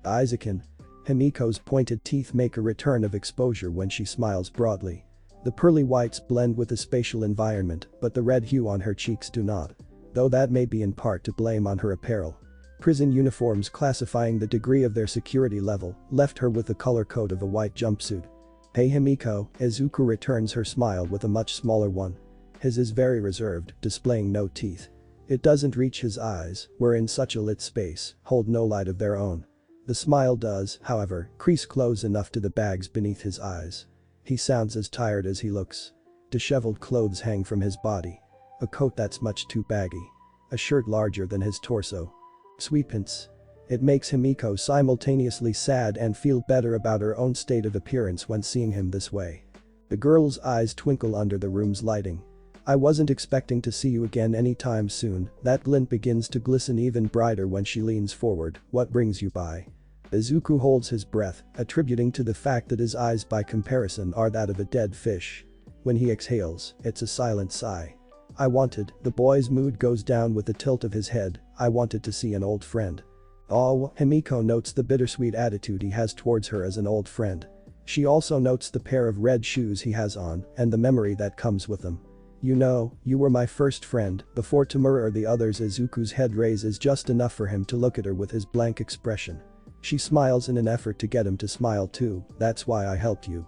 Izuku. Himiko's pointed teeth make a return of exposure when she smiles broadly. The pearly whites blend with the spatial environment, but the red hue on her cheeks do not. Though that may be in part to blame on her apparel. Prison uniforms classifying the degree of their security level left her with the color code of a white jumpsuit. Hey Himiko, Izuku returns her smile with a much smaller one. His is very reserved, displaying no teeth. It doesn't reach his eyes, where in such a lit space, hold no light of their own. The smile does, however, crease close enough to the bags beneath his eyes. He sounds as tired as he looks. Disheveled clothes hang from his body. A coat that's much too baggy. A shirt larger than his torso. Sweetpants. It makes Himiko simultaneously sad and feel better about her own state of appearance when seeing him this way. The girl's eyes twinkle under the room's lighting. I wasn't expecting to see you again anytime soon. That glint begins to glisten even brighter when she leans forward. What brings you by? Izuku holds his breath, attributing to the fact that his eyes by comparison are that of a dead fish. When he exhales, it's a silent sigh. The boy's mood goes down with a tilt of his head. I wanted to see an old friend. Oh, Himiko notes the bittersweet attitude he has towards her as an old friend. She also notes the pair of red shoes he has on and the memory that comes with them. You know, you were my first friend, before Tamura or the others. Izuku's head raises just enough for him to look at her with his blank expression. She smiles in an effort to get him to smile too. That's why I helped you.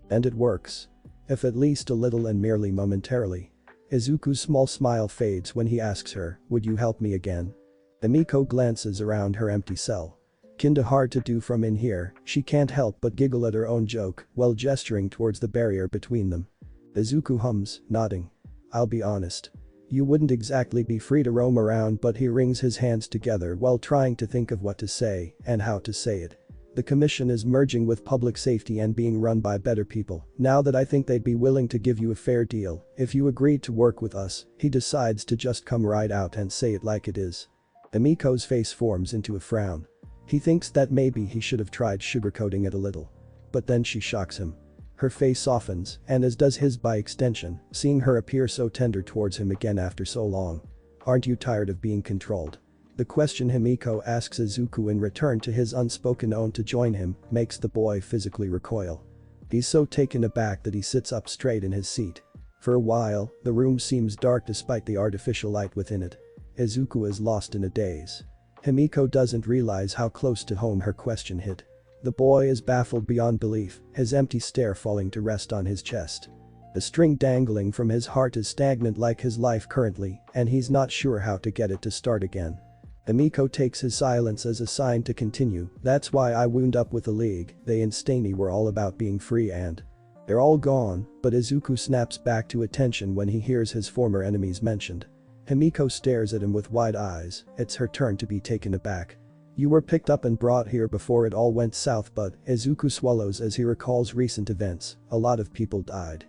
And it works. If at least a little and merely momentarily. Izuku's small smile fades when he asks her, would you help me again? Himiko glances around her empty cell. Kinda hard to do from in here, she can't help but giggle at her own joke while gesturing towards the barrier between them. Izuku hums, nodding. I'll be honest. You wouldn't exactly be free to roam around, but he wrings his hands together while trying to think of what to say and how to say it. The commission is merging with public safety and being run by better people. Now that I think they'd be willing to give you a fair deal if you agreed to work with us. He decides to just come right out and say it like it is. Himiko's face forms into a frown. He thinks that maybe he should have tried sugarcoating it a little. But then she shocks him. Her face softens, and as does his by extension, seeing her appear so tender towards him again after so long. Aren't you tired of being controlled? The question Himiko asks Izuku in return to his unspoken own to join him makes the boy physically recoil. He's so taken aback that he sits up straight in his seat. For a while, the room seems dark despite the artificial light within it. Izuku is lost in a daze. Himiko doesn't realize how close to home her question hit. The boy is baffled beyond belief, his empty stare falling to rest on his chest. The string dangling from his heart is stagnant like his life currently, and he's not sure how to get it to start again. Himiko takes his silence as a sign to continue. That's why I wound up with the League. They and Staney were all about being free and they're all gone, but Izuku snaps back to attention when he hears his former enemies mentioned. Himiko stares at him with wide eyes. It's her turn to be taken aback. You were picked up and brought here before it all went south, but Izuku swallows as he recalls recent events. A lot of people died.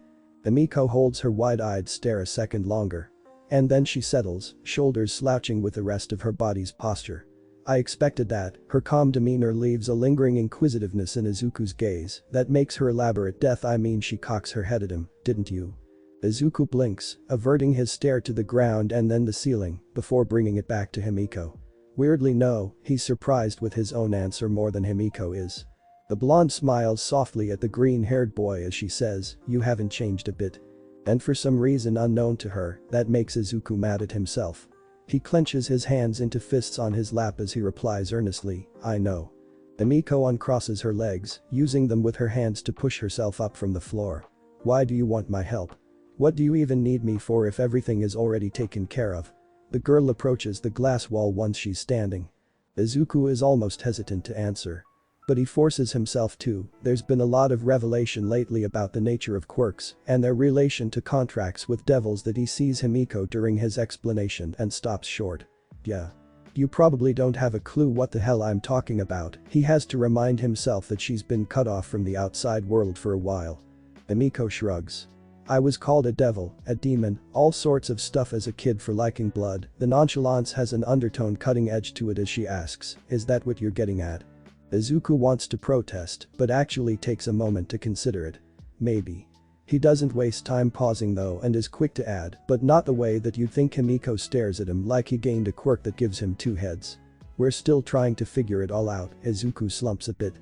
Himiko holds her wide-eyed stare a second longer. And then she settles, shoulders slouching with the rest of her body's posture. I expected that. Her calm demeanor leaves a lingering inquisitiveness in Izuku's gaze that makes her elaborate death. She cocks her head at him, didn't you? Izuku blinks, averting his stare to the ground and then the ceiling, before bringing it back to Himiko. Weirdly no, he's surprised with his own answer more than Himiko is. The blonde smiles softly at the green-haired boy as she says, you haven't changed a bit. And for some reason unknown to her, that makes Izuku mad at himself. He clenches his hands into fists on his lap as he replies earnestly, I know. Emiko uncrosses her legs, using them with her hands to push herself up from the floor. Why do you want my help? What do you even need me for if everything is already taken care of? The girl approaches the glass wall once she's standing. Izuku is almost hesitant to answer. But he forces himself to. There's been a lot of revelation lately about the nature of quirks and their relation to contracts with devils that he sees Himiko during his explanation and stops short. Yeah. You probably don't have a clue what the hell I'm talking about. He has to remind himself that she's been cut off from the outside world for a while. Himiko shrugs. I was called a devil, a demon, all sorts of stuff as a kid for liking blood. The nonchalance has an undertone cutting edge to it as she asks, is that what you're getting at? Izuku wants to protest, but actually takes a moment to consider it. Maybe. He doesn't waste time pausing though and is quick to add, but not the way that you'd think. Himiko stares at him like he gained a quirk that gives him two heads. We're still trying to figure it all out. Izuku slumps a bit.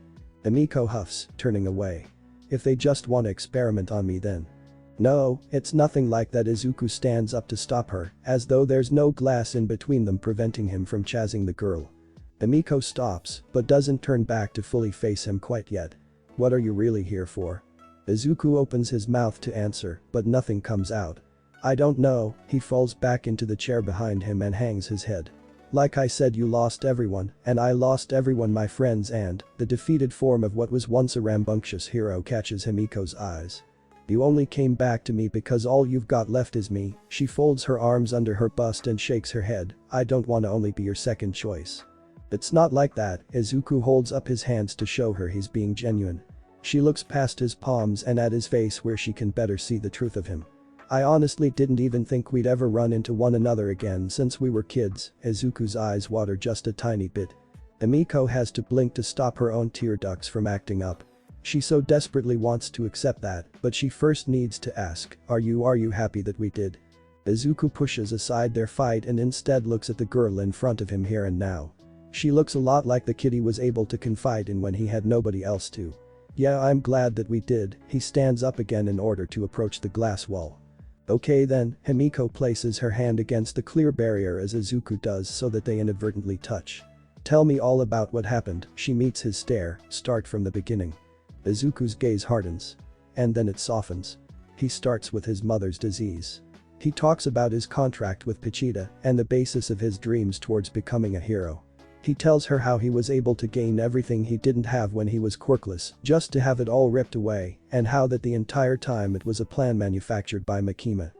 Himiko huffs, turning away. If they just want to experiment on me then. No, it's nothing like that. Izuku stands up to stop her, as though there's no glass in between them preventing him from chasing the girl. Himiko stops, but doesn't turn back to fully face him quite yet. What are you really here for? Izuku opens his mouth to answer, but nothing comes out. I don't know. He falls back into the chair behind him and hangs his head. Like I said, you lost everyone, and I lost everyone, my friends, and the defeated form of what was once a rambunctious hero catches Himiko's eyes. You only came back to me because all you've got left is me. She folds her arms under her bust and shakes her head. I don't want to only be your second choice. It's not like that. Izuku holds up his hands to show her he's being genuine. She looks past his palms and at his face where she can better see the truth of him. I honestly didn't even think we'd ever run into one another again since we were kids. Izuku's eyes water just a tiny bit. Himiko has to blink to stop her own tear ducts from acting up. She so desperately wants to accept that, but she first needs to ask, are you happy that we did? Izuku pushes aside their fight and instead looks at the girl in front of him here and now. She looks a lot like the kid he was able to confide in when he had nobody else to. Yeah, I'm glad that we did. He stands up again in order to approach the glass wall. Okay then. Himiko places her hand against the clear barrier as Izuku does so that they inadvertently touch. Tell me all about what happened. She meets his stare. Start from the beginning. Izuku's gaze hardens. And then it softens. He starts with his mother's disease. He talks about his contract with Pichita and the basis of his dreams towards becoming a hero. He tells her how he was able to gain everything he didn't have when he was quirkless just to have it all ripped away, and how that the entire time it was a plan manufactured by Makima.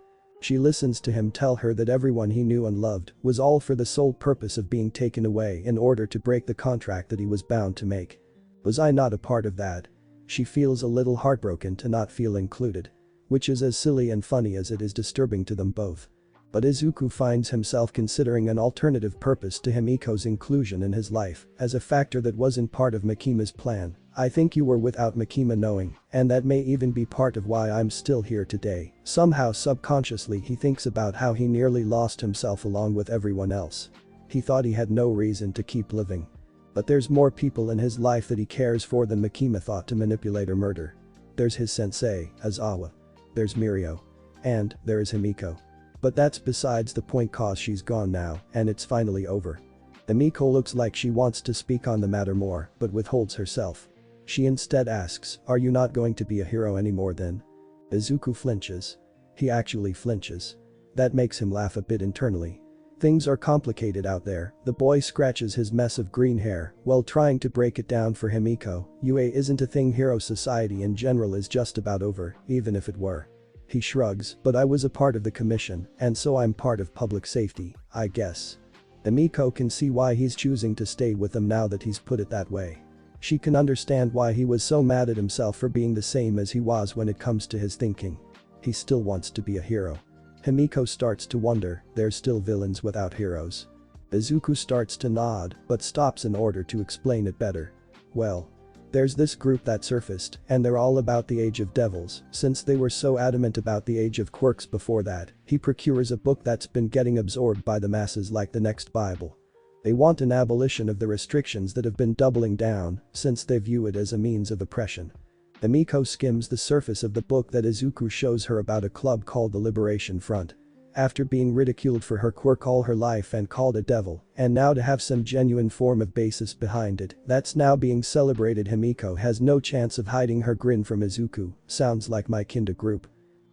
She listens to him tell her that everyone he knew and loved was all for the sole purpose of being taken away in order to break the contract that he was bound to make. Was I not a part of that? She feels a little heartbroken to not feel included. Which is as silly and funny as it is disturbing to them both. But Izuku finds himself considering an alternative purpose to Himiko's inclusion in his life as a factor that wasn't part of Makima's plan. I think you were without Makima knowing, and that may even be part of why I'm still here today. Somehow subconsciously he thinks about how he nearly lost himself along with everyone else. He thought he had no reason to keep living. But there's more people in his life that he cares for than Makima thought to manipulate or murder. There's his sensei, Aizawa. There's Mirio. And there is Himiko. But that's besides the point, cause she's gone now, and it's finally over. Himiko looks like she wants to speak on the matter more, but withholds herself. She instead asks, are you not going to be a hero anymore then? Izuku flinches. He actually flinches. That makes him laugh a bit internally. Things are complicated out there. The boy scratches his mess of green hair while trying to break it down for Himiko. UA isn't a thing. Hero society in general is just about over, even if it were. He shrugs, but I was a part of the commission, and so I'm part of public safety, I guess. Himiko can see why he's choosing to stay with them now that he's put it that way. She can understand why he was so mad at himself for being the same as he was when it comes to his thinking. He still wants to be a hero. Himiko starts to wonder, there's still villains without heroes. Izuku starts to nod, but stops in order to explain it better. Well. There's this group that surfaced, and they're all about the Age of Devils. Since they were so adamant about the Age of Quirks before that, he procures a book that's been getting absorbed by the masses like the next Bible. They want an abolition of the restrictions that have been doubling down, since they view it as a means of oppression. Himiko skims the surface of the book that Izuku shows her about a club called the Liberation Front. after being ridiculed for her quirk all her life and called a devil, and now to have some genuine form of basis behind it, that's now being celebrated. Himiko has no chance of hiding her grin from Izuku, sounds like my kinda group.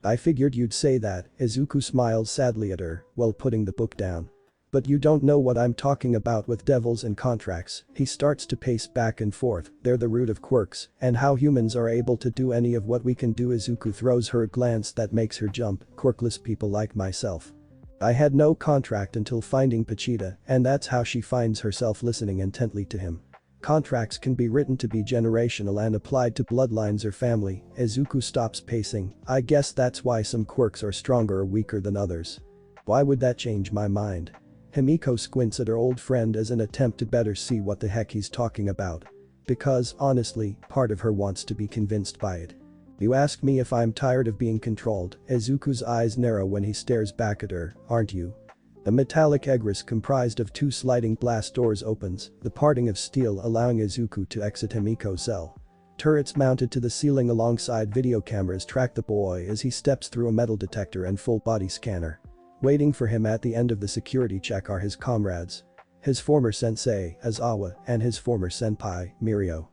I figured you'd say that, Izuku smiles sadly at her, while putting the book down. But you don't know what I'm talking about with devils and contracts. He starts to pace back and forth, they're the root of quirks, and how humans are able to do any of what we can do. Izuku throws her a glance that makes her jump, quirkless people like myself. I had no contract until finding Pachita, and that's how she finds herself listening intently to him. Contracts can be written to be generational and applied to bloodlines or family. Izuku stops pacing, I guess that's why some quirks are stronger or weaker than others. Why would that change my mind? Himiko squints at her old friend as an attempt to better see what the heck he's talking about. Because, honestly, part of her wants to be convinced by it. You ask me if I'm tired of being controlled. Izuku's eyes narrow when he stares back at her, aren't you? A metallic egress comprised of 2 sliding glass doors opens, the parting of steel allowing Izuku to exit Himiko's cell. Turrets mounted to the ceiling alongside video cameras track the boy as he steps through a metal detector and full body scanner. Waiting for him at the end of the security check are his comrades. His former sensei, Aizawa, and his former senpai, Mirio.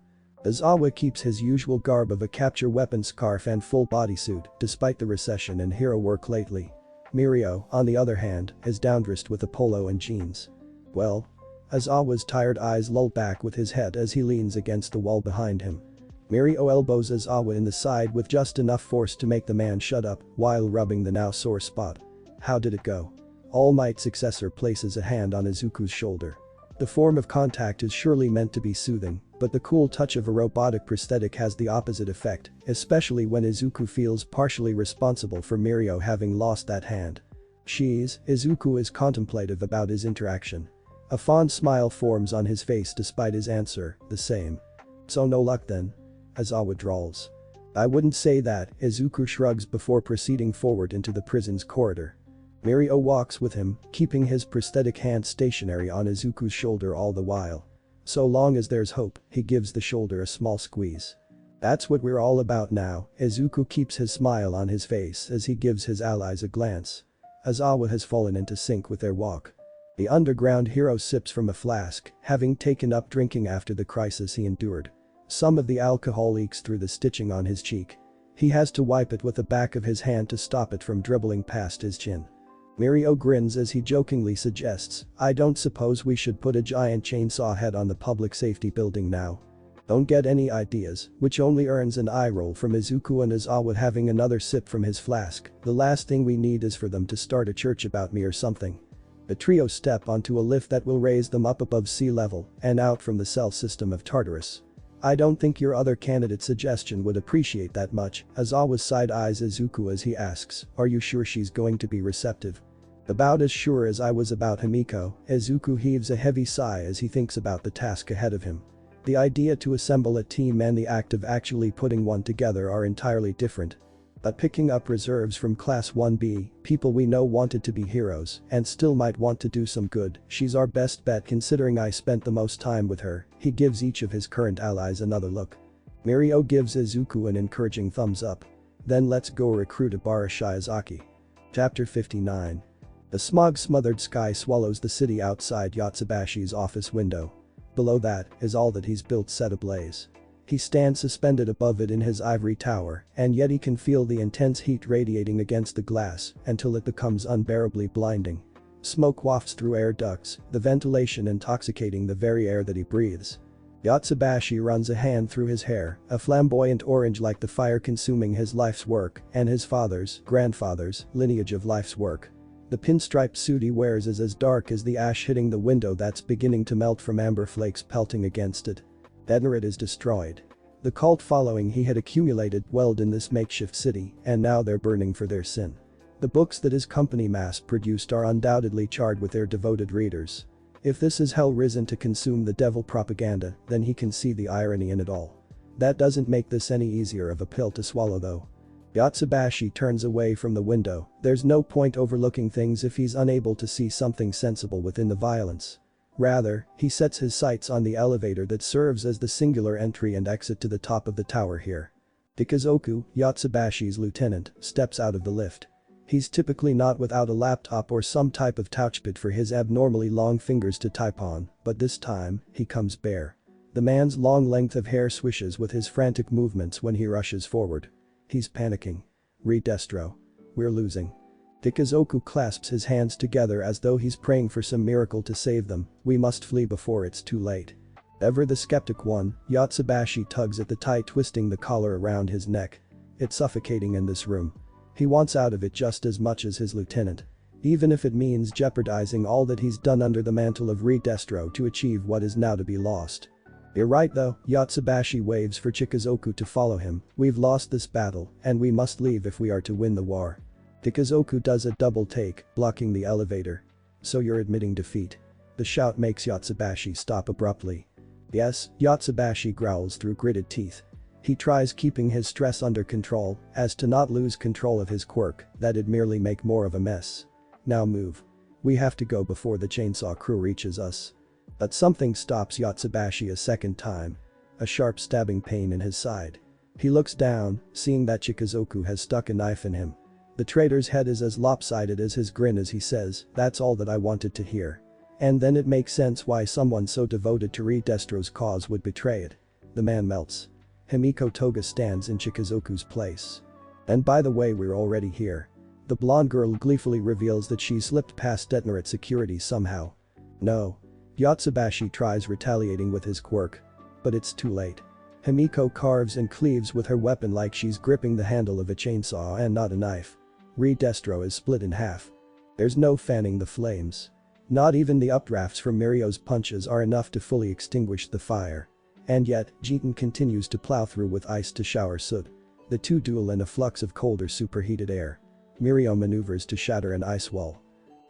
Aizawa keeps his usual garb of a capture weapon scarf and full bodysuit, despite the recession and hero work lately. Mirio, on the other hand, is downdressed with a polo and jeans. Well? Aizawa's tired eyes loll back with his head as he leans against the wall behind him. Mirio elbows Aizawa in the side with just enough force to make the man shut up, while rubbing the now sore spot. How did it go? All Might's successor places a hand on Izuku's shoulder. The form of contact is surely meant to be soothing, but the cool touch of a robotic prosthetic has the opposite effect, especially when Izuku feels partially responsible for Mirio having lost that hand. Izuku is contemplative about his interaction. A fond smile forms on his face despite his answer, the same. So no luck then? Aizawa drawls. I wouldn't say that, Izuku shrugs before proceeding forward into the prison's corridor. Mirio walks with him, keeping his prosthetic hand stationary on Izuku's shoulder all the while. So long as there's hope, he gives the shoulder a small squeeze. That's what we're all about now. Izuku keeps his smile on his face as he gives his allies a glance. Aizawa has fallen into sync with their walk. The underground hero sips from a flask, having taken up drinking after the crisis he endured. Some of the alcohol leaks through the stitching on his cheek. He has to wipe it with the back of his hand to stop it from dribbling past his chin. Mirio grins as he jokingly suggests, I don't suppose we should put a giant chainsaw head on the public safety building now. Don't get any ideas, which only earns an eye roll from Izuku and Aizawa having another sip from his flask. The last thing we need is for them to start a church about me or something. The trio step onto a lift that will raise them up above sea level and out from the cell system of Tartarus. I don't think your other candidate's suggestion would appreciate that much. Aizawa side-eyes Izuku as he asks, are you sure she's going to be receptive? About as sure as I was about Himiko. Izuku heaves a heavy sigh as he thinks about the task ahead of him. The idea to assemble a team and the act of actually putting one together are entirely different. But picking up reserves from Class 1B, people we know wanted to be heroes and still might want to do some good, she's our best bet considering I spent the most time with her. He gives each of his current allies another look. Mirio gives Izuku an encouraging thumbs up. Then let's go recruit Ibara Shiozaki. Chapter 59. The smog-smothered sky swallows the city outside Yatsubashi's office window. Below that is all that he's built set ablaze. He stands suspended above it in his ivory tower, and yet he can feel the intense heat radiating against the glass until it becomes unbearably blinding. Smoke wafts through air ducts, the ventilation intoxicating the very air that he breathes. Yatsubashi runs a hand through his hair, a flamboyant orange like the fire consuming his life's work and his father's, grandfather's, lineage of life's work. The pinstriped suit he wears is as dark as the ash hitting the window that's beginning to melt from amber flakes pelting against it. Ednarit is destroyed. The cult following he had accumulated dwelled in this makeshift city, and now they're burning for their sin. The books that his company mass-produced are undoubtedly charred with their devoted readers. If this is hell risen to consume the devil propaganda, then he can see the irony in it all. That doesn't make this any easier of a pill to swallow though. Yatsubashi turns away from the window. There's no point overlooking things if he's unable to see something sensible within the violence. Rather, he sets his sights on the elevator that serves as the singular entry and exit to the top of the tower here. Ikazoku, Yatsubashi's lieutenant, steps out of the lift. He's typically not without a laptop or some type of touchpad for his abnormally long fingers to type on, but this time, he comes bare. The man's long length of hair swishes with his frantic movements when he rushes forward. He's panicking. Destro. We're losing. Dikuzoku clasps his hands together as though he's praying for some miracle to save them. We must flee before it's too late. Ever the skeptic one, Yotsubashi tugs at the tie twisting the collar around his neck. It's suffocating in this room. He wants out of it just as much as his lieutenant. Even if it means jeopardizing all that he's done under the mantle of Destro to achieve what is now to be lost. You're right though, Yotsubashi waves for Chikuzoku to follow him. We've lost this battle, and we must leave if we are to win the war. Chikuzoku does a double take, blocking the elevator. So you're admitting defeat. The shout makes Yotsubashi stop abruptly. Yes, Yotsubashi growls through gritted teeth. He tries keeping his stress under control, as to not lose control of his quirk, that'd merely make more of a mess. Now move. We have to go before the chainsaw crew reaches us. But something stops Yotsubashi a second time. A sharp stabbing pain in his side. He looks down, seeing that Chikuzoku has stuck a knife in him. The traitor's head is as lopsided as his grin as he says, "That's all that I wanted to hear." And then it makes sense why someone so devoted to Destro's cause would betray it. The man melts. Himiko Toga stands in Chikuzoku's place. And by the way, we're already here. The blonde girl gleefully reveals that she slipped past Detonate security somehow. No. Yotsubashi tries retaliating with his quirk. But it's too late. Himiko carves and cleaves with her weapon like she's gripping the handle of a chainsaw and not a knife. Destro is split in half. There's no fanning the flames. Not even the updrafts from Mirio's punches are enough to fully extinguish the fire. And yet, Jitan continues to plow through with ice to shower soot. The two duel in a flux of colder superheated air. Mirio maneuvers to shatter an ice wall.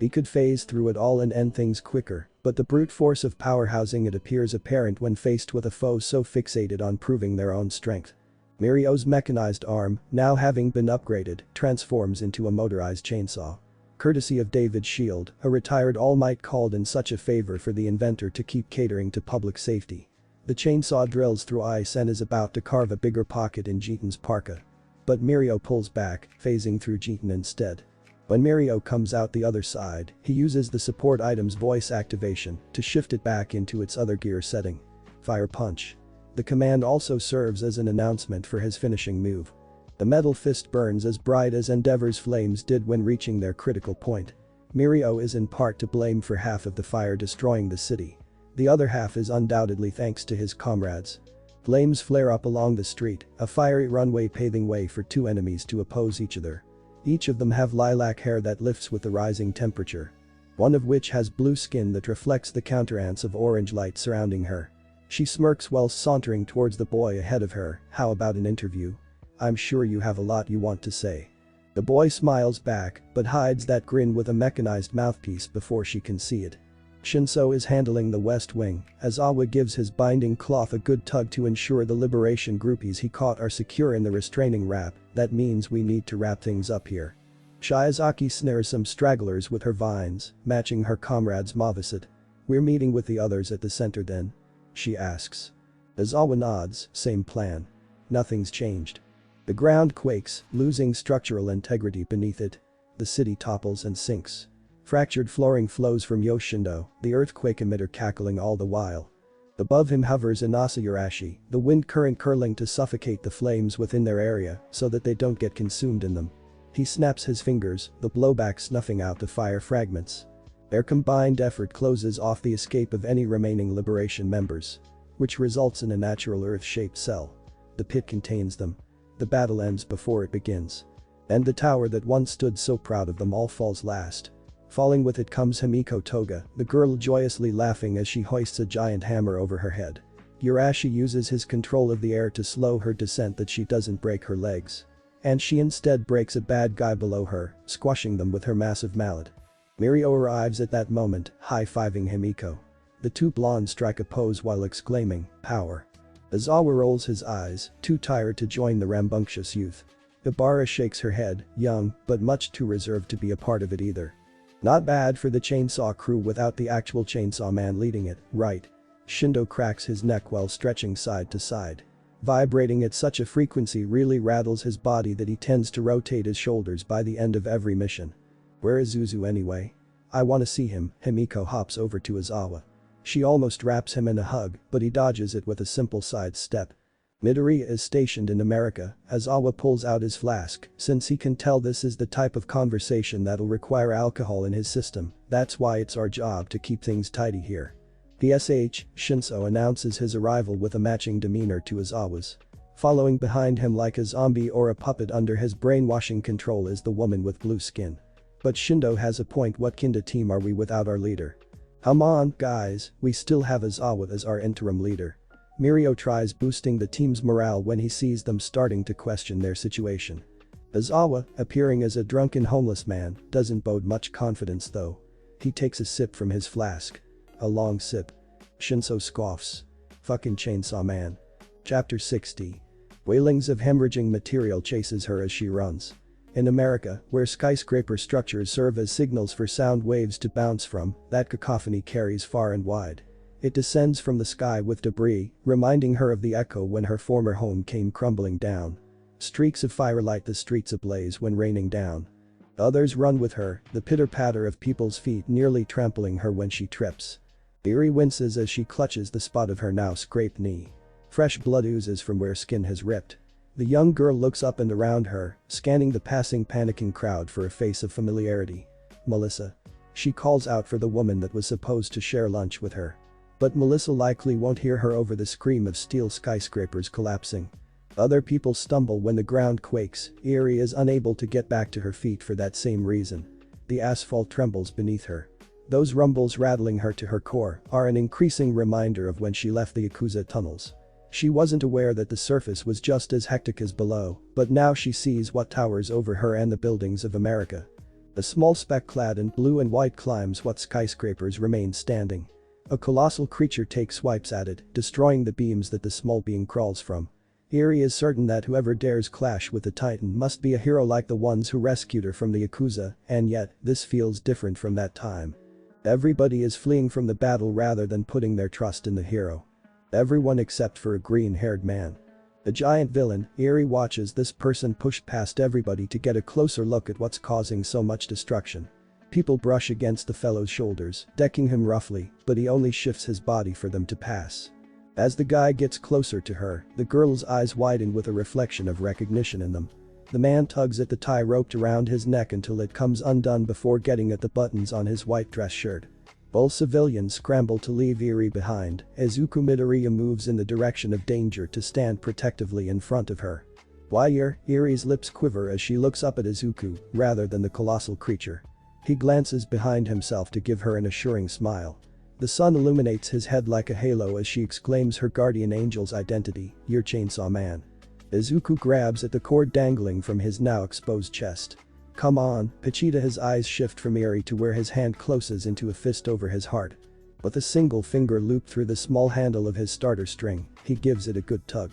He could phase through it all and end things quicker, but the brute force of powerhousing it appears apparent when faced with a foe so fixated on proving their own strength. Mirio's mechanized arm, now having been upgraded, transforms into a motorized chainsaw. Courtesy of David's shield, a retired All Might called in such a favor for the inventor to keep catering to public safety. The chainsaw drills through ice and is about to carve a bigger pocket in Jitan's parka. But Mirio pulls back, phasing through Jitan instead. When Mirio comes out the other side, he uses the support item's voice activation to shift it back into its other gear setting. Fire punch. The command also serves as an announcement for his finishing move. The metal fist burns as bright as Endeavor's flames did when reaching their critical point. Mirio is in part to blame for half of the fire destroying the city. The other half is undoubtedly thanks to his comrades. Flames flare up along the street, a fiery runway paving way for two enemies to oppose each other. Each of them have lilac hair that lifts with the rising temperature. One of which has blue skin that reflects the counterance of orange light surrounding her. She smirks while sauntering towards the boy ahead of her. "How about an interview? I'm sure you have a lot you want to say." The boy smiles back, but hides that grin with a mechanized mouthpiece before she can see it. Shinso is handling the West Wing, as Awa gives his binding cloth a good tug to ensure the liberation groupies he caught are secure in the restraining wrap. "That means we need to wrap things up here." Shiozaki snares some stragglers with her vines, matching her comrade's mauvisette. "We're meeting with the others at the center then?" she asks. As Awa nods, same plan. Nothing's changed. The ground quakes, losing structural integrity beneath it. The city topples and sinks. Fractured flooring flows from Yoshindo, the earthquake emitter cackling all the while. Above him hovers Inasa Yurashi, the wind current curling to suffocate the flames within their area so that they don't get consumed in them. He snaps his fingers, the blowback snuffing out the fire fragments. Their combined effort closes off the escape of any remaining liberation members. Which results in a natural Earth-shaped cell. The pit contains them. The battle ends before it begins. And the tower that once stood so proud of them all falls last. Falling with it comes Himiko Toga, the girl joyously laughing as she hoists a giant hammer over her head. Yurashi uses his control of the air to slow her descent that she doesn't break her legs. And she instead breaks a bad guy below her, squashing them with her massive mallet. Mirio arrives at that moment, high-fiving Himiko. The two blondes strike a pose while exclaiming, "Power." Azawa rolls his eyes, too tired to join the rambunctious youth. Ibarra shakes her head, young, but much too reserved to be a part of it either. Not bad for the chainsaw crew without the actual chainsaw man leading it, right? Shindo cracks his neck while stretching side to side. Vibrating at such a frequency really rattles his body that he tends to rotate his shoulders by the end of every mission. Where is Zuzu anyway? I wanna see him. Himiko hops over to Aizawa. She almost wraps him in a hug, but he dodges it with a simple side step. Midoriya is stationed in America. Aizawa pulls out his flask, since he can tell this is the type of conversation that'll require alcohol in his system. That's why it's our job to keep things tidy here. PSH, Shinso announces his arrival with a matching demeanor to Aizawa's. Following behind him like a zombie or a puppet under his brainwashing control is the woman with blue skin. But Shindo has a point. What kinda team are we without our leader? Come on, guys, we still have Aizawa as our interim leader. Mirio tries boosting the team's morale when he sees them starting to question their situation. Aizawa, appearing as a drunken homeless man, doesn't bode much confidence though. He takes a sip from his flask. A long sip. Shinso scoffs. Fucking Chainsaw Man. Chapter 60. Wailings of hemorrhaging material chases her as she runs. In America, where skyscraper structures serve as signals for sound waves to bounce from, that cacophony carries far and wide. It descends from the sky with debris, reminding her of the echo when her former home came crumbling down. Streaks of fire light the streets ablaze when raining down. Others run with her, the pitter-patter of people's feet nearly trampling her when she trips. Eri winces as she clutches the spot of her now scraped knee. Fresh blood oozes from where skin has ripped. The young girl looks up and around her, scanning the passing panicking crowd for a face of familiarity. Melissa. She calls out for the woman that was supposed to share lunch with her. But Melissa likely won't hear her over the scream of steel skyscrapers collapsing. Other people stumble when the ground quakes. Eri is unable to get back to her feet for that same reason. The asphalt trembles beneath her. Those rumbles rattling her to her core are an increasing reminder of when she left the Yakuza tunnels. She wasn't aware that the surface was just as hectic as below, but now she sees what towers over her and the buildings of America. A small speck clad in blue and white climbs what skyscrapers remain standing. A colossal creature takes swipes at it, destroying the beams that the small being crawls from. Eri is certain that whoever dares clash with the Titan must be a hero like the ones who rescued her from the Yakuza, and yet, this feels different from that time. Everybody is fleeing from the battle rather than putting their trust in the hero. Everyone except for a green-haired man. A giant villain, Eri watches this person push past everybody to get a closer look at what's causing so much destruction. People brush against the fellow's shoulders, decking him roughly, but he only shifts his body for them to pass. As the guy gets closer to her, the girl's eyes widen with a reflection of recognition in them. The man tugs at the tie roped around his neck until it comes undone before getting at the buttons on his white dress shirt. Both civilians scramble to leave Eri behind. Izuku Midoriya moves in the direction of danger to stand protectively in front of her. Why? Eri's lips quiver as she looks up at Izuku, rather than the colossal creature. He glances behind himself to give her an assuring smile. The sun illuminates his head like a halo as she exclaims her guardian angel's identity, "You're Chainsaw Man." Izuku grabs at the cord dangling from his now exposed chest. Come on, Pachita. His eyes shift from Eri to where his hand closes into a fist over his heart. With a single finger looped through the small handle of his starter string, he gives it a good tug.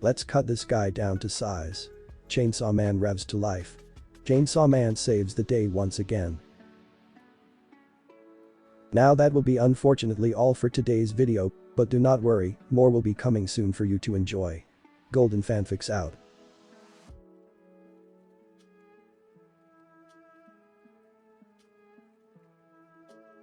Let's cut this guy down to size. Chainsaw Man revs to life. Chainsaw Man saves the day once again. Now that will be unfortunately all for today's video, but do not worry, more will be coming soon for you to enjoy. Golden Fanfics out.